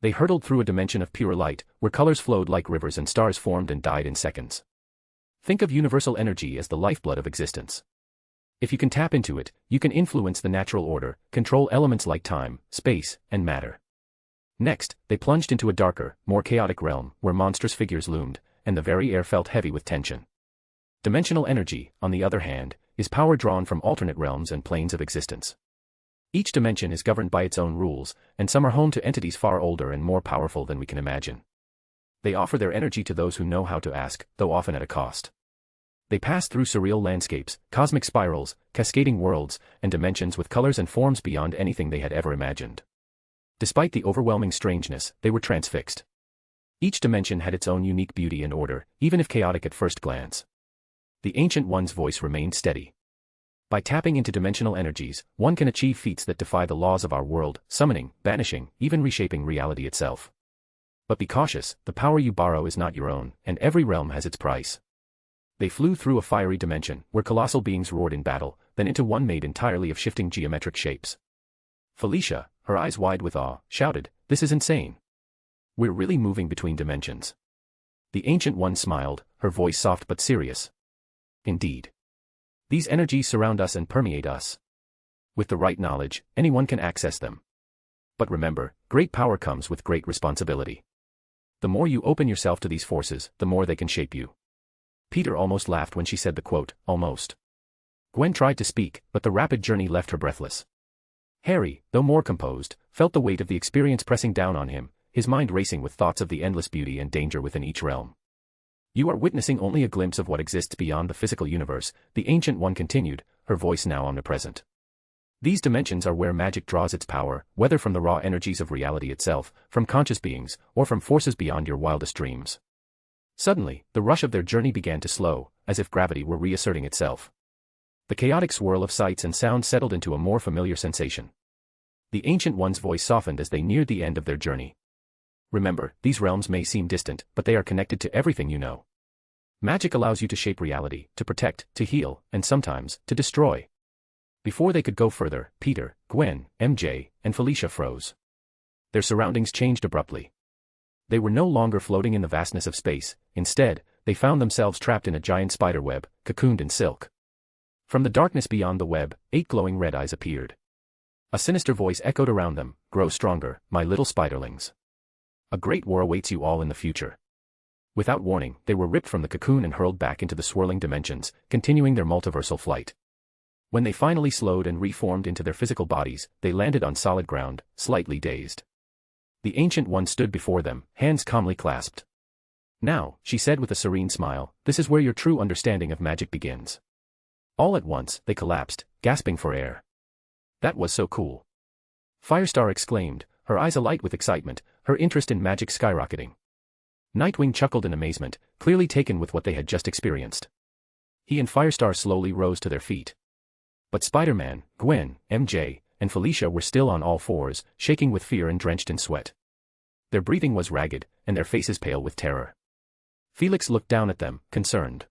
They hurtled through a dimension of pure light, where colors flowed like rivers and stars formed and died in seconds. Think of universal energy as the lifeblood of existence. If you can tap into it, you can influence the natural order, control elements like time, space, and matter. Next, they plunged into a darker, more chaotic realm, where monstrous figures loomed, and the very air felt heavy with tension. Dimensional energy, on the other hand, is power drawn from alternate realms and planes of existence. Each dimension is governed by its own rules, and some are home to entities far older and more powerful than we can imagine. They offer their energy to those who know how to ask, though often at a cost. They pass through surreal landscapes, cosmic spirals, cascading worlds, and dimensions with colors and forms beyond anything they had ever imagined. Despite the overwhelming strangeness, they were transfixed. Each dimension had its own unique beauty and order, even if chaotic at first glance. The Ancient One's voice remained steady. By tapping into dimensional energies, one can achieve feats that defy the laws of our world, summoning, banishing, even reshaping reality itself. But be cautious, the power you borrow is not your own, and every realm has its price. They flew through a fiery dimension, where colossal beings roared in battle, then into one made entirely of shifting geometric shapes. Felicia, her eyes wide with awe, shouted, "This is insane. We're really moving between dimensions." The Ancient One smiled, her voice soft but serious. "Indeed. These energies surround us and permeate us. With the right knowledge, anyone can access them. But remember, great power comes with great responsibility. The more you open yourself to these forces, the more they can shape you." Peter almost laughed when she said the quote, almost. Gwen tried to speak, but the rapid journey left her breathless. Harry, though more composed, felt the weight of the experience pressing down on him, his mind racing with thoughts of the endless beauty and danger within each realm. "You are witnessing only a glimpse of what exists beyond the physical universe," the Ancient One continued, her voice now omnipresent. "These dimensions are where magic draws its power, whether from the raw energies of reality itself, from conscious beings, or from forces beyond your wildest dreams." Suddenly, the rush of their journey began to slow, as if gravity were reasserting itself. The chaotic swirl of sights and sounds settled into a more familiar sensation. The Ancient One's voice softened as they neared the end of their journey. "Remember, these realms may seem distant, but they are connected to everything you know. Magic allows you to shape reality, to protect, to heal, and sometimes, to destroy." Before they could go further, Peter, Gwen, MJ, and Felicia froze. Their surroundings changed abruptly. They were no longer floating in the vastness of space, instead, they found themselves trapped in a giant spider web, cocooned in silk. From the darkness beyond the web, 8 glowing red eyes appeared. A sinister voice echoed around them, "Grow stronger, my little spiderlings. A great war awaits you all in the future." Without warning, they were ripped from the cocoon and hurled back into the swirling dimensions, continuing their multiversal flight. When they finally slowed and reformed into their physical bodies, they landed on solid ground, slightly dazed. The Ancient One stood before them, hands calmly clasped. "Now," she said with a serene smile, "this is where your true understanding of magic begins." All at once, they collapsed, gasping for air. "That was so cool!" Firestar exclaimed, her eyes alight with excitement, her interest in magic skyrocketing. Nightwing chuckled in amazement, clearly taken with what they had just experienced. He and Firestar slowly rose to their feet. But Spider-Man, Gwen, MJ, and Felicia were still on all fours, shaking with fear and drenched in sweat. Their breathing was ragged, and their faces pale with terror. Felix looked down at them, concerned.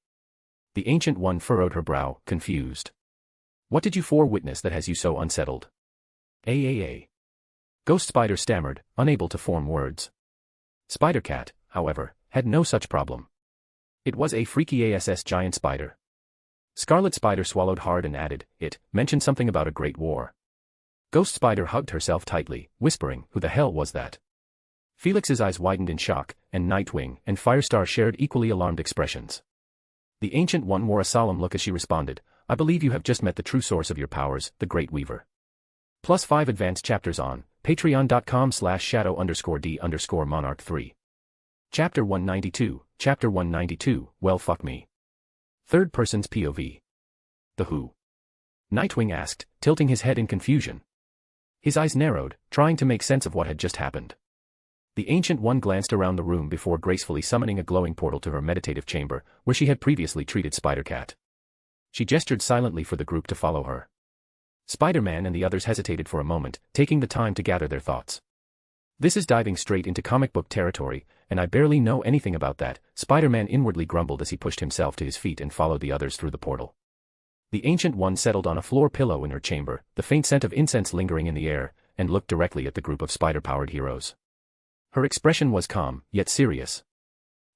The Ancient One furrowed her brow, confused. "What did you four witness that has you so unsettled?" Ghost Spider stammered, unable to form words. Spider-Cat, however, had no such problem. It was a freaky giant spider. Scarlet Spider swallowed hard and added, "It mentioned something about a great war." Ghost Spider hugged herself tightly, whispering, "Who the hell was that?" Felix's eyes widened in shock, and Nightwing and Firestar shared equally alarmed expressions. The Ancient One wore a solemn look as she responded, "I believe you have just met the true source of your powers, the Great Weaver." +5 advanced chapters on patreon.com/shadow_d_monarch3. Chapter 192, Well fuck me. Third person's POV. The Who? Nightwing asked, tilting his head in confusion. His eyes narrowed, trying to make sense of what had just happened. The Ancient One glanced around the room before gracefully summoning a glowing portal to her meditative chamber, where she had previously treated Spider-Cat. She gestured silently for the group to follow her. Spider-Man and the others hesitated for a moment, taking the time to gather their thoughts. "This is diving straight into comic book territory, and I barely know anything about that," Spider-Man inwardly grumbled as he pushed himself to his feet and followed the others through the portal. The Ancient One settled on a floor pillow in her chamber, the faint scent of incense lingering in the air, and looked directly at the group of spider-powered heroes. Her expression was calm, yet serious.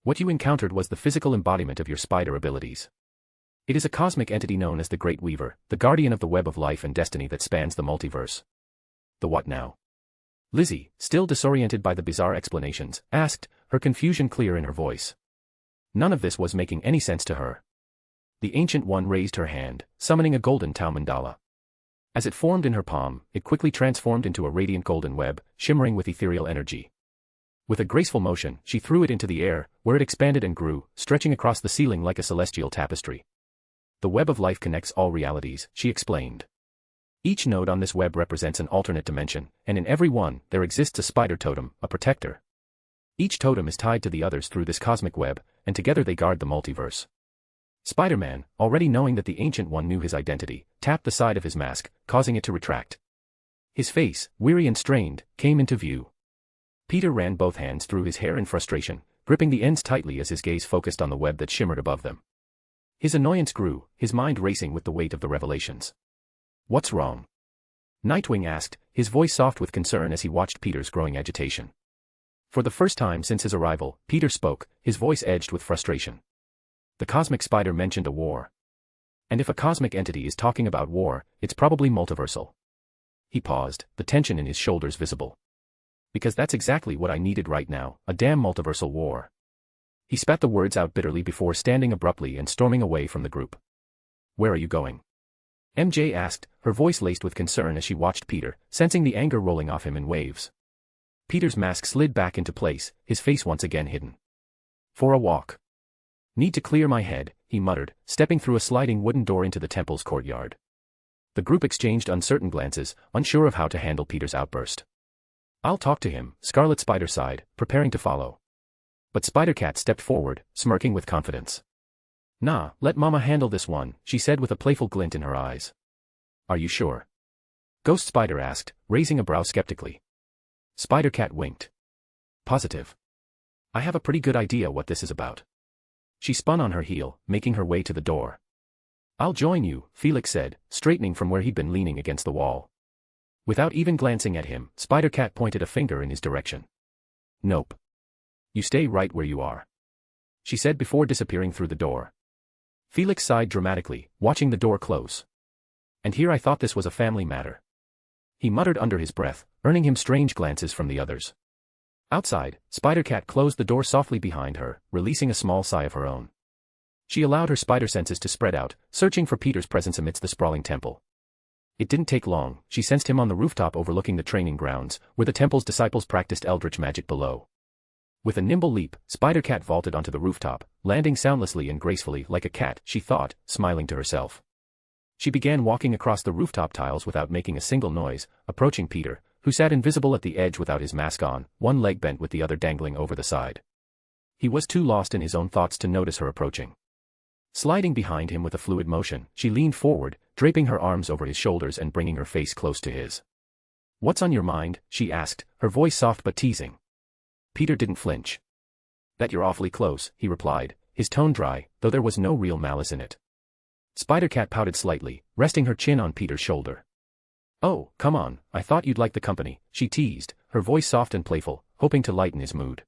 "What you encountered was the physical embodiment of your spider abilities. It is a cosmic entity known as the Great Weaver, the guardian of the web of life and destiny that spans the multiverse." "The what now?" Lizzie, still disoriented by the bizarre explanations, asked, her confusion clear in her voice. None of this was making any sense to her. The Ancient One raised her hand, summoning a golden Tau mandala. As it formed in her palm, it quickly transformed into a radiant golden web, shimmering with ethereal energy. With a graceful motion, she threw it into the air, where it expanded and grew, stretching across the ceiling like a celestial tapestry. "The web of life connects all realities," she explained. "Each node on this web represents an alternate dimension, and in every one, there exists a spider totem, a protector. Each totem is tied to the others through this cosmic web, and together they guard the multiverse." Spider-Man, already knowing that the Ancient One knew his identity, tapped the side of his mask, causing it to retract. His face, weary and strained, came into view. Peter ran both hands through his hair in frustration, gripping the ends tightly as his gaze focused on the web that shimmered above them. His annoyance grew, his mind racing with the weight of the revelations. What's wrong? Nightwing asked, his voice soft with concern as he watched Peter's growing agitation. For the first time since his arrival, Peter spoke, his voice edged with frustration. The cosmic spider mentioned a war. And if a cosmic entity is talking about war, it's probably multiversal. He paused, the tension in his shoulders visible. Because that's exactly what I needed right now, a damn multiversal war. He spat the words out bitterly before standing abruptly and storming away from the group. Where are you going? MJ asked, her voice laced with concern as she watched Peter, sensing the anger rolling off him in waves. Peter's mask slid back into place, his face once again hidden. For a walk. Need to clear my head, he muttered, stepping through a sliding wooden door into the temple's courtyard. The group exchanged uncertain glances, unsure of how to handle Peter's outburst. I'll talk to him, Scarlet Spider sighed, preparing to follow. But Spider-Cat stepped forward, smirking with confidence. Nah, let Mama handle this one, she said with a playful glint in her eyes. Are you sure? Ghost Spider asked, raising a brow skeptically. Spider-Cat winked. Positive. I have a pretty good idea what this is about. She spun on her heel, making her way to the door. I'll join you, Felix said, straightening from where he'd been leaning against the wall. Without even glancing at him, Spider-Cat pointed a finger in his direction. Nope. You stay right where you are, she said before disappearing through the door. Felix sighed dramatically, watching the door close. And here I thought this was a family matter. He muttered under his breath, earning him strange glances from the others. Outside, Spider-Cat closed the door softly behind her, releasing a small sigh of her own. She allowed her spider senses to spread out, searching for Peter's presence amidst the sprawling temple. It didn't take long, she sensed him on the rooftop overlooking the training grounds, where the temple's disciples practiced eldritch magic below. With a nimble leap, Spider-Cat vaulted onto the rooftop, landing soundlessly and gracefully like a cat, she thought, smiling to herself. She began walking across the rooftop tiles without making a single noise, approaching Peter, who sat invisible at the edge without his mask on, one leg bent with the other dangling over the side. He was too lost in his own thoughts to notice her approaching. Sliding behind him with a fluid motion, she leaned forward, draping her arms over his shoulders and bringing her face close to his. What's on your mind? She asked, her voice soft but teasing. Peter didn't flinch. That you're awfully close, he replied, his tone dry, though there was no real malice in it. Spider-Cat pouted slightly, resting her chin on Peter's shoulder. Oh, come on, I thought you'd like the company, she teased, her voice soft and playful, hoping to lighten his mood.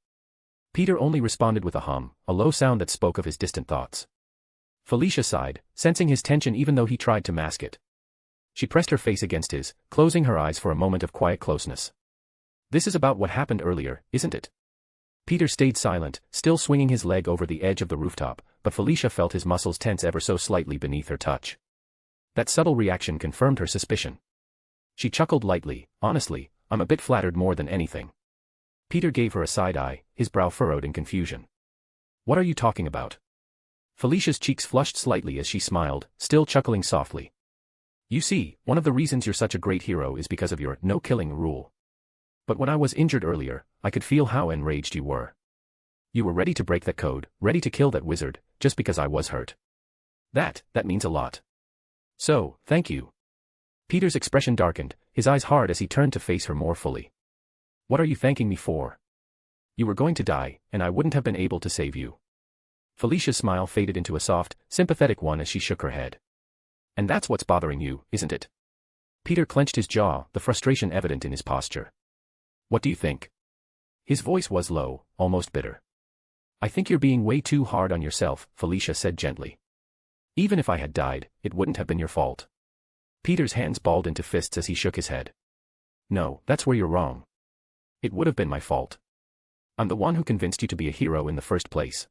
Peter only responded with a hum, a low sound that spoke of his distant thoughts. Felicia sighed, sensing his tension even though he tried to mask it. She pressed her face against his, closing her eyes for a moment of quiet closeness. This is about what happened earlier, isn't it? Peter stayed silent, still swinging his leg over the edge of the rooftop, but Felicia felt his muscles tense ever so slightly beneath her touch. That subtle reaction confirmed her suspicion. She chuckled lightly, honestly, I'm a bit flattered more than anything. Peter gave her a side eye, his brow furrowed in confusion. What are you talking about? Felicia's cheeks flushed slightly as she smiled, still chuckling softly. You see, one of the reasons you're such a great hero is because of your no-killing rule. But when I was injured earlier, I could feel how enraged you were. You were ready to break that code, ready to kill that wizard, just because I was hurt. That means a lot. So, thank you. Peter's expression darkened, his eyes hard as he turned to face her more fully. What are you thanking me for? You were going to die, and I wouldn't have been able to save you. Felicia's smile faded into a soft, sympathetic one as she shook her head. And that's what's bothering you, isn't it? Peter clenched his jaw, the frustration evident in his posture. What do you think? His voice was low, almost bitter. I think you're being way too hard on yourself, Felicia said gently. Even if I had died, it wouldn't have been your fault. Peter's hands balled into fists as he shook his head. No, that's where you're wrong. It would have been my fault. I'm the one who convinced you to be a hero in the first place.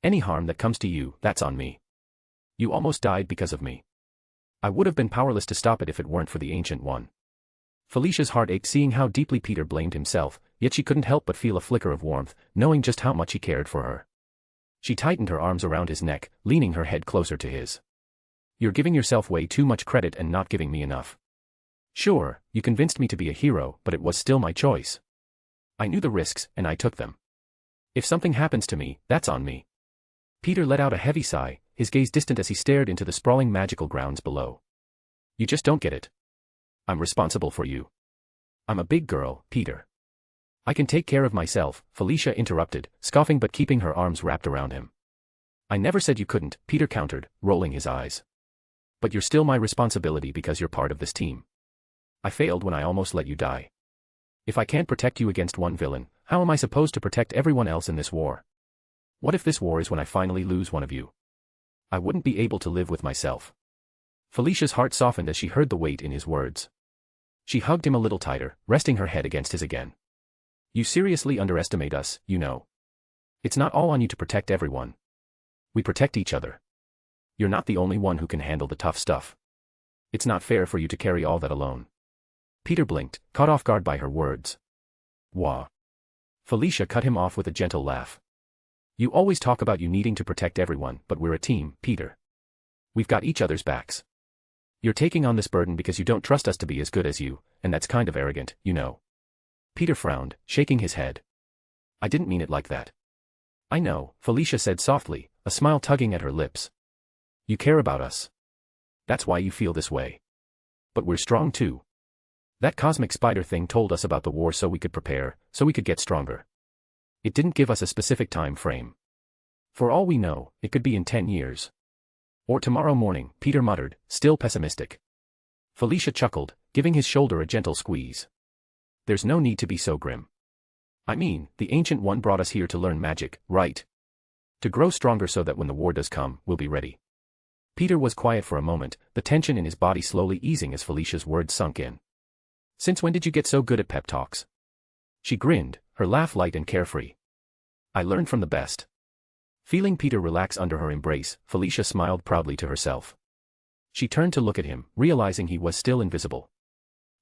Any harm that comes to you, that's on me. You almost died because of me. I would have been powerless to stop it if it weren't for the Ancient One. Felicia's heart ached seeing how deeply Peter blamed himself, yet she couldn't help but feel a flicker of warmth, knowing just how much he cared for her. She tightened her arms around his neck, leaning her head closer to his. You're giving yourself way too much credit and not giving me enough. Sure, you convinced me to be a hero, but it was still my choice. I knew the risks, and I took them. If something happens to me, that's on me. Peter let out a heavy sigh, his gaze distant as he stared into the sprawling magical grounds below. You just don't get it. I'm responsible for you. I'm a big girl, Peter. I can take care of myself, Felicia interrupted, scoffing but keeping her arms wrapped around him. I never said you couldn't, Peter countered, rolling his eyes. But you're still my responsibility because you're part of this team. I failed when I almost let you die. If I can't protect you against one villain, how am I supposed to protect everyone else in this war? What if this war is when I finally lose one of you? I wouldn't be able to live with myself. Felicia's heart softened as she heard the weight in his words. She hugged him a little tighter, resting her head against his again. You seriously underestimate us, you know. It's not all on you to protect everyone. We protect each other. You're not the only one who can handle the tough stuff. It's not fair for you to carry all that alone. Peter blinked, caught off guard by her words. Wah. Felicia cut him off with a gentle laugh. You always talk about you needing to protect everyone, but we're a team, Peter. We've got each other's backs. You're taking on this burden because you don't trust us to be as good as you, and that's kind of arrogant, you know. Peter frowned, shaking his head. I didn't mean it like that. I know, Felicia said softly, a smile tugging at her lips. You care about us. That's why you feel this way. But we're strong too. That cosmic spider thing told us about the war so we could prepare, so we could get stronger. It didn't give us a specific time frame. For all we know, it could be in 10 years. Or tomorrow morning, Peter muttered, still pessimistic. Felicia chuckled, giving his shoulder a gentle squeeze. There's no need to be so grim. I mean, the Ancient One brought us here to learn magic, right? To grow stronger so that when the war does come, we'll be ready. Peter was quiet for a moment, the tension in his body slowly easing as Felicia's words sunk in. Since when did you get so good at pep talks? She grinned, her laugh light and carefree. I learned from the best. Feeling Peter relax under her embrace, Felicia smiled proudly to herself. She turned to look at him, realizing he was still invisible.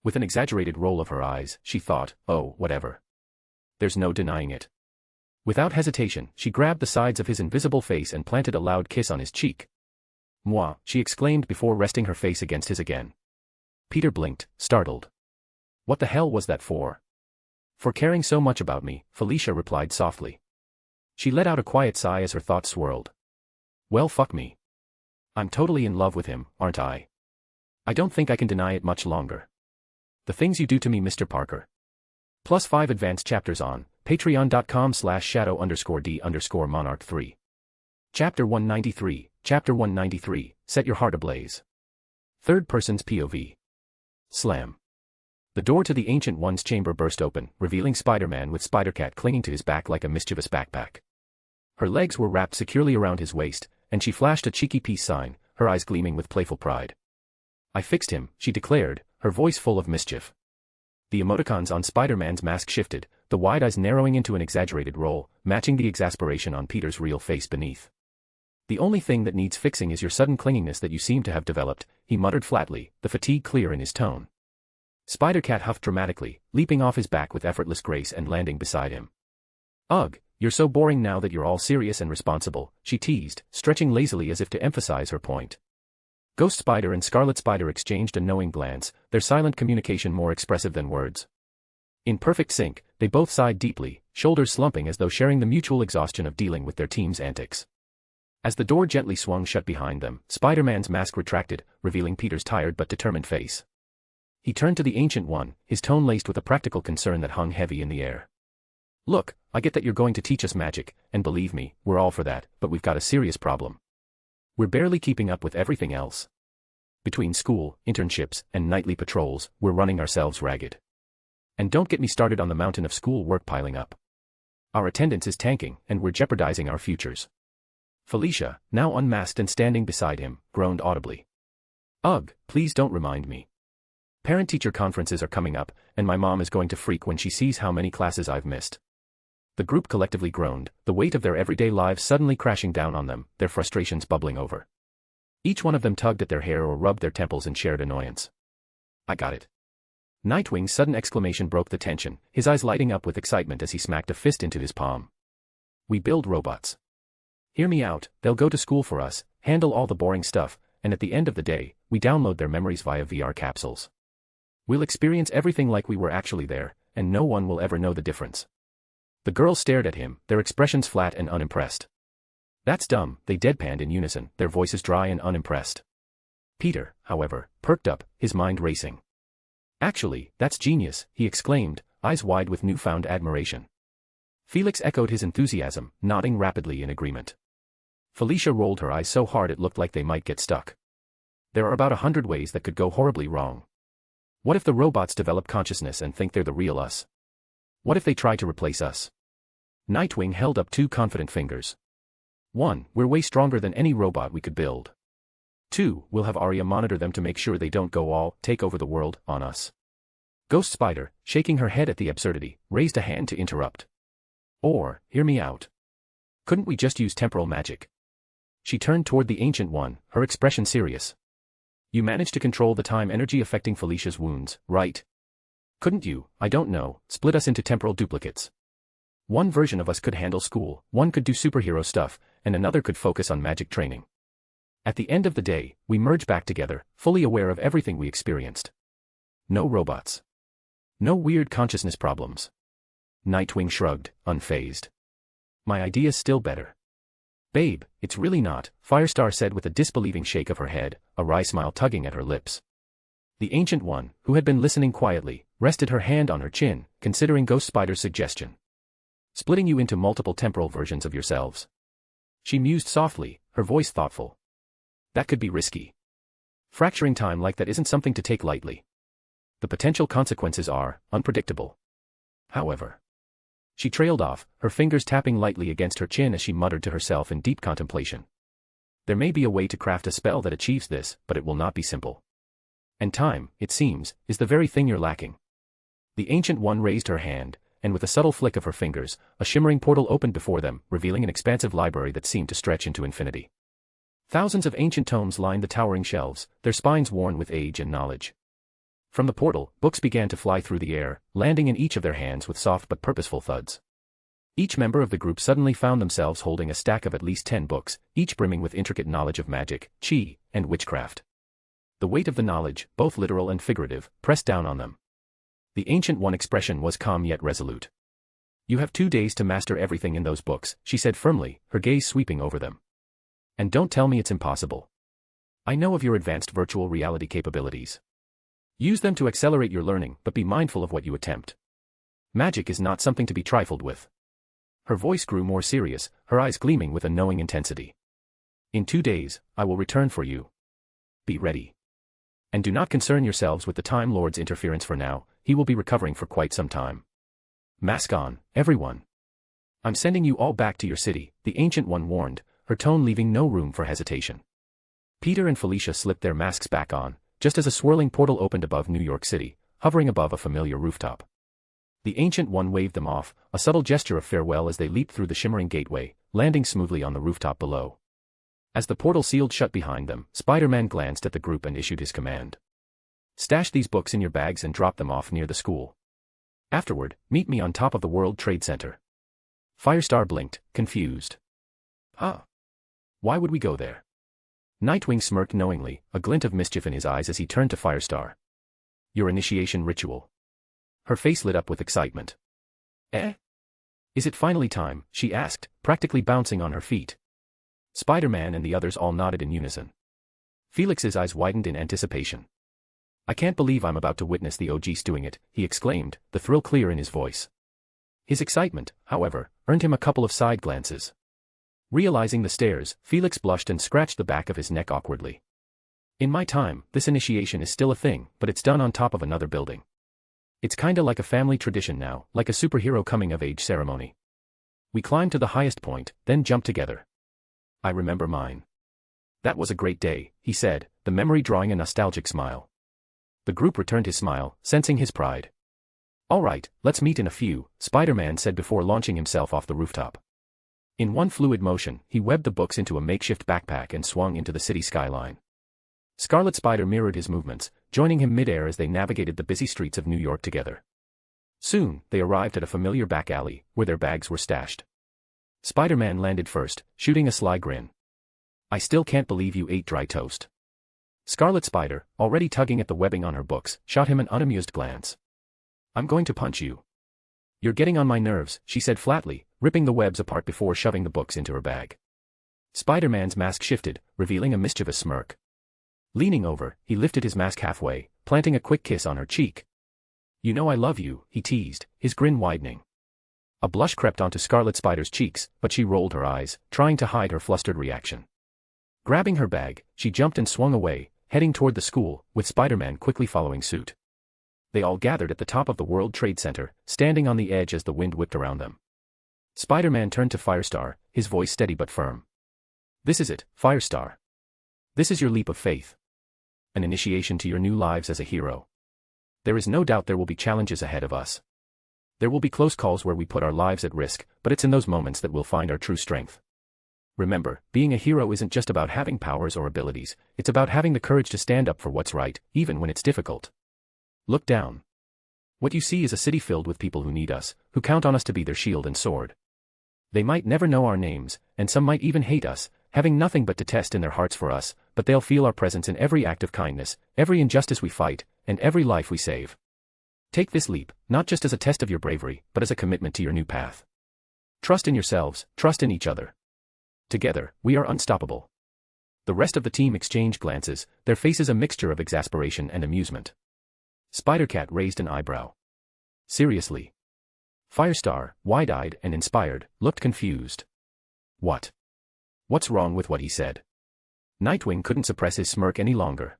With an exaggerated roll of her eyes, she thought, oh, whatever. There's no denying it. Without hesitation, she grabbed the sides of his invisible face and planted a loud kiss on his cheek. Moi, she exclaimed before resting her face against his again. Peter blinked, startled. What the hell was that for? For caring so much about me, Felicia replied softly. She let out a quiet sigh as her thoughts swirled. Well, fuck me. I'm totally in love with him, aren't I? I don't think I can deny it much longer. The things you do to me, Mr. Parker. +5 advanced chapters on patreon.com/shadow_d_monarch3. Chapter 193, Chapter 193, Set Your Heart Ablaze. Third Person's POV. Slam. The door to the Ancient One's chamber burst open, revealing Spider-Man with Spider-Cat clinging to his back like a mischievous backpack. Her legs were wrapped securely around his waist, and she flashed a cheeky peace sign, her eyes gleaming with playful pride. I fixed him, she declared, her voice full of mischief. The emoticons on Spider-Man's mask shifted, the wide eyes narrowing into an exaggerated roll, matching the exasperation on Peter's real face beneath. The only thing that needs fixing is your sudden clinginess that you seem to have developed, he muttered flatly, the fatigue clear in his tone. Spider-Cat huffed dramatically, leaping off his back with effortless grace and landing beside him. Ugh, you're so boring now that you're all serious and responsible, she teased, stretching lazily as if to emphasize her point. Ghost Spider and Scarlet Spider exchanged a knowing glance, their silent communication more expressive than words. In perfect sync, they both sighed deeply, shoulders slumping as though sharing the mutual exhaustion of dealing with their team's antics. As the door gently swung shut behind them, Spider-Man's mask retracted, revealing Peter's tired but determined face. He turned to the Ancient One, his tone laced with a practical concern that hung heavy in the air. Look, I get that you're going to teach us magic, and believe me, we're all for that, but we've got a serious problem. We're barely keeping up with everything else. Between school, internships, and nightly patrols, we're running ourselves ragged. And don't get me started on the mountain of school work piling up. Our attendance is tanking, and we're jeopardizing our futures. Felicia, now unmasked and standing beside him, groaned audibly. Ugh, please don't remind me. Parent-teacher conferences are coming up, and my mom is going to freak when she sees how many classes I've missed. The group collectively groaned, the weight of their everyday lives suddenly crashing down on them, their frustrations bubbling over. Each one of them tugged at their hair or rubbed their temples in shared annoyance. I got it. Nightwing's sudden exclamation broke the tension, his eyes lighting up with excitement as he smacked a fist into his palm. We build robots. Hear me out, they'll go to school for us, handle all the boring stuff, and at the end of the day, we download their memories via VR capsules. We'll experience everything like we were actually there, and no one will ever know the difference. The girls stared at him, their expressions flat and unimpressed. That's dumb, they deadpanned in unison, their voices dry and unimpressed. Peter, however, perked up, his mind racing. Actually, that's genius, he exclaimed, eyes wide with newfound admiration. Felix echoed his enthusiasm, nodding rapidly in agreement. Felicia rolled her eyes so hard it looked like they might get stuck. There are about 100 ways that could go horribly wrong. What if the robots develop consciousness and think they're the real us? What if they try to replace us? Nightwing held up 2 confident fingers. 1. We're way stronger than any robot we could build. 2. We'll have Arya monitor them to make sure they don't go all take over the world on us. Ghost Spider, shaking her head at the absurdity, raised a hand to interrupt. Or, hear me out. Couldn't we just use temporal magic? She turned toward the Ancient One, her expression serious. You managed to control the time energy affecting Felicia's wounds, right? Couldn't you, I don't know, split us into temporal duplicates? One version of us could handle school, one could do superhero stuff, and another could focus on magic training. At the end of the day, we merge back together, fully aware of everything we experienced. No robots. No weird consciousness problems. Nightwing shrugged, unfazed. My idea's still better. Babe, it's really not, Firestar said with a disbelieving shake of her head, a wry smile tugging at her lips. The Ancient One, who had been listening quietly, rested her hand on her chin, considering Ghost Spider's suggestion. Splitting you into multiple temporal versions of yourselves. She mused softly, her voice thoughtful. That could be risky. Fracturing time like that isn't something to take lightly. The potential consequences are unpredictable. However, she trailed off, her fingers tapping lightly against her chin as she muttered to herself in deep contemplation. There may be a way to craft a spell that achieves this, but it will not be simple. And time, it seems, is the very thing you're lacking. The Ancient One raised her hand, and with a subtle flick of her fingers, a shimmering portal opened before them, revealing an expansive library that seemed to stretch into infinity. Thousands of ancient tomes lined the towering shelves, their spines worn with age and knowledge. From the portal, books began to fly through the air, landing in each of their hands with soft but purposeful thuds. Each member of the group suddenly found themselves holding a stack of at least 10 books, each brimming with intricate knowledge of magic, chi, and witchcraft. The weight of the knowledge, both literal and figurative, pressed down on them. The Ancient One expression was calm yet resolute. You have 2 days to master everything in those books, she said firmly, her gaze sweeping over them. And don't tell me it's impossible. I know of your advanced virtual reality capabilities. Use them to accelerate your learning, but be mindful of what you attempt. Magic is not something to be trifled with. Her voice grew more serious, her eyes gleaming with a knowing intensity. In 2 days, I will return for you. Be ready. And do not concern yourselves with the Time Lord's interference for now, he will be recovering for quite some time. Mask on, everyone. I'm sending you all back to your city, the Ancient One warned, her tone leaving no room for hesitation. Peter and Felicia slipped their masks back on, just as a swirling portal opened above New York City, hovering above a familiar rooftop. The Ancient One waved them off, a subtle gesture of farewell as they leaped through the shimmering gateway, landing smoothly on the rooftop below. As the portal sealed shut behind them, Spider-Man glanced at the group and issued his command. Stash these books in your bags and drop them off near the school. Afterward, meet me on top of the World Trade Center. Firestar blinked, confused. Huh? Why would we go there? Nightwing smirked knowingly, a glint of mischief in his eyes as he turned to Firestar. Your initiation ritual. Her face lit up with excitement. Eh? Is it finally time? She asked, practically bouncing on her feet. Spider-Man and the others all nodded in unison. Felix's eyes widened in anticipation. I can't believe I'm about to witness the OGs doing it, he exclaimed, the thrill clear in his voice. His excitement, however, earned him a couple of side glances. Realizing the stares, Felix blushed and scratched the back of his neck awkwardly. In my time, this initiation is still a thing, but it's done on top of another building. It's kinda like a family tradition now, like a superhero coming-of-age ceremony. We climb to the highest point, then jump together. I remember mine. That was a great day, he said, the memory drawing a nostalgic smile. The group returned his smile, sensing his pride. All right, let's meet in a few, Spider-Man said before launching himself off the rooftop. In one fluid motion, he webbed the books into a makeshift backpack and swung into the city skyline. Scarlet Spider mirrored his movements, joining him mid-air as they navigated the busy streets of New York together. Soon, they arrived at a familiar back alley, where their bags were stashed. Spider-Man landed first, shooting a sly grin. I still can't believe you ate dry toast. Scarlet Spider, already tugging at the webbing on her books, shot him an unamused glance. I'm going to punch you. You're getting on my nerves, she said flatly, ripping the webs apart before shoving the books into her bag. Spider-Man's mask shifted, revealing a mischievous smirk. Leaning over, he lifted his mask halfway, planting a quick kiss on her cheek. You know I love you, he teased, his grin widening. A blush crept onto Scarlet Spider's cheeks, but she rolled her eyes, trying to hide her flustered reaction. Grabbing her bag, she jumped and swung away, heading toward the school, with Spider-Man quickly following suit. They all gathered at the top of the World Trade Center, standing on the edge as the wind whipped around them. Spider-Man turned to Firestar, his voice steady but firm. This is it, Firestar. This is your leap of faith. An initiation to your new lives as a hero. There is no doubt there will be challenges ahead of us. There will be close calls where we put our lives at risk, but it's in those moments that we'll find our true strength. Remember, being a hero isn't just about having powers or abilities, it's about having the courage to stand up for what's right, even when it's difficult. Look down. What you see is a city filled with people who need us, who count on us to be their shield and sword. They might never know our names, and some might even hate us, having nothing but detest in their hearts for us, but they'll feel our presence in every act of kindness, every injustice we fight, and every life we save. Take this leap, not just as a test of your bravery, but as a commitment to your new path. Trust in yourselves, trust in each other. Together, we are unstoppable. The rest of the team exchanged glances, their faces a mixture of exasperation and amusement. Spider-Cat raised an eyebrow. Seriously? Firestar, wide-eyed and inspired, looked confused. What? What's wrong with what he said? Nightwing couldn't suppress his smirk any longer.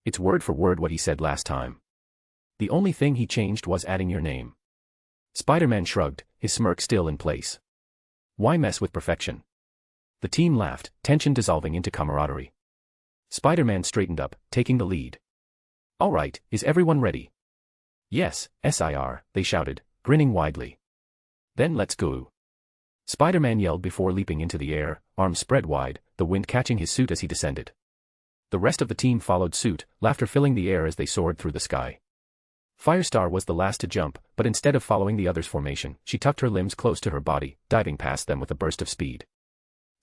It's word for word what he said last time. The only thing he changed was adding your name. Spider-Man shrugged, his smirk still in place. Why mess with perfection? The team laughed, tension dissolving into camaraderie. Spider-Man straightened up, taking the lead. All right, is everyone ready? Yes, Sir, they shouted, grinning widely. Then let's go. Spider-Man yelled before leaping into the air, arms spread wide, the wind catching his suit as he descended. The rest of the team followed suit, laughter filling the air as they soared through the sky. Firestar was the last to jump, but instead of following the others' formation, she tucked her limbs close to her body, diving past them with a burst of speed.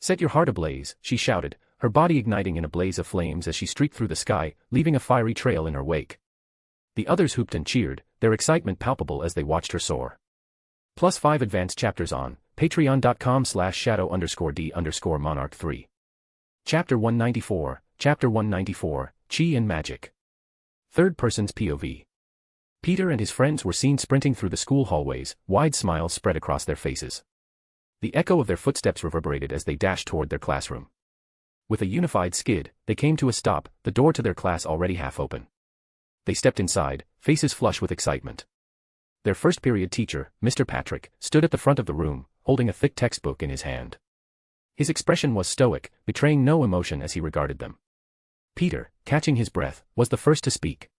Set your heart ablaze, she shouted, her body igniting in a blaze of flames as she streaked through the sky, leaving a fiery trail in her wake. The others hooped and cheered, their excitement palpable as they watched her soar. +5 advanced chapters on patreon.com/shadow_d_monarch3. Chapter 194, Chapter 194, Chi and Magic. Third person's POV. Peter and his friends were seen sprinting through the school hallways, wide smiles spread across their faces. The echo of their footsteps reverberated as they dashed toward their classroom. With a unified skid, they came to a stop, the door to their class already half open. They stepped inside, faces flush with excitement. Their first period teacher, Mr. Patrick, stood at the front of the room, holding a thick textbook in his hand. His expression was stoic, betraying no emotion as he regarded them. Peter, catching his breath, was the first to speak.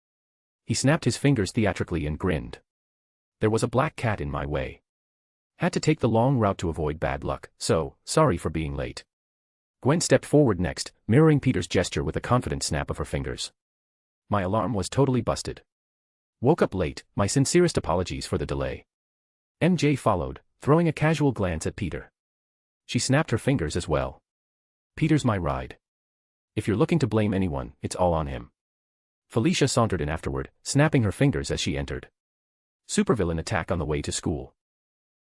He snapped his fingers theatrically and grinned. There was a black cat in my way. Had to take the long route to avoid bad luck, so, sorry for being late. Gwen stepped forward next, mirroring Peter's gesture with a confident snap of her fingers. My alarm was totally busted. Woke up late, my sincerest apologies for the delay. MJ followed, throwing a casual glance at Peter. She snapped her fingers as well. Peter's my ride. If you're looking to blame anyone, it's all on him. Felicia sauntered in afterward, snapping her fingers as she entered. Supervillain attack on the way to school.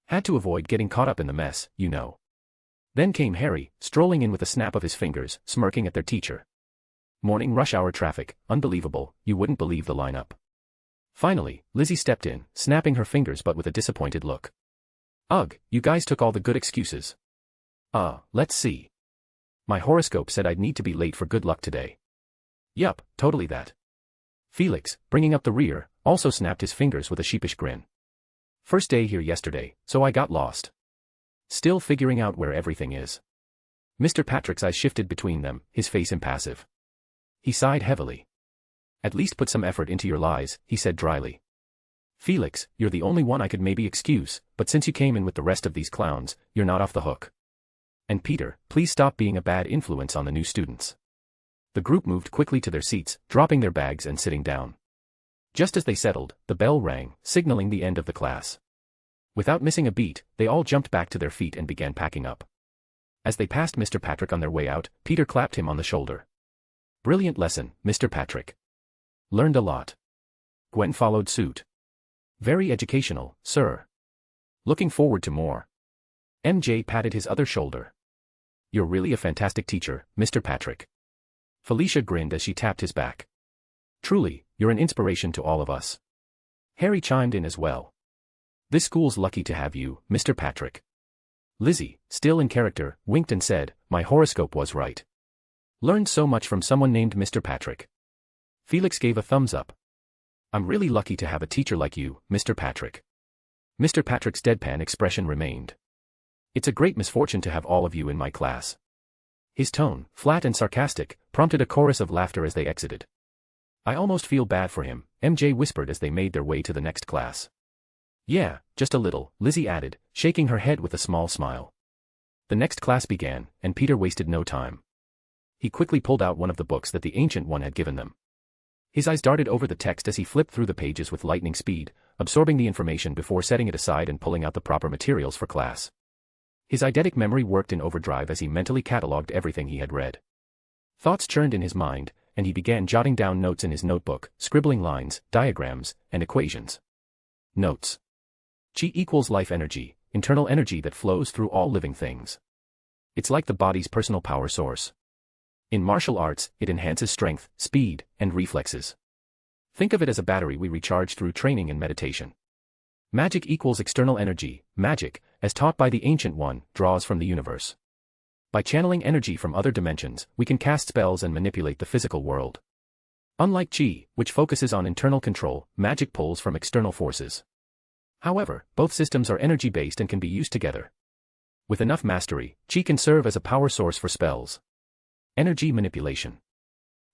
Had to avoid getting caught up in the mess, you know. Then came Harry, strolling in with a snap of his fingers, smirking at their teacher. Morning rush hour traffic, unbelievable, you wouldn't believe the lineup. Finally, Lizzie stepped in, snapping her fingers but with a disappointed look. Ugh, you guys took all the good excuses. Let's see. My horoscope said I'd need to be late for good luck today. Yup, totally that. Felix, bringing up the rear, also snapped his fingers with a sheepish grin. First day here yesterday, so I got lost. Still figuring out where everything is. Mr. Patrick's eyes shifted between them, his face impassive. He sighed heavily. At least put some effort into your lies, he said dryly. Felix, you're the only one I could maybe excuse, but since you came in with the rest of these clowns, you're not off the hook. And Peter, please stop being a bad influence on the new students. The group moved quickly to their seats, dropping their bags and sitting down. Just as they settled, the bell rang, signaling the end of the class. Without missing a beat, they all jumped back to their feet and began packing up. As they passed Mr. Patrick on their way out, Peter clapped him on the shoulder. Brilliant lesson, Mr. Patrick. Learned a lot. Gwen followed suit. Very educational, sir. Looking forward to more. MJ patted his other shoulder. You're really a fantastic teacher, Mr. Patrick. Felicia grinned as she tapped his back. Truly, you're an inspiration to all of us. Harry chimed in as well. This school's lucky to have you, Mr. Patrick. Lizzie, still in character, winked and said, my horoscope was right. Learned so much from someone named Mr. Patrick. Felix gave a thumbs up. I'm really lucky to have a teacher like you, Mr. Patrick. Mr. Patrick's deadpan expression remained. It's a great misfortune to have all of you in my class. His tone, flat and sarcastic, prompted a chorus of laughter as they exited. I almost feel bad for him, MJ whispered as they made their way to the next class. Yeah, just a little, Lizzie added, shaking her head with a small smile. The next class began, and Peter wasted no time. He quickly pulled out one of the books that the Ancient One had given them. His eyes darted over the text as he flipped through the pages with lightning speed, absorbing the information before setting it aside and pulling out the proper materials for class. His eidetic memory worked in overdrive as he mentally catalogued everything he had read. Thoughts churned in his mind, and he began jotting down notes in his notebook, scribbling lines, diagrams, and equations. Notes. Chi equals life energy, internal energy that flows through all living things. It's like the body's personal power source. In martial arts, it enhances strength, speed, and reflexes. Think of it as a battery we recharge through training and meditation. Magic equals external energy. Magic, as taught by the Ancient One, draws from the universe. By channeling energy from other dimensions, we can cast spells and manipulate the physical world. Unlike Chi, which focuses on internal control, magic pulls from external forces. However, both systems are energy-based and can be used together. With enough mastery, Chi can serve as a power source for spells. Energy manipulation.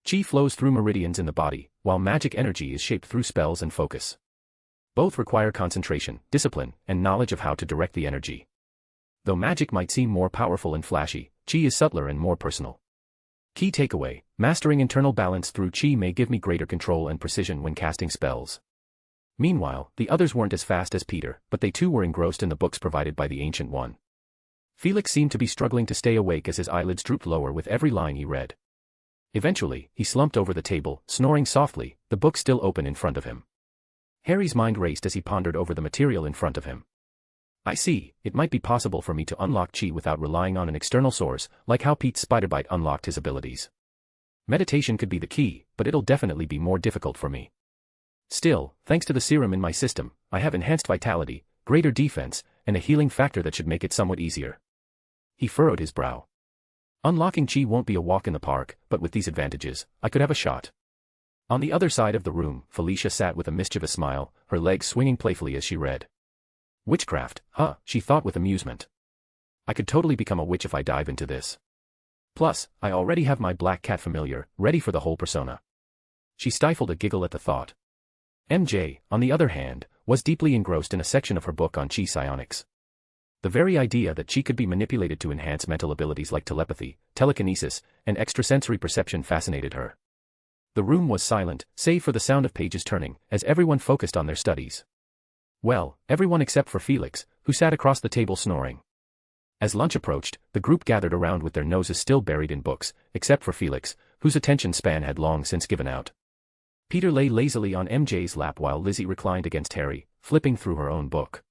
Chi flows through meridians in the body, while magic energy is shaped through spells and focus. Both require concentration, discipline, and knowledge of how to direct the energy. Though magic might seem more powerful and flashy, Chi is subtler and more personal. Key takeaway: mastering internal balance through Chi may give me greater control and precision when casting spells. Meanwhile, the others weren't as fast as Peter, but they too were engrossed in the books provided by the Ancient One. Felix seemed to be struggling to stay awake as his eyelids drooped lower with every line he read. Eventually, he slumped over the table, snoring softly, the book still open in front of him. Harry's mind raced as he pondered over the material in front of him. I see, it might be possible for me to unlock Chi without relying on an external source, like how Pete's spiderbite unlocked his abilities. Meditation could be the key, but it'll definitely be more difficult for me. Still, thanks to the serum in my system, I have enhanced vitality, greater defense, and a healing factor that should make it somewhat easier. He furrowed his brow. Unlocking Chi won't be a walk in the park, but with these advantages, I could have a shot. On the other side of the room, Felicia sat with a mischievous smile, her legs swinging playfully as she read. Witchcraft, huh, she thought with amusement. I could totally become a witch if I dive into this. Plus, I already have my black cat familiar, ready for the whole persona. She stifled a giggle at the thought. MJ, on the other hand, was deeply engrossed in a section of her book on Chi psionics. The very idea that Chi could be manipulated to enhance mental abilities like telepathy, telekinesis, and extrasensory perception fascinated her. The room was silent, save for the sound of pages turning, as everyone focused on their studies. Well, everyone except for Felix, who sat across the table snoring. As lunch approached, the group gathered around with their noses still buried in books, except for Felix, whose attention span had long since given out. Peter lay lazily on MJ's lap while Lizzie reclined against Harry, flipping through her own book.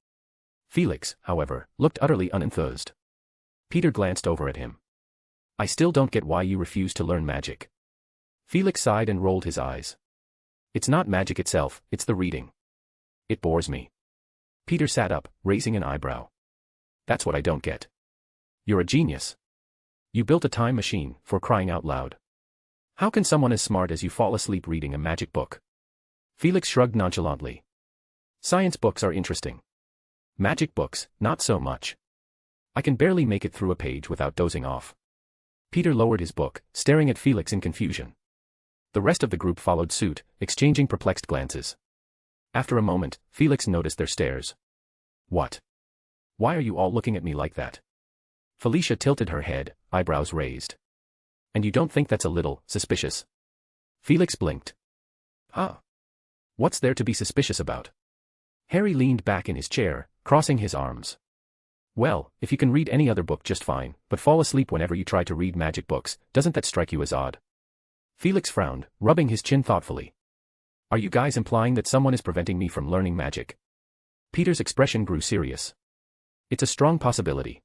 Felix, however, looked utterly unenthused. Peter glanced over at him. I still don't get why you refuse to learn magic. Felix sighed and rolled his eyes. It's not magic itself, it's the reading. It bores me. Peter sat up, raising an eyebrow. That's what I don't get. You're a genius. You built a time machine, for crying out loud. How can someone as smart as you fall asleep reading a magic book? Felix shrugged nonchalantly. Science books are interesting. Magic books, not so much. I can barely make it through a page without dozing off. Peter lowered his book, staring at Felix in confusion. The rest of the group followed suit, exchanging perplexed glances. After a moment, Felix noticed their stares. What? Why are you all looking at me like that? Felicia tilted her head, eyebrows raised. And you don't think that's a little suspicious? Felix blinked. Huh? What's there to be suspicious about? Harry leaned back in his chair, crossing his arms. Well, if you can read any other book just fine, but fall asleep whenever you try to read magic books, doesn't that strike you as odd? Felix frowned, rubbing his chin thoughtfully. Are you guys implying that someone is preventing me from learning magic? Peter's expression grew serious. It's a strong possibility.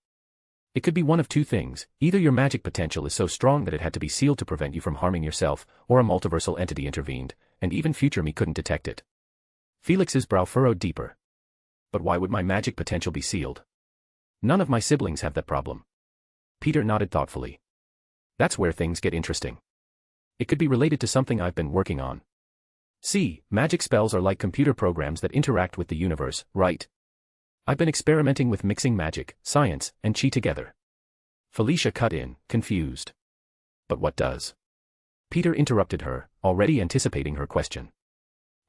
It could be one of two things: either your magic potential is so strong that it had to be sealed to prevent you from harming yourself, or a multiversal entity intervened, and even future me couldn't detect it. Felix's brow furrowed deeper. But why would my magic potential be sealed? None of my siblings have that problem. Peter nodded thoughtfully. That's where things get interesting. It could be related to something I've been working on. See, magic spells are like computer programs that interact with the universe, right? I've been experimenting with mixing magic, science, and chi together. Felicia cut in, confused. But what does? Peter interrupted her, already anticipating her question.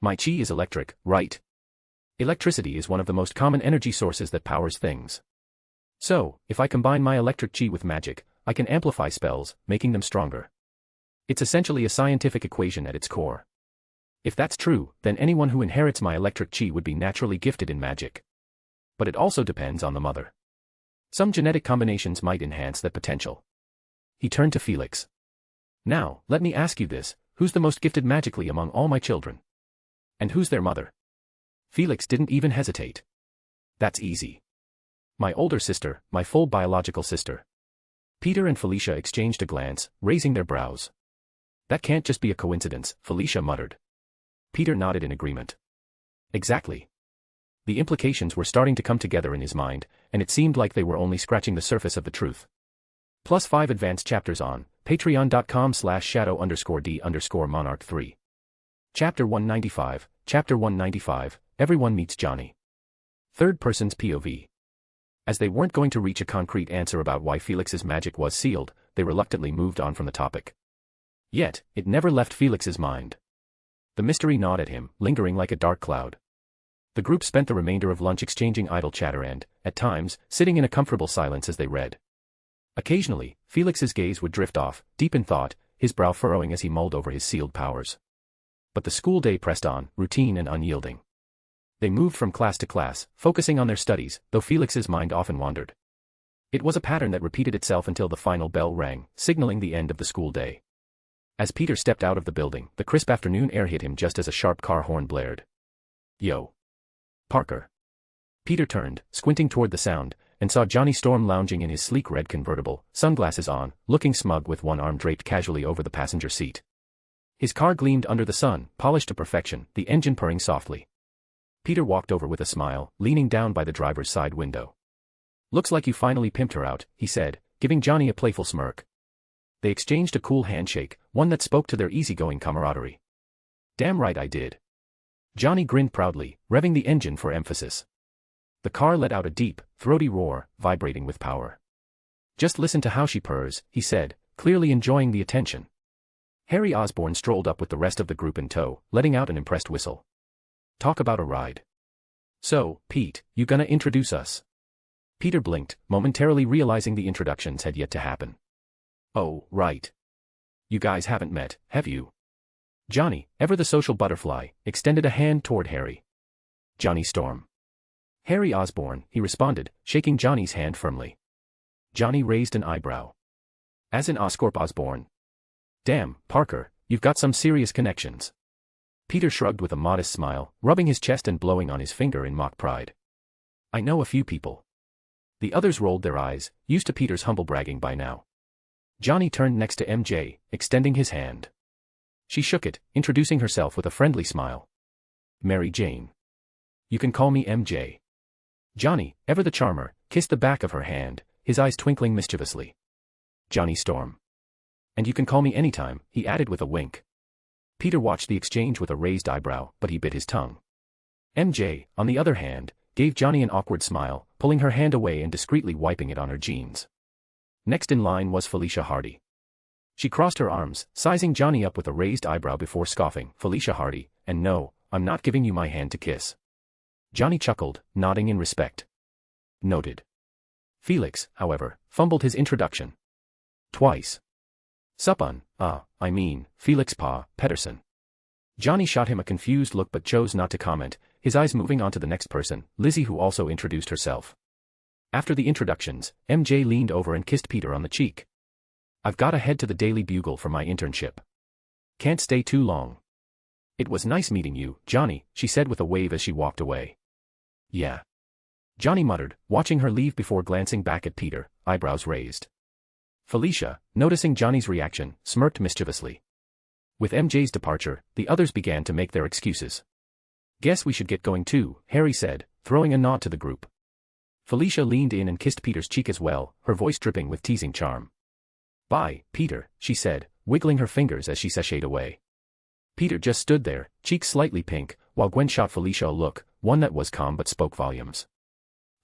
My chi is electric, right? Electricity is one of the most common energy sources that powers things. So, if I combine my electric chi with magic, I can amplify spells, making them stronger. It's essentially a scientific equation at its core. If that's true, then anyone who inherits my electric chi would be naturally gifted in magic. But it also depends on the mother. Some genetic combinations might enhance that potential. He turned to Felix. Now, let me ask you this, who's the most gifted magically among all my children? And who's their mother? Felix didn't even hesitate. That's easy. My older sister, my full biological sister. Peter and Felicia exchanged a glance, raising their brows. That can't just be a coincidence, Felicia muttered. Peter nodded in agreement. Exactly. The implications were starting to come together in his mind, and it seemed like they were only scratching the surface of the truth. +5 advanced chapters on patreon.com/shadow_d_monarch3. Chapter 195, Chapter 195, Everyone Meets Johnny. Third person's POV. As they weren't going to reach a concrete answer about why Felix's magic was sealed, they reluctantly moved on from the topic. Yet, it never left Felix's mind. The mystery gnawed at him, lingering like a dark cloud. The group spent the remainder of lunch exchanging idle chatter and, at times, sitting in a comfortable silence as they read. Occasionally, Felix's gaze would drift off, deep in thought, his brow furrowing as he mulled over his sealed powers. But the school day pressed on, routine and unyielding. They moved from class to class, focusing on their studies, though Felix's mind often wandered. It was a pattern that repeated itself until the final bell rang, signaling the end of the school day. As Peter stepped out of the building, the crisp afternoon air hit him just as a sharp car horn blared. Yo. Parker. Peter turned, squinting toward the sound, and saw Johnny Storm lounging in his sleek red convertible, sunglasses on, looking smug with one arm draped casually over the passenger seat. His car gleamed under the sun, polished to perfection, the engine purring softly. Peter walked over with a smile, leaning down by the driver's side window. Looks like you finally pimped her out, he said, giving Johnny a playful smirk. They exchanged a cool handshake, one that spoke to their easygoing camaraderie. Damn right I did. Johnny grinned proudly, revving the engine for emphasis. The car let out a deep, throaty roar, vibrating with power. Just listen to how she purrs, he said, clearly enjoying the attention. Harry Osborn strolled up with the rest of the group in tow, letting out an impressed whistle. Talk about a ride. So, Pete, you gonna introduce us? Peter blinked, momentarily realizing the introductions had yet to happen. Oh, right. You guys haven't met, have you? Johnny, ever the social butterfly, extended a hand toward Harry. Johnny Storm. Harry Osborn, he responded, shaking Johnny's hand firmly. Johnny raised an eyebrow. As in Oscorp Osborn. Damn, Parker, you've got some serious connections. Peter shrugged with a modest smile, rubbing his chest and blowing on his finger in mock pride. I know a few people. The others rolled their eyes, used to Peter's humble bragging by now. Johnny turned next to MJ, extending his hand. She shook it, introducing herself with a friendly smile. Mary Jane. You can call me MJ. Johnny, ever the charmer, kissed the back of her hand, his eyes twinkling mischievously. Johnny Storm. And you can call me anytime, he added with a wink. Peter watched the exchange with a raised eyebrow, but he bit his tongue. MJ, on the other hand, gave Johnny an awkward smile, pulling her hand away and discreetly wiping it on her jeans. Next in line was Felicia Hardy. She crossed her arms, sizing Johnny up with a raised eyebrow before scoffing, Felicia Hardy, and no, I'm not giving you my hand to kiss. Johnny chuckled, nodding in respect. Noted. Felix, however, fumbled his introduction. Twice. Supun, Felix Pa, Pedersen. Johnny shot him a confused look but chose not to comment, his eyes moving on to the next person, Lizzie, who also introduced herself. After the introductions, MJ leaned over and kissed Peter on the cheek. I've got to head to the Daily Bugle for my internship. Can't stay too long. It was nice meeting you, Johnny, she said with a wave as she walked away. Yeah. Johnny muttered, watching her leave before glancing back at Peter, eyebrows raised. Felicia, noticing Johnny's reaction, smirked mischievously. With MJ's departure, the others began to make their excuses. Guess we should get going too, Harry said, throwing a nod to the group. Felicia leaned in and kissed Peter's cheek as well, her voice dripping with teasing charm. Bye, Peter, she said, wiggling her fingers as she sashayed away. Peter just stood there, cheeks slightly pink, while Gwen shot Felicia a look, one that was calm but spoke volumes.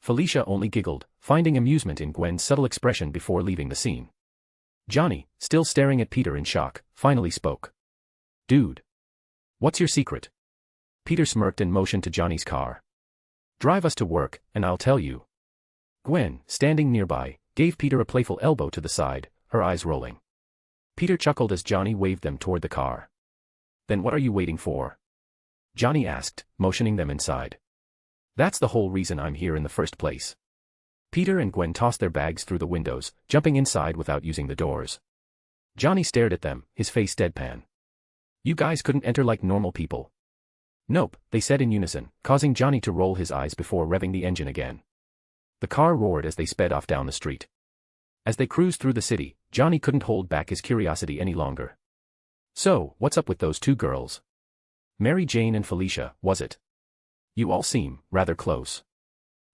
Felicia only giggled, finding amusement in Gwen's subtle expression before leaving the scene. Johnny, still staring at Peter in shock, finally spoke. Dude. What's your secret? Peter smirked and motioned to Johnny's car. Drive us to work, and I'll tell you. Gwen, standing nearby, gave Peter a playful elbow to the side, her eyes rolling. Peter chuckled as Johnny waved them toward the car. Then what are you waiting for? Johnny asked, motioning them inside. That's the whole reason I'm here in the first place. Peter and Gwen tossed their bags through the windows, jumping inside without using the doors. Johnny stared at them, his face deadpan. You guys couldn't enter like normal people. Nope, they said in unison, causing Johnny to roll his eyes before revving the engine again. The car roared as they sped off down the street. As they cruised through the city, Johnny couldn't hold back his curiosity any longer. So, what's up with those two girls? Mary Jane and Felicia, was it? You all seem rather close.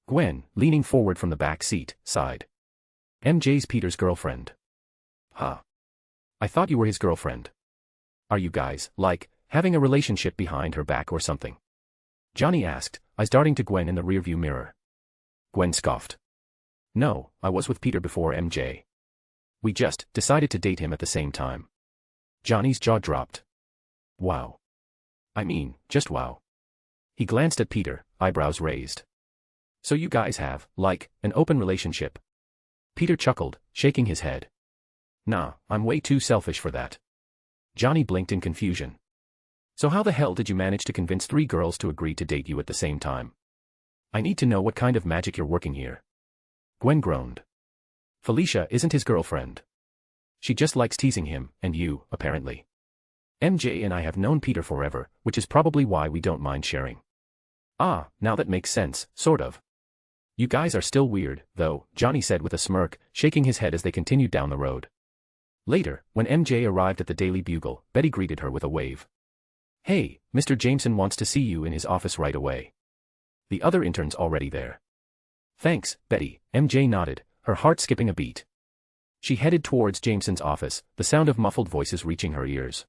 Gwen, leaning forward from the back seat, sighed. MJ's Peter's girlfriend. Huh. I thought you were his girlfriend. Are you guys, like, having a relationship behind her back or something? Johnny asked, eyes darting to Gwen in the rearview mirror. Gwen scoffed. No, I was with Peter before MJ. We just decided to date him at the same time. Johnny's jaw dropped. Wow. I mean, just wow. He glanced at Peter, eyebrows raised. So you guys have, like, an open relationship? Peter chuckled, shaking his head. Nah, I'm way too selfish for that. Johnny blinked in confusion. So how the hell did you manage to convince 3 girls to agree to date you at the same time? I need to know what kind of magic you're working here. Gwen groaned. Felicia isn't his girlfriend. She just likes teasing him, and you, apparently. MJ and I have known Peter forever, which is probably why we don't mind sharing. Ah, now that makes sense, sort of. You guys are still weird, though, Johnny said with a smirk, shaking his head as they continued down the road. Later, when MJ arrived at the Daily Bugle, Betty greeted her with a wave. Hey, Mr. Jameson wants to see you in his office right away. The other intern's already there. Thanks, Betty, MJ nodded, her heart skipping a beat. She headed towards Jameson's office, the sound of muffled voices reaching her ears.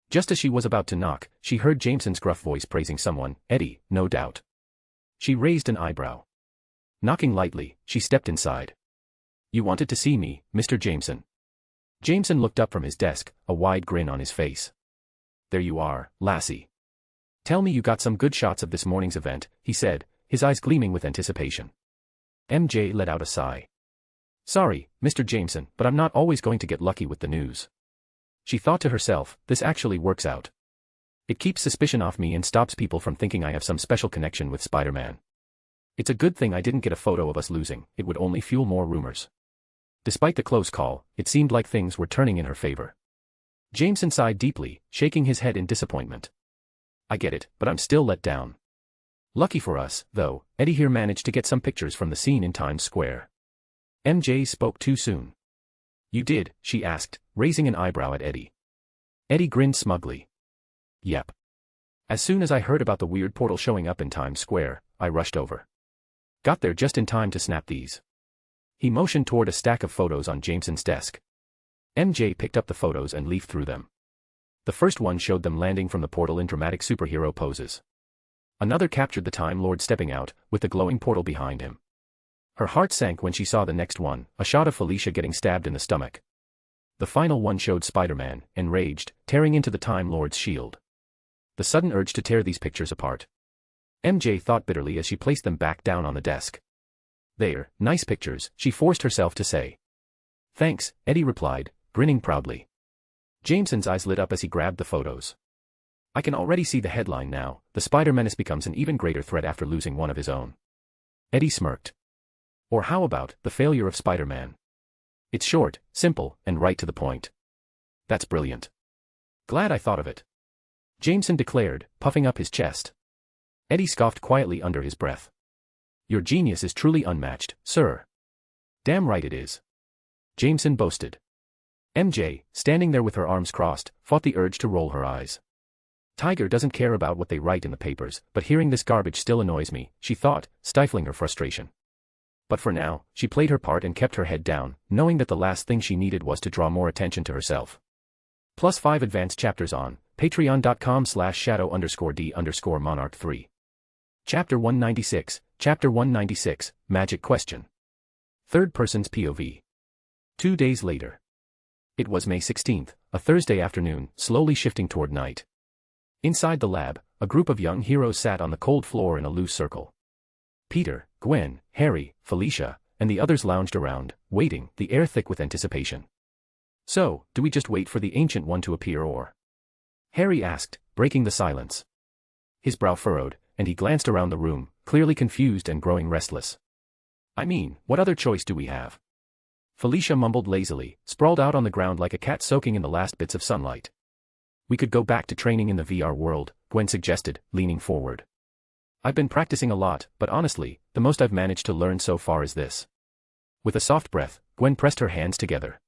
Just as she was about to knock, she heard Jameson's gruff voice praising someone, Eddie, no doubt. She raised an eyebrow. Knocking lightly, she stepped inside. You wanted to see me, Mr. Jameson. Jameson looked up from his desk, a wide grin on his face. There you are, lassie. Tell me you got some good shots of this morning's event, he said, his eyes gleaming with anticipation. MJ let out a sigh. Sorry, Mr. Jameson, but I'm not always going to get lucky with the news. She thought to herself, this actually works out. It keeps suspicion off me and stops people from thinking I have some special connection with Spider-Man. It's a good thing I didn't get a photo of us losing, it would only fuel more rumors. Despite the close call, it seemed like things were turning in her favor. Jameson sighed deeply, shaking his head in disappointment. I get it, but I'm still let down. Lucky for us, though, Eddie here managed to get some pictures from the scene in Times Square. MJ spoke too soon. You did, she asked, raising an eyebrow at Eddie. Eddie grinned smugly. Yep. As soon as I heard about the weird portal showing up in Times Square, I rushed over. Got there just in time to snap these. He motioned toward a stack of photos on Jameson's desk. MJ picked up the photos and leafed through them. The first one showed them landing from the portal in dramatic superhero poses. Another captured the Time Lord stepping out, with the glowing portal behind him. Her heart sank when she saw the next one, a shot of Felicia getting stabbed in the stomach. The final one showed Spider-Man, enraged, tearing into the Time Lord's shield. The sudden urge to tear these pictures apart. MJ thought bitterly as she placed them back down on the desk. There, nice pictures, she forced herself to say. Thanks, Eddie replied, grinning proudly. Jameson's eyes lit up as he grabbed the photos. I can already see the headline now, the Spider-Menace becomes an even greater threat after losing one of his own. Eddie smirked. Or how about, the failure of Spider-Man? It's short, simple, and right to the point. That's brilliant. Glad I thought of it. Jameson declared, puffing up his chest. Eddie scoffed quietly under his breath. Your genius is truly unmatched, sir. Damn right it is. Jameson boasted. MJ, standing there with her arms crossed, fought the urge to roll her eyes. Tiger doesn't care about what they write in the papers, but hearing this garbage still annoys me, she thought, stifling her frustration. But for now, she played her part and kept her head down, knowing that the last thing she needed was to draw more attention to herself. +5 advanced chapters on patreon.com/shadow_d_monarch3. Chapter 196, Chapter 196, Magic Question. Third person's POV. 2 days later. It was May 16th, a Thursday afternoon, slowly shifting toward night. Inside the lab, a group of young heroes sat on the cold floor in a loose circle. Peter, Gwen, Harry, Felicia, and the others lounged around, waiting, the air thick with anticipation. So, do we just wait for the Ancient One to appear or? Harry asked, breaking the silence. His brow furrowed, and he glanced around the room, clearly confused and growing restless. I mean, what other choice do we have? Felicia mumbled lazily, sprawled out on the ground like a cat soaking in the last bits of sunlight. We could go back to training in the VR world, Gwen suggested, leaning forward. I've been practicing a lot, but honestly, the most I've managed to learn so far is this. With a soft breath, Gwen pressed her hands together.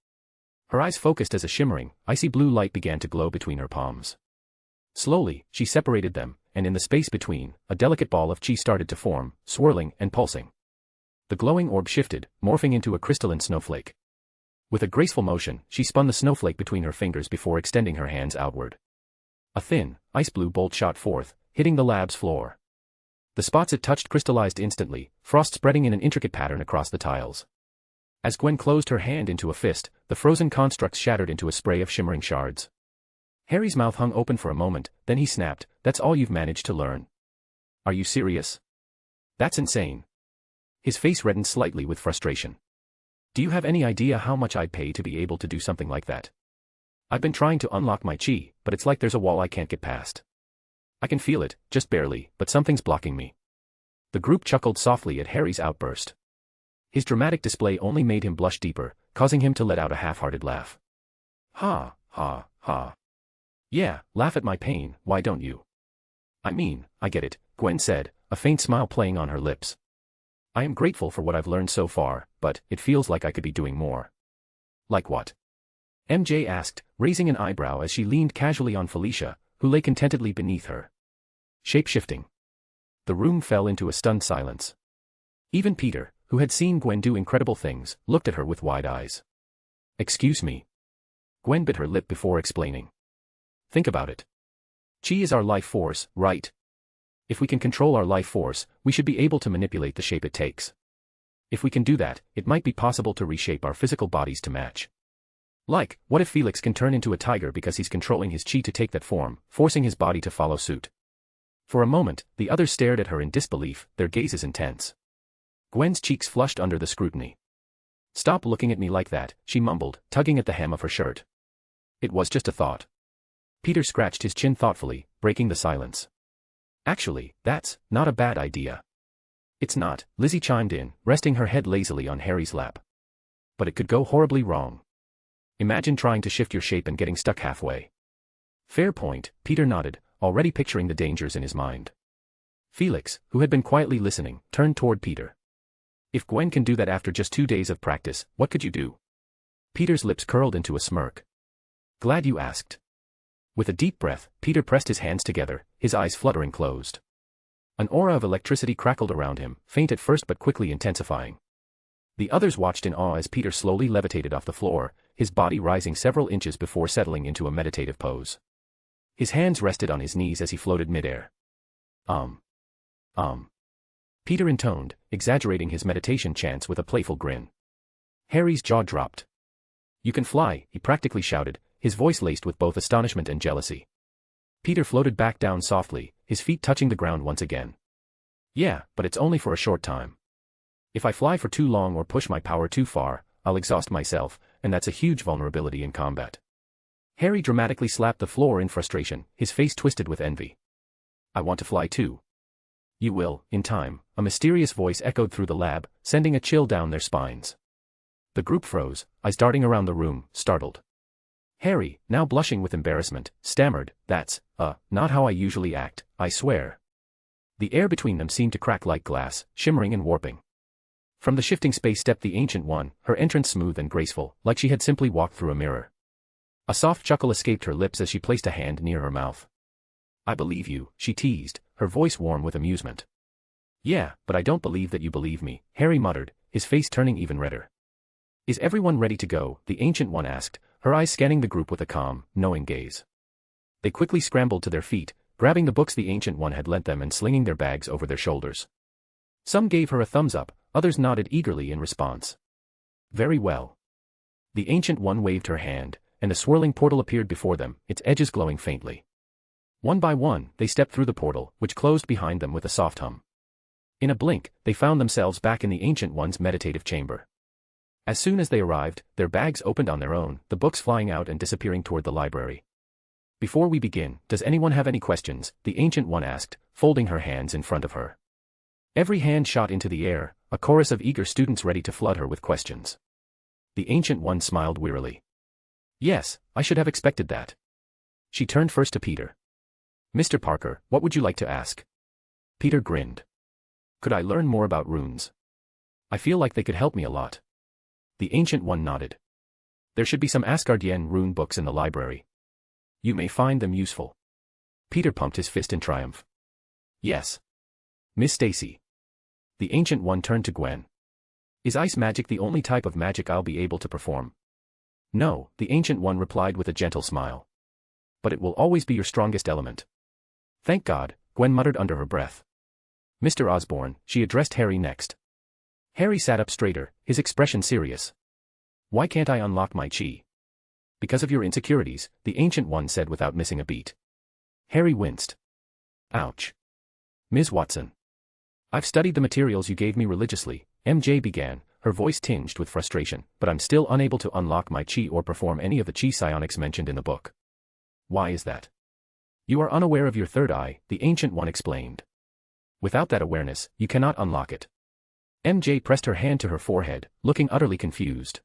Her eyes focused as a shimmering, icy blue light began to glow between her palms. Slowly, she separated them, and in the space between, a delicate ball of chi started to form, swirling and pulsing. The glowing orb shifted, morphing into a crystalline snowflake. With a graceful motion, she spun the snowflake between her fingers before extending her hands outward. A thin, ice-blue bolt shot forth, hitting the lab's floor. The spots it touched crystallized instantly, frost spreading in an intricate pattern across the tiles. As Gwen closed her hand into a fist, the frozen constructs shattered into a spray of shimmering shards. Harry's mouth hung open for a moment, then he snapped, "That's all you've managed to learn? Are you serious? That's insane." His face reddened slightly with frustration. Do you have any idea how much I'd pay to be able to do something like that? I've been trying to unlock my chi, but it's like there's a wall I can't get past. I can feel it, just barely, but something's blocking me. The group chuckled softly at Harry's outburst. His dramatic display only made him blush deeper, causing him to let out a half-hearted laugh. Ha, ha, ha. Yeah, laugh at my pain, why don't you? I mean, I get it, Gwen said, a faint smile playing on her lips. I am grateful for what I've learned so far, but it feels like I could be doing more. Like what? MJ asked, raising an eyebrow as she leaned casually on Felicia, who lay contentedly beneath her. Shape-shifting. The room fell into a stunned silence. Even Peter, who had seen Gwen do incredible things, looked at her with wide eyes. Excuse me. Gwen bit her lip before explaining. Think about it. Chi is our life force, right? If we can control our life force, we should be able to manipulate the shape it takes. If we can do that, it might be possible to reshape our physical bodies to match. Like, what if Felix can turn into a tiger because he's controlling his chi to take that form, forcing his body to follow suit? For a moment, the others stared at her in disbelief, their gazes intense. Gwen's cheeks flushed under the scrutiny. Stop looking at me like that, she mumbled, tugging at the hem of her shirt. It was just a thought. Peter scratched his chin thoughtfully, breaking the silence. Actually, that's not a bad idea. It's not, Lizzie chimed in, resting her head lazily on Harry's lap. But it could go horribly wrong. Imagine trying to shift your shape and getting stuck halfway. Fair point, Peter nodded, already picturing the dangers in his mind. Felix, who had been quietly listening, turned toward Peter. If Gwen can do that after just 2 days of practice, what could you do? Peter's lips curled into a smirk. Glad you asked. With a deep breath, Peter pressed his hands together, his eyes fluttering closed. An aura of electricity crackled around him, faint at first but quickly intensifying. The others watched in awe as Peter slowly levitated off the floor, his body rising several inches before settling into a meditative pose. His hands rested on his knees as he floated midair. Peter intoned, exaggerating his meditation chants with a playful grin. Harry's jaw dropped. You can fly, he practically shouted, his voice laced with both astonishment and jealousy. Peter floated back down softly, his feet touching the ground once again. Yeah, but it's only for a short time. If I fly for too long or push my power too far, I'll exhaust myself, and that's a huge vulnerability in combat. Harry dramatically slapped the floor in frustration, his face twisted with envy. I want to fly too. You will, in time, a mysterious voice echoed through the lab, sending a chill down their spines. The group froze, eyes darting around the room, startled. Harry, now blushing with embarrassment, stammered, That's not how I usually act, I swear. The air between them seemed to crack like glass, shimmering and warping. From the shifting space stepped the Ancient One, her entrance smooth and graceful, like she had simply walked through a mirror. A soft chuckle escaped her lips as she placed a hand near her mouth. I believe you, she teased, her voice warm with amusement. Yeah, but I don't believe that you believe me, Harry muttered, his face turning even redder. Is everyone ready to go? The Ancient One asked, her eyes scanning the group with a calm, knowing gaze. They quickly scrambled to their feet, grabbing the books the Ancient One had lent them and slinging their bags over their shoulders. Some gave her a thumbs up, others nodded eagerly in response. Very well. The Ancient One waved her hand, and a swirling portal appeared before them, its edges glowing faintly. One by one, they stepped through the portal, which closed behind them with a soft hum. In a blink, they found themselves back in the Ancient One's meditative chamber. As soon as they arrived, their bags opened on their own, the books flying out and disappearing toward the library. Before we begin, does anyone have any questions? The Ancient One asked, folding her hands in front of her. Every hand shot into the air, a chorus of eager students ready to flood her with questions. The Ancient One smiled wearily. Yes, I should have expected that. She turned first to Peter. Mr. Parker, what would you like to ask? Peter grinned. Could I learn more about runes? I feel like they could help me a lot. The Ancient One nodded. There should be some Asgardian rune books in the library. You may find them useful. Peter pumped his fist in triumph. Yes. Miss Stacy. The Ancient One turned to Gwen. Is ice magic the only type of magic I'll be able to perform? No, the Ancient One replied with a gentle smile. But it will always be your strongest element. Thank God, Gwen muttered under her breath. Mr. Osborne, she addressed Harry next. Harry sat up straighter, his expression serious. Why can't I unlock my chi? Because of your insecurities, the Ancient One said without missing a beat. Harry winced. Ouch. Ms. Watson. I've studied the materials you gave me religiously, MJ began, her voice tinged with frustration, but I'm still unable to unlock my chi or perform any of the chi psionics mentioned in the book. Why is that? You are unaware of your third eye, the Ancient One explained. Without that awareness, you cannot unlock it. MJ pressed her hand to her forehead, looking utterly confused.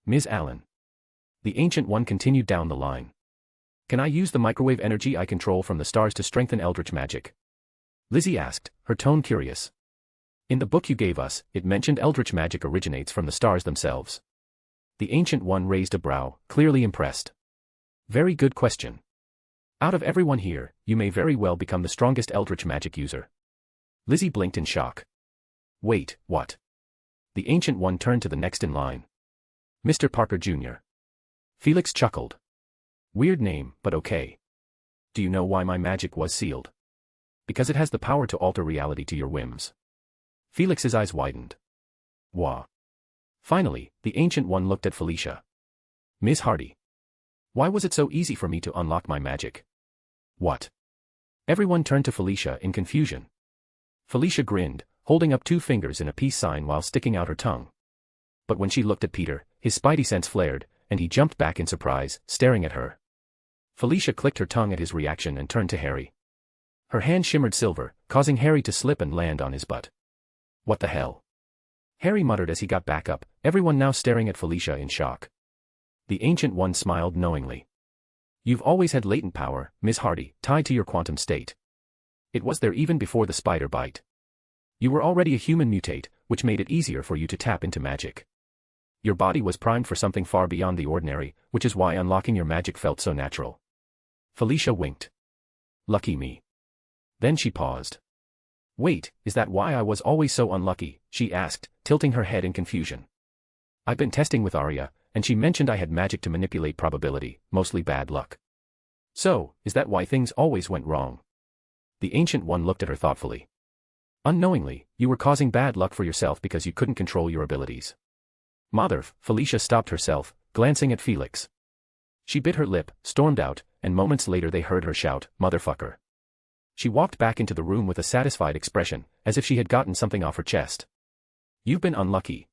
Ms. Allen. The Ancient One continued down the line. Can I use the microwave energy I control from the stars to strengthen eldritch magic? Lizzie asked, her tone curious. In the book you gave us, it mentioned eldritch magic originates from the stars themselves. The Ancient One raised a brow, clearly impressed. Very good question. Out of everyone here, you may very well become the strongest eldritch magic user. Lizzie blinked in shock. Wait, what? The Ancient One turned to the next in line. Mr. Parker Jr. Felix chuckled. Weird name, but okay. Do you know why my magic was sealed? Because it has the power to alter reality to your whims. Felix's eyes widened. Wah. Finally, the Ancient One looked at Felicia. Miss Hardy. Why was it so easy for me to unlock my magic? What? Everyone turned to Felicia in confusion. Felicia grinned, holding up 2 fingers in a peace sign while sticking out her tongue. But when she looked at Peter, his spidey sense flared, and he jumped back in surprise, staring at her. Felicia clicked her tongue at his reaction and turned to Harry. Her hand shimmered silver, causing Harry to slip and land on his butt. What the hell? Harry muttered as he got back up, everyone now staring at Felicia in shock. The Ancient One smiled knowingly. You've always had latent power, Miss Hardy, tied to your quantum state. It was there even before the spider bite. You were already a human mutate, which made it easier for you to tap into magic. Your body was primed for something far beyond the ordinary, which is why unlocking your magic felt so natural. Felicia winked. Lucky me. Then she paused. Wait, is that why I was always so unlucky? She asked, tilting her head in confusion. I've been testing with Arya, and she mentioned I had magic to manipulate probability, mostly bad luck. So, is that why things always went wrong? The Ancient One looked at her thoughtfully. Unknowingly, you were causing bad luck for yourself because you couldn't control your abilities. Mother, Felicia stopped herself, glancing at Felix. She bit her lip, stormed out, and moments later they heard her shout, "Motherfucker." She walked back into the room with a satisfied expression, as if she had gotten something off her chest. You've been unlucky?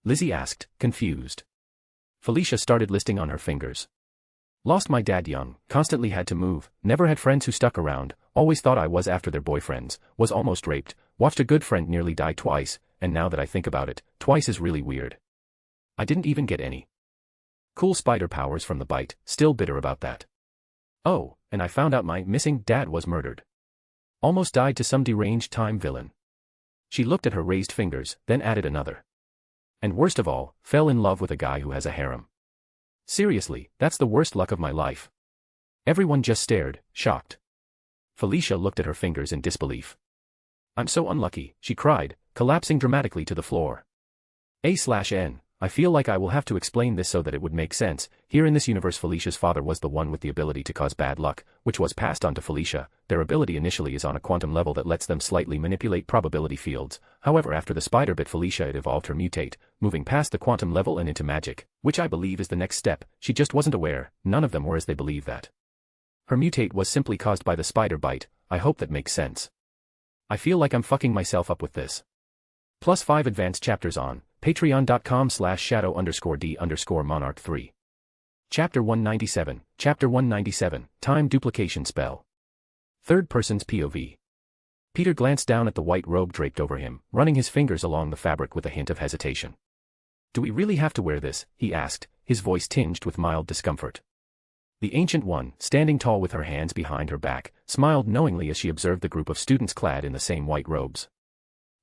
Lizzie asked, confused. Felicia started listing on her fingers. Lost my dad young, constantly had to move, never had friends who stuck around, always thought I was after their boyfriends, was almost raped, watched a good friend nearly die twice, and now that I think about it, twice is really weird. I didn't even get any cool spider powers from the bite, still bitter about that. Oh, and I found out my missing dad was murdered. Almost died to some deranged time villain. She looked at her raised fingers, then added another. And worst of all, fell in love with a guy who has a harem. Seriously, that's the worst luck of my life. Everyone just stared, shocked. Felicia looked at her fingers in disbelief. I'm so unlucky, she cried, collapsing dramatically to the floor. A/N. I feel like I will have to explain this so that it would make sense. Here in this universe, Felicia's father was the one with the ability to cause bad luck, which was passed on to Felicia. Their ability initially is on a quantum level that lets them slightly manipulate probability fields. However, after the spider bit Felicia, it evolved her mutate, moving past the quantum level and into magic, which I believe is the next step. She just wasn't aware. None of them were, as they believe that. Her mutate was simply caused by the spider bite. I hope that makes sense. I feel like I'm fucking myself up with this. +5 advanced chapters on patreon.com/shadow_d_monarch3. Chapter 197, Chapter 197, Time Duplication Spell. Third Person's POV. Peter glanced down at the white robe draped over him, running his fingers along the fabric with a hint of hesitation. Do we really have to wear this? He asked, his voice tinged with mild discomfort. The Ancient One, standing tall with her hands behind her back, smiled knowingly as she observed the group of students clad in the same white robes.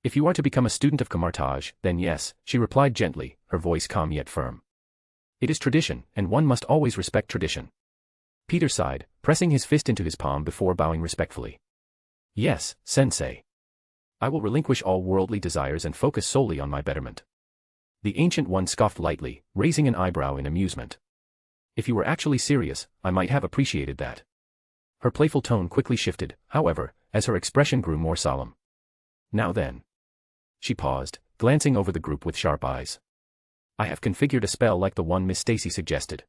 If you are to become a student of Camartage, then yes, she replied gently, her voice calm yet firm. It is tradition, and one must always respect tradition. Peter sighed, pressing his fist into his palm before bowing respectfully. Yes, Sensei. I will relinquish all worldly desires and focus solely on my betterment. The Ancient One scoffed lightly, raising an eyebrow in amusement. If you were actually serious, I might have appreciated that. Her playful tone quickly shifted, however, as her expression grew more solemn. Now then. She paused, glancing over the group with sharp eyes. I have configured a spell like the one Miss Stacy suggested.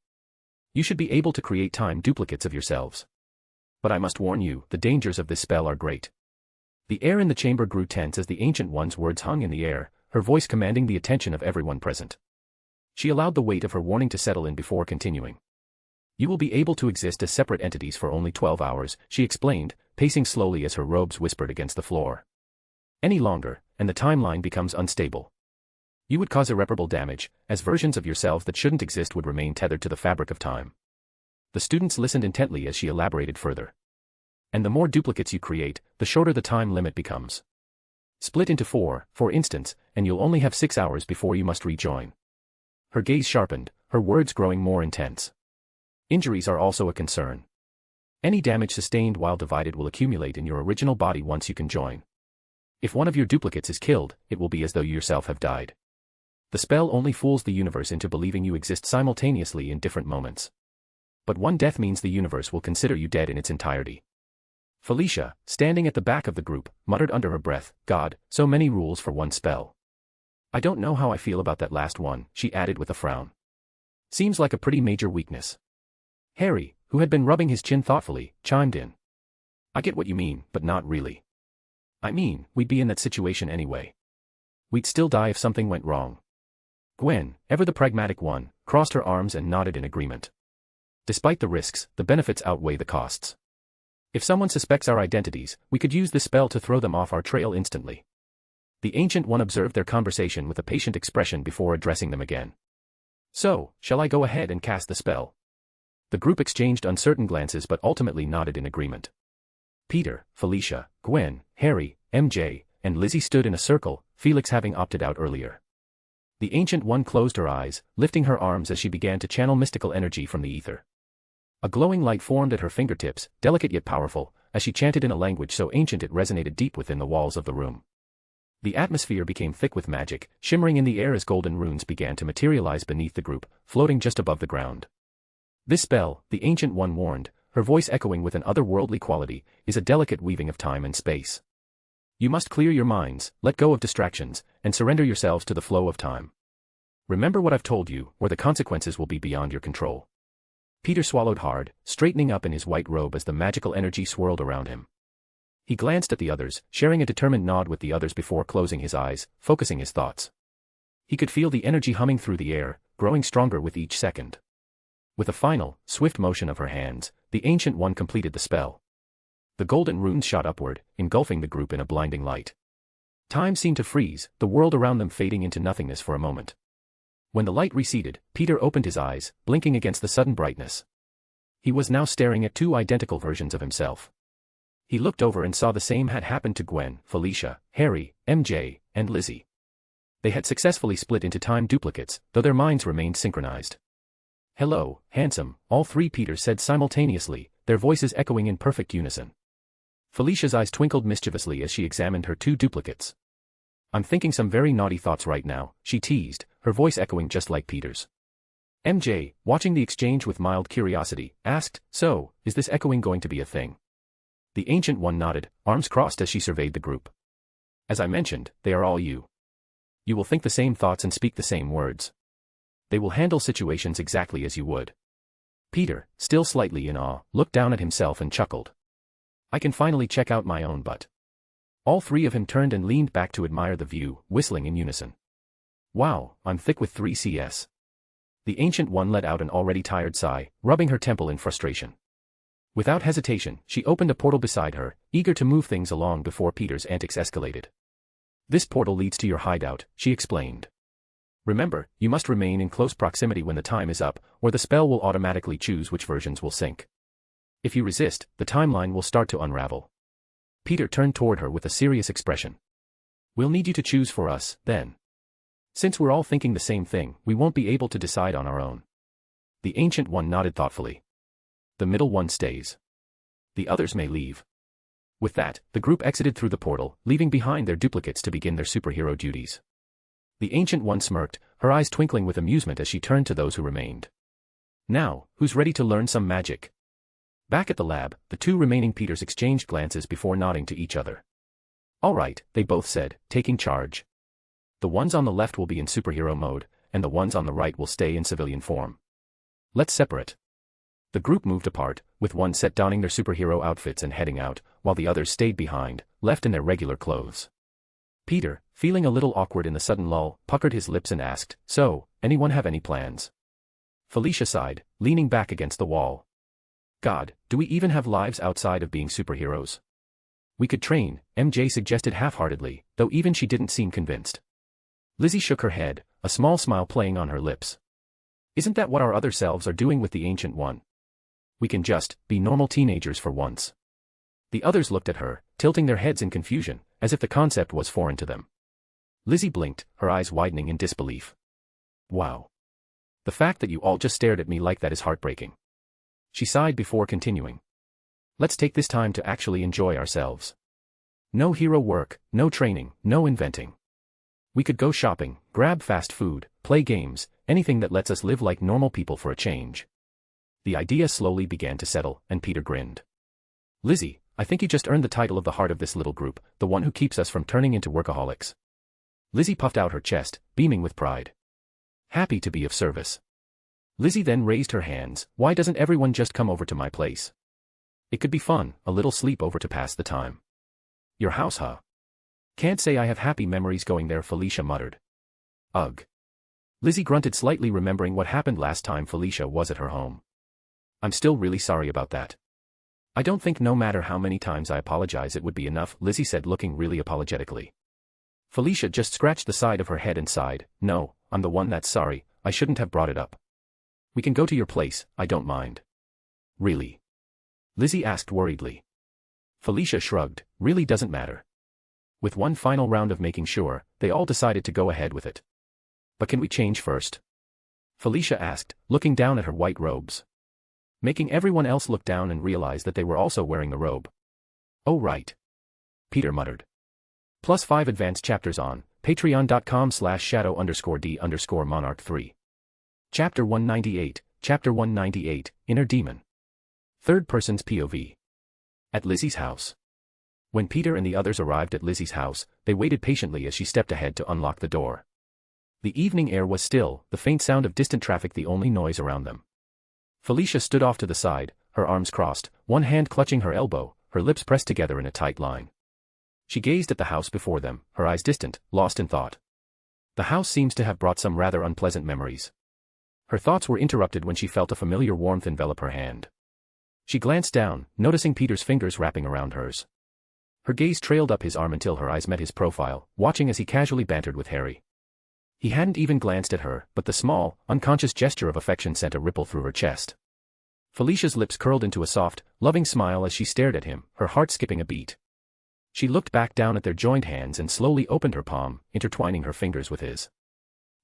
You should be able to create time duplicates of yourselves. But I must warn you, the dangers of this spell are great. The air in the chamber grew tense as the Ancient One's words hung in the air, her voice commanding the attention of everyone present. She allowed the weight of her warning to settle in before continuing. You will be able to exist as separate entities for only 12 hours, she explained, pacing slowly as her robes whispered against the floor. Any longer, and the timeline becomes unstable. You would cause irreparable damage, as versions of yourselves that shouldn't exist would remain tethered to the fabric of time. The students listened intently as she elaborated further. And the more duplicates you create, the shorter the time limit becomes. Split into 4, for instance, and you'll only have 6 hours before you must rejoin. Her gaze sharpened, her words growing more intense. Injuries are also a concern. Any damage sustained while divided will accumulate in your original body once you can join. If one of your duplicates is killed, it will be as though you yourself have died. The spell only fools the universe into believing you exist simultaneously in different moments. But one death means the universe will consider you dead in its entirety. Felicia, standing at the back of the group, muttered under her breath, God, so many rules for one spell. I don't know how I feel about that last one, she added with a frown. Seems like a pretty major weakness. Harry, who had been rubbing his chin thoughtfully, chimed in. I get what you mean, but not really. I mean, we'd be in that situation anyway. We'd still die if something went wrong. Gwen, ever the pragmatic one, crossed her arms and nodded in agreement. Despite the risks, the benefits outweigh the costs. If someone suspects our identities, we could use this spell to throw them off our trail instantly. The Ancient One observed their conversation with a patient expression before addressing them again. So, shall I go ahead and cast the spell? The group exchanged uncertain glances but ultimately nodded in agreement. Peter, Felicia, Gwen, Harry, MJ, and Lizzie stood in a circle, Felix having opted out earlier. The Ancient One closed her eyes, lifting her arms as she began to channel mystical energy from the ether. A glowing light formed at her fingertips, delicate yet powerful, as she chanted in a language so ancient it resonated deep within the walls of the room. The atmosphere became thick with magic, shimmering in the air as golden runes began to materialize beneath the group, floating just above the ground. This spell, the Ancient One warned, her voice echoing with an otherworldly quality, is a delicate weaving of time and space. You must clear your minds, let go of distractions, and surrender yourselves to the flow of time. Remember what I've told you, or the consequences will be beyond your control. Peter swallowed hard, straightening up in his white robe as the magical energy swirled around him. He glanced at the others, sharing a determined nod with the others before closing his eyes, focusing his thoughts. He could feel the energy humming through the air, growing stronger with each second. With a final, swift motion of her hands, the Ancient One completed the spell. The golden runes shot upward, engulfing the group in a blinding light. Time seemed to freeze, the world around them fading into nothingness for a moment. When the light receded, Peter opened his eyes, blinking against the sudden brightness. He was now staring at two identical versions of himself. He looked over and saw the same had happened to Gwen, Felicia, Harry, MJ, and Lizzie. They had successfully split into time duplicates, though their minds remained synchronized. Hello, handsome, all three Peters said simultaneously, their voices echoing in perfect unison. Felicia's eyes twinkled mischievously as she examined her two duplicates. I'm thinking some very naughty thoughts right now, she teased, her voice echoing just like Peter's. MJ, watching the exchange with mild curiosity, asked, so, is this echoing going to be a thing? The Ancient One nodded, arms crossed as she surveyed the group. As I mentioned, they are all you. You will think the same thoughts and speak the same words. They will handle situations exactly as you would. Peter, still slightly in awe, looked down at himself and chuckled. I can finally check out my own butt. All three of him turned and leaned back to admire the view, whistling in unison. Wow, I'm thick with 3 CS. The Ancient One let out an already tired sigh, rubbing her temple in frustration. Without hesitation, she opened a portal beside her, eager to move things along before Peter's antics escalated. This portal leads to your hideout, she explained. Remember, you must remain in close proximity when the time is up, or the spell will automatically choose which versions will sync. If you resist, the timeline will start to unravel. Peter turned toward her with a serious expression. We'll need you to choose for us, then. Since we're all thinking the same thing, we won't be able to decide on our own. The Ancient One nodded thoughtfully. The middle one stays. The others may leave. With that, the group exited through the portal, leaving behind their duplicates to begin their superhero duties. The Ancient One smirked, her eyes twinkling with amusement as she turned to those who remained. Now, who's ready to learn some magic? Back at the lab, the two remaining Peters exchanged glances before nodding to each other. All right, they both said, taking charge. The ones on the left will be in superhero mode, and the ones on the right will stay in civilian form. Let's separate. The group moved apart, with one set donning their superhero outfits and heading out, while the others stayed behind, left in their regular clothes. Peter, feeling a little awkward in the sudden lull, puckered his lips and asked, so, anyone have any plans? Felicia sighed, leaning back against the wall. God, do we even have lives outside of being superheroes? We could train, MJ suggested half-heartedly, though even she didn't seem convinced. Lizzie shook her head, a small smile playing on her lips. Isn't that what our other selves are doing with the Ancient One? We can just be normal teenagers for once. The others looked at her, tilting their heads in confusion, as if the concept was foreign to them. Lizzie blinked, her eyes widening in disbelief. Wow. The fact that you all just stared at me like that is heartbreaking. She sighed before continuing. Let's take this time to actually enjoy ourselves. No hero work, no training, no inventing. We could go shopping, grab fast food, play games, anything that lets us live like normal people for a change. The idea slowly began to settle, and Peter grinned. Lizzie, I think you just earned the title of the heart of this little group, the one who keeps us from turning into workaholics. Lizzie puffed out her chest, beaming with pride. Happy to be of service. Lizzie then raised her hands. Why doesn't everyone just come over to my place? It could be fun, a little sleepover to pass the time. Your house, huh? Can't say I have happy memories going there, Felicia muttered. Ugh. Lizzie grunted, slightly remembering what happened last time Felicia was at her home. I'm still really sorry about that. I don't think no matter how many times I apologize it would be enough, Lizzie said, looking really apologetically. Felicia just scratched the side of her head and sighed. No, I'm the one that's sorry, I shouldn't have brought it up. We can go to your place, I don't mind. Really? Lizzie asked worriedly. Felicia shrugged, really doesn't matter. With one final round of making sure, they all decided to go ahead with it. But can we change first? Felicia asked, looking down at her white robes. Making everyone else look down and realize that they were also wearing the robe. Oh right. Peter muttered. +5 advanced chapters on patreon.com/shadow_d_monarch3. Chapter 198, Chapter 198, Inner Demon. Third person's POV. At Lizzie's house. When Peter and the others arrived at Lizzie's house, they waited patiently as she stepped ahead to unlock the door. The evening air was still, the faint sound of distant traffic the only noise around them. Felicia stood off to the side, her arms crossed, one hand clutching her elbow, her lips pressed together in a tight line. She gazed at the house before them, her eyes distant, lost in thought. The house seems to have brought some rather unpleasant memories. Her thoughts were interrupted when she felt a familiar warmth envelop her hand. She glanced down, noticing Peter's fingers wrapping around hers. Her gaze trailed up his arm until her eyes met his profile, watching as he casually bantered with Harry. He hadn't even glanced at her, but the small, unconscious gesture of affection sent a ripple through her chest. Felicia's lips curled into a soft, loving smile as she stared at him, her heart skipping a beat. She looked back down at their joined hands and slowly opened her palm, intertwining her fingers with his.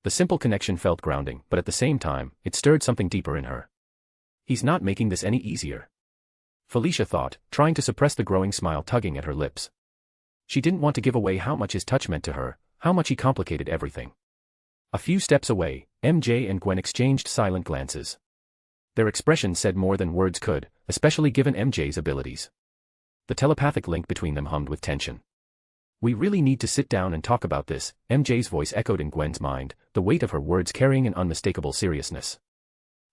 The simple connection felt grounding, but at the same time, it stirred something deeper in her. He's not making this any easier. Felicia thought, trying to suppress the growing smile tugging at her lips. She didn't want to give away how much his touch meant to her, how much he complicated everything. A few steps away, MJ and Gwen exchanged silent glances. Their expressions said more than words could, especially given MJ's abilities. The telepathic link between them hummed with tension. We really need to sit down and talk about this, MJ's voice echoed in Gwen's mind, the weight of her words carrying an unmistakable seriousness.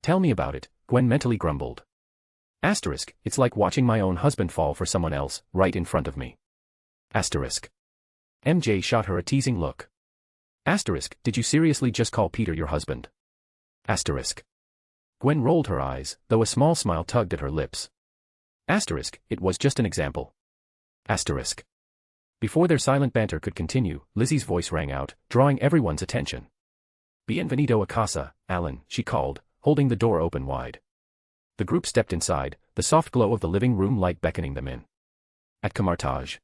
Tell me about it, Gwen mentally grumbled. Asterisk, it's like watching my own husband fall for someone else, right in front of me. Asterisk. MJ shot her a teasing look. Asterisk, did you seriously just call Peter your husband? Asterisk. Gwen rolled her eyes, though a small smile tugged at her lips. Asterisk, it was just an example. Asterisk. Before their silent banter could continue, Lizzie's voice rang out, drawing everyone's attention. Bienvenido a casa, Alan, she called, holding the door open wide. The group stepped inside, the soft glow of the living room light beckoning them in. At Camartage.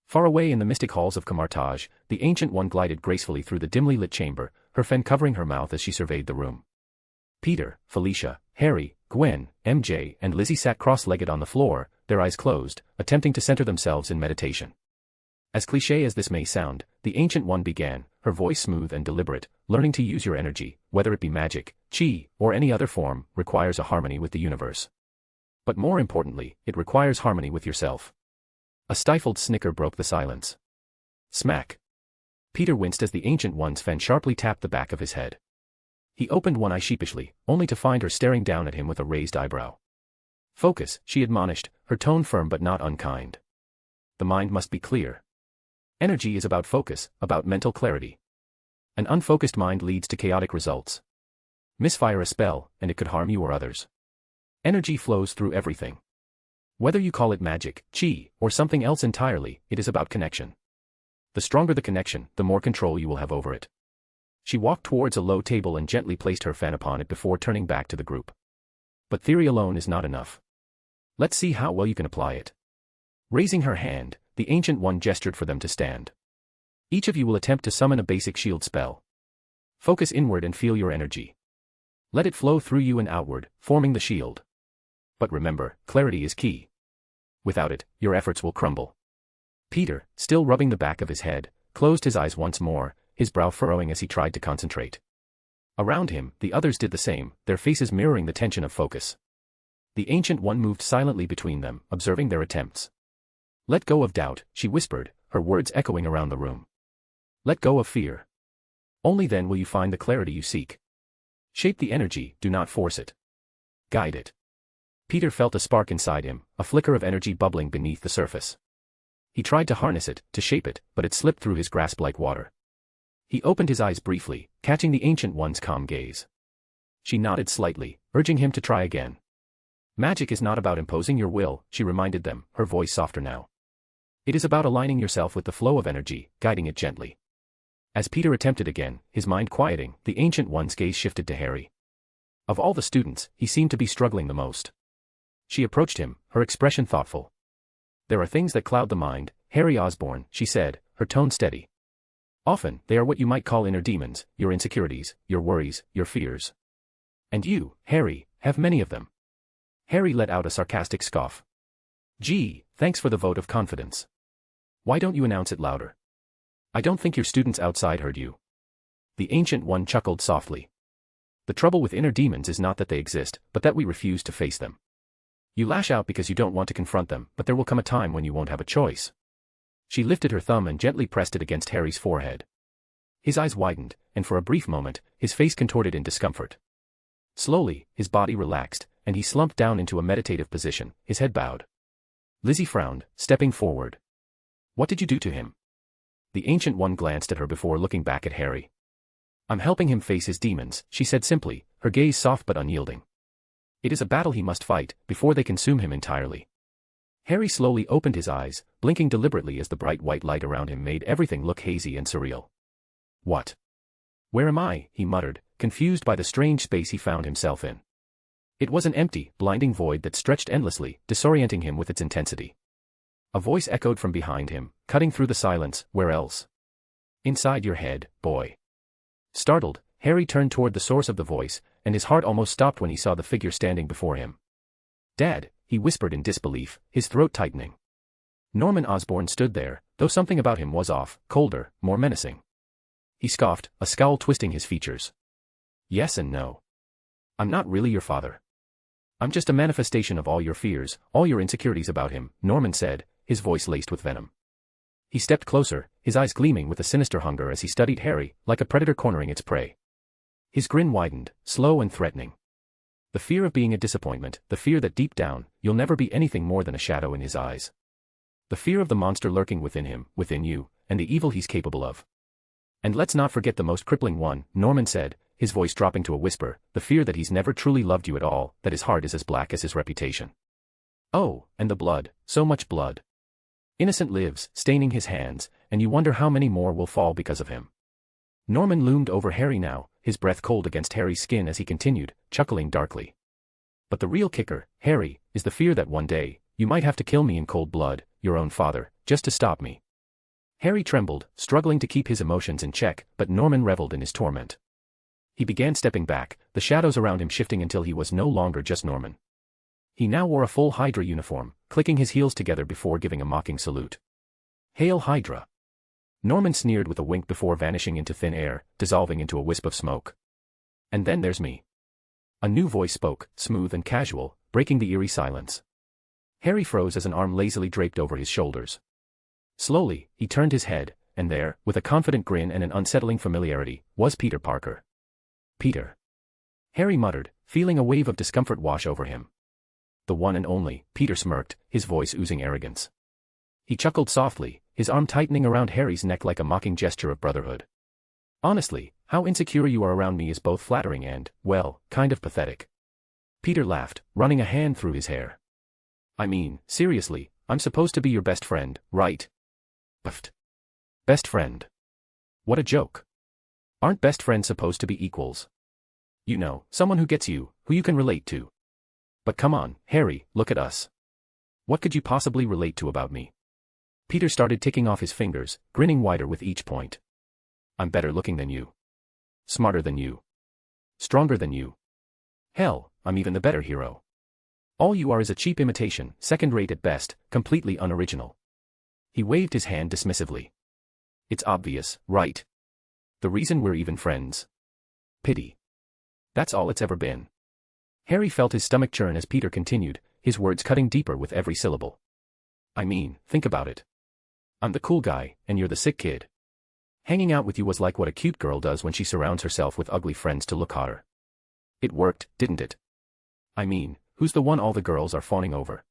Far away in the mystic halls of Camartage, the Ancient One glided gracefully through the dimly lit chamber, her fan covering her mouth as she surveyed the room. Peter, Felicia, Harry, Gwen, MJ, and Lizzie sat cross-legged on the floor, their eyes closed, attempting to center themselves in meditation. As cliché as this may sound, the Ancient One began, her voice smooth and deliberate, learning to use your energy, whether it be magic, chi, or any other form, requires a harmony with the universe. But more importantly, it requires harmony with yourself. A stifled snicker broke the silence. Smack. Peter winced as the Ancient One's fan sharply tapped the back of his head. He opened one eye sheepishly, only to find her staring down at him with a raised eyebrow. Focus, she admonished, her tone firm but not unkind. The mind must be clear. Energy is about focus, about mental clarity. An unfocused mind leads to chaotic results. Misfire a spell, and it could harm you or others. Energy flows through everything. Whether you call it magic, chi, or something else entirely, it is about connection. The stronger the connection, the more control you will have over it. She walked towards a low table and gently placed her fan upon it before turning back to the group. But theory alone is not enough. Let's see how well you can apply it. Raising her hand, the Ancient One gestured for them to stand. Each of you will attempt to summon a basic shield spell. Focus inward and feel your energy. Let it flow through you and outward, forming the shield. But remember, clarity is key. Without it, your efforts will crumble. Peter, still rubbing the back of his head, closed his eyes once more, his brow furrowing as he tried to concentrate. Around him, the others did the same, their faces mirroring the tension of focus. The Ancient One moved silently between them, observing their attempts. Let go of doubt, she whispered, her words echoing around the room. Let go of fear. Only then will you find the clarity you seek. Shape the energy, do not force it. Guide it. Peter felt a spark inside him, a flicker of energy bubbling beneath the surface. He tried to harness it, to shape it, but it slipped through his grasp like water. He opened his eyes briefly, catching the Ancient One's calm gaze. She nodded slightly, urging him to try again. Magic is not about imposing your will, she reminded them, her voice softer now. It is about aligning yourself with the flow of energy, guiding it gently. As Peter attempted again, his mind quieting, the Ancient One's gaze shifted to Harry. Of all the students, he seemed to be struggling the most. She approached him, her expression thoughtful. There are things that cloud the mind, Harry Osborn, she said, her tone steady. Often, they are what you might call inner demons, your insecurities, your worries, your fears. And you, Harry, have many of them. Harry let out a sarcastic scoff. Gee, thanks for the vote of confidence. Why don't you announce it louder? I don't think your students outside heard you. The Ancient One chuckled softly. The trouble with inner demons is not that they exist, but that we refuse to face them. You lash out because you don't want to confront them, but there will come a time when you won't have a choice. She lifted her thumb and gently pressed it against Harry's forehead. His eyes widened, and for a brief moment, his face contorted in discomfort. Slowly, his body relaxed, and he slumped down into a meditative position, his head bowed. Lizzie frowned, stepping forward. What did you do to him? The Ancient One glanced at her before looking back at Harry. I'm helping him face his demons, she said simply, her gaze soft but unyielding. It is a battle he must fight, before they consume him entirely. Harry slowly opened his eyes, blinking deliberately as the bright white light around him made everything look hazy and surreal. What? Where am I? He muttered, confused by the strange space he found himself in. It was an empty, blinding void that stretched endlessly, disorienting him with its intensity. A voice echoed from behind him, cutting through the silence, where else? Inside your head, boy. Startled, Harry turned toward the source of the voice, and his heart almost stopped when he saw the figure standing before him. Dad, he whispered in disbelief, his throat tightening. Norman Osborn stood there, though something about him was off, colder, more menacing. He scoffed, a scowl twisting his features. Yes and no. I'm not really your father. I'm just a manifestation of all your fears, all your insecurities about him, Norman said, his voice laced with venom. He stepped closer, his eyes gleaming with a sinister hunger as he studied Harry, like a predator cornering its prey. His grin widened, slow and threatening. The fear of being a disappointment, the fear that deep down, you'll never be anything more than a shadow in his eyes. The fear of the monster lurking within him, within you, and the evil he's capable of. And let's not forget the most crippling one, Norman said, his voice dropping to a whisper, the fear that he's never truly loved you at all, that his heart is as black as his reputation. Oh, and the blood, so much blood. Innocent lives, staining his hands, and you wonder how many more will fall because of him. Norman loomed over Harry now, his breath cold against Harry's skin as he continued, chuckling darkly. But the real kicker, Harry, is the fear that one day, you might have to kill me in cold blood, your own father, just to stop me. Harry trembled, struggling to keep his emotions in check, but Norman reveled in his torment. He began stepping back, the shadows around him shifting until he was no longer just Norman. He now wore a full Hydra uniform, clicking his heels together before giving a mocking salute. Hail Hydra! Norman sneered with a wink before vanishing into thin air, dissolving into a wisp of smoke. And then there's me. A new voice spoke, smooth and casual, breaking the eerie silence. Harry froze as an arm lazily draped over his shoulders. Slowly, he turned his head, and there, with a confident grin and an unsettling familiarity, was Peter Parker. Peter. Harry muttered, feeling a wave of discomfort wash over him. The one and only, Peter smirked, his voice oozing arrogance. He chuckled softly, his arm tightening around Harry's neck like a mocking gesture of brotherhood. Honestly, how insecure you are around me is both flattering and, well, kind of pathetic. Peter laughed, running a hand through his hair. I mean, seriously, I'm supposed to be your best friend, right? Puffed. Best friend. What a joke. Aren't best friends supposed to be equals? You know, someone who gets you, who you can relate to. But come on, Harry, look at us. What could you possibly relate to about me? Peter started ticking off his fingers, grinning wider with each point. I'm better looking than you. Smarter than you. Stronger than you. Hell, I'm even the better hero. All you are is a cheap imitation, second-rate at best, completely unoriginal. He waved his hand dismissively. It's obvious, right? The reason we're even friends. Pity. That's all it's ever been. Harry felt his stomach churn as Peter continued, his words cutting deeper with every syllable. I mean, think about it. I'm the cool guy, and you're the sick kid. Hanging out with you was like what a cute girl does when she surrounds herself with ugly friends to look hotter. It worked, didn't it? I mean, who's the one all the girls are fawning over?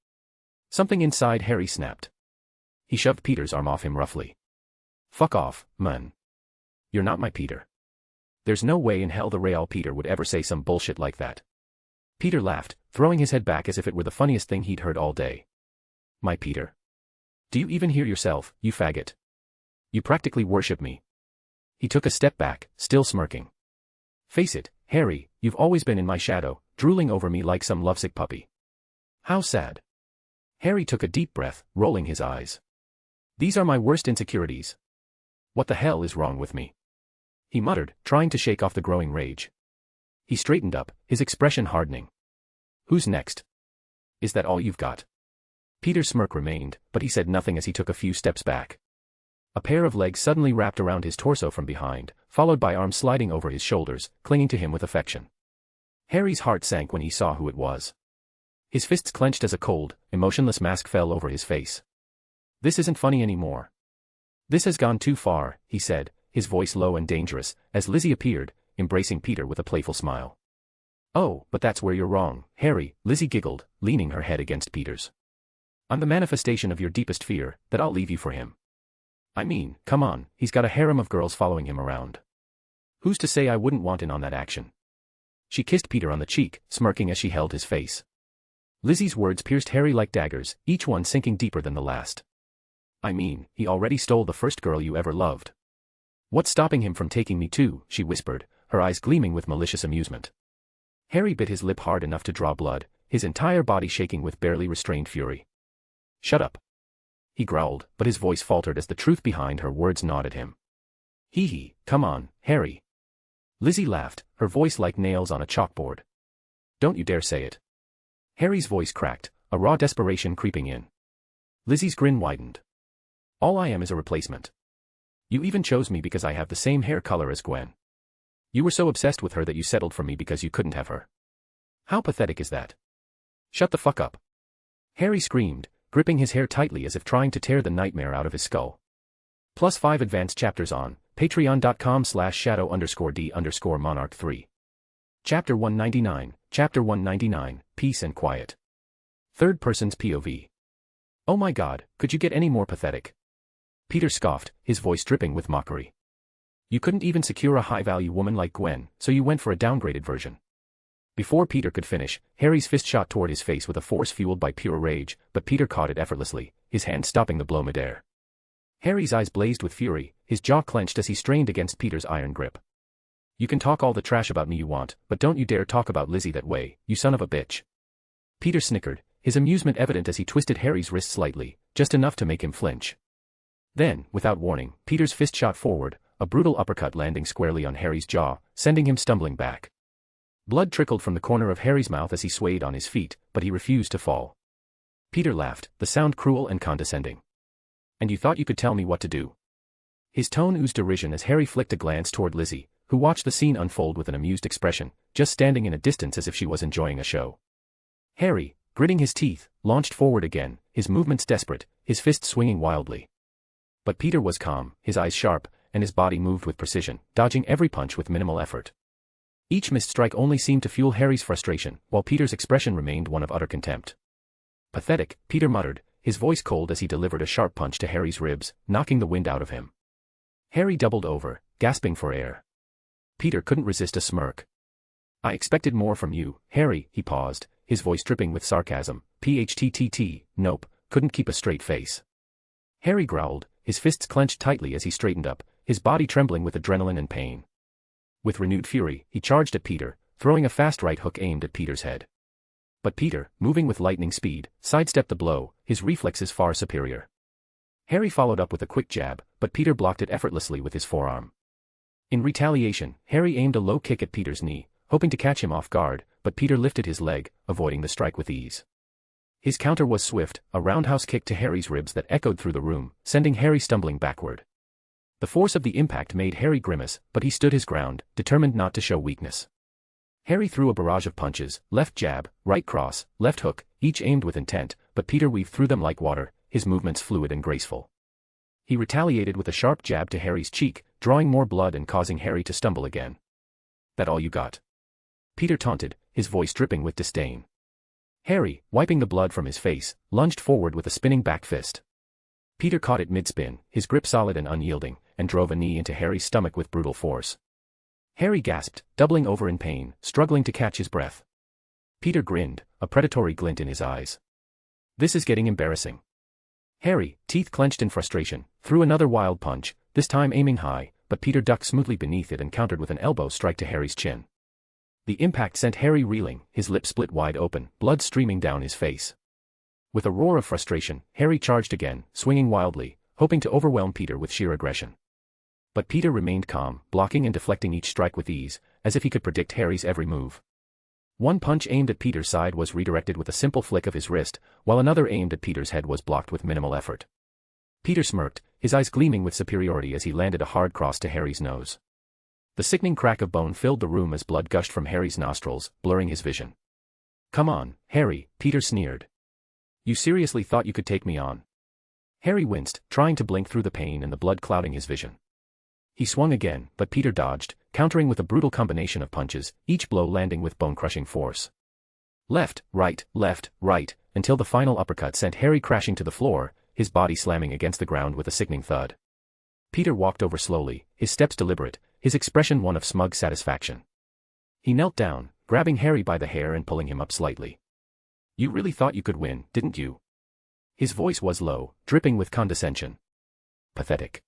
Something inside Harry snapped. He shoved Peter's arm off him roughly. Fuck off, man. You're not my Peter. There's no way in hell the real Peter would ever say some bullshit like that. Peter laughed, throwing his head back as if it were the funniest thing he'd heard all day. My Peter. Do you even hear yourself, you faggot? You practically worship me. He took a step back, still smirking. Face it, Harry, you've always been in my shadow, drooling over me like some lovesick puppy. How sad. Harry took a deep breath, rolling his eyes. These are my worst insecurities. What the hell is wrong with me? He muttered, trying to shake off the growing rage. He straightened up, his expression hardening. Who's next? Is that all you've got? Peter's smirk remained, but he said nothing as he took a few steps back. A pair of legs suddenly wrapped around his torso from behind, followed by arms sliding over his shoulders, clinging to him with affection. Harry's heart sank when he saw who it was. His fists clenched as a cold, emotionless mask fell over his face. This isn't funny anymore. This has gone too far, he said, his voice low and dangerous, as Lizzie appeared, embracing Peter with a playful smile. Oh, but that's where you're wrong, Harry, Lizzie giggled, leaning her head against Peter's. I'm the manifestation of your deepest fear, that I'll leave you for him. I mean, come on, he's got a harem of girls following him around. Who's to say I wouldn't want in on that action? She kissed Peter on the cheek, smirking as she held his face. Lizzie's words pierced Harry like daggers, each one sinking deeper than the last. I mean, he already stole the first girl you ever loved. What's stopping him from taking me too? She whispered, her eyes gleaming with malicious amusement. Harry bit his lip hard enough to draw blood, his entire body shaking with barely restrained fury. Shut up. He growled, but his voice faltered as the truth behind her words gnawed at him. Hee, come on, Harry. Lizzie laughed, her voice like nails on a chalkboard. Don't you dare say it. Harry's voice cracked, a raw desperation creeping in. Lizzie's grin widened. All I am is a replacement. You even chose me because I have the same hair color as Gwen. You were so obsessed with her that you settled for me because you couldn't have her. How pathetic is that? Shut the fuck up. Harry screamed, gripping his hair tightly as if trying to tear the nightmare out of his skull. +5 advanced chapters on patreon.com/shadow_d_monarch3. Chapter 199, Chapter 199, Peace and Quiet. Third person's POV. Oh my god, could you get any more pathetic? Peter scoffed, his voice dripping with mockery. You couldn't even secure a high-value woman like Gwen, so you went for a downgraded version. Before Peter could finish, Harry's fist shot toward his face with a force fueled by pure rage, but Peter caught it effortlessly, his hand stopping the blow midair. Harry's eyes blazed with fury, his jaw clenched as he strained against Peter's iron grip. You can talk all the trash about me you want, but don't you dare talk about Lizzie that way, you son of a bitch. Peter snickered, his amusement evident as he twisted Harry's wrist slightly, just enough to make him flinch. Then, without warning, Peter's fist shot forward, a brutal uppercut landing squarely on Harry's jaw, sending him stumbling back. Blood trickled from the corner of Harry's mouth as he swayed on his feet, but he refused to fall. Peter laughed, the sound cruel and condescending. And you thought you could tell me what to do? His tone oozed derision as Harry flicked a glance toward Lizzie, who watched the scene unfold with an amused expression, just standing in a distance as if she was enjoying a show. Harry, gritting his teeth, launched forward again, his movements desperate, his fists swinging wildly. But Peter was calm, his eyes sharp, and his body moved with precision, dodging every punch with minimal effort. Each missed strike only seemed to fuel Harry's frustration, while Peter's expression remained one of utter contempt. Pathetic, Peter muttered, his voice cold as he delivered a sharp punch to Harry's ribs, knocking the wind out of him. Harry doubled over, gasping for air. Peter couldn't resist a smirk. I expected more from you, Harry, he paused, his voice dripping with sarcasm. PHTTT, nope, couldn't keep a straight face. Harry growled, his fists clenched tightly as he straightened up, his body trembling with adrenaline and pain. With renewed fury, he charged at Peter, throwing a fast right hook aimed at Peter's head. But Peter, moving with lightning speed, sidestepped the blow, his reflexes far superior. Harry followed up with a quick jab, but Peter blocked it effortlessly with his forearm. In retaliation, Harry aimed a low kick at Peter's knee, hoping to catch him off guard, but Peter lifted his leg, avoiding the strike with ease. His counter was swift, a roundhouse kick to Harry's ribs that echoed through the room, sending Harry stumbling backward. The force of the impact made Harry grimace, but he stood his ground, determined not to show weakness. Harry threw a barrage of punches, left jab, right cross, left hook, each aimed with intent, but Peter weaved through them like water, his movements fluid and graceful. He retaliated with a sharp jab to Harry's cheek, drawing more blood and causing Harry to stumble again. That all you got? Peter taunted, his voice dripping with disdain. Harry, wiping the blood from his face, lunged forward with a spinning back fist. Peter caught it mid-spin, his grip solid and unyielding, and drove a knee into Harry's stomach with brutal force. Harry gasped, doubling over in pain, struggling to catch his breath. Peter grinned, a predatory glint in his eyes. This is getting embarrassing. Harry, teeth clenched in frustration, threw another wild punch, this time aiming high, but Peter ducked smoothly beneath it and countered with an elbow strike to Harry's chin. The impact sent Harry reeling, his lips split wide open, blood streaming down his face. With a roar of frustration, Harry charged again, swinging wildly, hoping to overwhelm Peter with sheer aggression. But Peter remained calm, blocking and deflecting each strike with ease, as if he could predict Harry's every move. One punch aimed at Peter's side was redirected with a simple flick of his wrist, while another aimed at Peter's head was blocked with minimal effort. Peter smirked, his eyes gleaming with superiority as he landed a hard cross to Harry's nose. The sickening crack of bone filled the room as blood gushed from Harry's nostrils, blurring his vision. Come on, Harry, Peter sneered. You seriously thought you could take me on? Harry winced, trying to blink through the pain and the blood clouding his vision. He swung again, but Peter dodged, countering with a brutal combination of punches, each blow landing with bone-crushing force. Left, right, until the final uppercut sent Harry crashing to the floor, his body slamming against the ground with a sickening thud. Peter walked over slowly, his steps deliberate, his expression one of smug satisfaction. He knelt down, grabbing Harry by the hair and pulling him up slightly. You really thought you could win, didn't you? His voice was low, dripping with condescension. Pathetic.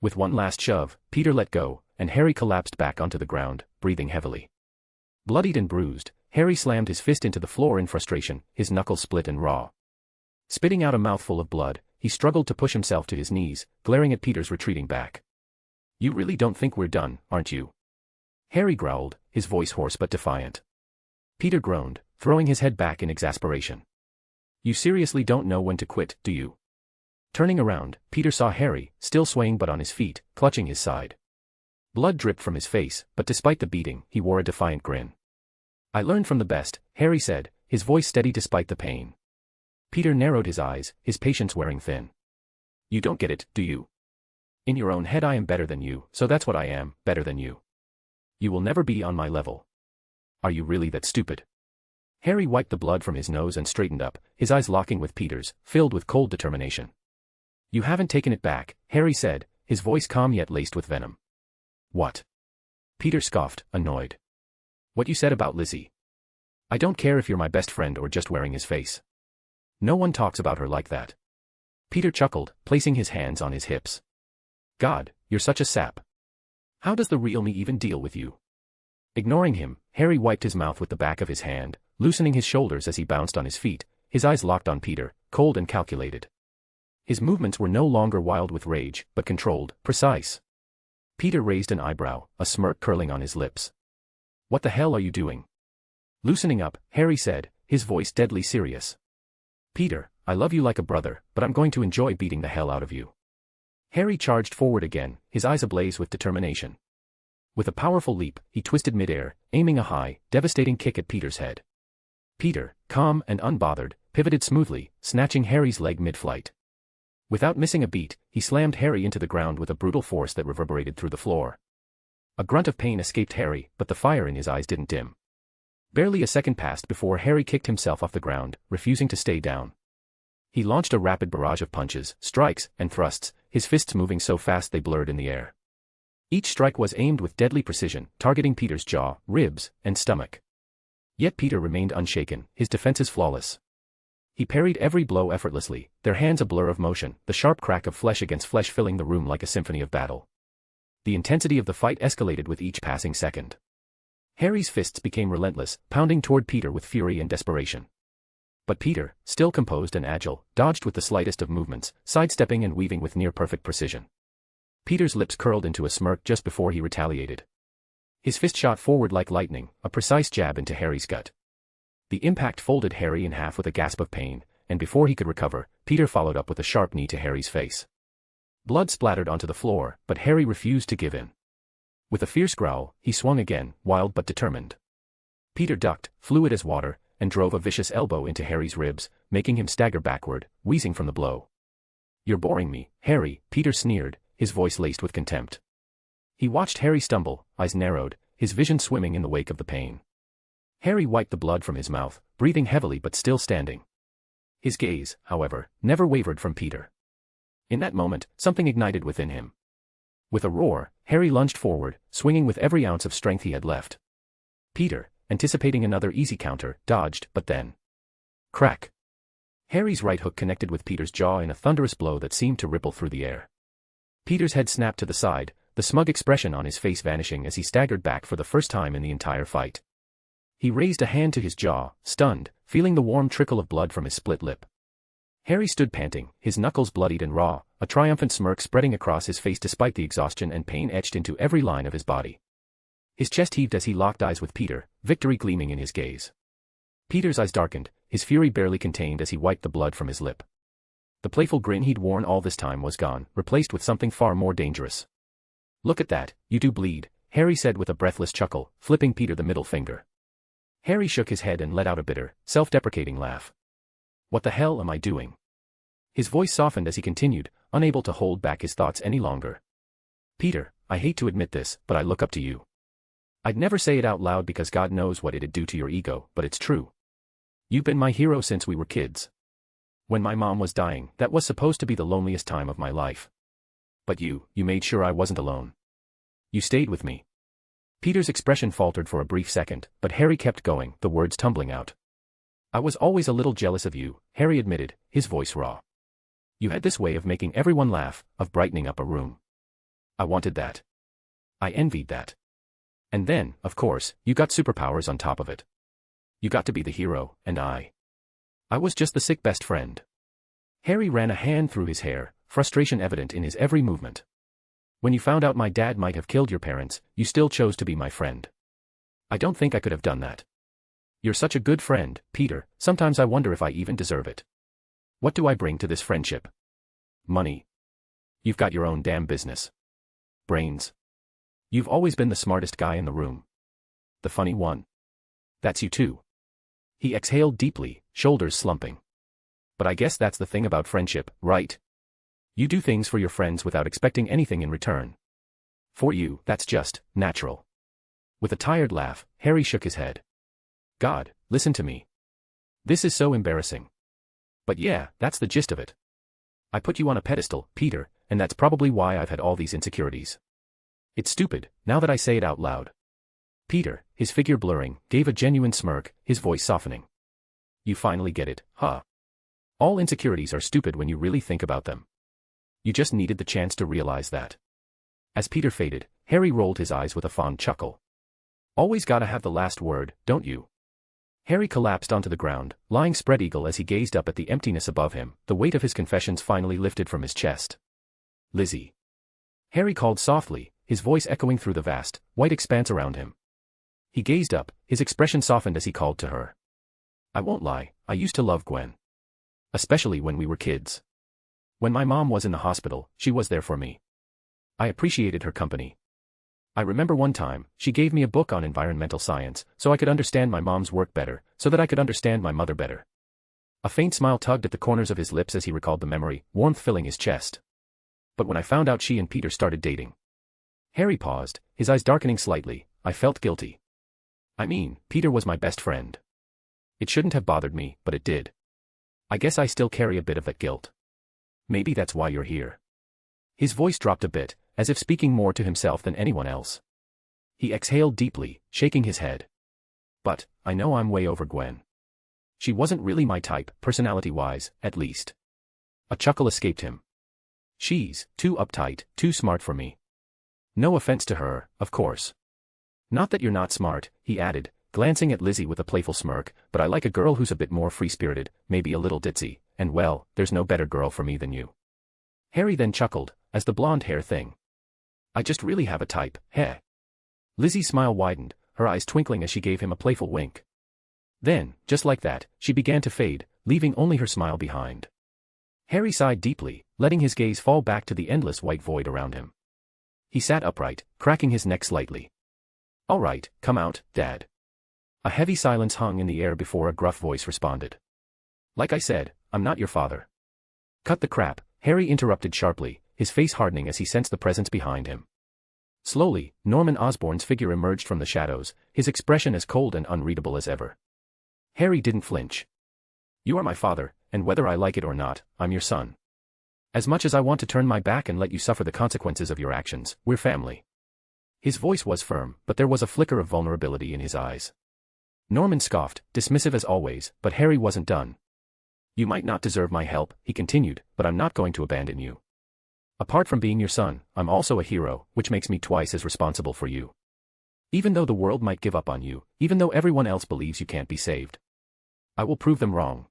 With one last shove, Peter let go, and Harry collapsed back onto the ground, breathing heavily. Bloodied and bruised, Harry slammed his fist into the floor in frustration, his knuckles split and raw. Spitting out a mouthful of blood, he struggled to push himself to his knees, glaring at Peter's retreating back. You really don't think we're done, aren't you? Harry growled, his voice hoarse but defiant. Peter groaned, throwing his head back in exasperation. You seriously don't know when to quit, do you? Turning around, Peter saw Harry, still swaying but on his feet, clutching his side. Blood dripped from his face, but despite the beating, he wore a defiant grin. I learned from the best, Harry said, his voice steady despite the pain. Peter narrowed his eyes, his patience wearing thin. You don't get it, do you? In your own head I am better than you, so that's what I am, better than you. You will never be on my level. Are you really that stupid? Harry wiped the blood from his nose and straightened up, his eyes locking with Peter's, filled with cold determination. You haven't taken it back, Harry said, his voice calm yet laced with venom. What? Peter scoffed, annoyed. What you said about Lizzie. I don't care if you're my best friend or just wearing his face. No one talks about her like that. Peter chuckled, placing his hands on his hips. God, you're such a sap. How does the real me even deal with you? Ignoring him, Harry wiped his mouth with the back of his hand, loosening his shoulders as he bounced on his feet, his eyes locked on Peter, cold and calculated. His movements were no longer wild with rage, but controlled, precise. Peter raised an eyebrow, a smirk curling on his lips. What the hell are you doing? Loosening up, Harry said, his voice deadly serious. Peter, I love you like a brother, but I'm going to enjoy beating the hell out of you. Harry charged forward again, his eyes ablaze with determination. With a powerful leap, he twisted midair, aiming a high, devastating kick at Peter's head. Peter, calm and unbothered, pivoted smoothly, snatching Harry's leg mid-flight. Without missing a beat, he slammed Harry into the ground with a brutal force that reverberated through the floor. A grunt of pain escaped Harry, but the fire in his eyes didn't dim. Barely a second passed before Harry kicked himself off the ground, refusing to stay down. He launched a rapid barrage of punches, strikes, and thrusts, his fists moving so fast they blurred in the air. Each strike was aimed with deadly precision, targeting Peter's jaw, ribs, and stomach. Yet Peter remained unshaken, his defenses flawless. He parried every blow effortlessly, their hands a blur of motion, the sharp crack of flesh against flesh filling the room like a symphony of battle. The intensity of the fight escalated with each passing second. Harry's fists became relentless, pounding toward Peter with fury and desperation. But Peter, still composed and agile, dodged with the slightest of movements, sidestepping and weaving with near-perfect precision. Peter's lips curled into a smirk just before he retaliated. His fist shot forward like lightning, a precise jab into Harry's gut. The impact folded Harry in half with a gasp of pain, and before he could recover, Peter followed up with a sharp knee to Harry's face. Blood splattered onto the floor, but Harry refused to give in. With a fierce growl, he swung again, wild but determined. Peter ducked, fluid as water, and drove a vicious elbow into Harry's ribs, making him stagger backward, wheezing from the blow. You're boring me, Harry, Peter sneered, his voice laced with contempt. He watched Harry stumble, eyes narrowed, his vision swimming in the wake of the pain. Harry wiped the blood from his mouth, breathing heavily but still standing. His gaze, however, never wavered from Peter. In that moment, something ignited within him. With a roar, Harry lunged forward, swinging with every ounce of strength he had left. Peter, anticipating another easy counter, dodged, but then. Crack! Harry's right hook connected with Peter's jaw in a thunderous blow that seemed to ripple through the air. Peter's head snapped to the side, the smug expression on his face vanishing as he staggered back for the first time in the entire fight. He raised a hand to his jaw, stunned, feeling the warm trickle of blood from his split lip. Harry stood panting, his knuckles bloodied and raw, a triumphant smirk spreading across his face despite the exhaustion and pain etched into every line of his body. His chest heaved as he locked eyes with Peter, victory gleaming in his gaze. Peter's eyes darkened, his fury barely contained as he wiped the blood from his lip. The playful grin he'd worn all this time was gone, replaced with something far more dangerous. Look at that, you do bleed, Harry said with a breathless chuckle, flipping Peter the middle finger. Harry shook his head and let out a bitter, self-deprecating laugh. What the hell am I doing? His voice softened as he continued, unable to hold back his thoughts any longer. Peter, I hate to admit this, but I look up to you. I'd never say it out loud because God knows what it'd do to your ego, but it's true. You've been my hero since we were kids. When my mom was dying, that was supposed to be the loneliest time of my life. But you made sure I wasn't alone. You stayed with me. Peter's expression faltered for a brief second, but Harry kept going, the words tumbling out. I was always a little jealous of you, Harry admitted, his voice raw. You had this way of making everyone laugh, of brightening up a room. I wanted that. I envied that. And then, of course, you got superpowers on top of it. You got to be the hero, and I was just the sick best friend. Harry ran a hand through his hair, frustration evident in his every movement. When you found out my dad might have killed your parents, you still chose to be my friend. I don't think I could have done that. You're such a good friend, Peter, sometimes I wonder if I even deserve it. What do I bring to this friendship? Money. You've got your own damn business. Brains. You've always been the smartest guy in the room. The funny one. That's you too. He exhaled deeply, shoulders slumping. But I guess that's the thing about friendship, right? You do things for your friends without expecting anything in return. For you, that's just natural. With a tired laugh, Harry shook his head. God, listen to me. This is so embarrassing. But yeah, that's the gist of it. I put you on a pedestal, Peter, and that's probably why I've had all these insecurities. It's stupid, now that I say it out loud. Peter, his figure blurring, gave a genuine smirk, his voice softening. You finally get it, huh? All insecurities are stupid when you really think about them. You just needed the chance to realize that. As Peter faded, Harry rolled his eyes with a fond chuckle. Always gotta have the last word, don't you? Harry collapsed onto the ground, lying spread-eagle as he gazed up at the emptiness above him, the weight of his confessions finally lifted from his chest. Lizzie. Harry called softly, his voice echoing through the vast, white expanse around him. He gazed up, his expression softened as he called to her. I won't lie, I used to love Gwen. Especially when we were kids. When my mom was in the hospital, she was there for me. I appreciated her company. I remember one time, she gave me a book on environmental science, so I could understand my mom's work better, so that I could understand my mother better. A faint smile tugged at the corners of his lips as he recalled the memory, warmth filling his chest. But when I found out she and Peter started dating. Harry paused, his eyes darkening slightly. I felt guilty. I mean, Peter was my best friend. It shouldn't have bothered me, but it did. I guess I still carry a bit of that guilt. Maybe that's why you're here. His voice dropped a bit, as if speaking more to himself than anyone else. He exhaled deeply, shaking his head. But, I know I'm way over Gwen. She wasn't really my type, personality-wise, at least. A chuckle escaped him. She's too uptight, too smart for me. No offense to her, of course. Not that you're not smart, he added, glancing at Lizzie with a playful smirk, but I like a girl who's a bit more free-spirited, maybe a little ditzy, and well, there's no better girl for me than you. Harry then chuckled, as the blonde hair thing. I just really have a type, heh. Lizzie's smile widened, her eyes twinkling as she gave him a playful wink. Then, just like that, she began to fade, leaving only her smile behind. Harry sighed deeply, letting his gaze fall back to the endless white void around him. He sat upright, cracking his neck slightly. All right, come out, Dad. A heavy silence hung in the air before a gruff voice responded. Like I said, I'm not your father. Cut the crap, Harry interrupted sharply, his face hardening as he sensed the presence behind him. Slowly, Norman Osborn's figure emerged from the shadows, his expression as cold and unreadable as ever. Harry didn't flinch. You are my father, and whether I like it or not, I'm your son. As much as I want to turn my back and let you suffer the consequences of your actions, we're family. His voice was firm, but there was a flicker of vulnerability in his eyes. Norman scoffed, dismissive as always, but Harry wasn't done. You might not deserve my help, he continued, but I'm not going to abandon you. Apart from being your son, I'm also a hero, which makes me twice as responsible for you. Even though the world might give up on you, even though everyone else believes you can't be saved, I will prove them wrong.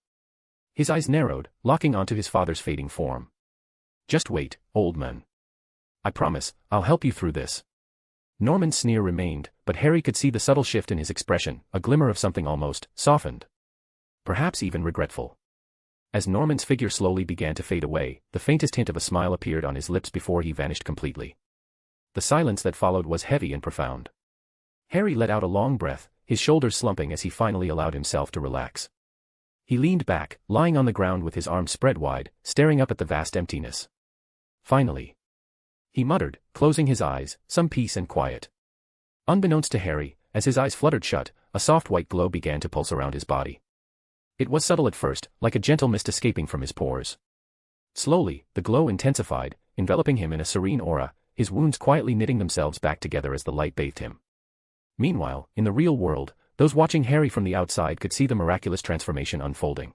His eyes narrowed, locking onto his father's fading form. Just wait, old man. I promise, I'll help you through this. Norman's sneer remained, but Harry could see the subtle shift in his expression, a glimmer of something almost softened. Perhaps even regretful. As Norman's figure slowly began to fade away, the faintest hint of a smile appeared on his lips before he vanished completely. The silence that followed was heavy and profound. Harry let out a long breath, his shoulders slumping as he finally allowed himself to relax. He leaned back, lying on the ground with his arms spread wide, staring up at the vast emptiness. Finally, he muttered, closing his eyes, some peace and quiet. Unbeknownst to Harry, as his eyes fluttered shut, a soft white glow began to pulse around his body. It was subtle at first, like a gentle mist escaping from his pores. Slowly, the glow intensified, enveloping him in a serene aura, his wounds quietly knitting themselves back together as the light bathed him. Meanwhile, in the real world, those watching Harry from the outside could see the miraculous transformation unfolding.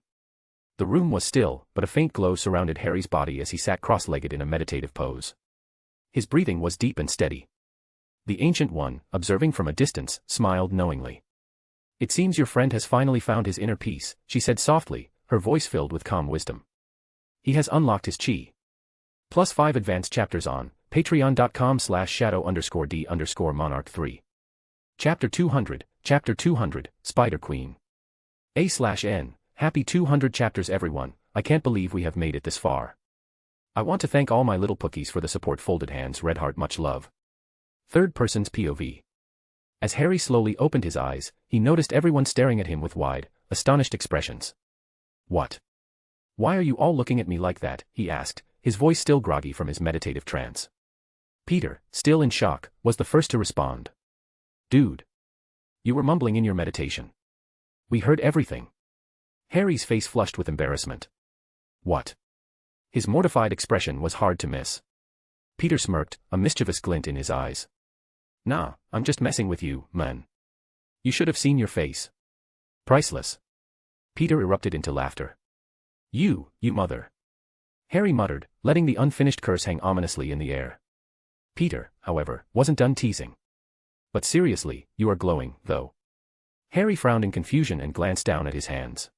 The room was still, but a faint glow surrounded Harry's body as he sat cross-legged in a meditative pose. His breathing was deep and steady. The Ancient One, observing from a distance, smiled knowingly. It seems your friend has finally found his inner peace, she said softly, her voice filled with calm wisdom. He has unlocked his chi. +5 advanced chapters on patreon.com/shadow_d_monarch3. Chapter 200, Spider Queen. A/N, happy 200 chapters everyone. I can't believe we have made it this far. I want to thank all my little pookies for the support. Folded hands. Red heart. Much love. Third person's POV. As Harry slowly opened his eyes, he noticed everyone staring at him with wide, astonished expressions. What? Why are you all looking at me like that? He asked, his voice still groggy from his meditative trance. Peter, still in shock, was the first to respond. Dude. You were mumbling in your meditation. We heard everything. Harry's face flushed with embarrassment. What? His mortified expression was hard to miss. Peter smirked, a mischievous glint in his eyes. Nah, I'm just messing with you, man. You should have seen your face. Priceless. Peter erupted into laughter. You mother. Harry muttered, letting the unfinished curse hang ominously in the air. Peter, however, wasn't done teasing. But seriously, you are glowing, though. Harry frowned in confusion and glanced down at his hands.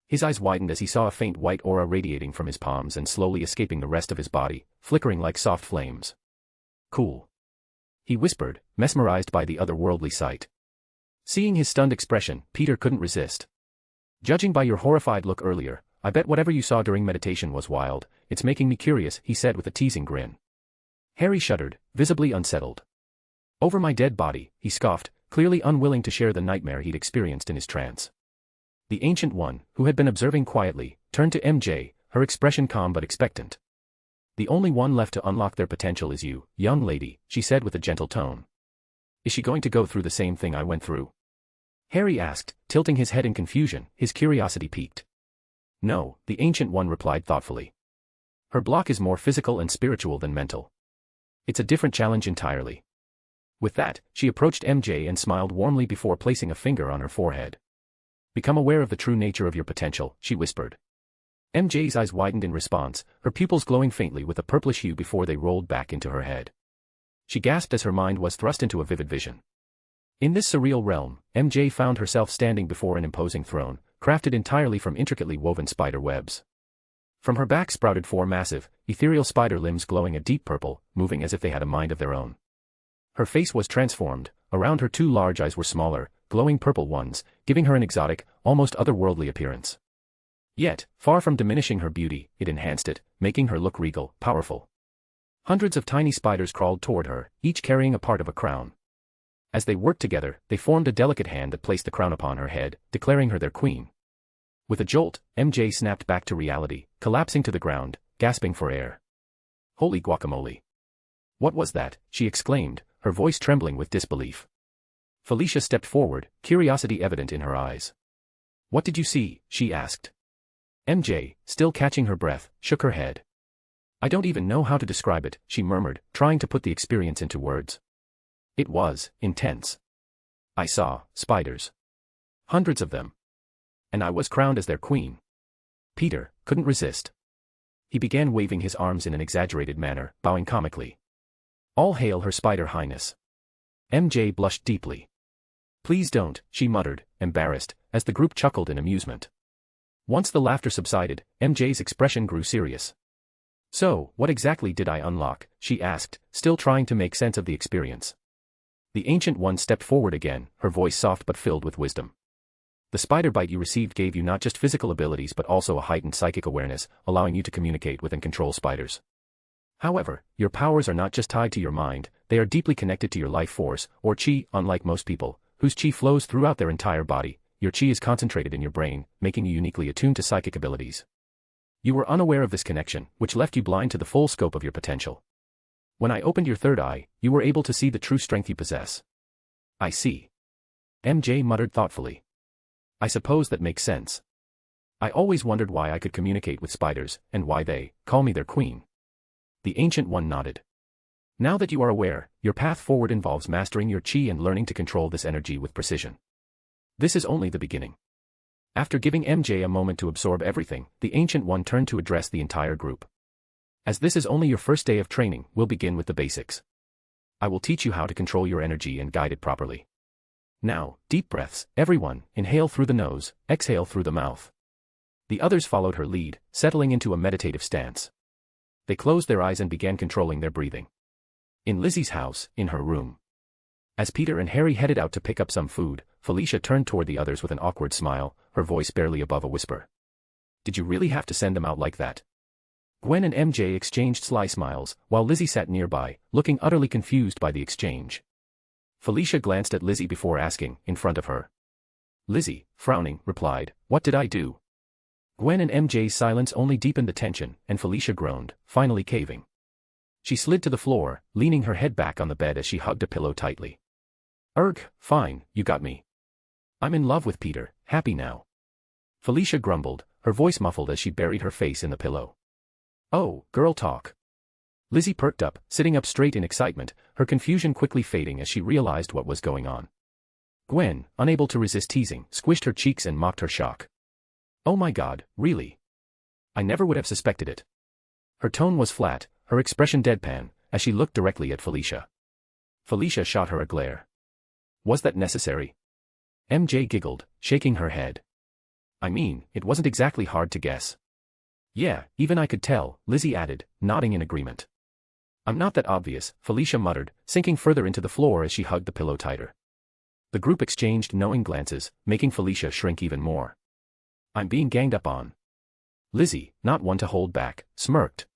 His eyes widened as he saw a faint white aura radiating from his palms and slowly escaping the rest of his body, flickering like soft flames. Cool. He whispered, mesmerized by the otherworldly sight. Seeing his stunned expression, Peter couldn't resist. Judging by your horrified look earlier, I bet whatever you saw during meditation was wild. It's making me curious, he said with a teasing grin. Harry shuddered, visibly unsettled. Over my dead body, he scoffed, clearly unwilling to share the nightmare he'd experienced in his trance. The Ancient One, who had been observing quietly, turned to MJ, her expression calm but expectant. The only one left to unlock their potential is you, young lady, she said with a gentle tone. Is she going to go through the same thing I went through? Harry asked, tilting his head in confusion, his curiosity piqued. No, the Ancient One replied thoughtfully. Her block is more physical and spiritual than mental. It's a different challenge entirely. With that, she approached MJ and smiled warmly before placing a finger on her forehead. Become aware of the true nature of your potential, she whispered. MJ's eyes widened in response, her pupils glowing faintly with a purplish hue before they rolled back into her head. She gasped as her mind was thrust into a vivid vision. In this surreal realm, MJ found herself standing before an imposing throne, crafted entirely from intricately woven spider webs. From her back sprouted 4 massive, ethereal spider limbs glowing a deep purple, moving as if they had a mind of their own. Her face was transformed, around her 2 large eyes were smaller, glowing purple ones, giving her an exotic, almost otherworldly appearance. Yet, far from diminishing her beauty, it enhanced it, making her look regal, powerful. Hundreds of tiny spiders crawled toward her, each carrying a part of a crown. As they worked together, they formed a delicate hand that placed the crown upon her head, declaring her their queen. With a jolt, MJ snapped back to reality, collapsing to the ground, gasping for air. Holy guacamole! What was that? She exclaimed, her voice trembling with disbelief. Felicia stepped forward, curiosity evident in her eyes. What did you see? She asked. MJ, still catching her breath, shook her head. I don't even know how to describe it, she murmured, trying to put the experience into words. It was intense. I saw spiders. Hundreds of them. And I was crowned as their queen. Peter couldn't resist. He began waving his arms in an exaggerated manner, bowing comically. All hail her spider highness. MJ blushed deeply. Please don't, she muttered, embarrassed, as the group chuckled in amusement. Once the laughter subsided, MJ's expression grew serious. So, what exactly did I unlock? She asked, still trying to make sense of the experience. The Ancient One stepped forward again, her voice soft but filled with wisdom. The spider bite you received gave you not just physical abilities but also a heightened psychic awareness, allowing you to communicate with and control spiders. However, your powers are not just tied to your mind, they are deeply connected to your life force, or chi. Unlike most people, whose chi flows throughout their entire body, your chi is concentrated in your brain, making you uniquely attuned to psychic abilities. You were unaware of this connection, which left you blind to the full scope of your potential. When I opened your third eye, you were able to see the true strength you possess. I see. MJ muttered thoughtfully. I suppose that makes sense. I always wondered why I could communicate with spiders, and why they call me their queen. The Ancient One nodded. Now that you are aware, your path forward involves mastering your chi and learning to control this energy with precision. This is only the beginning. After giving MJ a moment to absorb everything, the Ancient One turned to address the entire group. As this is only your first day of training, we'll begin with the basics. I will teach you how to control your energy and guide it properly. Now, deep breaths, everyone, inhale through the nose, exhale through the mouth. The others followed her lead, settling into a meditative stance. They closed their eyes and began controlling their breathing. In Lizzie's house, in her room. As Peter and Harry headed out to pick up some food, Felicia turned toward the others with an awkward smile, her voice barely above a whisper. Did you really have to send them out like that? Gwen and MJ exchanged sly smiles, while Lizzie sat nearby, looking utterly confused by the exchange. Felicia glanced at Lizzie before asking, in front of her. Lizzie, frowning, replied, "What did I do?" Gwen and MJ's silence only deepened the tension, and Felicia groaned, finally caving. She slid to the floor, leaning her head back on the bed as she hugged a pillow tightly. Fine, you got me. I'm in love with Peter, happy now." Felicia grumbled, her voice muffled as she buried her face in the pillow. "Oh, girl talk." Lizzie perked up, sitting up straight in excitement, her confusion quickly fading as she realized what was going on. Gwen, unable to resist teasing, squished her cheeks and mocked her shock. "Oh my God, really? I never would have suspected it." Her tone was flat, her expression deadpan, as she looked directly at Felicia. Felicia shot her a glare. "Was that necessary?" MJ giggled, shaking her head. "I mean, it wasn't exactly hard to guess." "Yeah, even I could tell," Lizzie added, nodding in agreement. "I'm not that obvious," Felicia muttered, sinking further into the floor as she hugged the pillow tighter. The group exchanged knowing glances, making Felicia shrink even more. "I'm being ganged up on." Lizzie, not one to hold back, smirked.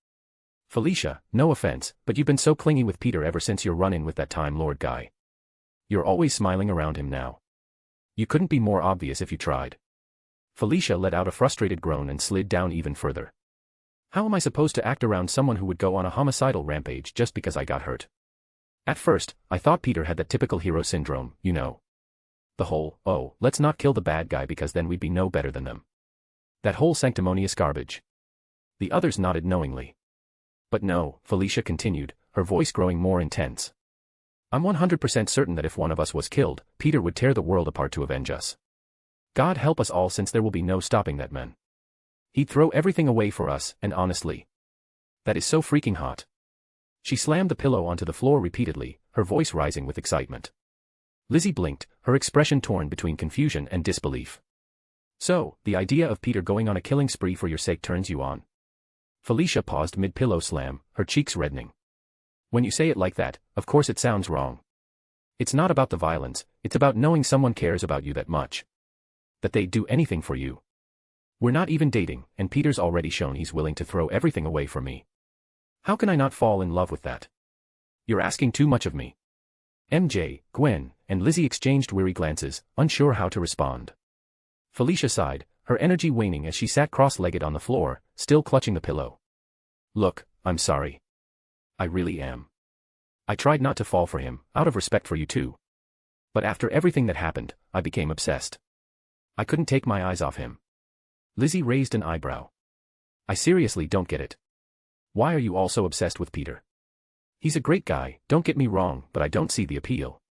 "Felicia, no offense, but you've been so clingy with Peter ever since your run-in with that Time Lord guy. You're always smiling around him now. You couldn't be more obvious if you tried." Felicia let out a frustrated groan and slid down even further. "How am I supposed to act around someone who would go on a homicidal rampage just because I got hurt? At first, I thought Peter had that typical hero syndrome, you know. The whole, oh, let's not kill the bad guy because then we'd be no better than them. That whole sanctimonious garbage." The others nodded knowingly. "But no," Felicia continued, her voice growing more intense. "I'm 100% certain that if one of us was killed, Peter would tear the world apart to avenge us. God help us all, since there will be no stopping that man. He'd throw everything away for us, and honestly, that is so freaking hot." She slammed the pillow onto the floor repeatedly, her voice rising with excitement. Lizzie blinked, her expression torn between confusion and disbelief. "So, the idea of Peter going on a killing spree for your sake turns you on?" Felicia paused mid-pillow slam, her cheeks reddening. "When you say it like that, of course it sounds wrong. It's not about the violence, it's about knowing someone cares about you that much. That they'd do anything for you. We're not even dating, and Peter's already shown he's willing to throw everything away for me. How can I not fall in love with that? You're asking too much of me." MJ, Gwen, and Lizzie exchanged weary glances, unsure how to respond. Felicia sighed, her energy waning as she sat cross-legged on the floor, still clutching the pillow. "Look, I'm sorry. I really am. I tried not to fall for him, out of respect for you too. But after everything that happened, I became obsessed. I couldn't take my eyes off him." Lizzie raised an eyebrow. "I seriously don't get it. Why are you all so obsessed with Peter? He's a great guy, don't get me wrong, but I don't see the appeal."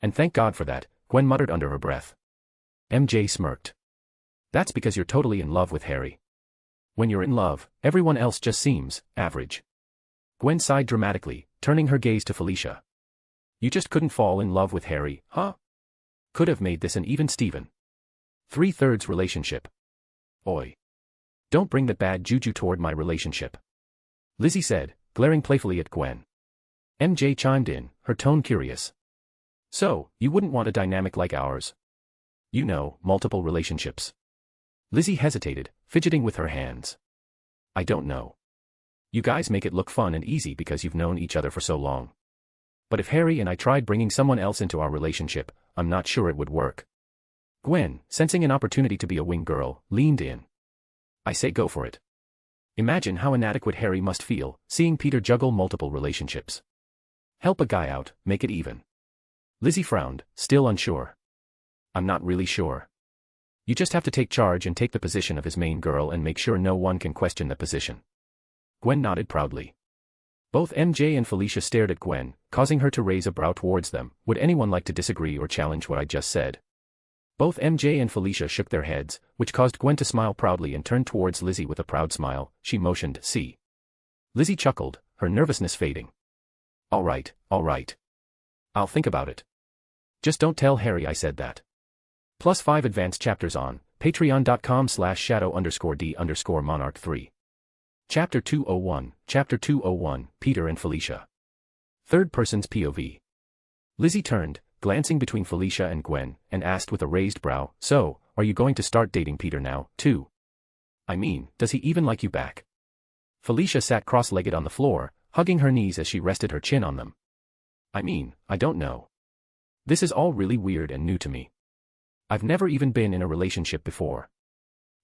"And thank God for that," Gwen muttered under her breath. MJ smirked. "That's because you're totally in love with Harry. When you're in love, everyone else just seems average." Gwen sighed dramatically, turning her gaze to Felicia. "You just couldn't fall in love with Harry, huh? Could have made this an even Steven. 3/3 relationship. Oi. Don't bring that bad juju toward my relationship," Lizzie said, glaring playfully at Gwen. MJ chimed in, her tone curious. "So, you wouldn't want a dynamic like ours? You know, multiple relationships." Lizzie hesitated, fidgeting with her hands. "I don't know. You guys make it look fun and easy because you've known each other for so long. But if Harry and I tried bringing someone else into our relationship, I'm not sure it would work." Gwen, sensing an opportunity to be a wing girl, leaned in. "I say go for it. Imagine how inadequate Harry must feel, seeing Peter juggle multiple relationships. Help a guy out, make it even." Lizzie frowned, still unsure. "I'm not really sure. You just have to take charge and take the position of his main girl and make sure no one can question the position." Gwen nodded proudly. Both MJ and Felicia stared at Gwen, causing her to raise a brow towards them. Would anyone like to disagree or challenge what I just said? Both MJ and Felicia shook their heads, which caused Gwen to smile proudly and turn towards Lizzie with a proud smile. She motioned, "See." Lizzie chuckled, her nervousness fading. All right. I'll think about it. Just don't tell Harry I said that." +5 advanced chapters on patreon.com/shadow_d_monarch3. Chapter 201, Peter and Felicia. Third person's POV. Lizzie turned, glancing between Felicia and Gwen, and asked with a raised brow, "So, are you going to start dating Peter now, too?" I mean, does he even like you back? Felicia sat cross-legged on the floor, hugging her knees as she rested her chin on them. I mean, I don't know. This is all really weird and new to me. I've never even been in a relationship before.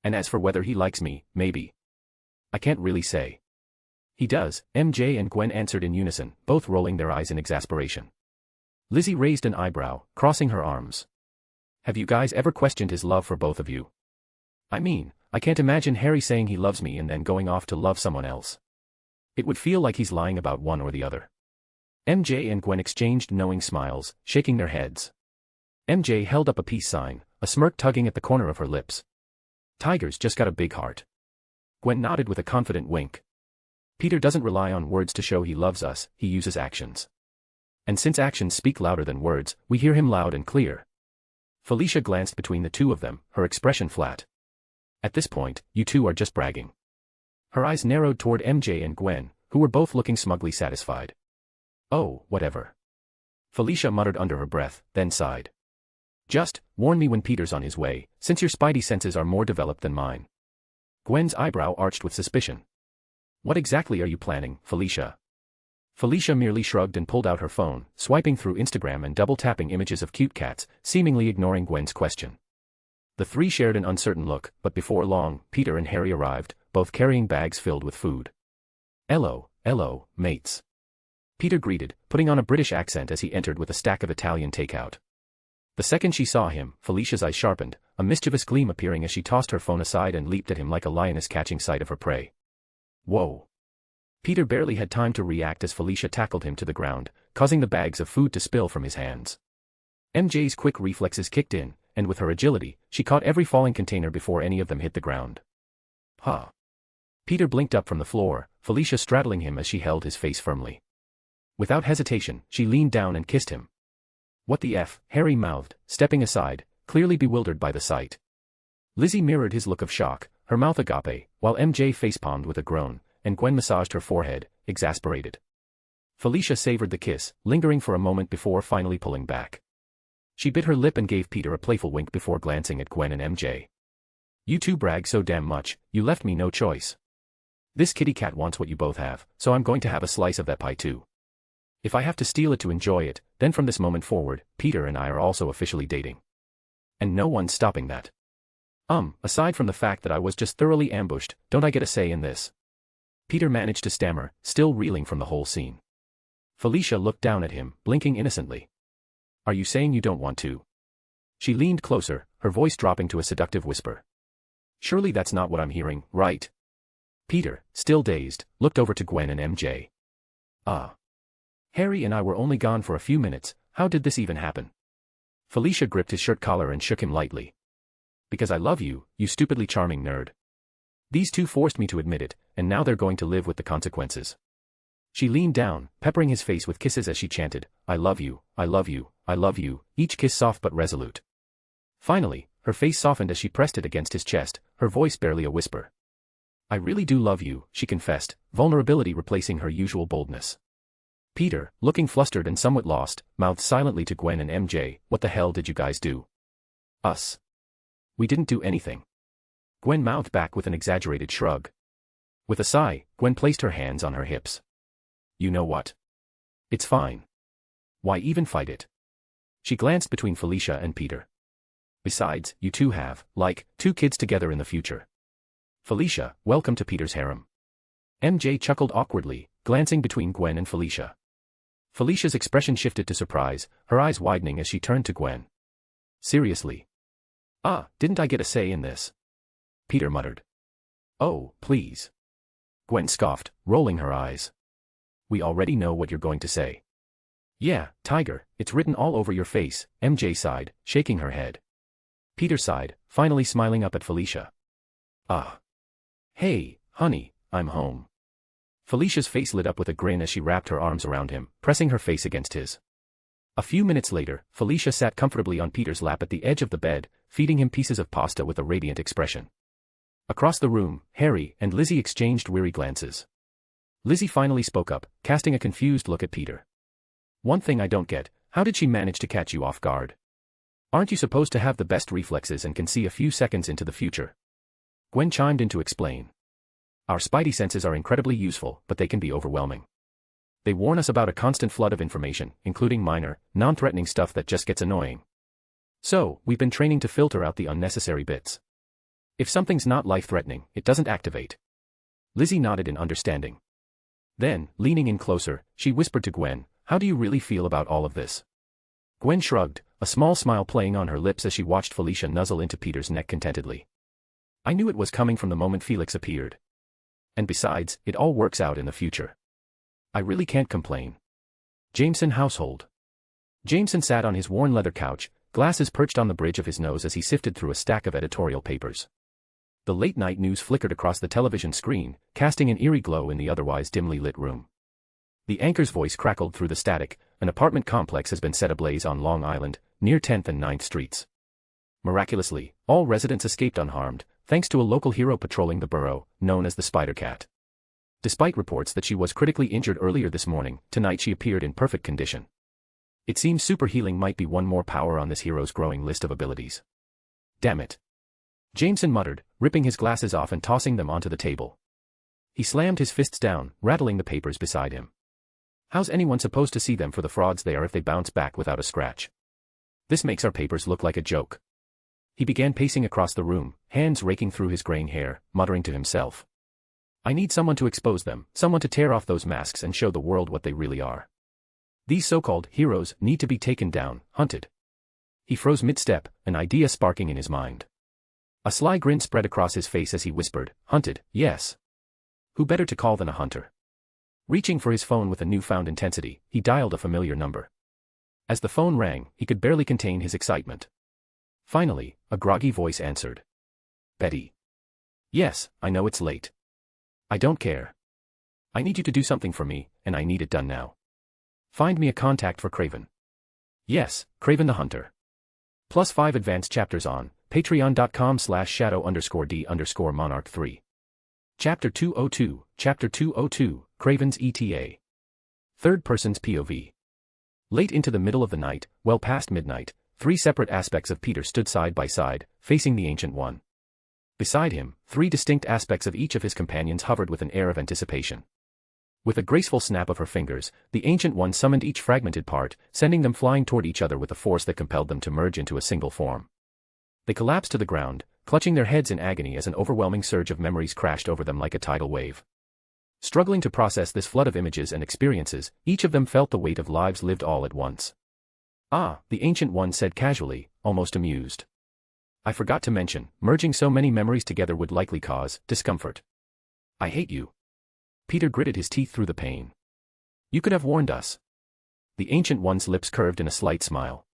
And as for whether he likes me, maybe. I can't really say. He does, MJ and Gwen answered in unison, both rolling their eyes in exasperation. Lizzie raised an eyebrow, crossing her arms. Have you guys ever questioned his love for both of you? I mean, I can't imagine Harry saying he loves me and then going off to love someone else. It would feel like he's lying about one or the other. MJ and Gwen exchanged knowing smiles, shaking their heads. MJ held up a peace sign, a smirk tugging at the corner of her lips. Tiger's just got a big heart. Gwen nodded with a confident wink. Peter doesn't rely on words to show he loves us, he uses actions. And since actions speak louder than words, we hear him loud and clear. Felicia glanced between the two of them, her expression flat. At this point, you two are just bragging. Her eyes narrowed toward MJ and Gwen, who were both looking smugly satisfied. Oh, whatever. Felicia muttered under her breath, then sighed. Just, warn me when Peter's on his way, since your spidey senses are more developed than mine. Gwen's eyebrow arched with suspicion. What exactly are you planning, Felicia? Felicia merely shrugged and pulled out her phone, swiping through Instagram and double-tapping images of cute cats, seemingly ignoring Gwen's question. The three shared an uncertain look, but before long, Peter and Harry arrived, both carrying bags filled with food. Hello, mates. Peter greeted, putting on a British accent as he entered with a stack of Italian takeout. The second she saw him, Felicia's eyes sharpened, a mischievous gleam appearing as she tossed her phone aside and leaped at him like a lioness catching sight of her prey. Whoa. Peter barely had time to react as Felicia tackled him to the ground, causing the bags of food to spill from his hands. MJ's quick reflexes kicked in, and with her agility, she caught every falling container before any of them hit the ground. Huh. Peter blinked up from the floor, Felicia straddling him as she held his face firmly. Without hesitation, she leaned down and kissed him. What the F, Harry mouthed, stepping aside, clearly bewildered by the sight. Lizzie mirrored his look of shock, her mouth agape, while MJ facepalmed with a groan, and Gwen massaged her forehead, exasperated. Felicia savored the kiss, lingering for a moment before finally pulling back. She bit her lip and gave Peter a playful wink before glancing at Gwen and MJ. You two brag so damn much, you left me no choice. This kitty cat wants what you both have, so I'm going to have a slice of that pie too. If I have to steal it to enjoy it, then from this moment forward, Peter and I are also officially dating. And no one's stopping that. Aside from the fact that I was just thoroughly ambushed, don't I get a say in this? Peter managed to stammer, still reeling from the whole scene. Felicia looked down at him, blinking innocently. Are you saying you don't want to? She leaned closer, her voice dropping to a seductive whisper. Surely that's not what I'm hearing, right? Peter, still dazed, looked over to Gwen and MJ. Harry and I were only gone for a few minutes, how did this even happen? Felicia gripped his shirt collar and shook him lightly. Because I love you, you stupidly charming nerd. These two forced me to admit it, and now they're going to live with the consequences. She leaned down, peppering his face with kisses as she chanted, I love you, I love you, I love you, each kiss soft but resolute. Finally, her face softened as she pressed it against his chest, her voice barely a whisper. I really do love you, she confessed, vulnerability replacing her usual boldness. Peter, looking flustered and somewhat lost, mouthed silently to Gwen and MJ, what the hell did you guys do? Us. We didn't do anything. Gwen mouthed back with an exaggerated shrug. With a sigh, Gwen placed her hands on her hips. You know what? It's fine. Why even fight it? She glanced between Felicia and Peter. Besides, you two have, like, 2 kids together in the future. Felicia, welcome to Peter's harem. MJ chuckled awkwardly, glancing between Gwen and Felicia. Felicia's expression shifted to surprise, her eyes widening as she turned to Gwen. Seriously? Didn't I get a say in this? Peter muttered. Oh, please. Gwen scoffed, rolling her eyes. We already know what you're going to say. Yeah, Tiger, it's written all over your face, MJ sighed, shaking her head. Peter sighed, finally smiling up at Felicia. Hey, honey, I'm home. Felicia's face lit up with a grin as she wrapped her arms around him, pressing her face against his. A few minutes later, Felicia sat comfortably on Peter's lap at the edge of the bed, feeding him pieces of pasta with a radiant expression. Across the room, Harry and Lizzie exchanged weary glances. Lizzie finally spoke up, casting a confused look at Peter. One thing I don't get, how did she manage to catch you off guard? Aren't you supposed to have the best reflexes and can see a few seconds into the future? Gwen chimed in to explain. Our spidey senses are incredibly useful, but they can be overwhelming. They warn us about a constant flood of information, including minor, non-threatening stuff that just gets annoying. So, we've been training to filter out the unnecessary bits. If something's not life-threatening, it doesn't activate. Lizzie nodded in understanding. Then, leaning in closer, she whispered to Gwen, "How do you really feel about all of this?" Gwen shrugged, a small smile playing on her lips as she watched Felicia nuzzle into Peter's neck contentedly. "I knew it was coming from the moment Felix appeared. And besides, it all works out in the future. I really can't complain." Jameson household. Jameson sat on his worn leather couch, glasses perched on the bridge of his nose as he sifted through a stack of editorial papers. The late-night news flickered across the television screen, casting an eerie glow in the otherwise dimly lit room. The anchor's voice crackled through the static. An apartment complex has been set ablaze on Long Island, near 10th and 9th Streets. Miraculously, all residents escaped unharmed, thanks to a local hero patrolling the borough, known as the Spider Cat. Despite reports that she was critically injured earlier this morning, tonight she appeared in perfect condition. It seems super healing might be one more power on this hero's growing list of abilities. Damn it. Jameson muttered, ripping his glasses off and tossing them onto the table. He slammed his fists down, rattling the papers beside him. How's anyone supposed to see them for the frauds they are if they bounce back without a scratch? This makes our papers look like a joke. He began pacing across the room, hands raking through his graying hair, muttering to himself. I need someone to expose them, someone to tear off those masks and show the world what they really are. These so-called heroes need to be taken down, hunted. He froze mid-step, an idea sparking in his mind. A sly grin spread across his face as he whispered, "Hunted, yes. Who better to call than a hunter?" Reaching for his phone with a newfound intensity, he dialed a familiar number. As the phone rang, he could barely contain his excitement. Finally, a groggy voice answered. "Betty." "Yes, I know it's late. I don't care. I need you to do something for me, and I need it done now. Find me a contact for Craven." "Yes, Craven the Hunter." +5 advanced chapters on patreon.com/shadow_d_monarch3. Chapter 202, Chapter 202, Craven's ETA. Third person's POV. Late into the middle of the night, well past midnight, three separate aspects of Peter stood side by side, facing the Ancient One. Beside him, three distinct aspects of each of his companions hovered with an air of anticipation. With a graceful snap of her fingers, the Ancient One summoned each fragmented part, sending them flying toward each other with a force that compelled them to merge into a single form. They collapsed to the ground, clutching their heads in agony as an overwhelming surge of memories crashed over them like a tidal wave. Struggling to process this flood of images and experiences, each of them felt the weight of lives lived all at once. "Ah," the Ancient One said casually, almost amused. "I forgot to mention, merging so many memories together would likely cause discomfort. I hate you." Peter gritted his teeth through the pain. "You could have warned us." The Ancient One's lips curved in a slight smile.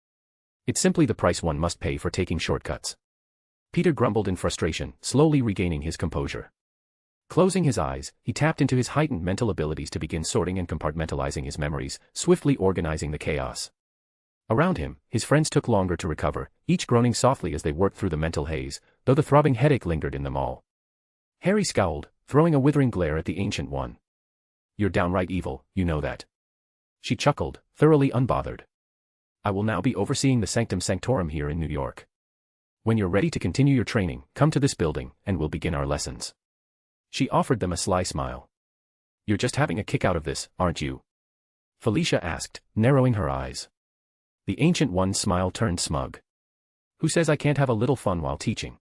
"It's simply the price one must pay for taking shortcuts." Peter grumbled in frustration, slowly regaining his composure. Closing his eyes, he tapped into his heightened mental abilities to begin sorting and compartmentalizing his memories, swiftly organizing the chaos. Around him, his friends took longer to recover, each groaning softly as they worked through the mental haze, though the throbbing headache lingered in them all. Harry scowled, throwing a withering glare at the Ancient One. "You're downright evil, you know that." She chuckled, thoroughly unbothered. "I will now be overseeing the Sanctum Sanctorum here in New York. When you're ready to continue your training, come to this building, and we'll begin our lessons." She offered them a sly smile. "You're just having a kick out of this, aren't you?" Felicia asked, narrowing her eyes. The Ancient One's smile turned smug. "Who says I can't have a little fun while teaching?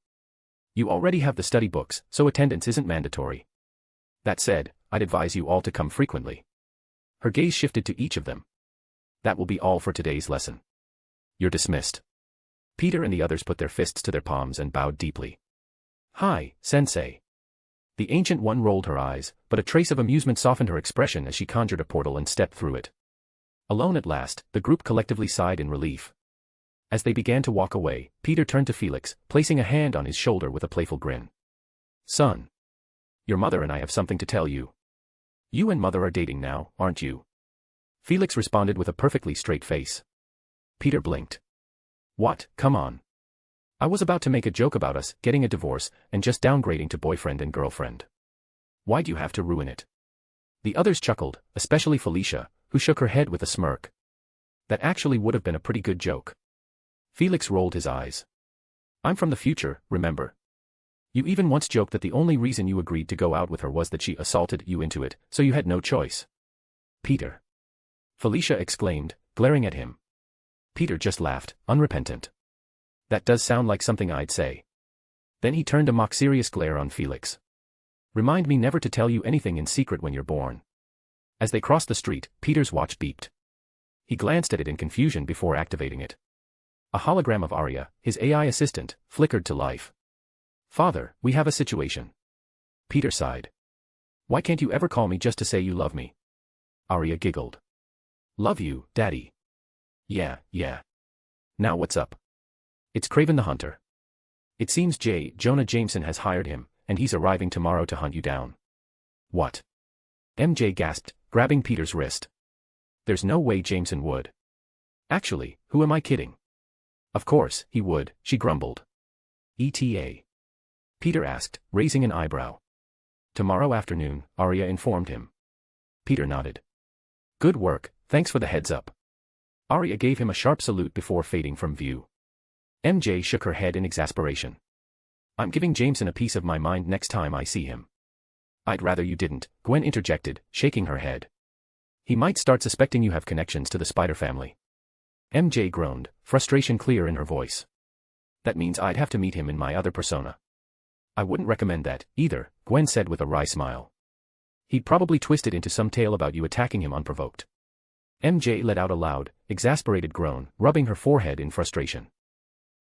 You already have the study books, so attendance isn't mandatory. That said, I'd advise you all to come frequently." Her gaze shifted to each of them. "That will be all for today's lesson. You're dismissed." Peter and the others put their fists to their palms and bowed deeply. "Hi, Sensei." The Ancient One rolled her eyes, but a trace of amusement softened her expression as she conjured a portal and stepped through it. Alone at last, the group collectively sighed in relief. As they began to walk away, Peter turned to Felix, placing a hand on his shoulder with a playful grin. "Son. Your mother and I have something to tell you. You and Mother are dating now, aren't you?" Felix responded with a perfectly straight face. Peter blinked. "What, come on. I was about to make a joke about us getting a divorce and just downgrading to boyfriend and girlfriend. Why'd you have to ruin it?" The others chuckled, especially Felicia, who shook her head with a smirk. "That actually would have been a pretty good joke." Felix rolled his eyes. "I'm from the future, remember? You even once joked that the only reason you agreed to go out with her was that she assaulted you into it, so you had no choice. Peter. Felicia exclaimed, glaring at him. Peter just laughed, unrepentant. That does sound like something I'd say. Then he turned a mock-serious glare on Felix. Remind me never to tell you anything in secret when you're born. As they crossed the street, Peter's watch beeped. He glanced at it in confusion before activating it. A hologram of Arya, his AI assistant, flickered to life. Father, we have a situation. Peter sighed. Why can't you ever call me just to say you love me? Arya giggled. Love you, Daddy. Yeah. Now what's up? It's Craven the Hunter. It seems J. Jonah Jameson has hired him, and he's arriving tomorrow to hunt you down. What? MJ gasped, grabbing Peter's wrist. There's no way Jameson would. Actually, who am I kidding? Of course, he would, she grumbled. ETA. Peter asked, raising an eyebrow. Tomorrow afternoon, Arya informed him. Peter nodded. Good work, thanks for the heads up. Arya gave him a sharp salute before fading from view. MJ shook her head in exasperation. I'm giving Jameson a piece of my mind next time I see him. I'd rather you didn't, Gwen interjected, shaking her head. He might start suspecting you have connections to the Spider family. MJ groaned, frustration clear in her voice. That means I'd have to meet him in my other persona. I wouldn't recommend that, either, Gwen said with a wry smile. He'd probably twist it into some tale about you attacking him unprovoked. MJ let out a loud, exasperated groan, rubbing her forehead in frustration.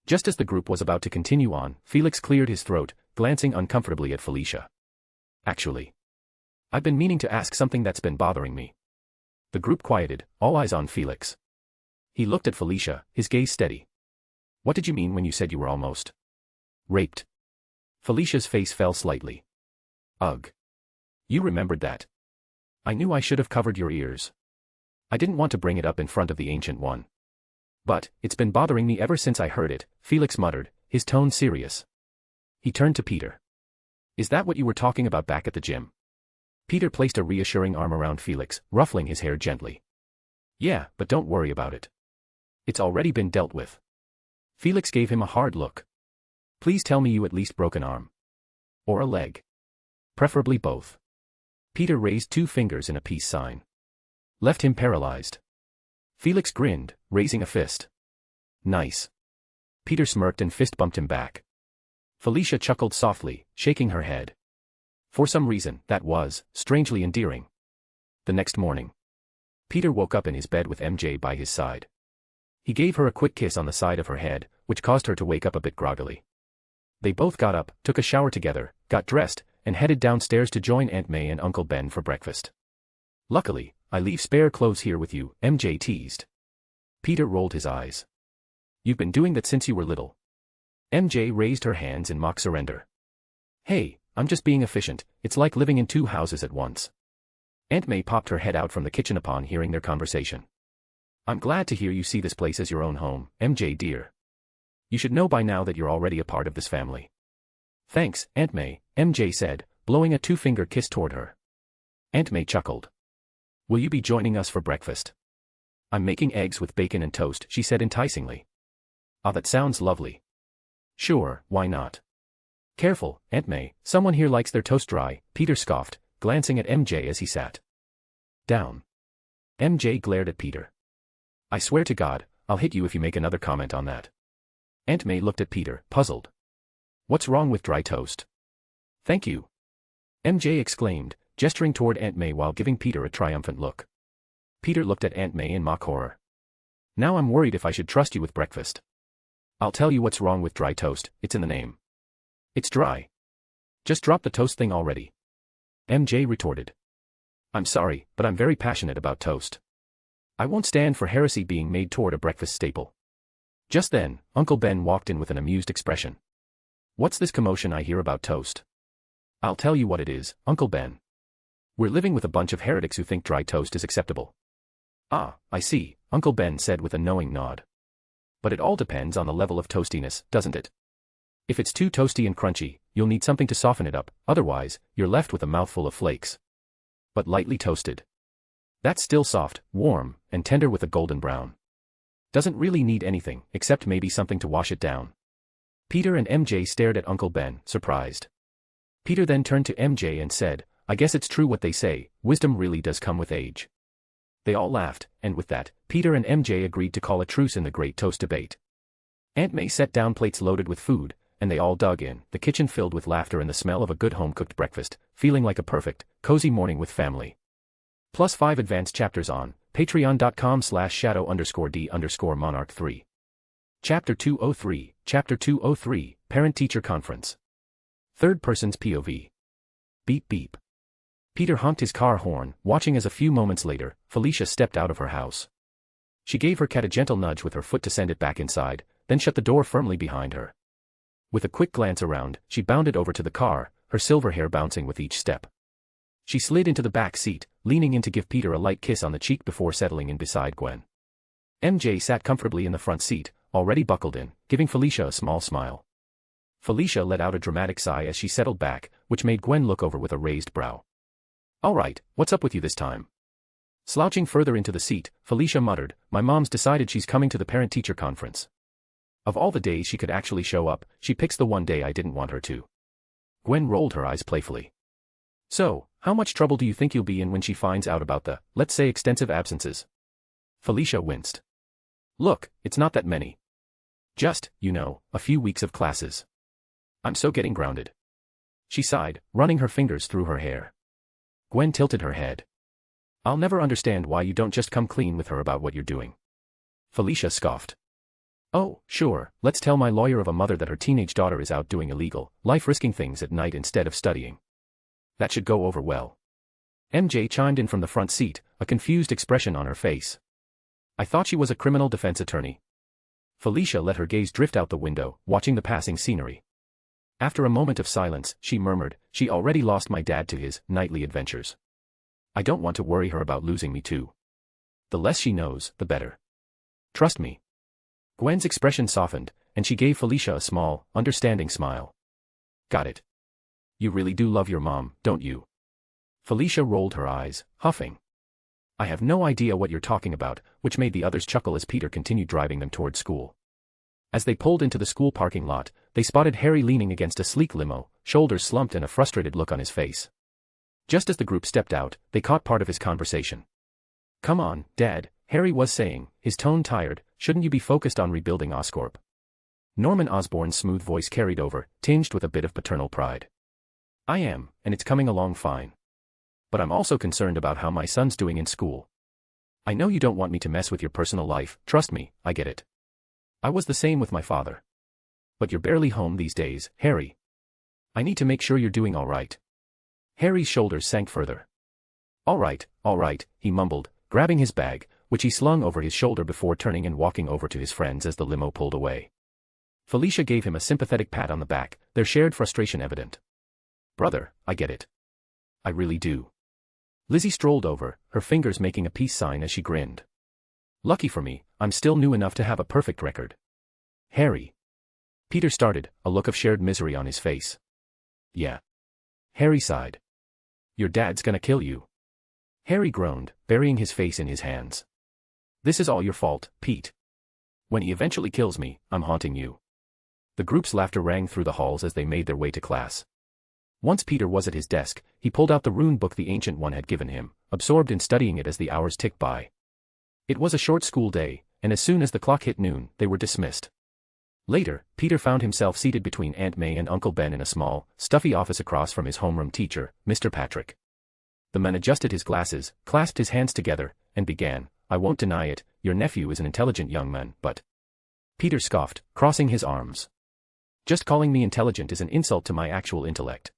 Just as the group was about to continue on, Felix cleared his throat, glancing uncomfortably at Felicia. Actually, I've been meaning to ask something that's been bothering me. The group quieted, all eyes on Felix. He looked at Felicia, his gaze steady. What did you mean when you said you were almost raped? Felicia's face fell slightly. Ugh. You remembered that. I knew I should have covered your ears. I didn't want to bring it up in front of the Ancient One. But, it's been bothering me ever since I heard it, Felix muttered, his tone serious. He turned to Peter. Is that what you were talking about back at the gym? Peter placed a reassuring arm around Felix, ruffling his hair gently. Yeah, but don't worry about it. It's already been dealt with. Felix gave him a hard look. Please tell me you at least broke an arm. Or a leg. Preferably both. Peter raised 2 fingers in a peace sign. Left him paralyzed. Felix grinned, raising a fist. Nice. Peter smirked and fist bumped him back. Felicia chuckled softly, shaking her head. For some reason, that was, strangely endearing. The next morning, Peter woke up in his bed with MJ by his side. He gave her a quick kiss on the side of her head, which caused her to wake up a bit groggily. They both got up, took a shower together, got dressed, and headed downstairs to join Aunt May and Uncle Ben for breakfast. Luckily, I leave spare clothes here with you, MJ teased. Peter rolled his eyes. You've been doing that since you were little. MJ raised her hands in mock surrender. Hey, I'm just being efficient, it's like living in 2 houses at once. Aunt May popped her head out from the kitchen upon hearing their conversation. I'm glad to hear you see this place as your own home, MJ dear. You should know by now that you're already a part of this family. Thanks, Aunt May, MJ said, blowing a 2-finger kiss toward her. Aunt May chuckled. Will you be joining us for breakfast? I'm making eggs with bacon and toast, she said enticingly. Ah, that sounds lovely. Sure, why not? Careful, Aunt May, someone here likes their toast dry, Peter scoffed, glancing at MJ as he sat down. MJ glared at Peter. I swear to God, I'll hit you if you make another comment on that. Aunt May looked at Peter, puzzled. What's wrong with dry toast? Thank you. MJ exclaimed, gesturing toward Aunt May while giving Peter a triumphant look. Peter looked at Aunt May in mock horror. Now I'm worried if I should trust you with breakfast. I'll tell you what's wrong with dry toast, it's in the name. It's dry. Just drop the toast thing already. MJ retorted. I'm sorry, but I'm very passionate about toast. I won't stand for heresy being made toward a breakfast staple. Just then, Uncle Ben walked in with an amused expression. What's this commotion I hear about toast? I'll tell you what it is, Uncle Ben. We're living with a bunch of heretics who think dry toast is acceptable. Ah, I see, Uncle Ben said with a knowing nod. But it all depends on the level of toastiness, doesn't it? If it's too toasty and crunchy, you'll need something to soften it up, otherwise, you're left with a mouthful of flakes. But lightly toasted. That's still soft, warm, and tender with a golden brown. Doesn't really need anything, except maybe something to wash it down. Peter and MJ stared at Uncle Ben, surprised. Peter then turned to MJ and said, "I guess it's true what they say, wisdom really does come with age." They all laughed, and with that, Peter and MJ agreed to call a truce in the great toast debate. Aunt May set down plates loaded with food, and they all dug in, the kitchen filled with laughter and the smell of a good home-cooked breakfast, feeling like a perfect, cozy morning with family. +5 advanced chapters on patreon.com/shadow_d_monarch3. Chapter 203, Chapter 203, Parent-Teacher Conference. Third person's POV. Beep beep. Peter honked his car horn, watching as a few moments later, Felicia stepped out of her house. She gave her cat a gentle nudge with her foot to send it back inside, then shut the door firmly behind her. With a quick glance around, she bounded over to the car, her silver hair bouncing with each step. She slid into the back seat, leaning in to give Peter a light kiss on the cheek before settling in beside Gwen. MJ sat comfortably in the front seat, already buckled in, giving Felicia a small smile. Felicia let out a dramatic sigh as she settled back, which made Gwen look over with a raised brow. "All right, what's up with you this time?" Slouching further into the seat, Felicia muttered, "My mom's decided she's coming to the parent-teacher conference. Of all the days she could actually show up, she picks the one day I didn't want her to." Gwen rolled her eyes playfully. "So, how much trouble do you think you'll be in when she finds out about the, let's say, extensive absences?" Felicia winced. "Look, it's not that many. Just, a few weeks of classes. I'm so getting grounded." She sighed, running her fingers through her hair. Gwen tilted her head. "I'll never understand why you don't just come clean with her about what you're doing." Felicia scoffed. "Oh, sure, let's tell my lawyer of a mother that her teenage daughter is out doing illegal, life-risking things at night instead of studying. That should go over well." MJ chimed in from the front seat, a confused expression on her face. "I thought she was a criminal defense attorney." Felicia let her gaze drift out the window, watching the passing scenery. After a moment of silence, she murmured, "She already lost my dad to his nightly adventures. I don't want to worry her about losing me too. The less she knows, the better. Trust me." Gwen's expression softened, and she gave Felicia a small, understanding smile. "Got it. You really do love your mom, don't you?" Felicia rolled her eyes, huffing. "I have no idea what you're talking about," which made the others chuckle as Peter continued driving them toward school. As they pulled into the school parking lot, they spotted Harry leaning against a sleek limo, shoulders slumped and a frustrated look on his face. Just as the group stepped out, they caught part of his conversation. "Come on, Dad," Harry was saying, his tone tired, "shouldn't you be focused on rebuilding Oscorp?" Norman Osborn's smooth voice carried over, tinged with a bit of paternal pride. "I am, and it's coming along fine. But I'm also concerned about how my son's doing in school. I know you don't want me to mess with your personal life, trust me, I get it. I was the same with my father. But you're barely home these days, Harry. I need to make sure you're doing all right." Harry's shoulders sank further. All right, he mumbled, grabbing his bag, which he slung over his shoulder before turning and walking over to his friends as the limo pulled away. Felicia gave him a sympathetic pat on the back, their shared frustration evident. "Brother, I get it. I really do." Lizzie strolled over, her fingers making a peace sign as she grinned. "Lucky for me, I'm still new enough to have a perfect record." "Harry." Peter started, a look of shared misery on his face. "Yeah." Harry sighed. "Your dad's gonna kill you." Harry groaned, burying his face in his hands. "This is all your fault, Pete. When he eventually kills me, I'm haunting you." The group's laughter rang through the halls as they made their way to class. Once Peter was at his desk, he pulled out the rune book the Ancient One had given him, absorbed in studying it as the hours ticked by. It was a short school day, and as soon as the clock hit noon, they were dismissed. Later, Peter found himself seated between Aunt May and Uncle Ben in a small, stuffy office across from his homeroom teacher, Mr. Patrick. The man adjusted his glasses, clasped his hands together, and began, "I won't deny it, your nephew is an intelligent young man, but..." Peter scoffed, crossing his arms. "Just calling me intelligent is an insult to my actual intellect."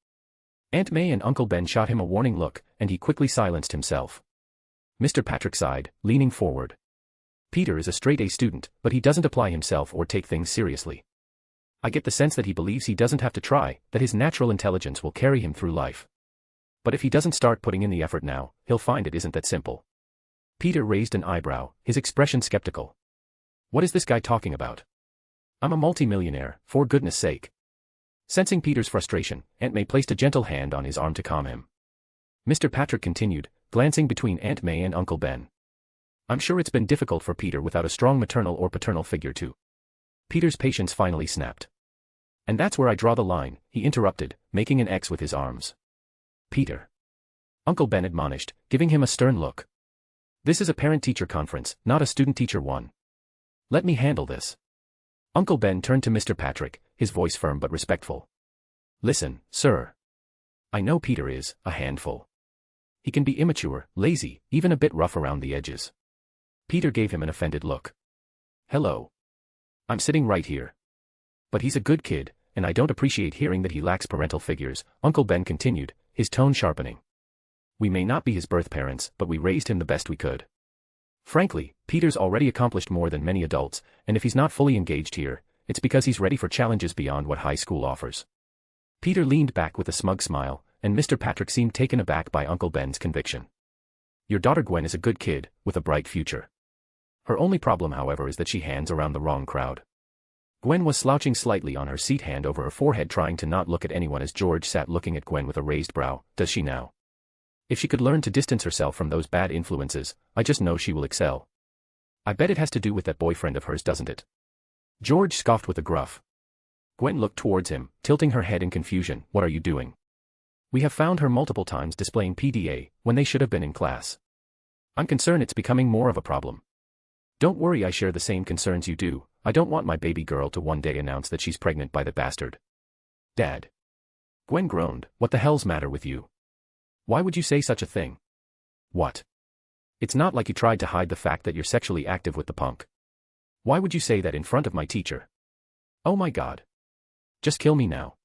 Aunt May and Uncle Ben shot him a warning look, and he quickly silenced himself. Mr. Patrick sighed, leaning forward. "Peter is a straight-A student, but he doesn't apply himself or take things seriously. I get the sense that he believes he doesn't have to try, that his natural intelligence will carry him through life. But if he doesn't start putting in the effort now, he'll find it isn't that simple." Peter raised an eyebrow, his expression skeptical. "What is this guy talking about? I'm a multimillionaire, for goodness sake." Sensing Peter's frustration, Aunt May placed a gentle hand on his arm to calm him. Mr. Patrick continued, glancing between Aunt May and Uncle Ben. "I'm sure it's been difficult for Peter without a strong maternal or paternal figure too." Peter's patience finally snapped. And that's where I draw the line, he interrupted, making an X with his arms. Peter. Uncle Ben admonished, giving him a stern look. This is a parent-teacher conference, not a student-teacher one. Let me handle this. Uncle Ben turned to Mr. Patrick, his voice firm but respectful. Listen, sir. I know Peter is a handful. He can be immature, lazy, even a bit rough around the edges. Peter gave him an offended look. Hello. I'm sitting right here. But he's a good kid, and I don't appreciate hearing that he lacks parental figures, Uncle Ben continued, his tone sharpening. We may not be his birth parents, but we raised him the best we could. Frankly, Peter's already accomplished more than many adults, and if he's not fully engaged here, it's because he's ready for challenges beyond what high school offers. Peter leaned back with a smug smile, and Mr. Patrick seemed taken aback by Uncle Ben's conviction. Your daughter Gwen is a good kid, with a bright future. Her only problem, however, is that she hangs around the wrong crowd. Gwen was slouching slightly on her seat, hand over her forehead, trying to not look at anyone as George sat looking at Gwen with a raised brow. Does she now? If she could learn to distance herself from those bad influences, I just know she will excel. I bet it has to do with that boyfriend of hers, doesn't it? George scoffed with a gruff. Gwen looked towards him, tilting her head in confusion. What are you doing? We have found her multiple times displaying PDA, when they should have been in class. I'm concerned it's becoming more of a problem. Don't worry, I share the same concerns you do. I don't want my baby girl to one day announce that she's pregnant by the bastard. Dad. Gwen groaned. What the hell's matter with you? Why would you say such a thing? What? It's not like you tried to hide the fact that you're sexually active with the punk. Why would you say that in front of my teacher? Oh my God. Just kill me now.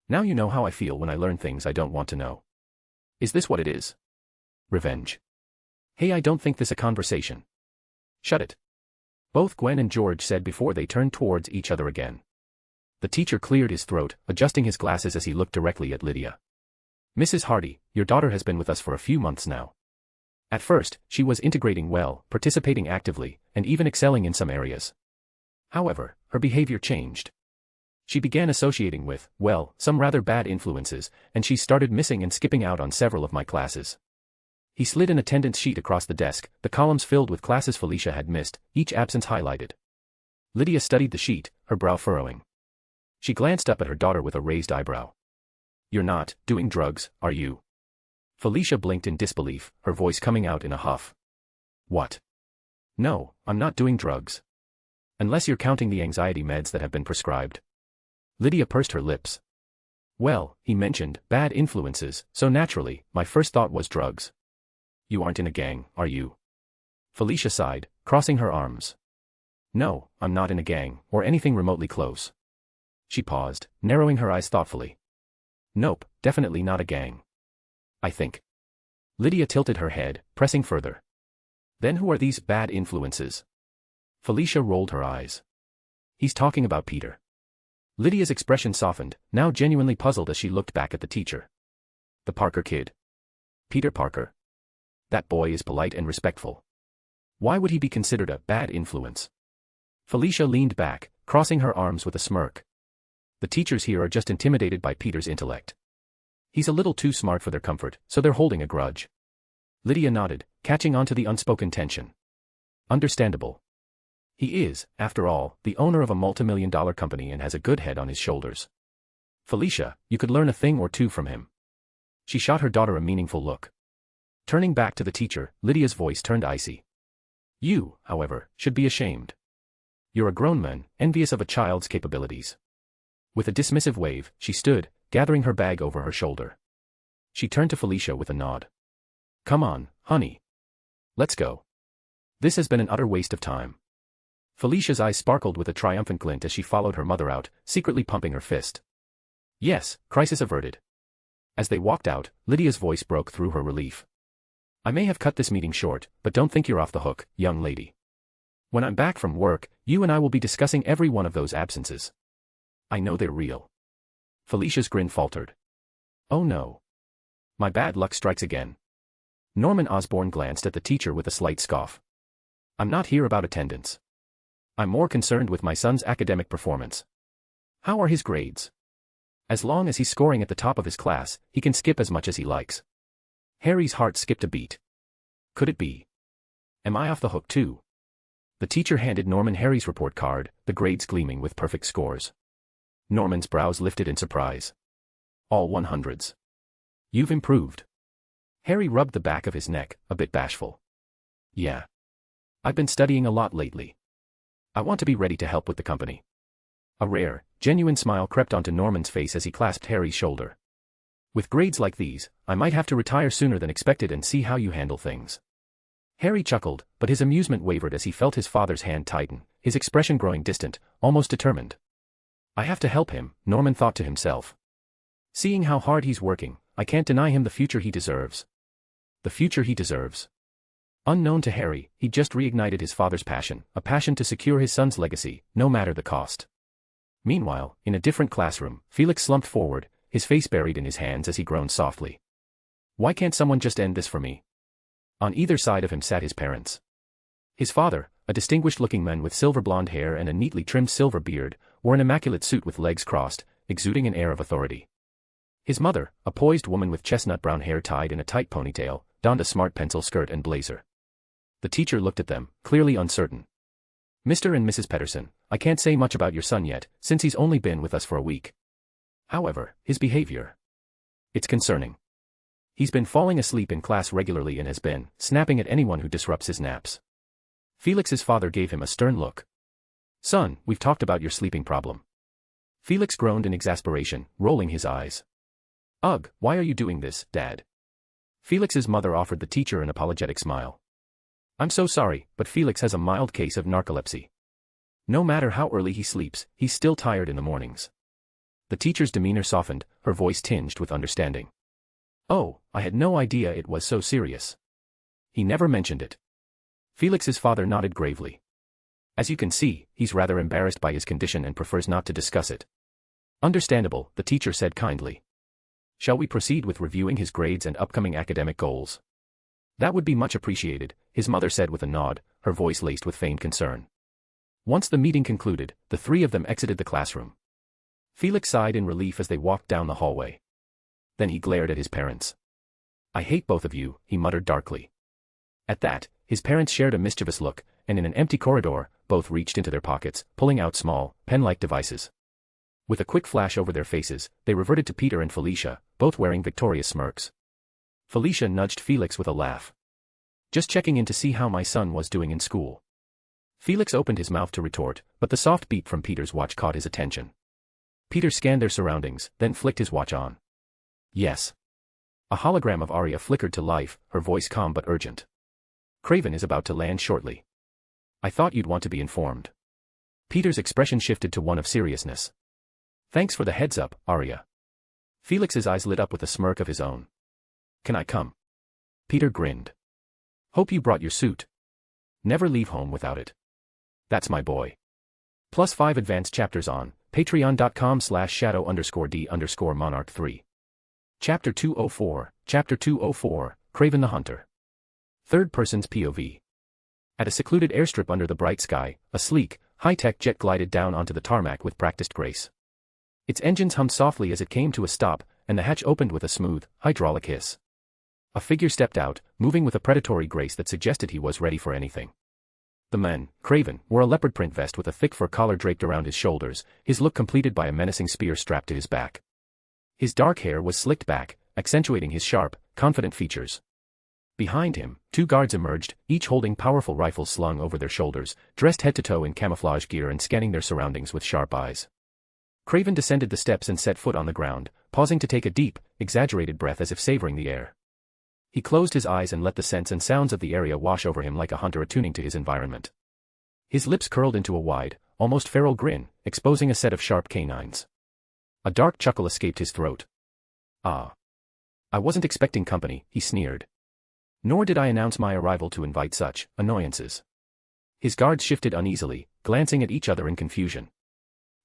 Now you know how I feel when I learn things I don't want to know. Is this what it is? Revenge. Hey, I don't think this a conversation. Shut it. Both Gwen and George said before they turned towards each other again. The teacher cleared his throat, adjusting his glasses as he looked directly at Lydia. Mrs. Hardy, your daughter has been with us for a few months now. At first, she was integrating well, participating actively, and even excelling in some areas. However, her behavior changed. She began associating with, well, some rather bad influences, and she started missing and skipping out on several of my classes. He slid an attendance sheet across the desk, the columns filled with classes Felicia had missed, each absence highlighted. Lydia studied the sheet, her brow furrowing. She glanced up at her daughter with a raised eyebrow. You're not doing drugs, are you? Felicia blinked in disbelief, her voice coming out in a huff. What? No, I'm not doing drugs. Unless you're counting the anxiety meds that have been prescribed. Lydia pursed her lips. Well, he mentioned bad influences, so naturally, my first thought was drugs. You aren't in a gang, are you? Felicia sighed, crossing her arms. No, I'm not in a gang, or anything remotely close. She paused, narrowing her eyes thoughtfully. Nope, definitely not a gang. I think. Lydia tilted her head, pressing further. Then who are these bad influences? Felicia rolled her eyes. He's talking about Peter. Lydia's expression softened, now genuinely puzzled as she looked back at the teacher. The Parker kid. Peter Parker. That boy is polite and respectful. Why would he be considered a bad influence? Felicia leaned back, crossing her arms with a smirk. The teachers here are just intimidated by Peter's intellect. He's a little too smart for their comfort, so they're holding a grudge. Lydia nodded, catching on to the unspoken tension. Understandable. He is, after all, the owner of a multi-million-dollar company and has a good head on his shoulders. Felicia, you could learn a thing or two from him. She shot her daughter a meaningful look. Turning back to the teacher, Lydia's voice turned icy. You, however, should be ashamed. You're a grown man, envious of a child's capabilities. With a dismissive wave, she stood, gathering her bag over her shoulder. She turned to Felicia with a nod. Come on, honey. Let's go. This has been an utter waste of time. Felicia's eyes sparkled with a triumphant glint as she followed her mother out, secretly pumping her fist. Yes, crisis averted. As they walked out, Lydia's voice broke through her relief. I may have cut this meeting short, but don't think you're off the hook, young lady. When I'm back from work, you and I will be discussing every one of those absences. I know they're real. Felicia's grin faltered. Oh no. My bad luck strikes again. Norman Osborne glanced at the teacher with a slight scoff. I'm not here about attendance. I'm more concerned with my son's academic performance. How are his grades? As long as he's scoring at the top of his class, he can skip as much as he likes. Harry's heart skipped a beat. Could it be? Am I off the hook too? The teacher handed Norman Harry's report card, the grades gleaming with perfect scores. Norman's brows lifted in surprise. All 100s. You've improved. Harry rubbed the back of his neck, a bit bashful. Yeah. I've been studying a lot lately. I want to be ready to help with the company. A rare, genuine smile crept onto Norman's face as he clasped Harry's shoulder. With grades like these, I might have to retire sooner than expected and see how you handle things. Harry chuckled, but his amusement wavered as he felt his father's hand tighten, his expression growing distant, almost determined. I have to help him, Norman thought to himself. Seeing how hard he's working, I can't deny him the future he deserves. The future he deserves. Unknown to Harry, he'd just reignited his father's passion, a passion to secure his son's legacy, no matter the cost. Meanwhile, in a different classroom, Felix slumped forward, his face buried in his hands as he groaned softly. Why can't someone just end this for me? On either side of him sat his parents. His father, a distinguished-looking man with silver blonde hair and a neatly trimmed silver beard, wore an immaculate suit with legs crossed, exuding an air of authority. His mother, a poised woman with chestnut brown hair tied in a tight ponytail, donned a smart pencil skirt and blazer. The teacher looked at them, clearly uncertain. Mr. and Mrs. Petterson, I can't say much about your son yet, since he's only been with us for a week. However, his behavior. It's concerning. He's been falling asleep in class regularly and has been snapping at anyone who disrupts his naps. Felix's father gave him a stern look. Son, we've talked about your sleeping problem. Felix groaned in exasperation, rolling his eyes. Ugh, why are you doing this, Dad? Felix's mother offered the teacher an apologetic smile. I'm so sorry, but Felix has a mild case of narcolepsy. No matter how early he sleeps, he's still tired in the mornings. The teacher's demeanor softened, her voice tinged with understanding. Oh, I had no idea it was so serious. He never mentioned it. Felix's father nodded gravely. As you can see, he's rather embarrassed by his condition and prefers not to discuss it. Understandable, the teacher said kindly. Shall we proceed with reviewing his grades and upcoming academic goals? That would be much appreciated, his mother said with a nod, her voice laced with feigned concern. Once the meeting concluded, the three of them exited the classroom. Felix sighed in relief as they walked down the hallway. Then he glared at his parents. I hate both of you, he muttered darkly. At that, his parents shared a mischievous look, and in an empty corridor, both reached into their pockets, pulling out small, pen-like devices. With a quick flash over their faces, they reverted to Peter and Felicia, both wearing victorious smirks. Felicia nudged Felix with a laugh. Just checking in to see how my son was doing in school. Felix opened his mouth to retort, but the soft beep from Peter's watch caught his attention. Peter scanned their surroundings, then flicked his watch on. Yes. A hologram of Arya flickered to life, her voice calm but urgent. Craven is about to land shortly. I thought you'd want to be informed. Peter's expression shifted to one of seriousness. Thanks for the heads up, Arya. Felix's eyes lit up with a smirk of his own. Can I come? Peter grinned. Hope you brought your suit. Never leave home without it. That's my boy. +5 advanced chapters on patreon.com/shadow_d_monarch3. Chapter 204, Chapter 204, Craven the Hunter. Third person's POV. At a secluded airstrip under the bright sky, a sleek, high-tech jet glided down onto the tarmac with practiced grace. Its engines hummed softly as it came to a stop, and the hatch opened with a smooth, hydraulic hiss. A figure stepped out, moving with a predatory grace that suggested he was ready for anything. The man, Craven, wore a leopard print vest with a thick fur collar draped around his shoulders, his look completed by a menacing spear strapped to his back. His dark hair was slicked back, accentuating his sharp, confident features. Behind him, two guards emerged, each holding powerful rifles slung over their shoulders, dressed head to toe in camouflage gear and scanning their surroundings with sharp eyes. Craven descended the steps and set foot on the ground, pausing to take a deep, exaggerated breath as if savoring the air. He closed his eyes and let the scents and sounds of the area wash over him like a hunter attuning to his environment. His lips curled into a wide, almost feral grin, exposing a set of sharp canines. A dark chuckle escaped his throat. Ah. I wasn't expecting company, he sneered. Nor did I announce my arrival to invite such annoyances. His guards shifted uneasily, glancing at each other in confusion.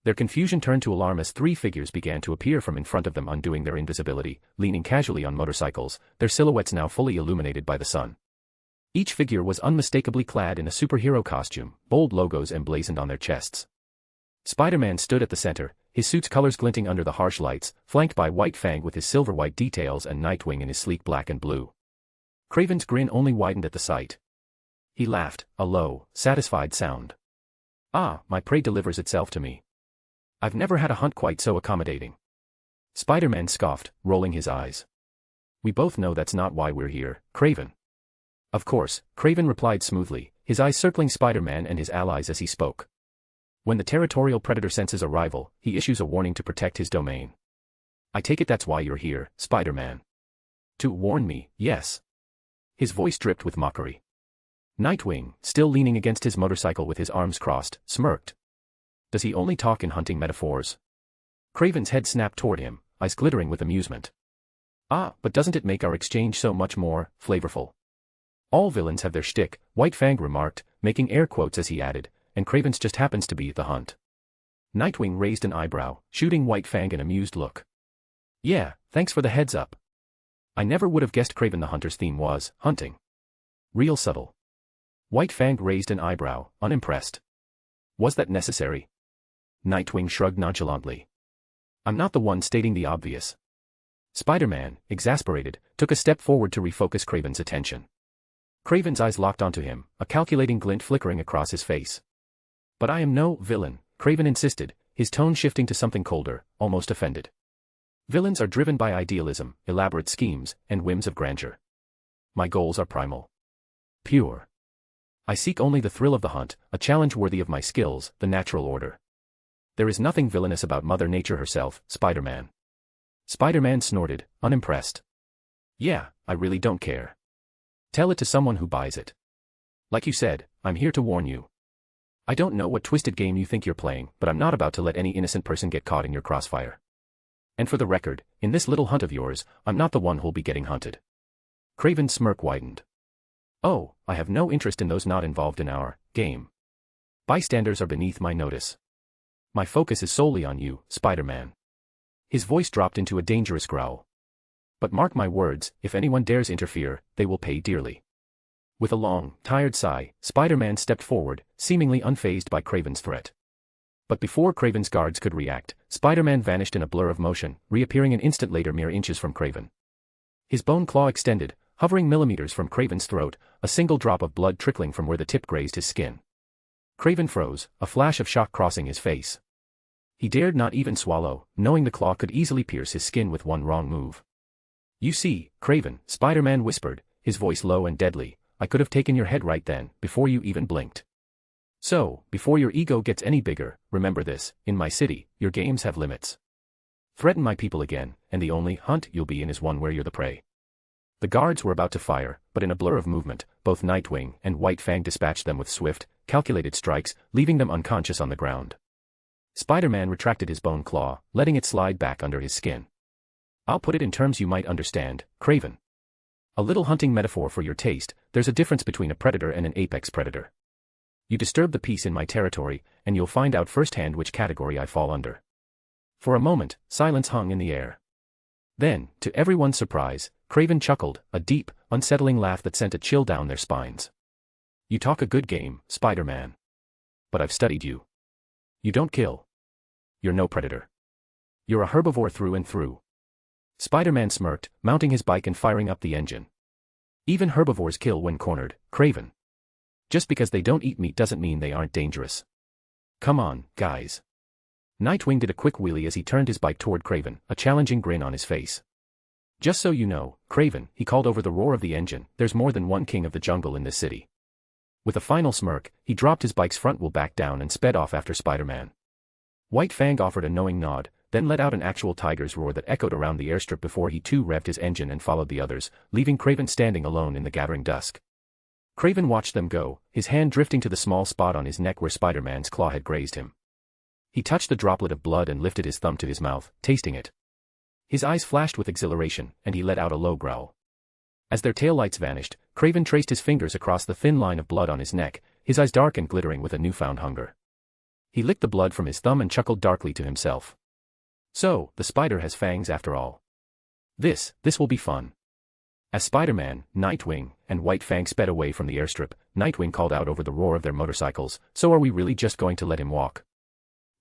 Their confusion turned to alarm as three figures began to appear from in front of them, undoing their invisibility, leaning casually on motorcycles, their silhouettes now fully illuminated by the sun. Each figure was unmistakably clad in a superhero costume, bold logos emblazoned on their chests. Spider-Man stood at the center, his suit's colors glinting under the harsh lights, flanked by White Fang with his silver-white details and Nightwing in his sleek black and blue. Craven's grin only widened at the sight. He laughed, a low, satisfied sound. Ah, my prey delivers itself to me. I've never had a hunt quite so accommodating. Spider-Man scoffed, rolling his eyes. We both know that's not why we're here, Kraven. Of course, Kraven replied smoothly, his eyes circling Spider-Man and his allies as he spoke. When the territorial predator senses a rival, he issues a warning to protect his domain. I take it that's why you're here, Spider-Man. To warn me, yes. His voice dripped with mockery. Nightwing, still leaning against his motorcycle with his arms crossed, smirked. Does he only talk in hunting metaphors? Kraven's head snapped toward him, eyes glittering with amusement. Ah, but doesn't it make our exchange so much more flavorful? All villains have their shtick, White Fang remarked, making air quotes as he added, and Kraven's just happens to be the hunt. Nightwing raised an eyebrow, shooting White Fang an amused look. Yeah, thanks for the heads up. I never would have guessed Kraven the Hunter's theme was hunting. Real subtle. White Fang raised an eyebrow, unimpressed. Was that necessary? Nightwing shrugged nonchalantly. I'm not the one stating the obvious. Spider-Man, exasperated, took a step forward to refocus Kraven's attention. Kraven's eyes locked onto him, a calculating glint flickering across his face. But I am no villain, Kraven insisted, his tone shifting to something colder, almost offended. Villains are driven by idealism, elaborate schemes, and whims of grandeur. My goals are primal. Pure. I seek only the thrill of the hunt, a challenge worthy of my skills, the natural order. There is nothing villainous about Mother Nature herself, Spider-Man. Spider-Man snorted, unimpressed. Yeah, I really don't care. Tell it to someone who buys it. Like you said, I'm here to warn you. I don't know what twisted game you think you're playing, but I'm not about to let any innocent person get caught in your crossfire. And for the record, in this little hunt of yours, I'm not the one who'll be getting hunted. Kraven's smirk widened. Oh, I have no interest in those not involved in our game. Bystanders are beneath my notice. My focus is solely on you, Spider-Man. His voice dropped into a dangerous growl. But mark my words, if anyone dares interfere, they will pay dearly. With a long, tired sigh, Spider-Man stepped forward, seemingly unfazed by Kraven's threat. But before Kraven's guards could react, Spider-Man vanished in a blur of motion, reappearing an instant later mere inches from Kraven. His bone claw extended, hovering millimeters from Kraven's throat, a single drop of blood trickling from where the tip grazed his skin. Kraven froze, a flash of shock crossing his face. He dared not even swallow, knowing the claw could easily pierce his skin with one wrong move. You see, Kraven, Spider-Man whispered, his voice low and deadly, I could have taken your head right then, before you even blinked. So, before your ego gets any bigger, remember this, in my city, your games have limits. Threaten my people again, and the only hunt you'll be in is one where you're the prey. The guards were about to fire, but in a blur of movement, both Nightwing and White Fang dispatched them with swift, calculated strikes, leaving them unconscious on the ground. Spider-Man retracted his bone claw, letting it slide back under his skin. I'll put it in terms you might understand, Kraven. A little hunting metaphor for your taste, there's a difference between a predator and an apex predator. You disturb the peace in my territory, and you'll find out firsthand which category I fall under. For a moment, silence hung in the air. Then, to everyone's surprise, Kraven chuckled, a deep, unsettling laugh that sent a chill down their spines. You talk a good game, Spider-Man. But I've studied you. You don't kill. You're no predator. You're a herbivore through and through. Spider-Man smirked, mounting his bike and firing up the engine. Even herbivores kill when cornered, Kraven. Just because they don't eat meat doesn't mean they aren't dangerous. Come on, guys. Nightwing did a quick wheelie as he turned his bike toward Kraven, a challenging grin on his face. Just so you know, Kraven, he called over the roar of the engine, there's more than one king of the jungle in this city. With a final smirk, he dropped his bike's front wheel back down and sped off after Spider-Man. White Fang offered a knowing nod, then let out an actual tiger's roar that echoed around the airstrip before he too revved his engine and followed the others, leaving Kraven standing alone in the gathering dusk. Kraven watched them go, his hand drifting to the small spot on his neck where Spider-Man's claw had grazed him. He touched the droplet of blood and lifted his thumb to his mouth, tasting it. His eyes flashed with exhilaration, and he let out a low growl. As their taillights vanished, Kraven traced his fingers across the thin line of blood on his neck, his eyes dark and glittering with a newfound hunger. He licked the blood from his thumb and chuckled darkly to himself. So, the spider has fangs after all. This will be fun. As Spider-Man, Nightwing, and White Fang sped away from the airstrip, Nightwing called out over the roar of their motorcycles, so are we really just going to let him walk?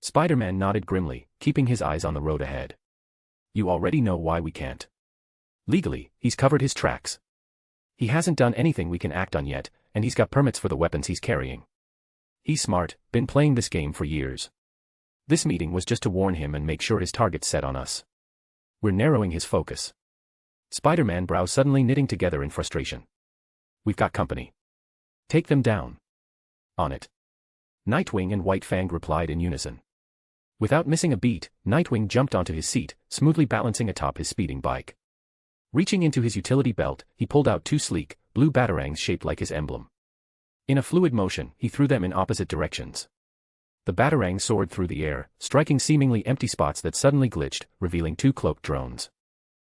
Spider-Man nodded grimly, keeping his eyes on the road ahead. You already know why we can't. Legally, he's covered his tracks. He hasn't done anything we can act on yet, and he's got permits for the weapons he's carrying. He's smart, been playing this game for years. This meeting was just to warn him and make sure his target's set on us. We're narrowing his focus. Spider-Man brows suddenly knitting together in frustration. We've got company. Take them down. On it. Nightwing and White Fang replied in unison. Without missing a beat, Nightwing jumped onto his seat, smoothly balancing atop his speeding bike. Reaching into his utility belt, he pulled out two sleek, blue batarangs shaped like his emblem. In a fluid motion, he threw them in opposite directions. The batarangs soared through the air, striking seemingly empty spots that suddenly glitched, revealing two cloaked drones.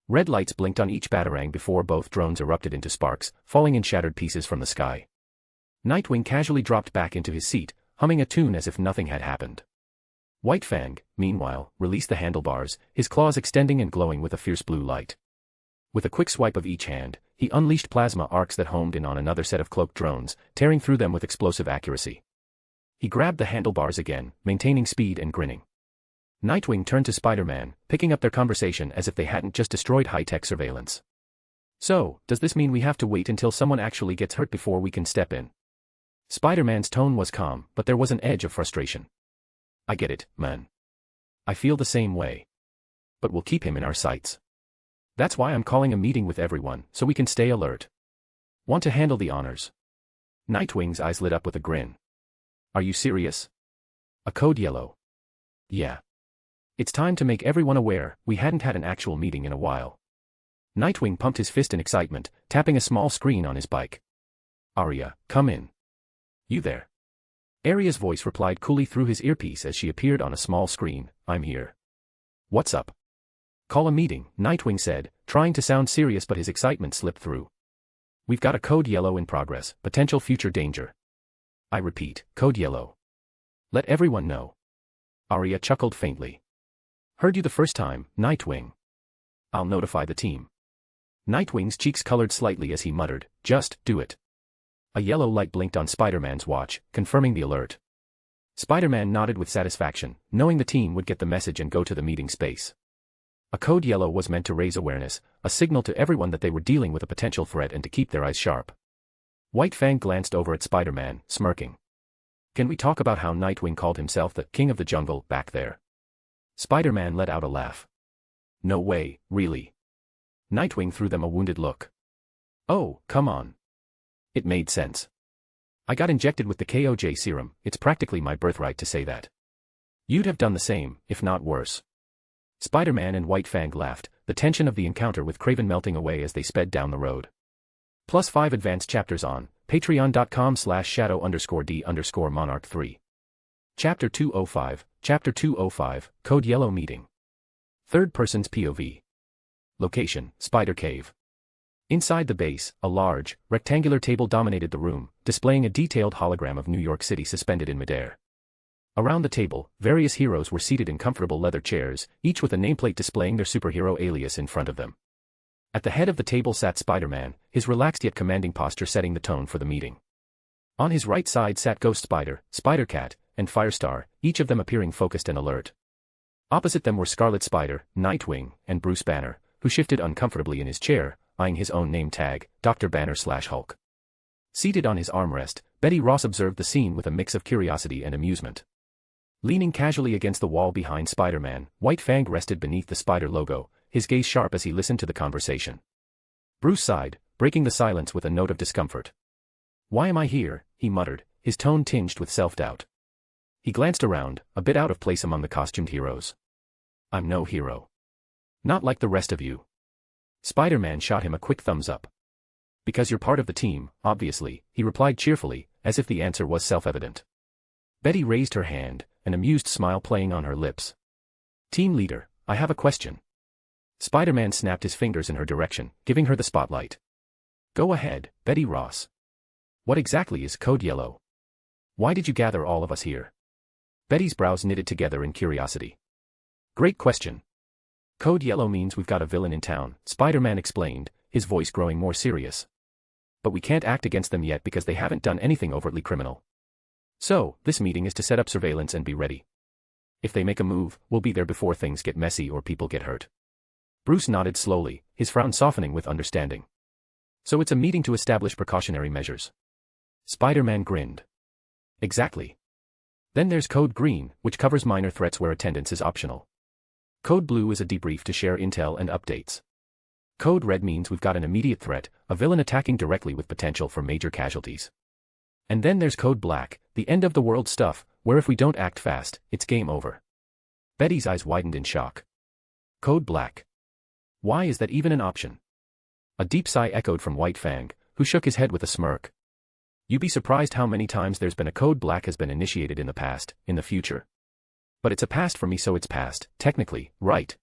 Red lights blinked on each batarang before both drones erupted into sparks, falling in shattered pieces from the sky. Nightwing casually dropped back into his seat, humming a tune as if nothing had happened. White Fang, meanwhile, released the handlebars, his claws extending and glowing with a fierce blue light. With a quick swipe of each hand, he unleashed plasma arcs that homed in on another set of cloaked drones, tearing through them with explosive accuracy. He grabbed the handlebars again, maintaining speed and grinning. Nightwing turned to Spider-Man, picking up their conversation as if they hadn't just destroyed high-tech surveillance. So, does this mean we have to wait until someone actually gets hurt before we can step in? Spider-Man's tone was calm, but there was an edge of frustration. I get it, man. I feel the same way. But we'll keep him in our sights. That's why I'm calling a meeting with everyone, so we can stay alert. Want to handle the honors? Nightwing's eyes lit up with a grin. Are you serious? A code yellow. Yeah. It's time to make everyone aware, we hadn't had an actual meeting in a while. Nightwing pumped his fist in excitement, tapping a small screen on his bike. Arya, come in. You there? Arya's voice replied coolly through his earpiece as she appeared on a small screen. I'm here. What's up? Call a meeting, Nightwing said, trying to sound serious but his excitement slipped through. We've got a code yellow in progress, potential future danger. I repeat, code yellow. Let everyone know. Arya chuckled faintly. Heard you the first time, Nightwing. I'll notify the team. Nightwing's cheeks colored slightly as he muttered, just do it. A yellow light blinked on Spider-Man's watch, confirming the alert. Spider-Man nodded with satisfaction, knowing the team would get the message and go to the meeting space. A code yellow was meant to raise awareness, a signal to everyone that they were dealing with a potential threat and to keep their eyes sharp. White Fang glanced over at Spider-Man, smirking. Can we talk about how Nightwing called himself the King of the Jungle back there? Spider-Man let out a laugh. No way, really. Nightwing threw them a wounded look. Oh, come on. It made sense. I got injected with the KOJ serum, it's practically my birthright to say that. You'd have done the same, if not worse. Spider-Man and White Fang laughed, the tension of the encounter with Kraven melting away as they sped down the road. +5 advanced chapters on patreon.com/shadow_d_monarch3. Chapter 205, Chapter 205, Code Yellow Meeting. Third person's POV. Location, Spider Cave. Inside the base, a large, rectangular table dominated the room, displaying a detailed hologram of New York City suspended in midair. Around the table, various heroes were seated in comfortable leather chairs, each with a nameplate displaying their superhero alias in front of them. At the head of the table sat Spider-Man, his relaxed yet commanding posture setting the tone for the meeting. On his right side sat Ghost Spider, Spider-Cat, and Firestar, each of them appearing focused and alert. Opposite them were Scarlet Spider, Nightwing, and Bruce Banner, who shifted uncomfortably in his chair, eyeing his own name tag, Dr. Banner/Hulk. Seated on his armrest, Betty Ross observed the scene with a mix of curiosity and amusement. Leaning casually against the wall behind Spider-Man, White Fang rested beneath the spider logo, his gaze sharp as he listened to the conversation. Bruce sighed, breaking the silence with a note of discomfort. Why am I here? He muttered, his tone tinged with self-doubt. He glanced around, a bit out of place among the costumed heroes. I'm no hero. Not like the rest of you. Spider-Man shot him a quick thumbs up. Because you're part of the team, obviously, he replied cheerfully, as if the answer was self-evident. Betty raised her hand, an amused smile playing on her lips. Team leader, I have a question. Spider-Man snapped his fingers in her direction, giving her the spotlight. Go ahead, Betty Ross. What exactly is Code Yellow? Why did you gather all of us here? Betty's brows knitted together in curiosity. Great question. Code Yellow means we've got a villain in town, Spider-Man explained, his voice growing more serious. But we can't act against them yet because they haven't done anything overtly criminal. So, this meeting is to set up surveillance and be ready. If they make a move, we'll be there before things get messy or people get hurt. Bruce nodded slowly, his frown softening with understanding. So it's a meeting to establish precautionary measures. Spider-Man grinned. Exactly. Then there's Code Green, which covers minor threats where attendance is optional. Code Blue is a debrief to share intel and updates. Code Red means we've got an immediate threat, a villain attacking directly with potential for major casualties. And then there's Code Black, the end of the world stuff, where if we don't act fast, it's game over. Betty's eyes widened in shock. Code Black. Why is that even an option? A deep sigh echoed from White Fang, who shook his head with a smirk. You'd be surprised how many times there's been a Code Black has been initiated in the past, in the future. But it's a past for me, so it's past, technically, right?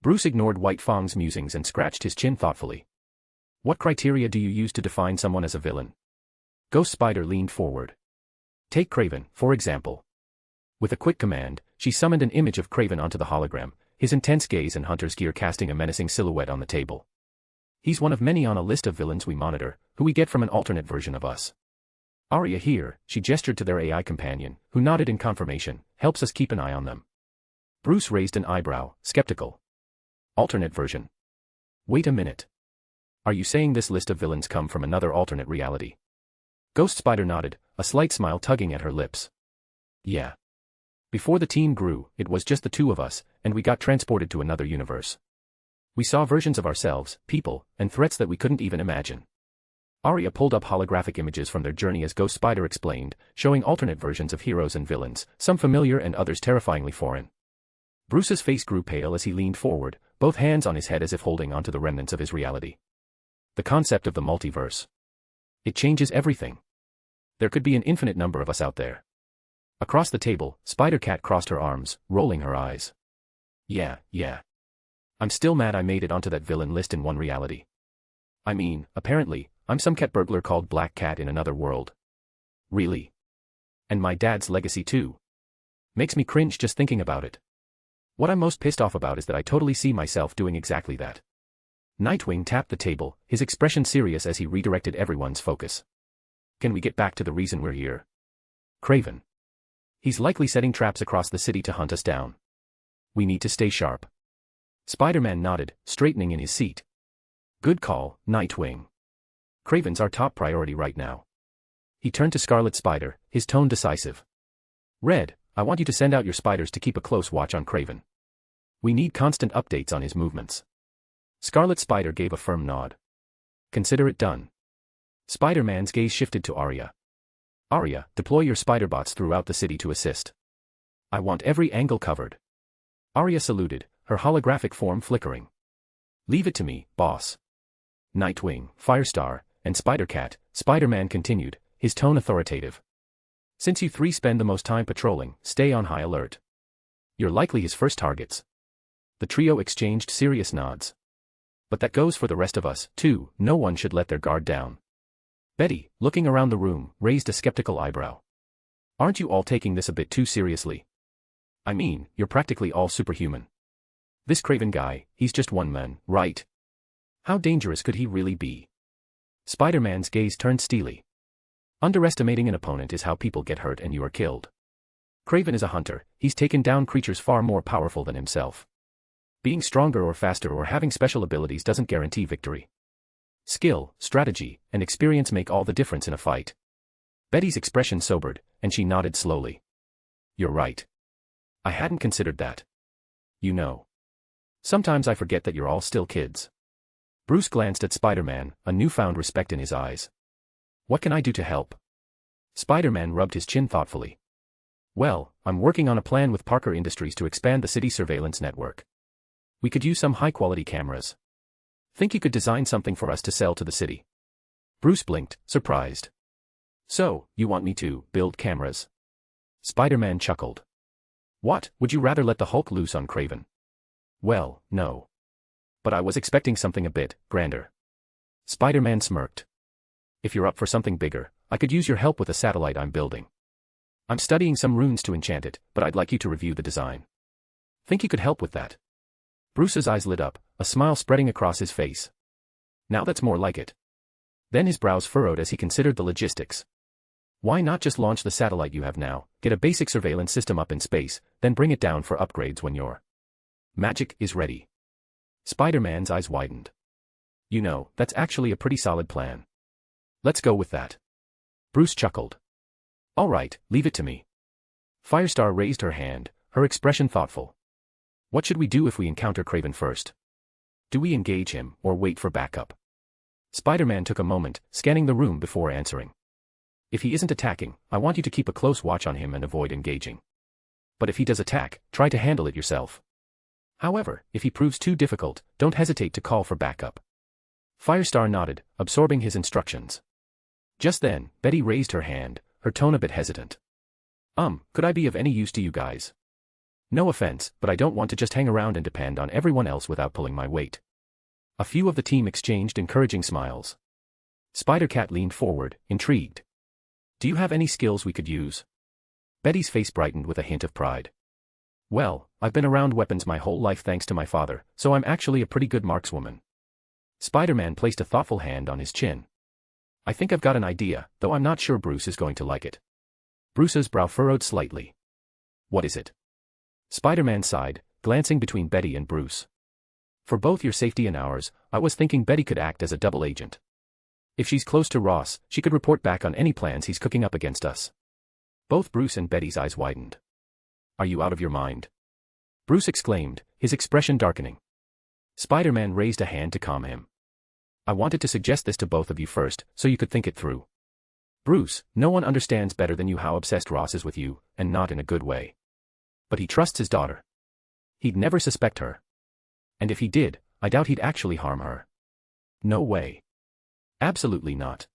Bruce ignored White Fang's musings and scratched his chin thoughtfully. What criteria do you use to define someone as a villain? Ghost Spider leaned forward. Take Kraven, for example. With a quick command, she summoned an image of Kraven onto the hologram, his intense gaze and hunter's gear casting a menacing silhouette on the table. He's one of many on a list of villains we monitor, who we get from an alternate version of us. Arya here, she gestured to their AI companion, who nodded in confirmation, helps us keep an eye on them. Bruce raised an eyebrow, skeptical. Alternate version. Wait a minute. Are you saying this list of villains come from another alternate reality? Ghost Spider nodded, a slight smile tugging at her lips. Yeah. Before the team grew, it was just the two of us, and we got transported to another universe. We saw versions of ourselves, people, and threats that we couldn't even imagine. Arya pulled up holographic images from their journey as Ghost Spider explained, showing alternate versions of heroes and villains, some familiar and others terrifyingly foreign. Bruce's face grew pale as he leaned forward, both hands on his head as if holding onto the remnants of his reality. The concept of the multiverse. It changes everything. There could be an infinite number of us out there. Across the table, Spider-Cat crossed her arms, rolling her eyes. Yeah. I'm still mad I made it onto that villain list in one reality. I mean, apparently, I'm some cat burglar called Black Cat in another world. Really? And my dad's legacy too. Makes me cringe just thinking about it. What I'm most pissed off about is that I totally see myself doing exactly that. Nightwing tapped the table, his expression serious as he redirected everyone's focus. Can we get back to the reason we're here? Kraven. He's likely setting traps across the city to hunt us down. We need to stay sharp. Spider-Man nodded, straightening in his seat. Good call, Nightwing. Kraven's our top priority right now. He turned to Scarlet Spider, his tone decisive. Red, I want you to send out your spiders to keep a close watch on Kraven. We need constant updates on his movements. Scarlet Spider gave a firm nod. Consider it done. Spider-Man's gaze shifted to Arya. Arya, deploy your spider-bots throughout the city to assist. I want every angle covered. Arya saluted, her holographic form flickering. Leave it to me, boss. Nightwing, Firestar, and Spider-Cat, Spider-Man continued, his tone authoritative. Since you three spend the most time patrolling, stay on high alert. You're likely his first targets. The trio exchanged serious nods. But that goes for the rest of us, too. No one should let their guard down. Betty, looking around the room, raised a skeptical eyebrow. Aren't you all taking this a bit too seriously? I mean, you're practically all superhuman. This Kraven guy, he's just one man, right? How dangerous could he really be? Spider-Man's gaze turned steely. Underestimating an opponent is how people get hurt and you are killed. Kraven is a hunter, he's taken down creatures far more powerful than himself. Being stronger or faster or having special abilities doesn't guarantee victory. Skill, strategy, and experience make all the difference in a fight. Betty's expression sobered, and she nodded slowly. You're right. I hadn't considered that. You know. Sometimes I forget that you're all still kids. Bruce glanced at Spider-Man, a newfound respect in his eyes. What can I do to help? Spider-Man rubbed his chin thoughtfully. Well, I'm working on a plan with Parker Industries to expand the city surveillance network. We could use some high-quality cameras. Think you could design something for us to sell to the city? Bruce blinked, surprised. So, you want me to build cameras? Spider-Man chuckled. What, would you rather let the Hulk loose on Kraven? Well, no. But I was expecting something a bit grander. Spider-Man smirked. If you're up for something bigger, I could use your help with a satellite I'm building. I'm studying some runes to enchant it, but I'd like you to review the design. Think you could help with that? Bruce's eyes lit up, a smile spreading across his face. Now that's more like it. Then his brows furrowed as he considered the logistics. Why not just launch the satellite you have now, get a basic surveillance system up in space, then bring it down for upgrades when your magic is ready? Spider-Man's eyes widened. You know, that's actually a pretty solid plan. Let's go with that. Bruce chuckled. All right, leave it to me. Firestar raised her hand, her expression thoughtful. What should we do if we encounter Craven first? Do we engage him, or wait for backup? Spider-Man took a moment, scanning the room before answering. If he isn't attacking, I want you to keep a close watch on him and avoid engaging. But if he does attack, try to handle it yourself. However, if he proves too difficult, don't hesitate to call for backup. Firestar nodded, absorbing his instructions. Just then, Betty raised her hand, her tone a bit hesitant. Could I be of any use to you guys? No offense, but I don't want to just hang around and depend on everyone else without pulling my weight. A few of the team exchanged encouraging smiles. Spider-Cat leaned forward, intrigued. Do you have any skills we could use? Betty's face brightened with a hint of pride. Well, I've been around weapons my whole life thanks to my father, so I'm actually a pretty good markswoman. Spider-Man placed a thoughtful hand on his chin. I think I've got an idea, though I'm not sure Bruce is going to like it. Bruce's brow furrowed slightly. What is it? Spider-Man sighed, glancing between Betty and Bruce. For both your safety and ours, I was thinking Betty could act as a double agent. If she's close to Ross, she could report back on any plans he's cooking up against us. Both Bruce and Betty's eyes widened. Are you out of your mind? Bruce exclaimed, his expression darkening. Spider-Man raised a hand to calm him. I wanted to suggest this to both of you first, so you could think it through. Bruce, no one understands better than you how obsessed Ross is with you, and not in a good way. But he trusts his daughter. He'd never suspect her. And if he did, I doubt he'd actually harm her. No way. Absolutely not.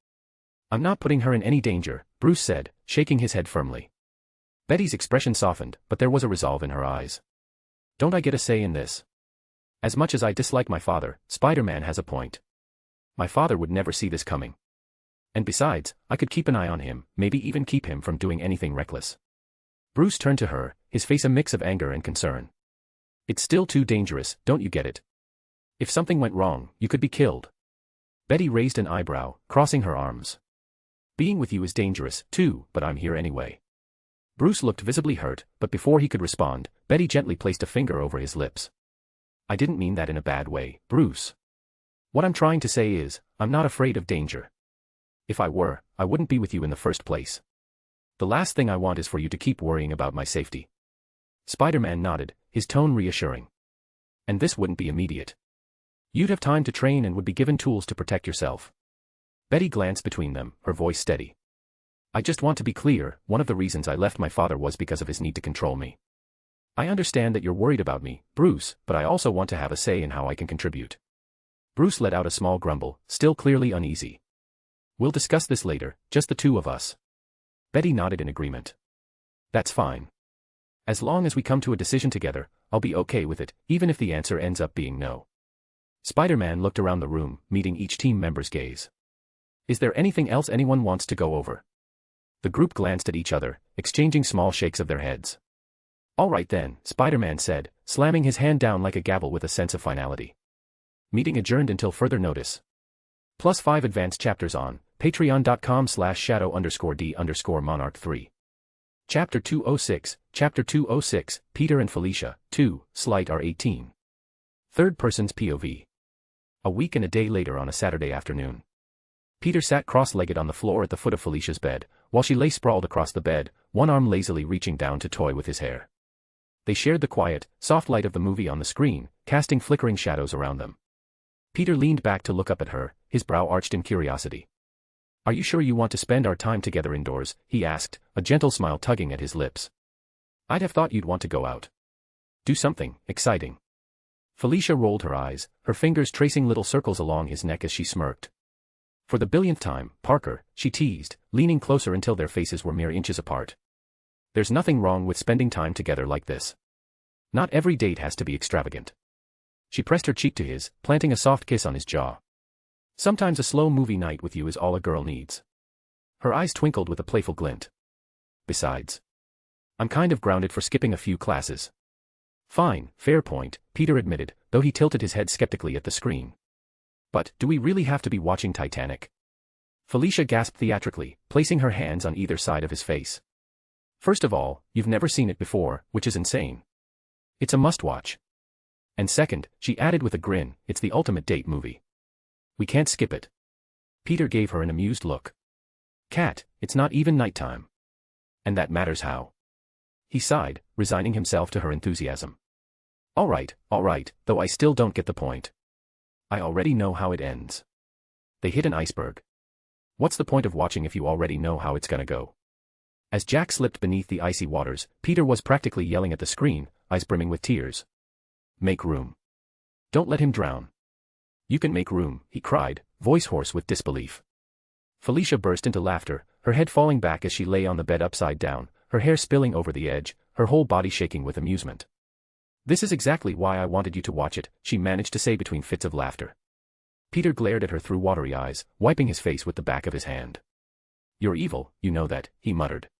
I'm not putting her in any danger, Bruce said, shaking his head firmly. Betty's expression softened, but there was a resolve in her eyes. Don't I get a say in this? As much as I dislike my father, Spider-Man has a point. My father would never see this coming. And besides, I could keep an eye on him, maybe even keep him from doing anything reckless. Bruce turned to her, his face a mix of anger and concern. It's still too dangerous, don't you get it? If something went wrong, you could be killed. Betty raised an eyebrow, crossing her arms. Being with you is dangerous, too, but I'm here anyway. Bruce looked visibly hurt, but before he could respond, Betty gently placed a finger over his lips. I didn't mean that in a bad way, Bruce. What I'm trying to say is, I'm not afraid of danger. If I were, I wouldn't be with you in the first place. The last thing I want is for you to keep worrying about my safety. Spider-Man nodded, his tone reassuring. And this wouldn't be immediate. You'd have time to train and would be given tools to protect yourself. Betty glanced between them, her voice steady. I just want to be clear, one of the reasons I left my father was because of his need to control me. I understand that you're worried about me, Bruce, but I also want to have a say in how I can contribute. Bruce let out a small grumble, still clearly uneasy. We'll discuss this later, just the two of us. Betty nodded in agreement. That's fine. As long as we come to a decision together, I'll be okay with it, even if the answer ends up being no. Spider-Man looked around the room, meeting each team member's gaze. Is there anything else anyone wants to go over? The group glanced at each other, exchanging small shakes of their heads. All right then, Spider-Man said, slamming his hand down like a gavel with a sense of finality. Meeting adjourned until further notice. +5 advanced chapters on patreon.com/shadow_d_monarch3. Chapter 206, Chapter 206, Peter and Felicia, 2, Slight R18. Third person's POV. A week and a day later on a Saturday afternoon. Peter sat cross-legged on the floor at the foot of Felicia's bed, while she lay sprawled across the bed, one arm lazily reaching down to toy with his hair. They shared the quiet, soft light of the movie on the screen, casting flickering shadows around them. Peter leaned back to look up at her, his brow arched in curiosity. Are you sure you want to spend our time together indoors? He asked, a gentle smile tugging at his lips. I'd have thought you'd want to go out. Do something exciting. Felicia rolled her eyes, her fingers tracing little circles along his neck as she smirked. For the billionth time, Parker, she teased, leaning closer until their faces were mere inches apart. There's nothing wrong with spending time together like this. Not every date has to be extravagant. She pressed her cheek to his, planting a soft kiss on his jaw. Sometimes a slow movie night with you is all a girl needs. Her eyes twinkled with a playful glint. Besides, I'm kind of grounded for skipping a few classes. Fine, fair point, Peter admitted, though he tilted his head skeptically at the screen. But, do we really have to be watching Titanic? Felicia gasped theatrically, placing her hands on either side of his face. First of all, you've never seen it before, which is insane. It's a must-watch. And second, she added with a grin, it's the ultimate date movie. We can't skip it. Peter gave her an amused look. Cat, it's not even nighttime. And that matters how. he sighed, resigning himself to her enthusiasm. All right, though I still don't get the point. I already know how it ends. They hit an iceberg. What's the point of watching if you already know how it's gonna go? As Jack slipped beneath the icy waters, Peter was practically yelling at the screen, eyes brimming with tears. Make room. Don't let him drown. You can make room, he cried, voice hoarse with disbelief. Felicia burst into laughter, her head falling back as she lay on the bed upside down, her hair spilling over the edge, her whole body shaking with amusement. This is exactly why I wanted you to watch it, she managed to say between fits of laughter. Peter glared at her through watery eyes, wiping his face with the back of his hand. You're evil, you know that, he muttered.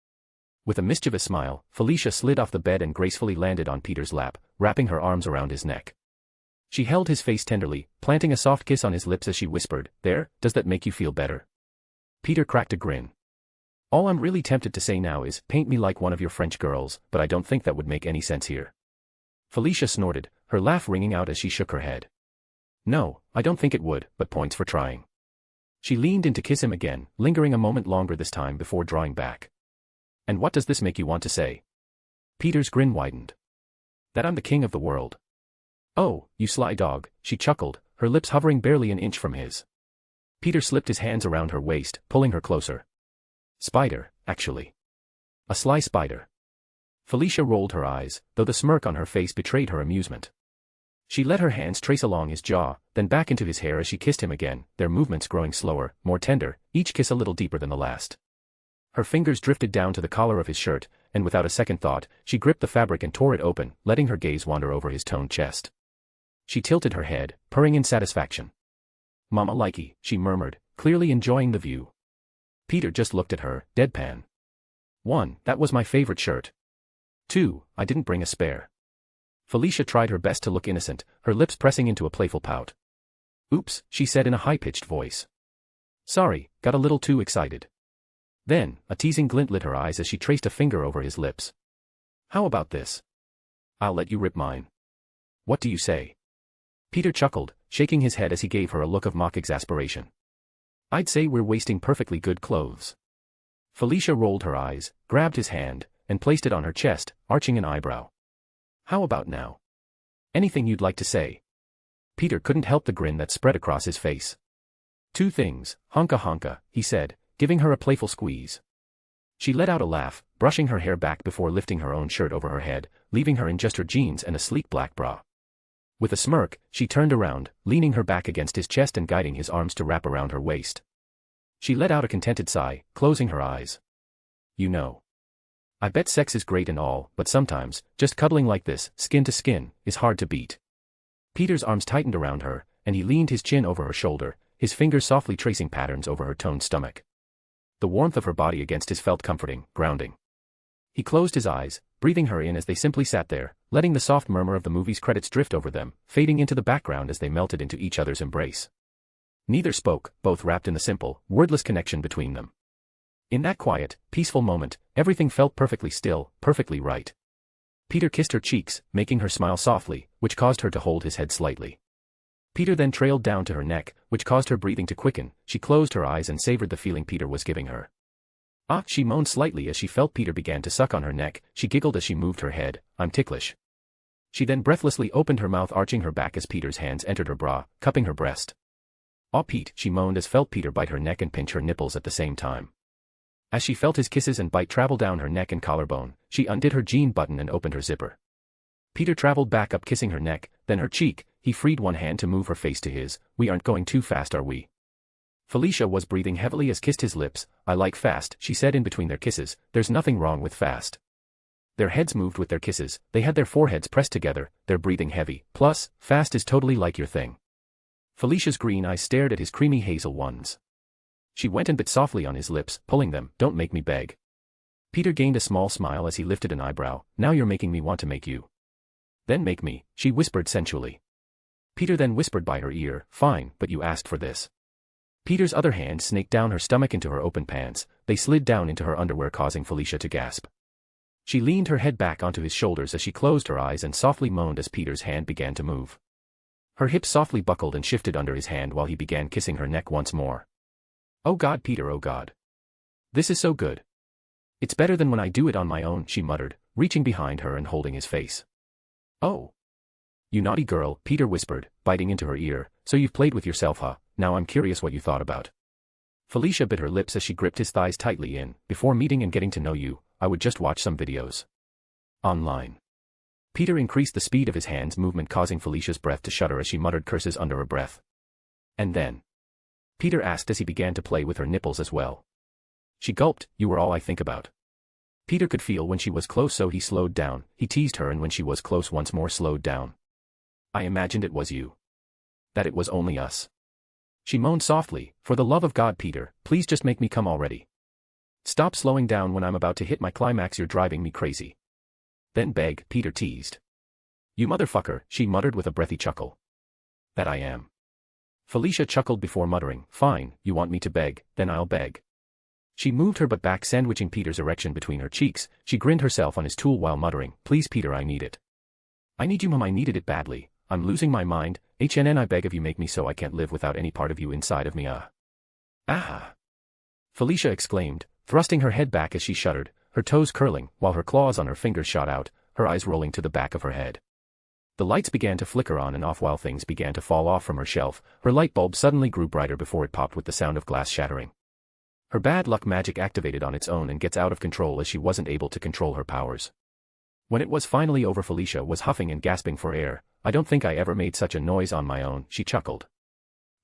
With a mischievous smile, Felicia slid off the bed and gracefully landed on Peter's lap, wrapping her arms around his neck. She held his face tenderly, planting a soft kiss on his lips as she whispered, "There, does that make you feel better?" Peter cracked a grin. All I'm really tempted to say now is, paint me like one of your French girls, but I don't think that would make any sense here. Felicia snorted, her laugh ringing out as she shook her head. No, I don't think it would, but points for trying. She leaned in to kiss him again, lingering a moment longer this time before drawing back. And what does this make you want to say? Peter's grin widened. That I'm the king of the world. Oh, you sly dog, she chuckled, her lips hovering barely an inch from his. Peter slipped his hands around her waist, pulling her closer. Spider, actually. A sly spider. Felicia rolled her eyes, though the smirk on her face betrayed her amusement. She let her hands trace along his jaw, then back into his hair as she kissed him again, their movements growing slower, more tender, each kiss a little deeper than the last. Her fingers drifted down to the collar of his shirt, and without a second thought, she gripped the fabric and tore it open, letting her gaze wander over his toned chest. She tilted her head, purring in satisfaction. Mama likey, she murmured, clearly enjoying the view. Peter just looked at her, deadpan. 1. That was my favorite shirt. 2. I didn't bring a spare. Felicia tried her best to look innocent, her lips pressing into a playful pout. Oops, she said in a high-pitched voice. Sorry, got a little too excited. Then, a teasing glint lit her eyes as she traced a finger over his lips. How about this? I'll let you rip mine. What do you say? Peter chuckled, shaking his head as he gave her a look of mock exasperation. I'd say we're wasting perfectly good clothes. Felicia rolled her eyes, grabbed his hand, and placed it on her chest, arching an eyebrow. How about now? Anything you'd like to say? Peter couldn't help the grin that spread across his face. 2 things, honka, he said, giving her a playful squeeze. She let out a laugh, brushing her hair back before lifting her own shirt over her head, leaving her in just her jeans and a sleek black bra. With a smirk, she turned around, leaning her back against his chest and guiding his arms to wrap around her waist. She let out a contented sigh, closing her eyes. You know. I bet sex is great and all, but sometimes, just cuddling like this, skin to skin, is hard to beat. Peter's arms tightened around her, and he leaned his chin over her shoulder, his fingers softly tracing patterns over her toned stomach. The warmth of her body against his felt comforting, grounding. He closed his eyes, breathing her in as they simply sat there, letting the soft murmur of the movie's credits drift over them, fading into the background as they melted into each other's embrace. Neither spoke, both wrapped in the simple, wordless connection between them. In that quiet, peaceful moment, everything felt perfectly still, perfectly right. Peter kissed her cheeks, making her smile softly, which caused her to hold his head slightly. Peter then trailed down to her neck, which caused her breathing to quicken. She closed her eyes and savored the feeling Peter was giving her. Ah, she moaned slightly as she felt Peter began to suck on her neck. She giggled as she moved her head. I'm ticklish. She then breathlessly opened her mouth, arching her back as Peter's hands entered her bra, cupping her breast. Aw Pete, she moaned as felt Peter bite her neck and pinch her nipples at the same time. As she felt his kisses and bite travel down her neck and collarbone, she undid her jean button and opened her zipper. Peter traveled back up, kissing her neck, then her cheek. He freed one hand to move her face to his. We aren't going too fast, are we? Felicia was breathing heavily as kissed his lips. I like fast, she said in between their kisses. There's nothing wrong with fast. Their heads moved with their kisses, they had their foreheads pressed together, their breathing heavy. Plus, fast is totally like your thing. Felicia's green eyes stared at his creamy hazel ones. She went and bit softly on his lips, pulling them. Don't make me beg. Peter gained a small smile as he lifted an eyebrow. Now you're making me want to make you. Then make me, she whispered sensually. Peter then whispered by her ear, fine, but you asked for this. Peter's other hand snaked down her stomach into her open pants. They slid down into her underwear, causing Felicia to gasp. She leaned her head back onto his shoulders as she closed her eyes and softly moaned as Peter's hand began to move. Her hips softly buckled and shifted under his hand while he began kissing her neck once more. Oh God, Peter, oh God. This is so good. It's better than when I do it on my own, she muttered, reaching behind her and holding his face. "Oh. You naughty girl," Peter whispered, biting into her ear, "so you've played with yourself, huh? Now I'm curious what you thought about." Felicia bit her lips as she gripped his thighs tightly in. "Before meeting and getting to know you, I would just watch some videos online." Peter increased the speed of his hands' movement, causing Felicia's breath to shudder as she muttered curses under her breath. "And then?" Peter asked as he began to play with her nipples as well. She gulped. "You were all I think about." Peter could feel when she was close, so he slowed down. He teased her, and when she was close once more slowed down. "I imagined it was you. That it was only us." She moaned softly. "For the love of God, Peter, please just make me come already. Stop slowing down when I'm about to hit my climax, you're driving me crazy." "Then beg," Peter teased. "You motherfucker," she muttered with a breathy chuckle. "That I am." Felicia chuckled before muttering, "Fine, you want me to beg, then I'll beg." She moved her butt back, sandwiching Peter's erection between her cheeks. She grinned herself on his tool while muttering, "Please Peter, I need it. I need you, Mom, I needed it badly. I'm losing my mind. I beg of you, make me so I can't live without any part of you inside of me, Ah!" Felicia exclaimed, thrusting her head back as she shuddered, her toes curling, while her claws on her fingers shot out, her eyes rolling to the back of her head. The lights began to flicker on and off while things began to fall off from her shelf. Her light bulb suddenly grew brighter before it popped with the sound of glass shattering. Her bad luck magic activated on its own and gets out of control as she wasn't able to control her powers. When it was finally over, Felicia was huffing and gasping for air. "I don't think I ever made such a noise on my own," she chuckled.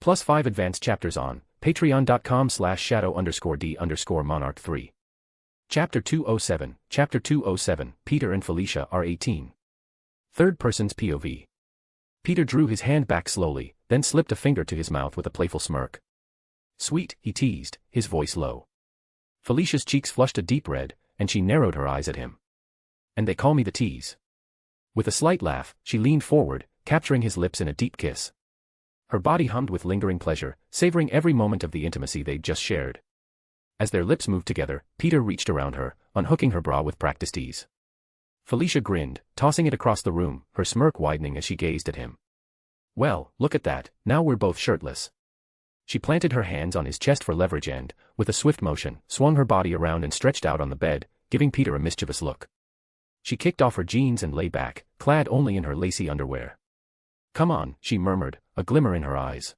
+5 advanced chapters on patreon.com/shadow_d_monarch3. Chapter 207. Chapter 207. Peter and Felicia are 18. Third person's POV. Peter drew his hand back slowly, then slipped a finger to his mouth with a playful smirk. "Sweet," he teased, his voice low. Felicia's cheeks flushed a deep red, and she narrowed her eyes at him. "And they call me the tease." With a slight laugh, she leaned forward, capturing his lips in a deep kiss. Her body hummed with lingering pleasure, savoring every moment of the intimacy they'd just shared. As their lips moved together, Peter reached around her, unhooking her bra with practiced ease. Felicia grinned, tossing it across the room, her smirk widening as she gazed at him. "Well, look at that, now we're both shirtless." She planted her hands on his chest for leverage and, with a swift motion, swung her body around and stretched out on the bed, giving Peter a mischievous look. She kicked off her jeans and lay back, clad only in her lacy underwear. "Come on," she murmured, a glimmer in her eyes.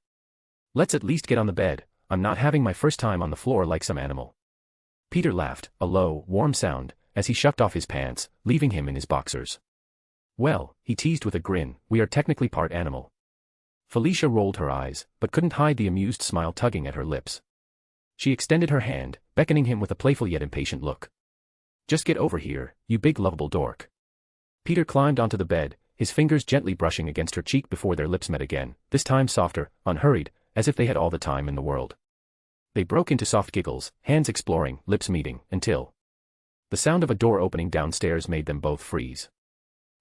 "Let's at least get on the bed. I'm not having my first time on the floor like some animal." Peter laughed, a low, warm sound, as he shucked off his pants, leaving him in his boxers. "Well," he teased with a grin, "we are technically part animal." Felicia rolled her eyes, but couldn't hide the amused smile tugging at her lips. She extended her hand, beckoning him with a playful yet impatient look. "Just get over here, you big lovable dork." Peter climbed onto the bed, his fingers gently brushing against her cheek before their lips met again, this time softer, unhurried, as if they had all the time in the world. They broke into soft giggles, hands exploring, lips meeting, until the sound of a door opening downstairs made them both freeze.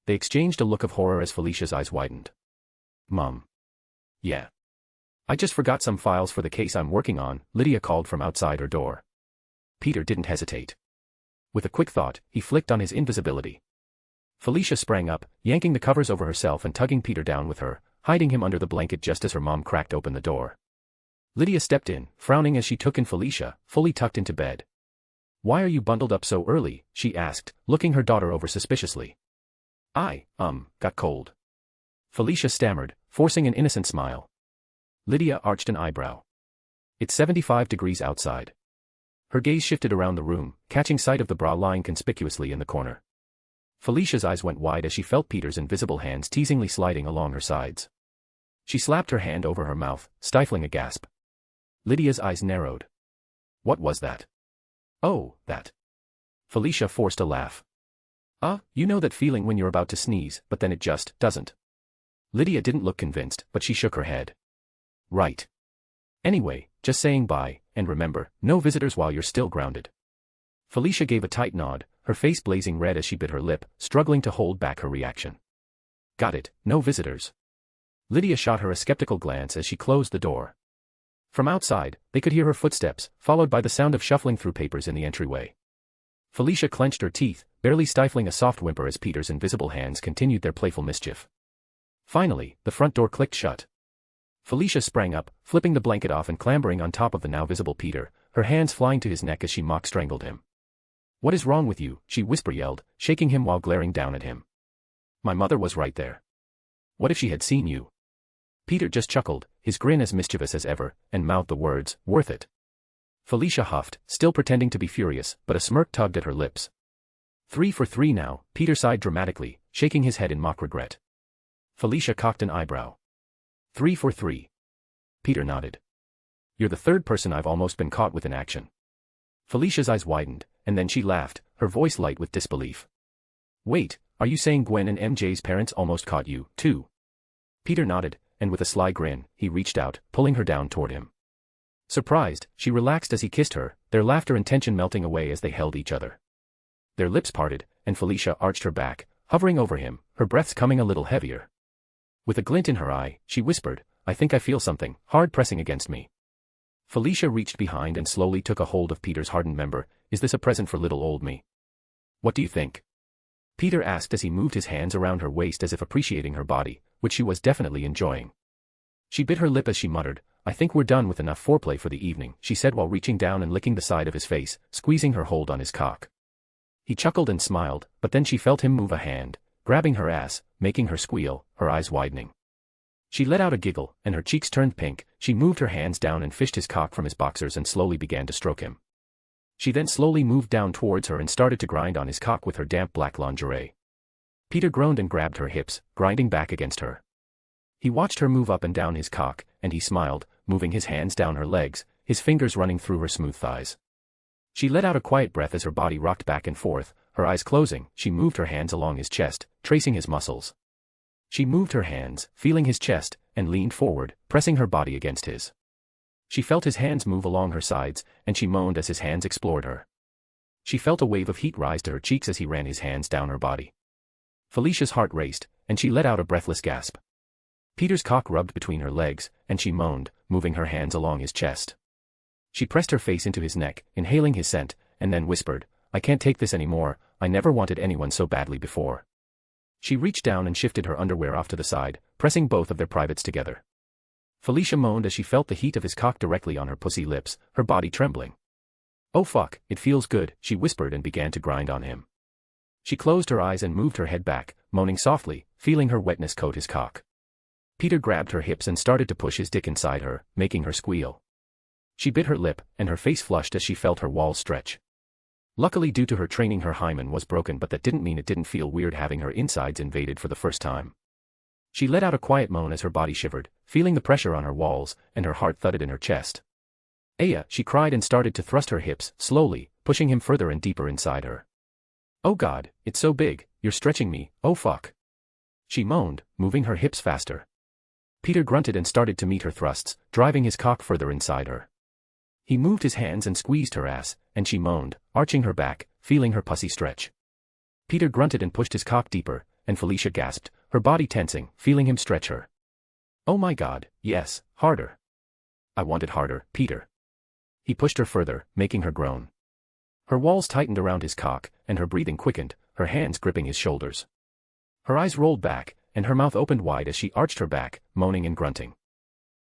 They exchanged a look of horror as Felicia's eyes widened. "Mom." "Yeah. I just forgot some files for the case I'm working on," Lydia called from outside her door. Peter didn't hesitate. With a quick thought, he flicked on his invisibility. Felicia sprang up, yanking the covers over herself and tugging Peter down with her, hiding him under the blanket just as her mom cracked open the door. Lydia stepped in, frowning as she took in Felicia, fully tucked into bed. "Why are you bundled up so early?" she asked, looking her daughter over suspiciously. "I got cold." Felicia stammered, forcing an innocent smile. Lydia arched an eyebrow. "It's 75 degrees outside." Her gaze shifted around the room, catching sight of the bra lying conspicuously in the corner. Felicia's eyes went wide as she felt Peter's invisible hands teasingly sliding along her sides. She slapped her hand over her mouth, stifling a gasp. Lydia's eyes narrowed. "What was that?" "Oh, that." Felicia forced a laugh. You know that feeling when you're about to sneeze, but then it just doesn't." Lydia didn't look convinced, but she shook her head. "Right. Anyway, just saying bye, and remember, no visitors while you're still grounded." Felicia gave a tight nod, her face blazing red as she bit her lip, struggling to hold back her reaction. "Got it, no visitors." Lydia shot her a skeptical glance as she closed the door. From outside, they could hear her footsteps, followed by the sound of shuffling through papers in the entryway. Felicia clenched her teeth, barely stifling a soft whimper as Peter's invisible hands continued their playful mischief. Finally, the front door clicked shut. Felicia sprang up, flipping the blanket off and clambering on top of the now visible Peter, her hands flying to his neck as she mock strangled him. "What is wrong with you?" she yelled, shaking him while glaring down at him. "My mother was right there. What if she had seen you?" Peter just chuckled, his grin as mischievous as ever, and mouthed the words, "Worth it." Felicia huffed, still pretending to be furious, but a smirk tugged at her lips. 3 for 3 now, Peter sighed dramatically, shaking his head in mock regret. Felicia cocked an eyebrow. 3 for 3. Peter nodded. "You're the third person I've almost been caught with in action." Felicia's eyes widened, and then she laughed, her voice light with disbelief. "Wait, are you saying Gwen and MJ's parents almost caught you, too?" Peter nodded, and with a sly grin, he reached out, pulling her down toward him. Surprised, she relaxed as he kissed her, their laughter and tension melting away as they held each other. Their lips parted, and Felicia arched her back, hovering over him, her breaths coming a little heavier. With a glint in her eye, she whispered, "I think I feel something hard pressing against me." Felicia reached behind and slowly took a hold of Peter's hardened member. "Is this a present for little old me?" "What do you think?" Peter asked as he moved his hands around her waist as if appreciating her body, which she was definitely enjoying. She bit her lip as she muttered, "I think we're done with enough foreplay for the evening," she said while reaching down and licking the side of his face, squeezing her hold on his cock. He chuckled and smiled, but then she felt him move a hand, grabbing her ass, making her squeal, her eyes widening. She let out a giggle, and her cheeks turned pink. She moved her hands down and fished his cock from his boxers and slowly began to stroke him. She then slowly moved down towards her and started to grind on his cock with her damp black lingerie. Peter groaned and grabbed her hips, grinding back against her. He watched her move up and down his cock, and he smiled, moving his hands down her legs, his fingers running through her smooth thighs. She let out a quiet breath as her body rocked back and forth, her eyes closing. She moved her hands along his chest, tracing his muscles. She moved her hands, feeling his chest, and leaned forward, pressing her body against his. She felt his hands move along her sides, and she moaned as his hands explored her. She felt a wave of heat rise to her cheeks as he ran his hands down her body. Felicia's heart raced, and she let out a breathless gasp. Peter's cock rubbed between her legs, and she moaned, moving her hands along his chest. She pressed her face into his neck, inhaling his scent, and then whispered, "I can't take this anymore. I never wanted anyone so badly before." She reached down and shifted her underwear off to the side, pressing both of their privates together. Felicia moaned as she felt the heat of his cock directly on her pussy lips, her body trembling. "Oh fuck, it feels good," she whispered and began to grind on him. She closed her eyes and moved her head back, moaning softly, feeling her wetness coat his cock. Peter grabbed her hips and started to push his dick inside her, making her squeal. She bit her lip, and her face flushed as she felt her walls stretch. Luckily, due to her training, her hymen was broken, but that didn't mean it didn't feel weird having her insides invaded for the first time. She let out a quiet moan as her body shivered, feeling the pressure on her walls, and her heart thudded in her chest. "Aya," she cried and started to thrust her hips, slowly, pushing him further and deeper inside her. "Oh God, it's so big, you're stretching me, oh fuck." She moaned, moving her hips faster. Peter grunted and started to meet her thrusts, driving his cock further inside her. He moved his hands and squeezed her ass, and she moaned, arching her back, feeling her pussy stretch. Peter grunted and pushed his cock deeper, and Felicia gasped, her body tensing, feeling him stretch her. "Oh my God, yes, harder." "I want it harder, Peter." He pushed her further, making her groan. Her walls tightened around his cock, and her breathing quickened, her hands gripping his shoulders. Her eyes rolled back, and her mouth opened wide as she arched her back, moaning and grunting.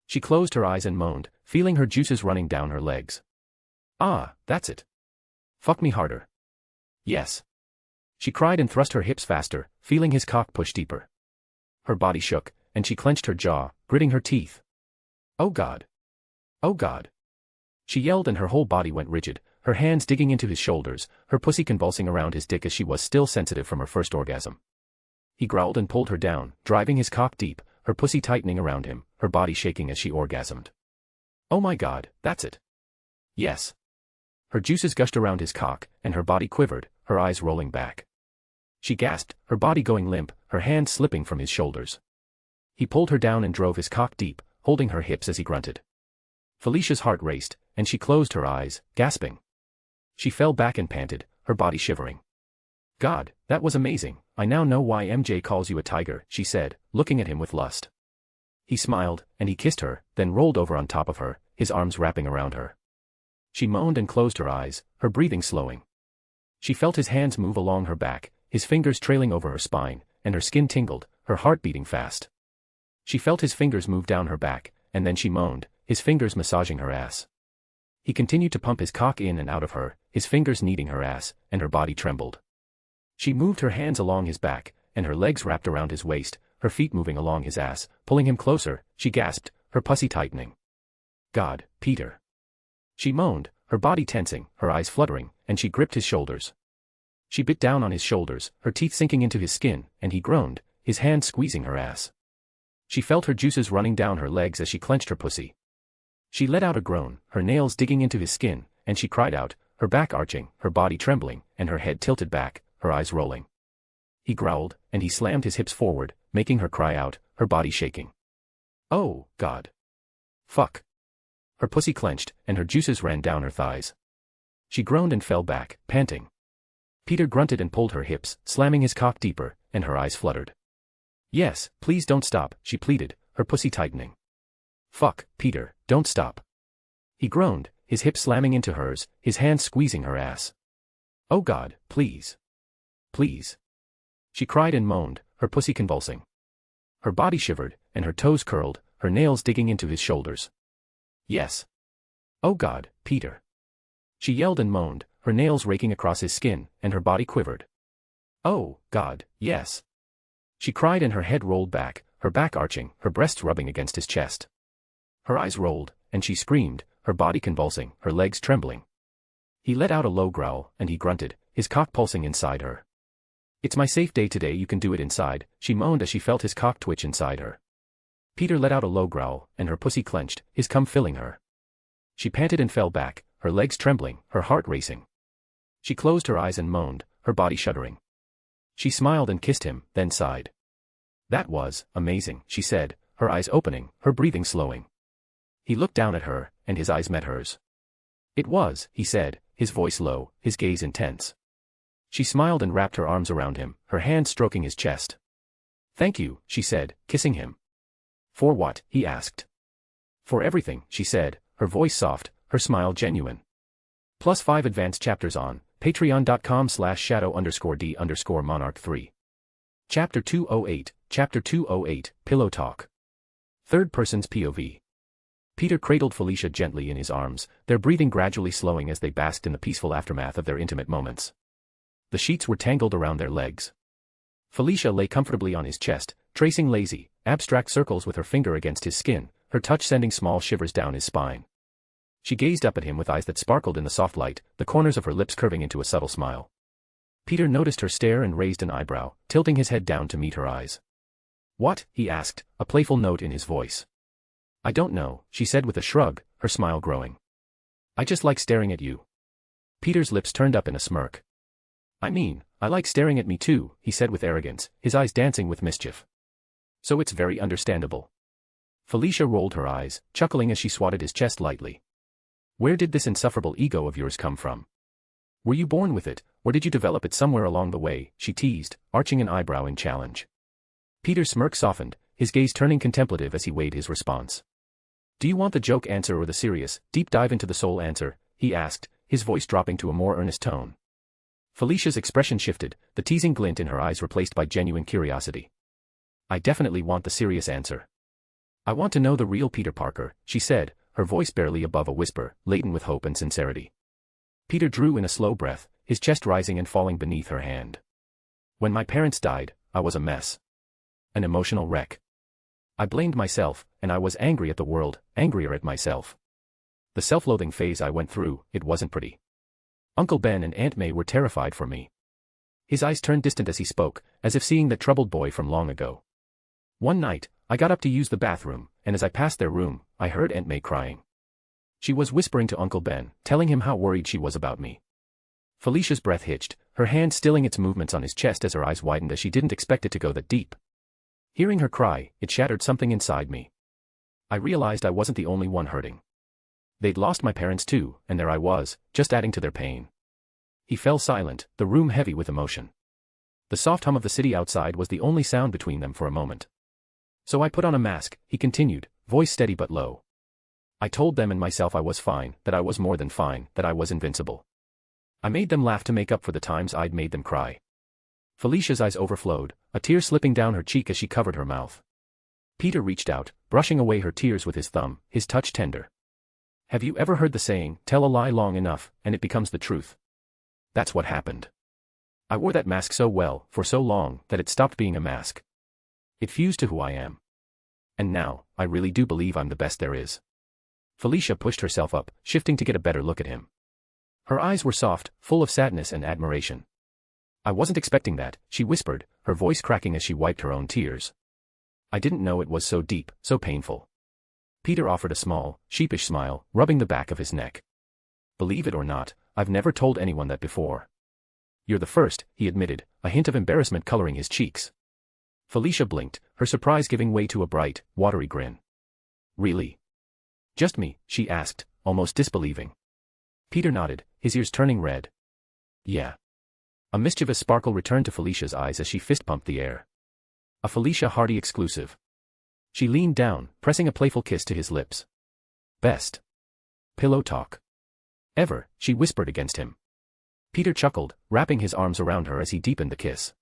She closed her eyes and moaned, feeling her juices running down her legs. "Ah, that's it. Fuck me harder." "Yes." She cried and thrust her hips faster, feeling his cock push deeper. Her body shook, and she clenched her jaw, gritting her teeth. "Oh God. Oh God." She yelled and her whole body went rigid, her hands digging into his shoulders, her pussy convulsing around his dick as she was still sensitive from her first orgasm. He growled and pulled her down, driving his cock deep, her pussy tightening around him, her body shaking as she orgasmed. "Oh my God, that's it." "Yes." Her juices gushed around his cock, and her body quivered, her eyes rolling back. She gasped, her body going limp, her hands slipping from his shoulders. He pulled her down and drove his cock deep, holding her hips as he grunted. Felicia's heart raced, and she closed her eyes, gasping. She fell back and panted, her body shivering. "God, that was amazing. I now know why MJ calls you a tiger," she said, looking at him with lust. He smiled, and he kissed her, then rolled over on top of her, his arms wrapping around her. She moaned and closed her eyes, her breathing slowing. She felt his hands move along her back, his fingers trailing over her spine, and her skin tingled, her heart beating fast. She felt his fingers move down her back, and then she moaned, his fingers massaging her ass. He continued to pump his cock in and out of her, his fingers kneading her ass, and her body trembled. She moved her hands along his back, and her legs wrapped around his waist, her feet moving along his ass, pulling him closer. She gasped, her pussy tightening. God, Peter. She moaned, her body tensing, her eyes fluttering, and she gripped his shoulders. She bit down on his shoulders, her teeth sinking into his skin, and he groaned, his hand squeezing her ass. She felt her juices running down her legs as she clenched her pussy. She let out a groan, her nails digging into his skin, and she cried out, her back arching, her body trembling, and her head tilted back, her eyes rolling. He growled, and he slammed his hips forward, making her cry out, her body shaking. Oh, God. Fuck. Her pussy clenched, and her juices ran down her thighs. She groaned and fell back, panting. Peter grunted and pulled her hips, slamming his cock deeper, and her eyes fluttered. Yes, please don't stop, she pleaded, her pussy tightening. Fuck, Peter, don't stop. He groaned, his hips slamming into hers, his hands squeezing her ass. Oh God, please. Please. She cried and moaned, her pussy convulsing. Her body shivered, and her toes curled, her nails digging into his shoulders. Yes. Oh God, Peter. She yelled and moaned, her nails raking across his skin, and her body quivered. Oh, God, yes. She cried and her head rolled back, her back arching, her breasts rubbing against his chest. Her eyes rolled, and she screamed, her body convulsing, her legs trembling. He let out a low growl, and he grunted, his cock pulsing inside her. It's my safe day today, you can do it inside, she moaned as she felt his cock twitch inside her. Peter let out a low growl, and her pussy clenched, his cum filling her. She panted and fell back, her legs trembling, her heart racing. She closed her eyes and moaned, her body shuddering. She smiled and kissed him, then sighed. That was amazing, she said, her eyes opening, her breathing slowing. He looked down at her, and his eyes met hers. It was, he said, his voice low, his gaze intense. She smiled and wrapped her arms around him, her hand stroking his chest. Thank you, she said, kissing him. For what, he asked. For everything, she said, her voice soft, her smile genuine. +5 advanced chapters on patreon.com/shadow_d_monarch3. Chapter 208, Pillow Talk. Third person's POV. Peter cradled Felicia gently in his arms, their breathing gradually slowing as they basked in the peaceful aftermath of their intimate moments. The sheets were tangled around their legs. Felicia lay comfortably on his chest, tracing lazy, abstract circles with her finger against his skin, her touch sending small shivers down his spine. She gazed up at him with eyes that sparkled in the soft light, the corners of her lips curving into a subtle smile. Peter noticed her stare and raised an eyebrow, tilting his head down to meet her eyes. What? He asked, a playful note in his voice. I don't know, she said with a shrug, her smile growing. I just like staring at you. Peter's lips turned up in a smirk. I mean, I like staring at me too, he said with arrogance, his eyes dancing with mischief. So it's very understandable. Felicia rolled her eyes, chuckling as she swatted his chest lightly. Where did this insufferable ego of yours come from? Were you born with it, or did you develop it somewhere along the way, she teased, arching an eyebrow in challenge. Peter's smirk softened, his gaze turning contemplative as he weighed his response. Do you want the joke answer or the serious, deep dive into the soul answer, he asked, his voice dropping to a more earnest tone. Felicia's expression shifted, the teasing glint in her eyes replaced by genuine curiosity. I definitely want the serious answer. I want to know the real Peter Parker, she said, her voice barely above a whisper, laden with hope and sincerity. Peter drew in a slow breath, his chest rising and falling beneath her hand. When my parents died, I was a mess. An emotional wreck. I blamed myself, and I was angry at the world, angrier at myself. The self-loathing phase I went through, it wasn't pretty. Uncle Ben and Aunt May were terrified for me. His eyes turned distant as he spoke, as if seeing that troubled boy from long ago. One night, I got up to use the bathroom, and as I passed their room, I heard Aunt May crying. She was whispering to Uncle Ben, telling him how worried she was about me. Felicia's breath hitched, her hand stilling its movements on his chest as her eyes widened as she didn't expect it to go that deep. Hearing her cry, it shattered something inside me. I realized I wasn't the only one hurting. They'd lost my parents too, and there I was, just adding to their pain. He fell silent, the room heavy with emotion. The soft hum of the city outside was the only sound between them for a moment. So I put on a mask, he continued, voice steady but low. I told them and myself I was fine, that I was more than fine, that I was invincible. I made them laugh to make up for the times I'd made them cry. Felicia's eyes overflowed, a tear slipping down her cheek as she covered her mouth. Peter reached out, brushing away her tears with his thumb, his touch tender. Have you ever heard the saying, tell a lie long enough, and it becomes the truth? That's what happened. I wore that mask so well, for so long, that it stopped being a mask. It fused to who I am. And now, I really do believe I'm the best there is. Felicia pushed herself up, shifting to get a better look at him. Her eyes were soft, full of sadness and admiration. I wasn't expecting that, she whispered, her voice cracking as she wiped her own tears. I didn't know it was so deep, so painful. Peter offered a small, sheepish smile, rubbing the back of his neck. Believe it or not, I've never told anyone that before. You're the first, he admitted, a hint of embarrassment coloring his cheeks. Felicia blinked, her surprise giving way to a bright, watery grin. Really? Just me, she asked, almost disbelieving. Peter nodded, his ears turning red. Yeah. A mischievous sparkle returned to Felicia's eyes as she fist-pumped the air. A Felicia Hardy exclusive. She leaned down, pressing a playful kiss to his lips. Best pillow talk ever, she whispered against him. Peter chuckled, wrapping his arms around her as he deepened the kiss.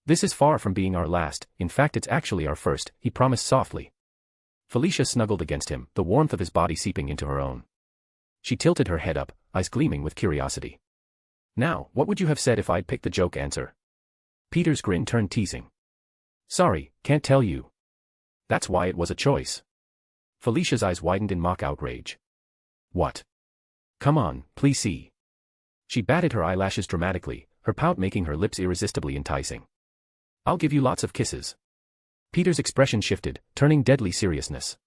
This is far from being our last, in fact it's actually our first, he promised softly. Felicia snuggled against him, the warmth of his body seeping into her own. She tilted her head up, eyes gleaming with curiosity. Now, what would you have said if I'd picked the joke answer? Peter's grin turned teasing. Sorry, can't tell you. That's why it was a choice. Felicia's eyes widened in mock outrage. What? Come on, please see. She batted her eyelashes dramatically, her pout making her lips irresistibly enticing. I'll give you lots of kisses. Peter's expression shifted, turning deadly seriousness.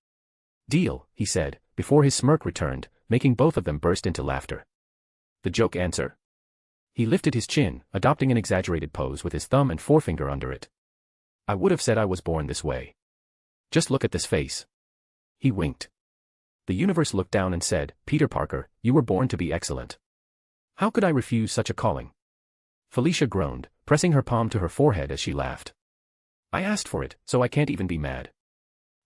Deal, he said, before his smirk returned, making both of them burst into laughter. The joke answer? He lifted his chin, adopting an exaggerated pose with his thumb and forefinger under it. I would have said I was born this way. Just look at this face. He winked. The universe looked down and said, Peter Parker, you were born to be excellent. How could I refuse such a calling? Felicia groaned, pressing her palm to her forehead as she laughed. I asked for it, so I can't even be mad.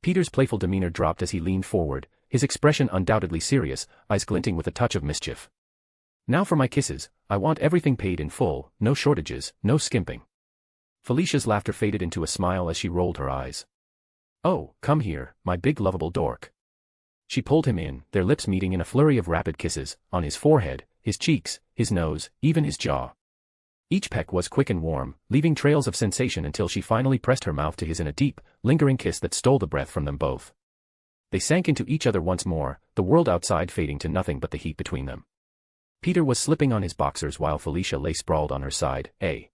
Peter's playful demeanor dropped as he leaned forward, his expression undoubtedly serious, eyes glinting with a touch of mischief. Now for my kisses, I want everything paid in full, no shortages, no skimping. Felicia's laughter faded into a smile as she rolled her eyes. Oh, come here, my big lovable dork. She pulled him in, their lips meeting in a flurry of rapid kisses, on his forehead, his cheeks, his nose, even his jaw. Each peck was quick and warm, leaving trails of sensation until she finally pressed her mouth to his in a deep, lingering kiss that stole the breath from them both. They sank into each other once more, the world outside fading to nothing but the heat between them. Peter was slipping on his boxers while Felicia lay sprawled on her side, a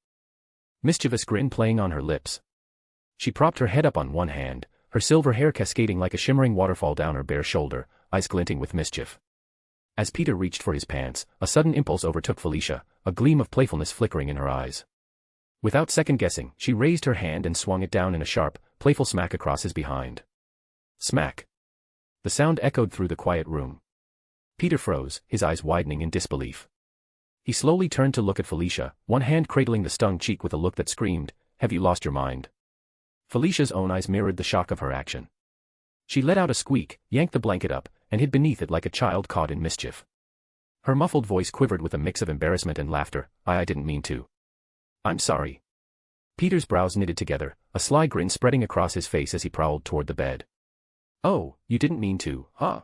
mischievous grin playing on her lips. She propped her head up on one hand, her silver hair cascading like a shimmering waterfall down her bare shoulder, eyes glinting with mischief. As Peter reached for his pants, a sudden impulse overtook Felicia, a gleam of playfulness flickering in her eyes. Without second-guessing, she raised her hand and swung it down in a sharp, playful smack across his behind. Smack. The sound echoed through the quiet room. Peter froze, his eyes widening in disbelief. He slowly turned to look at Felicia, one hand cradling the stung cheek with a look that screamed, "Have you lost your mind?" Felicia's own eyes mirrored the shock of her action. She let out a squeak, yanked the blanket up, and hid beneath it like a child caught in mischief. Her muffled voice quivered with a mix of embarrassment and laughter. I didn't mean to. I'm sorry. Peter's brows knitted together, a sly grin spreading across his face as he prowled toward the bed. Oh, you didn't mean to, huh?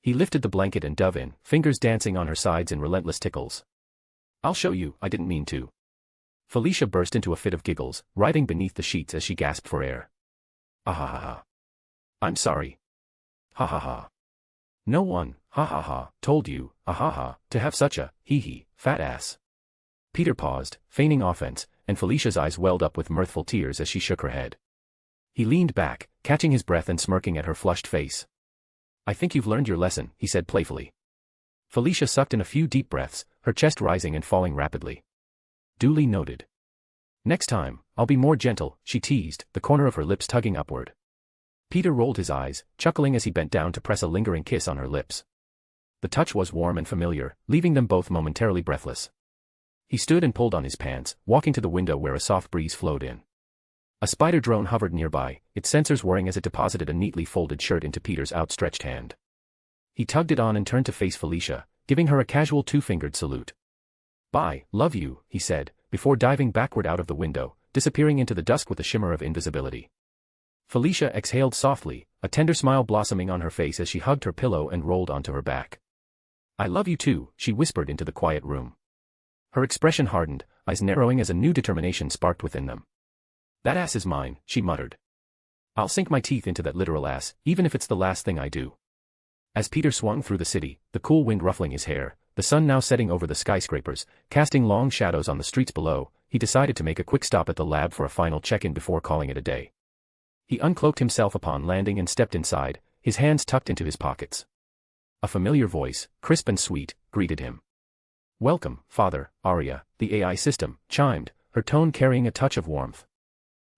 He lifted the blanket and dove in, fingers dancing on her sides in relentless tickles. I'll show you, I didn't mean to. Felicia burst into a fit of giggles, writhing beneath the sheets as she gasped for air. Ah ha ha ha. I'm sorry. Ha ha ha. No one, ha ha ha, told you, ah ha ha, to have such a, hee, fat ass. Peter paused, feigning offense, and Felicia's eyes welled up with mirthful tears as she shook her head. He leaned back, catching his breath and smirking at her flushed face. I think you've learned your lesson, he said playfully. Felicia sucked in a few deep breaths, her chest rising and falling rapidly. Duly noted. Next time, I'll be more gentle, she teased, the corner of her lips tugging upward. Peter rolled his eyes, chuckling as he bent down to press a lingering kiss on her lips. The touch was warm and familiar, leaving them both momentarily breathless. He stood and pulled on his pants, walking to the window where a soft breeze flowed in. A spider drone hovered nearby, its sensors whirring as it deposited a neatly folded shirt into Peter's outstretched hand. He tugged it on and turned to face Felicia, giving her a casual two-fingered salute. Bye, love you, he said, before diving backward out of the window, disappearing into the dusk with a shimmer of invisibility. Felicia exhaled softly, a tender smile blossoming on her face as she hugged her pillow and rolled onto her back. I love you too, she whispered into the quiet room. Her expression hardened, eyes narrowing as a new determination sparked within them. "That ass is mine," she muttered. "I'll sink my teeth into that literal ass, even if it's the last thing I do." As Peter swung through the city, the cool wind ruffling his hair, the sun now setting over the skyscrapers, casting long shadows on the streets below, he decided to make a quick stop at the lab for a final check-in before calling it a day. He uncloaked himself upon landing and stepped inside, his hands tucked into his pockets. A familiar voice, crisp and sweet, greeted him. "Welcome, Father, Arya," the AI system chimed, her tone carrying a touch of warmth.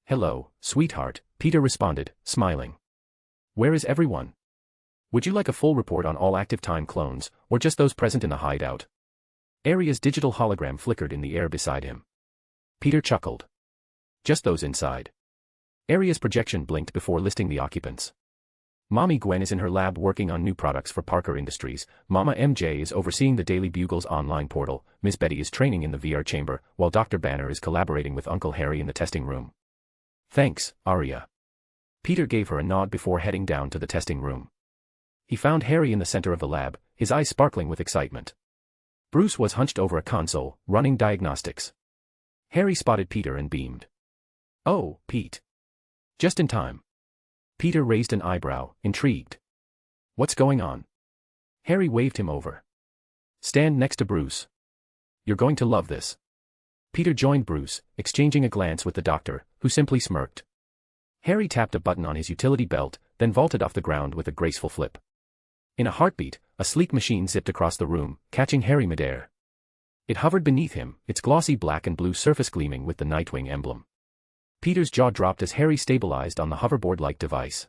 "Hello, sweetheart," Peter responded, smiling. "Where is everyone? Would you like a full report on all active time clones, or just those present in the hideout?" Arya's digital hologram flickered in the air beside him. Peter chuckled. "Just those inside." Arya's projection blinked before listing the occupants. Mommy Gwen is in her lab working on new products for Parker Industries, Mama MJ is overseeing the Daily Bugle's online portal, Miss Betty is training in the VR chamber, while Dr. Banner is collaborating with Uncle Harry in the testing room. "Thanks, Arya." Peter gave her a nod before heading down to the testing room. He found Harry in the center of the lab, his eyes sparkling with excitement. Bruce was hunched over a console, running diagnostics. Harry spotted Peter and beamed. "Oh, Pete. Just in time." Peter raised an eyebrow, intrigued. "What's going on?" Harry waved him over. "Stand next to Bruce. You're going to love this." Peter joined Bruce, exchanging a glance with the doctor, who simply smirked. Harry tapped a button on his utility belt, then vaulted off the ground with a graceful flip. In a heartbeat, a sleek machine zipped across the room, catching Harry midair. It hovered beneath him, its glossy black and blue surface gleaming with the Nightwing emblem. Peter's jaw dropped as Harry stabilized on the hoverboard-like device.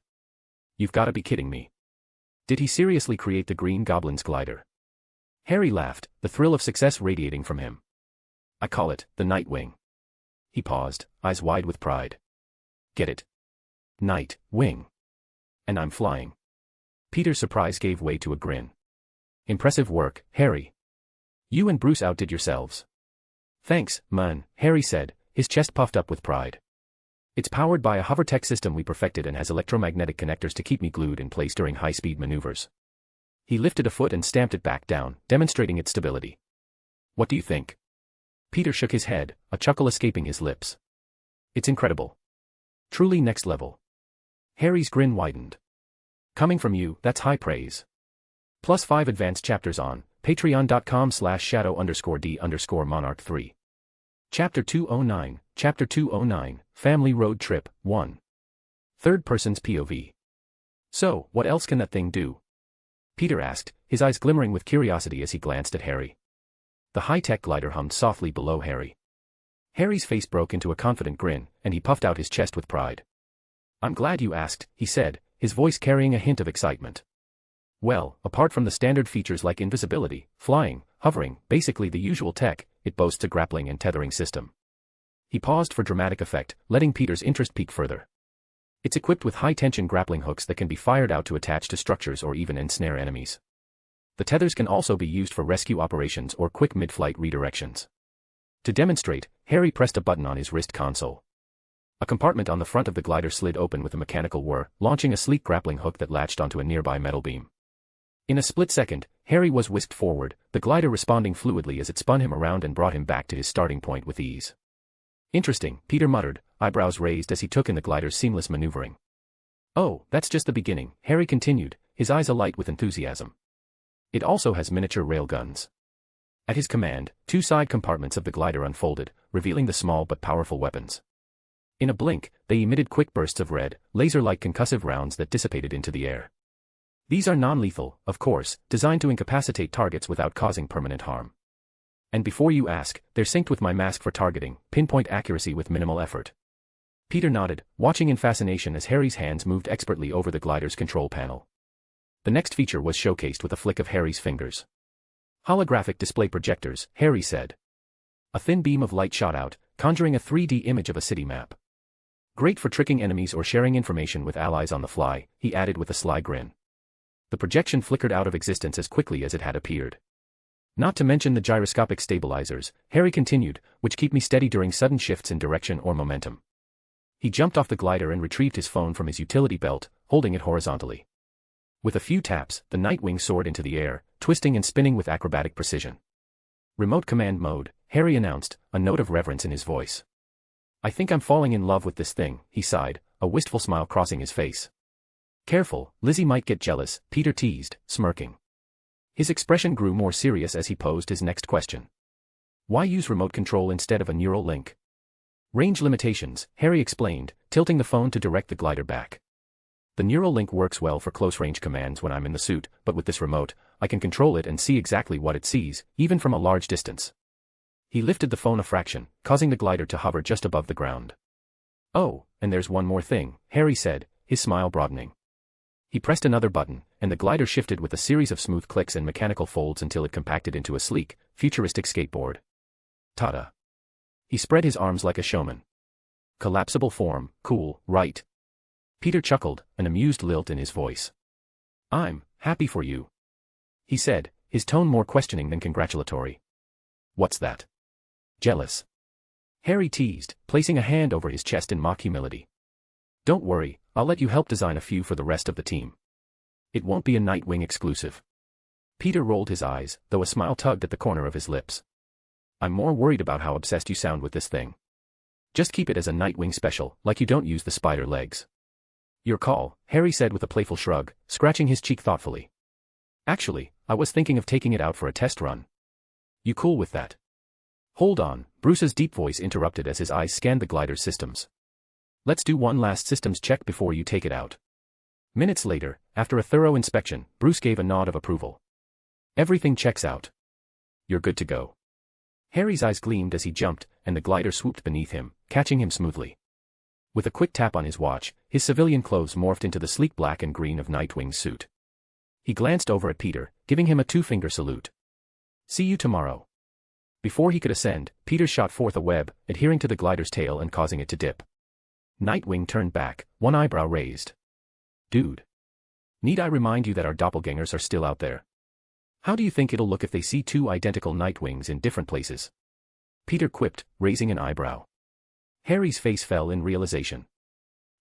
"You've got to be kidding me. Did he seriously create the Green Goblin's glider?" Harry laughed, the thrill of success radiating from him. "I call it the Nightwing." He paused, eyes wide with pride. "Get it? Night-wing. And I'm flying." Peter's surprise gave way to a grin. "Impressive work, Harry. You and Bruce outdid yourselves." "Thanks, man," Harry said, his chest puffed up with pride. "It's powered by a hover tech system we perfected and has electromagnetic connectors to keep me glued in place during high-speed maneuvers." He lifted a foot and stamped it back down, demonstrating its stability. "What do you think?" Peter shook his head, a chuckle escaping his lips. "It's incredible. Truly next level." Harry's grin widened. "Coming from you, that's high praise. +5 advanced chapters on patreon.com/shadow_d_monarch3. Chapter 209, Family Road Trip, 1. Third person's POV. "So, what else can that thing do?" Peter asked, his eyes glimmering with curiosity as he glanced at Harry. The high-tech glider hummed softly below Harry. Harry's face broke into a confident grin, and he puffed out his chest with pride. "I'm glad you asked," he said, his voice carrying a hint of excitement. "Well, apart from the standard features like invisibility, flying, hovering, basically the usual tech, it boasts a grappling and tethering system." He paused for dramatic effect, letting Peter's interest peak further. "It's equipped with high-tension grappling hooks that can be fired out to attach to structures or even ensnare enemies. The tethers can also be used for rescue operations or quick mid-flight redirections." To demonstrate, Harry pressed a button on his wrist console. A compartment on the front of the glider slid open with a mechanical whir, launching a sleek grappling hook that latched onto a nearby metal beam. In a split second, Harry was whisked forward, the glider responding fluidly as it spun him around and brought him back to his starting point with ease. "Interesting," Peter muttered, eyebrows raised as he took in the glider's seamless maneuvering. "Oh, that's just the beginning," Harry continued, his eyes alight with enthusiasm. "It also has miniature railguns." At his command, 2 side compartments of the glider unfolded, revealing the small but powerful weapons. In a blink, they emitted quick bursts of red, laser-like concussive rounds that dissipated into the air. These are non-lethal, of course, designed to incapacitate targets without causing permanent harm. And before you ask, they're synced with my mask for targeting, pinpoint accuracy with minimal effort. Peter nodded, watching in fascination as Harry's hands moved expertly over the glider's control panel. The next feature was showcased with a flick of Harry's fingers. "Holographic display projectors," Harry said. A thin beam of light shot out, conjuring a 3D image of a city map. "Great for tricking enemies or sharing information with allies on the fly," he added with a sly grin. The projection flickered out of existence as quickly as it had appeared. "Not to mention the gyroscopic stabilizers," Harry continued, "which keep me steady during sudden shifts in direction or momentum." He jumped off the glider and retrieved his phone from his utility belt, holding it horizontally. With a few taps, the Nightwing soared into the air, twisting and spinning with acrobatic precision. "Remote command mode," Harry announced, a note of reverence in his voice. I think I'm falling in love with this thing, he sighed, a wistful smile crossing his face. Careful, Lizzie might get jealous, Peter teased, smirking. His expression grew more serious as he posed his next question. Why use remote control instead of a neural link? Range limitations, Harry explained, tilting the phone to direct the glider back. The neural link works well for close-range commands when I'm in the suit, but with this remote, I can control it and see exactly what it sees, even from a large distance. He lifted the phone a fraction, causing the glider to hover just above the ground. Oh, and there's one more thing, Harry said, his smile broadening. He pressed another button, and the glider shifted with a series of smooth clicks and mechanical folds until it compacted into a sleek, futuristic skateboard. Ta-da! He spread his arms like a showman. Collapsible form, cool, right? Peter chuckled, an amused lilt in his voice. I'm happy for you, he said, his tone more questioning than congratulatory. What's that? Jealous? Harry teased, placing a hand over his chest in mock humility. Don't worry, I'll let you help design a few for the rest of the team. It won't be a Nightwing exclusive. Peter rolled his eyes, though a smile tugged at the corner of his lips. I'm more worried about how obsessed you sound with this thing. Just keep it as a Nightwing special, like you don't use the spider legs. Your call, Harry said with a playful shrug, scratching his cheek thoughtfully. Actually, I was thinking of taking it out for a test run. You cool with that? Hold on, Bruce's deep voice interrupted as his eyes scanned the glider's systems. Let's do one last systems check before you take it out. Minutes later, after a thorough inspection, Bruce gave a nod of approval. Everything checks out. You're good to go. Harry's eyes gleamed as he jumped, and the glider swooped beneath him, catching him smoothly. With a quick tap on his watch, his civilian clothes morphed into the sleek black and green of Nightwing's suit. He glanced over at Peter, giving him a two-finger salute. See you tomorrow. Before he could ascend, Peter shot forth a web, adhering to the glider's tail and causing it to dip. Nightwing turned back, one eyebrow raised. Dude. Need I remind you that our doppelgangers are still out there? How do you think it'll look if they see two identical Nightwings in different places? Peter quipped, raising an eyebrow. Harry's face fell in realization.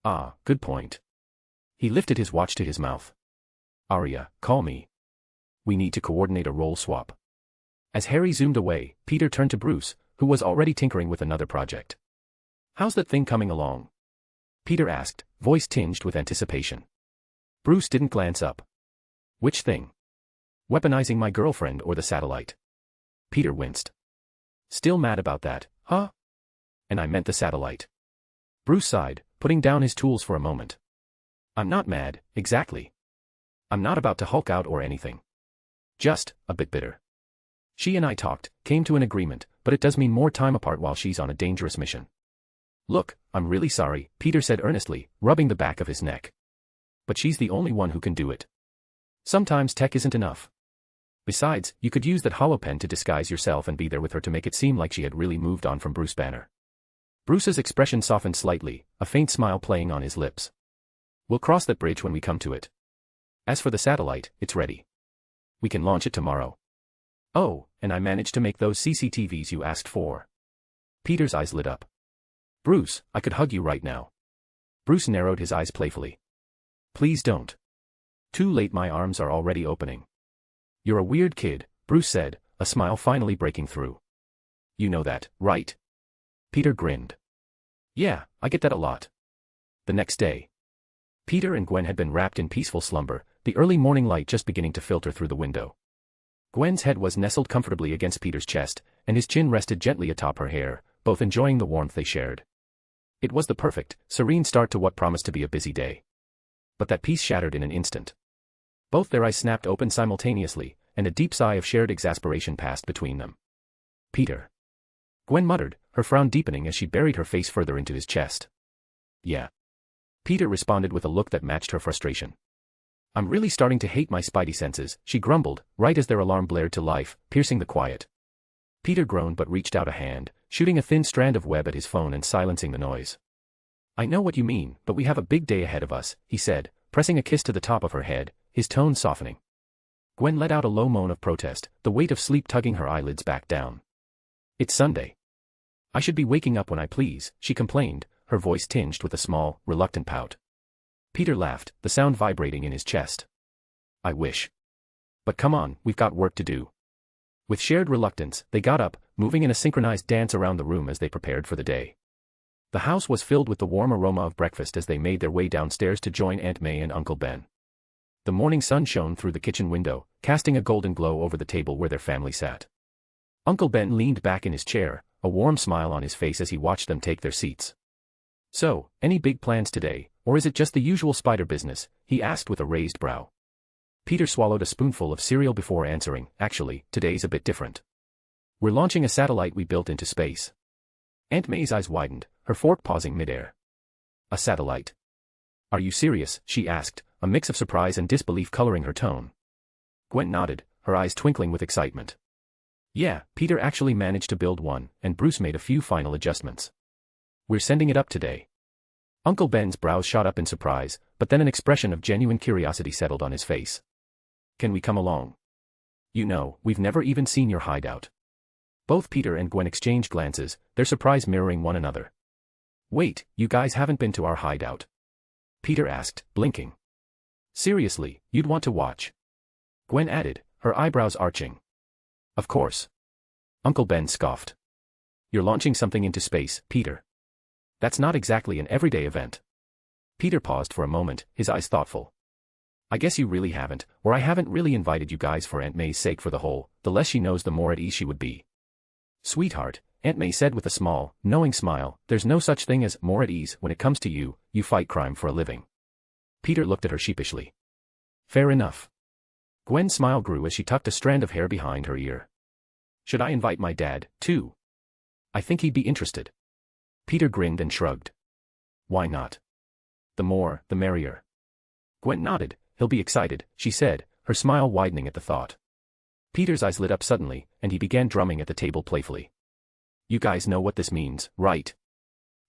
Ah, good point. He lifted his watch to his mouth. Arya, call me. We need to coordinate a role swap. As Harry zoomed away, Peter turned to Bruce, who was already tinkering with another project. How's that thing coming along? Peter asked, voice tinged with anticipation. Bruce didn't glance up. Which thing? Weaponizing my girlfriend or the satellite? Peter winced. Still mad about that, huh? And I meant the satellite. Bruce sighed, putting down his tools for a moment. I'm not mad, exactly. I'm not about to Hulk out or anything. Just a bit bitter. She and I talked, came to an agreement, but it does mean more time apart while she's on a dangerous mission. Look, I'm really sorry, Peter said earnestly, rubbing the back of his neck. But she's the only one who can do it. Sometimes tech isn't enough. Besides, you could use that holopen to disguise yourself and be there with her to make it seem like she had really moved on from Bruce Banner. Bruce's expression softened slightly, a faint smile playing on his lips. We'll cross that bridge when we come to it. As for the satellite, it's ready. We can launch it tomorrow. Oh, and I managed to make those CCTVs you asked for. Peter's eyes lit up. Bruce, I could hug you right now. Bruce narrowed his eyes playfully. Please don't. Too late, my arms are already opening. You're a weird kid, Bruce said, a smile finally breaking through. You know that, right? Peter grinned. Yeah, I get that a lot. The next day. Peter and Gwen had been wrapped in peaceful slumber, the early morning light just beginning to filter through the window. Gwen's head was nestled comfortably against Peter's chest, and his chin rested gently atop her hair, both enjoying the warmth they shared. It was the perfect, serene start to what promised to be a busy day. But that peace shattered in an instant. Both their eyes snapped open simultaneously, and a deep sigh of shared exasperation passed between them. Peter. Gwen muttered, her frown deepening as she buried her face further into his chest. Yeah. Peter responded with a look that matched her frustration. I'm really starting to hate my spidey senses, she grumbled, right as their alarm blared to life, piercing the quiet. Peter groaned but reached out a hand, shooting a thin strand of web at his phone and silencing the noise. I know what you mean, but we have a big day ahead of us, he said, pressing a kiss to the top of her head, his tone softening. Gwen let out a low moan of protest, the weight of sleep tugging her eyelids back down. It's Sunday. I should be waking up when I please, she complained, her voice tinged with a small, reluctant pout. Peter laughed, the sound vibrating in his chest. I wish. But come on, we've got work to do. With shared reluctance, they got up, moving in a synchronized dance around the room as they prepared for the day. The house was filled with the warm aroma of breakfast as they made their way downstairs to join Aunt May and Uncle Ben. The morning sun shone through the kitchen window, casting a golden glow over the table where their family sat. Uncle Ben leaned back in his chair, a warm smile on his face as he watched them take their seats. "So, any big plans today, or is it just the usual spider business?" he asked with a raised brow. Peter swallowed a spoonful of cereal before answering, "Actually, today's a bit different. We're launching a satellite we built into space." Aunt May's eyes widened, her fork pausing midair. "A satellite? Are you serious?" she asked, a mix of surprise and disbelief coloring her tone. Gwen nodded, her eyes twinkling with excitement. "Yeah, Peter actually managed to build one, and Bruce made a few final adjustments. We're sending it up today." Uncle Ben's brows shot up in surprise, but then an expression of genuine curiosity settled on his face. "Can we come along? You know, we've never even seen your hideout." Both Peter and Gwen exchanged glances, their surprise mirroring one another. "Wait, you guys haven't been to our hideout?" Peter asked, blinking. "Seriously, you'd want to watch?" Gwen added, her eyebrows arching. "Of course." Uncle Ben scoffed. "You're launching something into space, Peter. That's not exactly an everyday event." Peter paused for a moment, his eyes thoughtful. "I guess you really haven't, or I haven't really invited you guys for Aunt May's sake. For the less she knows the more at ease she would be." "Sweetheart," Aunt May said with a small, knowing smile, "there's no such thing as more at ease when it comes to you. You fight crime for a living." Peter looked at her sheepishly. "Fair enough." Gwen's smile grew as she tucked a strand of hair behind her ear. "Should I invite my dad, too? I think he'd be interested." Peter grinned and shrugged. "Why not? The more, the merrier." Gwen nodded. "He'll be excited," she said, her smile widening at the thought. Peter's eyes lit up suddenly, and he began drumming at the table playfully. "You guys know what this means, right?"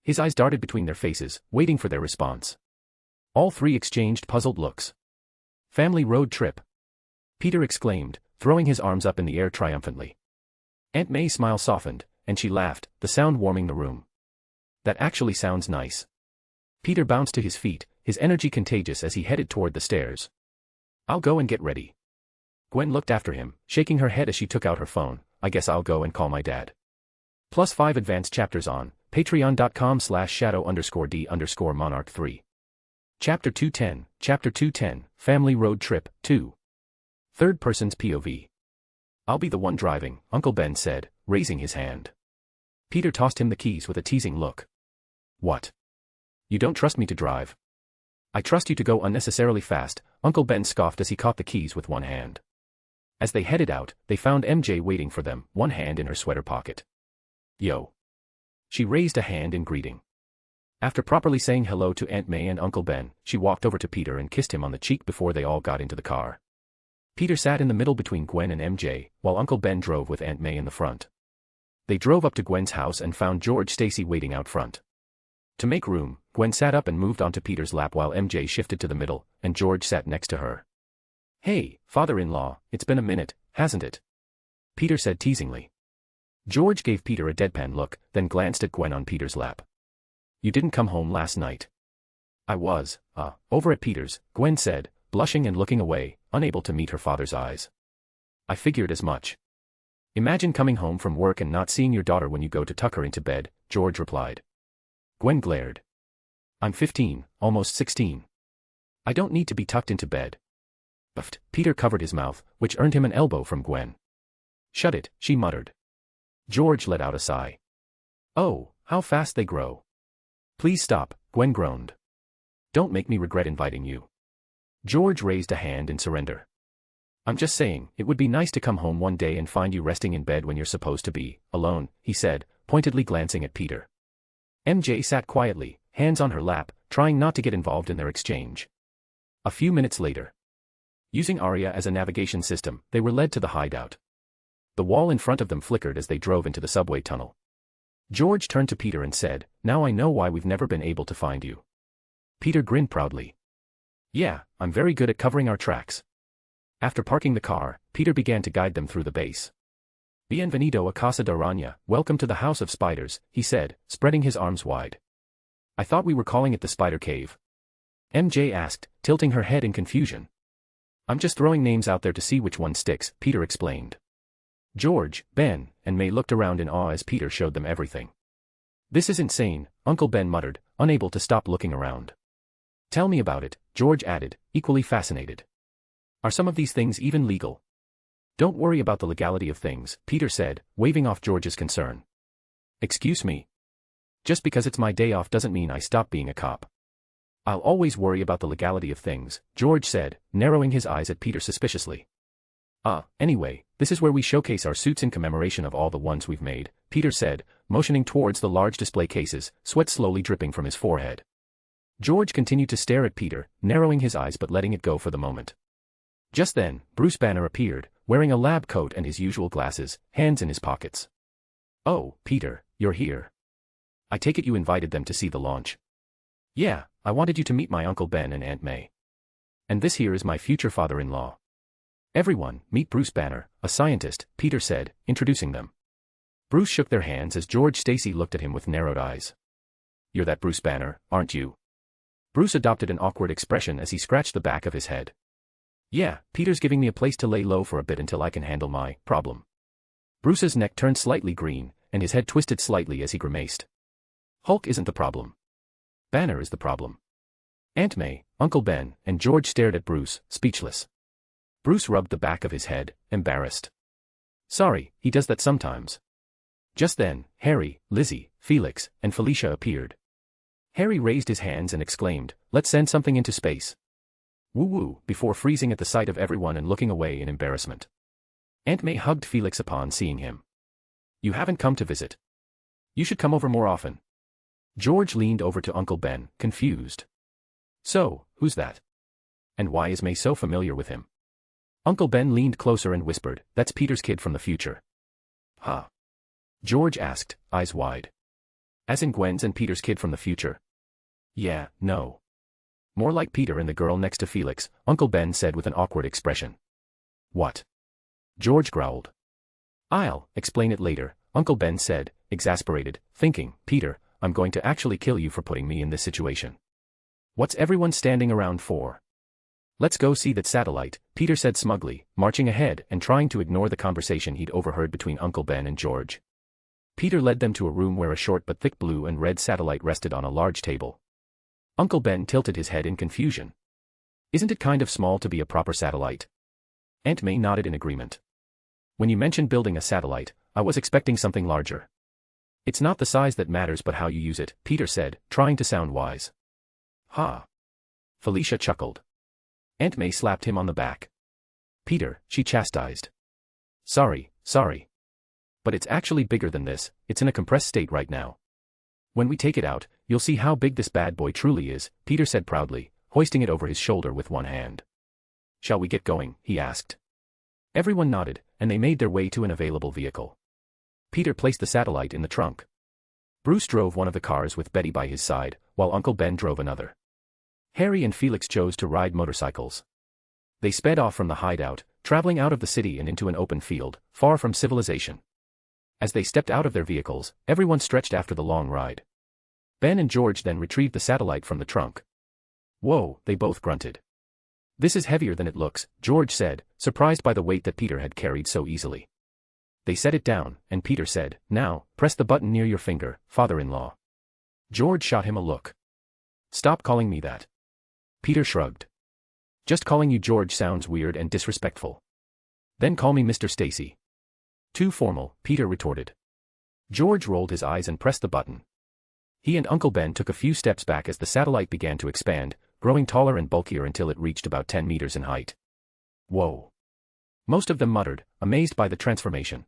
His eyes darted between their faces, waiting for their response. All three exchanged puzzled looks. "Family road trip," Peter exclaimed, throwing his arms up in the air triumphantly. Aunt May's smile softened, and she laughed, the sound warming the room. "That actually sounds nice." Peter bounced to his feet, his energy contagious as he headed toward the stairs. "I'll go and get ready." Gwen looked after him, shaking her head as she took out her phone. "I guess I'll go and call my dad." +5 advanced chapters on patreon.com/shadow_d_monarch3. Chapter 210, Family Road Trip, 2. Third person's POV. "I'll be the one driving," Uncle Ben said, raising his hand. Peter tossed him the keys with a teasing look. "What? You don't trust me to drive?" "I trust you to go unnecessarily fast," Uncle Ben scoffed as he caught the keys with one hand. As they headed out, they found MJ waiting for them, one hand in her sweater pocket. "Yo." She raised a hand in greeting. After properly saying hello to Aunt May and Uncle Ben, she walked over to Peter and kissed him on the cheek before they all got into the car. Peter sat in the middle between Gwen and MJ, while Uncle Ben drove with Aunt May in the front. They drove up to Gwen's house and found George Stacy waiting out front. To make room, Gwen sat up and moved onto Peter's lap while MJ shifted to the middle, and George sat next to her. "Hey, father-in-law, it's been a minute, hasn't it?" Peter said teasingly. George gave Peter a deadpan look, then glanced at Gwen on Peter's lap. "You didn't come home last night." "I was, over at Peter's," Gwen said, blushing and looking away, unable to meet her father's eyes. "I figured as much." "Imagine coming home from work and not seeing your daughter when you go to tuck her into bed," George replied. Gwen glared. "I'm 15, almost 16. I don't need to be tucked into bed." Buffed, Peter covered his mouth, which earned him an elbow from Gwen. "Shut it," she muttered. George let out a sigh. "Oh, how fast they grow." "Please stop," Gwen groaned. "Don't make me regret inviting you." George raised a hand in surrender. "I'm just saying, it would be nice to come home one day and find you resting in bed when you're supposed to be alone," he said, pointedly glancing at Peter. MJ sat quietly, hands on her lap, trying not to get involved in their exchange. A few minutes later, using Aria as a navigation system, they were led to the hideout. The wall in front of them flickered as they drove into the subway tunnel. George turned to Peter and said, "Now I know why we've never been able to find you." Peter grinned proudly. "Yeah, I'm very good at covering our tracks." After parking the car, Peter began to guide them through the base. "Bienvenido a Casa de Araña, welcome to the House of Spiders," he said, spreading his arms wide. "I thought we were calling it the Spider Cave." MJ asked, tilting her head in confusion. "I'm just throwing names out there to see which one sticks," Peter explained. George, Ben, and May looked around in awe as Peter showed them everything. "This is insane," Uncle Ben muttered, unable to stop looking around. "Tell me about it," George added, equally fascinated. "Are some of these things even legal?" "Don't worry about the legality of things," Peter said, waving off George's concern. "Excuse me? Just because it's my day off doesn't mean I stop being a cop." "I'll always worry about the legality of things," George said, narrowing his eyes at Peter suspiciously. Anyway, this is where we showcase our suits in commemoration of all the ones we've made," Peter said, motioning towards the large display cases, sweat slowly dripping from his forehead. George continued to stare at Peter, narrowing his eyes but letting it go for the moment. Just then, Bruce Banner appeared, wearing a lab coat and his usual glasses, hands in his pockets. "Oh, Peter, you're here. I take it you invited them to see the launch." "Yeah, I wanted you to meet my Uncle Ben and Aunt May. And this here is my future father-in-law. Everyone, meet Bruce Banner, a scientist," Peter said, introducing them. Bruce shook their hands as George Stacy looked at him with narrowed eyes. "You're that Bruce Banner, aren't you?" Bruce adopted an awkward expression as he scratched the back of his head. "Yeah, Peter's giving me a place to lay low for a bit until I can handle my problem." Bruce's neck turned slightly green, and his head twisted slightly as he grimaced. "Hulk isn't the problem. Banner is the problem." Aunt May, Uncle Ben, and George stared at Bruce, speechless. Bruce rubbed the back of his head, embarrassed. "Sorry, he does that sometimes." Just then, Harry, Lizzie, Felix, and Felicia appeared. Harry raised his hands and exclaimed, "Let's send something into space." "Woo-woo," before freezing at the sight of everyone and looking away in embarrassment. Aunt May hugged Felix upon seeing him. "You haven't come to visit. You should come over more often." George leaned over to Uncle Ben, confused. "So, who's that? And why is May so familiar with him?" Uncle Ben leaned closer and whispered, "That's Peter's kid from the future." "Huh?" George asked, eyes wide. "As in Gwen's and Peter's kid from the future?" "Yeah, no. More like Peter and the girl next to Felix," Uncle Ben said with an awkward expression. "What?" George growled. "I'll explain it later," Uncle Ben said, exasperated, thinking, "Peter, I'm going to actually kill you for putting me in this situation. What's everyone standing around for?" "Let's go see that satellite," Peter said smugly, marching ahead and trying to ignore the conversation he'd overheard between Uncle Ben and George. Peter led them to a room where a short but thick blue and red satellite rested on a large table. Uncle Ben tilted his head in confusion. "Isn't it kind of small to be a proper satellite?" Aunt May nodded in agreement. "When you mentioned building a satellite, I was expecting something larger." "It's not the size that matters but how you use it," Peter said, trying to sound wise. "Ha!" Felicia chuckled. Aunt May slapped him on the back. "Peter," she chastised. Sorry. But it's actually bigger than this, it's in a compressed state right now. When we take it out, you'll see how big this bad boy truly is," Peter said proudly, hoisting it over his shoulder with one hand. "Shall we get going?" he asked. Everyone nodded, and they made their way to an available vehicle. Peter placed the satellite in the trunk. Bruce drove one of the cars with Betty by his side, while Uncle Ben drove another. Harry and Felix chose to ride motorcycles. They sped off from the hideout, traveling out of the city and into an open field, far from civilization. As they stepped out of their vehicles, everyone stretched after the long ride. Ben and George then retrieved the satellite from the trunk. "Whoa," they both grunted. "This is heavier than it looks," George said, surprised by the weight that Peter had carried so easily. They set it down, and Peter said, "Now, press the button near your finger, father-in-law." George shot him a look. "Stop calling me that." Peter shrugged. "Just calling you George sounds weird and disrespectful." "Then call me Mr. Stacy." "Too formal," Peter retorted. George rolled his eyes and pressed the button. He and Uncle Ben took a few steps back as the satellite began to expand, growing taller and bulkier until it reached about 10 meters in height. "Whoa." Most of them muttered, amazed by the transformation.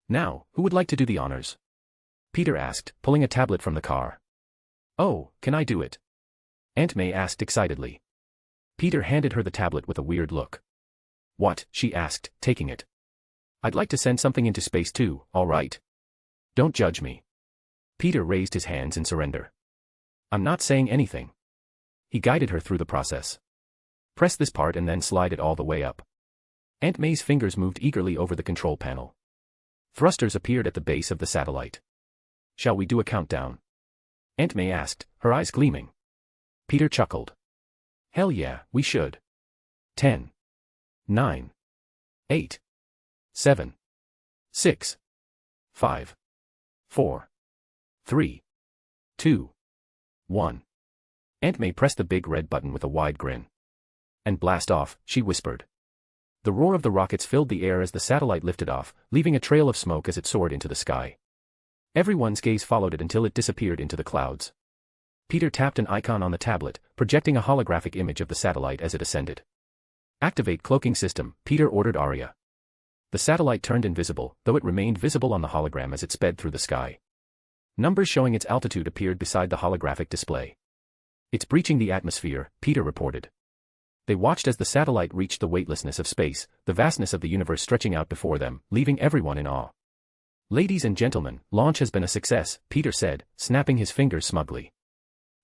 "Now, who would like to do the honors?" Peter asked, pulling a tablet from the car. "Oh, can I do it?" Aunt May asked excitedly. Peter handed her the tablet with a weird look. "What?" she asked, taking it. "I'd like to send something into space too, all right? Don't judge me." Peter raised his hands in surrender. "I'm not saying anything." He guided her through the process. "Press this part and then slide it all the way up." Aunt May's fingers moved eagerly over the control panel. Thrusters appeared at the base of the satellite. "Shall we do a countdown?" Aunt May asked, her eyes gleaming. Peter chuckled. "Hell yeah, we should. 10. 9. 8. 7. 6, 5, 4, 3, 2, 1. Aunt May pressed the big red button with a wide grin. And blast off, she whispered. The roar of the rockets filled the air as the satellite lifted off, leaving a trail of smoke as it soared into the sky. Everyone's gaze followed it until it disappeared into the clouds. Peter tapped an icon on the tablet, projecting a holographic image of the satellite as it ascended. Activate cloaking system, Peter ordered Arya. The satellite turned invisible, though it remained visible on the hologram as it sped through the sky. Numbers showing its altitude appeared beside the holographic display. It's breaching the atmosphere, Peter reported. They watched as the satellite reached the weightlessness of space, the vastness of the universe stretching out before them, leaving everyone in awe. Ladies and gentlemen, launch has been a success, Peter said, snapping his fingers smugly.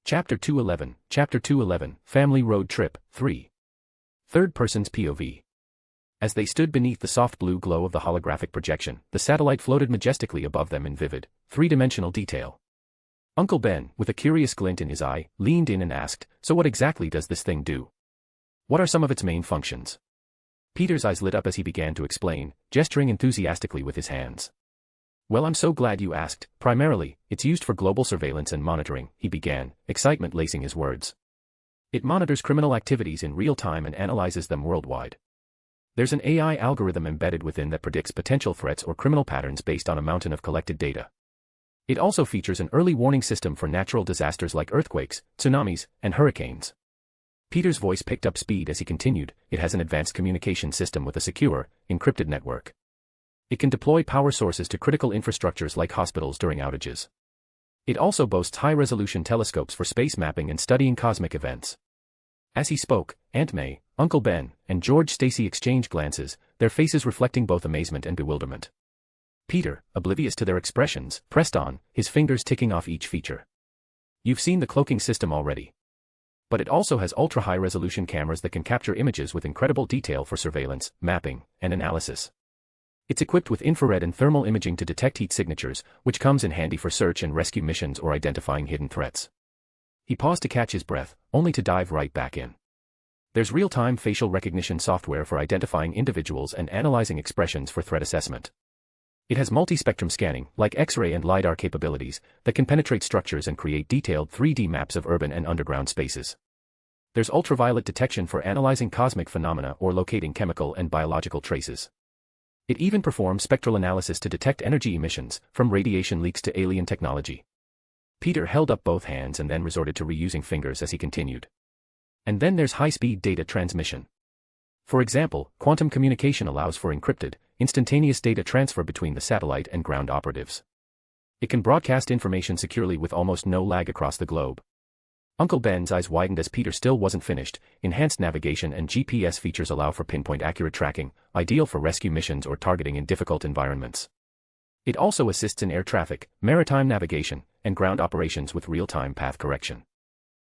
Chapter 211, Family Road Trip, 3. Third Person's POV. As they stood beneath the soft blue glow of the holographic projection, the satellite floated majestically above them in vivid, three-dimensional detail. Uncle Ben, with a curious glint in his eye, leaned in and asked, "So what exactly does this thing do? What are some of its main functions?" Peter's eyes lit up as he began to explain, gesturing enthusiastically with his hands. "Well, I'm so glad you asked. Primarily, it's used for global surveillance and monitoring," he began, excitement lacing his words. "It monitors criminal activities in real time and analyzes them worldwide. There's an AI algorithm embedded within that predicts potential threats or criminal patterns based on a mountain of collected data. It also features an early warning system for natural disasters like earthquakes, tsunamis, and hurricanes." Peter's voice picked up speed as he continued. "It has an advanced communication system with a secure, encrypted network. It can deploy power sources to critical infrastructures like hospitals during outages. It also boasts high-resolution telescopes for space mapping and studying cosmic events." As he spoke, Aunt May, Uncle Ben, and George Stacy exchanged glances, their faces reflecting both amazement and bewilderment. Peter, oblivious to their expressions, pressed on, his fingers ticking off each feature. "You've seen the cloaking system already. But it also has ultra-high-resolution cameras that can capture images with incredible detail for surveillance, mapping, and analysis. It's equipped with infrared and thermal imaging to detect heat signatures, which comes in handy for search and rescue missions or identifying hidden threats." He paused to catch his breath, only to dive right back in. "There's real-time facial recognition software for identifying individuals and analyzing expressions for threat assessment. It has multi-spectrum scanning, like X-ray and LiDAR capabilities, that can penetrate structures and create detailed 3D maps of urban and underground spaces. There's ultraviolet detection for analyzing cosmic phenomena or locating chemical and biological traces. It even performs spectral analysis to detect energy emissions, from radiation leaks to alien technology." Peter held up both hands and then resorted to reusing fingers as he continued. "And then there's high-speed data transmission. For example, quantum communication allows for encrypted, instantaneous data transfer between the satellite and ground operatives. It can broadcast information securely with almost no lag across the globe." Uncle Ben's eyes widened as Peter still wasn't finished. "Enhanced navigation and GPS features allow for pinpoint accurate tracking, ideal for rescue missions or targeting in difficult environments. It also assists in air traffic, maritime navigation, and ground operations with real-time path correction.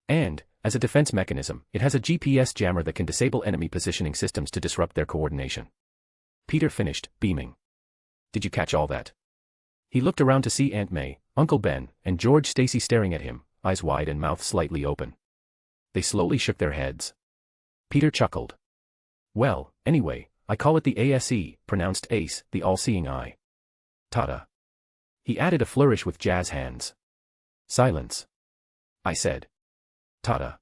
And, as a defense mechanism, it has a GPS jammer that can disable enemy positioning systems to disrupt their coordination." Peter finished, beaming. "Did you catch all that?" He looked around to see Aunt May, Uncle Ben, and George Stacy staring at him, eyes wide and mouth slightly open. They slowly shook their heads. Peter chuckled. "Well, anyway, I call it the ASE, pronounced Ace, the all-seeing eye. Ta-da." He added a flourish with jazz hands. "Silence. I said. Ta-da."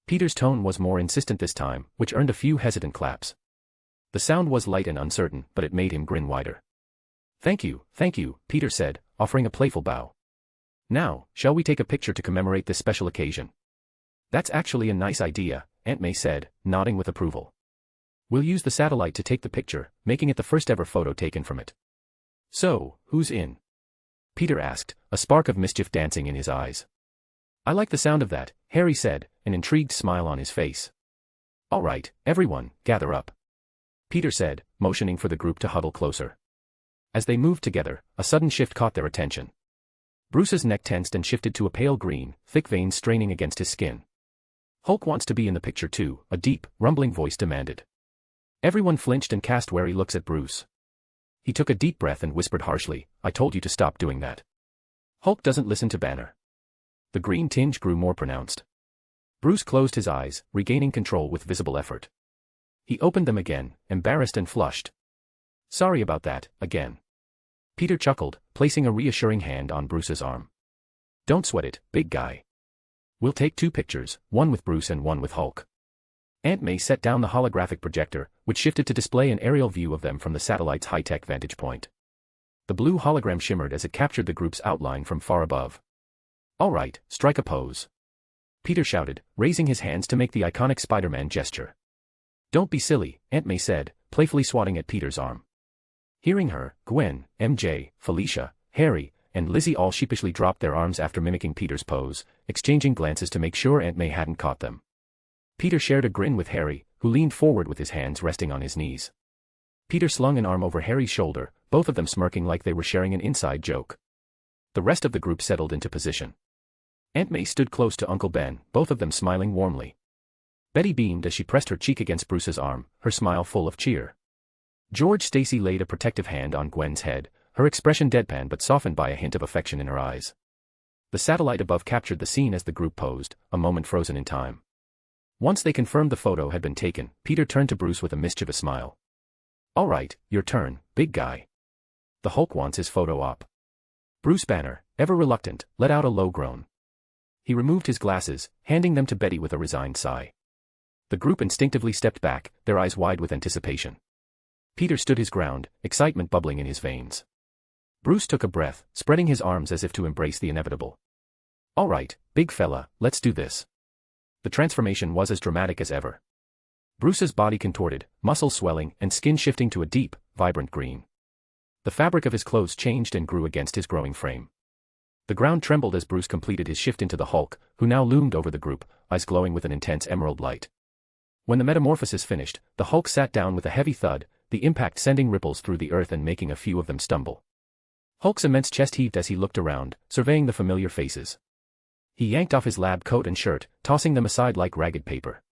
Peter's tone was more insistent this time, which earned a few hesitant claps. The sound was light and uncertain, but it made him grin wider. Thank you," Peter said, offering a playful bow. "Now, shall we take a picture to commemorate this special occasion?" "That's actually a nice idea," Aunt May said, nodding with approval. "We'll use the satellite to take the picture, making it the first ever photo taken from it." "So, who's in?" Peter asked, a spark of mischief dancing in his eyes. "I like the sound of that," Harry said, an intrigued smile on his face. "All right, everyone, gather up," Peter said, motioning for the group to huddle closer. As they moved together, a sudden shift caught their attention. Bruce's neck tensed and shifted to a pale green, thick veins straining against his skin. "Hulk wants to be in the picture too," a deep, rumbling voice demanded. Everyone flinched and cast wary looks at Bruce. He took a deep breath and whispered harshly, "I told you to stop doing that." Hulk doesn't listen to Banner. The green tinge grew more pronounced. Bruce closed his eyes, regaining control with visible effort. He opened them again, embarrassed and flushed. "Sorry about that, again." Peter chuckled, placing a reassuring hand on Bruce's arm. Don't sweat it, big guy. We'll take 2 pictures, one with Bruce and one with Hulk. Aunt May set down the holographic projector, which shifted to display an aerial view of them from the satellite's high-tech vantage point. The blue hologram shimmered as it captured the group's outline from far above. All right, strike a pose. Peter shouted, raising his hands to make the iconic Spider-Man gesture. Don't be silly, Aunt May said, playfully swatting at Peter's arm. Hearing her, Gwen, MJ, Felicia, Harry, and Lizzie all sheepishly dropped their arms after mimicking Peter's pose, exchanging glances to make sure Aunt May hadn't caught them. Peter shared a grin with Harry, who leaned forward with his hands resting on his knees. Peter slung an arm over Harry's shoulder, both of them smirking like they were sharing an inside joke. The rest of the group settled into position. Aunt May stood close to Uncle Ben, both of them smiling warmly. Betty beamed as she pressed her cheek against Bruce's arm, her smile full of cheer. George Stacy laid a protective hand on Gwen's head, her expression deadpan but softened by a hint of affection in her eyes. The satellite above captured the scene as the group posed, a moment frozen in time. Once they confirmed the photo had been taken, Peter turned to Bruce with a mischievous smile. All right, your turn, big guy. The Hulk wants his photo op. Bruce Banner, ever reluctant, let out a low groan. He removed his glasses, handing them to Betty with a resigned sigh. The group instinctively stepped back, their eyes wide with anticipation. Peter stood his ground, excitement bubbling in his veins. Bruce took a breath, spreading his arms as if to embrace the inevitable. All right, big fella, let's do this. The transformation was as dramatic as ever. Bruce's body contorted, muscles swelling, and skin shifting to a deep, vibrant green. The fabric of his clothes changed and grew against his growing frame. The ground trembled as Bruce completed his shift into the Hulk, who now loomed over the group, eyes glowing with an intense emerald light. When the metamorphosis finished, the Hulk sat down with a heavy thud, the impact sending ripples through the earth and making a few of them stumble. Hulk's immense chest heaved as he looked around, surveying the familiar faces. He yanked off his lab coat and shirt, tossing them aside like ragged paper.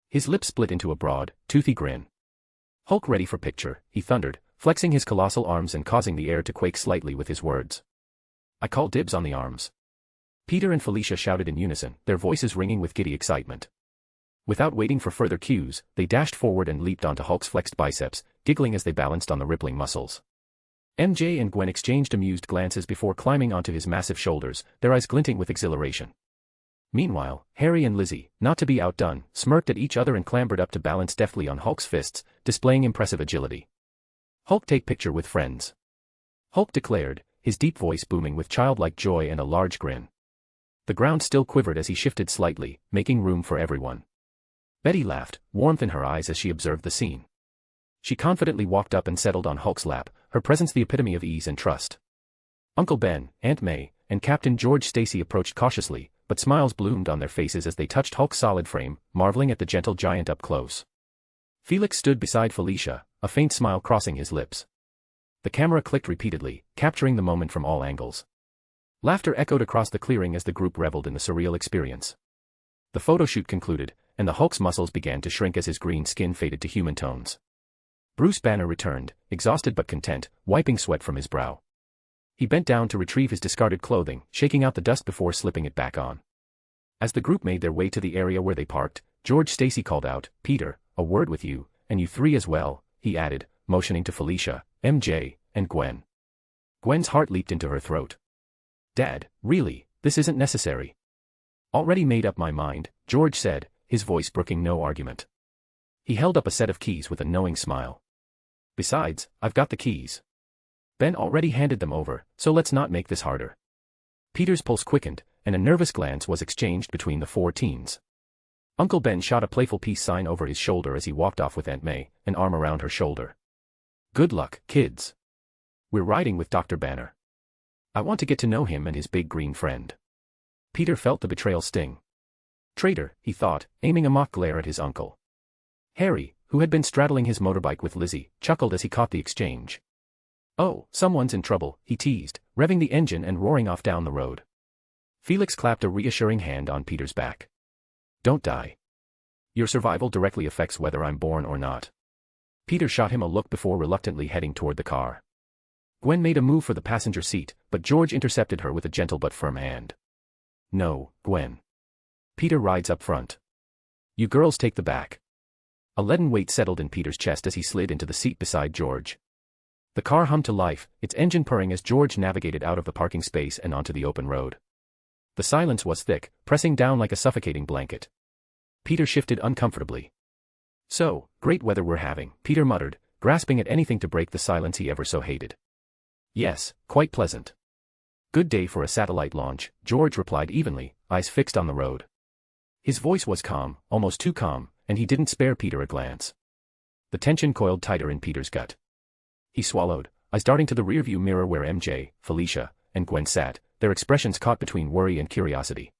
His lips split into a broad, toothy grin. Hulk ready for picture, he thundered, flexing his colossal arms and causing the air to quake slightly with his words. I call dibs on the arms. Peter and Felicia shouted in unison, their voices ringing with giddy excitement. Without waiting for further cues, they dashed forward and leaped onto Hulk's flexed biceps, giggling as they balanced on the rippling muscles. MJ and Gwen exchanged amused glances before climbing onto his massive shoulders, their eyes glinting with exhilaration. Meanwhile, Harry and Lizzie, not to be outdone, smirked at each other and clambered up to balance deftly on Hulk's fists, displaying impressive agility. Hulk take picture with friends. Hulk declared, his deep voice booming with childlike joy and a large grin. The ground still quivered as he shifted slightly, making room for everyone. Betty laughed, warmth in her eyes as she observed the scene. She confidently walked up and settled on Hulk's lap, her presence the epitome of ease and trust. Uncle Ben, Aunt May, and Captain George Stacy approached cautiously, but smiles bloomed on their faces as they touched Hulk's solid frame, marveling at the gentle giant up close. Felix stood beside Felicia, a faint smile crossing his lips. The camera clicked repeatedly, capturing the moment from all angles. Laughter echoed across the clearing as the group reveled in the surreal experience. The photo shoot concluded, and the Hulk's muscles began to shrink as his green skin faded to human tones. Bruce Banner returned, exhausted but content, wiping sweat from his brow. He bent down to retrieve his discarded clothing, shaking out the dust before slipping it back on. As the group made their way to the area where they parked, George Stacy called out, "Peter, a word with you, and you 3 as well," he added, motioning to Felicia, MJ, and Gwen. Gwen's heart leaped into her throat. "Dad, really, this isn't necessary." "Already made up my mind," George said, his voice brooking no argument. He held up a set of keys with a knowing smile. "Besides, I've got the keys. Ben already handed them over, so let's not make this harder." Peter's pulse quickened, and a nervous glance was exchanged between the 4 teens. Uncle Ben shot a playful peace sign over his shoulder as he walked off with Aunt May, an arm around her shoulder. "Good luck, kids. We're riding with Dr. Banner. I want to get to know him and his big green friend." Peter felt the betrayal sting. Traitor, he thought, aiming a mock glare at his uncle. Harry, who had been straddling his motorbike with Lizzie, chuckled as he caught the exchange. "Oh, someone's in trouble," he teased, revving the engine and roaring off down the road. Felix clapped a reassuring hand on Peter's back. "Don't die. Your survival directly affects whether I'm born or not." Peter shot him a look before reluctantly heading toward the car. Gwen made a move for the passenger seat, but George intercepted her with a gentle but firm hand. "No, Gwen. Peter rides up front. You girls take the back." A leaden weight settled in Peter's chest as he slid into the seat beside George. The car hummed to life, its engine purring as George navigated out of the parking space and onto the open road. The silence was thick, pressing down like a suffocating blanket. Peter shifted uncomfortably. "So, great weather we're having," Peter muttered, grasping at anything to break the silence he ever so hated. "Yes, quite pleasant." "Good day for a satellite launch," George replied evenly, eyes fixed on the road. His voice was calm, almost too calm, and he didn't spare Peter a glance. The tension coiled tighter in Peter's gut. He swallowed, eyes darting to the rearview mirror where MJ, Felicia, and Gwen sat, their expressions caught between worry and curiosity.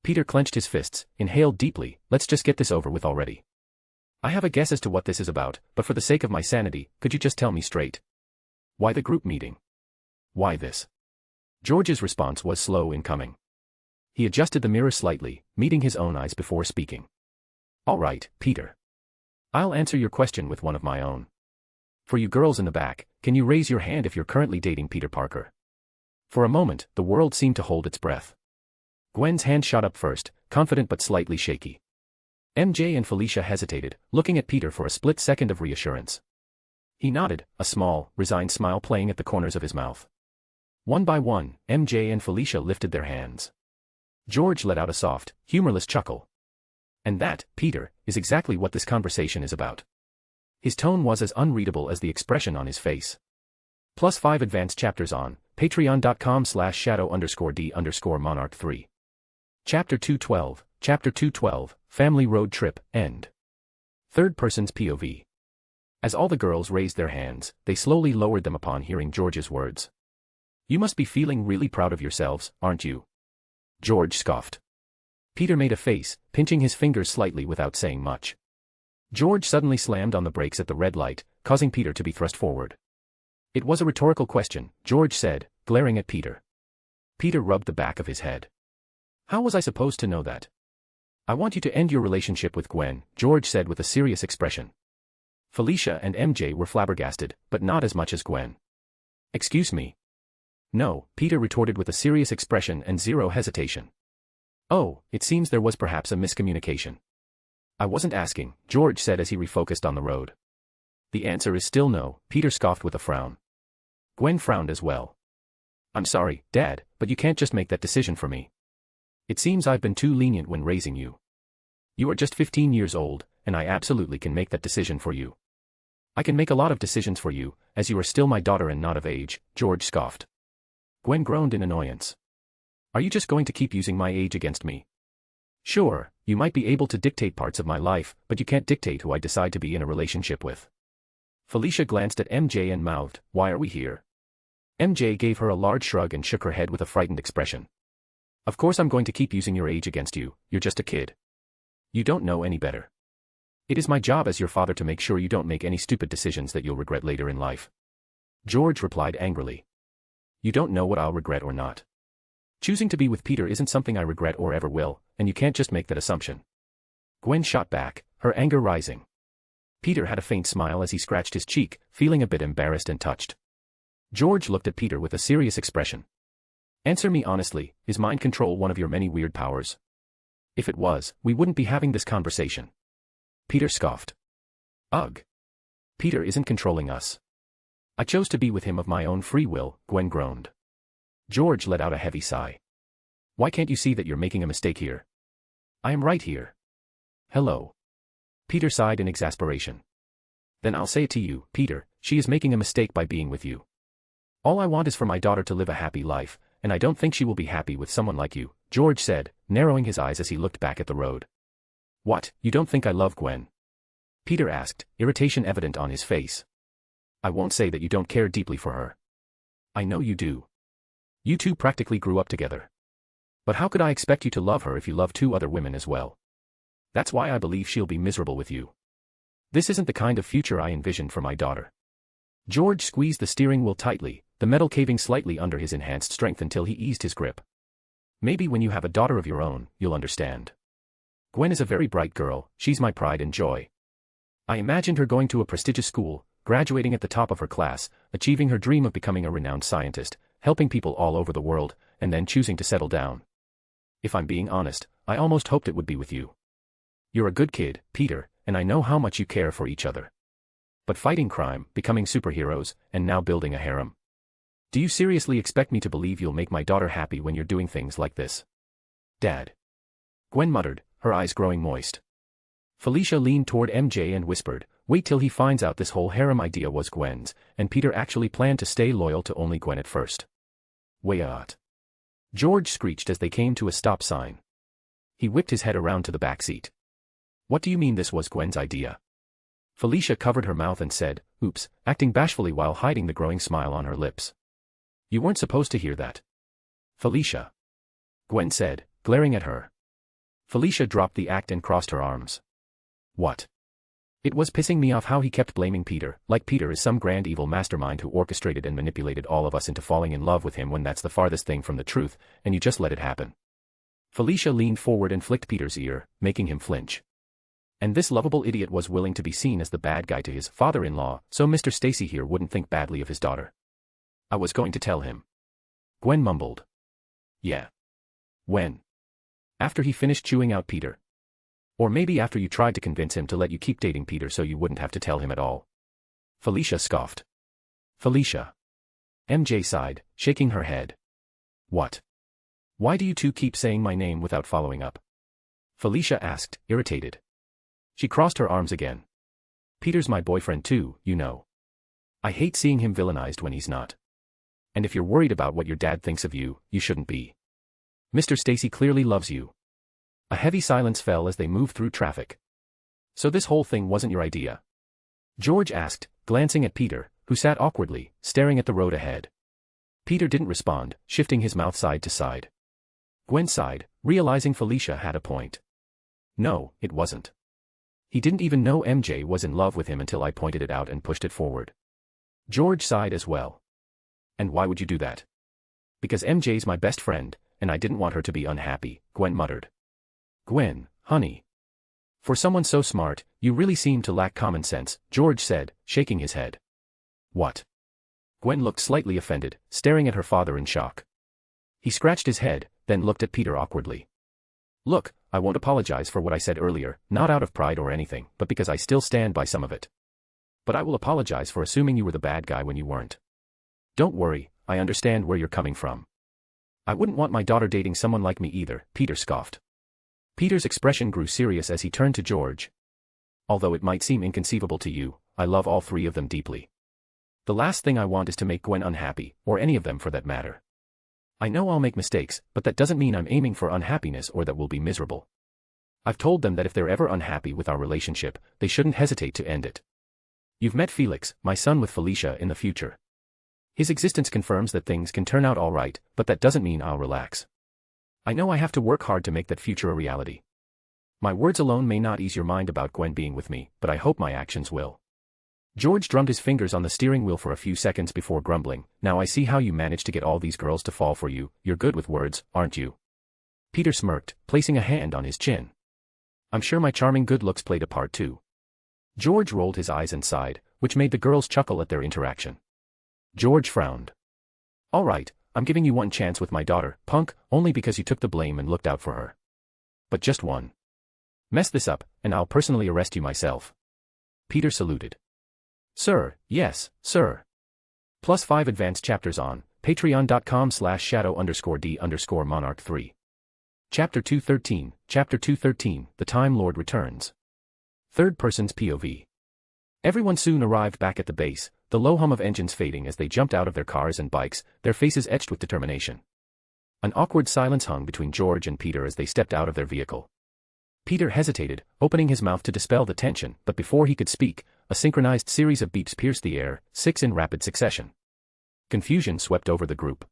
Peter clenched his fists, inhaled deeply. "Let's just get this over with already. I have a guess as to what this is about, but for the sake of my sanity, could you just tell me straight? Why the group meeting? Why this?" George's response was slow in coming. He adjusted the mirror slightly, meeting his own eyes before speaking. "All right, Peter. I'll answer your question with one of my own. For you girls in the back, can you raise your hand if you're currently dating Peter Parker?" For a moment, the world seemed to hold its breath. Gwen's hand shot up first, confident but slightly shaky. MJ and Felicia hesitated, looking at Peter for a split second of reassurance. He nodded, a small, resigned smile playing at the corners of his mouth. One by one, MJ and Felicia lifted their hands. George let out a soft, humorless chuckle. "And that, Peter, is exactly what this conversation is about." His tone was as unreadable as the expression on his face. +5 advanced chapters on patreon.com/shadow_d_monarch3. Chapter 212, Family Road Trip, End. Third person's POV. As all the girls raised their hands, they slowly lowered them upon hearing George's words. "You must be feeling really proud of yourselves, aren't you?" George scoffed. Peter made a face, pinching his fingers slightly without saying much. George suddenly slammed on the brakes at the red light, causing Peter to be thrust forward. "It was a rhetorical question," George said, glaring at Peter. Peter rubbed the back of his head. "How was I supposed to know that?" "I want you to end your relationship with Gwen," George said with a serious expression. Felicia and MJ were flabbergasted, but not as much as Gwen. "Excuse me?" "No," Peter retorted with a serious expression and zero hesitation. "Oh, it seems there was perhaps a miscommunication." "I wasn't asking," George said as he refocused on the road. "The answer is still no," Peter scoffed with a frown. Gwen frowned as well. "I'm sorry, Dad, but you can't just make that decision for me. It seems I've been too lenient when raising you. You are just 15 years old, and I absolutely can make that decision for you." "I can make a lot of decisions for you, as you are still my daughter and not of age," George scoffed. Gwen groaned in annoyance. "Are you just going to keep using my age against me? Sure, you might be able to dictate parts of my life, but you can't dictate who I decide to be in a relationship with." Felicia glanced at MJ and mouthed, "Why are we here?" MJ gave her a large shrug and shook her head with a frightened expression. "Of course I'm going to keep using your age against you, you're just a kid. You don't know any better. It is my job as your father to make sure you don't make any stupid decisions that you'll regret later in life." George replied angrily. "You don't know what I'll regret or not. Choosing to be with Peter isn't something I regret or ever will, and you can't just make that assumption." Gwen shot back, her anger rising. Peter had a faint smile as he scratched his cheek, feeling a bit embarrassed and touched. George looked at Peter with a serious expression. "Answer me honestly, is mind control one of your many weird powers? If it was, we wouldn't be having this conversation." Peter scoffed. "Ugh. Peter isn't controlling us. I chose to be with him of my own free will," Gwen groaned. George let out a heavy sigh. "Why can't you see that you're making a mistake here? I am right here." "Hello." Peter sighed in exasperation. "Then I'll say it to you, Peter, she is making a mistake by being with you. All I want is for my daughter to live a happy life, and I don't think she will be happy with someone like you," George said, narrowing his eyes as he looked back at the road. "What, you don't think I love Gwen?" Peter asked, irritation evident on his face. "I won't say that you don't care deeply for her. I know you do. You two practically grew up together. But how could I expect you to love her if you love two other women as well? That's why I believe she'll be miserable with you. This isn't the kind of future I envisioned for my daughter." George squeezed the steering wheel tightly, the metal caving slightly under his enhanced strength until he eased his grip. "Maybe when you have a daughter of your own, you'll understand. Gwen is a very bright girl, she's my pride and joy. I imagined her going to a prestigious school, graduating at the top of her class, achieving her dream of becoming a renowned scientist, helping people all over the world, and then choosing to settle down. If I'm being honest, I almost hoped it would be with you. You're a good kid, Peter, and I know how much you care for each other. but fighting crime, becoming superheroes, and now building a harem. Do you seriously expect me to believe you'll make my daughter happy when you're doing things like this? Dad. Gwen muttered, her eyes growing moist. Felicia leaned toward MJ and whispered, wait till he finds out this whole harem idea was Gwen's, and Peter actually planned to stay loyal to only Gwen at first. Wait. George screeched as they came to a stop sign. He whipped his head around to the back seat. What do you mean this was Gwen's idea? Felicia covered her mouth and said, oops, acting bashfully while hiding the growing smile on her lips. You weren't supposed to hear that. Felicia. Gwen said, glaring at her. Felicia dropped the act and crossed her arms. What? It was pissing me off how he kept blaming Peter, like Peter is some grand evil mastermind who orchestrated and manipulated all of us into falling in love with him when that's the farthest thing from the truth, and you just let it happen. Felicia leaned forward and flicked Peter's ear, making him flinch. And this lovable idiot was willing to be seen as the bad guy to his father-in-law, so Mr. Stacy here wouldn't think badly of his daughter. I was going to tell him. Gwen mumbled. Yeah. When? After he finished chewing out Peter. Or maybe after you tried to convince him to let you keep dating Peter so you wouldn't have to tell him at all. Felicia scoffed. Felicia. MJ sighed, shaking her head. What? Why do you two keep saying my name without following up? Felicia asked, irritated. She crossed her arms again. Peter's my boyfriend too, you know. I hate seeing him villainized when he's not. And if you're worried about what your dad thinks of you, you shouldn't be. Mr. Stacy clearly loves you. A heavy silence fell as they moved through traffic. So this whole thing wasn't your idea? George asked, glancing at Peter, who sat awkwardly, staring at the road ahead. Peter didn't respond, shifting his mouth side to side. Gwen sighed, realizing Felicia had a point. No, it wasn't. He didn't even know MJ was in love with him until I pointed it out and pushed it forward. George sighed as well. And why would you do that? Because MJ's my best friend, and I didn't want her to be unhappy, Gwen muttered. Gwen, honey. For someone so smart, you really seem to lack common sense, George said, shaking his head. What? Gwen looked slightly offended, staring at her father in shock. He scratched his head, then looked at Peter awkwardly. Look, I won't apologize for what I said earlier, not out of pride or anything, but because I still stand by some of it. But I will apologize for assuming you were the bad guy when you weren't. Don't worry, I understand where you're coming from. I wouldn't want my daughter dating someone like me either, Peter scoffed. Peter's expression grew serious as he turned to George. Although it might seem inconceivable to you, I love all three of them deeply. The last thing I want is to make Gwen unhappy, or any of them for that matter. I know I'll make mistakes, but that doesn't mean I'm aiming for unhappiness or that we'll be miserable. I've told them that if they're ever unhappy with our relationship, they shouldn't hesitate to end it. You've met Felix, my son with Felicia in the future. His existence confirms that things can turn out all right, but that doesn't mean I'll relax. I know I have to work hard to make that future a reality. My words alone may not ease your mind about Gwen being with me, but I hope my actions will. George drummed his fingers on the steering wheel for a few seconds before grumbling, now I see how you managed to get all these girls to fall for you, you're good with words, aren't you? Peter smirked, placing a hand on his chin. I'm sure my charming good looks played a part too. George rolled his eyes and sighed, which made the girls chuckle at their interaction. George frowned. All right, I'm giving you one chance with my daughter, punk, only because you took the blame and looked out for her. But just one. Mess this up, and I'll personally arrest you myself. Peter saluted. Sir, yes, sir. +5 advanced chapters on patreon.com/shadow_d_monarch3. Chapter 213, Chapter 213, The Time Lord Returns. Third person's POV. Everyone soon arrived back at the base, the low hum of engines fading as they jumped out of their cars and bikes, their faces etched with determination. An awkward silence hung between George and Peter as they stepped out of their vehicle. Peter hesitated, opening his mouth to dispel the tension, but before he could speak, a synchronized series of beeps pierced the air, 6 in rapid succession. Confusion swept over the group.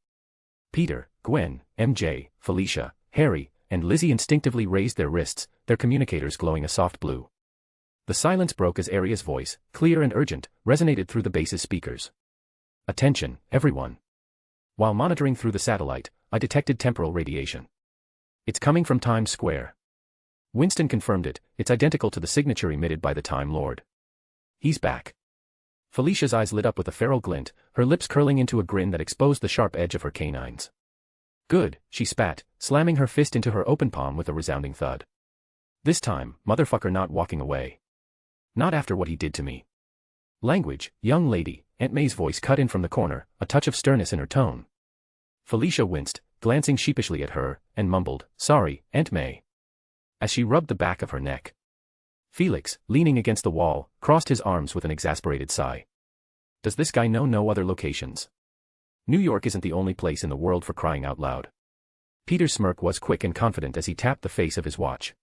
Peter, Gwen, MJ, Felicia, Harry, and Lizzie instinctively raised their wrists, their communicators glowing a soft blue. The silence broke as Aria's voice, clear and urgent, resonated through the base's speakers. Attention, everyone. While monitoring through the satellite, I detected temporal radiation. It's coming from Times Square. Winston confirmed it, it's identical to the signature emitted by the Time Lord. He's back. Felicia's eyes lit up with a feral glint, her lips curling into a grin that exposed the sharp edge of her canines. Good, she spat, slamming her fist into her open palm with a resounding thud. This time, motherfucker not walking away. Not after what he did to me. Language, young lady, Aunt May's voice cut in from the corner, a touch of sternness in her tone. Felicia winced, glancing sheepishly at her, and mumbled, "Sorry, Aunt May," as she rubbed the back of her neck. Felix, leaning against the wall, crossed his arms with an exasperated sigh. Does this guy know no other locations? New York isn't the only place in the world, for crying out loud. Peter's smirk was quick and confident as he tapped the face of his watch.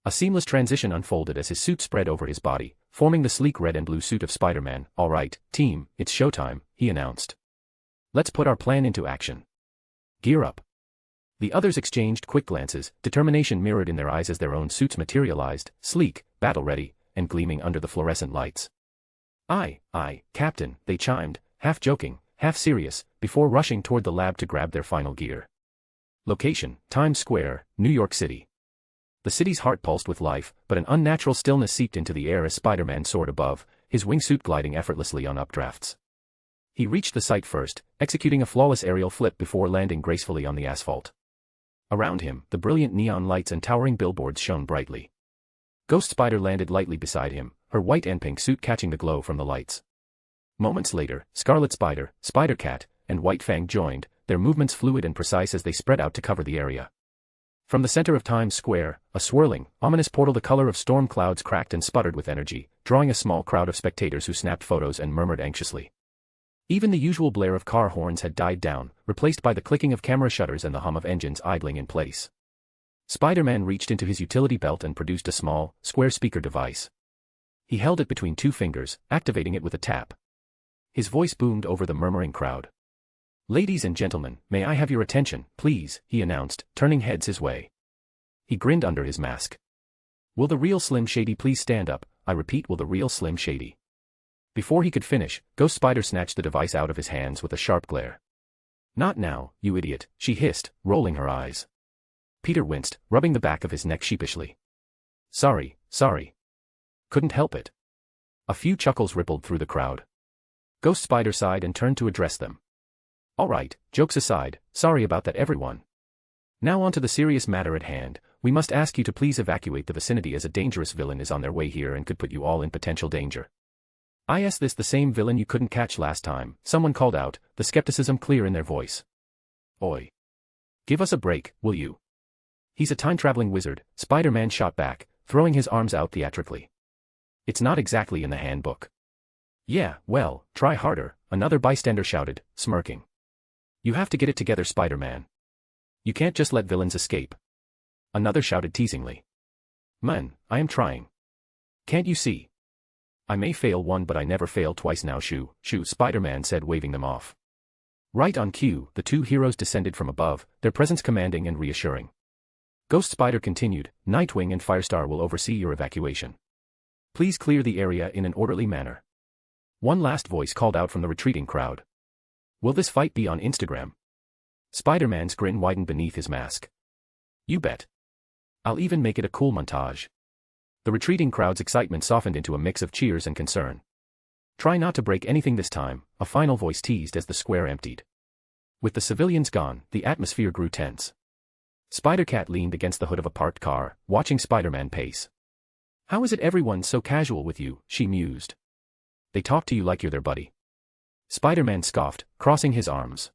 A seamless transition unfolded as his suit spread over his body, forming the sleek red and blue suit of Spider-Man. "All right, team, it's showtime," he announced. "Let's put our plan into action. Gear up." The others exchanged quick glances, determination mirrored in their eyes as their own suits materialized, sleek, battle-ready, and gleaming under the fluorescent lights. Aye, Captain," they chimed, half joking, half serious, before rushing toward the lab to grab their final gear. Location, Times Square, New York City. The city's heart pulsed with life, but an unnatural stillness seeped into the air as Spider-Man soared above, his wingsuit gliding effortlessly on updrafts. He reached the site first, executing a flawless aerial flip before landing gracefully on the asphalt. Around him, the brilliant neon lights and towering billboards shone brightly. Ghost Spider landed lightly beside him, her white and pink suit catching the glow from the lights. Moments later, Scarlet Spider, Spider-Cat, and White Fang joined, their movements fluid and precise as they spread out to cover the area. From the center of Times Square, a swirling, ominous portal the color of storm clouds cracked and sputtered with energy, drawing a small crowd of spectators who snapped photos and murmured anxiously. Even the usual blare of car horns had died down, replaced by the clicking of camera shutters and the hum of engines idling in place. Spider-Man reached into his utility belt and produced a small, square speaker device. He held it between two fingers, activating it with a tap. His voice boomed over the murmuring crowd. "Ladies and gentlemen, may I have your attention, please," he announced, turning heads his way. He grinned under his mask. "Will the real Slim Shady please stand up? I repeat, will the real Slim Shady?" Before he could finish, Ghost Spider snatched the device out of his hands with a sharp glare. "Not now, you idiot," she hissed, rolling her eyes. Peter winced, rubbing the back of his neck sheepishly. Sorry. Couldn't help it." A few chuckles rippled through the crowd. Ghost Spider sighed and turned to address them. "All right, jokes aside, sorry about that everyone. Now on to the serious matter at hand. We must ask you to please evacuate the vicinity as a dangerous villain is on their way here and could put you all in potential danger." "Is this the same villain you couldn't catch last time?" someone called out, the skepticism clear in their voice. "Oi. Give us a break, will you?" "He's a time-traveling wizard," Spider-Man shot back, throwing his arms out theatrically. "It's not exactly in the handbook." "Yeah, well, try harder," another bystander shouted, smirking. "You have to get it together, Spider-Man. You can't just let villains escape." Another shouted teasingly. "Man, I am trying. Can't you see? I may fail one but I never fail twice now." Shoo, Spider-Man said, waving them off. Right on cue, the two heroes descended from above, their presence commanding and reassuring. Ghost Spider continued, "Nightwing and Firestar will oversee your evacuation. Please clear the area in an orderly manner." One last voice called out from the retreating crowd. "Will this fight be on Instagram?" Spider-Man's grin widened beneath his mask. "You bet. I'll even make it a cool montage." The retreating crowd's excitement softened into a mix of cheers and concern. "Try not to break anything this time," a final voice teased as the square emptied. With the civilians gone, the atmosphere grew tense. Spider-Cat leaned against the hood of a parked car, watching Spider-Man pace. "How is it everyone's so casual with you?" she mused. "They talk to you like you're their buddy." Spider-Man scoffed, crossing his arms.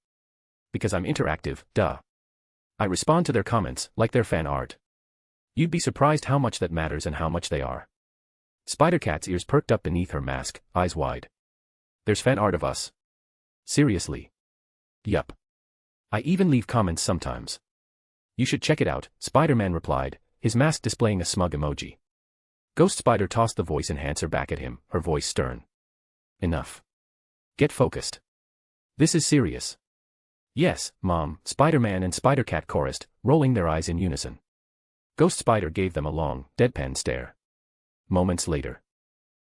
"Because I'm interactive, duh. I respond to their comments, like their fan art. You'd be surprised how much that matters and how much they are." Spider-Cat's ears perked up beneath her mask, eyes wide. "There's fan art of us? Seriously?" "Yup. I even leave comments sometimes." "You should check it out," Spider-Man replied, his mask displaying a smug emoji. Ghost Spider tossed the voice enhancer back at him, her voice stern. "Enough. Get focused. This is serious." "Yes, Mom," Spider-Man and Spider-Cat chorused, rolling their eyes in unison. Ghost Spider gave them a long, deadpan stare. Moments later,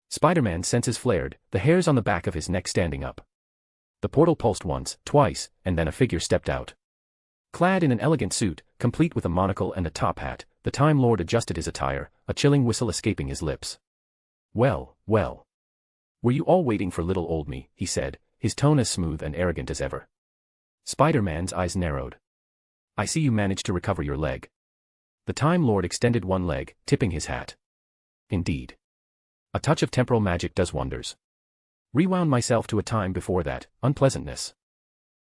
Spider-Man's senses flared, the hairs on the back of his neck standing up. The portal pulsed once, twice, and then a figure stepped out. Clad in an elegant suit, complete with a monocle and a top hat, the Time Lord adjusted his attire, a chilling whistle escaping his lips. Well. Were you all waiting for little old me?" he said, his tone as smooth and arrogant as ever. Spider-Man's eyes narrowed. "I see you managed to recover your leg." The Time Lord extended one leg, tipping his hat. "Indeed. A touch of temporal magic does wonders." Rewound myself to a time before that, unpleasantness.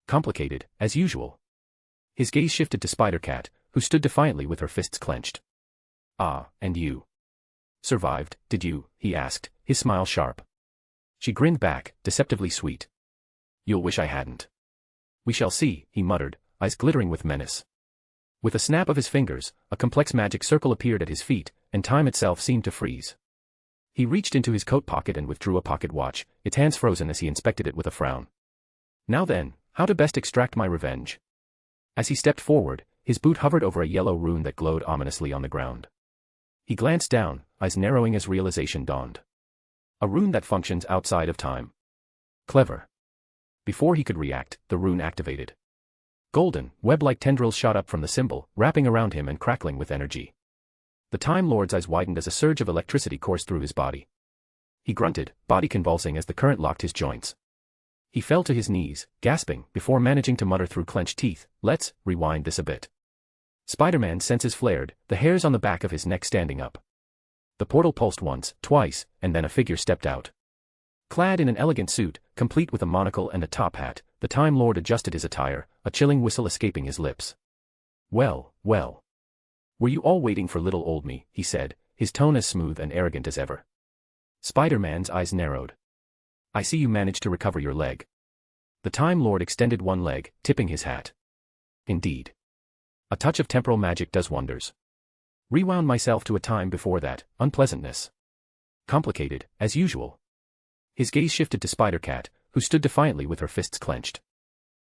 Complicated, as usual. His gaze shifted to Spider-Cat, who stood defiantly with her fists clenched. Ah, and you survived, did you? He asked, his smile sharp. She grinned back, deceptively sweet. You'll wish I hadn't. We shall see, he muttered, eyes glittering with menace. With a snap of his fingers, a complex magic circle appeared at his feet, and time itself seemed to freeze. He reached into his coat pocket and withdrew a pocket watch, its hands frozen as he inspected it with a frown. Now then, how to best extract my revenge? As he stepped forward, his boot hovered over a yellow rune that glowed ominously on the ground. He glanced down, eyes narrowing as realization dawned. A rune that functions outside of time. Clever. Before he could react, the rune activated. Golden, web-like tendrils shot up from the symbol, wrapping around him and crackling with energy. The Time Lord's eyes widened as a surge of electricity coursed through his body. He grunted, body convulsing as the current locked his joints. He fell to his knees, gasping, before managing to mutter through clenched teeth, "Let's rewind this a bit." Spider-Man's senses flared, the hairs on the back of his neck standing up. The portal pulsed once, twice, and then a figure stepped out. Clad in an elegant suit, complete with a monocle and a top hat, the Time Lord adjusted his attire, a chilling whistle escaping his lips. Well, well. Were you all waiting for little old me, he said, his tone as smooth and arrogant as ever. Spider-Man's eyes narrowed. I see you managed to recover your leg. The Time Lord extended one leg, tipping his hat. Indeed. A touch of temporal magic does wonders. Rewound myself to a time before that, unpleasantness. Complicated, as usual. His gaze shifted to Spider-Cat, who stood defiantly with her fists clenched.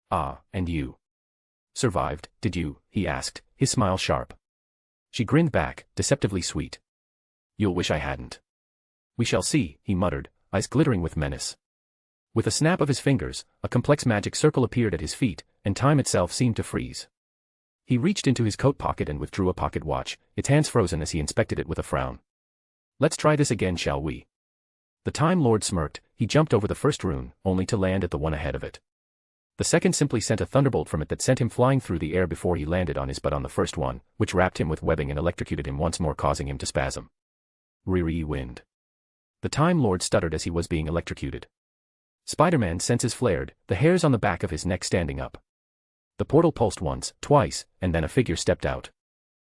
Ah, and you survived, did you? He asked, his smile sharp. She grinned back, deceptively sweet. You'll wish I hadn't. We shall see, he muttered, eyes glittering with menace. With a snap of his fingers, a complex magic circle appeared at his feet, and time itself seemed to freeze. He reached into his coat pocket and withdrew a pocket watch, its hands frozen as he inspected it with a frown. Let's try this again, shall we? The Time Lord smirked. He jumped over the first rune, only to land at the one ahead of it. The second simply sent a thunderbolt from it that sent him flying through the air before he landed on his butt on the first one, which wrapped him with webbing and electrocuted him once more, causing him to spasm. Riri wind. The Time Lord stuttered as he was being electrocuted. Spider-Man's senses flared, the hairs on the back of his neck standing up. The portal pulsed once, twice, and then a figure stepped out.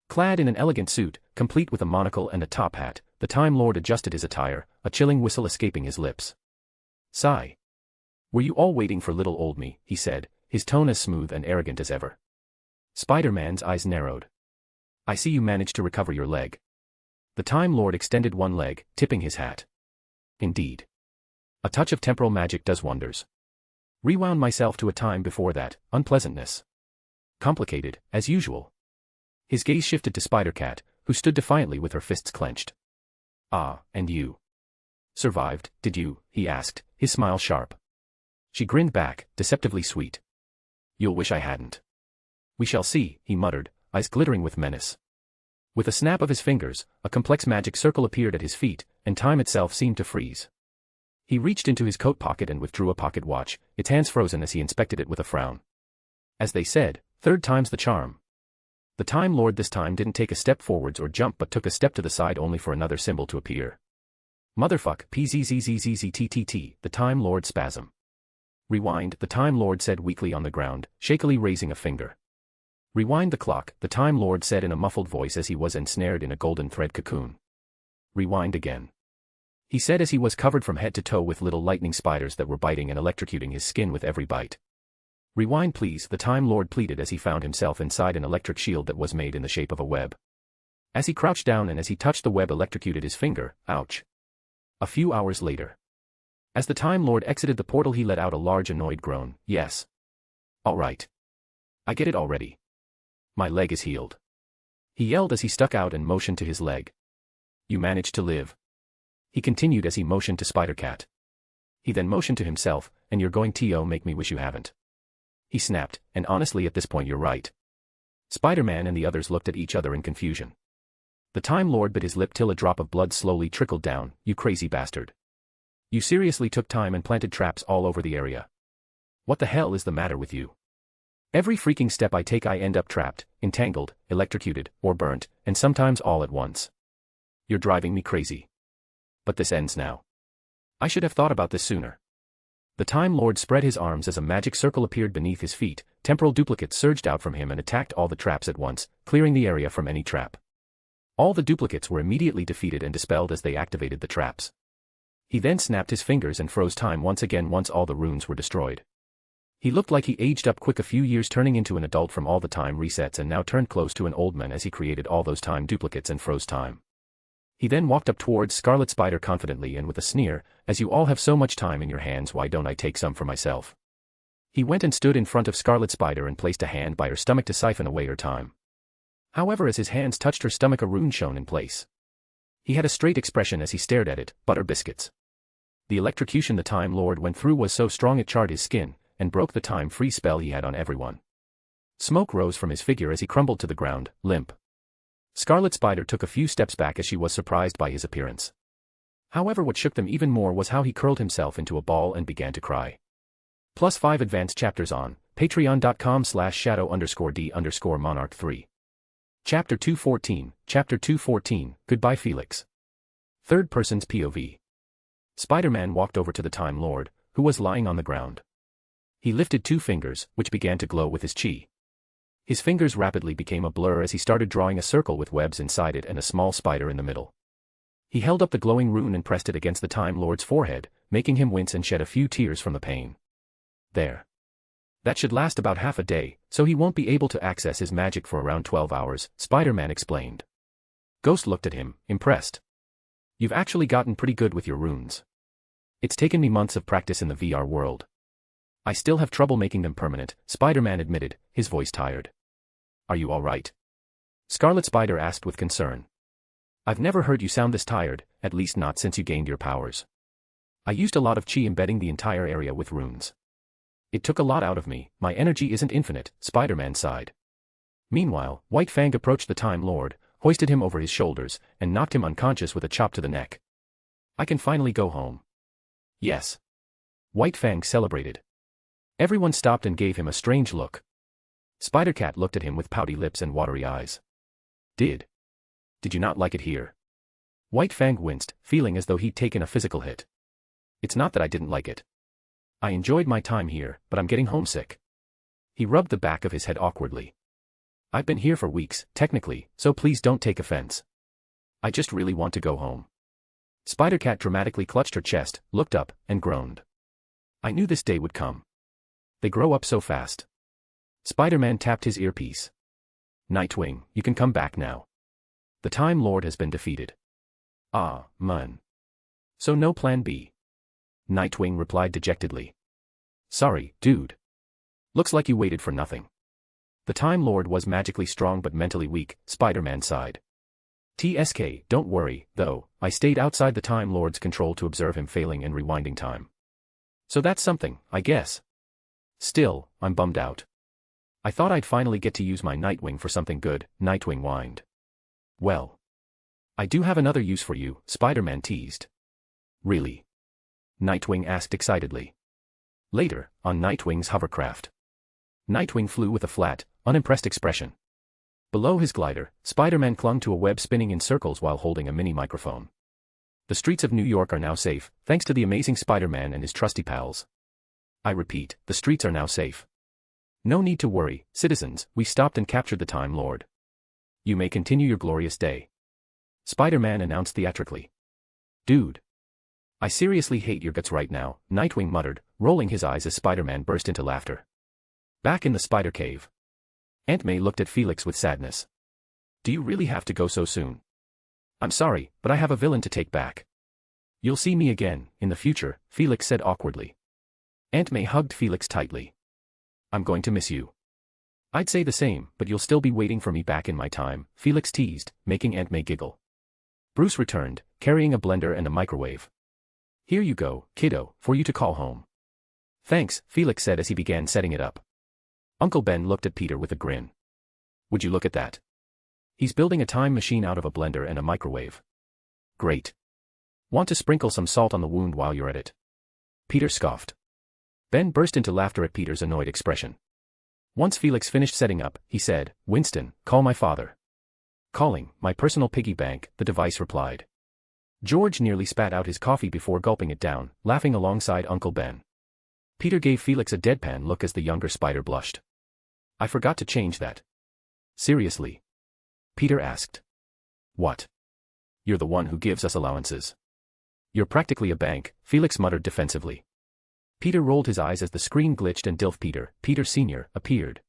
Clad in an elegant suit, complete with a monocle and a top hat, the Time Lord adjusted his attire, a chilling whistle escaping his lips. Sigh. Were you all waiting for little old me, he said, his tone as smooth and arrogant as ever. Spider-Man's eyes narrowed. I see you managed to recover your leg. The Time Lord extended one leg, tipping his hat. Indeed. A touch of temporal magic does wonders. Rewound myself to a time before that, unpleasantness. Complicated, as usual. His gaze shifted to Spider-Cat, who stood defiantly with her fists clenched. Ah, and you survived, did you? He asked, his smile sharp. She grinned back, deceptively sweet. You'll wish I hadn't. We shall see, he muttered, eyes glittering with menace. With a snap of his fingers, a complex magic circle appeared at his feet, and time itself seemed to freeze. He reached into his coat pocket and withdrew a pocket watch, its hands frozen as he inspected it with a frown. As they said, third time's the charm. The Time Lord this time didn't take a step forwards or jump but took a step to the side only for another symbol to appear. Motherfuck, pzzzzzztt, the Time Lord spasm. Rewind, the Time Lord said weakly on the ground, shakily raising a finger. Rewind the clock, the Time Lord said in a muffled voice as he was ensnared in a golden thread cocoon. Rewind again. He said as he was covered from head to toe with little lightning spiders that were biting and electrocuting his skin with every bite. Rewind please, the Time Lord pleaded as he found himself inside an electric shield that was made in the shape of a web. As he crouched down and as he touched the web electrocuted his finger, ouch. A few hours later. As the Time Lord exited the portal he let out a large annoyed groan. Yes. All right. I get it already. My leg is healed. He yelled as he stuck out and motioned to his leg. You managed to live. He continued as he motioned to Spider-Cat. He then motioned to himself, and you're going to make me wish you haven't. He snapped, and honestly at this point you're right. Spider-Man and the others looked at each other in confusion. The Time Lord bit his lip till a drop of blood slowly trickled down. You crazy bastard. You seriously took time and planted traps all over the area. What the hell is the matter with you? Every freaking step I take I end up trapped, entangled, electrocuted, or burnt, and sometimes all at once. You're driving me crazy. But this ends now. I should have thought about this sooner. The Time Lord spread his arms as a magic circle appeared beneath his feet. Temporal duplicates surged out from him and attacked all the traps at once, clearing the area from any trap. All the duplicates were immediately defeated and dispelled as they activated the traps. He then snapped his fingers and froze time once again once all the runes were destroyed. He looked like he aged up quick a few years, turning into an adult from all the time resets, and now turned close to an old man as he created all those time duplicates and froze time. He then walked up towards Scarlet Spider confidently and with a sneer, "As you all have so much time in your hands, why don't I take some for myself?" He went and stood in front of Scarlet Spider and placed a hand by her stomach to siphon away her time. However, as his hands touched her stomach, a rune shone in place. He had a straight expression as he stared at it. Butter biscuits. The electrocution the Time Lord went through was so strong it charred his skin, and broke the time-free spell he had on everyone. Smoke rose from his figure as he crumbled to the ground, limp. Scarlet Spider took a few steps back as she was surprised by his appearance. However, what shook them even more was how he curled himself into a ball and began to cry. +5 advanced chapters on patreon.com/shadow_d_monarch3. Chapter 214, Chapter 214, Goodbye Felix. Third person's POV. Spider-Man walked over to the Time Lord, who was lying on the ground. He lifted 2 fingers, which began to glow with his chi. His fingers rapidly became a blur as he started drawing a circle with webs inside it and a small spider in the middle. He held up the glowing rune and pressed it against the Time Lord's forehead, making him wince and shed a few tears from the pain. There. That should last about half a day, so he won't be able to access his magic for around 12 hours, Spider-Man explained. Ghost looked at him, impressed. You've actually gotten pretty good with your runes. It's taken me months of practice in the VR world. I still have trouble making them permanent, Spider-Man admitted, his voice tired. Are you all right? Scarlet Spider asked with concern. I've never heard you sound this tired, at least not since you gained your powers. I used a lot of chi embedding the entire area with runes. It took a lot out of me, my energy isn't infinite, Spider-Man sighed. Meanwhile, White Fang approached the Time Lord, hoisted him over his shoulders, and knocked him unconscious with a chop to the neck. I can finally go home. Yes. White Fang celebrated. Everyone stopped and gave him a strange look. Spider-Cat looked at him with pouty lips and watery eyes. Did you not like it here? White Fang winced, feeling as though he'd taken a physical hit. It's not that I didn't like it. I enjoyed my time here, but I'm getting homesick. He rubbed the back of his head awkwardly. I've been here for weeks, technically, so please don't take offense. I just really want to go home. Spider-Cat dramatically clutched her chest, looked up, and groaned. I knew this day would come. They grow up so fast. Spider-Man tapped his earpiece. Nightwing, you can come back now. The Time Lord has been defeated. Ah, man. So no plan B. Nightwing replied dejectedly. Sorry, dude. Looks like you waited for nothing. The Time Lord was magically strong but mentally weak, Spider-Man sighed. TSK, don't worry, though, I stayed outside the Time Lord's control to observe him failing and rewinding time. So that's something, I guess. Still, I'm bummed out. I thought I'd finally get to use my Nightwing for something good, Nightwing whined. Well. I do have another use for you, Spider-Man teased. Really? Nightwing asked excitedly. Later, on Nightwing's hovercraft. Nightwing flew with a flat, unimpressed expression. Below his glider, Spider-Man clung to a web spinning in circles while holding a mini microphone. The streets of New York are now safe, thanks to the amazing Spider-Man and his trusty pals. I repeat, the streets are now safe. No need to worry, citizens, we stopped and captured the Time Lord. You may continue your glorious day. Spider-Man announced theatrically. Dude. I seriously hate your guts right now, Nightwing muttered, rolling his eyes as Spider-Man burst into laughter. Back in the Spider Cave. Aunt May looked at Felix with sadness. Do you really have to go so soon? I'm sorry, but I have a villain to take back. You'll see me again, in the future, Felix said awkwardly. Aunt May hugged Felix tightly. I'm going to miss you. I'd say the same, but you'll still be waiting for me back in my time, Felix teased, making Aunt May giggle. Bruce returned, carrying a blender and a microwave. Here you go, kiddo, for you to call home. Thanks, Felix said as he began setting it up. Uncle Ben looked at Peter with a grin. Would you look at that? He's building a time machine out of a blender and a microwave. Great. Want to sprinkle some salt on the wound while you're at it? Peter scoffed. Ben burst into laughter at Peter's annoyed expression. Once Felix finished setting up, he said, Winston, call my father. Calling, my personal piggy bank, the device replied. George nearly spat out his coffee before gulping it down, laughing alongside Uncle Ben. Peter gave Felix a deadpan look as the younger spider blushed. I forgot to change that. Seriously? Peter asked. What? You're the one who gives us allowances. You're practically a bank, Felix muttered defensively. Peter rolled his eyes as the screen glitched and Dilf Peter Sr., appeared.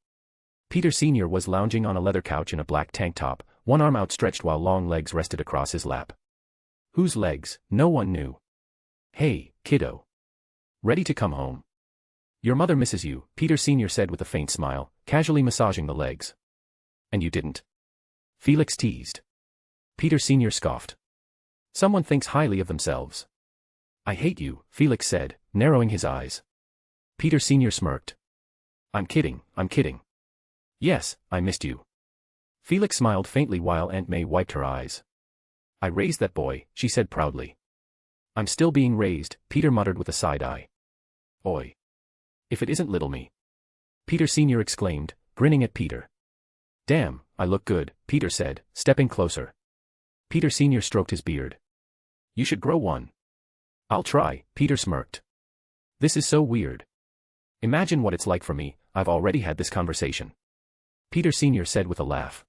Peter Sr. was lounging on a leather couch in a black tank top, one arm outstretched while long legs rested across his lap. Whose legs? No one knew. Hey, kiddo. Ready to come home? Your mother misses you, Peter Sr. said with a faint smile, casually massaging the legs. And you didn't? Felix teased. Peter Sr. scoffed. Someone thinks highly of themselves. I hate you, Felix said, narrowing his eyes. Peter Sr. smirked. I'm kidding. Yes, I missed you. Felix smiled faintly while Aunt May wiped her eyes. I raised that boy, she said proudly. I'm still being raised, Peter muttered with a side eye. Oi. If it isn't little me. Peter Sr. exclaimed, grinning at Peter. Damn, I look good, Peter said, stepping closer. Peter Sr. stroked his beard. You should grow one. I'll try, Peter smirked. This is so weird. Imagine what it's like for me, I've already had this conversation. Peter Sr. said with a laugh.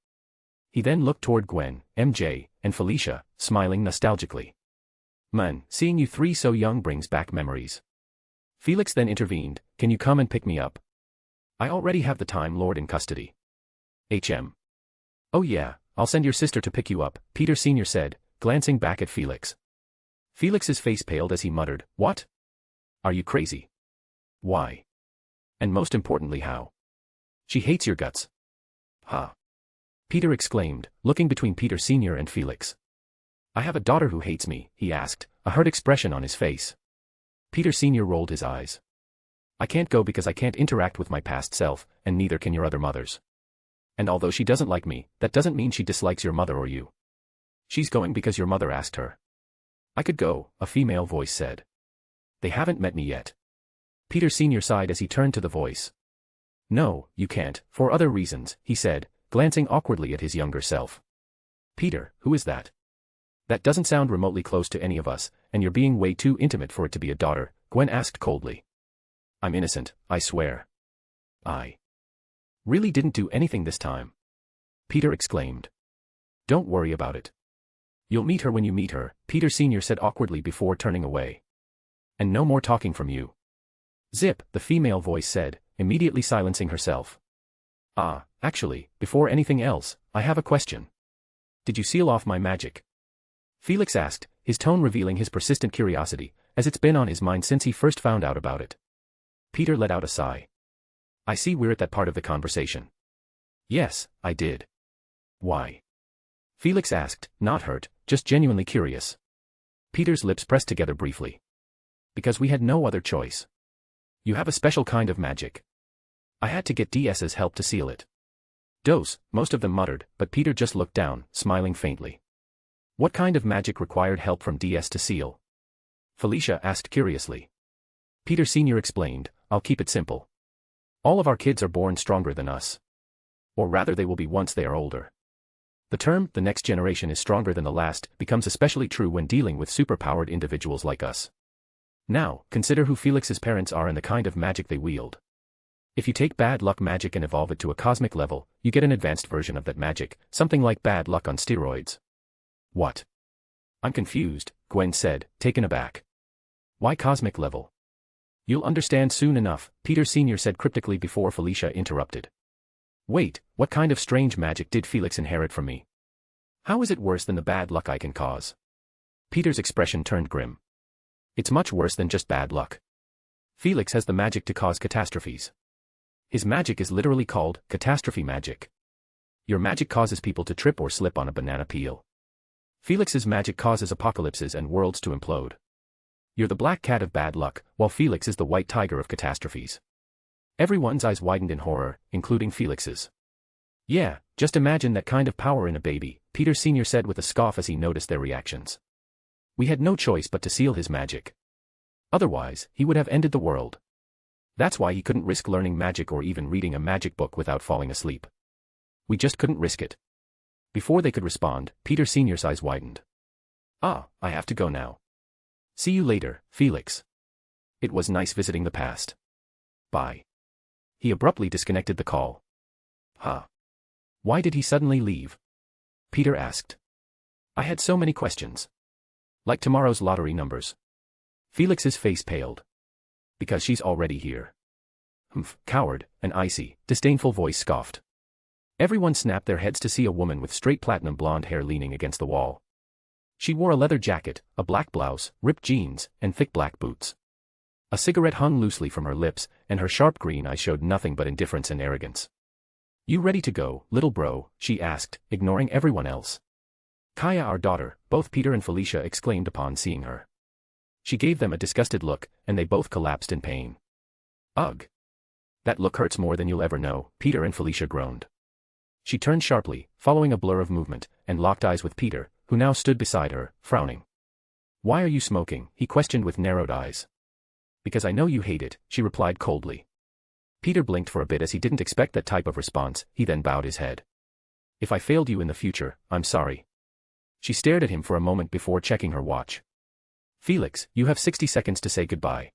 He then looked toward Gwen, MJ, and Felicia, smiling nostalgically. Man, seeing you three so young brings back memories. Felix then intervened, can you come and pick me up? I already have the Time Lord in custody. HM. Oh yeah, I'll send your sister to pick you up, Peter Sr. said, glancing back at Felix. Felix's face paled as he muttered, what? Are you crazy? Why? And most importantly how? She hates your guts. Huh? Peter exclaimed, looking between Peter Sr. and Felix. I have a daughter who hates me, he asked, a hurt expression on his face. Peter Sr. rolled his eyes. I can't go because I can't interact with my past self, and neither can your other mothers. And although she doesn't like me, that doesn't mean she dislikes your mother or you. She's going because your mother asked her. I could go, a female voice said. They haven't met me yet. Peter Sr. sighed as he turned to the voice. No, you can't, for other reasons, he said, glancing awkwardly at his younger self. Peter, who is that? That doesn't sound remotely close to any of us, and you're being way too intimate for it to be a daughter, Gwen asked coldly. I'm innocent, I swear. I really didn't do anything this time. Peter exclaimed. Don't worry about it. You'll meet her when you meet her, Peter Sr. said awkwardly before turning away. And no more talking from you. Zip, the female voice said, immediately silencing herself. Actually, before anything else, I have a question. Did you seal off my magic? Felix asked, his tone revealing his persistent curiosity, as it's been on his mind since he first found out about it. Peter let out a sigh. I see we're at that part of the conversation. Yes, I did. Why? Felix asked, not hurt, just genuinely curious. Peter's lips pressed together briefly. Because we had no other choice. You have a special kind of magic. I had to get DS's help to seal it. Dose, most of them muttered, but Peter just looked down, smiling faintly. What kind of magic required help from DS to seal? Felicia asked curiously. Peter Sr. explained, I'll keep it simple. All of our kids are born stronger than us. Or rather they will be once they are older. The term, the next generation is stronger than the last, becomes especially true when dealing with superpowered individuals like us. Now, consider who Felix's parents are and the kind of magic they wield. If you take bad luck magic and evolve it to a cosmic level, you get an advanced version of that magic, something like bad luck on steroids. What? I'm confused, Gwen said, taken aback. Why cosmic level? You'll understand soon enough, Peter Sr. said cryptically before Felicia interrupted. Wait, what kind of strange magic did Felix inherit from me? How is it worse than the bad luck I can cause? Peter's expression turned grim. It's much worse than just bad luck. Felix has the magic to cause catastrophes. His magic is literally called catastrophe magic. Your magic causes people to trip or slip on a banana peel. Felix's magic causes apocalypses and worlds to implode. You're the black cat of bad luck, while Felix is the white tiger of catastrophes. Everyone's eyes widened in horror, including Felix's. Yeah, just imagine that kind of power in a baby, Peter Sr. said with a scoff as he noticed their reactions. We had no choice but to seal his magic. Otherwise, he would have ended the world. That's why he couldn't risk learning magic or even reading a magic book without falling asleep. We just couldn't risk it. Before they could respond, Peter Sr.'s eyes widened. I have to go now. See you later, Felix. It was nice visiting the past. Bye. He abruptly disconnected the call. Huh. Why did he suddenly leave? Peter asked. I had so many questions. Like tomorrow's lottery numbers. Felix's face paled. Because she's already here. Humph, coward, an icy, disdainful voice scoffed. Everyone snapped their heads to see a woman with straight platinum blonde hair leaning against the wall. She wore a leather jacket, a black blouse, ripped jeans, and thick black boots. A cigarette hung loosely from her lips, and her sharp green eyes showed nothing but indifference and arrogance. You ready to go, little bro? She asked, ignoring everyone else. Kaya, our daughter, both Peter and Felicia exclaimed upon seeing her. She gave them a disgusted look, and they both collapsed in pain. Ugh. That look hurts more than you'll ever know, Peter and Felicia groaned. She turned sharply, following a blur of movement, and locked eyes with Peter, who now stood beside her, frowning. Why are you smoking? He questioned with narrowed eyes. Because I know you hate it, she replied coldly. Peter blinked for a bit as he didn't expect that type of response, he then bowed his head. If I failed you in the future, I'm sorry. She stared at him for a moment before checking her watch. Felix, you have 60 seconds to say goodbye.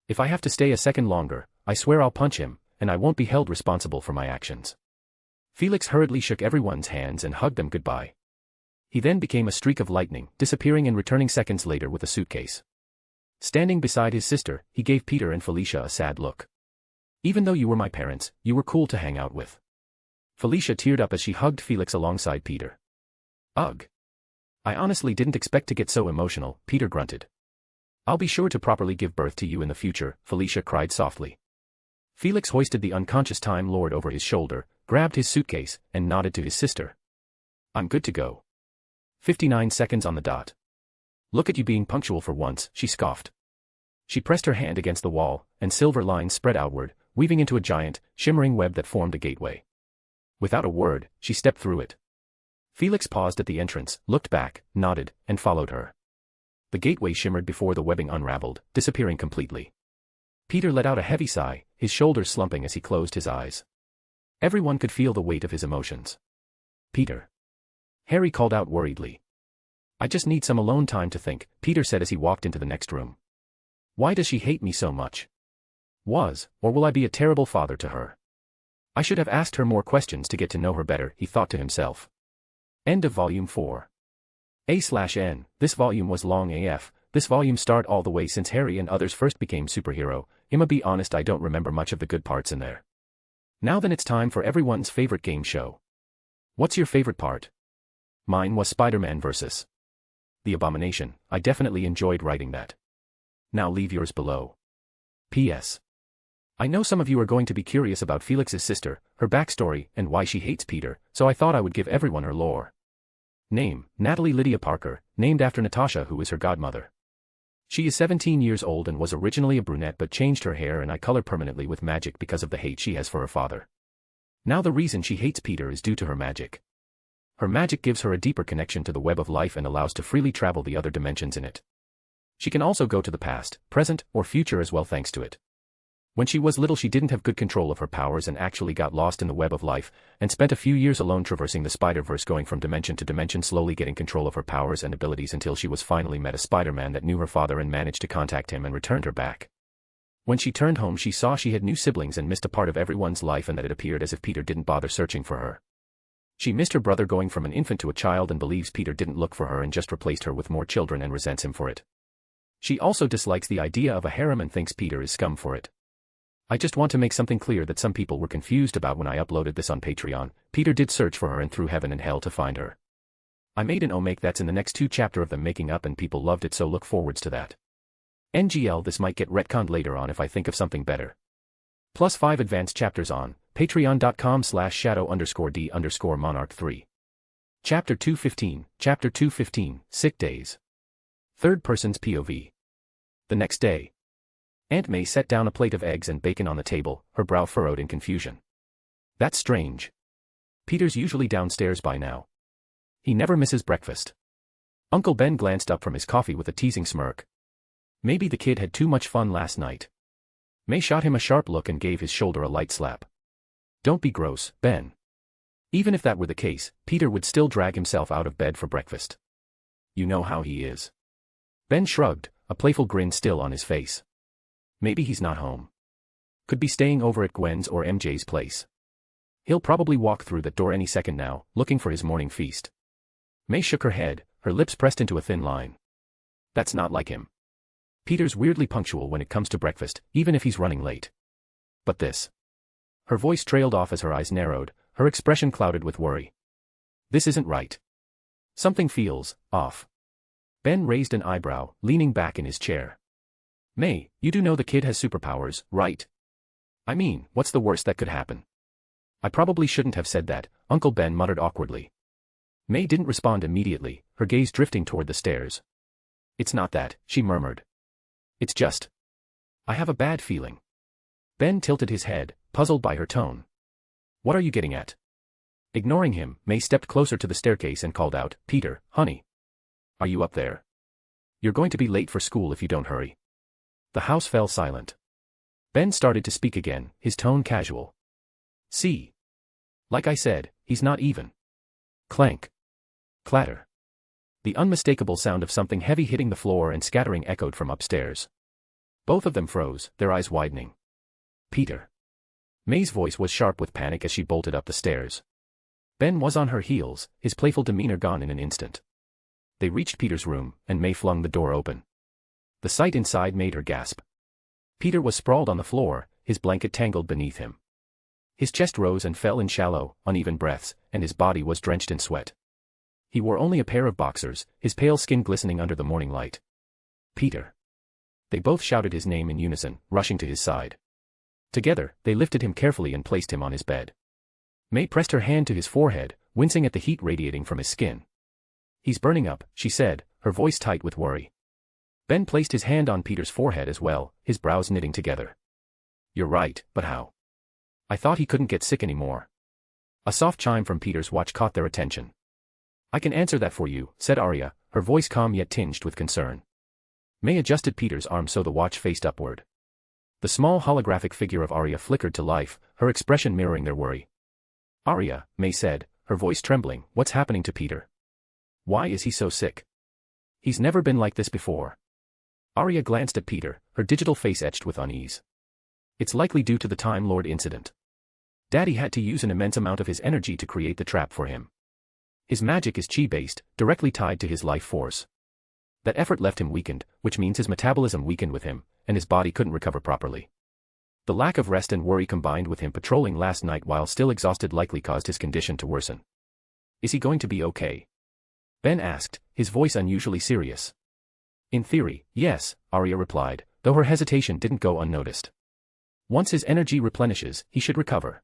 If I have to stay a second longer, I swear I'll punch him, and I won't be held responsible for my actions. Felix hurriedly shook everyone's hands and hugged them goodbye. He then became a streak of lightning, disappearing and returning seconds later with a suitcase. Standing beside his sister, he gave Peter and Felicia a sad look. Even though you were my parents, you were cool to hang out with. Felicia teared up as she hugged Felix alongside Peter. Ugh. I honestly didn't expect to get so emotional, Peter grunted. I'll be sure to properly give birth to you in the future, Felicia cried softly. Felix hoisted the unconscious Time Lord over his shoulder, grabbed his suitcase, and nodded to his sister. I'm good to go. 59 seconds on the dot. Look at you being punctual for once, she scoffed. She pressed her hand against the wall, and silver lines spread outward, weaving into a giant, shimmering web that formed a gateway. Without a word, she stepped through it. Felix paused at the entrance, looked back, nodded, and followed her. The gateway shimmered before the webbing unraveled, disappearing completely. Peter let out a heavy sigh, his shoulders slumping as he closed his eyes. Everyone could feel the weight of his emotions. Peter. Harry called out worriedly. I just need some alone time to think, Peter said as he walked into the next room. Why does she hate me so much? Or will I be a terrible father to her? I should have asked her more questions to get to know her better, he thought to himself. End of Volume 4. A/N, this volume was long AF, this volume starred all the way since Harry and others first became superhero. I'ma be honest, I don't remember much of the good parts in there. Now then, it's time for everyone's favorite game show. What's your favorite part? Mine was Spider-Man vs. The Abomination. I definitely enjoyed writing that. Now leave yours below. P.S. I know some of you are going to be curious about Felix's sister, her backstory, and why she hates Peter, so I thought I would give everyone her lore. Name, Natalie Lydia Parker, named after Natasha, who is her godmother. She is 17 years old and was originally a brunette but changed her hair and eye color permanently with magic because of the hate she has for her father. Now the reason she hates Peter is due to her magic. Her magic gives her a deeper connection to the web of life and allows to freely travel the other dimensions in it. She can also go to the past, present, or future as well thanks to it. When she was little, she didn't have good control of her powers and actually got lost in the web of life, and spent a few years alone traversing the Spider-Verse, going from dimension to dimension, slowly getting control of her powers and abilities until she was finally met a Spider-Man that knew her father and managed to contact him and returned her back. When she turned home, she saw she had new siblings and missed a part of everyone's life, and that it appeared as if Peter didn't bother searching for her. She missed her brother going from an infant to a child and believes Peter didn't look for her and just replaced her with more children and resents him for it. She also dislikes the idea of a harem and thinks Peter is scum for it. I just want to make something clear that some people were confused about when I uploaded this on Patreon. Peter did search for her and through heaven and hell to find her. I made an omake that's in the next 2 chapters of them making up, and people loved it, so look forwards to that. NGL, this might get retconned later on if I think of something better. Plus 5 advanced chapters on patreon.com/shadow_d_monarch3. Chapter 215, Chapter 215, Sick Days. Third person's POV. The next day. Aunt May set down a plate of eggs and bacon on the table, her brow furrowed in confusion. That's strange. Peter's usually downstairs by now. He never misses breakfast. Uncle Ben glanced up from his coffee with a teasing smirk. Maybe the kid had too much fun last night. May shot him a sharp look and gave his shoulder a light slap. Don't be gross, Ben. Even if that were the case, Peter would still drag himself out of bed for breakfast. You know how he is. Ben shrugged, a playful grin still on his face. Maybe he's not home. Could be staying over at Gwen's or MJ's place. He'll probably walk through that door any second now, looking for his morning feast. May shook her head, her lips pressed into a thin line. That's not like him. Peter's weirdly punctual when it comes to breakfast, even if he's running late. But this. Her voice trailed off as her eyes narrowed, her expression clouded with worry. This isn't right. Something feels off. Ben raised an eyebrow, leaning back in his chair. May, you do know the kid has superpowers, right? I mean, what's the worst that could happen? I probably shouldn't have said that, Uncle Ben muttered awkwardly. May didn't respond immediately, her gaze drifting toward the stairs. It's not that, she murmured. It's just. I have a bad feeling. Ben tilted his head, puzzled by her tone. What are you getting at? Ignoring him, May stepped closer to the staircase and called out, Peter, honey. Are you up there? You're going to be late for school if you don't hurry. The house fell silent. Ben started to speak again, his tone casual. See. Like I said, he's not even. Clank. Clatter. The unmistakable sound of something heavy hitting the floor and scattering echoed from upstairs. Both of them froze, their eyes widening. Peter. May's voice was sharp with panic as she bolted up the stairs. Ben was on her heels, his playful demeanor gone in an instant. They reached Peter's room, and May flung the door open. The sight inside made her gasp. Peter was sprawled on the floor, his blanket tangled beneath him. His chest rose and fell in shallow, uneven breaths, and his body was drenched in sweat. He wore only a pair of boxers, his pale skin glistening under the morning light. Peter. They both shouted his name in unison, rushing to his side. Together, they lifted him carefully and placed him on his bed. May pressed her hand to his forehead, wincing at the heat radiating from his skin. He's burning up, she said, her voice tight with worry. Ben placed his hand on Peter's forehead as well, his brows knitting together. You're right, but how? I thought he couldn't get sick anymore. A soft chime from Peter's watch caught their attention. I can answer that for you, said Arya, her voice calm yet tinged with concern. May adjusted Peter's arm so the watch faced upward. The small holographic figure of Arya flickered to life, her expression mirroring their worry. Arya, May said, her voice trembling, what's happening to Peter? Why is he so sick? He's never been like this before. Arya glanced at Peter, her digital face etched with unease. It's likely due to the Time Lord incident. Daddy had to use an immense amount of his energy to create the trap for him. His magic is chi-based, directly tied to his life force. That effort left him weakened, which means his metabolism weakened with him, and his body couldn't recover properly. The lack of rest and worry combined with him patrolling last night while still exhausted likely caused his condition to worsen. Is he going to be okay? Ben asked, his voice unusually serious. In theory, yes, Arya replied, though her hesitation didn't go unnoticed. Once his energy replenishes, he should recover.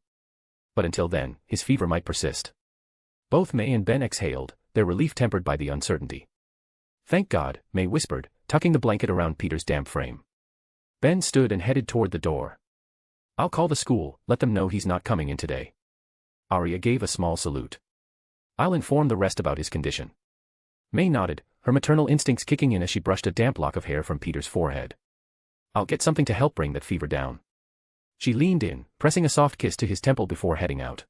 But until then, his fever might persist. Both May and Ben exhaled, their relief tempered by the uncertainty. Thank God, May whispered, tucking the blanket around Peter's damp frame. Ben stood and headed toward the door. I'll call the school, let them know he's not coming in today. Arya gave a small salute. I'll inform the rest about his condition. May nodded, her maternal instincts kicking in as she brushed a damp lock of hair from Peter's forehead. I'll get something to help bring that fever down. She leaned in, pressing a soft kiss to his temple before heading out.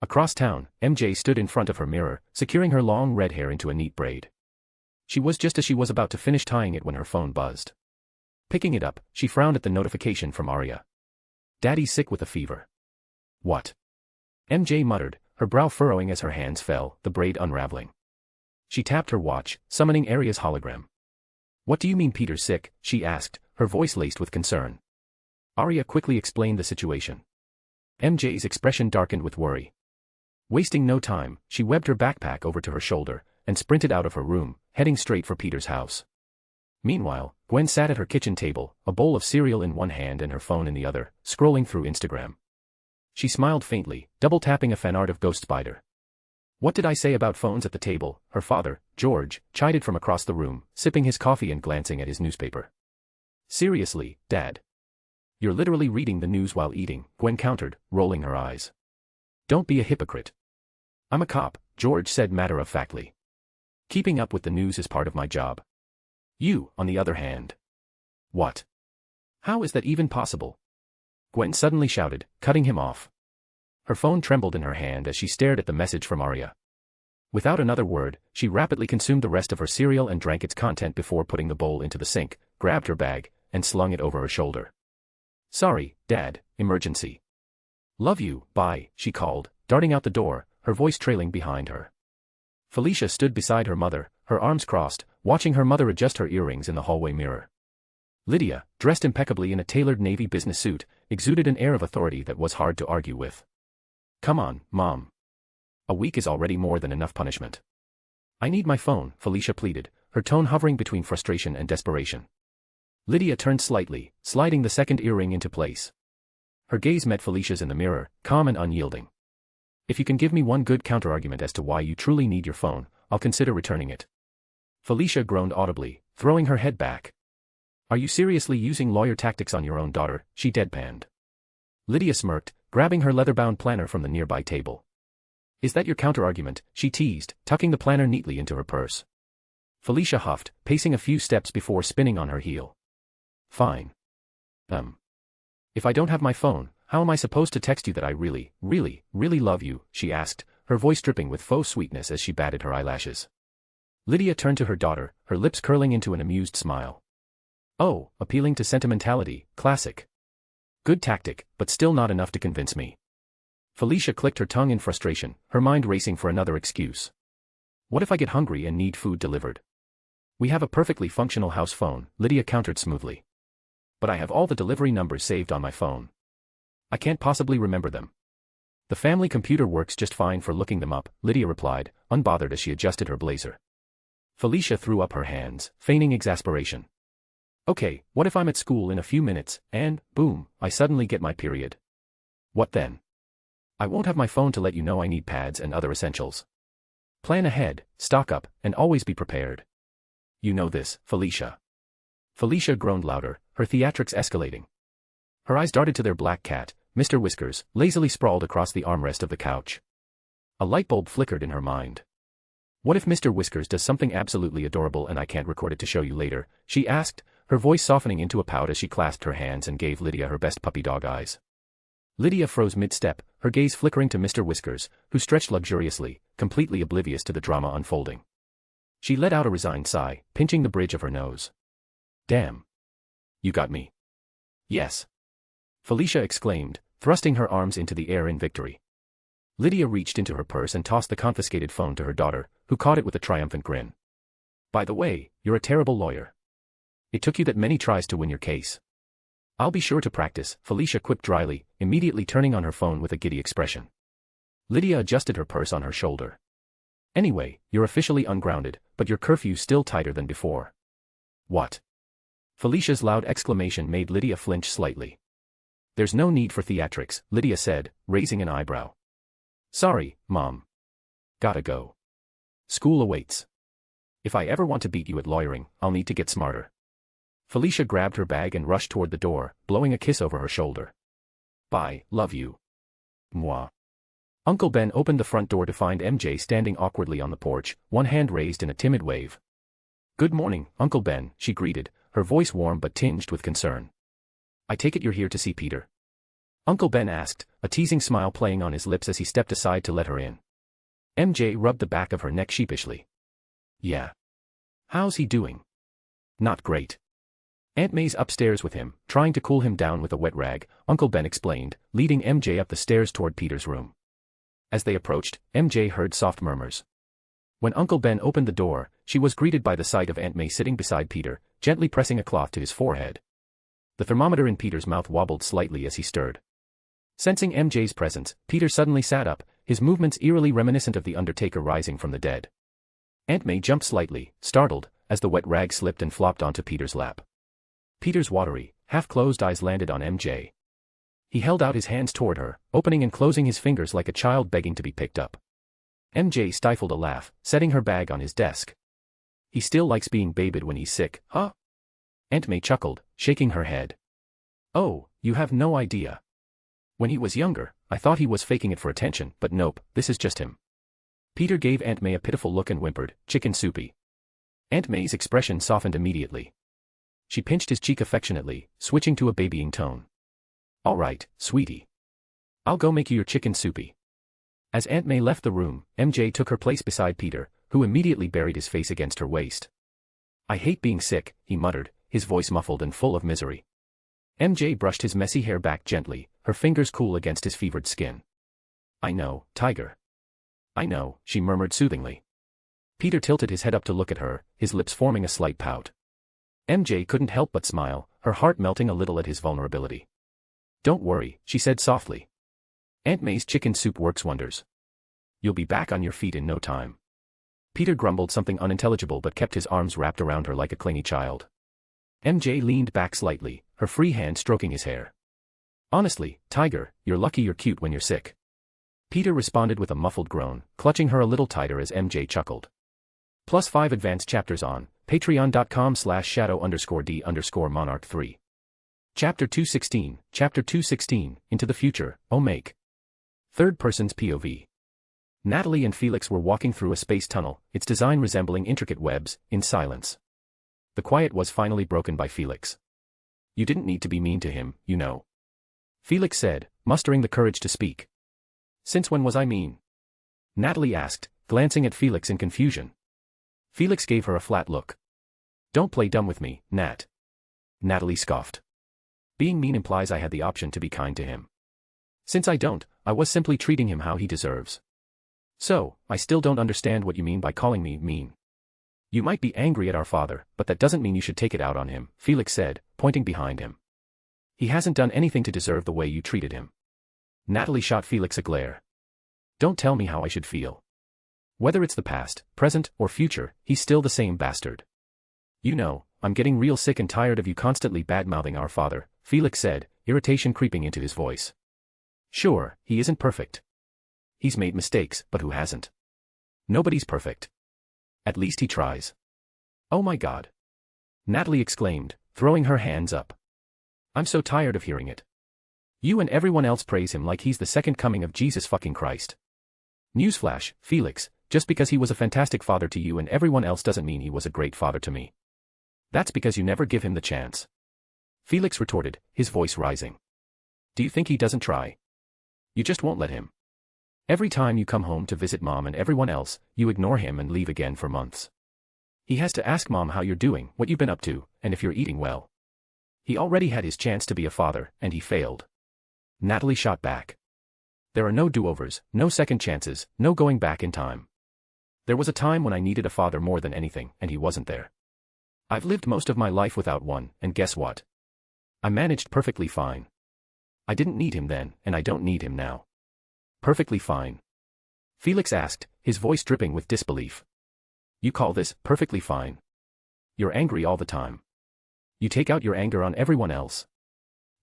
Across town, MJ stood in front of her mirror, securing her long red hair into a neat braid. She was just as she was about to finish tying it when her phone buzzed. Picking it up, she frowned at the notification from Arya. Daddy's sick with a fever. What? MJ muttered, her brow furrowing as her hands fell, the braid unraveling. She tapped her watch, summoning Arya's hologram. What do you mean Peter's sick? She asked, her voice laced with concern. Arya quickly explained the situation. MJ's expression darkened with worry. Wasting no time, she webbed her backpack over to her shoulder, and sprinted out of her room, heading straight for Peter's house. Meanwhile, Gwen sat at her kitchen table, a bowl of cereal in one hand and her phone in the other, scrolling through Instagram. She smiled faintly, double-tapping a fan art of Ghost Spider. What did I say about phones at the table? Her father, George, chided from across the room, sipping his coffee and glancing at his newspaper. Seriously, Dad. You're literally reading the news while eating, Gwen countered, rolling her eyes. Don't be a hypocrite. I'm a cop, George said matter-of-factly. Keeping up with the news is part of my job. You, on the other hand. What? How is that even possible? Gwen suddenly shouted, cutting him off. Her phone trembled in her hand as she stared at the message from Arya. Without another word, she rapidly consumed the rest of her cereal and drank its content before putting the bowl into the sink, grabbed her bag, and slung it over her shoulder. Sorry, Dad, emergency. Love you, bye, she called, darting out the door, her voice trailing behind her. Felicia stood beside her mother, her arms crossed, watching her mother adjust her earrings in the hallway mirror. Lydia, dressed impeccably in a tailored navy business suit, exuded an air of authority that was hard to argue with. Come on, Mom. A week is already more than enough punishment. I need my phone, Felicia pleaded, her tone hovering between frustration and desperation. Lydia turned slightly, sliding the second earring into place. Her gaze met Felicia's in the mirror, calm and unyielding. If you can give me one good counterargument as to why you truly need your phone, I'll consider returning it. Felicia groaned audibly, throwing her head back. Are you seriously using lawyer tactics on your own daughter? She deadpanned. Lydia smirked, grabbing her leather-bound planner from the nearby table. Is that your counterargument? She teased, tucking the planner neatly into her purse. Felicia huffed, pacing a few steps before spinning on her heel. Fine. If I don't have my phone, how am I supposed to text you that I really, really, really love you? She asked, her voice dripping with faux sweetness as she batted her eyelashes. Lydia turned to her daughter, her lips curling into an amused smile. Oh, appealing to sentimentality, classic. Good tactic, but still not enough to convince me. Felicia clicked her tongue in frustration, her mind racing for another excuse. What if I get hungry and need food delivered? We have a perfectly functional house phone, Lydia countered smoothly. But I have all the delivery numbers saved on my phone. I can't possibly remember them. The family computer works just fine for looking them up, Lydia replied, unbothered as she adjusted her blazer. Felicia threw up her hands, feigning exasperation. Okay, what if I'm at school in a few minutes, and, boom, I suddenly get my period? What then? I won't have my phone to let you know I need pads and other essentials. Plan ahead, stock up, and always be prepared. You know this, Felicia. Felicia groaned louder, her theatrics escalating. Her eyes darted to their black cat, Mr. Whiskers, lazily sprawled across the armrest of the couch. A light bulb flickered in her mind. What if Mr. Whiskers does something absolutely adorable and I can't record it to show you later? She asked, her voice softening into a pout as she clasped her hands and gave Lydia her best puppy dog eyes. Lydia froze mid-step, her gaze flickering to Mr. Whiskers, who stretched luxuriously, completely oblivious to the drama unfolding. She let out a resigned sigh, pinching the bridge of her nose. Damn. You got me. Yes. Felicia exclaimed, thrusting her arms into the air in victory. Lydia reached into her purse and tossed the confiscated phone to her daughter, who caught it with a triumphant grin. By the way, you're a terrible lawyer. It took you that many tries to win your case. I'll be sure to practice, Felicia quipped dryly, immediately turning on her phone with a giddy expression. Lydia adjusted her purse on her shoulder. Anyway, you're officially ungrounded, but your curfew's still tighter than before. What? Felicia's loud exclamation made Lydia flinch slightly. There's no need for theatrics, Lydia said, raising an eyebrow. Sorry, Mom. Gotta go. School awaits. If I ever want to beat you at lawyering, I'll need to get smarter. Felicia grabbed her bag and rushed toward the door, blowing a kiss over her shoulder. Bye, love you. Moi. Uncle Ben opened the front door to find MJ standing awkwardly on the porch, one hand raised in a timid wave. Good morning, Uncle Ben, she greeted, her voice warm but tinged with concern. I take it you're here to see Peter? Uncle Ben asked, a teasing smile playing on his lips as he stepped aside to let her in. MJ rubbed the back of her neck sheepishly. Yeah. How's he doing? Not great. Aunt May's upstairs with him, trying to cool him down with a wet rag, Uncle Ben explained, leading MJ up the stairs toward Peter's room. As they approached, MJ heard soft murmurs. When Uncle Ben opened the door, she was greeted by the sight of Aunt May sitting beside Peter, gently pressing a cloth to his forehead. The thermometer in Peter's mouth wobbled slightly as he stirred. Sensing MJ's presence, Peter suddenly sat up, his movements eerily reminiscent of the Undertaker rising from the dead. Aunt May jumped slightly, startled, as the wet rag slipped and flopped onto Peter's lap. Peter's watery, half-closed eyes landed on MJ. He held out his hands toward her, opening and closing his fingers like a child begging to be picked up. MJ stifled a laugh, setting her bag on his desk. He still likes being babied when he's sick, huh? Aunt May chuckled, shaking her head. Oh, you have no idea. When he was younger, I thought he was faking it for attention, but nope, this is just him. Peter gave Aunt May a pitiful look and whimpered, chicken soupy. Aunt May's expression softened immediately. She pinched his cheek affectionately, switching to a babying tone. All right, sweetie. I'll go make you your chicken soupy. As Aunt May left the room, MJ took her place beside Peter, who immediately buried his face against her waist. I hate being sick, he muttered, his voice muffled and full of misery. MJ brushed his messy hair back gently, her fingers cool against his fevered skin. I know, Tiger. I know, she murmured soothingly. Peter tilted his head up to look at her, his lips forming a slight pout. MJ couldn't help but smile, her heart melting a little at his vulnerability. Don't worry, she said softly. Aunt May's chicken soup works wonders. You'll be back on your feet in no time. Peter grumbled something unintelligible but kept his arms wrapped around her like a clingy child. MJ leaned back slightly, her free hand stroking his hair. Honestly, Tiger, you're lucky you're cute when you're sick. Peter responded with a muffled groan, clutching her a little tighter as MJ chuckled. +5 advanced chapters on patreon.com/shadow_d_monarch3. Chapter 216, Chapter 216, Into the Future, make. Third person's POV. Natalie and Felix were walking through a space tunnel, its design resembling intricate webs, in silence. The quiet was finally broken by Felix. You didn't need to be mean to him, you know. Felix said, mustering the courage to speak. Since when was I mean? Natalie asked, glancing at Felix in confusion. Felix gave her a flat look. Don't play dumb with me, Nat. Natalie scoffed. Being mean implies I had the option to be kind to him. Since I don't, I was simply treating him how he deserves. So, I still don't understand what you mean by calling me mean. You might be angry at our father, but that doesn't mean you should take it out on him, Felix said, pointing behind him. He hasn't done anything to deserve the way you treated him. Natalie shot Felix a glare. Don't tell me how I should feel. Whether it's the past, present, or future, he's still the same bastard. You know, I'm getting real sick and tired of you constantly bad-mouthing our father, Felix said, irritation creeping into his voice. Sure, he isn't perfect. He's made mistakes, but who hasn't? Nobody's perfect. At least he tries. Oh my God. Natalie exclaimed, throwing her hands up. I'm so tired of hearing it. You and everyone else praise him like he's the second coming of Jesus fucking Christ. Newsflash, Felix, just because he was a fantastic father to you and everyone else doesn't mean he was a great father to me. That's because you never give him the chance. Felix retorted, his voice rising. Do you think he doesn't try? You just won't let him. Every time you come home to visit Mom and everyone else, you ignore him and leave again for months. He has to ask Mom how you're doing, what you've been up to, and if you're eating well. He already had his chance to be a father, and he failed. Natalie shot back. There are no do-overs, no second chances, no going back in time. There was a time when I needed a father more than anything, and he wasn't there. I've lived most of my life without one, and guess what? I managed perfectly fine. I didn't need him then, and I don't need him now. Perfectly fine? Felix asked, his voice dripping with disbelief. You call this perfectly fine? You're angry all the time. You take out your anger on everyone else.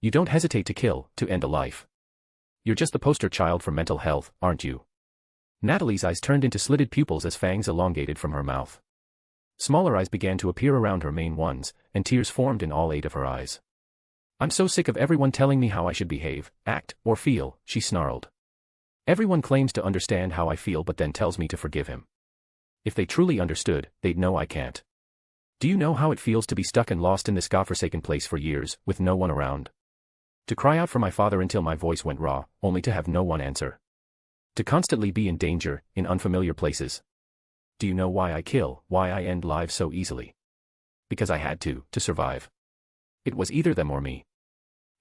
You don't hesitate to kill, to end a life. You're just the poster child for mental health, aren't you? Natalie's eyes turned into slitted pupils as fangs elongated from her mouth. Smaller eyes began to appear around her main ones, and tears formed in all 8 of her eyes. I'm so sick of everyone telling me how I should behave, act, or feel, she snarled. Everyone claims to understand how I feel but then tells me to forgive him. If they truly understood, they'd know I can't. Do you know how it feels to be stuck and lost in this godforsaken place for years, with no one around? To cry out for my father until my voice went raw, only to have no one answer. To constantly be in danger, in unfamiliar places. Do you know why I kill, why I end lives so easily? Because I had to survive. It was either them or me.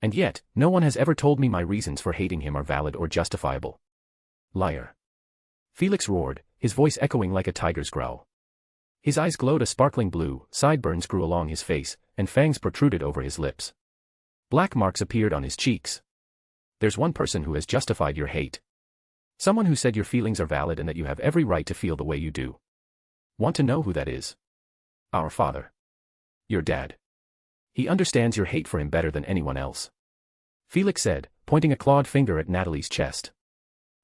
And yet, no one has ever told me my reasons for hating him are valid or justifiable. Liar. Felix roared, his voice echoing like a tiger's growl. His eyes glowed a sparkling blue, sideburns grew along his face, and fangs protruded over his lips. Black marks appeared on his cheeks. There's one person who has justified your hate. Someone who said your feelings are valid and that you have every right to feel the way you do. Want to know who that is? Our father. Your dad. He understands your hate for him better than anyone else. Felix said, pointing a clawed finger at Natalie's chest.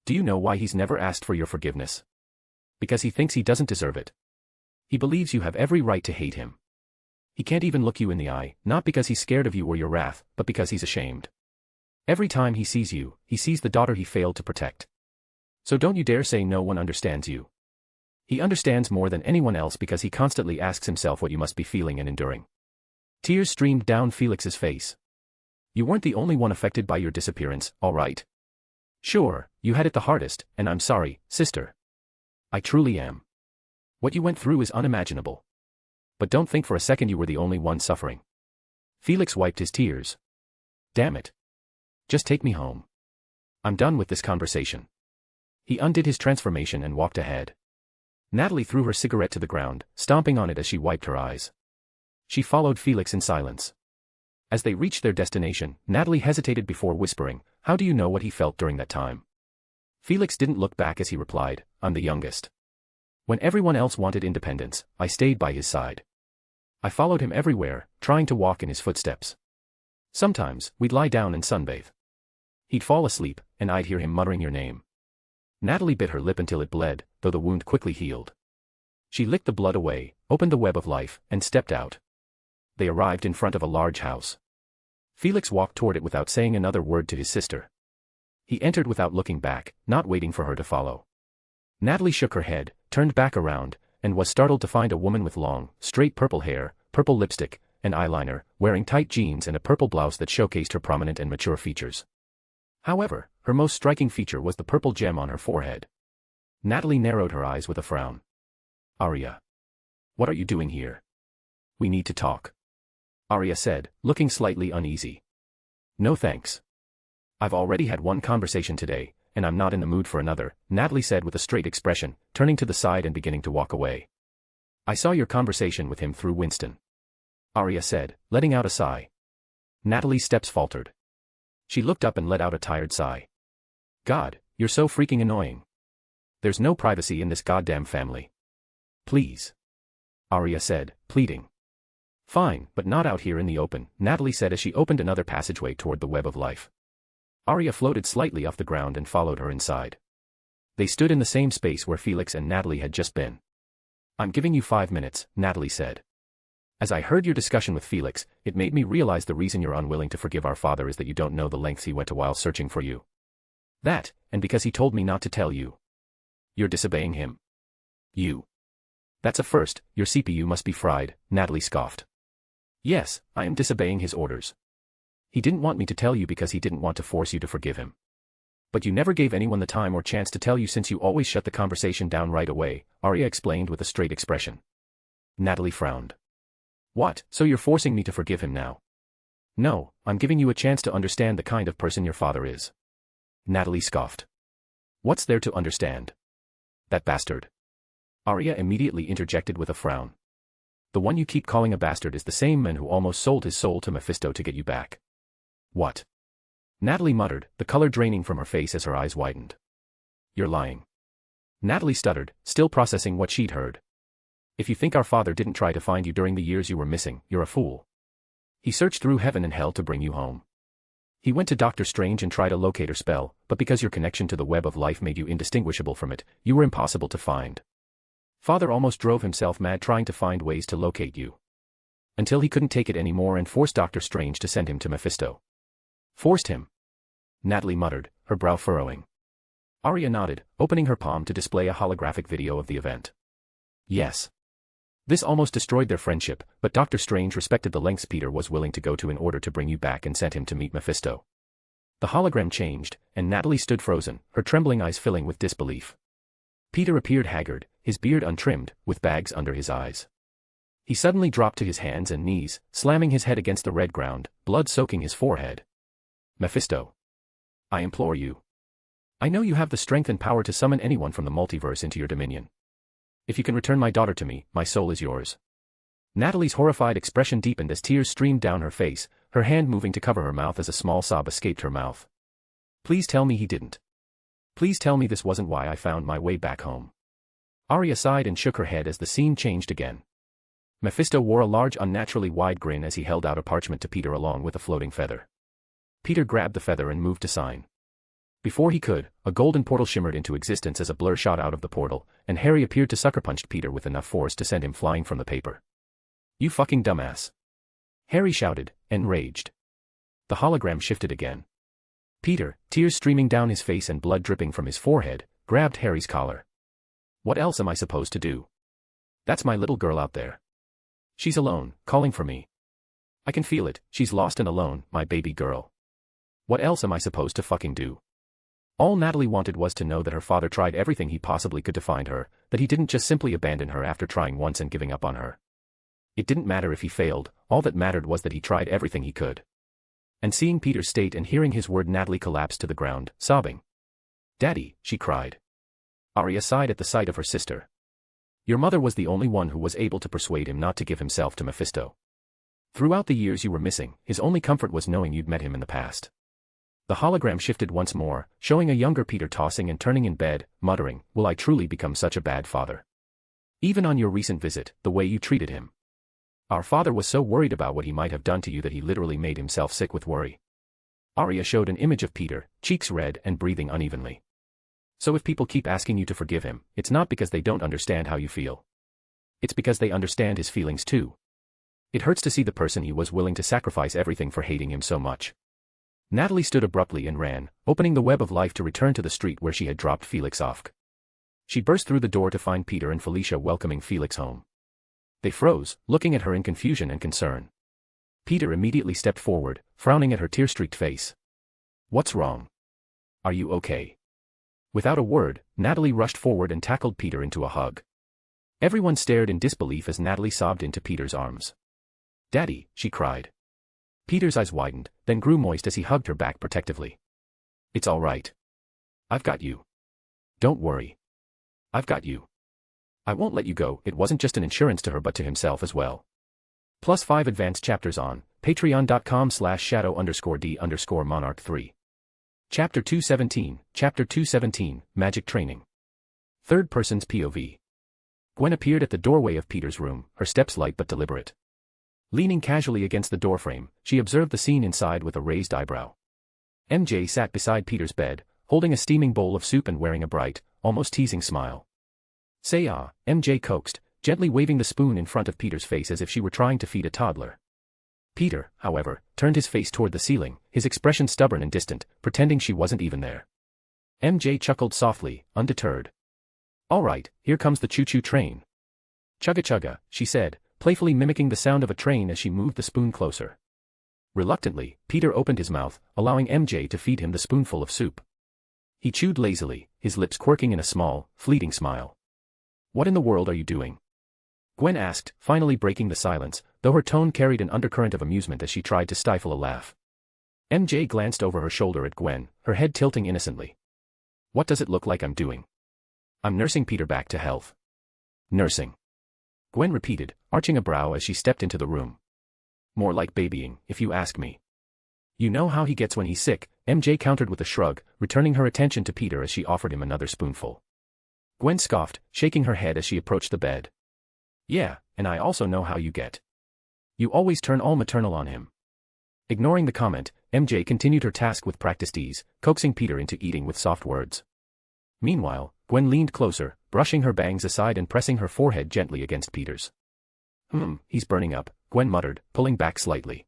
Do you know why he's never asked for your forgiveness? Because he thinks he doesn't deserve it. He believes you have every right to hate him. He can't even look you in the eye, not because he's scared of you or your wrath, but because he's ashamed. Every time he sees you, he sees the daughter he failed to protect. So don't you dare say no one understands you. He understands more than anyone else because he constantly asks himself what you must be feeling and enduring. Tears streamed down Felix's face. You weren't the only one affected by your disappearance, all right? Sure, you had it the hardest, and I'm sorry, sister. I truly am. What you went through is unimaginable. But don't think for a second you were the only one suffering. Felix wiped his tears. Damn it. Just take me home. I'm done with this conversation. He undid his transformation and walked ahead. Natalie threw her cigarette to the ground, stomping on it as she wiped her eyes. She followed Felix in silence. As they reached their destination, Natalie hesitated before whispering, "How do you know what he felt during that time?" Felix didn't look back as he replied, "I'm the youngest. When everyone else wanted independence, I stayed by his side. I followed him everywhere, trying to walk in his footsteps. Sometimes, we'd lie down and sunbathe. He'd fall asleep, and I'd hear him muttering your name." Natalie bit her lip until it bled, though the wound quickly healed. She licked the blood away, opened the web of life, and stepped out. They arrived in front of a large house. Felix walked toward it without saying another word to his sister. He entered without looking back, not waiting for her to follow. Natalie shook her head, turned back around, and was startled to find a woman with long, straight purple hair, purple lipstick, and eyeliner, wearing tight jeans and a purple blouse that showcased her prominent and mature features. However, her most striking feature was the purple gem on her forehead. Natalie narrowed her eyes with a frown. "Arya. What are you doing here? We need to talk," Arya said, looking slightly uneasy. "No thanks. I've already had one conversation today, and I'm not in the mood for another," Natalie said with a straight expression, turning to the side and beginning to walk away. "I saw your conversation with him through Winston," Arya said, letting out a sigh. Natalie's steps faltered. She looked up and let out a tired sigh. "God, you're so freaking annoying. There's no privacy in this goddamn family. Please," Arya said, pleading. "Fine, but not out here in the open," Natalie said as she opened another passageway toward the web of life. Arya floated slightly off the ground and followed her inside. They stood in the same space where Felix and Natalie had just been. "I'm giving you 5 minutes," Natalie said. "As I heard your discussion with Felix, it made me realize the reason you're unwilling to forgive our father is that you don't know the lengths he went to while searching for you. That, and because he told me not to tell you. You're disobeying him. You. That's a first, your CPU must be fried," Natalie scoffed. "Yes, I am disobeying his orders. He didn't want me to tell you because he didn't want to force you to forgive him. But you never gave anyone the time or chance to tell you since you always shut the conversation down right away," Arya explained with a straight expression. Natalie frowned. "What, so you're forcing me to forgive him now?" "No, I'm giving you a chance to understand the kind of person your father is." Natalie scoffed. "What's there to understand? That bastard." Arya immediately interjected with a frown. "The one you keep calling a bastard is the same man who almost sold his soul to Mephisto to get you back." "What?" Natalie muttered, the color draining from her face as her eyes widened. "You're lying." Natalie stuttered, still processing what she'd heard. "If you think our father didn't try to find you during the years you were missing, you're a fool. He searched through heaven and hell to bring you home. He went to Doctor Strange and tried a locator spell, but because your connection to the web of life made you indistinguishable from it, you were impossible to find. Father almost drove himself mad trying to find ways to locate you. Until he couldn't take it anymore and forced Doctor Strange to send him to Mephisto." "Forced him?" Natalie muttered, her brow furrowing. Arya nodded, opening her palm to display a holographic video of the event. "Yes. This almost destroyed their friendship, but Doctor Strange respected the lengths Peter was willing to go to in order to bring you back and sent him to meet Mephisto." The hologram changed, and Natalie stood frozen, her trembling eyes filling with disbelief. Peter appeared haggard, his beard untrimmed, with bags under his eyes. He suddenly dropped to his hands and knees, slamming his head against the red ground, blood soaking his forehead. "Mephisto. I implore you. I know you have the strength and power to summon anyone from the multiverse into your dominion. If you can return my daughter to me, my soul is yours." Natalie's horrified expression deepened as tears streamed down her face, her hand moving to cover her mouth as a small sob escaped her mouth. "Please tell me he didn't. Please tell me this wasn't why I found my way back home." Arya sighed and shook her head as the scene changed again. Mephisto wore a large unnaturally wide grin as he held out a parchment to Peter along with a floating feather. Peter grabbed the feather and moved to sign. Before he could, a golden portal shimmered into existence as a blur shot out of the portal, and Harry appeared to sucker-punch Peter with enough force to send him flying from the paper. "You fucking dumbass!" Harry shouted, enraged. The hologram shifted again. Peter, tears streaming down his face and blood dripping from his forehead, grabbed Harry's collar. "What else am I supposed to do? That's my little girl out there. She's alone, calling for me. I can feel it, she's lost and alone, my baby girl. What else am I supposed to fucking do?" All Natalie wanted was to know that her father tried everything he possibly could to find her, that he didn't just simply abandon her after trying once and giving up on her. It didn't matter if he failed, all that mattered was that he tried everything he could. And seeing Peter's state and hearing his word, Natalie collapsed to the ground, sobbing. "Daddy," she cried. Arya sighed at the sight of her sister. "Your mother was the only one who was able to persuade him not to give himself to Mephisto. Throughout the years you were missing, his only comfort was knowing you'd met him in the past." The hologram shifted once more, showing a younger Peter tossing and turning in bed, muttering, "Will I truly become such a bad father? Even on your recent visit, the way you treated him. Our father was so worried about what he might have done to you that he literally made himself sick with worry." Arya showed an image of Peter, cheeks red and breathing unevenly. "So if people keep asking you to forgive him, it's not because they don't understand how you feel. It's because they understand his feelings too. It hurts to see the person he was willing to sacrifice everything for hating him so much." Natalie stood abruptly and ran, opening the web of life to return to the street where she had dropped Felix off. She burst through the door to find Peter and Felicia welcoming Felix home. They froze, looking at her in confusion and concern. Peter immediately stepped forward, frowning at her tear-streaked face. "What's wrong? Are you okay?" Without a word, Natalie rushed forward and tackled Peter into a hug. Everyone stared in disbelief as Natalie sobbed into Peter's arms. "Daddy," she cried. Peter's eyes widened, then grew moist as he hugged her back protectively. "It's all right. I've got you. Don't worry. I've got you. I won't let you go." It wasn't just an insurance to her but to himself as well. +5 advanced chapters on patreon.com/shadow_d_monarch3. Chapter 217, Chapter 217, Magic Training. Third person's POV. Gwen appeared at the doorway of Peter's room, her steps light but deliberate. Leaning casually against the doorframe, she observed the scene inside with a raised eyebrow. MJ sat beside Peter's bed, holding a steaming bowl of soup and wearing a bright, almost teasing smile. "Say ah," MJ coaxed, gently waving the spoon in front of Peter's face as if she were trying to feed a toddler. Peter, however, turned his face toward the ceiling, his expression stubborn and distant, pretending she wasn't even there. MJ chuckled softly, undeterred. "All right, here comes the choo-choo train." "Chugga chugga," she said, playfully mimicking the sound of a train as she moved the spoon closer. Reluctantly, Peter opened his mouth, allowing MJ to feed him the spoonful of soup. He chewed lazily, his lips quirking in a small, fleeting smile. "What in the world are you doing?" Gwen asked, finally breaking the silence, though her tone carried an undercurrent of amusement as she tried to stifle a laugh. MJ glanced over her shoulder at Gwen, her head tilting innocently. "What does it look like I'm doing?" "I'm nursing Peter back to health." "Nursing?" Gwen repeated, arching a brow as she stepped into the room. "More like babying, if you ask me." "You know how he gets when he's sick," MJ countered with a shrug, returning her attention to Peter as she offered him another spoonful. Gwen scoffed, shaking her head as she approached the bed. "Yeah, and I also know how you get. You always turn all maternal on him." Ignoring the comment, MJ continued her task with practiced ease, coaxing Peter into eating with soft words. Meanwhile, Gwen leaned closer, brushing her bangs aside and pressing her forehead gently against Peter's. He's burning up," Gwen muttered, pulling back slightly.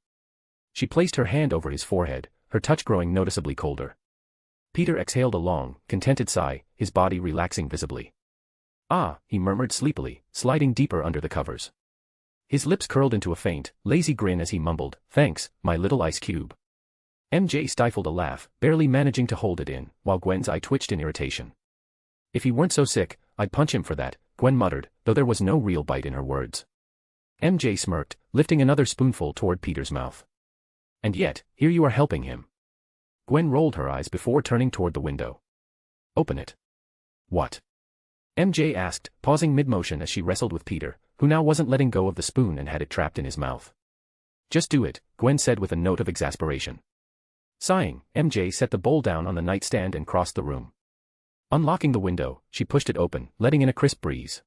She placed her hand over his forehead, her touch growing noticeably colder. Peter exhaled a long, contented sigh, his body relaxing visibly. "Ah," he murmured sleepily, sliding deeper under the covers. His lips curled into a faint, lazy grin as he mumbled, "Thanks, my little ice cube." MJ stifled a laugh, barely managing to hold it in, while Gwen's eye twitched in irritation. "If he weren't so sick, I'd punch him for that," Gwen muttered, though there was no real bite in her words. MJ smirked, lifting another spoonful toward Peter's mouth. "And yet, here you are helping him." Gwen rolled her eyes before turning toward the window. "Open it." "What?" MJ asked, pausing mid-motion as she wrestled with Peter, who now wasn't letting go of the spoon and had it trapped in his mouth. "Just do it," Gwen said with a note of exasperation. Sighing, MJ set the bowl down on the nightstand and crossed the room. Unlocking the window, she pushed it open, letting in a crisp breeze.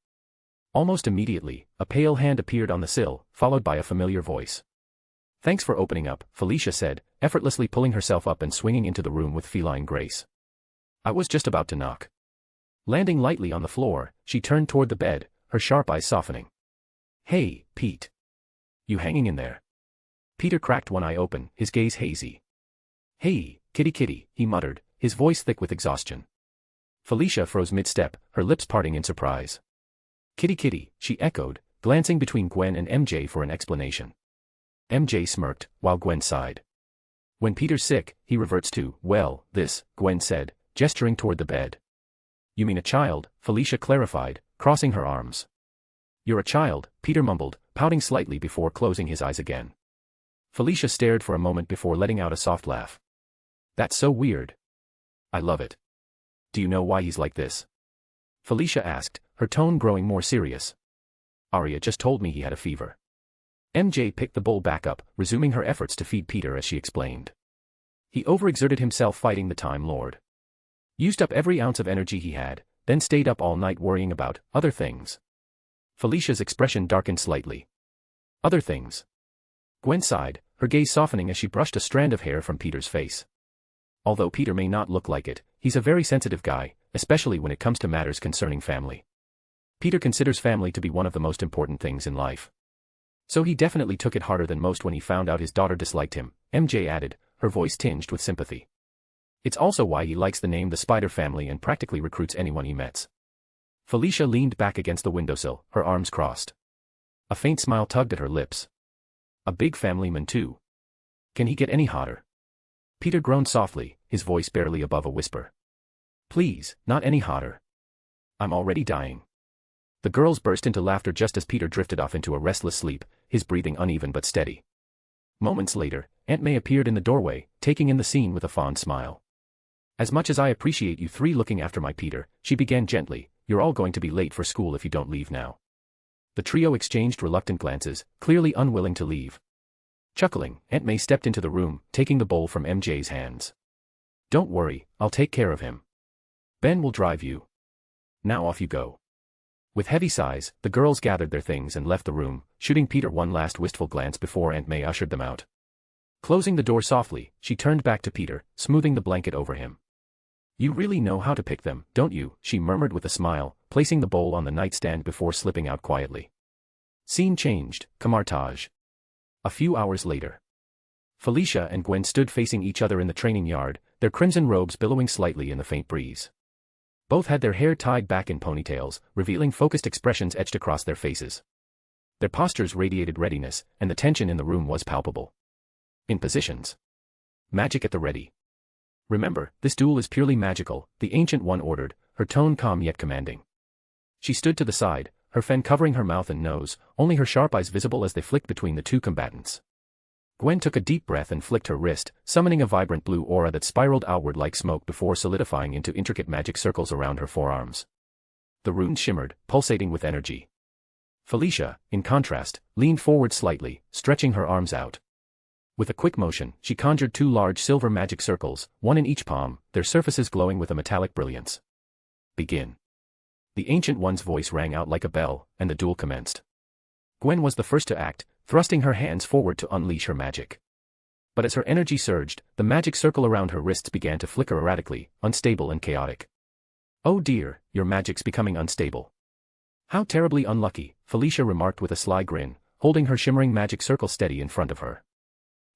Almost immediately, a pale hand appeared on the sill, followed by a familiar voice. "Thanks for opening up," Felicia said, effortlessly pulling herself up and swinging into the room with feline grace. "I was just about to knock." Landing lightly on the floor, she turned toward the bed, her sharp eyes softening. "Hey, Pete. You hanging in there?" Peter cracked one eye open, his gaze hazy. "Hey, kitty," he muttered, his voice thick with exhaustion. Felicia froze mid-step, her lips parting in surprise. "Kitty," she echoed, glancing between Gwen and MJ for an explanation. MJ smirked, while Gwen sighed. "When Peter's sick, he reverts to, well, this," Gwen said, gesturing toward the bed. "You mean a child," Felicia clarified, crossing her arms. "You're a child," Peter mumbled, pouting slightly before closing his eyes again. Felicia stared for a moment before letting out a soft laugh. That's so weird. I love it. Do you know why he's like this? Felicia asked, her tone growing more serious. Arya just told me he had a fever. MJ picked the bowl back up, resuming her efforts to feed Peter as she explained. He overexerted himself fighting the Time Lord. Used up every ounce of energy he had, then stayed up all night worrying about other things. Felicia's expression darkened slightly. Other things. Gwen sighed, her gaze softening as she brushed a strand of hair from Peter's face. Although Peter may not look like it, he's a very sensitive guy, especially when it comes to matters concerning family. Peter considers family to be one of the most important things in life. So he definitely took it harder than most when he found out his daughter disliked him, MJ added, her voice tinged with sympathy. It's also why he likes the name the Spider family and practically recruits anyone he meets. Felicia leaned back against the windowsill, her arms crossed. A faint smile tugged at her lips. A big family man too. Can he get any hotter? Peter groaned softly, his voice barely above a whisper. Please, not any hotter. I'm already dying. The girls burst into laughter just as Peter drifted off into a restless sleep, his breathing uneven but steady. Moments later, Aunt May appeared in the doorway, taking in the scene with a fond smile. As much as I appreciate you three looking after my Peter, she began gently, you're all going to be late for school if you don't leave now. The trio exchanged reluctant glances, clearly unwilling to leave. Chuckling, Aunt May stepped into the room, taking the bowl from MJ's hands. Don't worry, I'll take care of him. Ben will drive you. Now off you go. With heavy sighs, the girls gathered their things and left the room, shooting Peter one last wistful glance before Aunt May ushered them out. Closing the door softly, she turned back to Peter, smoothing the blanket over him. You really know how to pick them, don't you? She murmured with a smile, placing the bowl on the nightstand before slipping out quietly. Scene changed, Camartage. A few hours later. Felicia and Gwen stood facing each other in the training yard, their crimson robes billowing slightly in the faint breeze. Both had their hair tied back in ponytails, revealing focused expressions etched across their faces. Their postures radiated readiness, and the tension in the room was palpable. In positions. Magic at the ready. Remember, this duel is purely magical, the Ancient One ordered, her tone calm yet commanding. She stood to the side, her fan covering her mouth and nose, only her sharp eyes visible as they flicked between the two combatants. Gwen took a deep breath and flicked her wrist, summoning a vibrant blue aura that spiraled outward like smoke before solidifying into intricate magic circles around her forearms. The runes shimmered, pulsating with energy. Felicia, in contrast, leaned forward slightly, stretching her arms out. With a quick motion, she conjured two large silver magic circles, one in each palm, their surfaces glowing with a metallic brilliance. Begin. The Ancient One's voice rang out like a bell, and the duel commenced. Gwen was the first to act, thrusting her hands forward to unleash her magic. But as her energy surged, the magic circle around her wrists began to flicker erratically, unstable and chaotic. Oh dear, your magic's becoming unstable. How terribly unlucky, Felicia remarked with a sly grin, holding her shimmering magic circle steady in front of her.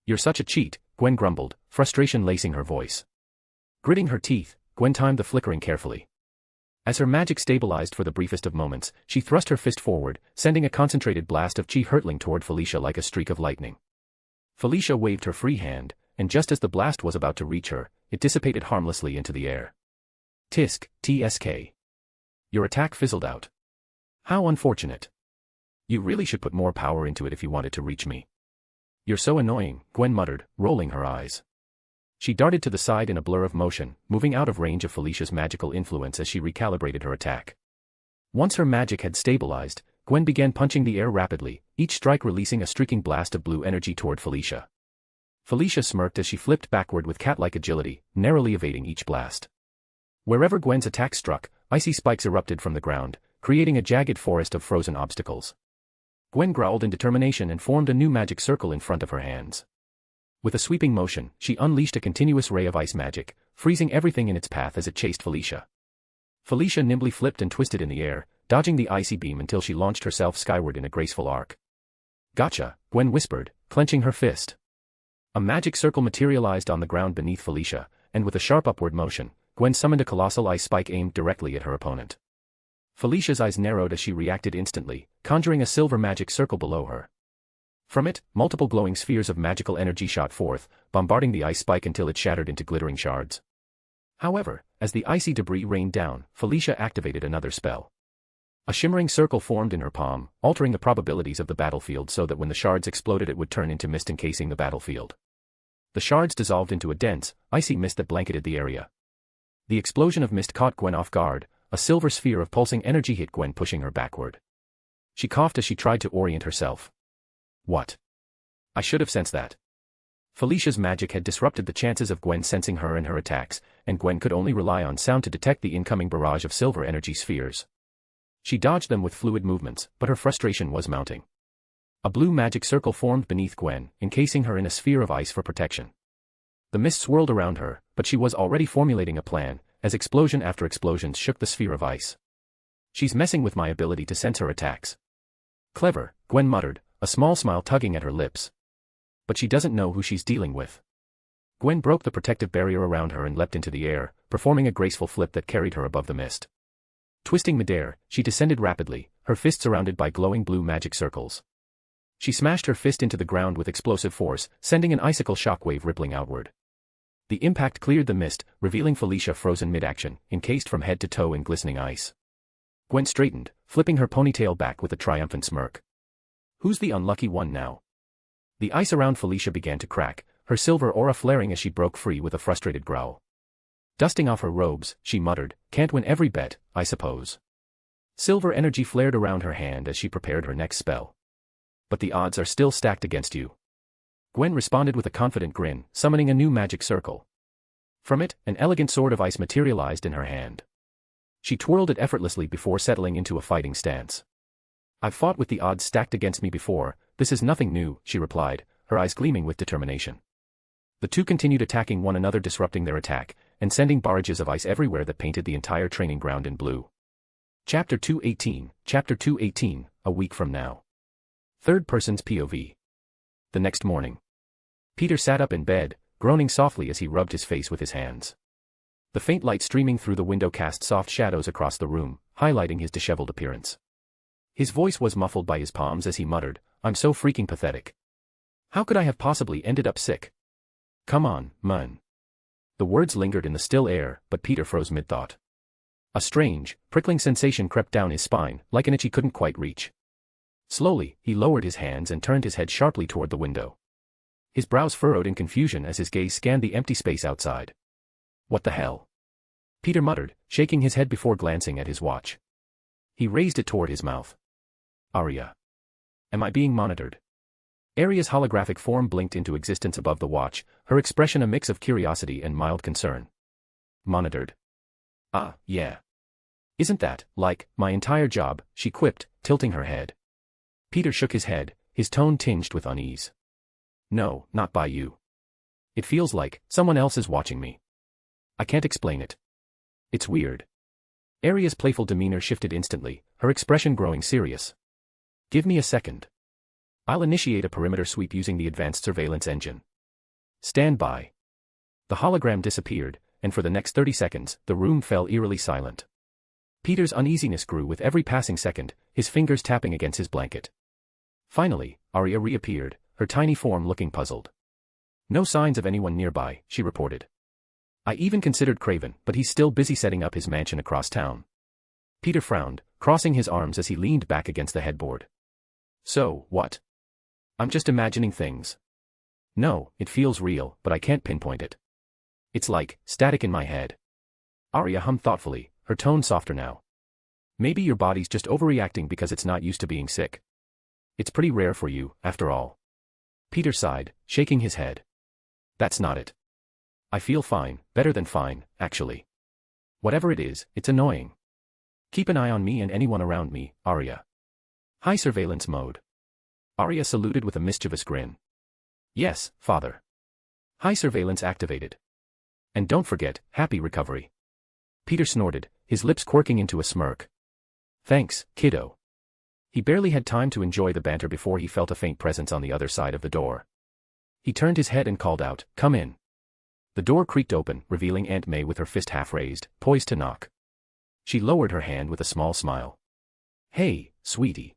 You're such a cheat, Gwen grumbled, frustration lacing her voice. Gritting her teeth, Gwen timed the flickering carefully. As her magic stabilized for the briefest of moments, she thrust her fist forward, sending a concentrated blast of chi hurtling toward Felicia like a streak of lightning. Felicia waved her free hand, and just as the blast was about to reach her, it dissipated harmlessly into the air. Tisk, TSK. Your attack fizzled out. How unfortunate. You really should put more power into it if you wanted to reach me. You're so annoying, Gwen muttered, rolling her eyes. She darted to the side in a blur of motion, moving out of range of Felicia's magical influence as she recalibrated her attack. Once her magic had stabilized, Gwen began punching the air rapidly, each strike releasing a streaking blast of blue energy toward Felicia. Felicia smirked as she flipped backward with cat-like agility, narrowly evading each blast. Wherever Gwen's attack struck, icy spikes erupted from the ground, creating a jagged forest of frozen obstacles. Gwen growled in determination and formed a new magic circle in front of her hands. With a sweeping motion, she unleashed a continuous ray of ice magic, freezing everything in its path as it chased Felicia. Felicia nimbly flipped and twisted in the air, dodging the icy beam until she launched herself skyward in a graceful arc. Gotcha, Gwen whispered, clenching her fist. A magic circle materialized on the ground beneath Felicia, and with a sharp upward motion, Gwen summoned a colossal ice spike aimed directly at her opponent. Felicia's eyes narrowed as she reacted instantly, conjuring a silver magic circle below her. From it, multiple glowing spheres of magical energy shot forth, bombarding the ice spike until it shattered into glittering shards. However, as the icy debris rained down, Felicia activated another spell. A shimmering circle formed in her palm, altering the probabilities of the battlefield so that when the shards exploded it would turn into mist encasing the battlefield. The shards dissolved into a dense, icy mist that blanketed the area. The explosion of mist caught Gwen off guard, a silver sphere of pulsing energy hit Gwen, pushing her backward. She coughed as she tried to orient herself. What? I should have sensed that. Felicia's magic had disrupted the chances of Gwen sensing her and her attacks, and Gwen could only rely on sound to detect the incoming barrage of silver energy spheres. She dodged them with fluid movements, but her frustration was mounting. A blue magic circle formed beneath Gwen, encasing her in a sphere of ice for protection. The mist swirled around her, but she was already formulating a plan, as explosion after explosion shook the sphere of ice. She's messing with my ability to sense her attacks. Clever, Gwen muttered, a small smile tugging at her lips. But she doesn't know who she's dealing with. Gwen broke the protective barrier around her and leapt into the air, performing a graceful flip that carried her above the mist. Twisting midair, she descended rapidly, her fist surrounded by glowing blue magic circles. She smashed her fist into the ground with explosive force, sending an icicle shockwave rippling outward. The impact cleared the mist, revealing Felicia frozen mid-action, encased from head to toe in glistening ice. Gwen straightened, flipping her ponytail back with a triumphant smirk. Who's the unlucky one now? The ice around Felicia began to crack, her silver aura flaring as she broke free with a frustrated growl. Dusting off her robes, she muttered, "Can't win every bet, I suppose." Silver energy flared around her hand as she prepared her next spell. But the odds are still stacked against you. Gwen responded with a confident grin, summoning a new magic circle. From it, an elegant sword of ice materialized in her hand. She twirled it effortlessly before settling into a fighting stance. "I've fought with the odds stacked against me before, this is nothing new," she replied, her eyes gleaming with determination. The two continued attacking one another, disrupting their attack, and sending barrages of ice everywhere that painted the entire training ground in blue. Chapter 218, a week from now. Third person's POV. The next morning. Peter sat up in bed, groaning softly as he rubbed his face with his hands. The faint light streaming through the window cast soft shadows across the room, highlighting his disheveled appearance. His voice was muffled by his palms as he muttered, "I'm so freaking pathetic. How could I have possibly ended up sick? Come on, man." The words lingered in the still air, but Peter froze mid-thought. A strange, prickling sensation crept down his spine, like an itch he couldn't quite reach. Slowly, he lowered his hands and turned his head sharply toward the window. His brows furrowed in confusion as his gaze scanned the empty space outside. "What the hell?" Peter muttered, shaking his head before glancing at his watch. He raised it toward his mouth. "Aria. Am I being monitored?" Aria's holographic form blinked into existence above the watch, her expression a mix of curiosity and mild concern. "Monitored? Ah, yeah. Isn't that, like, my entire job?" she quipped, tilting her head. Peter shook his head, his tone tinged with unease. "No, not by you. It feels like someone else is watching me. I can't explain it. It's weird." Aria's playful demeanor shifted instantly, her expression growing serious. "Give me a second. I'll initiate a perimeter sweep using the advanced surveillance engine. Stand by." The hologram disappeared, and for the next 30 seconds, the room fell eerily silent. Peter's uneasiness grew with every passing second, his fingers tapping against his blanket. Finally, Aria reappeared, her tiny form looking puzzled. "No signs of anyone nearby," she reported. "I even considered Craven, but he's still busy setting up his mansion across town." Peter frowned, crossing his arms as he leaned back against the headboard. "So, what? I'm just imagining things." "No, it feels real, but I can't pinpoint it. It's like static in my head." Aria hummed thoughtfully, her tone softer now. "Maybe your body's just overreacting because it's not used to being sick. It's pretty rare for you, after all." Peter sighed, shaking his head. "That's not it. I feel fine, better than fine, actually. Whatever it is, it's annoying. Keep an eye on me and anyone around me, Aria." "High surveillance mode." Aria saluted with a mischievous grin. "Yes, father. High surveillance activated. And don't forget, happy recovery." Peter snorted, his lips quirking into a smirk. "Thanks, kiddo." He barely had time to enjoy the banter before he felt a faint presence on the other side of the door. He turned his head and called out, "Come in." The door creaked open, revealing Aunt May with her fist half raised, poised to knock. She lowered her hand with a small smile. "Hey, sweetie.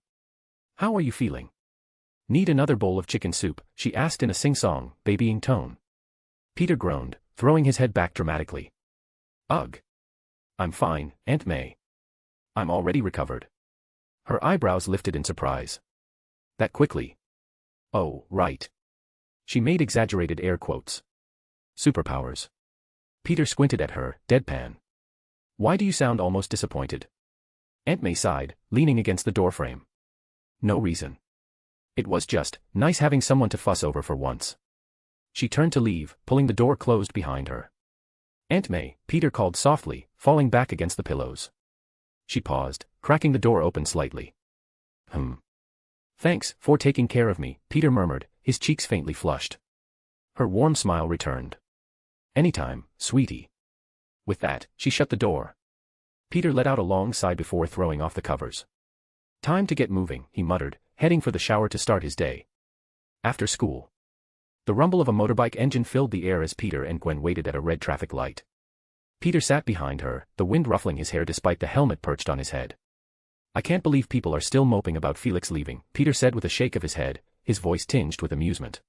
How are you feeling? Need another bowl of chicken soup?" she asked in a sing-song, babying tone. Peter groaned, throwing his head back dramatically. "Ugh. I'm fine, Aunt May. I'm already recovered." Her eyebrows lifted in surprise. That quickly? Oh, right. She made exaggerated air quotes. Superpowers. Peter squinted at her, deadpan. Why do you sound almost disappointed? Aunt May sighed, leaning against the doorframe. No reason. It was just nice having someone to fuss over for once. She turned to leave, pulling the door closed behind her. Aunt May, Peter called softly, falling back against the pillows. She paused, cracking the door open slightly. Thanks for taking care of me, Peter murmured, his cheeks faintly flushed. Her warm smile returned. Anytime, sweetie. With that, she shut the door. Peter let out a long sigh before throwing off the covers. Time to get moving, he muttered, heading for the shower to start his day. After school. The rumble of a motorbike engine filled the air as Peter and Gwen waited at a red traffic light. Peter sat behind her, the wind ruffling his hair despite the helmet perched on his head. I can't believe people are still moping about Felix leaving, Peter said with a shake of his head, his voice tinged with amusement.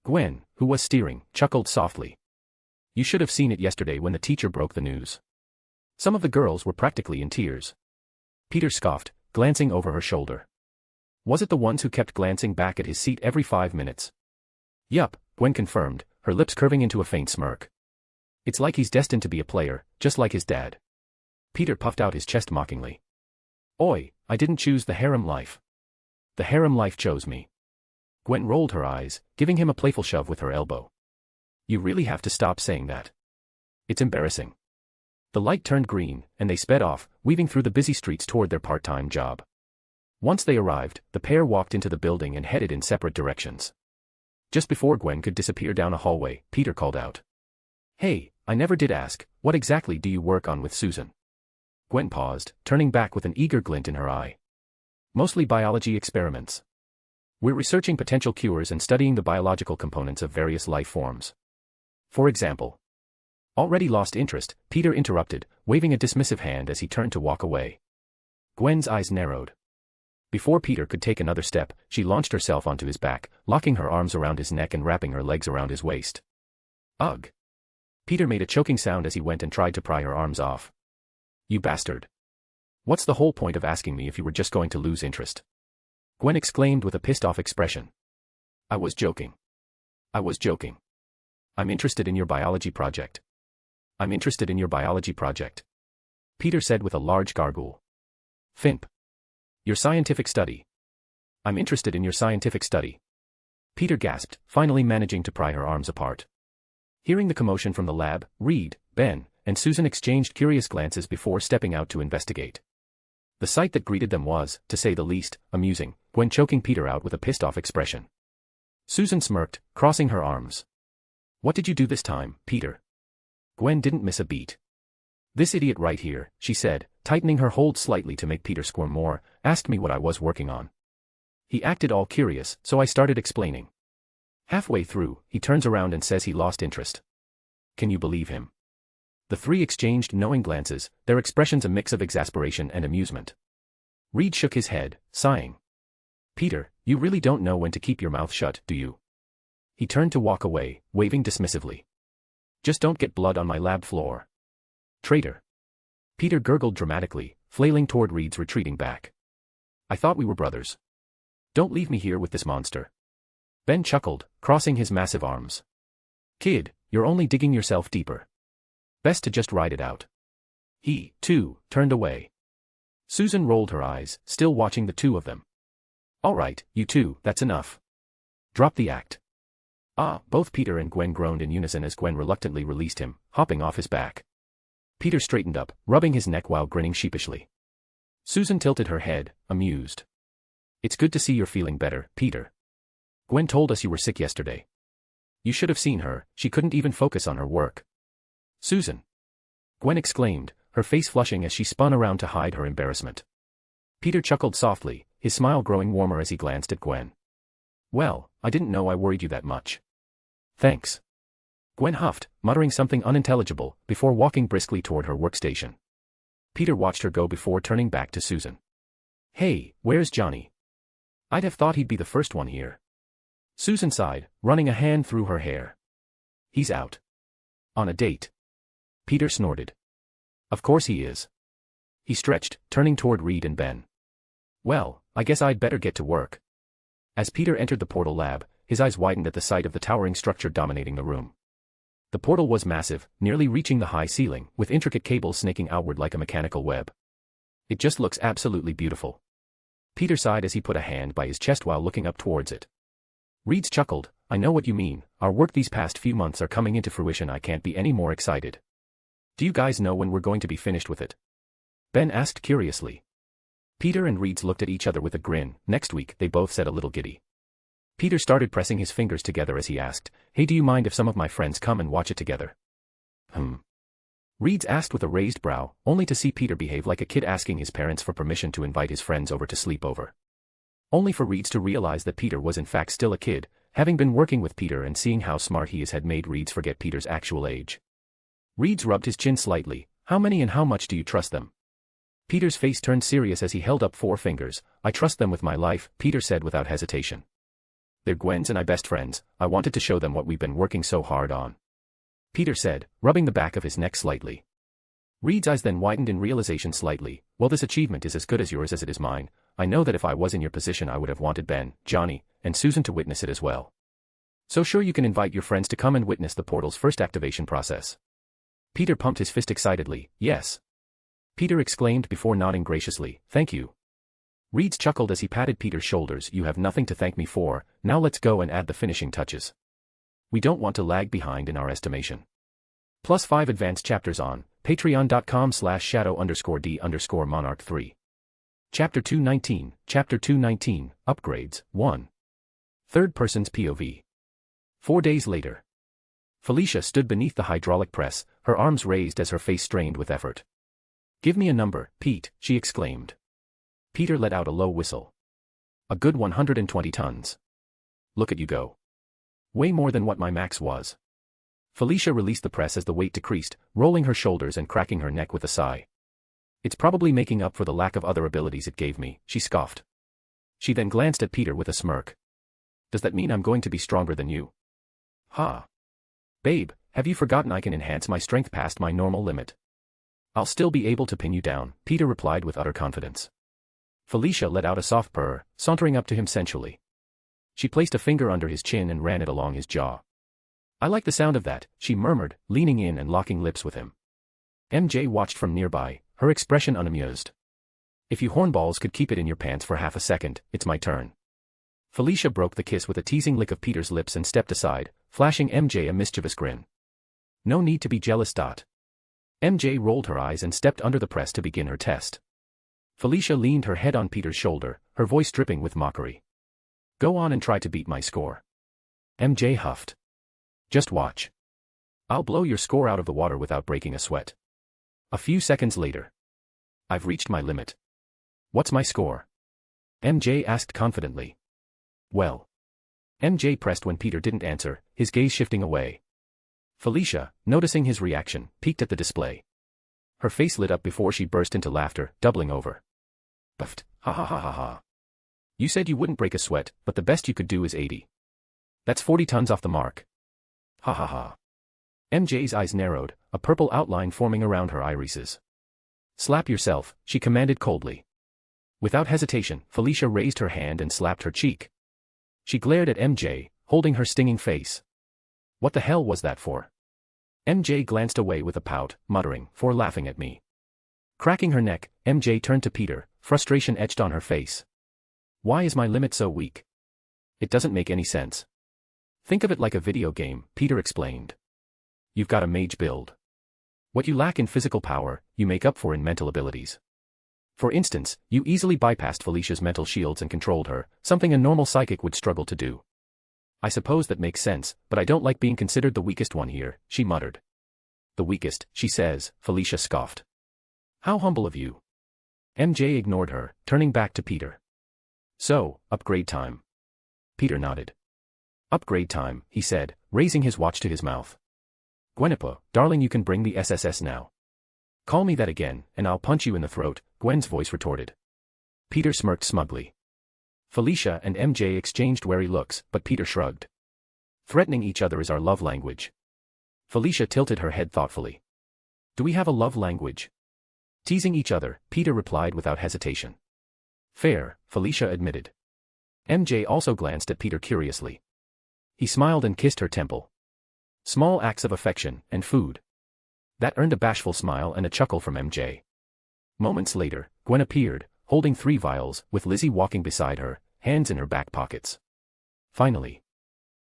Gwen, who was steering, chuckled softly. You should have seen it yesterday when the teacher broke the news. Some of the girls were practically in tears. Peter scoffed, glancing over her shoulder. Was it the ones who kept glancing back at his seat every 5 minutes? Yup, Gwen confirmed, her lips curving into a faint smirk. It's like he's destined to be a player, just like his dad. Peter puffed out his chest mockingly. Oi, I didn't choose the harem life. The harem life chose me. Gwen rolled her eyes, giving him a playful shove with her elbow. You really have to stop saying that. It's embarrassing. The light turned green, and they sped off, weaving through the busy streets toward their part-time job. Once they arrived, the pair walked into the building and headed in separate directions. Just before Gwen could disappear down a hallway, Peter called out. Hey, I never did ask, what exactly do you work on with Susan? Gwen paused, turning back with an eager glint in her eye. Mostly biology experiments. We're researching potential cures and studying the biological components of various life forms. For example. Already lost interest, Peter interrupted, waving a dismissive hand as he turned to walk away. Gwen's eyes narrowed. Before Peter could take another step, she launched herself onto his back, locking her arms around his neck and wrapping her legs around his waist. Ugh. Peter made a choking sound as he went and tried to pry her arms off. You bastard. What's the whole point of asking me if you were just going to lose interest? Gwen exclaimed with a pissed-off expression. I was joking. I was joking. I'm interested in your biology project. I'm interested in your biology project. Peter said with a large gargle. Fimp. Your scientific study. I'm interested in your scientific study. Peter gasped, finally managing to pry her arms apart. Hearing the commotion from the lab, Reed, Ben, and Susan exchanged curious glances before stepping out to investigate. The sight that greeted them was, to say the least, amusing, Gwen choking Peter out with a pissed-off expression. Susan smirked, crossing her arms. What did you do this time, Peter? Gwen didn't miss a beat. This idiot right here, she said, tightening her hold slightly to make Peter squirm more, asked me what I was working on. He acted all curious, so I started explaining. Halfway through, he turns around and says he lost interest. Can you believe him? The three exchanged knowing glances, their expressions a mix of exasperation and amusement. Reed shook his head, sighing. Peter, you really don't know when to keep your mouth shut, do you? He turned to walk away, waving dismissively. Just don't get blood on my lab floor. Traitor. Peter gurgled dramatically, flailing toward Reed's retreating back. I thought we were brothers. Don't leave me here with this monster. Ben chuckled, crossing his massive arms. Kid, you're only digging yourself deeper. Best to just ride it out. He, too, turned away. Susan rolled her eyes, still watching the two of them. All right, you two, that's enough. Drop the act. Ah, both Peter and Gwen groaned in unison as Gwen reluctantly released him, hopping off his back. Peter straightened up, rubbing his neck while grinning sheepishly. Susan tilted her head, amused. It's good to see you're feeling better, Peter. Gwen told us you were sick yesterday. You should have seen her, she couldn't even focus on her work. Susan. Gwen exclaimed, her face flushing as she spun around to hide her embarrassment. Peter chuckled softly, his smile growing warmer as he glanced at Gwen. Well, I didn't know I worried you that much. Thanks. Gwen huffed, muttering something unintelligible, before walking briskly toward her workstation. Peter watched her go before turning back to Susan. Hey, where's Johnny? I'd have thought he'd be the first one here. Susan sighed, running a hand through her hair. He's out. On a date. Peter snorted. Of course he is. He stretched, turning toward Reed and Ben. Well, I guess I'd better get to work. As Peter entered the portal lab, his eyes widened at the sight of the towering structure dominating the room. The portal was massive, nearly reaching the high ceiling, with intricate cables snaking outward like a mechanical web. It just looks absolutely beautiful. Peter sighed as he put a hand by his chest while looking up towards it. Reeds chuckled, I know what you mean, our work these past few months are coming into fruition. I can't be any more excited. Do you guys know when we're going to be finished with it? Ben asked curiously. Peter and Reeds looked at each other with a grin. Next week, they both said, a little giddy. Peter started pressing his fingers together as he asked, hey, do you mind if some of my friends come and watch it together? Reeds asked with a raised brow, only to see Peter behave like a kid asking his parents for permission to invite his friends over to sleep over. Only for Reeds to realize that Peter was in fact still a kid, having been working with Peter and seeing how smart he is had made Reeds forget Peter's actual age. Reeds rubbed his chin slightly. How many and how much do you trust them? Peter's face turned serious as he held up 4 fingers. I trust them with my life, Peter said without hesitation. They're Gwen's and I best friends. I wanted to show them what we've been working so hard on. Peter said, rubbing the back of his neck slightly. Reed's eyes then widened in realization slightly. Well, this achievement is as good as yours as it is mine. I know that if I was in your position I would have wanted Ben, Johnny, and Susan to witness it as well. So sure, you can invite your friends to come and witness the portal's first activation process. Peter pumped his fist excitedly. Yes. Peter exclaimed before nodding graciously. Thank you. Reeds chuckled as he patted Peter's shoulders. You have nothing to thank me for, now let's go and add the finishing touches. We don't want to lag behind in our estimation. +5 advanced chapters on patreon.com/shadow_d_monarch3. Chapter 219, Chapter 219, Upgrades, 1. Third person's POV. 4 days later. Felicia stood beneath the hydraulic press, her arms raised as her face strained with effort. Give me a number, Pete, she exclaimed. Peter let out a low whistle. A good 120 tons. Look at you go. Way more than what my max was. Felicia released the press as the weight decreased, rolling her shoulders and cracking her neck with a sigh. It's probably making up for the lack of other abilities it gave me, she scoffed. She then glanced at Peter with a smirk. Does that mean I'm going to be stronger than you? Ha. Babe, have you forgotten I can enhance my strength past my normal limit? I'll still be able to pin you down, Peter replied with utter confidence. Felicia let out a soft purr, sauntering up to him sensually. She placed a finger under his chin and ran it along his jaw. I like the sound of that, she murmured, leaning in and locking lips with him. MJ watched from nearby, her expression unamused. If you hornballs could keep it in your pants for half a second, it's my turn. Felicia broke the kiss with a teasing lick of Peter's lips and stepped aside, flashing MJ a mischievous grin. No need to be jealous. MJ rolled her eyes and stepped under the press to begin her test. Felicia leaned her head on Peter's shoulder, her voice dripping with mockery. Go on and try to beat my score. MJ huffed. Just watch. I'll blow your score out of the water without breaking a sweat. A few seconds later. I've reached my limit. What's my score? MJ asked confidently. Well. MJ pressed when Peter didn't answer, his gaze shifting away. Felicia, noticing his reaction, peeked at the display. Her face lit up before she burst into laughter, doubling over. Buffed, ha ha ha ha ha. You said you wouldn't break a sweat, but the best you could do is 80. That's 40 tons off the mark. Ha ha ha. MJ's eyes narrowed, a purple outline forming around her irises. Slap yourself, she commanded coldly. Without hesitation, Felicia raised her hand and slapped her cheek. She glared at MJ, holding her stinging face. What the hell was that for? MJ glanced away with a pout, muttering, for laughing at me. Cracking her neck, MJ turned to Peter, frustration etched on her face. Why is my limit so weak? It doesn't make any sense. Think of it like a video game, Peter explained. You've got a mage build. What you lack in physical power, you make up for in mental abilities. For instance, you easily bypassed Felicia's mental shields and controlled her, something a normal psychic would struggle to do. I suppose that makes sense, but I don't like being considered the weakest one here, she muttered. The weakest, she says, Felicia scoffed. How humble of you. MJ ignored her, turning back to Peter. So, upgrade time. Peter nodded. Upgrade time, he said, raising his watch to his mouth. Gwenipa, darling, you can bring the SSS now. Call me that again, and I'll punch you in the throat, Gwen's voice retorted. Peter smirked smugly. Felicia and MJ exchanged wary looks, but Peter shrugged. Threatening each other is our love language. Felicia tilted her head thoughtfully. Do we have a love language? Teasing each other, Peter replied without hesitation. Fair, Felicia admitted. MJ also glanced at Peter curiously. He smiled and kissed her temple. Small acts of affection and food. That earned a bashful smile and a chuckle from MJ. Moments later, Gwen appeared, holding 3 vials, with Lizzie walking beside her, hands in her back pockets. Finally.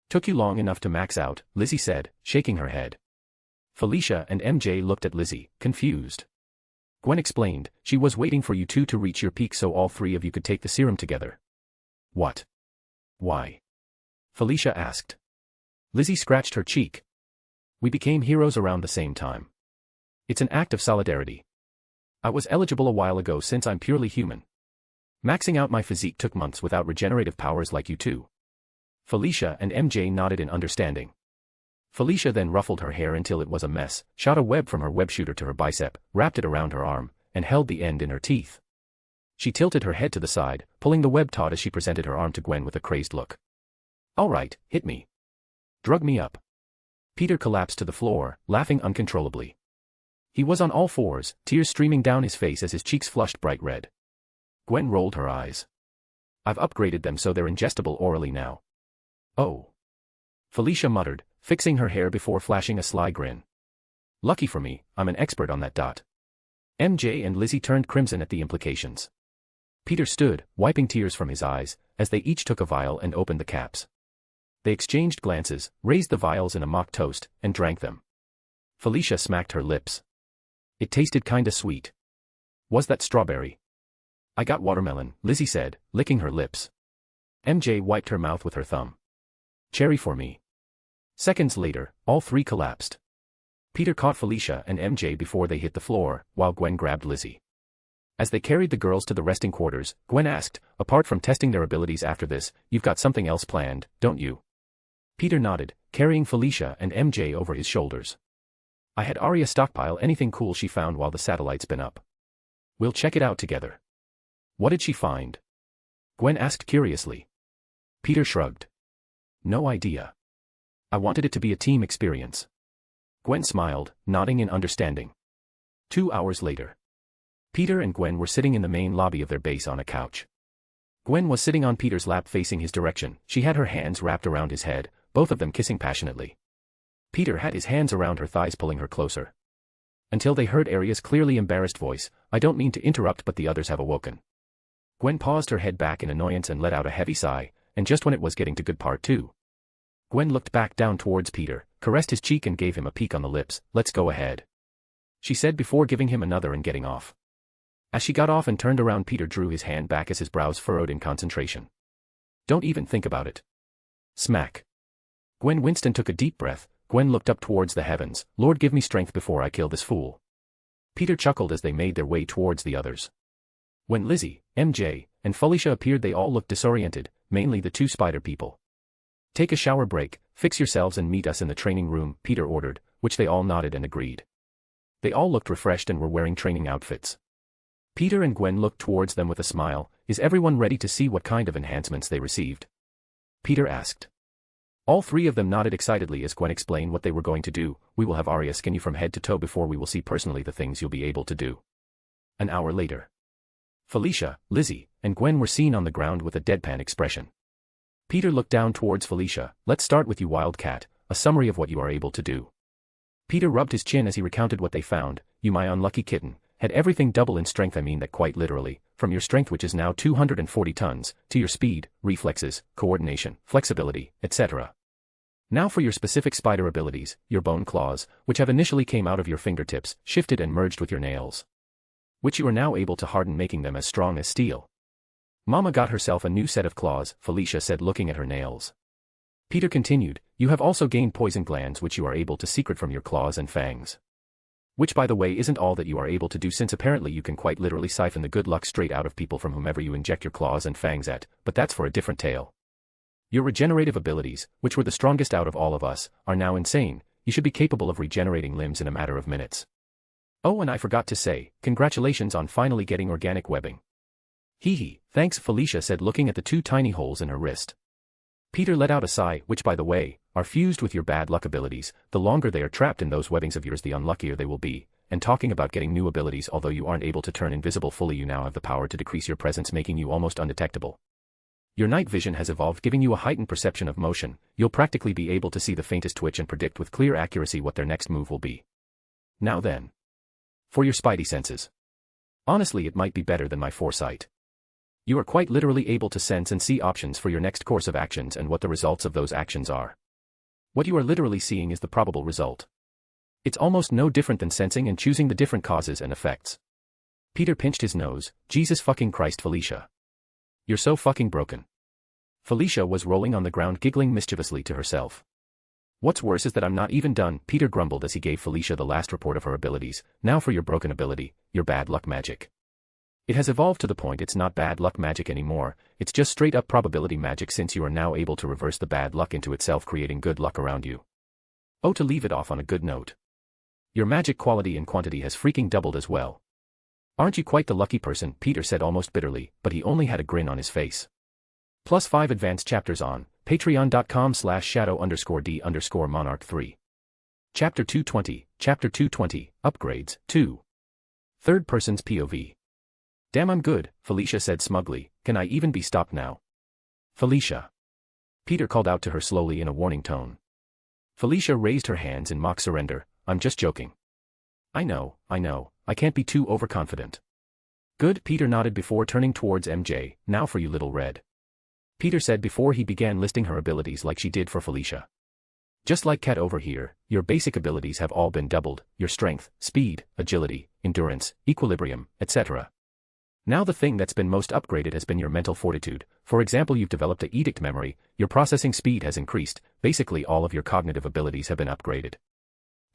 Took you long enough to max out, Lizzie said, shaking her head. Felicia and MJ looked at Lizzie, confused. Gwen explained, she was waiting for you two to reach your peak so all 3 of you could take the serum together. What? Why? Felicia asked. Lizzie scratched her cheek. We became heroes around the same time. It's an act of solidarity. I was eligible a while ago since I'm purely human. Maxing out my physique took months without regenerative powers like you two. Felicia and MJ nodded in understanding. Felicia then ruffled her hair until it was a mess, shot a web from her web shooter to her bicep, wrapped it around her arm, and held the end in her teeth. She tilted her head to the side, pulling the web taut as she presented her arm to Gwen with a crazed look. All right, hit me. Drug me up. Peter collapsed to the floor, laughing uncontrollably. He was on all fours, tears streaming down his face as his cheeks flushed bright red. Gwen rolled her eyes. I've upgraded them so they're ingestible orally now. Oh. Felicia muttered, fixing her hair before flashing a sly grin. Lucky for me, I'm an expert on that dot. MJ and Lizzie turned crimson at the implications. Peter stood, wiping tears from his eyes, as they each took a vial and opened the caps. They exchanged glances, raised the vials in a mock toast, and drank them. Felicia smacked her lips. It tasted kinda sweet. Was that strawberry? I got watermelon, Lizzie said, licking her lips. MJ wiped her mouth with her thumb. Cherry for me. Seconds later, all 3 collapsed. Peter caught Felicia and MJ before they hit the floor, while Gwen grabbed Lizzie. As they carried the girls to the resting quarters, Gwen asked, apart from testing their abilities after this, you've got something else planned, don't you? Peter nodded, carrying Felicia and MJ over his shoulders. I had Arya stockpile anything cool she found while the satellite's been up. We'll check it out together. What did she find? Gwen asked curiously. Peter shrugged. No idea. I wanted it to be a team experience. Gwen smiled, nodding in understanding. 2 hours later. Peter and Gwen were sitting in the main lobby of their base on a couch. Gwen was sitting on Peter's lap facing his direction, she had her hands wrapped around his head, both of them kissing passionately. Peter had his hands around her thighs pulling her closer. Until they heard Arya's clearly embarrassed voice, I don't mean to interrupt but the others have awoken. Gwen paused her head back in annoyance and let out a heavy sigh, and just when it was getting to good part 2. Gwen looked back down towards Peter, caressed his cheek and gave him a peek on the lips, let's go ahead. She said before giving him another and getting off. As she got off and turned around Peter drew his hand back as his brows furrowed in concentration. Don't even think about it. Smack. Gwen winced and took a deep breath. Gwen looked up towards the heavens, Lord give me strength before I kill this fool. Peter chuckled as they made their way towards the others. When Lizzie, MJ, and Felicia appeared they all looked disoriented, mainly the 2 spider people. Take a shower break, fix yourselves and meet us in the training room, Peter ordered, which they all nodded and agreed. They all looked refreshed and were wearing training outfits. Peter and Gwen looked towards them with a smile, is everyone ready to see what kind of enhancements they received? Peter asked. All 3 of them nodded excitedly as Gwen explained what they were going to do, we will have Arya skin you from head to toe before we will see personally the things you'll be able to do. An hour later. Felicia, Lizzie, and Gwen were seen on the ground with a deadpan expression. Peter looked down towards Felicia, let's start with you Wildcat, a summary of what you are able to do. Peter rubbed his chin as he recounted what they found, you my unlucky kitten, had everything double in strength I mean that quite literally, from your strength which is now 240 tons, to your speed, reflexes, coordination, flexibility, etc. Now for your specific spider abilities, your bone claws, which have initially came out of your fingertips, shifted and merged with your nails. Which you are now able to harden making them as strong as steel. Mama got herself a new set of claws, Felicia said looking at her nails. Peter continued, you have also gained poison glands which you are able to secret from your claws and fangs. Which by the way isn't all that you are able to do since apparently you can quite literally siphon the good luck straight out of people from whomever you inject your claws and fangs at, but that's for a different tale. Your regenerative abilities, which were the strongest out of all of us, are now insane, you should be capable of regenerating limbs in a matter of minutes. Oh and I forgot to say, congratulations on finally getting organic webbing. Hee hee, thanks Felicia said looking at the 2 tiny holes in her wrist. Peter let out a sigh, which by the way, are fused with your bad luck abilities, the longer they are trapped in those webbings of yours the unluckier they will be, and talking about getting new abilities. Although you aren't able to turn invisible fully, you now have the power to decrease your presence, making you almost undetectable. Your night vision has evolved, giving you a heightened perception of motion. You'll practically be able to see the faintest twitch and predict with clear accuracy what their next move will be. Now then. For your spidey senses. Honestly, it might be better than my foresight. You are quite literally able to sense and see options for your next course of actions and what the results of those actions are. What you are literally seeing is the probable result. It's almost no different than sensing and choosing the different causes and effects. Peter pinched his nose. Jesus fucking Christ, Felicia. You're so fucking broken. Felicia was rolling on the ground, giggling mischievously to herself. What's worse is that I'm not even done, Peter grumbled as he gave Felicia the last report of her abilities. Now for your broken ability, your bad luck magic. It has evolved to the point it's not bad luck magic anymore, it's just straight up probability magic, since you are now able to reverse the bad luck into itself, creating good luck around you. Oh, to leave it off on a good note. Your magic quality and quantity has freaking doubled as well. Aren't you quite the lucky person, Peter said almost bitterly, but he only had a grin on his face. +5 advanced chapters on patreon.com/shadow_d_monarch3. Chapter 220, Chapter 220, Upgrades, 2. Third person's POV. Damn, I'm good, Felicia said smugly. Can I even be stopped now? Felicia. Peter called out to her slowly in a warning tone. Felicia raised her hands in mock surrender. I'm just joking. I know, I can't be too overconfident. Good, Peter nodded before turning towards MJ. Now for you, little red. Peter said before he began listing her abilities like she did for Felicia. Just like Cat over here, your basic abilities have all been doubled, your strength, speed, agility, endurance, equilibrium, etc. Now the thing that's been most upgraded has been your mental fortitude. For example, you've developed a edict memory, your processing speed has increased, basically all of your cognitive abilities have been upgraded.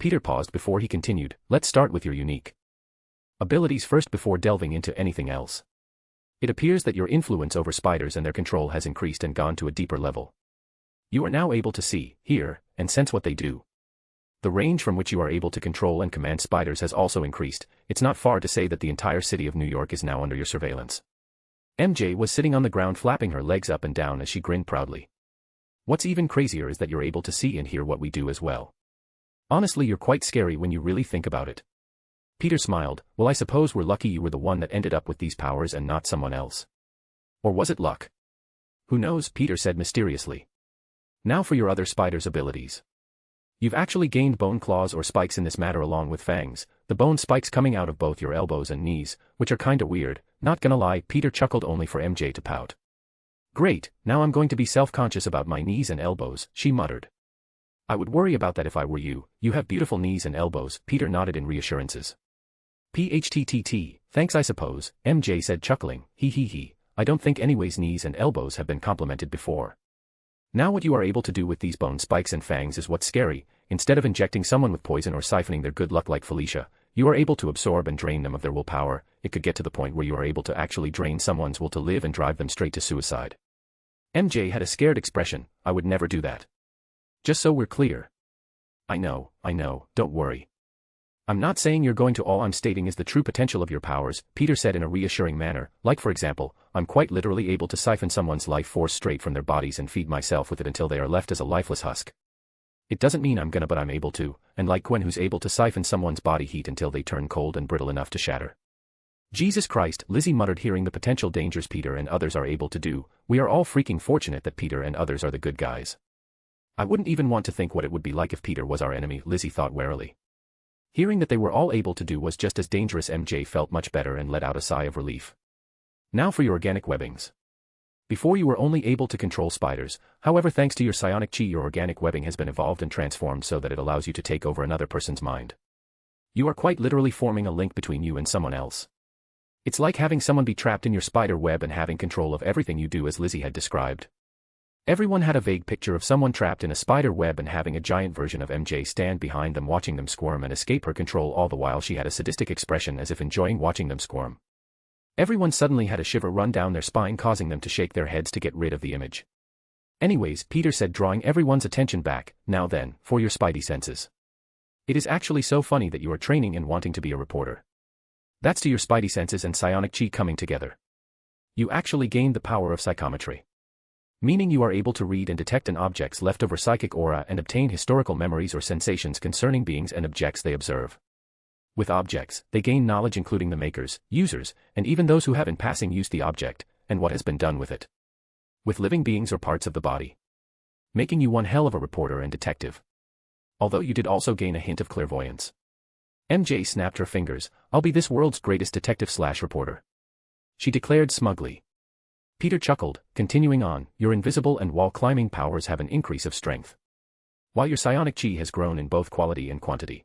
Peter paused before he continued. Let's start with your unique abilities first before delving into anything else. It appears that your influence over spiders and their control has increased and gone to a deeper level. You are now able to see, hear, and sense what they do. The range from which you are able to control and command spiders has also increased. It's not far to say that the entire city of New York is now under your surveillance. MJ was sitting on the ground flapping her legs up and down as she grinned proudly. What's even crazier is that you're able to see and hear what we do as well. Honestly, you're quite scary when you really think about it. Peter smiled. Well, I suppose we're lucky you were the one that ended up with these powers and not someone else. Or was it luck? Who knows, Peter said mysteriously. Now for your other spider's abilities. You've actually gained bone claws or spikes in this matter along with fangs, the bone spikes coming out of both your elbows and knees, which are kinda weird, not gonna lie, Peter chuckled only for MJ to pout. Great, now I'm going to be self-conscious about my knees and elbows, she muttered. I would worry about that if I were you. You have beautiful knees and elbows, Peter nodded in reassurances. PHTTT, thanks I suppose, MJ said chuckling. He. I don't think anyone's knees and elbows have been complimented before. Now what you are able to do with these bone spikes and fangs is what's scary. Instead of injecting someone with poison or siphoning their good luck like Felicia, you are able to absorb and drain them of their willpower. It could get to the point where you are able to actually drain someone's will to live and drive them straight to suicide. MJ had a scared expression. I would never do that. Just so we're clear. I know, don't worry. I'm not saying you're going to. All I'm stating is the true potential of your powers, Peter said in a reassuring manner. Like for example, I'm quite literally able to siphon someone's life force straight from their bodies and feed myself with it until they are left as a lifeless husk. It doesn't mean I'm gonna, but I'm able to, and like Gwen who's able to siphon someone's body heat until they turn cold and brittle enough to shatter. Jesus Christ, Lizzie muttered, hearing the potential dangers Peter and others are able to do. We are all freaking fortunate that Peter and others are the good guys. I wouldn't even want to think what it would be like if Peter was our enemy, Lizzie thought warily. Hearing that they were all able to do was just as dangerous, MJ felt much better and let out a sigh of relief. Now for your organic webbings. Before you were only able to control spiders, however thanks to your psionic chi your organic webbing has been evolved and transformed so that it allows you to take over another person's mind. You are quite literally forming a link between you and someone else. It's like having someone be trapped in your spider web and having control of everything you do, as Lizzie had described. Everyone had a vague picture of someone trapped in a spider web and having a giant version of MJ stand behind them watching them squirm and escape her control, all the while she had a sadistic expression as if enjoying watching them squirm. Everyone suddenly had a shiver run down their spine, causing them to shake their heads to get rid of the image. Anyways, Peter said, drawing everyone's attention back. Now then, for your spidey senses. It is actually so funny that you are training and wanting to be a reporter. That's to your spidey senses and psionic chi coming together. You actually gained the power of psychometry. Meaning you are able to read and detect an object's leftover psychic aura and obtain historical memories or sensations concerning beings and objects they observe. With objects, they gain knowledge including the makers, users, and even those who have in passing used the object, and what has been done with it. With living beings or parts of the body. Making you one hell of a reporter and detective. Although you did also gain a hint of clairvoyance. MJ snapped her fingers. I'll be this world's greatest detective/reporter. She declared smugly. Peter chuckled, continuing on, your invisible and wall-climbing powers have an increase of strength. While your psionic chi has grown in both quality and quantity.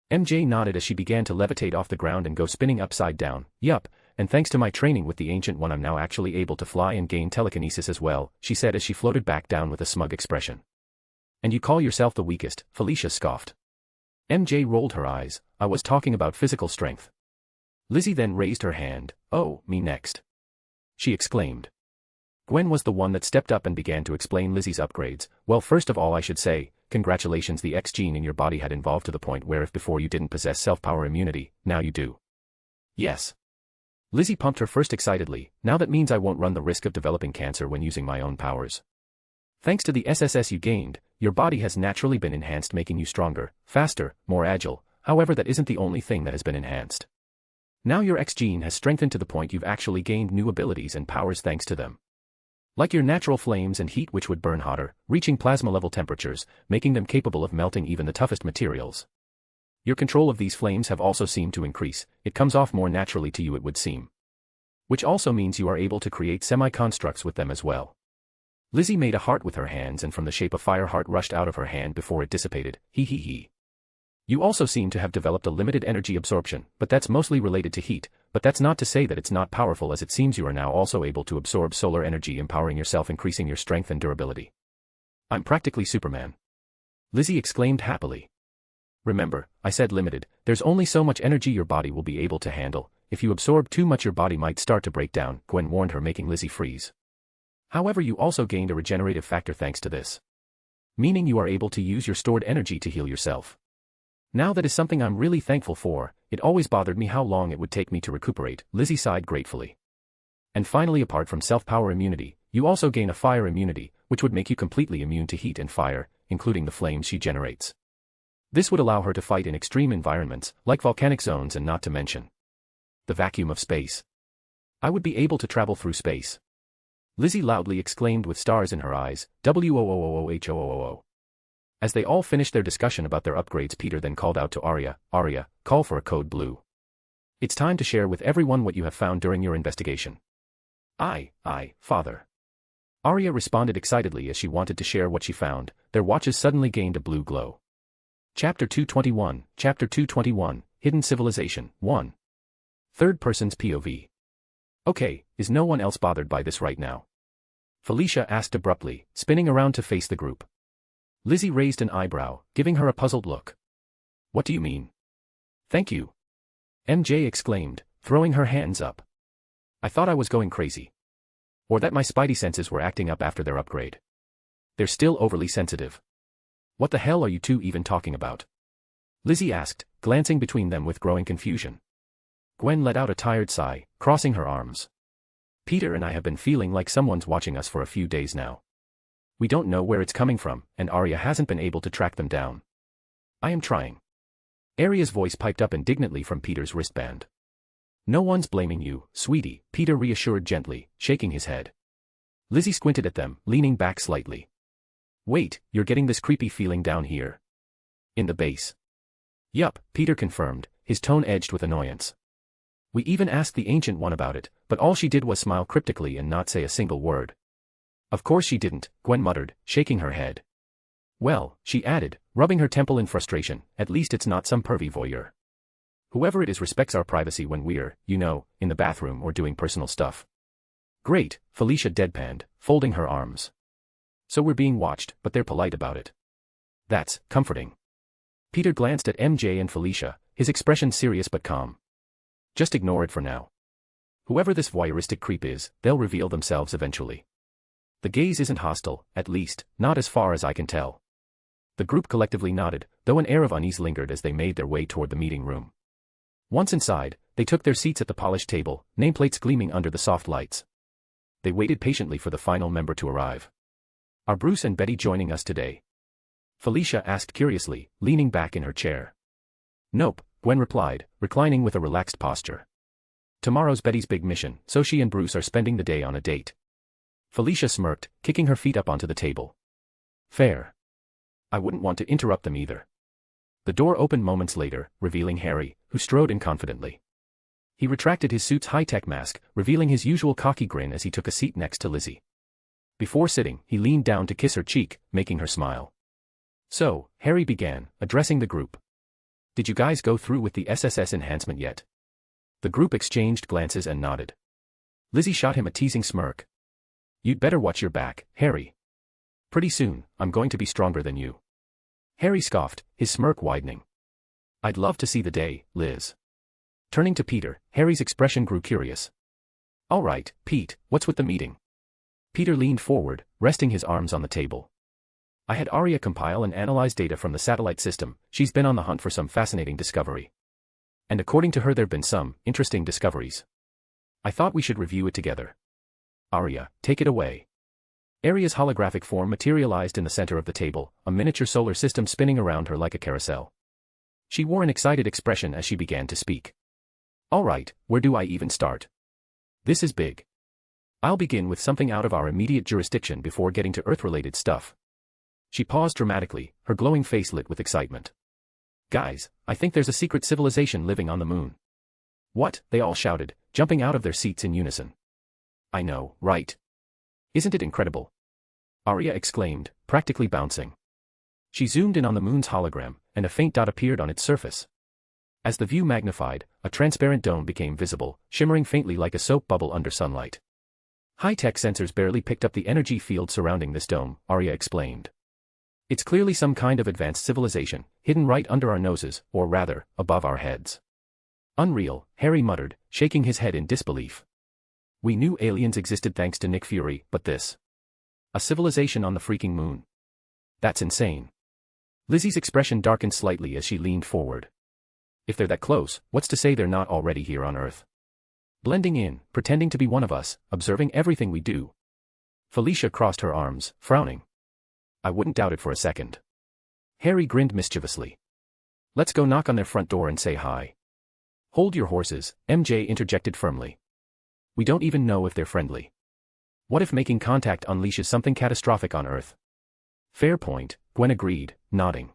MJ nodded as she began to levitate off the ground and go spinning upside down. Yup, and thanks to my training with the Ancient One I'm now actually able to fly and gain telekinesis as well, she said as she floated back down with a smug expression. And you call yourself the weakest, Felicia scoffed. MJ rolled her eyes. I was talking about physical strength. Lizzie then raised her hand. Oh, me next. She exclaimed. Gwen was the one that stepped up and began to explain Lizzie's upgrades. Well, first of all I should say, congratulations, the X gene in your body had evolved to the point where if before you didn't possess self-power immunity, now you do. Yes. Lizzie pumped her fist excitedly. Now that means I won't run the risk of developing cancer when using my own powers. Thanks to the SSS you gained, your body has naturally been enhanced, making you stronger, faster, more agile. However, that isn't the only thing that has been enhanced. Now your X gene has strengthened to the point you've actually gained new abilities and powers thanks to them. Like your natural flames and heat, which would burn hotter, reaching plasma-level temperatures, making them capable of melting even the toughest materials. Your control of these flames have also seemed to increase. It comes off more naturally to you, it would seem. Which also means you are able to create semi-constructs with them as well. Lizzie made a heart with her hands, and from the shape of fire heart rushed out of her hand before it dissipated. He. You also seem to have developed a limited energy absorption, but that's mostly related to heat, but that's not to say that it's not powerful, as it seems you are now also able to absorb solar energy, empowering yourself, increasing your strength and durability. I'm practically Superman. Lizzie exclaimed happily. Remember, I said limited. There's only so much energy your body will be able to handle. If you absorb too much your body might start to break down, Gwen warned her, making Lizzie freeze. However, you also gained a regenerative factor thanks to this. Meaning you are able to use your stored energy to heal yourself. Now that is something I'm really thankful for. It always bothered me how long it would take me to recuperate, Lizzie sighed gratefully. And finally, apart from self-power immunity, you also gain a fire immunity, which would make you completely immune to heat and fire, including the flames she generates. This would allow her to fight in extreme environments, like volcanic zones, and not to mention the vacuum of space. I would be able to travel through space. Lizzie loudly exclaimed with stars in her eyes. WOOOOHOOO. As they all finished their discussion about their upgrades, Peter then called out to Arya, Arya, call for a code blue. It's time to share with everyone what you have found during your investigation. Aye, father. Arya responded excitedly as she wanted to share what she found. Their watches suddenly gained a blue glow. Chapter 221, Hidden Civilization, 1. Third person's POV. Okay, is no one else bothered by this right now? Felicia asked abruptly, spinning around to face the group. Lizzie raised an eyebrow, giving her a puzzled look. What do you mean? Thank you. MJ exclaimed, throwing her hands up. I thought I was going crazy. Or that my spidey senses were acting up after their upgrade. They're still overly sensitive. What the hell are you two even talking about? Lizzie asked, glancing between them with growing confusion. Gwen let out a tired sigh, crossing her arms. Peter and I have been feeling like someone's watching us for a few days now. We don't know where it's coming from, and Arya hasn't been able to track them down. I am trying. Arya's voice piped up indignantly from Peter's wristband. No one's blaming you, sweetie, Peter reassured gently, shaking his head. Lizzie squinted at them, leaning back slightly. Wait, you're getting this creepy feeling down here? In the base? Yup, Peter confirmed, his tone edged with annoyance. We even asked the Ancient One about it, but all she did was smile cryptically and not say a single word. Of course she didn't, Gwen muttered, shaking her head. Well, she added, rubbing her temple in frustration, at least it's not some pervy voyeur. Whoever it is respects our privacy when we're, in the bathroom or doing personal stuff. Great, Felicia deadpanned, folding her arms. So we're being watched, but they're polite about it. That's comforting. Peter glanced at MJ and Felicia, his expression serious but calm. Just ignore it for now. Whoever this voyeuristic creep is, they'll reveal themselves eventually. The gaze isn't hostile, at least, not as far as I can tell. The group collectively nodded, though an air of unease lingered as they made their way toward the meeting room. Once inside, they took their seats at the polished table, nameplates gleaming under the soft lights. They waited patiently for the final member to arrive. Are Bruce and Betty joining us today? Felicia asked curiously, leaning back in her chair. Nope, Gwen replied, reclining with a relaxed posture. Tomorrow's Betty's big mission, so she and Bruce are spending the day on a date. Felicia smirked, kicking her feet up onto the table. Fair. I wouldn't want to interrupt them either. The door opened moments later, revealing Harry, who strode in confidently. He retracted his suit's high-tech mask, revealing his usual cocky grin as he took a seat next to Lizzie. Before sitting, he leaned down to kiss her cheek, making her smile. So, Harry began, addressing the group. Did you guys go through with the SSS enhancement yet? The group exchanged glances and nodded. Lizzie shot him a teasing smirk. You'd better watch your back, Harry. Pretty soon, I'm going to be stronger than you. Harry scoffed, his smirk widening. I'd love to see the day, Liz. Turning to Peter, Harry's expression grew curious. All right, Pete, what's with the meeting? Peter leaned forward, resting his arms on the table. I had Arya compile and analyze data from the satellite system. She's been on the hunt for some fascinating discovery. And according to her there've been some interesting discoveries. I thought we should review it together. Arya, take it away. Arya's holographic form materialized in the center of the table, a miniature solar system spinning around her like a carousel. She wore an excited expression as she began to speak. All right, where do I even start? This is big. I'll begin with something out of our immediate jurisdiction before getting to Earth-related stuff. She paused dramatically, her glowing face lit with excitement. Guys, I think there's a secret civilization living on the moon. What? They all shouted, jumping out of their seats in unison. I know, right? Isn't it incredible? Arya exclaimed, practically bouncing. She zoomed in on the moon's hologram, and a faint dot appeared on its surface. As the view magnified, a transparent dome became visible, shimmering faintly like a soap bubble under sunlight. High-tech sensors barely picked up the energy field surrounding this dome, Arya explained. It's clearly some kind of advanced civilization, hidden right under our noses, or rather, above our heads. Unreal, Harry muttered, shaking his head in disbelief. We knew aliens existed thanks to Nick Fury, but this. A civilization on the freaking moon. That's insane. Lizzie's expression darkened slightly as she leaned forward. If they're that close, what's to say they're not already here on Earth? Blending in, pretending to be one of us, observing everything we do. Felicia crossed her arms, frowning. I wouldn't doubt it for a second. Harry grinned mischievously. Let's go knock on their front door and say hi. Hold your horses, MJ interjected firmly. We don't even know if they're friendly. What if making contact unleashes something catastrophic on Earth? Fair point, Gwen agreed, nodding.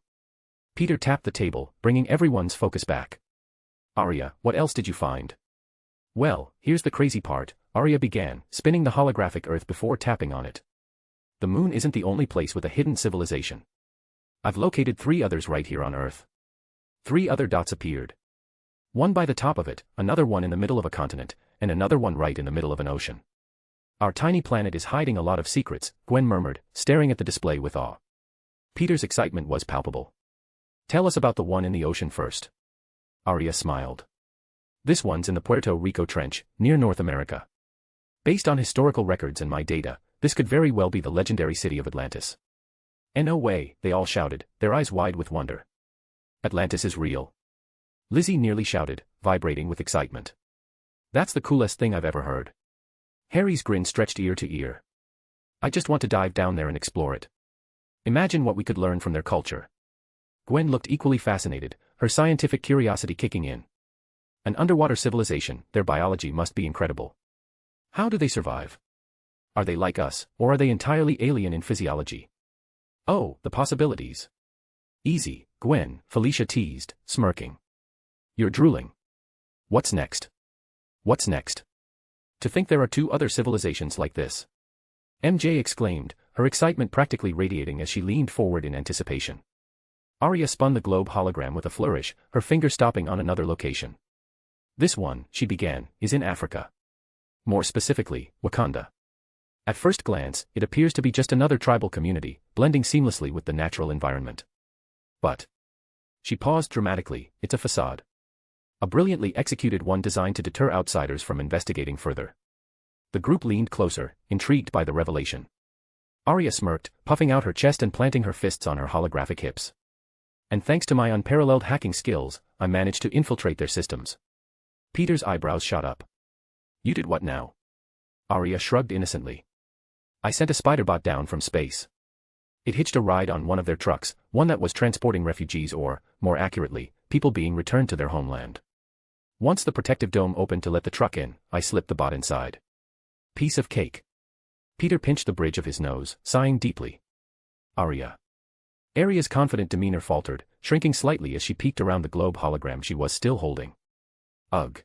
Peter tapped the table, bringing everyone's focus back. Arya, what else did you find? Well, here's the crazy part, Arya began, spinning the holographic Earth before tapping on it. The moon isn't the only place with a hidden civilization. I've located 3 others right here on Earth. 3 other dots appeared. One by the top of it, another one in the middle of a continent, and another one right in the middle of an ocean. Our tiny planet is hiding a lot of secrets, Gwen murmured, staring at the display with awe. Peter's excitement was palpable. Tell us about the one in the ocean first. Arya smiled. This one's in the Puerto Rico Trench, near North America. Based on historical records and my data, this could very well be the legendary city of Atlantis. No way, they all shouted, their eyes wide with wonder. Atlantis is real. Lizzie nearly shouted, vibrating with excitement. That's the coolest thing I've ever heard. Harry's grin stretched ear to ear. I just want to dive down there and explore it. Imagine what we could learn from their culture. Gwen looked equally fascinated, her scientific curiosity kicking in. An underwater civilization, their biology must be incredible. How do they survive? Are they like us, or are they entirely alien in physiology? Oh, the possibilities. Easy, Gwen, Felicia teased, smirking. You're drooling. What's next? What's next? To think there are 2 other civilizations like this. MJ exclaimed, her excitement practically radiating as she leaned forward in anticipation. Arya spun the globe hologram with a flourish, her finger stopping on another location. This one, she began, is in Africa. More specifically, Wakanda. At first glance, it appears to be just another tribal community, blending seamlessly with the natural environment. But. She paused dramatically, it's a facade. A brilliantly executed one designed to deter outsiders from investigating further. The group leaned closer, intrigued by the revelation. Arya smirked, puffing out her chest and planting her fists on her holographic hips. And thanks to my unparalleled hacking skills, I managed to infiltrate their systems. Peter's eyebrows shot up. You did what now? Arya shrugged innocently. I sent a spider bot down from space. It hitched a ride on one of their trucks, one that was transporting refugees or, more accurately, people being returned to their homeland. Once the protective dome opened to let the truck in, I slipped the bot inside. Piece of cake. Peter pinched the bridge of his nose, sighing deeply. Arya. Arya's confident demeanor faltered, shrinking slightly as she peeked around the globe hologram she was still holding. Ugh.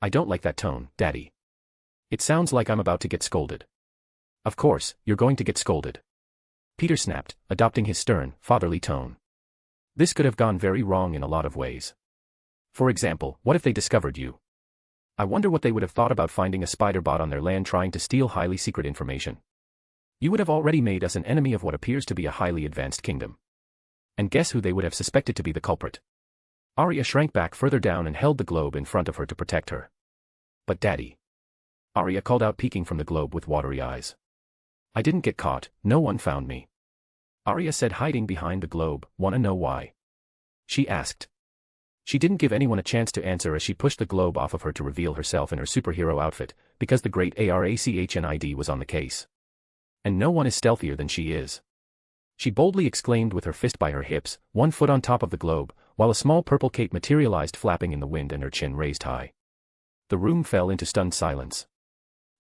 I don't like that tone, Daddy. It sounds like I'm about to get scolded. Of course, you're going to get scolded. Peter snapped, adopting his stern, fatherly tone. This could have gone very wrong in a lot of ways. For example, what if they discovered you? I wonder what they would have thought about finding a spider bot on their land trying to steal highly secret information. You would have already made us an enemy of what appears to be a highly advanced kingdom. And guess who they would have suspected to be the culprit? Arya shrank back further down and held the globe in front of her to protect her. But Daddy. Arya called out, peeking from the globe with watery eyes. I didn't get caught, no one found me. Arya said, hiding behind the globe. Wanna know why? She asked. She didn't give anyone a chance to answer as she pushed the globe off of her to reveal herself in her superhero outfit, because the great Arachnid was on the case. And no one is stealthier than she is. She boldly exclaimed with her fist by her hips, one foot on top of the globe, while a small purple cape materialized flapping in the wind and her chin raised high. The room fell into stunned silence.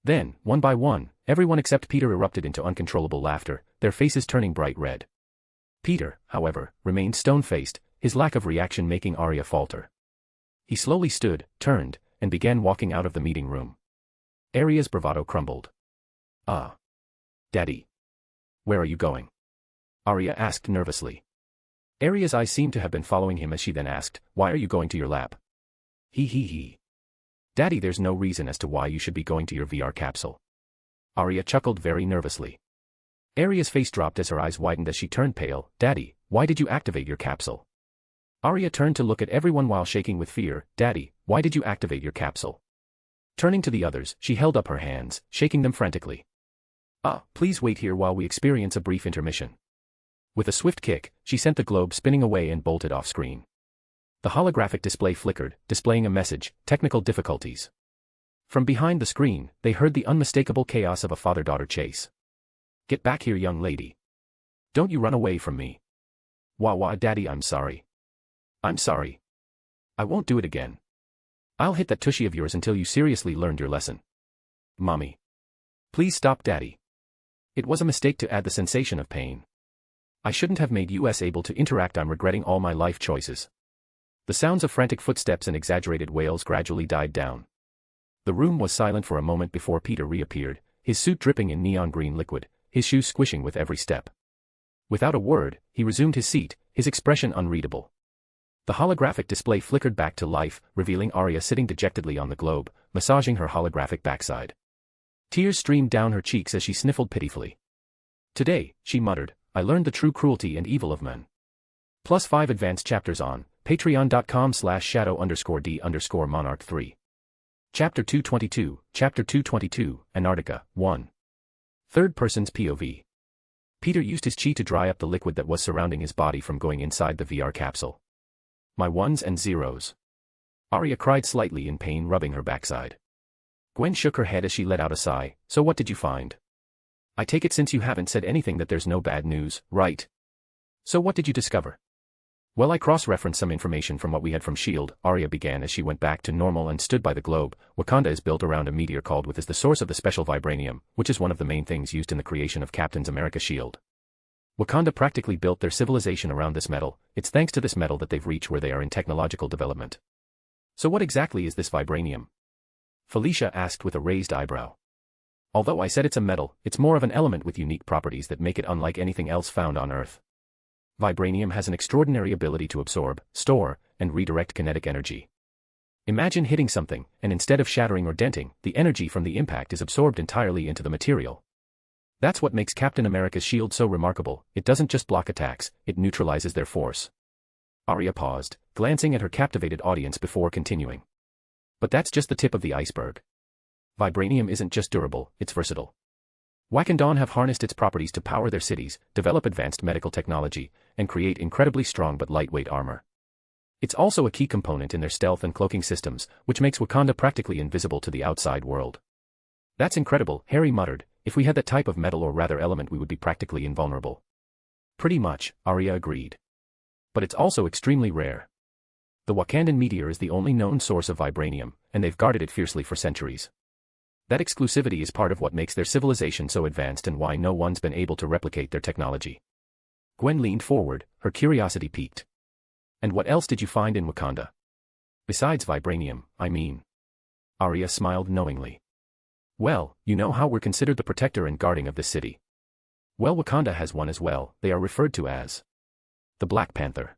Then, one by one, everyone except Peter erupted into uncontrollable laughter, their faces turning bright red. Peter, however, remained stone-faced, his lack of reaction making Arya falter. He slowly stood, turned, and began walking out of the meeting room. Arya's bravado crumbled. Daddy. Where are you going? Arya asked nervously. Arya's eyes seemed to have been following him as she then asked, why are you going to your lab? He. Daddy, there's no reason as to why you should be going to your VR capsule. Arya chuckled very nervously. Arya's face dropped as her eyes widened as she turned pale. Daddy, why did you activate your capsule? Arya turned to look at everyone while shaking with fear. Daddy, why did you activate your capsule? Turning to the others, she held up her hands, shaking them frantically. Please wait here while we experience a brief intermission. With a swift kick, she sent the globe spinning away and bolted off screen. The holographic display flickered, displaying a message, technical difficulties. From behind the screen, they heard the unmistakable chaos of a father-daughter chase. Get back here, young lady. Don't you run away from me. Wah, Daddy, I'm sorry. I'm sorry. I won't do it again. I'll hit that tushy of yours until you seriously learned your lesson. Mommy. Please stop, Daddy. It was a mistake to add the sensation of pain. I shouldn't have made us able to interact. I'm regretting all my life choices. The sounds of frantic footsteps and exaggerated wails gradually died down. The room was silent for a moment before Peter reappeared, his suit dripping in neon green liquid, his shoes squishing with every step. Without a word, he resumed his seat, his expression unreadable. The holographic display flickered back to life, revealing Arya sitting dejectedly on the globe, massaging her holographic backside. Tears streamed down her cheeks as she sniffled pitifully. Today, she muttered, I learned the true cruelty and evil of men. +5 advanced chapters on patreon.com/shadow_d_monarch3. Chapter 222, Antarctica, 1. Third person's POV. Peter used his chi to dry up the liquid that was surrounding his body from going inside the VR capsule. My ones and zeros. Arya cried slightly in pain, rubbing her backside. Gwen shook her head as she let out a sigh. So what did you find? I take it since you haven't said anything that there's no bad news, right? So what did you discover? Well, I cross-referenced some information from what we had from S.H.I.E.L.D., Arya began as she went back to normal and stood by the globe. Wakanda is built around a meteor called With, is the source of the special vibranium, which is one of the main things used in the creation of Captain America's S.H.I.E.L.D. Wakanda practically built their civilization around this metal. It's thanks to this metal that they've reached where they are in technological development. So what exactly is this vibranium? Felicia asked with a raised eyebrow. Although I said it's a metal, it's more of an element with unique properties that make it unlike anything else found on Earth. Vibranium has an extraordinary ability to absorb, store, and redirect kinetic energy. Imagine hitting something, and instead of shattering or denting, the energy from the impact is absorbed entirely into the material. That's what makes Captain America's S.H.I.E.L.D. so remarkable. It doesn't just block attacks, it neutralizes their force. Arya paused, glancing at her captivated audience before continuing. But that's just the tip of the iceberg. Vibranium isn't just durable, it's versatile. Wakandan have harnessed its properties to power their cities, develop advanced medical technology, and create incredibly strong but lightweight armor. It's also a key component in their stealth and cloaking systems, which makes Wakanda practically invisible to the outside world. That's incredible, Harry muttered. If we had that type of metal or rather element, we would be practically invulnerable. Pretty much, Arya agreed. But it's also extremely rare. The Wakandan meteor is the only known source of vibranium, and they've guarded it fiercely for centuries. That exclusivity is part of what makes their civilization so advanced and why no one's been able to replicate their technology. Gwen leaned forward, her curiosity piqued. And what else did you find in Wakanda? Besides vibranium, I mean. Arya smiled knowingly. Well, you know how we're considered the protector and guarding of this city. Well, Wakanda has one as well. They are referred to as the Black Panther.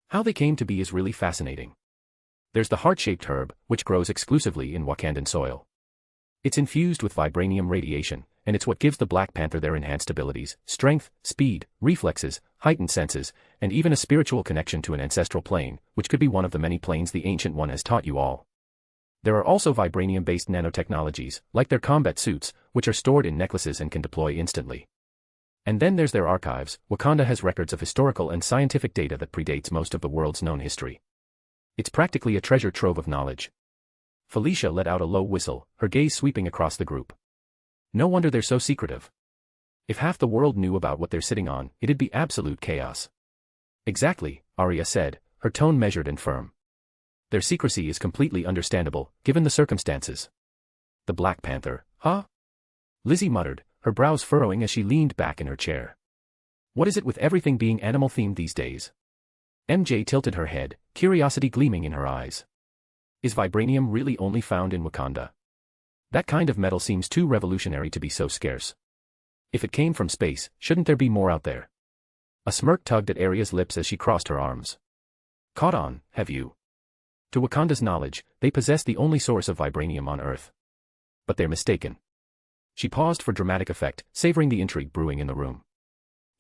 How they came to be is really fascinating. There's the heart-shaped herb, which grows exclusively in Wakandan soil. It's infused with vibranium radiation, and it's what gives the Black Panther their enhanced abilities, strength, speed, reflexes, heightened senses, and even a spiritual connection to an ancestral plane, which could be one of the many planes the Ancient One has taught you all. There are also vibranium-based nanotechnologies, like their combat suits, which are stored in necklaces and can deploy instantly. And then there's their archives. Wakanda has records of historical and scientific data that predates most of the world's known history. It's practically a treasure trove of knowledge. Felicia let out a low whistle, her gaze sweeping across the group. No wonder they're so secretive. If half the world knew about what they're sitting on, it'd be absolute chaos. Exactly, Arya said, her tone measured and firm. Their secrecy is completely understandable, given the circumstances. The Black Panther, huh? Lizzie muttered, her brows furrowing as she leaned back in her chair. What is it with everything being animal-themed these days? MJ tilted her head, curiosity gleaming in her eyes. Is vibranium really only found in Wakanda? That kind of metal seems too revolutionary to be so scarce. If it came from space, shouldn't there be more out there? A smirk tugged at Arya's lips as she crossed her arms. Caught on, have you? To Wakanda's knowledge, they possess the only source of vibranium on Earth. But they're mistaken. She paused for dramatic effect, savoring the intrigue brewing in the room.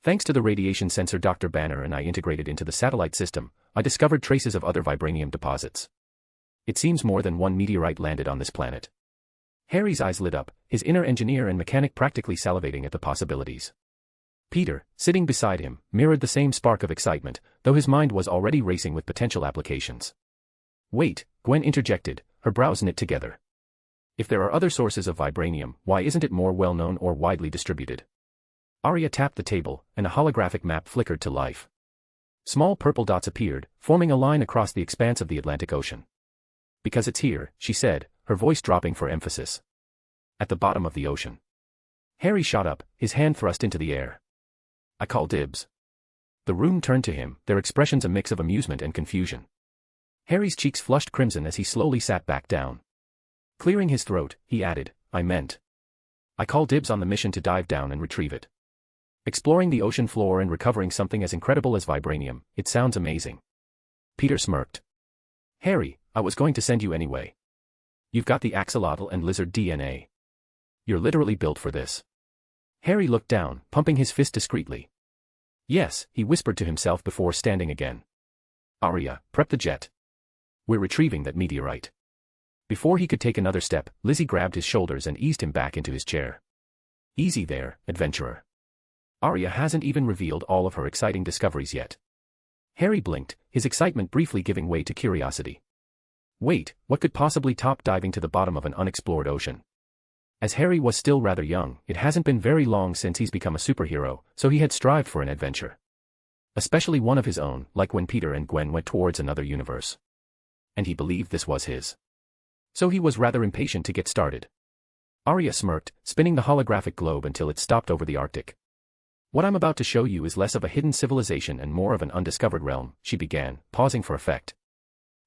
Thanks to the radiation sensor Dr. Banner and I integrated into the satellite system, I discovered traces of other vibranium deposits. It seems more than one meteorite landed on this planet. Harry's eyes lit up, his inner engineer and mechanic practically salivating at the possibilities. Peter, sitting beside him, mirrored the same spark of excitement, though his mind was already racing with potential applications. Wait, Gwen interjected, her brows knit together. If there are other sources of vibranium, why isn't it more well-known or widely distributed? Arya tapped the table, and a holographic map flickered to life. Small purple dots appeared, forming a line across the expanse of the Atlantic Ocean. Because it's here, she said, her voice dropping for emphasis. At the bottom of the ocean. Harry shot up, his hand thrust into the air. I call dibs. The room turned to him, their expressions a mix of amusement and confusion. Harry's cheeks flushed crimson as he slowly sat back down. Clearing his throat, he added, I call dibs on the mission to dive down and retrieve it. Exploring the ocean floor and recovering something as incredible as vibranium, it sounds amazing. Peter smirked. Harry, I was going to send you anyway. You've got the axolotl and lizard DNA. You're literally built for this. Harry looked down, pumping his fist discreetly. Yes, he whispered to himself before standing again. Arya, prep the jet. We're retrieving that meteorite. Before he could take another step, Lizzie grabbed his shoulders and eased him back into his chair. Easy there, adventurer. Arya hasn't even revealed all of her exciting discoveries yet. Harry blinked, his excitement briefly giving way to curiosity. Wait, what could possibly top diving to the bottom of an unexplored ocean? As Harry was still rather young, it hasn't been very long since he's become a superhero, so he had strived for an adventure. Especially one of his own, like when Peter and Gwen went towards another universe. And he believed this was his. So he was rather impatient to get started. Arya smirked, spinning the holographic globe until it stopped over the Arctic. What I'm about to show you is less of a hidden civilization and more of an undiscovered realm, she began, pausing for effect.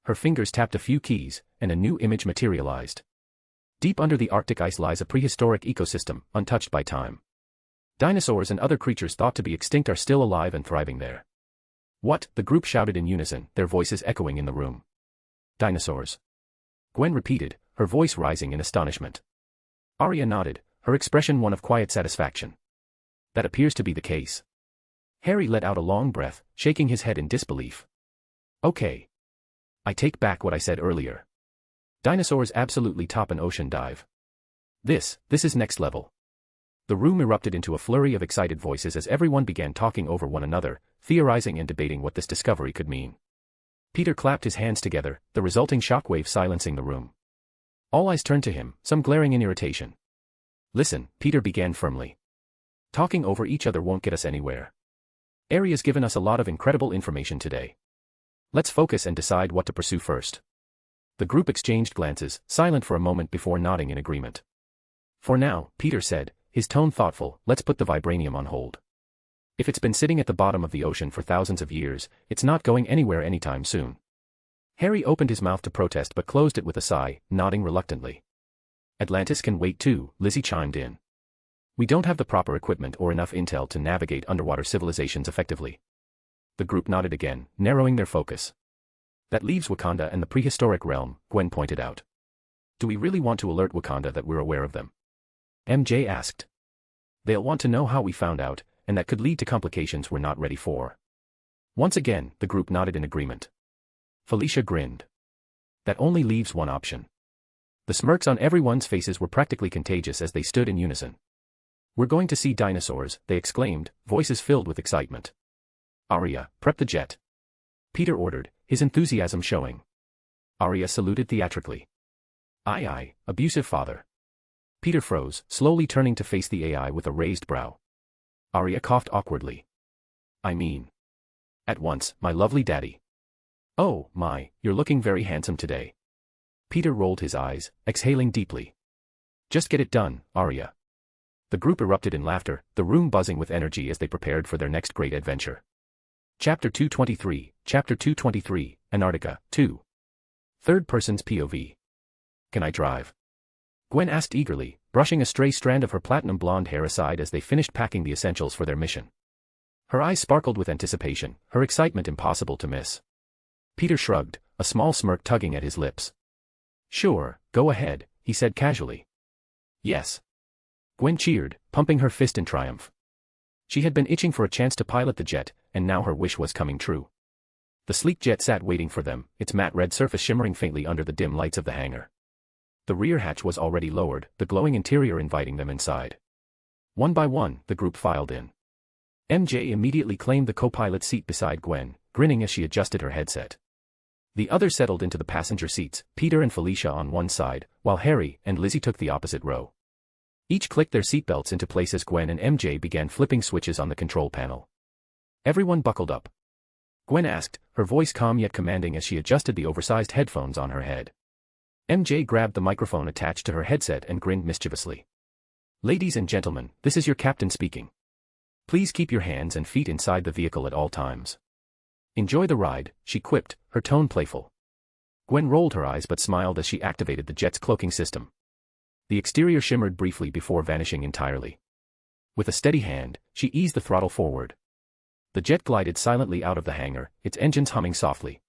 Her fingers tapped a few keys, and a new image materialized. Deep under the Arctic ice lies a prehistoric ecosystem, untouched by time. Dinosaurs and other creatures thought to be extinct are still alive and thriving there. What? The group shouted in unison, their voices echoing in the room. Dinosaurs. Gwen repeated, her voice rising in astonishment. Arya nodded, her expression one of quiet satisfaction. That appears to be the case. Harry let out a long breath, shaking his head in disbelief. Okay. I take back what I said earlier. Dinosaurs absolutely top an ocean dive. This is next level. The room erupted into a flurry of excited voices as everyone began talking over one another, theorizing and debating what this discovery could mean. Peter clapped his hands together, the resulting shockwave silencing the room. All eyes turned to him, some glaring in irritation. Listen, Peter began firmly. Talking over each other won't get us anywhere. Arya's given us a lot of incredible information today. Let's focus and decide what to pursue first. The group exchanged glances, silent for a moment before nodding in agreement. For now, Peter said, his tone thoughtful, let's put the vibranium on hold. If it's been sitting at the bottom of the ocean for thousands of years, it's not going anywhere anytime soon. Harry opened his mouth to protest but closed it with a sigh, nodding reluctantly. Atlantis can wait too, Lizzie chimed in. We don't have the proper equipment or enough intel to navigate underwater civilizations effectively. The group nodded again, narrowing their focus. That leaves Wakanda and the prehistoric realm, Gwen pointed out. Do we really want to alert Wakanda that we're aware of them? MJ asked. They'll want to know how we found out, and that could lead to complications we're not ready for. Once again, the group nodded in agreement. Felicia grinned. That only leaves one option. The smirks on everyone's faces were practically contagious as they stood in unison. We're going to see dinosaurs, they exclaimed, voices filled with excitement. Arya, prep the jet. Peter ordered, his enthusiasm showing. Arya saluted theatrically. Aye aye, abusive father. Peter froze, slowly turning to face the AI with a raised brow. Arya coughed awkwardly. I mean. At once, my lovely daddy. Oh, my, you're looking very handsome today. Peter rolled his eyes, exhaling deeply. Just get it done, Arya. The group erupted in laughter, the room buzzing with energy as they prepared for their next great adventure. Chapter 223, Antarctica, 2. Third person's POV. Can I drive? Gwen asked eagerly, brushing a stray strand of her platinum blonde hair aside as they finished packing the essentials for their mission. Her eyes sparkled with anticipation, her excitement impossible to miss. Peter shrugged, a small smirk tugging at his lips. Sure, go ahead, he said casually. Yes. Gwen cheered, pumping her fist in triumph. She had been itching for a chance to pilot the jet, and now her wish was coming true. The sleek jet sat waiting for them, its matte red surface shimmering faintly under the dim lights of the hangar. The rear hatch was already lowered, the glowing interior inviting them inside. One by one, the group filed in. MJ immediately claimed the co-pilot seat beside Gwen, grinning as she adjusted her headset. The others settled into the passenger seats, Peter and Felicia on one side, while Harry and Lizzie took the opposite row. Each clicked their seatbelts into place as Gwen and MJ began flipping switches on the control panel. Everyone buckled up. Gwen asked, her voice calm yet commanding as she adjusted the oversized headphones on her head. MJ grabbed the microphone attached to her headset and grinned mischievously. Ladies and gentlemen, this is your captain speaking. Please keep your hands and feet inside the vehicle at all times. Enjoy the ride, she quipped, her tone playful. Gwen rolled her eyes but smiled as she activated the jet's cloaking system. The exterior shimmered briefly before vanishing entirely. With a steady hand, she eased the throttle forward. The jet glided silently out of the hangar, its engines humming softly.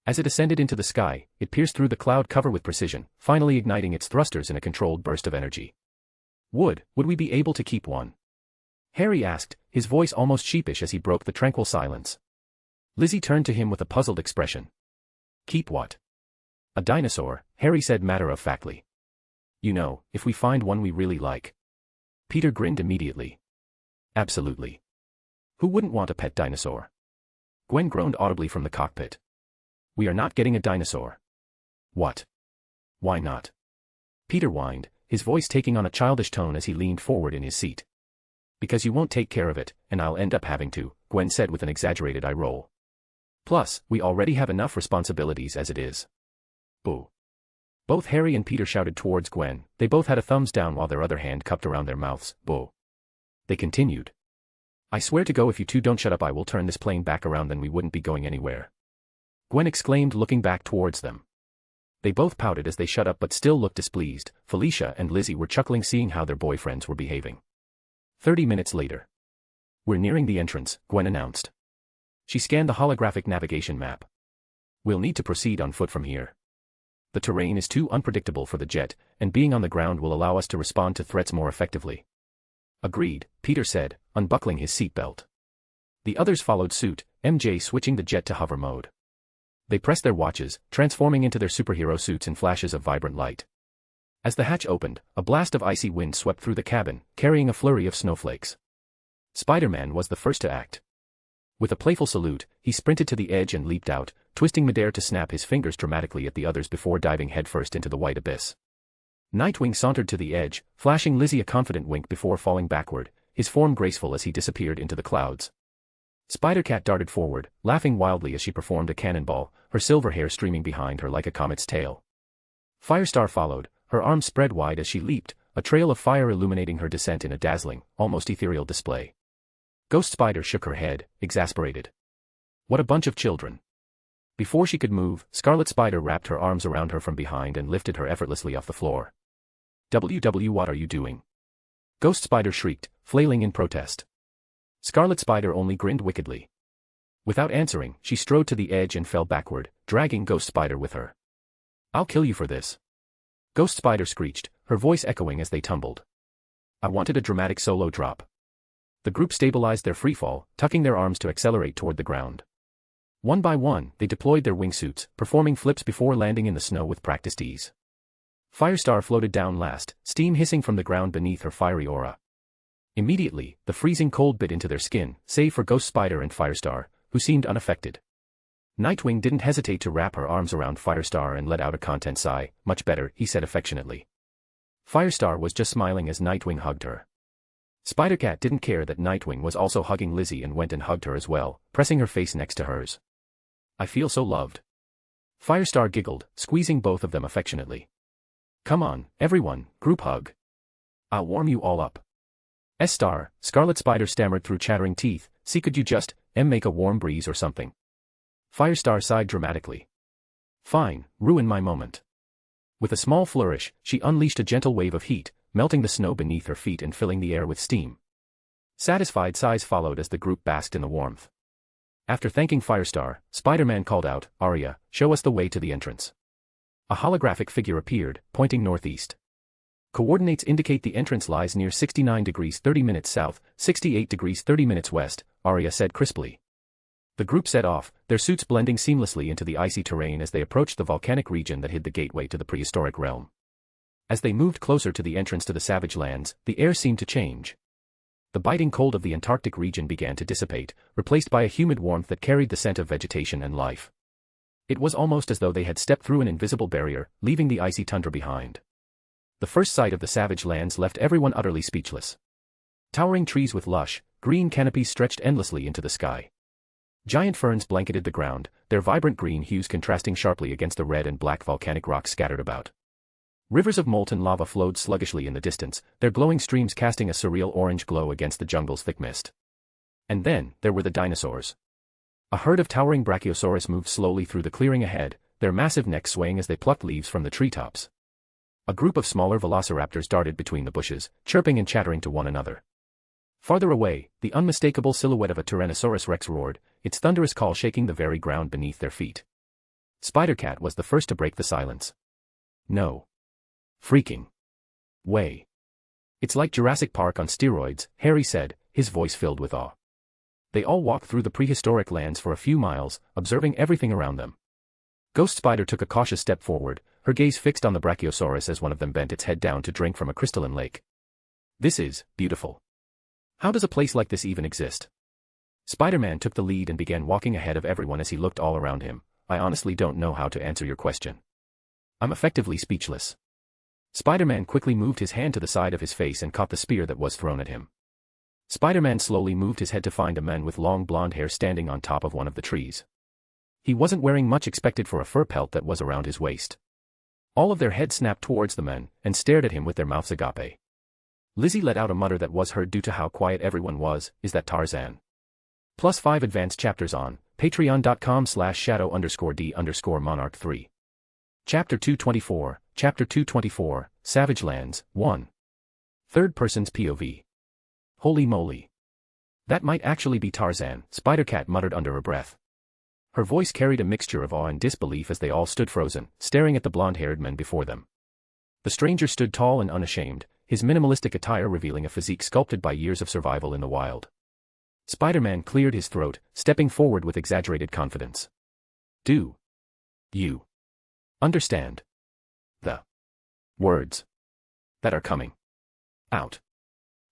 As it ascended into the sky, it pierced through the cloud cover with precision, finally igniting its thrusters in a controlled burst of energy. Would we be able to keep one? Harry asked, his voice almost sheepish as he broke the tranquil silence. Lizzie turned to him with a puzzled expression. Keep what? A dinosaur, Harry said matter-of-factly. You know, if we find one we really like. Peter grinned immediately. Absolutely. Who wouldn't want a pet dinosaur? Gwen groaned audibly from the cockpit. We are not getting a dinosaur. What? Why not? Peter whined, his voice taking on a childish tone as he leaned forward in his seat. Because you won't take care of it, and I'll end up having to, Gwen said with an exaggerated eye roll. Plus, we already have enough responsibilities as it is. Boo. Both Harry and Peter shouted towards Gwen, they both had a thumbs down while their other hand cupped around their mouths, boo. They continued. I swear to go if you two don't shut up I will turn this plane back around then we wouldn't be going anywhere. Gwen exclaimed looking back towards them. They both pouted as they shut up but still looked displeased. Felicia and Lizzie were chuckling seeing how their boyfriends were behaving. 30 minutes later. We're nearing the entrance, Gwen announced. She scanned the holographic navigation map. We'll need to proceed on foot from here. The terrain is too unpredictable for the jet, and being on the ground will allow us to respond to threats more effectively. Agreed, Peter said, unbuckling his seatbelt. The others followed suit, MJ switching the jet to hover mode. They pressed their watches, transforming into their superhero suits in flashes of vibrant light. As the hatch opened, a blast of icy wind swept through the cabin, carrying a flurry of snowflakes. Spider-Man was the first to act. With a playful salute, he sprinted to the edge and leaped out, twisting midair to snap his fingers dramatically at the others before diving headfirst into the white abyss. Nightwing sauntered to the edge, flashing Lizzie a confident wink before falling backward, his form graceful as he disappeared into the clouds. Spider-Cat darted forward, laughing wildly as she performed a cannonball, her silver hair streaming behind her like a comet's tail. Firestar followed, her arms spread wide as she leaped, a trail of fire illuminating her descent in a dazzling, almost ethereal display. Ghost Spider shook her head, exasperated. What a bunch of children. Before she could move, Scarlet Spider wrapped her arms around her from behind and lifted her effortlessly off the floor. What are you doing? Ghost Spider shrieked, flailing in protest. Scarlet Spider only grinned wickedly. Without answering, she strode to the edge and fell backward, dragging Ghost Spider with her. I'll kill you for this. Ghost Spider screeched, her voice echoing as they tumbled. I wanted a dramatic solo drop. The group stabilized their freefall, tucking their arms to accelerate toward the ground. One by one, they deployed their wingsuits, performing flips before landing in the snow with practiced ease. Firestar floated down last, steam hissing from the ground beneath her fiery aura. Immediately, the freezing cold bit into their skin, save for Ghost Spider and Firestar, who seemed unaffected. Nightwing didn't hesitate to wrap her arms around Firestar and let out a content sigh. Much better, he said affectionately. Firestar was just smiling as Nightwing hugged her. Spider-Cat didn't care that Nightwing was also hugging Lizzie and went and hugged her as well, pressing her face next to hers. I feel so loved. Firestar giggled, squeezing both of them affectionately. Come on, everyone, group hug. I'll warm you all up. S-Star, Scarlet Spider stammered through chattering teeth, see could you just, make a warm breeze or something. Firestar sighed dramatically. Fine, ruin my moment. With a small flourish, she unleashed a gentle wave of heat, melting the snow beneath her feet and filling the air with steam. Satisfied sighs followed as the group basked in the warmth. After thanking Firestar, Spider-Man called out, Arya, show us the way to the entrance. A holographic figure appeared, pointing northeast. Coordinates indicate the entrance lies near 69 degrees 30 minutes south, 68 degrees 30 minutes west, Arya said crisply. The group set off, their suits blending seamlessly into the icy terrain as they approached the volcanic region that hid the gateway to the prehistoric realm. As they moved closer to the entrance to the Savage Lands, the air seemed to change. The biting cold of the Antarctic region began to dissipate, replaced by a humid warmth that carried the scent of vegetation and life. It was almost as though they had stepped through an invisible barrier, leaving the icy tundra behind. The first sight of the Savage Lands left everyone utterly speechless. Towering trees with lush, green canopies stretched endlessly into the sky. Giant ferns blanketed the ground, their vibrant green hues contrasting sharply against the red and black volcanic rocks scattered about. Rivers of molten lava flowed sluggishly in the distance, their glowing streams casting a surreal orange glow against the jungle's thick mist. And then, there were the dinosaurs. A herd of towering Brachiosaurus moved slowly through the clearing ahead, their massive necks swaying as they plucked leaves from the treetops. A group of smaller velociraptors darted between the bushes, chirping and chattering to one another. Farther away, the unmistakable silhouette of a Tyrannosaurus Rex roared, its thunderous call shaking the very ground beneath their feet. Spider-Cat was the first to break the silence. No. Freaking way. It's like Jurassic Park on steroids, Harry said, his voice filled with awe. They all walked through the prehistoric lands for a few miles, observing everything around them. Ghost Spider took a cautious step forward, her gaze fixed on the Brachiosaurus as one of them bent its head down to drink from a crystalline lake. This is beautiful. How does a place like this even exist? Spider-Man took the lead and began walking ahead of everyone as he looked all around him. I honestly don't know how to answer your question. I'm effectively speechless. Spider-Man quickly moved his hand to the side of his face and caught the spear that was thrown at him. Spider-Man slowly moved his head to find a man with long blonde hair standing on top of one of the trees. He wasn't wearing much expected for a fur pelt that was around his waist. All of their heads snapped towards the man, and stared at him with their mouths agape. Lizzie let out a mutter that was heard due to how quiet everyone was. Is that Tarzan? +5 advanced chapters on patreon.com/shadow_d_monarch3. Chapter 224, Chapter 224, Savage Lands, 1. Third person's POV. Holy moly. That might actually be Tarzan, Spider-Cat muttered under her breath. Her voice carried a mixture of awe and disbelief as they all stood frozen, staring at the blonde-haired man before them. The stranger stood tall and unashamed, his minimalistic attire revealing a physique sculpted by years of survival in the wild. Spider-Man cleared his throat, stepping forward with exaggerated confidence. Do you understand the words that are coming out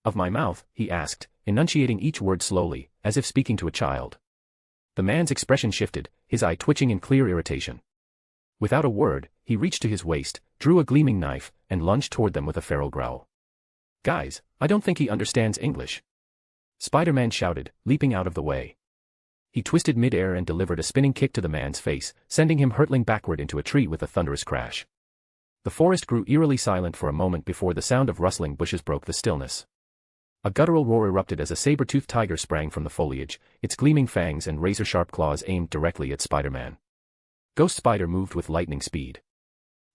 of my mouth? He asked, enunciating each word slowly, as if speaking to a child. The man's expression shifted, his eye twitching in clear irritation. Without a word, he reached to his waist, drew a gleaming knife, and lunged toward them with a feral growl. Guys, I don't think he understands English. Spider-Man shouted, leaping out of the way. He twisted mid-air and delivered a spinning kick to the man's face, sending him hurtling backward into a tree with a thunderous crash. The forest grew eerily silent for a moment before the sound of rustling bushes broke the stillness. A guttural roar erupted as a saber-toothed tiger sprang from the foliage, its gleaming fangs and razor-sharp claws aimed directly at Spider-Man. Ghost Spider moved with lightning speed.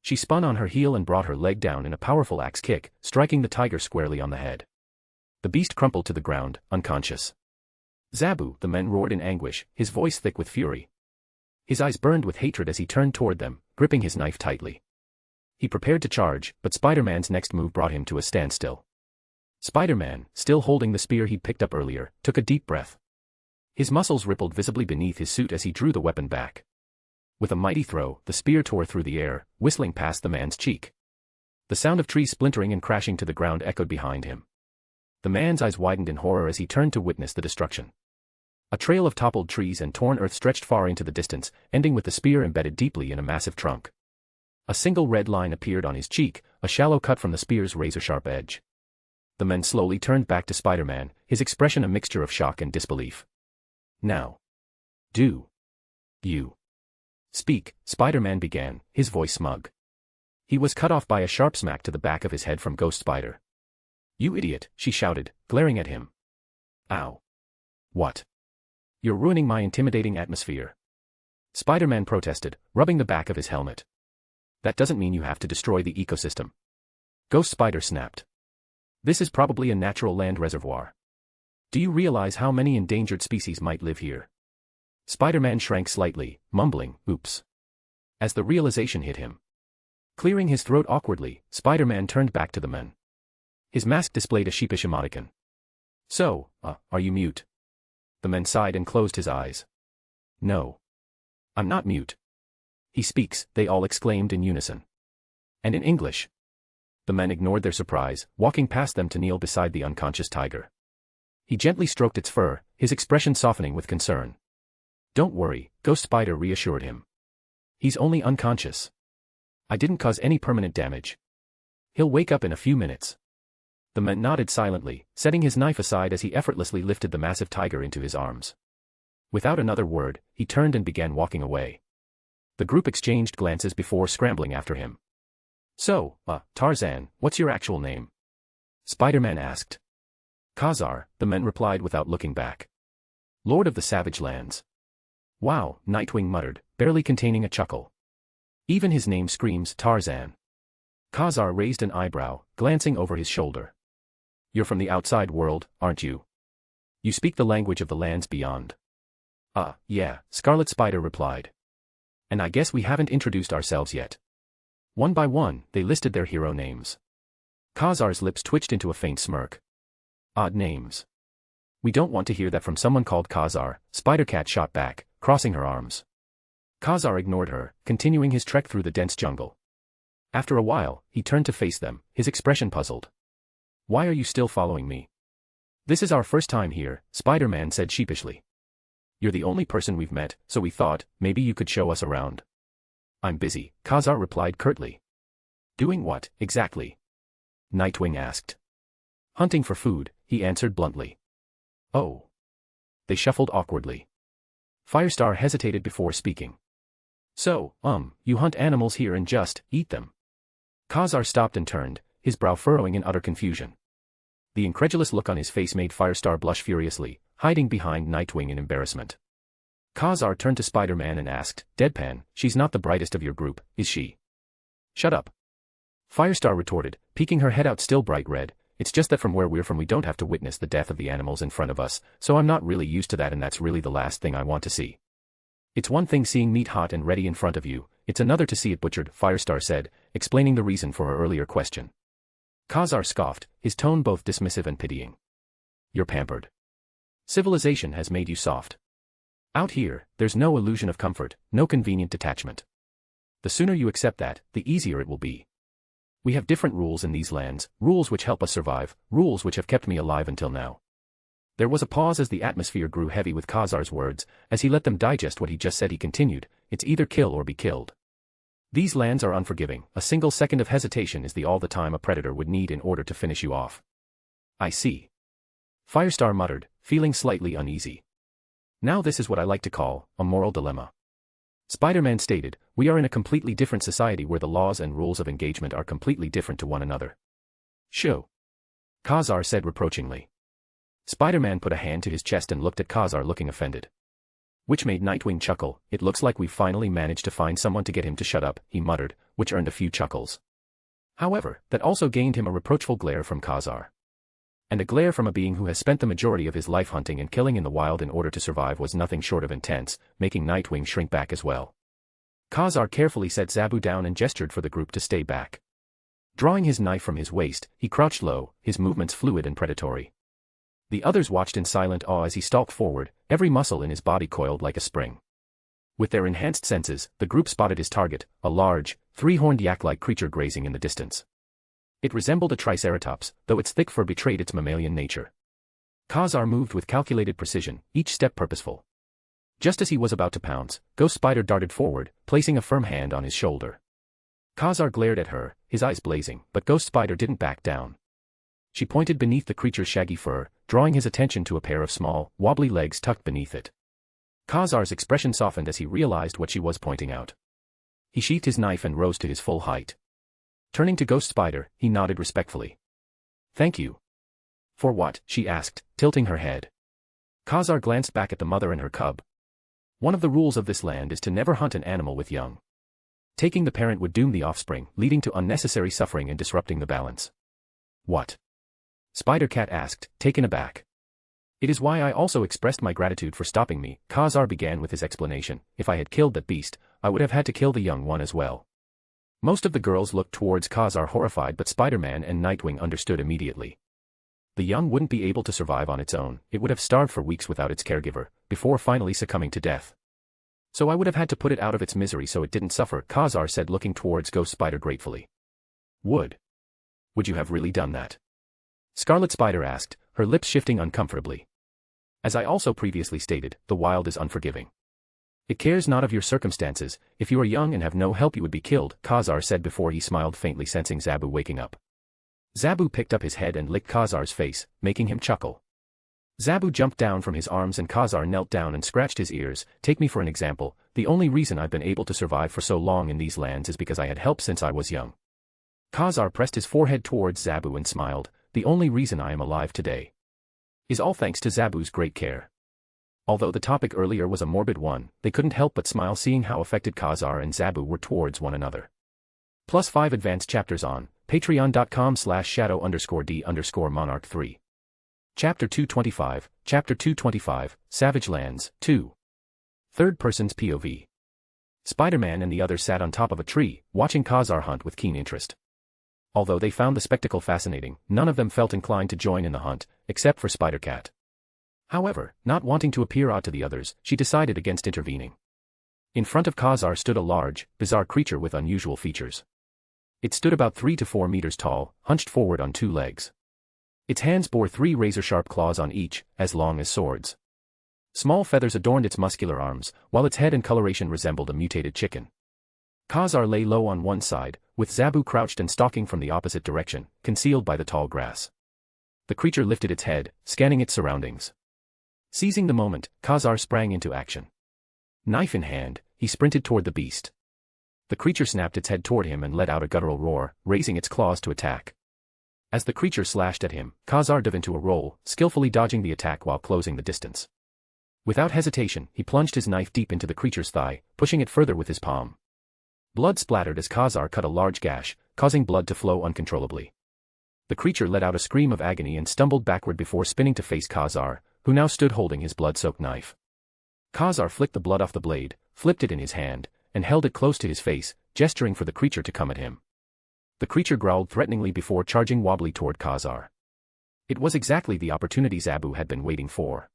She spun on her heel and brought her leg down in a powerful axe kick, striking the tiger squarely on the head. The beast crumpled to the ground, unconscious. Zabu, the man roared in anguish, his voice thick with fury. His eyes burned with hatred as he turned toward them, gripping his knife tightly. He prepared to charge, but Spider-Man's next move brought him to a standstill. Spider-Man, still holding the spear he'd picked up earlier, took a deep breath. His muscles rippled visibly beneath his suit as he drew the weapon back. With a mighty throw, the spear tore through the air, whistling past the man's cheek. The sound of trees splintering and crashing to the ground echoed behind him. The man's eyes widened in horror as he turned to witness the destruction. A trail of toppled trees and torn earth stretched far into the distance, ending with the spear embedded deeply in a massive trunk. A single red line appeared on his cheek, a shallow cut from the spear's razor-sharp edge. The man slowly turned back to Spider-Man, his expression a mixture of shock and disbelief. "Now. Do. You. Speak," Spider-Man began, his voice smug. He was cut off by a sharp smack to the back of his head from Ghost Spider. "You idiot," she shouted, glaring at him. "Ow. What? You're ruining my intimidating atmosphere." Spider-Man protested, rubbing the back of his helmet. "That doesn't mean you have to destroy the ecosystem." Ghost Spider snapped. "This is probably a natural land reservoir. Do you realize how many endangered species might live here?" Spider-Man shrank slightly, mumbling, "Oops," as the realization hit him. Clearing his throat awkwardly, Spider-Man turned back to the men. His mask displayed a sheepish emoticon. "So, are you mute?" The man sighed and closed his eyes. "No. I'm not mute." "He speaks," they all exclaimed in unison. "And in English." The men ignored their surprise, walking past them to kneel beside the unconscious tiger. He gently stroked its fur, his expression softening with concern. "Don't worry," Ghost Spider reassured him. "He's only unconscious. I didn't cause any permanent damage. He'll wake up in a few minutes." The man nodded silently, setting his knife aside as he effortlessly lifted the massive tiger into his arms. Without another word, he turned and began walking away. The group exchanged glances before scrambling after him. "So, Tarzan, what's your actual name?" Spider-Man asked. "Khazar," the man replied without looking back. "Lord of the Savage Lands." "Wow," Nightwing muttered, barely containing a chuckle. "Even his name screams Tarzan." Khazar raised an eyebrow, glancing over his shoulder. "You're from the outside world, aren't you? You speak the language of the lands beyond." Yeah," Scarlet Spider replied. "And I guess we haven't introduced ourselves yet." One by one, they listed their hero names. Khazar's lips twitched into a faint smirk. "Odd names. We don't want to hear that from someone called Khazar," Spider-Cat shot back, crossing her arms. Khazar ignored her, continuing his trek through the dense jungle. After a while, he turned to face them, his expression puzzled. "Why are you still following me?" "This is our first time here," Spider-Man said sheepishly. "You're the only person we've met, so we thought, maybe you could show us around." "I'm busy," Khazar replied curtly. "Doing what, exactly?" Nightwing asked. "Hunting for food," he answered bluntly. "Oh." They shuffled awkwardly. Firestar hesitated before speaking. "So, you hunt animals here and just eat them?" Khazar stopped and turned, his brow furrowing in utter confusion. The incredulous look on his face made Firestar blush furiously, hiding behind Nightwing in embarrassment. Khazar turned to Spider-Man and asked, deadpan, "She's not the brightest of your group, is she?" "Shut up." Firestar retorted, peeking her head out still bright red, "It's just that from where we're from we don't have to witness the death of the animals in front of us, so I'm not really used to that, and that's really the last thing I want to see." "It's one thing seeing meat hot and ready in front of you, it's another to see it butchered," Firestar said, explaining the reason for her earlier question. Khazar scoffed, his tone both dismissive and pitying. "You're pampered. Civilization has made you soft. Out here, there's no illusion of comfort, no convenient detachment. The sooner you accept that, the easier it will be. We have different rules in these lands, rules which help us survive, rules which have kept me alive until now." There was a pause as the atmosphere grew heavy with Khazar's words. As he let them digest what he just said, he continued, "It's either kill or be killed. These lands are unforgiving, a single second of hesitation is all the time a predator would need in order to finish you off." "I see." Firestar muttered, feeling slightly uneasy. Now this is what I like to call a moral dilemma. Spider-Man stated, we are in a completely different society where the laws and rules of engagement are completely different to one another. Show. Khazar said reproachingly. Spider-Man put a hand to his chest and looked at Khazar looking offended. Which made Nightwing chuckle. It looks like we finally managed to find someone to get him to shut up, he muttered, which earned a few chuckles. However, that also gained him a reproachful glare from Khazar. And a glare from a being who has spent the majority of his life hunting and killing in the wild in order to survive was nothing short of intense, making Nightwing shrink back as well. Khazar carefully set Zabu down and gestured for the group to stay back. Drawing his knife from his waist, he crouched low, his movements fluid and predatory. The others watched in silent awe as he stalked forward, every muscle in his body coiled like a spring. With their enhanced senses, the group spotted his target, a large, three-horned yak-like creature grazing in the distance. It resembled a triceratops, though its thick fur betrayed its mammalian nature. Khazar moved with calculated precision, each step purposeful. Just as he was about to pounce, Ghost Spider darted forward, placing a firm hand on his shoulder. Khazar glared at her, his eyes blazing, but Ghost Spider didn't back down. She pointed beneath the creature's shaggy fur, drawing his attention to a pair of small, wobbly legs tucked beneath it. Khazar's expression softened as he realized what she was pointing out. He sheathed his knife and rose to his full height. Turning to Ghost Spider, he nodded respectfully. Thank you. For what? She asked, tilting her head. Khazar glanced back at the mother and her cub. One of the rules of this land is to never hunt an animal with young. Taking the parent would doom the offspring, leading to unnecessary suffering and disrupting the balance. What? Spider-Cat asked, taken aback. It is why I also expressed my gratitude for stopping me. Khazar began with his explanation. If I had killed that beast, I would have had to kill the young one as well. Most of the girls looked towards Khazar horrified, but Spider-Man and Nightwing understood immediately. The young wouldn't be able to survive on its own, it would have starved for weeks without its caregiver, before finally succumbing to death. So I would have had to put it out of its misery so it didn't suffer, Khazar said looking towards Ghost Spider gratefully. Would you have really done that? Scarlet Spider asked, her lips shifting uncomfortably. As I also previously stated, the wild is unforgiving. It cares not of your circumstances. If you are young and have no help you would be killed, Khazar said before he smiled faintly, sensing Zabu waking up. Zabu picked up his head and licked Khazar's face, making him chuckle. Zabu jumped down from his arms and Khazar knelt down and scratched his ears. Take me for an example, the only reason I've been able to survive for so long in these lands is because I had help since I was young. Khazar pressed his forehead towards Zabu and smiled. The only reason I am alive today is all thanks to Zabu's great care. Although the topic earlier was a morbid one, they couldn't help but smile seeing how affected Khazar and Zabu were towards one another. +5 advanced chapters on patreon.com/shadow_d_monarch3. Chapter 225, Chapter 225, Savage Lands, 2. Third person's POV. Spider-Man and the others sat on top of a tree, watching Khazar hunt with keen interest. Although they found the spectacle fascinating, none of them felt inclined to join in the hunt, except for Spider-Cat. However, not wanting to appear odd to the others, she decided against intervening. In front of Khazar stood a large, bizarre creature with unusual features. It stood about 3 to 4 meters tall, hunched forward on 2 legs. Its hands bore 3 razor-sharp claws on each, as long as swords. Small feathers adorned its muscular arms, while its head and coloration resembled a mutated chicken. Khazar lay low on one side, with Zabu crouched and stalking from the opposite direction, concealed by the tall grass. The creature lifted its head, scanning its surroundings. Seizing the moment, Khazar sprang into action. Knife in hand, he sprinted toward the beast. The creature snapped its head toward him and let out a guttural roar, raising its claws to attack. As the creature slashed at him, Khazar dove into a roll, skillfully dodging the attack while closing the distance. Without hesitation, he plunged his knife deep into the creature's thigh, pushing it further with his palm. Blood splattered as Khazar cut a large gash, causing blood to flow uncontrollably. The creature let out a scream of agony and stumbled backward before spinning to face Khazar, who now stood holding his blood-soaked knife. Khazar flicked the blood off the blade, flipped it in his hand, and held it close to his face, gesturing for the creature to come at him. The creature growled threateningly before charging wobbly toward Khazar. It was exactly the opportunity Zabu had been waiting for.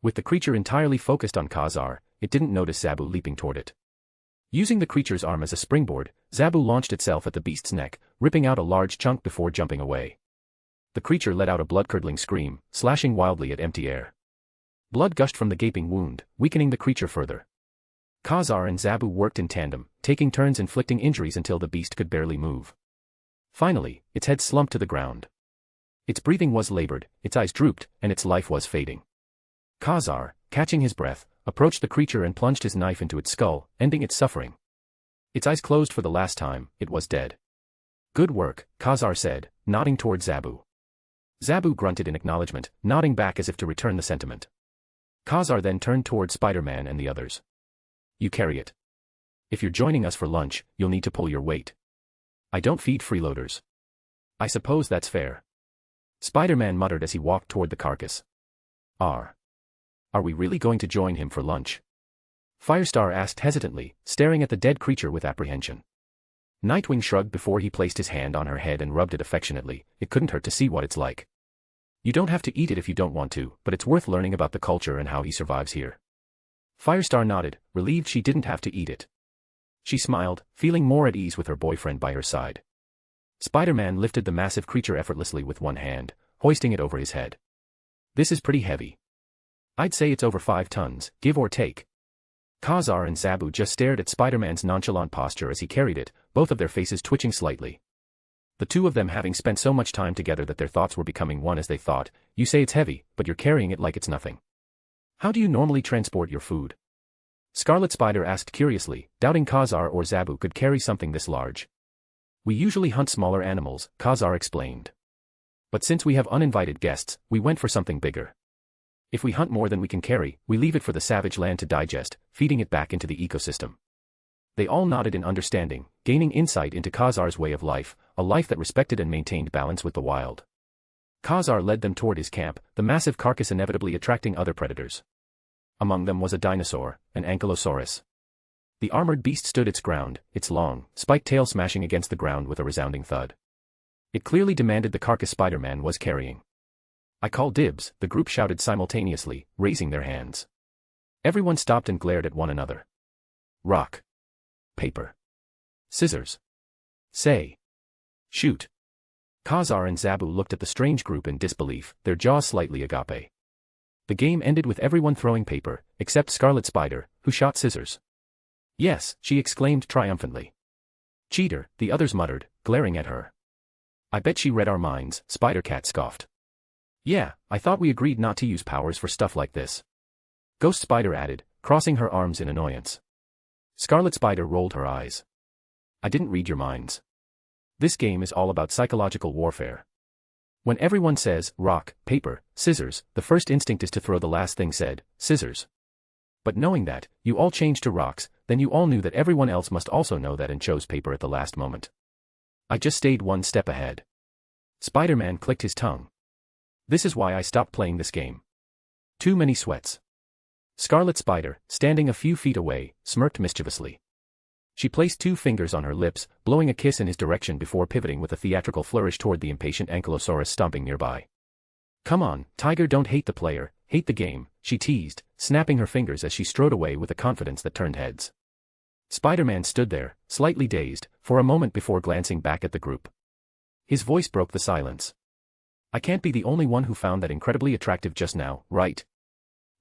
With the creature entirely focused on Khazar, it didn't notice Zabu leaping toward it. Using the creature's arm as a springboard, Zabu launched itself at the beast's neck, ripping out a large chunk before jumping away. The creature let out a blood-curdling scream, slashing wildly at empty air. Blood gushed from the gaping wound, weakening the creature further. Khazar and Zabu worked in tandem, taking turns inflicting injuries until the beast could barely move. Finally, its head slumped to the ground. Its breathing was labored, its eyes drooped, and its life was fading. Khazar, catching his breath, approached the creature and plunged his knife into its skull, ending its suffering. Its eyes closed for the last time, it was dead. Good work, Khazar said, nodding toward Zabu. Zabu grunted in acknowledgement, nodding back as if to return the sentiment. Khazar then turned toward Spider-Man and the others. You carry it. If you're joining us for lunch, you'll need to pull your weight. I don't feed freeloaders. I suppose that's fair. Spider-Man muttered as he walked toward the carcass. Are we really going to join him for lunch? Firestar asked hesitantly, staring at the dead creature with apprehension. Nightwing shrugged before he placed his hand on her head and rubbed it affectionately. It couldn't hurt to see what it's like. You don't have to eat it if you don't want to, but it's worth learning about the culture and how he survives here. Firestar nodded, relieved she didn't have to eat it. She smiled, feeling more at ease with her boyfriend by her side. Spider-Man lifted the massive creature effortlessly with one hand, hoisting it over his head. This is pretty heavy. I'd say it's over 5 tons, give or take. Khazar and Zabu just stared at Spider-Man's nonchalant posture as he carried it, both of their faces twitching slightly. The two of them having spent so much time together that their thoughts were becoming one as they thought, you say it's heavy, but you're carrying it like it's nothing. How do you normally transport your food? Scarlet Spider asked curiously, doubting Khazar or Zabu could carry something this large. We usually hunt smaller animals, Khazar explained. But since we have uninvited guests, we went for something bigger. If we hunt more than we can carry, we leave it for the savage land to digest, feeding it back into the ecosystem. They all nodded in understanding, gaining insight into Khazar's way of life, a life that respected and maintained balance with the wild. Khazar led them toward his camp, the massive carcass inevitably attracting other predators. Among them was a dinosaur, an ankylosaurus. The armored beast stood its ground, its long, spiked tail smashing against the ground with a resounding thud. It clearly demanded the carcass Spider-Man was carrying. I call dibs, the group shouted simultaneously, raising their hands. Everyone stopped and glared at one another. Rock. Paper. Scissors. Say. Shoot. Khazar and Zabu looked at the strange group in disbelief, their jaws slightly agape. The game ended with everyone throwing paper, except Scarlet Spider, who shot scissors. Yes, she exclaimed triumphantly. Cheater, the others muttered, glaring at her. I bet she read our minds, Spider-Cat scoffed. Yeah, I thought we agreed not to use powers for stuff like this. Ghost Spider added, crossing her arms in annoyance. Scarlet Spider rolled her eyes. I didn't read your minds. This game is all about psychological warfare. When everyone says, rock, paper, scissors, the first instinct is to throw the last thing said, scissors. But knowing that, you all changed to rocks, then you all knew that everyone else must also know that and chose paper at the last moment. I just stayed one step ahead. Spider-Man clicked his tongue. This is why I stopped playing this game. Too many sweats. Scarlet Spider, standing a few feet away, smirked mischievously. She placed 2 fingers on her lips, blowing a kiss in his direction before pivoting with a theatrical flourish toward the impatient ankylosaurus stomping nearby. Come on, Tiger, don't hate the player, hate the game, she teased, snapping her fingers as she strode away with a confidence that turned heads. Spider-Man stood there, slightly dazed, for a moment before glancing back at the group. His voice broke the silence. I can't be the only one who found that incredibly attractive just now, right?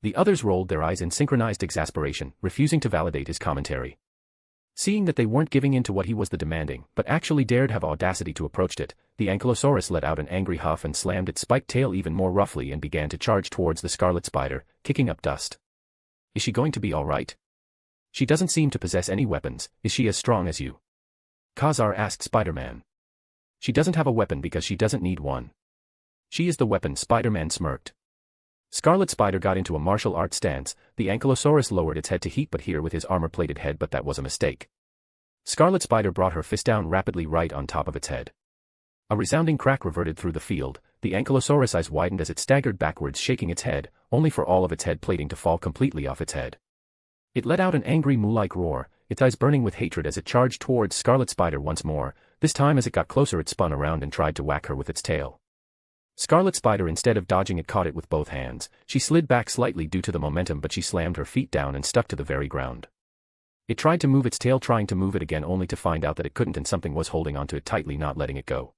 The others rolled their eyes in synchronized exasperation, refusing to validate his commentary. Seeing that they weren't giving in to what he was demanding, but actually dared have audacity to approach it, the ankylosaurus let out an angry huff and slammed its spiked tail even more roughly and began to charge towards the Scarlet Spider, kicking up dust. Is she going to be all right? She doesn't seem to possess any weapons, is she as strong as you? Khazar asked Spider-Man. She doesn't have a weapon because she doesn't need one. She is the weapon, Spider-Man smirked. Scarlet Spider got into a martial arts stance, the ankylosaurus lowered its head to heat but here with his armor-plated head, but that was a mistake. Scarlet Spider brought her fist down rapidly right on top of its head. A resounding crack reverted through the field, the ankylosaurus eyes widened as it staggered backwards shaking its head, only for all of its head plating to fall completely off its head. It let out an angry moo-like roar, its eyes burning with hatred as it charged towards Scarlet Spider once more, this time as it got closer it spun around and tried to whack her with its tail. Scarlet Spider, instead of dodging it, caught it with both hands. She slid back slightly due to the momentum, but she slammed her feet down and stuck to the very ground. It tried to move its tail, trying to move it again, only to find out that it couldn't and something was holding onto it tightly, not letting it go.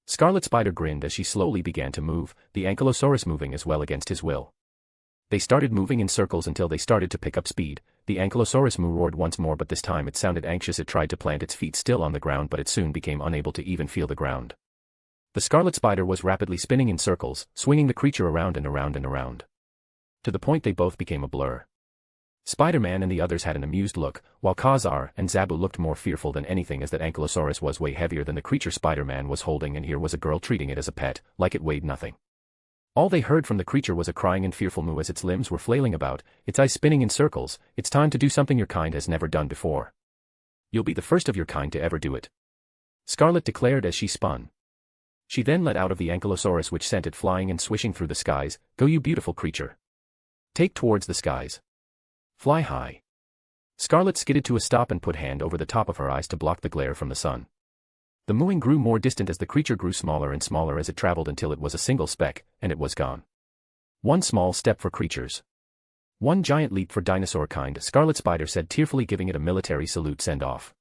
Scarlet Spider grinned as she slowly began to move, the ankylosaurus moving as well against his will. They started moving in circles until they started to pick up speed. The ankylosaurus moo roared once more, but this time it sounded anxious. It tried to plant its feet still on the ground, but it soon became unable to even feel the ground. The Scarlet Spider was rapidly spinning in circles, swinging the creature around and around and around. to the point they both became a blur. Spider-Man and the others had an amused look, while Khazar and Zabu looked more fearful than anything as that Ankylosaurus was way heavier than the creature Spider-Man was holding, and here was a girl treating it as a pet, like it weighed nothing. All they heard from the creature was a crying and fearful moo as its limbs were flailing about, its eyes spinning in circles. It's time to do something your kind has never done before. You'll be the first of your kind to ever do it, Scarlet declared as she spun. She then let out of the Ankylosaurus, which sent it flying and swishing through the skies. Go, you beautiful creature. Take towards the skies. Fly high. Scarlet skidded to a stop and put hand over the top of her eyes to block the glare from the sun. The mooing grew more distant as the creature grew smaller and smaller as it traveled until it was a single speck, and it was gone. One small step for creatures. One giant leap for dinosaur kind, Scarlet Spider said tearfully, giving it a military salute send-off.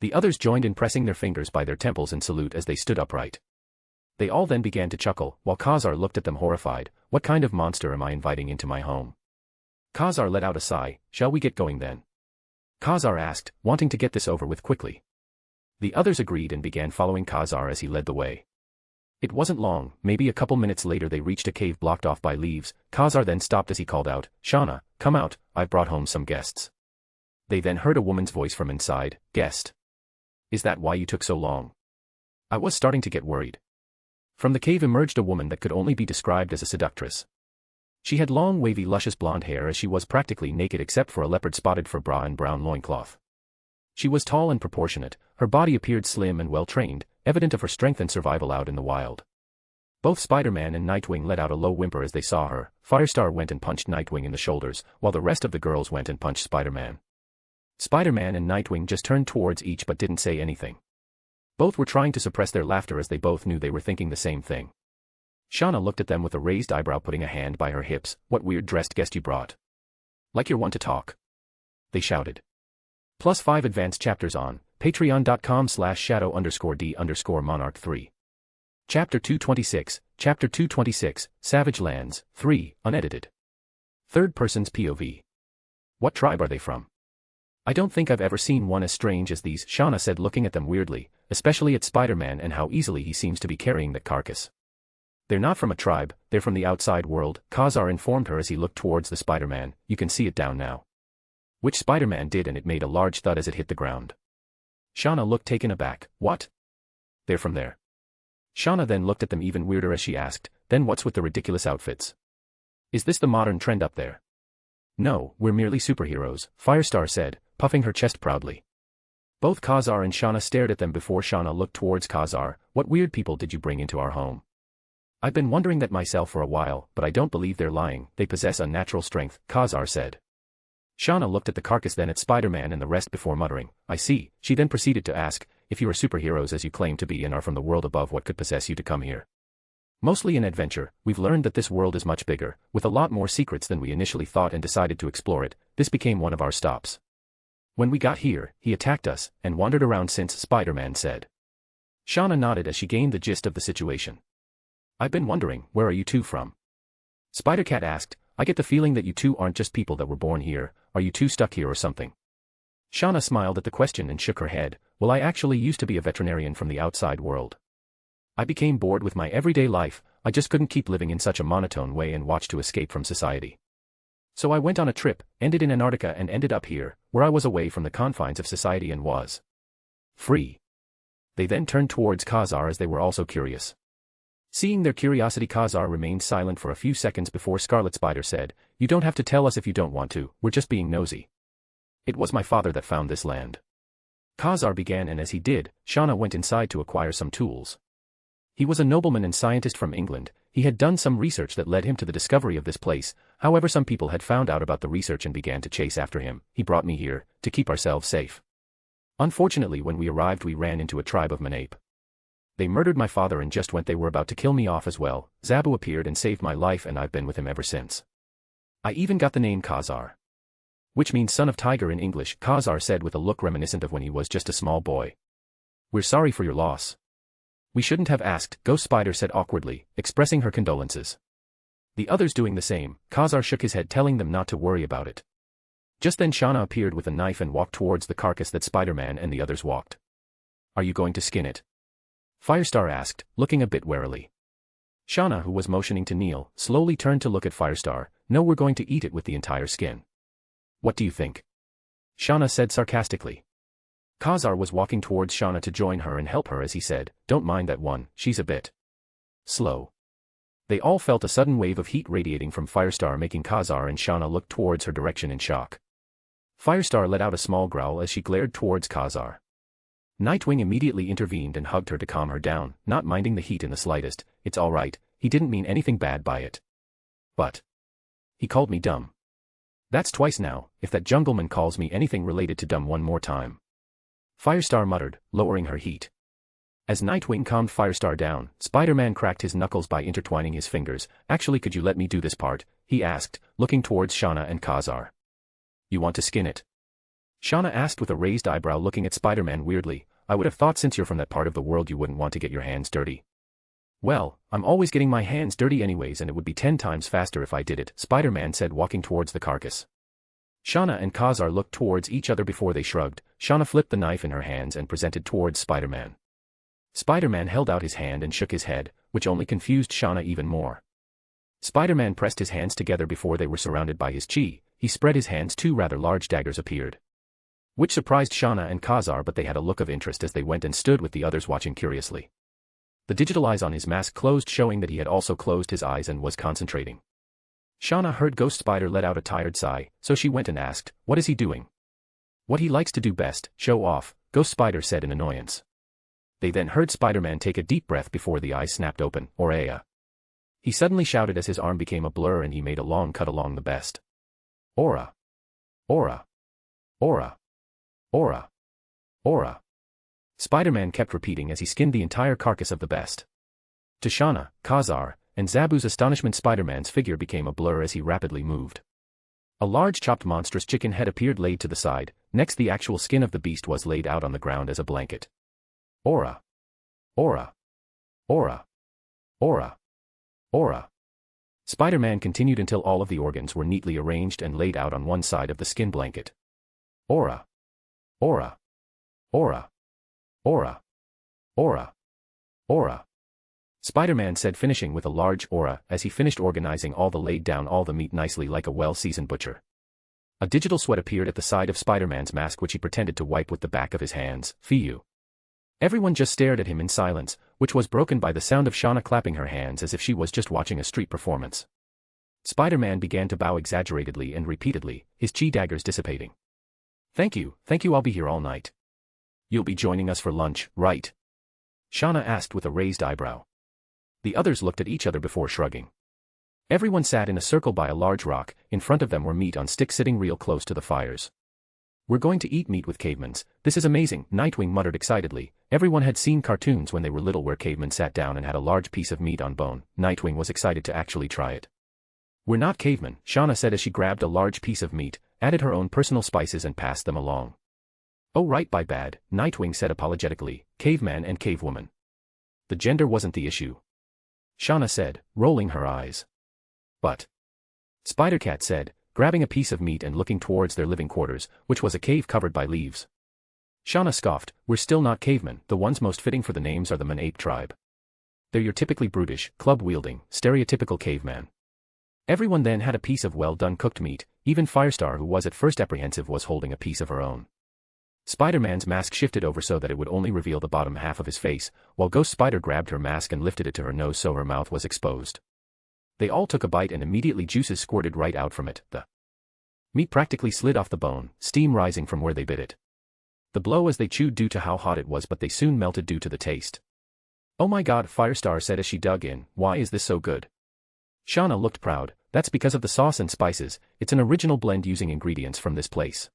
The others joined in, pressing their fingers by their temples in salute as they stood upright. They all then began to chuckle, while Khazar looked at them horrified. What kind of monster am I inviting into my home? Khazar let out a sigh. Shall we get going then? Khazar asked, wanting to get this over with quickly. The others agreed and began following Khazar as he led the way. It wasn't long, maybe a couple minutes later they reached a cave blocked off by leaves. Khazar then stopped as he called out, Shauna, come out, I've brought home some guests. They then heard a woman's voice from inside, Guest. Is that why you took so long? I was starting to get worried. From the cave emerged a woman that could only be described as a seductress. She had long, wavy, luscious blonde hair as she was practically naked except for a leopard-spotted fur bra and brown loincloth. She was tall and proportionate, her body appeared slim and well-trained, evident of her strength and survival out in the wild. Both Spider-Man and Nightwing let out a low whimper as they saw her. Firestar went and punched Nightwing in the shoulders, while the rest of the girls went and punched Spider-Man. Spider-Man and Nightwing just turned towards each but didn't say anything. Both were trying to suppress their laughter as they both knew they were thinking the same thing. Shauna looked at them with a raised eyebrow, putting a hand by her hips. What weird dressed guest you brought? Like you're one to talk, they shouted. +5 advanced chapters on patreon.com/shadow_d_monarch3. Chapter 226, Chapter 226, Savage Lands, 3, unedited. Third person's POV. What tribe are they from? I don't think I've ever seen one as strange as these, Shauna said, looking at them weirdly, especially at Spider-Man and how easily he seems to be carrying that carcass. They're not from a tribe, they're from the outside world, Khazar informed her as he looked towards the Spider-Man. You can see it down now. Which Spider-Man did, and it made a large thud as it hit the ground. Shauna looked taken aback. What? They're from there. Shauna then looked at them even weirder as she asked, then what's with the ridiculous outfits? Is this the modern trend up there? No, we're merely superheroes, Firestar said, puffing her chest proudly. Both Khazar and Shauna stared at them before Shauna looked towards Khazar. What weird people did you bring into our home? I've been wondering that myself for a while, but I don't believe they're lying. They possess unnatural strength, Khazar said. Shauna looked at the carcass, then at Spider-Man and the rest before muttering, I see. She then proceeded to ask, if you are superheroes as you claim to be and are from the world above, what could possess you to come here? Mostly an adventure. We've learned that this world is much bigger, with a lot more secrets than we initially thought, and decided to explore it. This became one of our stops. When we got here, he attacked us, and wandered around since, Spider-Man said. Shauna nodded as she gained the gist of the situation. I've been wondering, where are you two from? Spider-Cat asked, I get the feeling that you two aren't just people that were born here. Are you two stuck here or something? Shauna smiled at the question and shook her head. Well, I actually used to be a veterinarian from the outside world. I became bored with my everyday life. I just couldn't keep living in such a monotone way and watch to escape from society. So I went on a trip, ended in Antarctica and ended up here, where I was away from the confines of society and was free. They then turned towards Khazar as they were also curious. Seeing their curiosity, Khazar remained silent for a few seconds before Scarlet Spider said, You don't have to tell us if you don't want to, we're just being nosy. It was my father that found this land. Khazar began, and as he did, Shauna went inside to acquire some tools. He was a nobleman and scientist from England. He had done some research that led him to the discovery of this place. However, some people had found out about the research and began to chase after him. He brought me here, to keep ourselves safe. Unfortunately, when we arrived, we ran into a tribe of Manape. They murdered my father, and just when they were about to kill me off as well, Zabu appeared and saved my life, and I've been with him ever since. I even got the name Khazar, which means son of tiger in English, Khazar said with a look reminiscent of when he was just a small boy. We're sorry for your loss. We shouldn't have asked, Ghost Spider said awkwardly, expressing her condolences. The others doing the same, Khazar shook his head, telling them not to worry about it. Just then Shauna appeared with a knife and walked towards the carcass that Spider-Man and the others walked. Are you going to skin it? Firestar asked, looking a bit warily. Shauna, who was motioning to kneel, slowly turned to look at Firestar. no, we're going to eat it with the entire skin. What do you think? Shauna said sarcastically. Khazar was walking towards Shauna to join her and help her as he said, don't mind that one, she's a bit slow. They all felt a sudden wave of heat radiating from Firestar, making Khazar and Shauna look towards her direction in shock. Firestar let out a small growl as she glared towards Khazar. Nightwing immediately intervened and hugged her to calm her down, not minding the heat in the slightest. It's all right, he didn't mean anything bad by it. But he called me dumb. That's twice now, if that jungleman calls me anything related to dumb one more time. Firestar muttered, lowering her heat. As Nightwing calmed Firestar down, Spider-Man cracked his knuckles by intertwining his fingers. Actually, could you let me do this part? He asked, looking towards Shauna and Khazar. You want to skin it? Shauna asked with a raised eyebrow, looking at Spider-Man weirdly. I would have thought since you're from that part of the world you wouldn't want to get your hands dirty. Well, I'm always getting my hands dirty anyways, and it would be 10 times faster if I did it, Spider-Man said, walking towards the carcass. Shauna and Khazar looked towards each other before they shrugged. Shauna flipped the knife in her hands and presented towards Spider-Man. Spider-Man held out his hand and shook his head, which only confused Shauna even more. Spider-Man pressed his hands together before they were surrounded by his chi. He spread his hands, 2 rather large daggers appeared, which surprised Shauna and Khazar, but they had a look of interest as they went and stood with the others watching curiously. The digital eyes on his mask closed, showing that he had also closed his eyes and was concentrating. Shauna heard Ghost Spider let out a tired sigh, so she went and asked, what is he doing? What he likes to do best, show off, Ghost Spider said in annoyance. They then heard Spider-Man take a deep breath before the eyes snapped open. Aurea. He suddenly shouted as his arm became a blur and he made a long cut along the best. Aura. Aura. Aura. Aura. Aura. Spider-Man kept repeating as he skinned the entire carcass of the best. To Shauna, Khazar, and Zabu's astonishment, Spider-Man's figure became a blur as he rapidly moved. A large chopped monstrous chicken head appeared laid to the side. Next, the actual skin of the beast was laid out on the ground as a blanket. Aura. Aura. Aura. Aura. Aura. Spider-Man continued until all of the organs were neatly arranged and laid out on one side of the skin blanket. Aura. Aura. Aura. Aura. Aura. Aura. Spider-Man said, finishing with a large aura as he finished organizing all laid down all the meat nicely like a well-seasoned butcher. A digital sweat appeared at the side of Spider-Man's mask, which he pretended to wipe with the back of his hands. Phew. Everyone just stared at him in silence, which was broken by the sound of Shauna clapping her hands as if she was just watching a street performance. Spider-Man began to bow exaggeratedly and repeatedly, his chi daggers dissipating. Thank you, I'll be here all night. You'll be joining us for lunch, right? Shauna asked with a raised eyebrow. The others looked at each other before shrugging. Everyone sat in a circle by a large rock. In front of them were meat on sticks sitting real close to the fires. We're going to eat meat with cavemans. This is amazing, Nightwing muttered excitedly. Everyone had seen cartoons when they were little where cavemen sat down and had a large piece of meat on bone. Nightwing was excited to actually try it. We're not cavemen, Shauna said as she grabbed a large piece of meat, added her own personal spices and passed them along. Oh right, by bad, Nightwing said apologetically, caveman and cavewoman. The gender wasn't the issue, Shauna said, rolling her eyes. But Spider-Cat said, grabbing a piece of meat and looking towards their living quarters, which was a cave covered by leaves. Shauna scoffed, we're still not cavemen, the ones most fitting for the names are the man-ape tribe. They're your typically brutish, club-wielding, stereotypical caveman. Everyone then had a piece of well-done cooked meat. Even Firestar, who was at first apprehensive, was holding a piece of her own. Spider-Man's mask shifted over so that it would only reveal the bottom half of his face, while Ghost Spider grabbed her mask and lifted it to her nose so her mouth was exposed. They all took a bite and immediately juices squirted right out from it. The meat practically slid off the bone, steam rising from where they bit it. The blow as they chewed due to how hot it was, but they soon melted due to the taste. Oh my god, Firestar said as she dug in, why is this so good? Shauna looked proud. That's because of the sauce and spices. It's an original blend using ingredients from this place.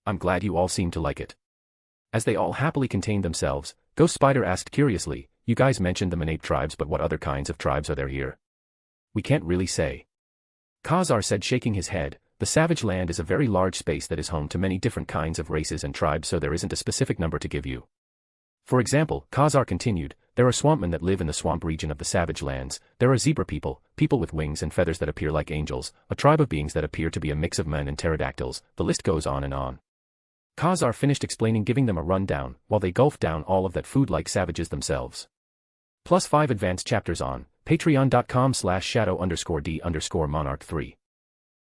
I'm glad you all seem to like it. As they all happily contained themselves, Ghost Spider asked curiously, you guys mentioned the man-ape tribes, but what other kinds of tribes are there here? We can't really say. Khazar said, shaking his head, the Savage Land is a very large space that is home to many different kinds of races and tribes, so there isn't a specific number to give you. For example, Khazar continued, there are swampmen that live in the swamp region of the Savage Lands, there are zebra people, people with wings and feathers that appear like angels, a tribe of beings that appear to be a mix of men and pterodactyls, the list goes on and on. Khazar finished explaining, giving them a rundown, while they gulped down all of that food like savages themselves. +5 advanced chapters on patreon.com/shadow_d_monarch3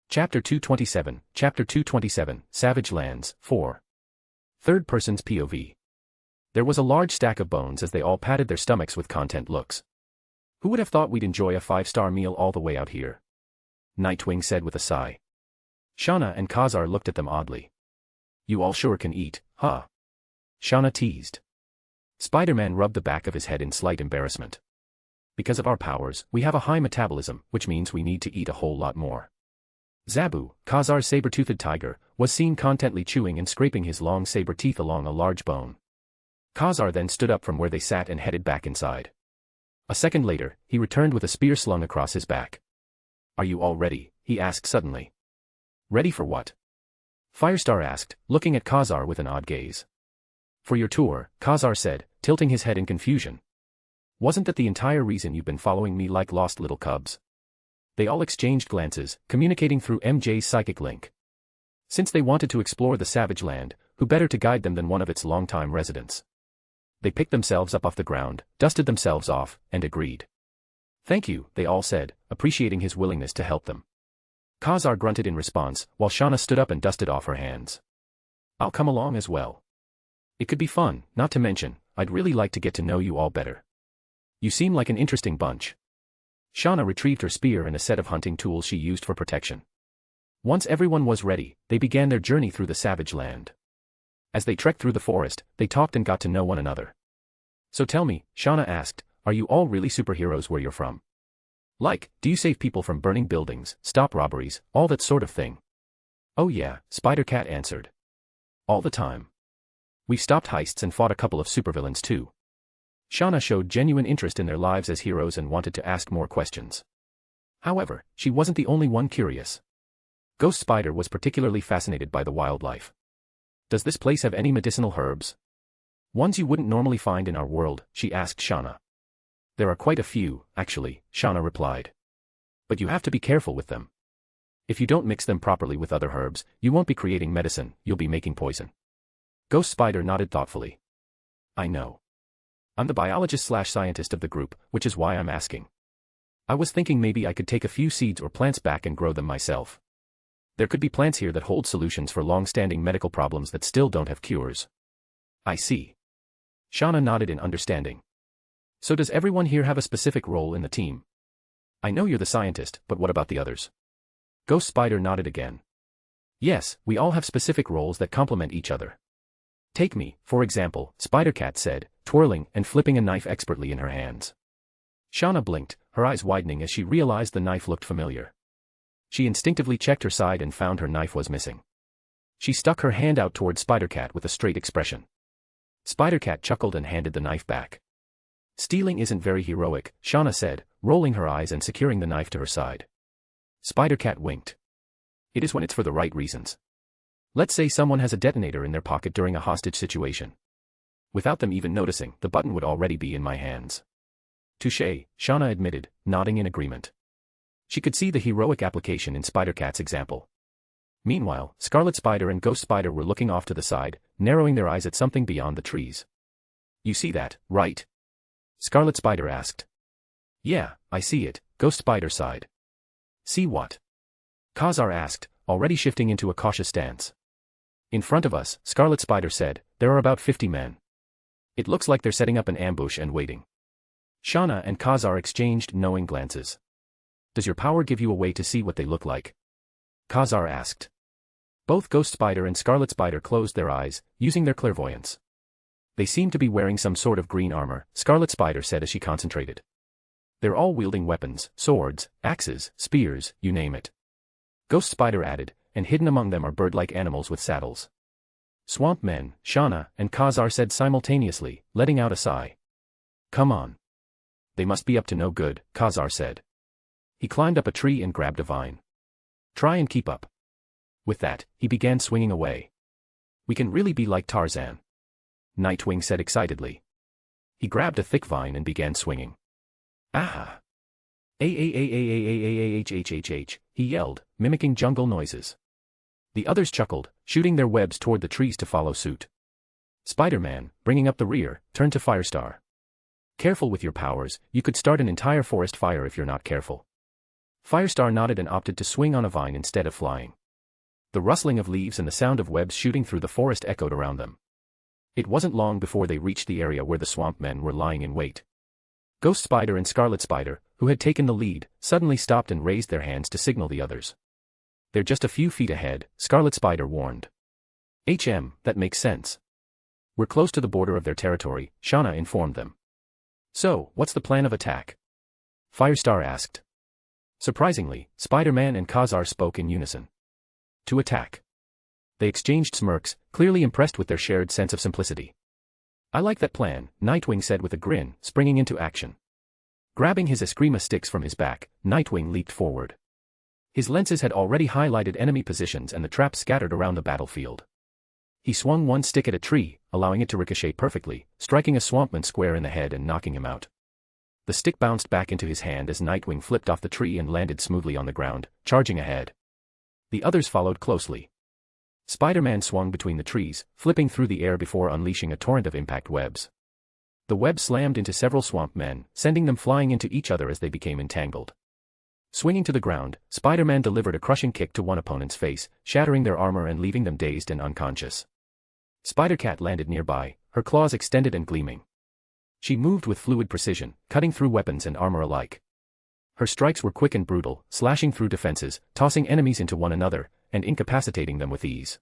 Chapter 227, Savage Lands, 4. Third person's POV. There was a large stack of bones as they all patted their stomachs with content looks. Who would have thought we'd enjoy a 5-star meal all the way out here? Nightwing said with a sigh. Shauna and Khazar looked at them oddly. You all sure can eat, huh? Shauna teased. Spider-Man rubbed the back of his head in slight embarrassment. Because of our powers, we have a high metabolism, which means we need to eat a whole lot more. Zabu, Khazar's saber-toothed tiger, was seen contently chewing and scraping his long saber teeth along a large bone. Khazar then stood up from where they sat and headed back inside. A second later, he returned with a spear slung across his back. Are you all ready? He asked suddenly. Ready for what? Firestar asked, looking at Khazar with an odd gaze. For your tour, Khazar said, tilting his head in confusion. Wasn't that the entire reason you've been following me like lost little cubs? They all exchanged glances, communicating through MJ's psychic link. Since they wanted to explore the Savage Land, who better to guide them than one of its longtime residents? They picked themselves up off the ground, dusted themselves off, and agreed. Thank you, they all said, appreciating his willingness to help them. Khazar grunted in response, while Shauna stood up and dusted off her hands. I'll come along as well. It could be fun, not to mention, I'd really like to get to know you all better. You seem like an interesting bunch. Shauna retrieved her spear and a set of hunting tools she used for protection. Once everyone was ready, they began their journey through the Savage Land. As they trekked through the forest, they talked and got to know one another. So tell me, Shauna asked, are you all really superheroes where you're from? Like, do you save people from burning buildings, stop robberies, all that sort of thing? Oh yeah, Spider-Cat answered. All the time. We've stopped heists and fought a couple of supervillains too. Shauna showed genuine interest in their lives as heroes and wanted to ask more questions. However, she wasn't the only one curious. Ghost Spider was particularly fascinated by the wildlife. Does this place have any medicinal herbs? Ones you wouldn't normally find in our world, she asked Shauna. There are quite a few, actually, Shauna replied. But you have to be careful with them. If you don't mix them properly with other herbs, you won't be creating medicine, you'll be making poison. Ghost Spider nodded thoughtfully. I know. I'm the biologist/scientist of the group, which is why I'm asking. I was thinking maybe I could take a few seeds or plants back and grow them myself. There could be plants here that hold solutions for long-standing medical problems that still don't have cures. I see. Shauna nodded in understanding. So does everyone here have a specific role in the team? I know you're the scientist, but what about the others? Ghost Spider nodded again. Yes, we all have specific roles that complement each other. Take me, for example, Spider-Cat said, twirling and flipping a knife expertly in her hands. Shauna blinked, her eyes widening as she realized the knife looked familiar. She instinctively checked her side and found her knife was missing. She stuck her hand out toward Spider-Cat with a straight expression. Spider-Cat chuckled and handed the knife back. Stealing isn't very heroic, Shauna said, rolling her eyes and securing the knife to her side. Spider-Cat winked. It is when it's for the right reasons. Let's say someone has a detonator in their pocket during a hostage situation. Without them even noticing, the button would already be in my hands. Touché, Shauna admitted, nodding in agreement. She could see the heroic application in Spider-Cat's example. Meanwhile, Scarlet Spider and Ghost Spider were looking off to the side, narrowing their eyes at something beyond the trees. You see that, right? Scarlet Spider asked. Yeah, I see it, Ghost Spider sighed. See what? Khazar asked, already shifting into a cautious stance. In front of us, Scarlet Spider said, there are about 50 men. It looks like they're setting up an ambush and waiting. Shauna and Khazar exchanged knowing glances. Does your power give you a way to see what they look like? Khazar asked. Both Ghost Spider and Scarlet Spider closed their eyes, using their clairvoyance. They seem to be wearing some sort of green armor, Scarlet Spider said as she concentrated. They're all wielding weapons, swords, axes, spears, you name it. Ghost Spider added, and hidden among them are bird-like animals with saddles. Swamp men, Shauna and Khazar said simultaneously, letting out a sigh. Come on. They must be up to no good, Khazar said. He climbed up a tree and grabbed a vine. Try and keep up. With that, he began swinging away. We can really be like Tarzan. Nightwing said excitedly. He grabbed a thick vine and began swinging. Ah! A-H-H-H-H-H, he yelled, mimicking jungle noises. The others chuckled, shooting their webs toward the trees to follow suit. Spider-Man, bringing up the rear, turned to Firestar. Careful with your powers, you could start an entire forest fire if you're not careful. Firestar nodded and opted to swing on a vine instead of flying. The rustling of leaves and the sound of webs shooting through the forest echoed around them. It wasn't long before they reached the area where the swamp men were lying in wait. Ghost Spider and Scarlet Spider, who had taken the lead, suddenly stopped and raised their hands to signal the others. "They're just a few feet ahead," Scarlet Spider warned. That makes sense. "We're close to the border of their territory," Shauna informed them. "So, what's the plan of attack?" Firestar asked. Surprisingly, Spider-Man and Khazar spoke in unison. "To attack." They exchanged smirks, clearly impressed with their shared sense of simplicity. "I like that plan," Nightwing said with a grin, springing into action. Grabbing his Eskrima sticks from his back, Nightwing leaped forward. His lenses had already highlighted enemy positions and the traps scattered around the battlefield. He swung one stick at a tree, allowing it to ricochet perfectly, striking a swampman square in the head and knocking him out. The stick bounced back into his hand as Nightwing flipped off the tree and landed smoothly on the ground, charging ahead. The others followed closely. Spider-Man swung between the trees, flipping through the air before unleashing a torrent of impact webs. The web slammed into several swamp men, sending them flying into each other as they became entangled. Swinging to the ground, Spider-Man delivered a crushing kick to one opponent's face, shattering their armor and leaving them dazed and unconscious. Spider-Cat landed nearby, her claws extended and gleaming. She moved with fluid precision, cutting through weapons and armor alike. Her strikes were quick and brutal, slashing through defenses, tossing enemies into one another, and incapacitating them with ease.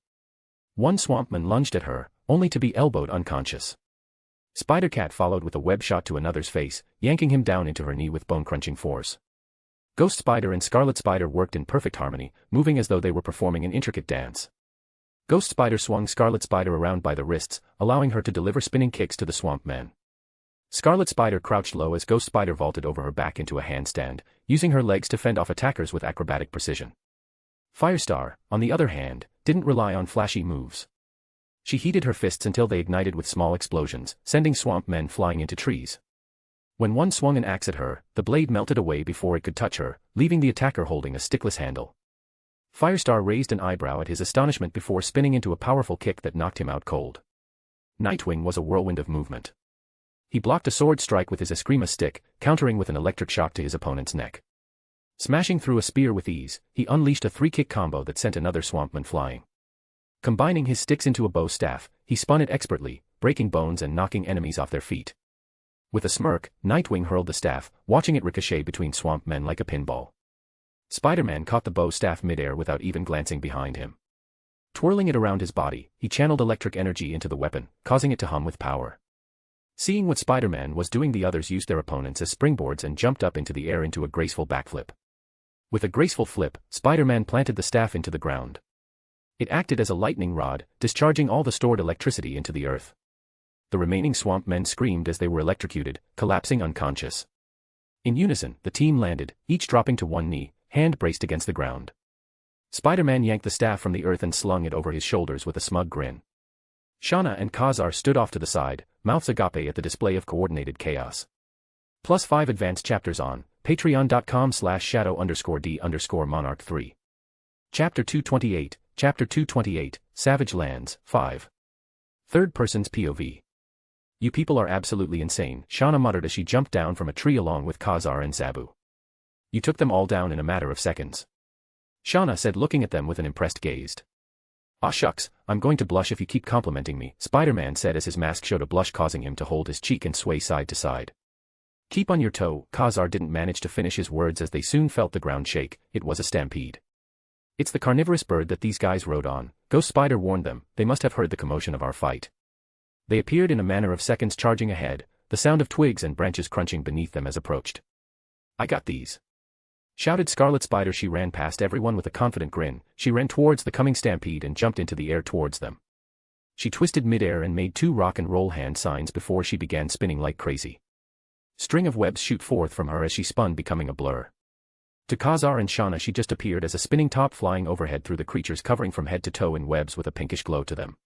One swampman lunged at her, only to be elbowed unconscious. Spider-Cat followed with a web shot to another's face, yanking him down into her knee with bone-crunching force. Ghost Spider and Scarlet Spider worked in perfect harmony, moving as though they were performing an intricate dance. Ghost Spider swung Scarlet Spider around by the wrists, allowing her to deliver spinning kicks to the swamp man. Scarlet Spider crouched low as Ghost Spider vaulted over her back into a handstand, using her legs to fend off attackers with acrobatic precision. Firestar, on the other hand, didn't rely on flashy moves. She heated her fists until they ignited with small explosions, sending swamp men flying into trees. When one swung an axe at her, the blade melted away before it could touch her, leaving the attacker holding a stickless handle. Firestar raised an eyebrow at his astonishment before spinning into a powerful kick that knocked him out cold. Nightwing was a whirlwind of movement. He blocked a sword strike with his Eskrima stick, countering with an electric shock to his opponent's neck. Smashing through a spear with ease, he unleashed a three-kick combo that sent another swampman flying. Combining his sticks into a bow staff, he spun it expertly, breaking bones and knocking enemies off their feet. With a smirk, Nightwing hurled the staff, watching it ricochet between swamp men like a pinball. Spider-Man caught the bow staff midair without even glancing behind him. Twirling it around his body, he channeled electric energy into the weapon, causing it to hum with power. Seeing what Spider-Man was doing, the others used their opponents as springboards and jumped up into the air into a graceful backflip. With a graceful flip, Spider-Man planted the staff into the ground. It acted as a lightning rod, discharging all the stored electricity into the earth. The remaining swamp men screamed as they were electrocuted, collapsing unconscious. In unison, the team landed, each dropping to one knee, hand braced against the ground. Spider-Man yanked the staff from the earth and slung it over his shoulders with a smug grin. Shauna and Khazar stood off to the side, mouths agape at the display of coordinated chaos. +5 advanced chapters on patreon.com/shadow_d_monarch3. Chapter 228, Chapter 228, Savage Lands, 5. Third person's POV. "You people are absolutely insane," Shauna muttered as she jumped down from a tree along with Khazar and Zabu. "You took them all down in a matter of seconds," Shauna said, looking at them with an impressed gaze. "Aw shucks, I'm going to blush if you keep complimenting me," Spider-Man said as his mask showed a blush, causing him to hold his cheek and sway side to side. "Keep on your toe." Khazar didn't manage to finish his words as they soon felt the ground shake. It was a stampede. "It's the carnivorous bird that these guys rode on," Ghost Spider warned them. "They must have heard the commotion of our fight." They appeared in a matter of seconds, charging ahead, the sound of twigs and branches crunching beneath them as approached. "I got these," shouted Scarlet Spider. She ran past everyone with a confident grin. She ran towards the coming stampede and jumped into the air towards them. She twisted midair and made 2 rock and roll hand signs before she began spinning like crazy. String of webs shoot forth from her as she spun, becoming a blur. To Khazar and Shauna, she just appeared as a spinning top flying overhead through the creatures, covering from head to toe in webs with a pinkish glow to them.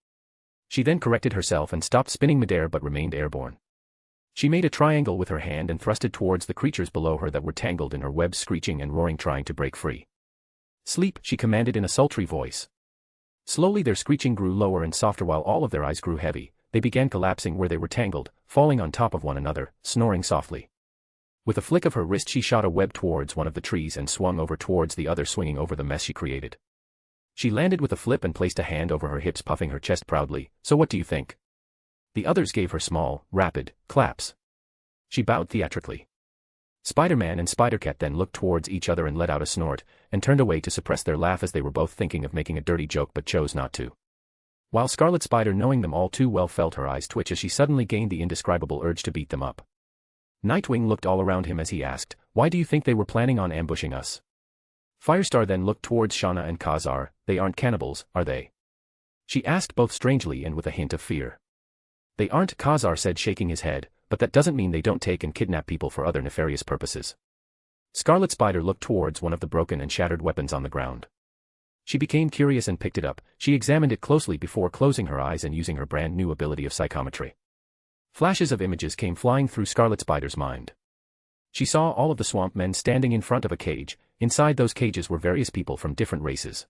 She then corrected herself and stopped spinning midair but remained airborne. She made a triangle with her hand and thrust it towards the creatures below her that were tangled in her webs, screeching and roaring, trying to break free. "Sleep," she commanded in a sultry voice. Slowly their screeching grew lower and softer while all of their eyes grew heavy. They began collapsing where they were tangled, falling on top of one another, snoring softly. With a flick of her wrist she shot a web towards one of the trees and swung over towards the other, swinging over the mess she created. She landed with a flip and placed a hand over her hips, puffing her chest proudly. So what do you think? The others gave her small, rapid claps. She bowed theatrically. Spider-Man and Spider-Cat then looked towards each other and let out a snort, and turned away to suppress their laugh as they were both thinking of making a dirty joke but chose not to. While Scarlet Spider, knowing them all too well, felt her eyes twitch as she suddenly gained the indescribable urge to beat them up. Nightwing looked all around him as he asked, "Why do you think they were planning on ambushing us?" Firestar then looked towards Shauna and Khazar. "They aren't cannibals, are they?" she asked, both strangely and with a hint of fear. "They aren't," Khazar said, shaking his head, "but that doesn't mean they don't take and kidnap people for other nefarious purposes." Scarlet Spider looked towards one of the broken and shattered weapons on the ground. She became curious and picked it up. She examined it closely before closing her eyes and using her brand new ability of psychometry. Flashes of images came flying through Scarlet Spider's mind. She saw all of the swamp men standing in front of a cage. Inside those cages were various people from different races.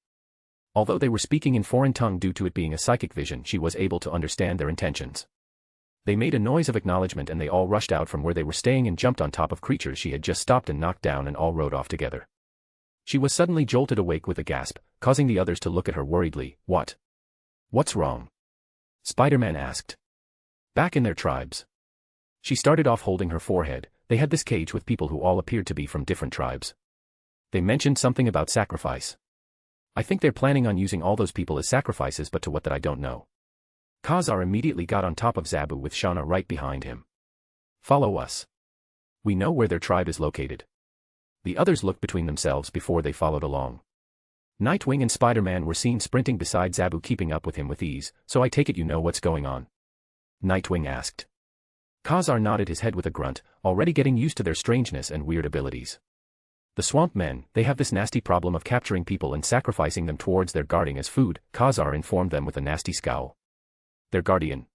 Although they were speaking in foreign tongue due to it being a psychic vision, she was able to understand their intentions. They made a noise of acknowledgement and they all rushed out from where they were staying and jumped on top of creatures she had just stopped and knocked down, and all rode off together. She was suddenly jolted awake with a gasp, causing the others to look at her worriedly. What's wrong?" Spider-Man asked. "Back in their tribes." She started off holding her forehead. "They had this cage with people who all appeared to be from different tribes. They mentioned something about sacrifice. I think they're planning on using all those people as sacrifices, but to what that I don't know." Khazar immediately got on top of Zabu with Shauna right behind him. "Follow us. We know where their tribe is located." The others looked between themselves before they followed along. Nightwing and Spider-Man were seen sprinting beside Zabu, keeping up with him with ease. "So I take it you know what's going on?" Nightwing asked. Khazar nodded his head with a grunt, already getting used to their strangeness and weird abilities. "The swamp men, they have this nasty problem of capturing people and sacrificing them towards their guarding as food," Khazar informed them with a nasty scowl. "Their guardian?"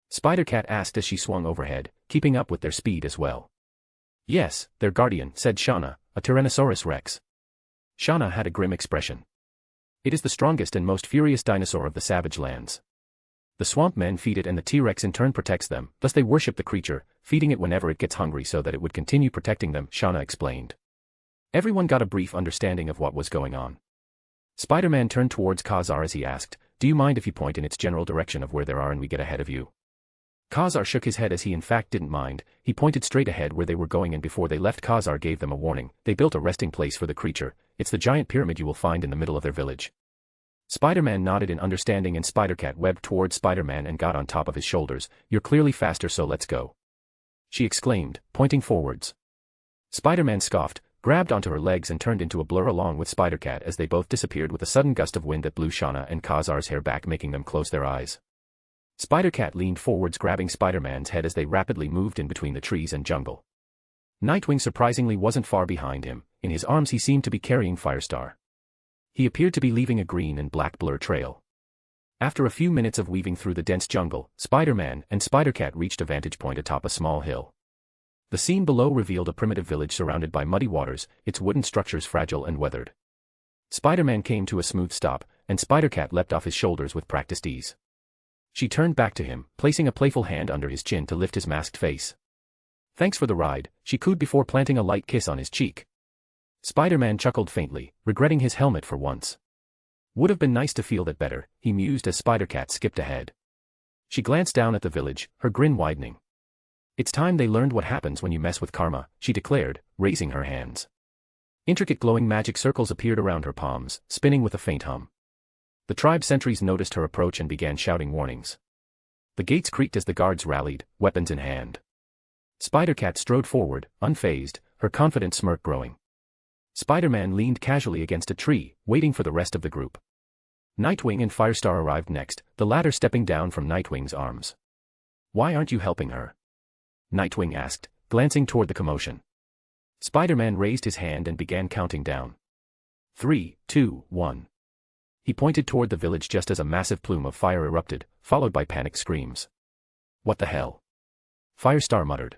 Spider-Cat asked as she swung overhead, keeping up with their speed as well. "Yes, their guardian," said Shauna, "a Tyrannosaurus Rex." Shauna had a grim expression. "It is the strongest and most furious dinosaur of the Savage Lands. The swamp men feed it and the T-Rex in turn protects them, thus they worship the creature, feeding it whenever it gets hungry so that it would continue protecting them," Shauna explained. Everyone got a brief understanding of what was going on. Spider-Man turned towards Khazar as he asked, "Do you mind if you point in its general direction of where they are and we get ahead of you?" Khazar shook his head as he in fact didn't mind. He pointed straight ahead where they were going, and before they left Khazar gave them a warning. "They built a resting place for the creature. It's the giant pyramid you will find in the middle of their village." Spider-Man nodded in understanding and Spider-Cat webbed towards Spider-Man and got on top of his shoulders. "You're clearly faster, so let's go," she exclaimed, pointing forwards. Spider-Man scoffed, grabbed onto her legs and turned into a blur along with Spider-Cat as they both disappeared with a sudden gust of wind that blew Shauna and Khazar's hair back, making them close their eyes. Spider-Cat leaned forwards, grabbing Spider-Man's head as they rapidly moved in between the trees and jungle. Nightwing surprisingly wasn't far behind him. In his arms he seemed to be carrying Firestar. He appeared to be leaving a green and black blur trail. After a few minutes of weaving through the dense jungle, Spider-Man and Spider-Cat reached a vantage point atop a small hill. The scene below revealed a primitive village surrounded by muddy waters, its wooden structures fragile and weathered. Spider-Man came to a smooth stop, and Spider-Cat leapt off his shoulders with practiced ease. She turned back to him, placing a playful hand under his chin to lift his masked face. "Thanks for the ride," she cooed before planting a light kiss on his cheek. Spider-Man chuckled faintly, regretting his helmet for once. "Would have been nice to feel that better," he mused as Spider-Cat skipped ahead. She glanced down at the village, her grin widening. "It's time they learned what happens when you mess with karma," she declared, raising her hands. Intricate glowing magic circles appeared around her palms, spinning with a faint hum. The tribe sentries noticed her approach and began shouting warnings. The gates creaked as the guards rallied, weapons in hand. Spider-Cat strode forward, unfazed, her confident smirk growing. Spider-Man leaned casually against a tree, waiting for the rest of the group. Nightwing and Firestar arrived next, the latter stepping down from Nightwing's arms. "Why aren't you helping her?" Nightwing asked, glancing toward the commotion. Spider-Man raised his hand and began counting down. 3, 2, 1. He pointed toward the village just as a massive plume of fire erupted, followed by panicked screams. "What the hell?" Firestar muttered.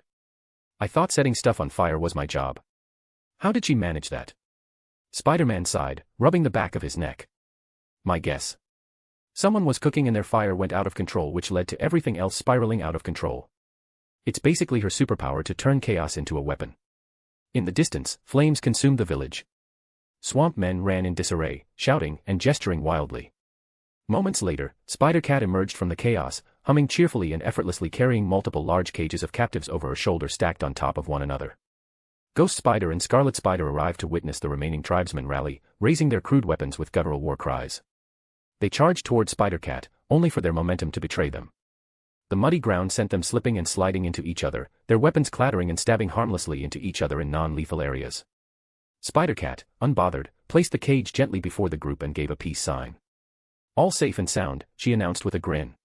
"I thought setting stuff on fire was my job. How did she manage that?" Spider-Man sighed, rubbing the back of his neck. "My guess. Someone was cooking and their fire went out of control, which led to everything else spiraling out of control. It's basically her superpower to turn chaos into a weapon." In the distance, flames consumed the village. Swamp men ran in disarray, shouting and gesturing wildly. Moments later, Spider-Cat emerged from the chaos, humming cheerfully and effortlessly, carrying multiple large cages of captives over her shoulder stacked on top of one another. Ghost Spider and Scarlet Spider arrived to witness the remaining tribesmen rally, raising their crude weapons with guttural war cries. They charged toward Spider-Cat, only for their momentum to betray them. The muddy ground sent them slipping and sliding into each other, their weapons clattering and stabbing harmlessly into each other in non-lethal areas. Spider-Cat, unbothered, placed the cage gently before the group and gave a peace sign. All safe and sound, she announced with a grin.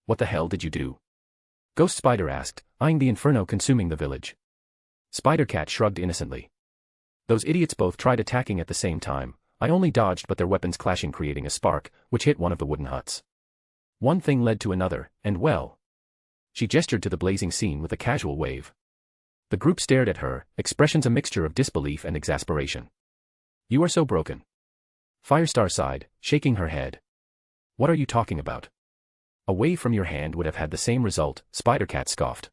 What the hell did you do? Ghost Spider asked, eyeing the inferno consuming the village. Spider-Cat shrugged innocently. Those idiots both tried attacking at the same time. I only dodged, but their weapons clashing creating a spark, which hit one of the wooden huts. One thing led to another, and well. She gestured to the blazing scene with a casual wave. The group stared at her, expressions a mixture of disbelief and exasperation. You are so broken. Firestar sighed, shaking her head. What are you talking about? A wave from your hand would have had the same result, Spider-Cat scoffed.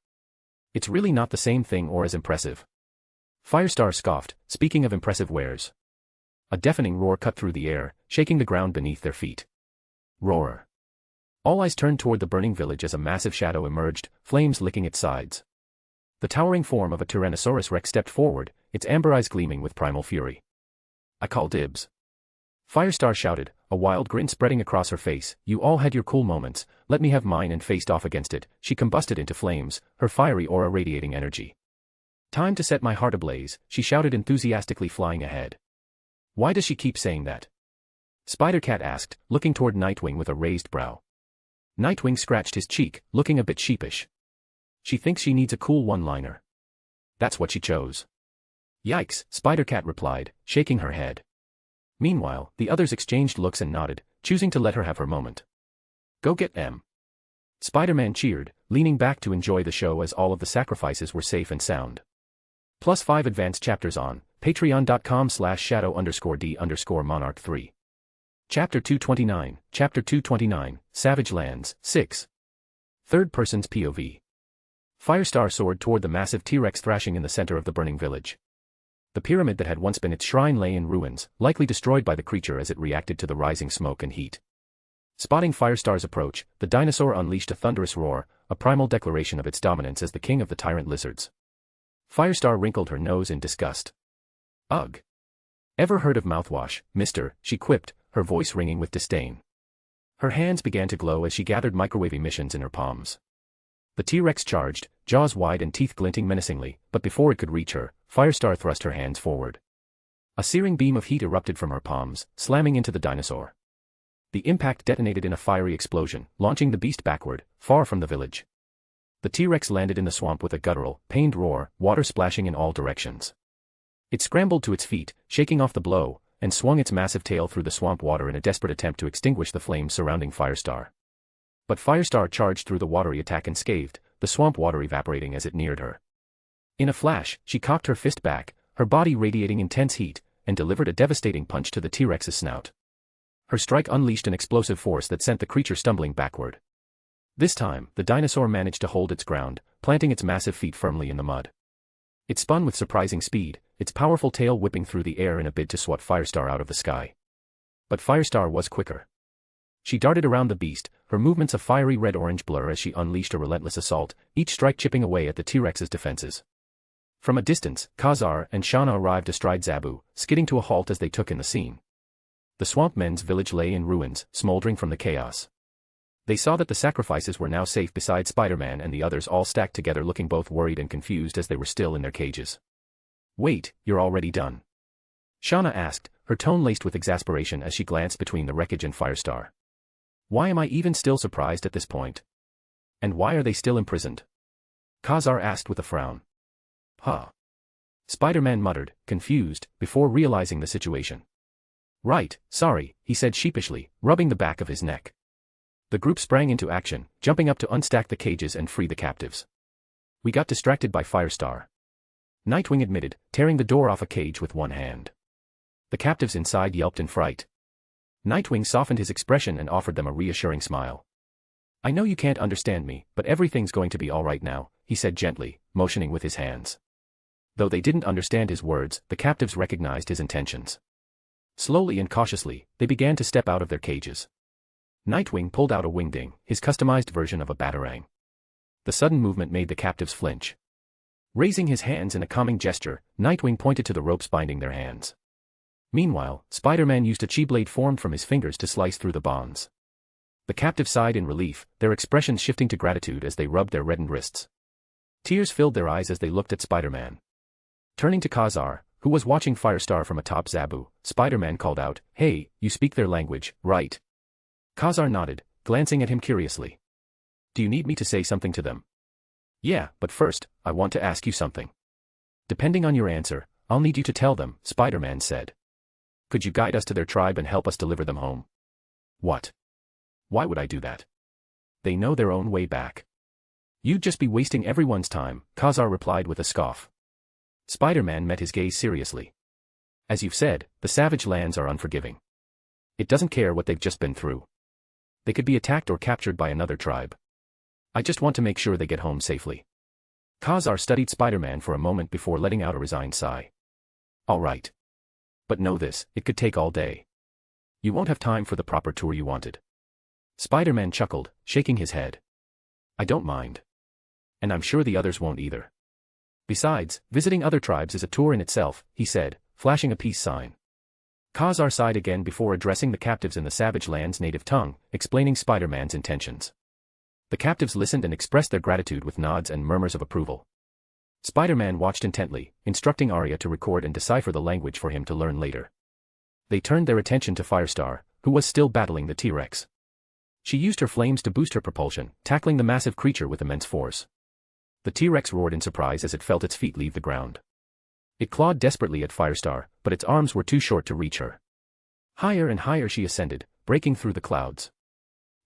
It's really not the same thing or as impressive. Firestar scoffed, speaking of impressive wares. A deafening roar cut through the air, shaking the ground beneath their feet. Roar. All eyes turned toward the burning village as a massive shadow emerged, flames licking its sides. The towering form of a Tyrannosaurus Rex stepped forward, its amber eyes gleaming with primal fury. I call dibs. Firestar shouted, a wild grin spreading across her face. You all had your cool moments, let me have mine, and faced off against it. She combusted into flames, her fiery aura radiating energy. Time to set my heart ablaze, she shouted, enthusiastically flying ahead. Why does she keep saying that? Spider-Cat asked, looking toward Nightwing with a raised brow. Nightwing scratched his cheek, looking a bit sheepish. She thinks she needs a cool one-liner. That's what she chose. Yikes, Spider-Cat replied, shaking her head. Meanwhile, the others exchanged looks and nodded, choosing to let her have her moment. Go get them. Spider-Man cheered, leaning back to enjoy the show as all of the sacrifices were safe and sound. +5 advanced chapters on patreon.com/shadow_d_monarch3. Chapter 229, Chapter 229, Savage Lands, 6. Third person's POV. Firestar soared toward the massive T-Rex thrashing in the center of the burning village. The pyramid that had once been its shrine lay in ruins, likely destroyed by the creature as it reacted to the rising smoke and heat. Spotting Firestar's approach, the dinosaur unleashed a thunderous roar, a primal declaration of its dominance as the king of the tyrant lizards. Firestar wrinkled her nose in disgust. Ugh. Ever heard of mouthwash, mister? She quipped, her voice ringing with disdain. Her hands began to glow as she gathered microwave emissions in her palms. The T-Rex charged, jaws wide and teeth glinting menacingly, but before it could reach her, Firestar thrust her hands forward. A searing beam of heat erupted from her palms, slamming into the dinosaur. The impact detonated in a fiery explosion, launching the beast backward, far from the village. The T-Rex landed in the swamp with a guttural, pained roar, water splashing in all directions. It scrambled to its feet, shaking off the blow, and swung its massive tail through the swamp water in a desperate attempt to extinguish the flames surrounding Firestar. But Firestar charged through the watery attack unscathed, the swamp water evaporating as it neared her. In a flash, she cocked her fist back, her body radiating intense heat, and delivered a devastating punch to the T-Rex's snout. Her strike unleashed an explosive force that sent the creature stumbling backward. This time, the dinosaur managed to hold its ground, planting its massive feet firmly in the mud. It spun with surprising speed, its powerful tail whipping through the air in a bid to swat Firestar out of the sky. But Firestar was quicker. She darted around the beast, her movements a fiery red-orange blur as she unleashed a relentless assault, each strike chipping away at the T-Rex's defenses. From a distance, Khazar and Shauna arrived astride Zabu, skidding to a halt as they took in the scene. The Swamp Men's village lay in ruins, smoldering from the chaos. They saw that the sacrifices were now safe beside Spider-Man and the others all stacked together looking both worried and confused as they were still in their cages. Wait, you're already done? Shauna asked, her tone laced with exasperation as she glanced between the wreckage and Firestar. Why am I even still surprised at this point? And why are they still imprisoned? Khazar asked with a frown. Huh. Spider-Man muttered, confused, before realizing the situation. Right, sorry, he said sheepishly, rubbing the back of his neck. The group sprang into action, jumping up to unstack the cages and free the captives. We got distracted by Firestar. Nightwing admitted, tearing the door off a cage with one hand. The captives inside yelped in fright. Nightwing softened his expression and offered them a reassuring smile. I know you can't understand me, but everything's going to be all right now, he said gently, motioning with his hands. Though they didn't understand his words, the captives recognized his intentions. Slowly and cautiously, they began to step out of their cages. Nightwing pulled out a wingding, his customized version of a batarang. The sudden movement made the captives flinch. Raising his hands in a calming gesture, Nightwing pointed to the ropes binding their hands. Meanwhile, Spider-Man used a chi blade formed from his fingers to slice through the bonds. The captives sighed in relief, their expressions shifting to gratitude as they rubbed their reddened wrists. Tears filled their eyes as they looked at Spider-Man. Turning to Khazar, who was watching Firestar from atop Zabu, Spider-Man called out, "Hey, you speak their language, right?" Khazar nodded, glancing at him curiously. "Do you need me to say something to them?" "Yeah, but first, I want to ask you something." "Depending on your answer, I'll need you to tell them," Spider-Man said. "Could you guide us to their tribe and help us deliver them home?" "What? Why would I do that? They know their own way back." "You'd just be wasting everyone's time," Khazar replied with a scoff. Spider-Man met his gaze seriously. "As you've said, the Savage Lands are unforgiving. It doesn't care what they've just been through. They could be attacked or captured by another tribe. I just want to make sure they get home safely." Khazar studied Spider-Man for a moment before letting out a resigned sigh. "All right. But know this, it could take all day. You won't have time for the proper tour you wanted." Spider-Man chuckled, shaking his head. "I don't mind. And I'm sure the others won't either. Besides, visiting other tribes is a tour in itself," he said, flashing a peace sign. Khazar sighed again before addressing the captives in the Savage Land's native tongue, explaining Spider-Man's intentions. The captives listened and expressed their gratitude with nods and murmurs of approval. Spider-Man watched intently, instructing Arya to record and decipher the language for him to learn later. They turned their attention to Firestar, who was still battling the T-Rex. She used her flames to boost her propulsion, tackling the massive creature with immense force. The T-Rex roared in surprise as it felt its feet leave the ground. It clawed desperately at Firestar, but its arms were too short to reach her. Higher and higher she ascended, breaking through the clouds.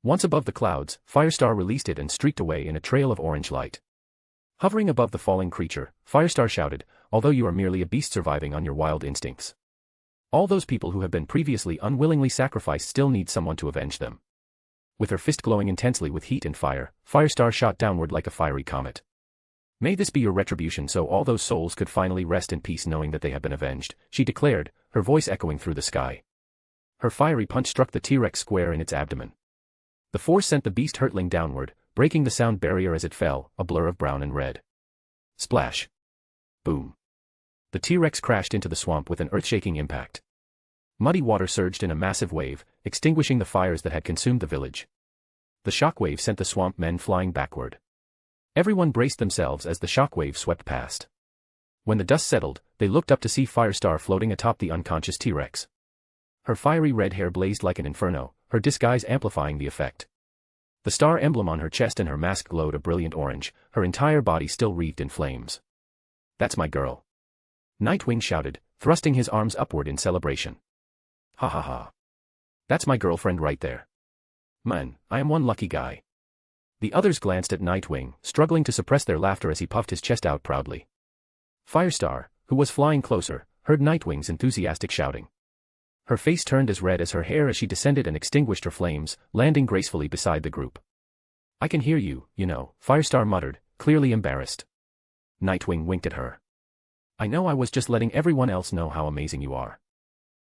Once above the clouds, Firestar released it and streaked away in a trail of orange light. Hovering above the falling creature, Firestar shouted, "Although you are merely a beast surviving on your wild instincts. All those people who have been previously unwillingly sacrificed still need someone to avenge them." With her fist glowing intensely with heat and fire, Firestar shot downward like a fiery comet. "May this be your retribution so all those souls could finally rest in peace knowing that they have been avenged," she declared, her voice echoing through the sky. Her fiery punch struck the T-Rex square in its abdomen. The force sent the beast hurtling downward, breaking the sound barrier as it fell, a blur of brown and red. Splash. Boom. The T-Rex crashed into the swamp with an earth-shaking impact. Muddy water surged in a massive wave, extinguishing the fires that had consumed the village. The shockwave sent the swamp men flying backward. Everyone braced themselves as the shockwave swept past. When the dust settled, they looked up to see Firestar floating atop the unconscious T-Rex. Her fiery red hair blazed like an inferno, her disguise amplifying the effect. The star emblem on her chest and her mask glowed a brilliant orange, her entire body still wreathed in flames. "That's my girl," Nightwing shouted, thrusting his arms upward in celebration. "Ha ha ha. That's my girlfriend right there. Man, I am one lucky guy." The others glanced at Nightwing, struggling to suppress their laughter as he puffed his chest out proudly. Firestar, who was flying closer, heard Nightwing's enthusiastic shouting. Her face turned as red as her hair as she descended and extinguished her flames, landing gracefully beside the group. "I can hear you, you know," Firestar muttered, clearly embarrassed. Nightwing winked at her. "I know, I was just letting everyone else know how amazing you are."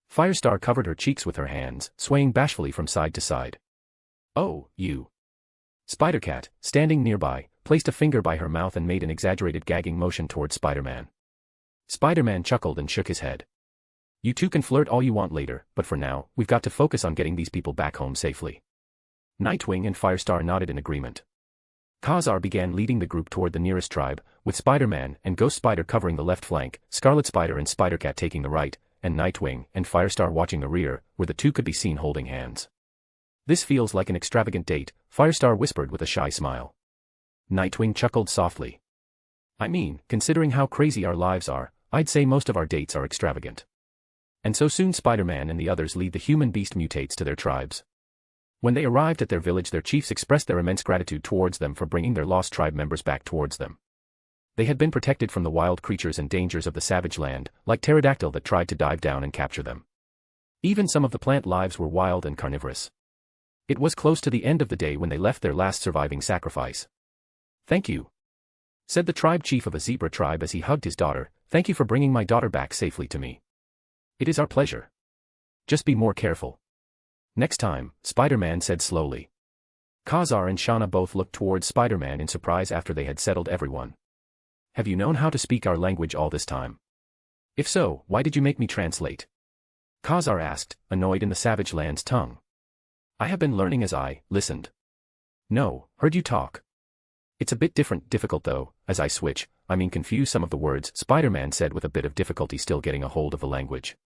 Firestar covered her cheeks with her hands, swaying bashfully from side to side. "Oh, you." Spider-Cat, standing nearby, placed a finger by her mouth and made an exaggerated gagging motion toward Spider-Man. Spider-Man chuckled and shook his head. "You two can flirt all you want later, but for now, we've got to focus on getting these people back home safely." Nightwing and Firestar nodded in agreement. Khazar began leading the group toward the nearest tribe, with Spider-Man and Ghost Spider covering the left flank, Scarlet Spider and Spider-Cat taking the right, and Nightwing and Firestar watching the rear, where the two could be seen holding hands. "This feels like an extravagant date," Firestar whispered with a shy smile. Nightwing chuckled softly. "I mean, considering how crazy our lives are, I'd say most of our dates are extravagant." And so soon Spider-Man and the others lead the human-beast mutates to their tribes. When they arrived at their village, their chiefs expressed their immense gratitude towards them for bringing their lost tribe members back towards them. They had been protected from the wild creatures and dangers of the savage land, like pterodactyl that tried to dive down and capture them. Even some of the plant lives were wild and carnivorous. It was close to the end of the day when they left their last surviving sacrifice. "Thank you." said the tribe chief of a zebra tribe as he hugged his daughter. "Thank you for bringing my daughter back safely to me. It is our pleasure. Just be more careful next time," Spider-Man said slowly. Khazar and Shauna both looked towards Spider-Man in surprise after they had settled everyone. "Have you known how to speak our language all this time? If so, why did you make me translate?" Khazar asked, annoyed in the Savage Land's tongue. "I have been learning as I listened." "No, heard you talk. It's a bit difficult though, as I confuse some of the words," Spider-Man said with a bit of difficulty still getting a hold of the language.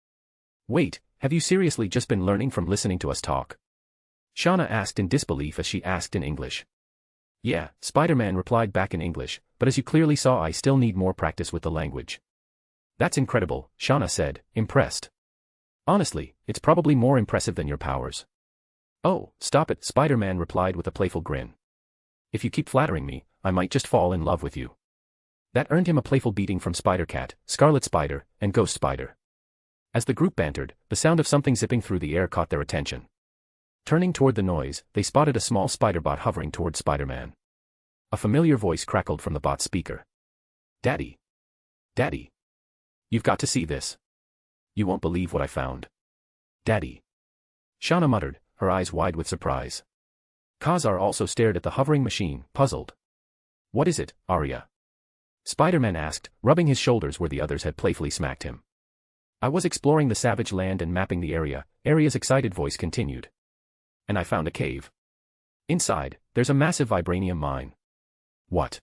"Wait, have you seriously just been learning from listening to us talk?" Shauna asked in disbelief as she asked in English. "Yeah," Spider-Man replied back in English, "but as you clearly saw, I still need more practice with the language." "That's incredible," Shauna said, impressed. "Honestly, it's probably more impressive than your powers." "Oh, stop it," Spider-Man replied with a playful grin. "If you keep flattering me, I might just fall in love with you." That earned him a playful beating from Spider-Cat, Scarlet Spider, and Ghost Spider. As the group bantered, the sound of something zipping through the air caught their attention. Turning toward the noise, they spotted a small spider bot hovering toward Spider-Man. A familiar voice crackled from the bot's speaker. "Daddy. Daddy. You've got to see this. You won't believe what I found. Daddy." Shauna muttered, her eyes wide with surprise. Khazar also stared at the hovering machine, puzzled. "What is it, Arya?" Spider-Man asked, rubbing his shoulders where the others had playfully smacked him. "I was exploring the Savage Land and mapping the area," Arya's excited voice continued. "And I found a cave. Inside, there's a massive vibranium mine." "What?"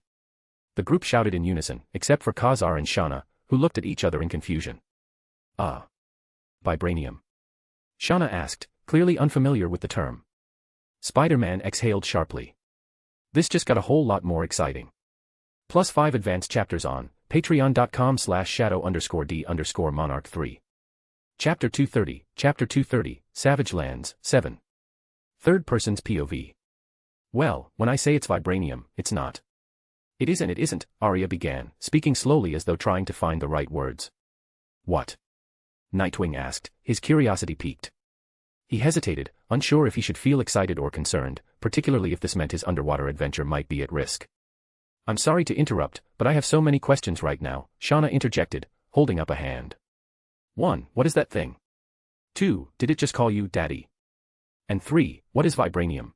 The group shouted in unison, except for Khazar and Shauna, who looked at each other in confusion. Vibranium?" Shauna asked, clearly unfamiliar with the term. Spider-Man exhaled sharply. This just got a whole lot more exciting. +5 advanced chapters on patreon.com/shadow_d_monarch3. Chapter 230, Savage Lands, 7. Third person's POV. "Well, when I say it's vibranium, it's not. It is and it isn't," Arya began, speaking slowly as though trying to find the right words. "What?" Nightwing asked, his curiosity piqued. He hesitated, unsure if he should feel excited or concerned, particularly if this meant his underwater adventure might be at risk. "I'm sorry to interrupt, but I have so many questions right now," Shauna interjected, holding up a hand. 1. What is that thing? 2. Did it just call you Daddy? And 3. What is vibranium?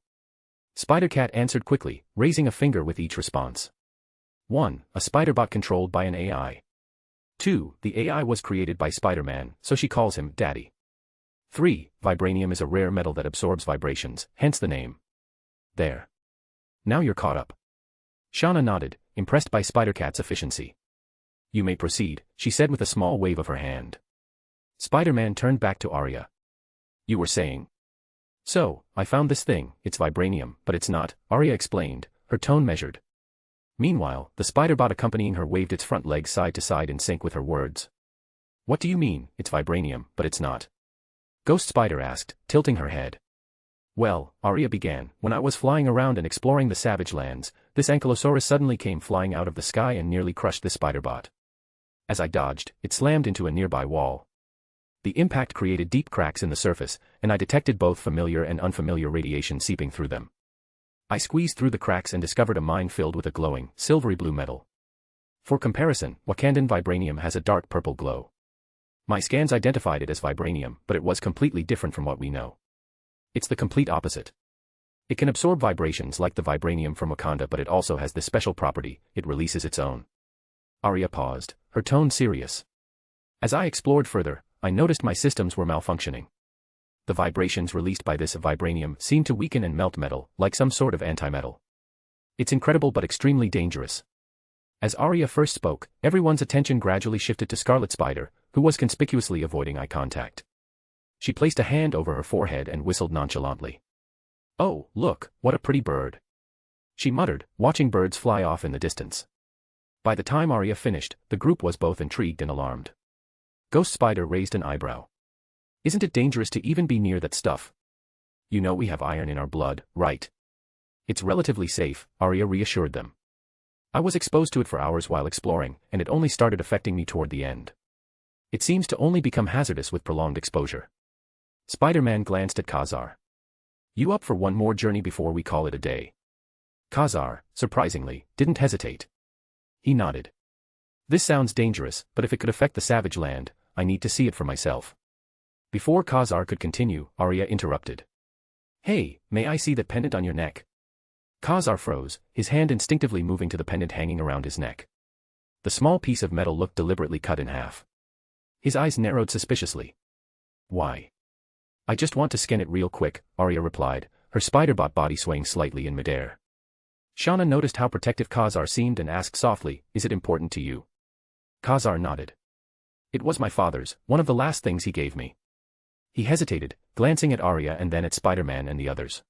Spider-Cat answered quickly, raising a finger with each response. 1. A spider-bot controlled by an AI. 2. The AI was created by Spider-Man, so she calls him Daddy. 3. Vibranium is a rare metal that absorbs vibrations, hence the name. There. Now you're caught up. Shauna nodded, impressed by Spider-Cat's efficiency. "You may proceed," she said with a small wave of her hand. Spider-Man turned back to Arya. "You were saying?" "So, I found this thing, it's vibranium, but it's not," Arya explained, her tone measured. Meanwhile, the spider-bot accompanying her waved its front legs side to side in sync with her words. "What do you mean, it's vibranium, but it's not?" Ghost Spider asked, tilting her head. "Well," Arya began, "when I was flying around and exploring the Savage Lands, this Ankylosaurus suddenly came flying out of the sky and nearly crushed this spider-bot. As I dodged, it slammed into a nearby wall. The impact created deep cracks in the surface, and I detected both familiar and unfamiliar radiation seeping through them. I squeezed through the cracks and discovered a mine filled with a glowing, silvery blue metal. For comparison, Wakandan vibranium has a dark purple glow. My scans identified it as vibranium, but it was completely different from what we know. It's the complete opposite. It can absorb vibrations like the vibranium from Wakanda, but it also has this special property, it releases its own." Arya paused, her tone serious. "As I explored further, I noticed my systems were malfunctioning. The vibrations released by this vibranium seemed to weaken and melt metal, like some sort of antimetal. It's incredible but extremely dangerous." As Arya first spoke, everyone's attention gradually shifted to Scarlet Spider, who was conspicuously avoiding eye contact. She placed a hand over her forehead and whistled nonchalantly. "Oh, look, what a pretty bird," she muttered, watching birds fly off in the distance. By the time Arya finished, the group was both intrigued and alarmed. Ghost Spider raised an eyebrow. "Isn't it dangerous to even be near that stuff? You know we have iron in our blood, right?" "It's relatively safe," Arya reassured them. "I was exposed to it for hours while exploring, and it only started affecting me toward the end. It seems to only become hazardous with prolonged exposure." Spider-Man glanced at Khazar. "You up for one more journey before we call it a day?" Khazar, surprisingly, didn't hesitate. He nodded. This sounds dangerous, but if it could affect the savage land, I need to see it for myself. Before Khazar could continue, Arya interrupted. Hey, may I see that pendant on your neck? Khazar froze, his hand instinctively moving to the pendant hanging around his neck. The small piece of metal looked deliberately cut in half. His eyes narrowed suspiciously. Why? I just want to scan it real quick, Arya replied, her spider-bot body swaying slightly in midair. Shauna noticed how protective Khazar seemed and asked softly, is it important to you? Khazar nodded. It was my father's, one of the last things he gave me. He hesitated, glancing at Arya and then at Spider-Man and the others.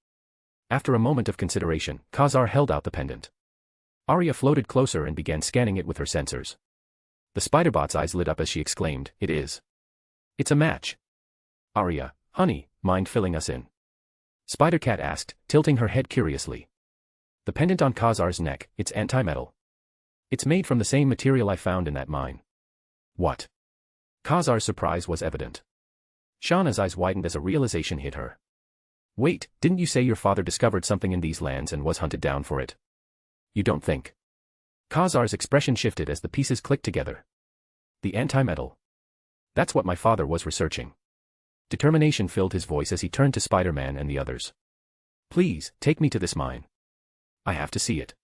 After a moment of consideration, Khazar held out the pendant. Arya floated closer and began scanning it with her sensors. The spider-bot's eyes lit up as she exclaimed, it is. It's a match. Arya, honey, mind filling us in? Spider-Cat asked, tilting her head curiously. The pendant on Khazar's neck, it's anti-metal. It's made from the same material I found in that mine. What? Khazar's surprise was evident. Shauna's eyes widened as a realization hit her. Wait, didn't you say your father discovered something in these lands and was hunted down for it? You don't think? Khazar's expression shifted as the pieces clicked together. The anti-metal. That's what my father was researching. Determination filled his voice as he turned to Spider-Man and the others. Please, take me to this mine. I have to see it.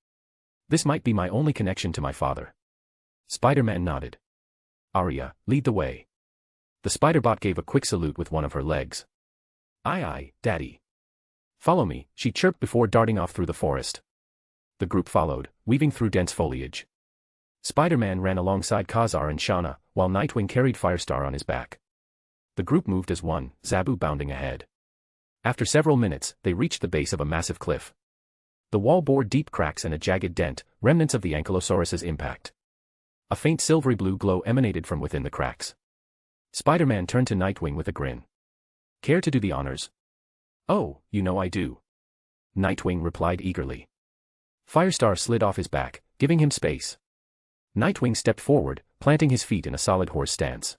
This might be my only connection to my father. Spider-Man nodded. Arya, lead the way. The spider-bot gave a quick salute with one of her legs. Aye, Daddy. Follow me, she chirped before darting off through the forest. The group followed, weaving through dense foliage. Spider-Man ran alongside Khazar and Shauna, while Nightwing carried Firestar on his back. The group moved as one, Zabu bounding ahead. After several minutes, they reached the base of a massive cliff. The wall bore deep cracks and a jagged dent, remnants of the Ankylosaurus's impact. A faint silvery blue glow emanated from within the cracks. Spider-Man turned to Nightwing with a grin. Care to do the honors? Oh, you know I do. Nightwing replied eagerly. Firestar slid off his back, giving him space. Nightwing stepped forward, planting his feet in a solid horse stance.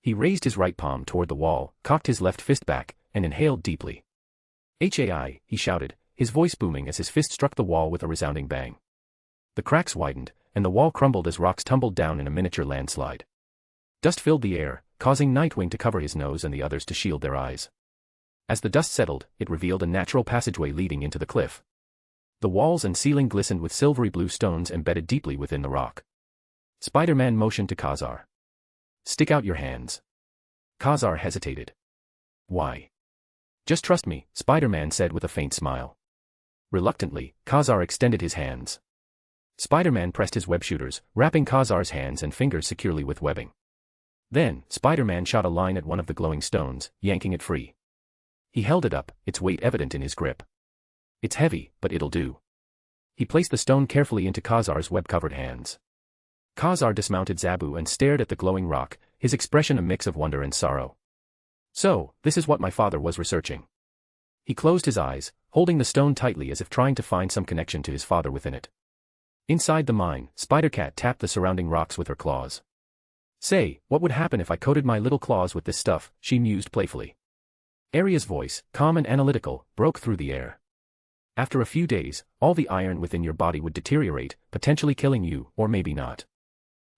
He raised his right palm toward the wall, cocked his left fist back, and inhaled deeply. Hai, he shouted, his voice booming as his fist struck the wall with a resounding bang. The cracks widened, and the wall crumbled as rocks tumbled down in a miniature landslide. Dust filled the air, causing Nightwing to cover his nose and the others to shield their eyes. As the dust settled, it revealed a natural passageway leading into the cliff. The walls and ceiling glistened with silvery blue stones embedded deeply within the rock. Spider-Man motioned to Khazar. Stick out your hands. Khazar hesitated. Why? Just trust me, Spider-Man said with a faint smile. Reluctantly, Khazar extended his hands. Spider-Man pressed his web shooters, wrapping Khazar's hands and fingers securely with webbing. Then, Spider-Man shot a line at one of the glowing stones, yanking it free. He held it up, its weight evident in his grip. It's heavy, but it'll do. He placed the stone carefully into Khazar's web-covered hands. Khazar dismounted Zabu and stared at the glowing rock, his expression a mix of wonder and sorrow. So, this is what my father was researching. He closed his eyes, holding the stone tightly as if trying to find some connection to his father within it. Inside the mine, Spider-Cat tapped the surrounding rocks with her claws. Say, what would happen if I coated my little claws with this stuff, she mused playfully. Arya's voice, calm and analytical, broke through the air. After a few days, all the iron within your body would deteriorate, potentially killing you, or maybe not.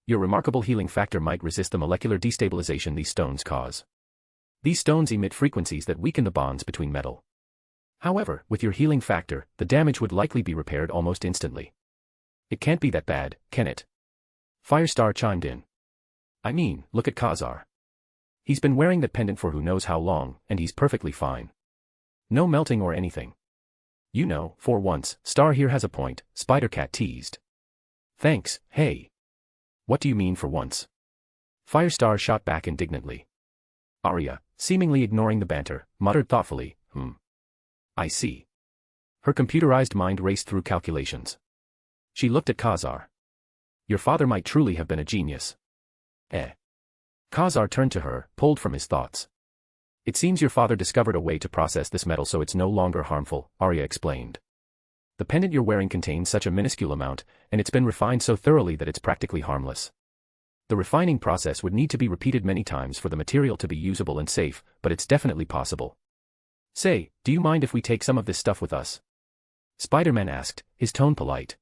Your remarkable healing factor might resist the molecular destabilization these stones cause. These stones emit frequencies that weaken the bonds between metal. However, with your healing factor, the damage would likely be repaired almost instantly. It can't be that bad, can it? Firestar chimed in. I mean, look at Khazar. He's been wearing that pendant for who knows how long, and he's perfectly fine. No melting or anything. You know, for once, Star here has a point, Spider-Cat teased. Thanks, hey. What do you mean for once? Firestar shot back indignantly. Arya, seemingly ignoring the banter, muttered thoughtfully, I see. Her computerized mind raced through calculations. She looked at Khazar. Your father might truly have been a genius. Khazar turned to her, pulled from his thoughts. It seems your father discovered a way to process this metal so it's no longer harmful, Arya explained. The pendant you're wearing contains such a minuscule amount, and it's been refined so thoroughly that it's practically harmless. The refining process would need to be repeated many times for the material to be usable and safe, but it's definitely possible. Say, do you mind if we take some of this stuff with us? Spider-Man asked, his tone polite.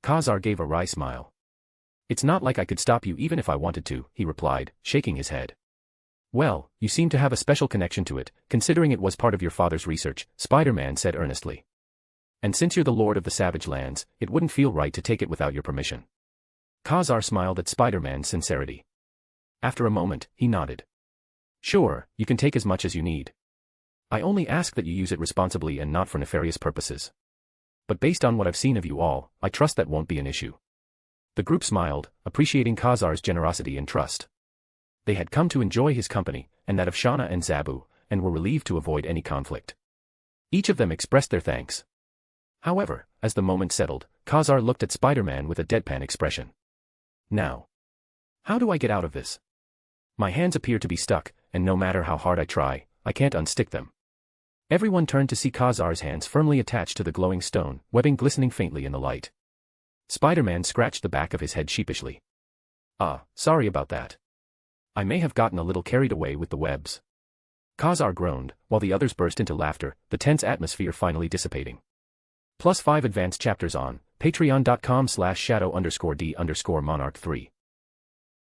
Khazar gave a wry smile. It's not like I could stop you even if I wanted to, he replied, shaking his head. Well, you seem to have a special connection to it, considering it was part of your father's research, Spider-Man said earnestly. And since you're the Lord of the Savage Lands, it wouldn't feel right to take it without your permission. Khazar smiled at Spider-Man's sincerity. After a moment, he nodded. Sure, you can take as much as you need. I only ask that you use it responsibly and not for nefarious purposes. But based on what I've seen of you all, I trust that won't be an issue. The group smiled, appreciating Khazar's generosity and trust. They had come to enjoy his company, and that of Shauna and Zabu, and were relieved to avoid any conflict. Each of them expressed their thanks. However, as the moment settled, Khazar looked at Spider-Man with a deadpan expression. Now, how do I get out of this? My hands appear to be stuck, and no matter how hard I try, I can't unstick them. Everyone turned to see Khazar's hands firmly attached to the glowing stone, webbing glistening faintly in the light. Spider-Man scratched the back of his head sheepishly. Sorry about that. I may have gotten a little carried away with the webs. Khazar groaned, while the others burst into laughter, the tense atmosphere finally dissipating. +5 advanced chapters on patreon.com/shadow_d_monarch3.